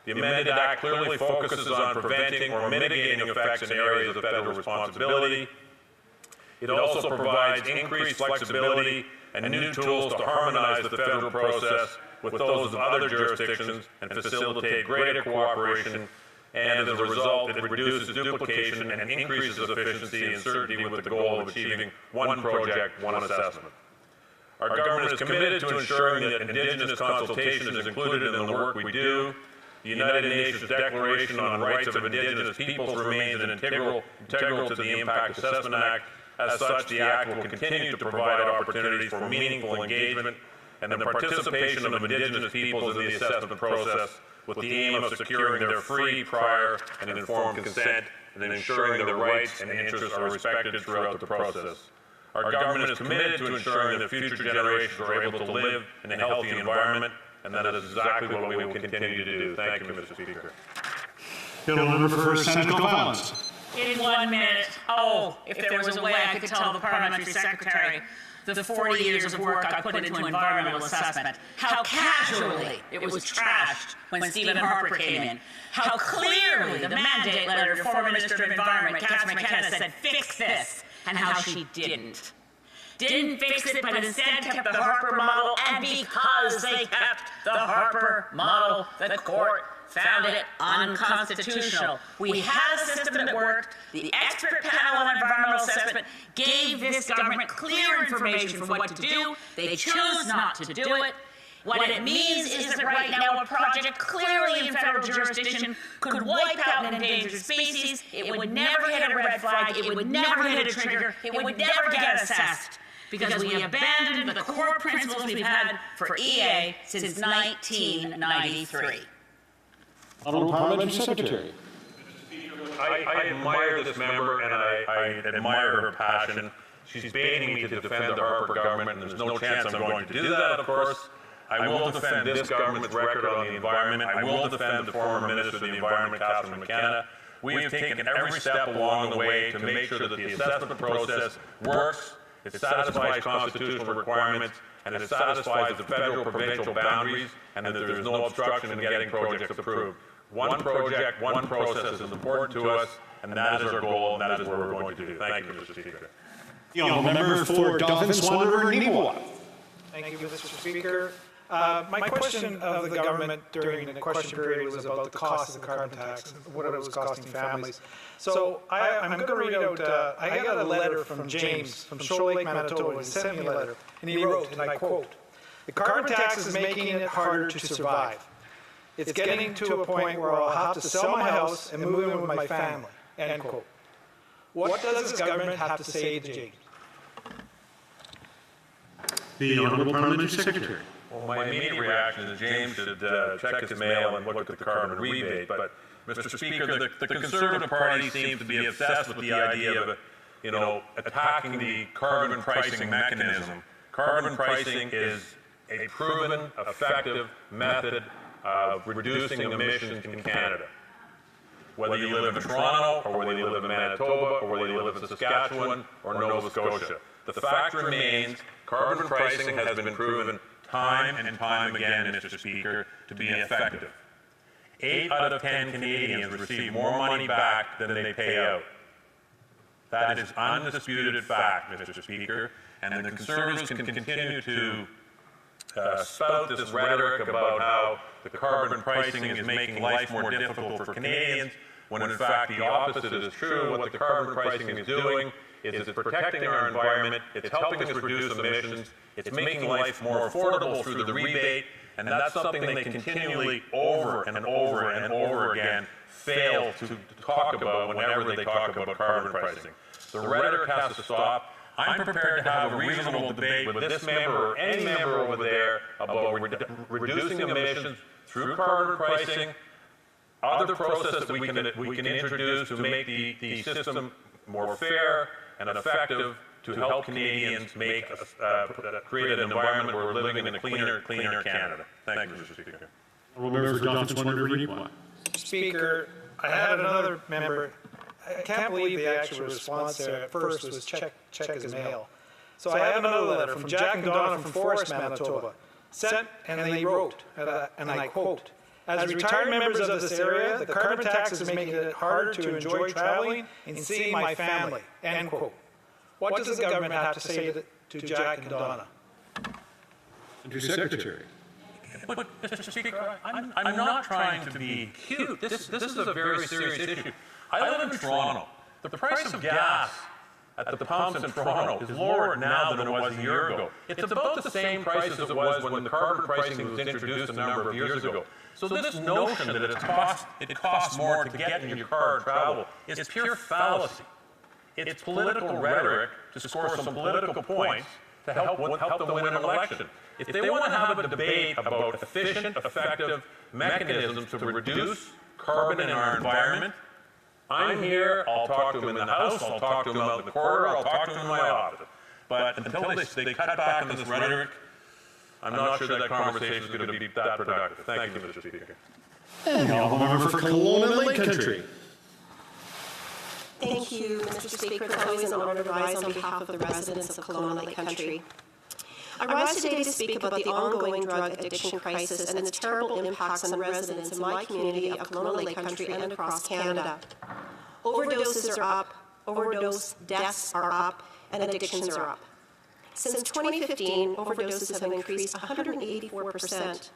The amended Act clearly focuses on preventing or mitigating effects in areas of federal responsibility. It also provides increased flexibility and new tools to harmonize the federal process with those of other jurisdictions and facilitate greater cooperation, and as a result, it reduces duplication and increases efficiency and certainty with the goal of achieving one project, one assessment. Our government is committed to ensuring that Indigenous consultation is included in the work we do. The United Nations Declaration on Rights of Indigenous Peoples remains integral to the Impact Assessment Act, As such, the Act will continue to provide opportunities for meaningful engagement and the participation of Indigenous peoples in the assessment process with the aim of securing their free, prior, and informed consent and ensuring their rights and interests are respected throughout the process. Our government is committed to ensuring that future generations are able to live in a healthy environment, and that is exactly what we will continue to do. Thank you, Mr. Speaker. Bill number for Senate Violence. In 1 minute, oh, if there was a way I could tell the parliamentary secretary the 40 years of work I put into environmental assessment, how casually it was trashed when Stephen Harper came in, how clearly the mandate letter to former Minister of Environment, Catherine McKenna, said, fix this, and how she didn't. Didn't fix it, but instead kept the Harper model, and because they kept the Harper model, the court found it unconstitutional. We had a system that worked. The expert panel on environmental assessment gave this government clear information for what to do. They chose not to do it. What it means is that right now a project clearly in federal jurisdiction could wipe out an endangered species. It would never hit a red flag. It would never hit a trigger. It would never get assessed, because we abandoned the core principles we've had for EA since 1993. Honourable Parliamentary Secretary. I admire this member, and I admire her passion. She's baiting me to defend the Harper government, and there's no chance I'm going to do that, of course. I will defend this government's record on the environment. I will defend the former Minister of the Environment, Catherine McKenna. We have taken every step along the way to make sure that the assessment process works, it satisfies constitutional requirements, and it satisfies the federal provincial boundaries, and that there is no obstruction in getting projects approved. One project, one process is important to us, and that is our goal, and that is what we're going to do. Thank you, Mr. Speaker. The honourable member for Dauphin, Swan River, Nipawin. Thank you, Mr. Speaker. My question of the government during the question period was about the cost of the carbon tax and what it was costing families. So I'm going to read out, I got a letter from James from Shoal Lake, Manitoba. He sent me a letter, and he wrote, and I quote, "The carbon tax is making it harder to survive. It's getting to a point where I'll have to sell my house and move in with my family," end quote. What does this government have to say to James? The honourable Parliamentary Secretary. Well, my immediate reaction is James should check his mail and look at the carbon rebate. But, Mr. Speaker, the Conservative Party seems to be obsessed with the idea of, attacking the carbon pricing mechanism. Carbon pricing is a proven, effective method of reducing emissions in Canada. Whether you live in Toronto, or whether you live in Manitoba, or whether you live in Saskatchewan, or Nova Scotia. The fact remains, carbon pricing has been proven time and time again, Mr. Speaker, to be effective. 8 out of 10 Canadians receive more money back than they pay out. That is undisputed fact, Mr. Speaker, and the Conservatives can continue to spout this rhetoric about how the carbon pricing is making life more difficult for Canadians, when in fact the opposite is true. What the carbon pricing is doing is it's protecting our environment, it's helping us reduce emissions, it's making life more affordable through the rebate, and that's something they continually over and over and over again fail to talk about whenever they talk about carbon pricing. The rhetoric has to stop. I'm prepared to have a reasonable debate with this member or any member over there about reducing emissions through carbon pricing, other processes that we can introduce to make the system more fair and effective to help Canadians create an environment where we're living in a cleaner Canada. Thank you, Mr. Speaker. Member for Dauphin, Swan River, Nipawin. Speaker, I had another member. I can't believe the actual response there at first was check his mail. So I have another letter from Jack and Donna from Forest, Manitoba. Sent, and they wrote, and I quote, "As retired members of this area, the carbon tax is making it harder to enjoy traveling and seeing my family," end quote. What does the government have to say to Jack and Donna? Secretary. But, Mr. Speaker, I'm not trying to be cute. This is a very serious issue. I live in Toronto. The price of gas at the pumps in Toronto is lower now than it was a year ago. It's about the same price as it was when the carbon pricing was introduced a number of years ago. So this notion that it costs more to get in your car and travel is pure fallacy. It's political rhetoric to score some political points to help them win an election. If they want to have a debate about efficient, effective mechanisms to reduce carbon in our environment, I'm here, I'll talk to them in the House, I'll talk to them out in the corridor, I'll talk to them in my office. But until they cut back on this rhetoric, I'm not sure that conversation is going to be that productive. Thank you, Mr. Speaker. And the honourable member for Kelowna Lake Country. Thank you, Mr. Speaker. It's always an honour to rise on behalf of the residents of Kelowna Lake Country. I rise today to speak about the ongoing drug addiction crisis and its terrible impacts on the residents in my community of Kelowna Lake Country and across Canada. Overdoses are up, overdose deaths are up, and addictions are up. Since 2015, overdoses have increased 184%,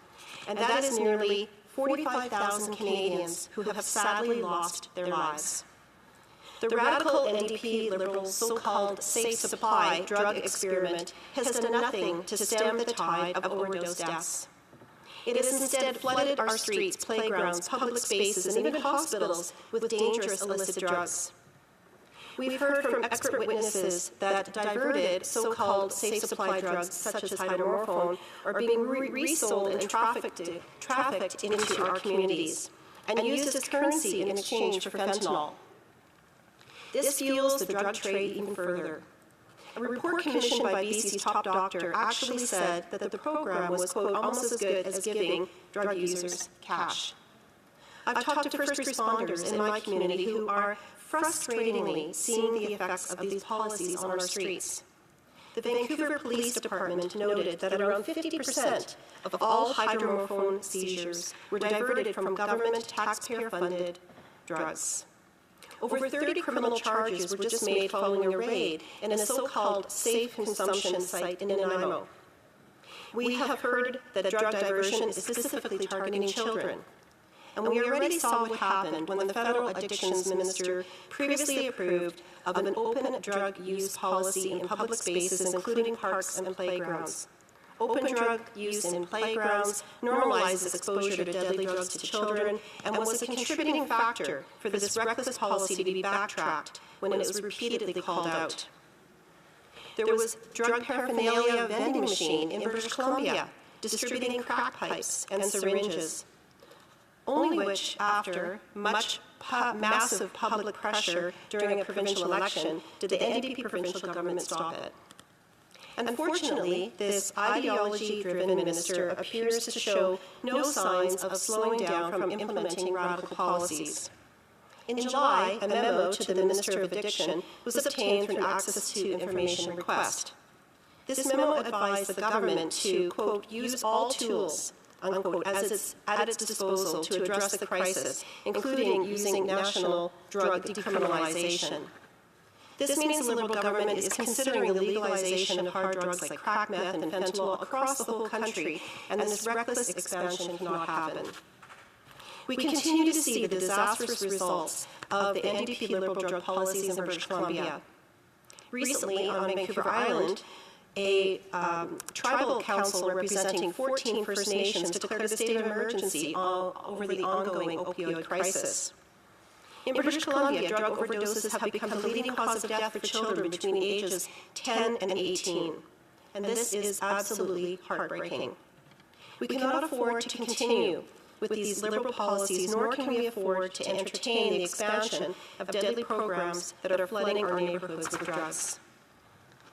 and that is nearly 45,000 Canadians who have sadly lost their lives. The radical NDP Liberal so-called safe supply drug experiment has done nothing to stem the tide of overdose deaths. It has instead flooded our streets, playgrounds, public spaces, and even hospitals with dangerous illicit drugs. We've heard from expert witnesses that diverted so-called safe supply drugs such as hydromorphone are being resold and trafficked into our communities and used as currency in exchange for fentanyl. This fuels the drug trade even further. A report commissioned by BC's top doctor actually said that the program was, quote, almost as good as giving drug users cash. I've talked to first responders in my community who are frustratingly seeing the effects of these policies on our streets. The Vancouver Police Department noted that around 50% of all hydromorphone seizures were diverted from government taxpayer-funded drugs. Over 30 criminal charges were just made following a raid in a so-called safe consumption site in Nanaimo. We have heard that drug diversion is specifically targeting children. And we already saw what happened when the federal addictions minister previously approved of an open drug use policy in public spaces, including parks and playgrounds. Open drug use in playgrounds normalizes exposure to deadly drugs to children and was a contributing factor for this reckless policy to be backtracked when it was repeatedly called out. There was drug paraphernalia vending machine in British Columbia distributing crack pipes and syringes, only which, after massive public pressure during a provincial election, did the NDP provincial government stop it. Unfortunately, this ideology-driven minister appears to show no signs of slowing down from implementing radical policies. In July, a memo to the Minister of Addiction was obtained through an Access to Information request. This memo advised the government to, quote, use all tools, unquote, at its disposal to address the crisis, including using national drug decriminalization. This means the Liberal government is considering the legalization of hard drugs like crack, meth, and fentanyl across the whole country, and this reckless expansion cannot happen. We continue to see the disastrous results of the NDP Liberal drug policies in British Columbia. Recently, on Vancouver Island, a tribal council representing 14 First Nations declared a state of emergency over the ongoing opioid crisis. In British Columbia, drug overdoses have become the leading cause of death for children between the ages 10 and 18, and this is absolutely heartbreaking. We cannot afford to continue with these Liberal policies, nor can we afford to entertain the expansion of deadly programs that are flooding our neighborhoods with drugs.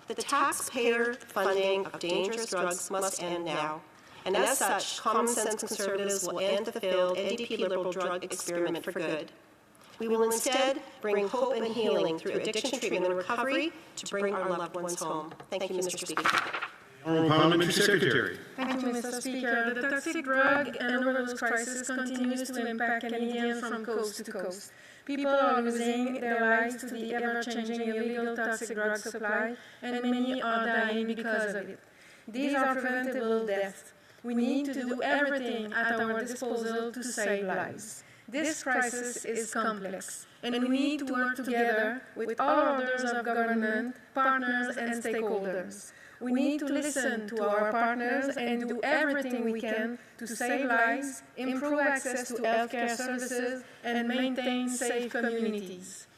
The taxpayer funding of dangerous drugs must end now, and as such, common sense Conservatives will end the failed NDP Liberal drug experiment for good. We will instead bring hope and healing through addiction treatment and recovery to bring our loved ones home. Thank you, Mr. Speaker. Honourable Parliamentary Secretary. Thank you, Mr. Speaker. The toxic drug and overdose crisis continues to impact Canadians from coast to coast. People are losing their lives to the ever-changing illegal toxic drug supply, and many are dying because of it. These are preventable deaths. We need to do everything at our disposal to save lives. This crisis is complex, and we need to work together with all orders of government, partners, and stakeholders. We need to listen to our partners and do everything we can to save lives, improve access to healthcare services, and maintain safe communities.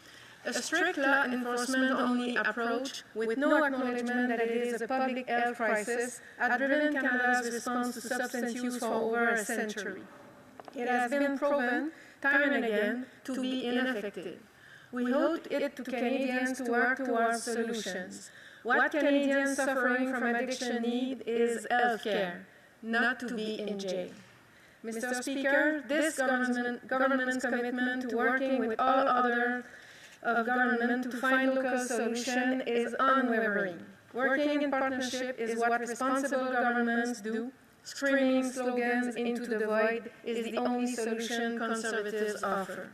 A strict law enforcement-only approach, with no acknowledgement that it is a public health crisis, had driven Canada's response to substance use for over a century. It has been proven, time and again, to be ineffective. We owe it to Canadians to work towards solutions. What Canadians suffering from addiction need is health care, not to be in jail. Mr. Speaker, this government's commitment to working with all other government to find local solution is unwavering. Working in partnership is what responsible governments do. Screaming slogans into the void is the only solution conservatives offer.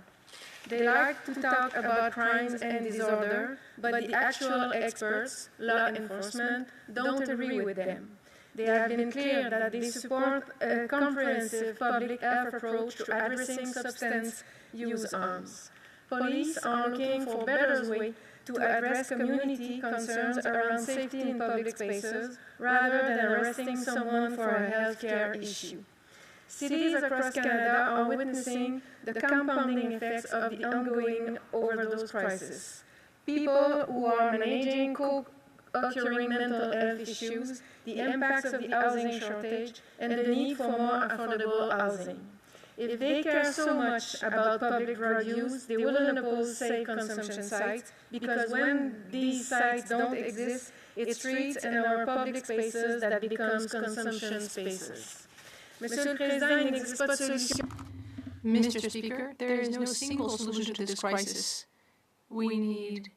They like to talk about crimes and disorder, but the actual experts, law enforcement, don't agree with them. They have been clear that they support a comprehensive public health approach to addressing substance use harms. Police are looking for better ways to address community concerns around safety in public spaces rather than arresting someone for a health care issue. Cities across Canada are witnessing the compounding effects of the ongoing overdose crisis. People who are managing co-occurring mental health issues, the impacts of the housing shortage, and the need for more affordable housing. If they care so much about public drug use, they wouldn't oppose safe consumption sites, because when these sites don't exist, it's streets and our public spaces that becomes consumption spaces. Monsieur le Président, il n'existe pas de solution. Mr. Speaker, there is no single solution to this crisis. We need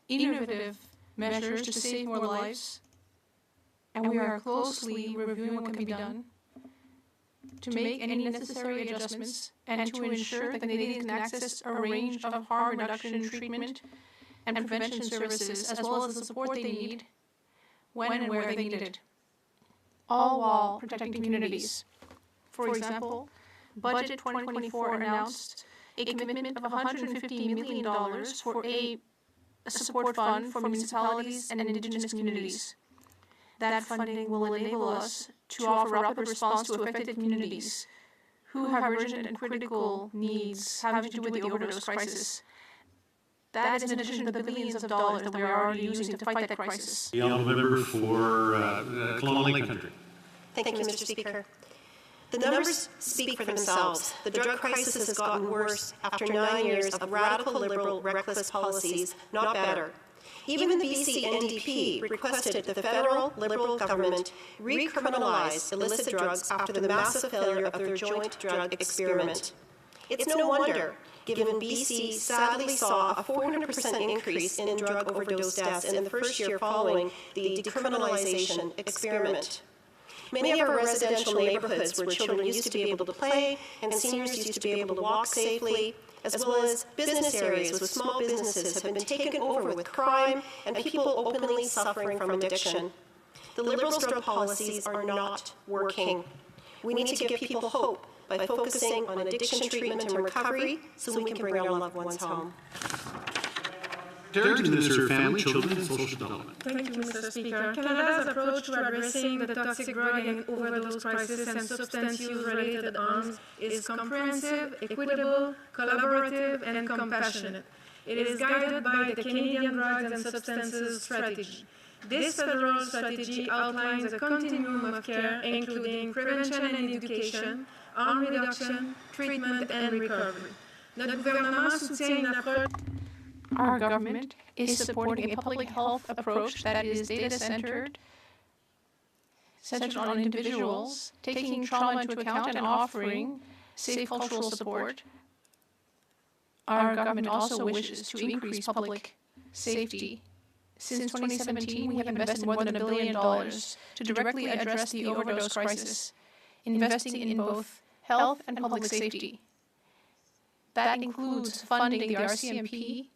innovative measures to save more lives, and we are closely reviewing what can be done to make any necessary adjustments and to ensure that Canadians can access a range of harm reduction treatment and prevention services, as well as the support they need when and where they need it, all while protecting communities. For example, Budget 2024 announced a commitment of $150 million for a support fund for municipalities and Indigenous communities. That funding will enable us to offer a rapid response to affected communities who have urgent and critical needs having to do with the overdose crisis. That is in addition to the billions of dollars that we are already using to fight that crisis. The honourable member for Kelowna Lake Country. Thank you, Mr. Speaker. The numbers speak for themselves. The drug crisis has gotten worse after 9 years of radical liberal, reckless policies, not better. Even the BC NDP requested the federal Liberal government recriminalize illicit drugs after the massive failure of their joint drug experiment. It's no wonder, given BC sadly saw a 400% increase in drug overdose deaths in the first year following the decriminalization experiment. Many of our residential neighborhoods where children used to be able to play and seniors used to be able to walk safely, as well as business areas with small businesses, have been taken over with crime and people openly suffering from addiction. The Liberals' drug policies are not working. We need to give people hope by focusing on addiction treatment and recovery so we can bring our loved ones home. Darrington, Minister of Family, Children and Social Development. Thank you, Mr. Speaker. Canada's approach to addressing the toxic drug and overdose crisis and substance use-related harms is comprehensive, equitable, collaborative, and compassionate. It is guided by the Canadian Drugs and Substances Strategy. This federal strategy outlines a continuum of care, including prevention and education, harm reduction, treatment, and recovery. Notre gouvernement soutient une approche. Our government is supporting a public health approach that is data-centered, centered on individuals, taking trauma into account and offering safe cultural support. Our government also wishes to increase public safety. Since 2017, we have invested more than $1 billion to directly address the overdose crisis, investing in both health and public safety. That includes funding the RCMP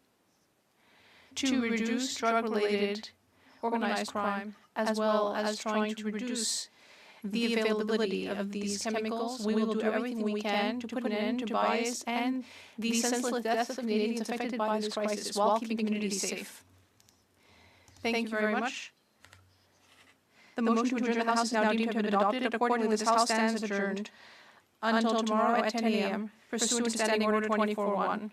to reduce drug-related organized crime, as well as trying to reduce the availability of these chemicals. We will do everything we can to put an end to bias and the senseless deaths of Canadians affected by this crisis while keeping communities safe. Thank you very much. The motion to adjourn the House is now deemed to have been adopted. Accordingly, this House stands adjourned until tomorrow at 10 a.m. pursuant to Standing Order 24-1.